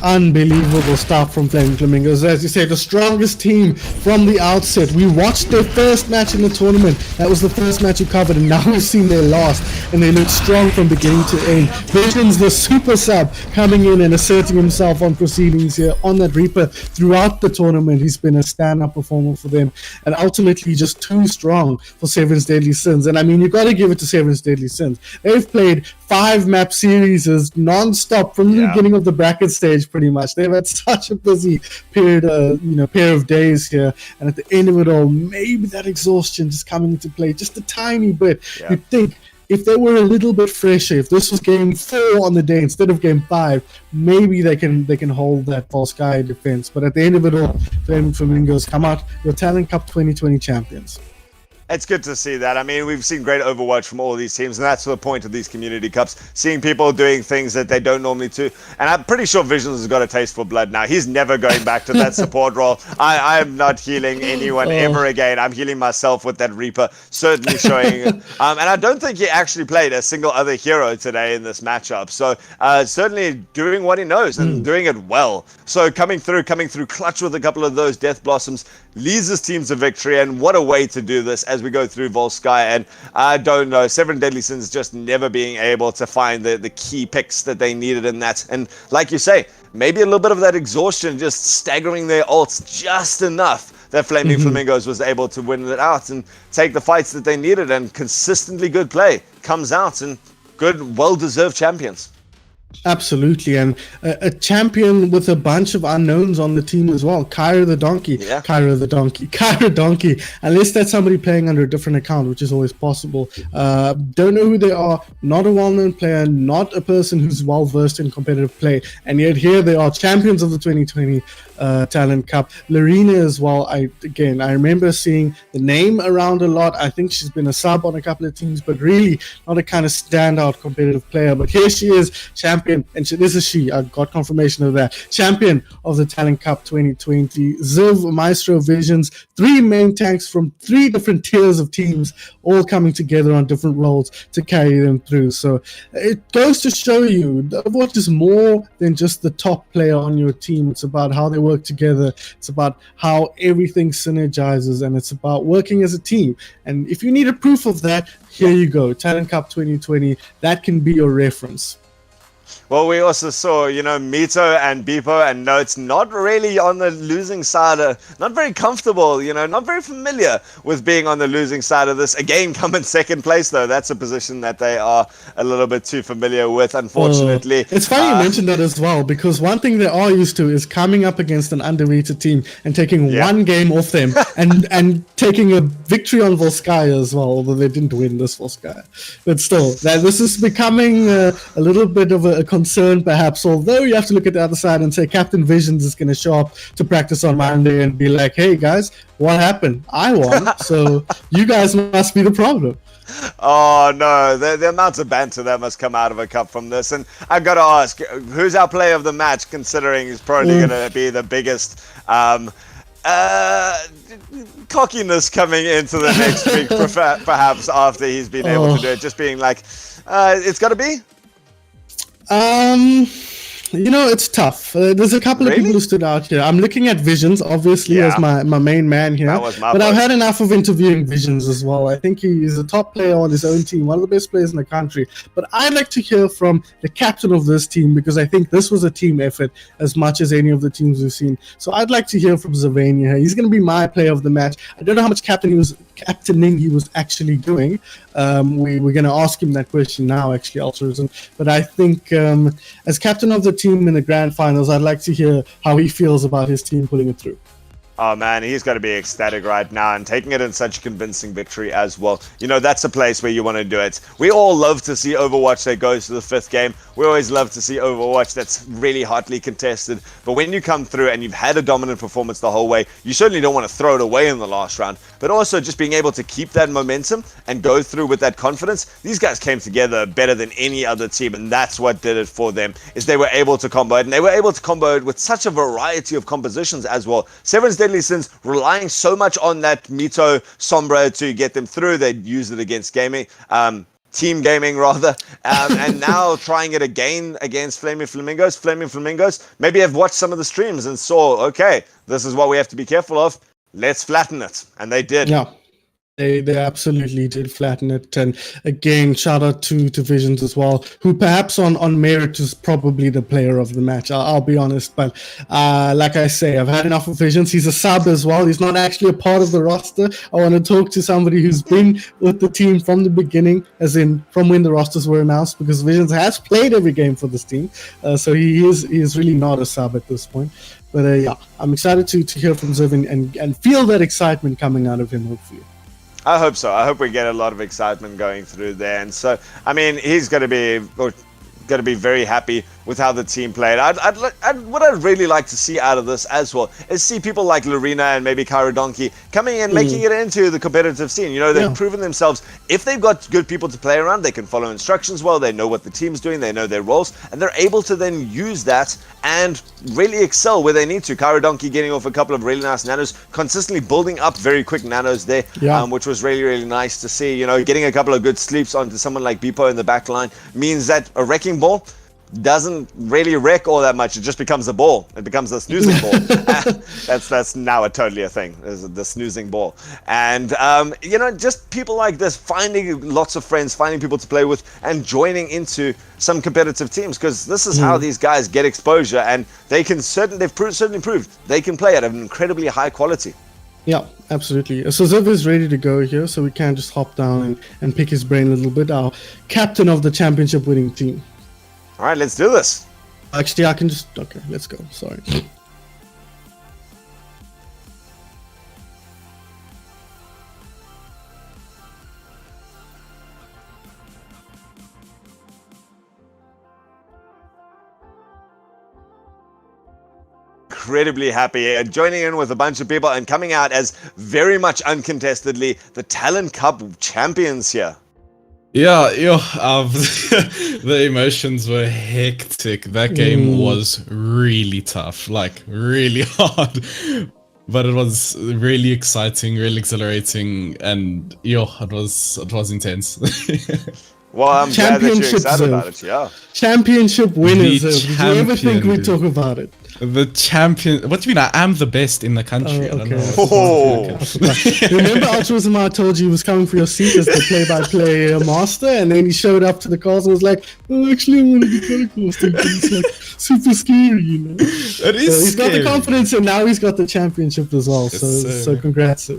Unbelievable stuff from Flaming Flamingos. As you say, the strongest team from the outset. We watched their first match in the tournament. That was the first match you covered, and now we've seen their last, and they look strong from beginning to end. Visions, the super sub, coming in and asserting himself on proceedings here on that Reaper throughout the tournament. He's been a stand-up performer for them, and ultimately just too strong for Seven's Deadly Sins. And I mean, you got to give it to Seven's Deadly Sins. They've played 5 map series non-stop from the beginning of the bracket stage. Pretty much, they've had such a busy period, pair of days here, and at the end of it all, maybe that exhaustion just coming into play just a tiny bit. You'd think if they were a little bit fresher, if this was game 4 on the day instead of game 5, maybe they can hold that false sky defense. But at the end of it all, Flaming Flamingos come out your Talon Cup 2020 champions. It's good to see that. I mean, we've seen great Overwatch from all of these teams, and that's the point of these community cups, seeing people doing things that they don't normally do. And I'm pretty sure Visions has got a taste for blood now. He's never going back to that support role. I am not healing anyone ever again. I'm healing myself with that Reaper, certainly showing it. And I don't think he actually played a single other hero today in this matchup. So certainly doing what he knows and doing it well. So coming through clutch with a couple of those Death Blossoms, leads his team to victory, and what a way to do this as we go through Volsky. And I don't know, Seven Deadly Sins just never being able to find the key picks that they needed in that. And like you say, maybe a little bit of that exhaustion, just staggering their ults just enough that Flaming Flamingos was able to win it out and take the fights that they needed, and consistently good play comes out, and good, well-deserved champions. Absolutely, and a champion with a bunch of unknowns on the team as well. Kyra the Donkey, Kyra Donkey, unless that's somebody playing under a different account, which is always possible. Don't know who they are, not a well-known player, not a person who's well-versed in competitive play, and yet here they are, champions of the 2020 Talon Cup. Lorena as well, I remember seeing the name around a lot. I think she's been a sub on a couple of teams, but really not a kind of standout competitive player. But here she is, champion champion, and this is she, I got confirmation of that, champion of the Talon Cup 2020, Ziv, Maestro, Visions, 3 main tanks from 3 different tiers of teams, all coming together on different roles to carry them through. So it goes to show you what is more than just the top player on your team. It's about how they work together. It's about how everything synergizes, and it's about working as a team. And if you need a proof of that, here you go. Talon Cup 2020. That can be your reference. Well, we also saw, Mito and Beepo and Notes not really on the losing side, not very comfortable, not very familiar with being on the losing side of this. Again, come in second place, though. That's a position that they are a little bit too familiar with, unfortunately. It's funny you mentioned that as well, because one thing they are used to is coming up against an underrated team and taking one game off them and taking a victory on Volskaya as well, although they didn't win this Volskaya. But still, this is becoming a little bit of a concern, perhaps, although you have to look at the other side and say Captain Visions is going to show up to practice on Monday and be like, hey guys, what happened? I won, so you guys must be the problem. Oh no, the amount of banter that must come out of a cup from this. And I've got to ask, who's our player of the match, considering he's probably going to be the biggest cockiness coming into the next week, perhaps after he's been able to do it, just being like, it's got to be? It's tough. There's a couple of people who stood out here. I'm looking at Visions, obviously, as my main man here. But I've had enough of interviewing Visions as well. I think he's a top player on his own team, one of the best players in the country. But I'd like to hear from the captain of this team, because I think this was a team effort as much as any of the teams we've seen. So I'd like to hear from Zavania here. He's going to be my player of the match. I don't know how much captaining he was actually doing. We're going to ask him that question now, actually, Altruism. But I think as captain of the team in the grand finals, I'd like to hear how he feels about his team pulling it through. Oh man, he's got to be ecstatic right now, and taking it in such a convincing victory as well. That's a place where you want to do it. We all love to see Overwatch that goes to the 5th game. We always love to see Overwatch that's really hotly contested. But when you come through and you've had a dominant performance the whole way, you certainly don't want to throw it away in the last round. But also just being able to keep that momentum and go through with that confidence. These guys came together better than any other team, and that's what did it for them, is they were able to combo it. And they were able to combo it with such a variety of compositions as well. Severan's Deadly Sins relying so much on that Mito Sombra to get them through. They'd use it against Team Gaming rather, and now trying it again against Flaming Flamingos. Maybe have watched some of the streams and saw, okay, this is what we have to be careful of. Let's flatten it. And they did. Yeah. They absolutely did flatten it. And again, shout out to Visions as well, who perhaps on merit is probably the player of the match. I'll be honest. But like I say, I've had enough of Visions. He's a sub as well. He's not actually a part of the roster. I want to talk to somebody who's been with the team from the beginning, as in from when the rosters were announced, because Visions has played every game for this team. So he is really not a sub at this point. But yeah, I'm excited to hear from Ziv and feel that excitement coming out of him, hopefully. I hope so. I hope we get a lot of excitement going through there. And so, I mean, he's going to be very happy with how the team played. What I'd really like to see out of this as well is see people like Lorena and maybe Kyra Donkey coming in, making it into the competitive scene. They've proven themselves. If they've got good people to play around, they can follow instructions well. They know what the team's doing. They know their roles, and they're able to then use that and really excel where they need to. Kyra Donkey getting off a couple of really nice nanos, consistently building up very quick nanos there, which was really, really nice to see. Getting a couple of good sleeps onto someone like Beepo in the back line means that a wrecking ball doesn't really wreck all that much. It just becomes a ball. It becomes a snoozing ball. That's now totally a thing, is the snoozing ball. And just people like this, finding lots of friends, finding people to play with, and joining into some competitive teams, because this is how these guys get exposure, and they've certainly proved they can play at an incredibly high quality. Yeah, absolutely. So Ziv is ready to go here, so we can just hop down and pick his brain a little bit. Our captain of the championship winning team. All right, let's do this. Actually, I can just... Okay, let's go. Sorry. Incredibly happy, joining in with a bunch of people and coming out as very much uncontestedly the Talon Cup champions here. Yeah, the emotions were hectic. That game was really tough, like really hard. But it was really exciting, really exhilarating, and it was intense. Well, I'm glad that you're excited Zone. about it. Yeah. Championship winners. The Did you ever think we'd champion, talk about it? The champion. What do you mean? I am the best in the country. I don't know. Oh. Remember, Altruism told you he was coming for your seat as the play-by-play master, and then he showed up to the calls and was like, "Oh, actually, I want to be Pentecostal, but it's like super scary, you know." It is. So he's got the scary. confidence, and now he's got the championship as well. Yes, So sir. congrats.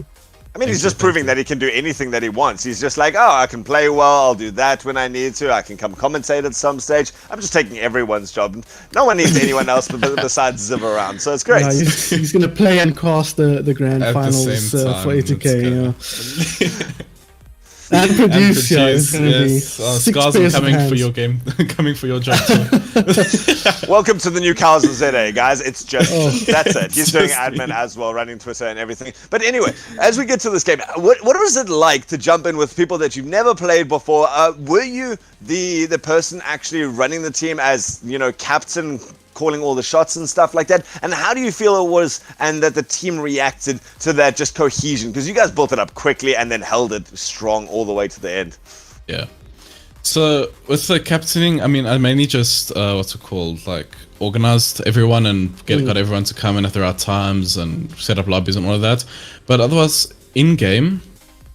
I mean, he's just proving that he can do anything that he wants. He's just like, oh, I can play well. I'll do that when I need to. I can come commentate at some stage. I'm just taking everyone's job. No one needs anyone else besides Ziv around. So it's great. Yeah, he's going to play and cast the grand At the finals same time, for 80k. let's Yeah. And produce, yeah, it's going to be Yes. 6 Scars, I'm pairs of coming for hands. your game. Coming for your job too. Welcome to the new Cows of ZA, guys. It's just that's it. He's doing Just admin as well, running Twitter and everything. But anyway, as we get to this game, what was it like to jump in with people that you've never played before? Were you the person actually running the team as captain, calling all the shots and stuff like that? And how do you feel it was and that the team reacted to that just cohesion? Because you guys built it up quickly and then held it strong all the way to the end. Yeah. So with the captaining, I mean, I mainly just like organized everyone and got everyone to come in at the right times and set up lobbies and all of that. But otherwise, in game,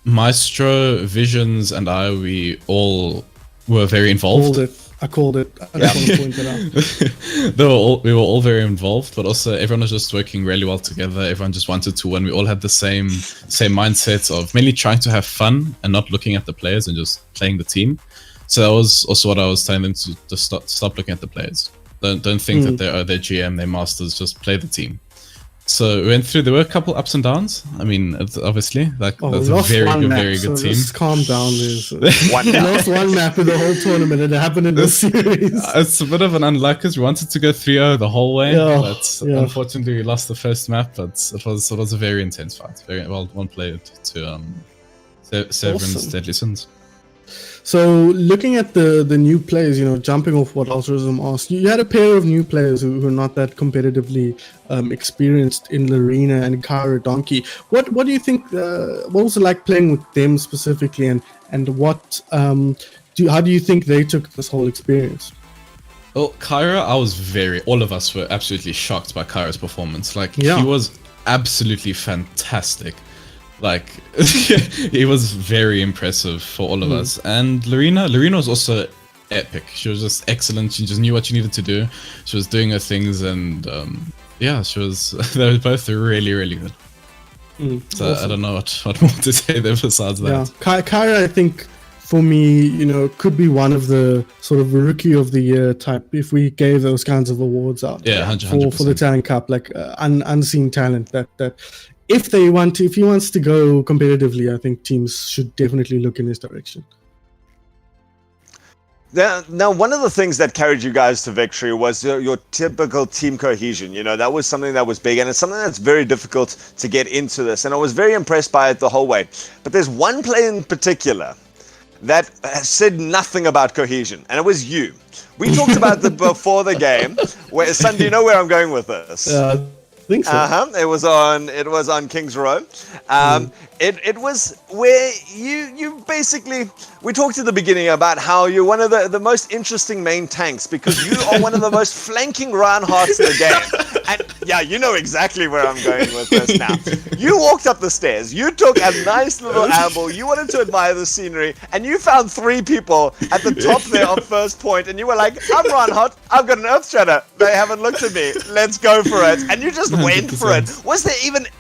Maestro, Visions, and we all were very involved. I called it. I just want to point it out. We were all very involved, but also everyone was just working really well together. Everyone just wanted to win. We all had the same mindset of mainly trying to have fun and not looking at the players and just playing the team. So that was also what I was telling them to stop looking at the players. Don't think that they're their GM, their masters. Just play the team. So we went through. There were a couple ups and downs. I mean, obviously, that's a very good team. Just calm down. There's One down. lost one map in the whole tournament, and it happened in this series. It's a bit of an unluck because we wanted to go 3-0 the whole way, Yeah, but yeah. unfortunately we lost the first map. But it was a very intense fight. Very well played to Severin's Awesome. Deadly Sins. So looking at the new players, jumping off what Altruism asked, you had a pair of new players who are not that competitively experienced in Lorena and Kyra Donkey. What do you think? What was it like playing with them specifically, and what how do you think they took this whole experience? Well, Kyra, all of us were absolutely shocked by Kyra's performance. Like, Yeah. he was absolutely fantastic. Like, he was very impressive for all of us. And Lorena was also epic. She was just excellent. She just knew what she needed to do. She was doing her things, and she was. They were both really, really good. So Awesome. I don't know what more to say there besides that. Yeah, Kyra, I think for me, could be one of the sort of rookie of the year type if we gave those kinds of awards out. Yeah, 100%. for the Talent Cup, like unseen talent that. If he wants to go competitively, I think teams should definitely look in his direction. Now, one of the things that carried you guys to victory was your typical team cohesion. That was something that was big, and it's something that's very difficult to get into this. And I was very impressed by it the whole way. But there's one player in particular that said nothing about cohesion, and it was you. We talked about it before the game. Son, do you know where I'm going with this? I think so. It was on Kings Row. It was where you basically, we talked at the beginning about how you're one of the most interesting main tanks because you are one of the most flanking Reinhardts in the game. And yeah, you know exactly where I'm going with this now. You walked up the stairs, you took a nice little amble, you wanted to admire the scenery, and you found 3 people at the top there on first point, and you were like, I'm Reinhardt, I've got an Earth Shredder, they haven't looked at me, let's go for it. And you just went for it. Was there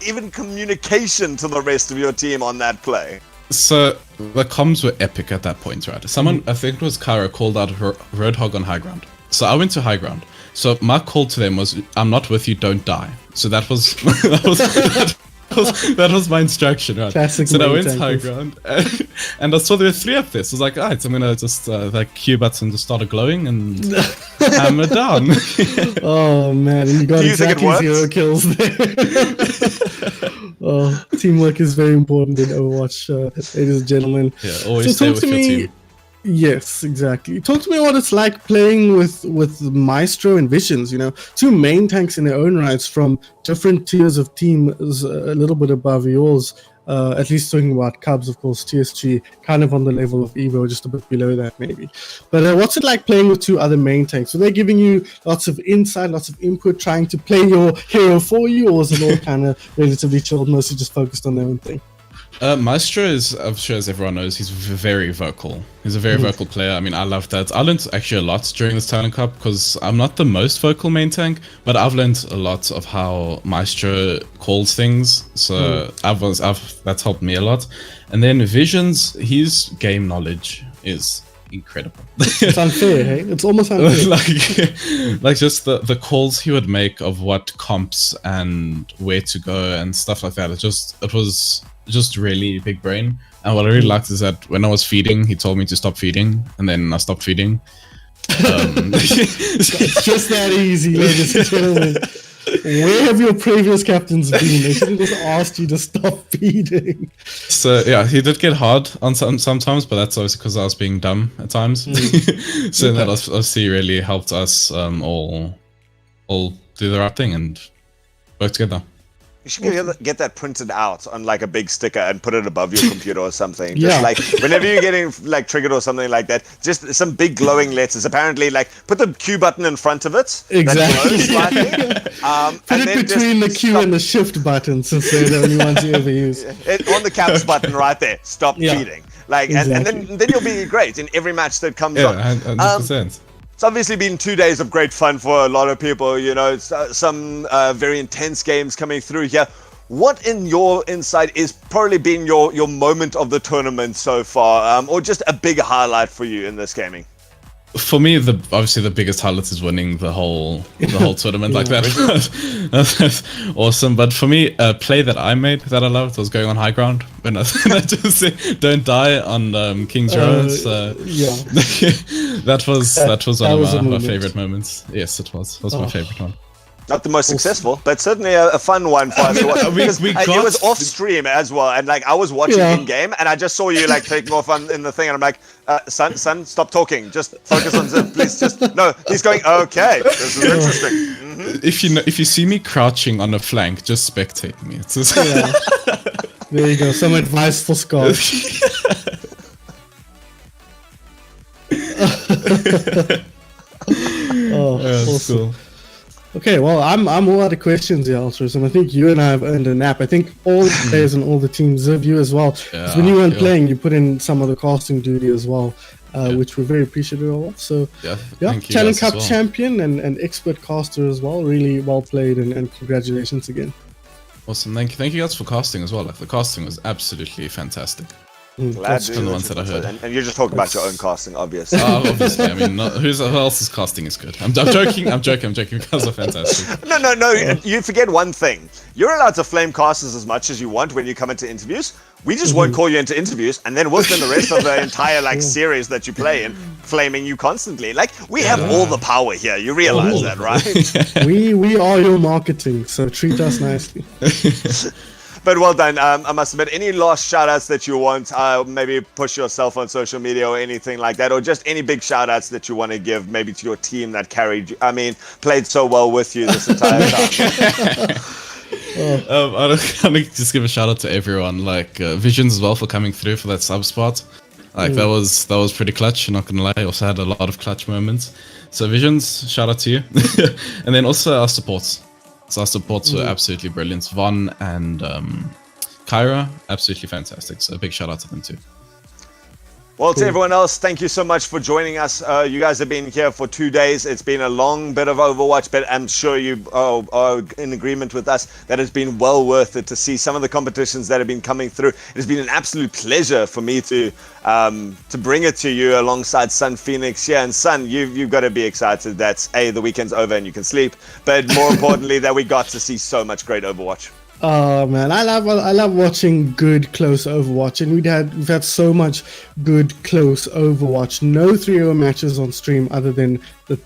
even communication to the rest of your team on that play? So the comms were epic at that point, right? Someone, I think it was Kyra, called out her Roadhog on high ground. So I went to high ground. So my call to them was, "I'm not with you, don't die." So that was that was my instruction, right? Classic so I went main high tankers. ground, and I saw there were 3 up there. So I was like, alright, I'm gonna just that Q button just started glowing and hammer down. Oh man, and you got Do you think it exactly worked? 0 kills there. Teamwork is very important in Overwatch, ladies and gentlemen. Yeah, always So stay talk with to your me. team. Yes, exactly. Talk to me what it's like playing with Maestro and Visions. Two main tanks in their own rights from different tiers of teams, a little bit above yours. At least talking about Cubs, of course, TSG, kind of on the level of Evo, just a bit below that maybe. But what's it like playing with two other main tanks? Are they giving you lots of insight, lots of input, trying to play your hero for you, or is it all kind of relatively chilled, mostly just focused on their own thing? Maestro is, I'm sure as everyone knows, he's very vocal. He's a very vocal player. I mean, I love that. I learned actually a lot during this Talon Cup because I'm not the most vocal main tank, but I've learned a lot of how Maestro calls things. So that's helped me a lot. And then Visions, his game knowledge is incredible. It's unfair, hey? It's almost unfair. like just the calls he would make of what comps and where to go and stuff like that. It was just really big brain. And what I really liked is that when I was feeding, he told me to stop feeding, and then I stopped feeding. It's just that easy, ladies and gentlemen. Where have your previous captains been? They should have just asked you to stop feeding. So yeah, he did get hard on sometimes, but that's obviously because I was being dumb at times. So that obviously really helped us all do the right thing and work together. You should get that printed out on like a big sticker and put it above your computer or something. Just like whenever you're getting like triggered or something like that, just some big glowing letters. Apparently, like put the Q button in front of it. Exactly. Put it between the Q and the Shift button, since they're the only ones you ever use. On the caps button right there. Stop feeding. Like, exactly. and then you'll be great in every match that comes on. 100%. It's obviously been 2 days of great fun for a lot of people. Some very intense games coming through here. What, in your insight, is probably been your moment of the tournament so far, or just a big highlight for you in this gaming? For me, obviously the biggest highlight is winning the whole tournament like that. That's awesome. But for me, a play that I made that I loved was going on high ground when I just said, don't die on King's Row. So that was one of my favorite moments. Yes, it was. It was my favorite one. Not the most successful, but certainly a fun one for us to watch. It was off stream as well, and like I was watching in game, and I just saw you like taking off in the thing, and I'm like, son, stop talking, just focus on Zip, please. No, he's going. Okay, this is interesting. Mm-hmm. If you see me crouching on a flank, just spectate me. It's just There you go. Some advice for Scott. Awesome. Cool. Okay, well, I'm all out of questions here, Ultras, and I think you and I have earned a nap. I think all the players and all the teams of you as well. Because when you weren't playing, you put in some of the casting duty as well, which we're very appreciative of. So, Talon Cup champion and expert caster as well. Really well played, and congratulations again. Awesome, thank you guys for casting as well. Like the casting was absolutely fantastic. Glad from the ones that I heard. And you're just talking about your own casting, obviously. Obviously. I mean, who else's casting is good? I'm joking. I'm joking. You guys are fantastic. No. You forget one thing. You're allowed to flame casters as much as you want when you come into interviews. We just won't call you into interviews, and then we'll spend the rest of the entire series that you play in flaming you constantly. Like, we have all the power here. You realize that, right? We are your marketing, so treat us nicely. But well done. I must admit, any last shout-outs that you want, maybe push yourself on social media or anything like that, or just any big shout-outs that you want to give maybe to your team that carried you, played so well with you this entire time. I just give a shout-out to everyone, like Visions as well for coming through for that sub spot. Like that was pretty clutch, I'm not gonna lie. I also had a lot of clutch moments. So Visions, shout-out to you. And then also our supports. So our supports were absolutely brilliant. Von and Kyra, absolutely fantastic. So a big shout out to them too. Well, to everyone else, thank you so much for joining us. You guys have been here for 2 days. It's been a long bit of Overwatch, but I'm sure you are in agreement with us that it's been well worth it to see some of the competitions that have been coming through. It has been an absolute pleasure for me to bring it to you alongside Sun Phoenix here. And Sun, you've got to be excited that the weekend's over and you can sleep, but more importantly that we got to see so much great Overwatch. Oh man, I love watching good close Overwatch, and we've had so much good close Overwatch. No 3-0 matches on stream other than the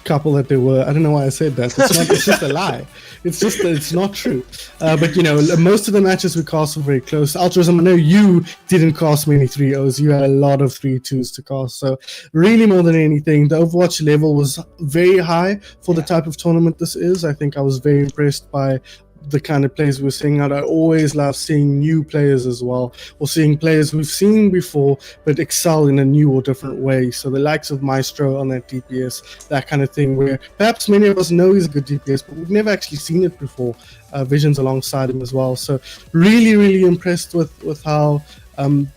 couple that there were. I don't know why I said that. It's not. It's just a lie. It's not true. But most of the matches we cast were very close. Altruism, I know you didn't cast many 3-0s. You had a lot of 3-2s to cast. So really, more than anything, the Overwatch level was very high for the type of tournament this is. I think I was very impressed by the kind of players we're seeing out. I always love seeing new players as well, or seeing players we've seen before but excel in a new or different way. So the likes of Maestro on that DPS, that kind of thing, where perhaps many of us know he's a good DPS, but we've never actually seen it before. Visions alongside him as well. So really impressed with how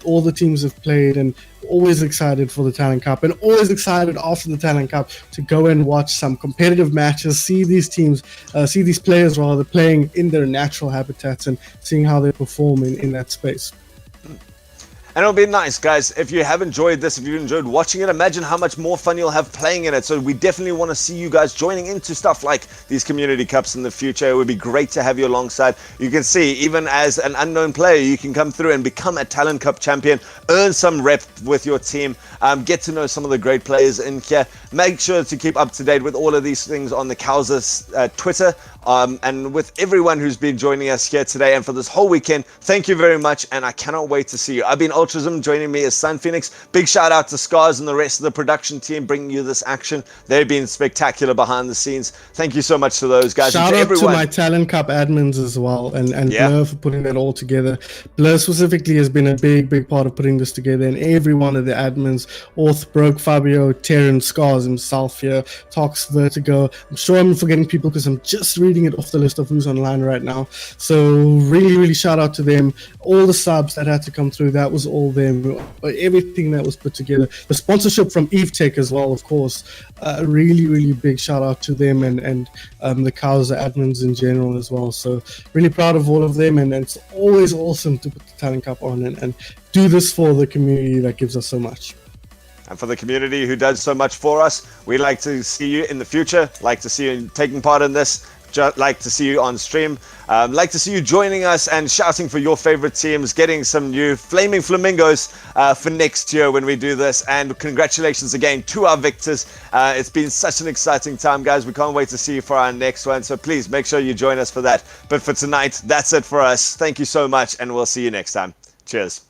all the teams have played, and always excited for the Talon Cup, and always excited after the Talon Cup to go and watch some competitive matches, see these players rather playing in their natural habitats and seeing how they perform in that space. And it'll be nice, guys. If you have enjoyed this, if you enjoyed watching it, imagine how much more fun you'll have playing in it. So we definitely want to see you guys joining into stuff like these community cups in the future. It would be great to have you alongside. You can see, even as an unknown player, you can come through and become a Talon Cup champion, earn some rep with your team, get to know some of the great players in here. Make sure to keep up to date with all of these things on the Cowser's Twitter, and with everyone who's been joining us here today and for this whole weekend. Thank you very much, and I cannot wait to see you. I've been Ultrism, joining me is Sun Phoenix. Big shout out to Scars and the rest of the production team bringing you this action. They've been spectacular behind the scenes. Thank you so much to those guys. Shout out to my Talon Cup admins as well, and Blur for putting that all together. Blur specifically has been a big part of putting this together, and every one of the admins, Orth, Broke, Fabio, Terran, Scars himself here, Tox, Vertigo. I'm sure I'm forgetting people because I'm just reading it off the list of who's online right now. So really shout out to them. All the subs that had to come through, that was all them. Everything that was put together. The sponsorship from Eve Tech as well, of course. Really big shout out to them, and the Cowser admins in general as well. So really proud of all of them, and it's always awesome to put the Talon Cup on and do this for the community that gives us so much. And for the community who does so much for us, we'd like to see you in the future, like to see you taking part in this, like to see you on stream, like to see you joining us and shouting for your favorite teams, getting some new Flaming Flamingos for next year when we do this. And congratulations again to our victors. It's been such an exciting time, guys. We can't wait to see you for our next one. So please make sure you join us for that. But for tonight, that's it for us. Thank you so much, and we'll see you next time. Cheers.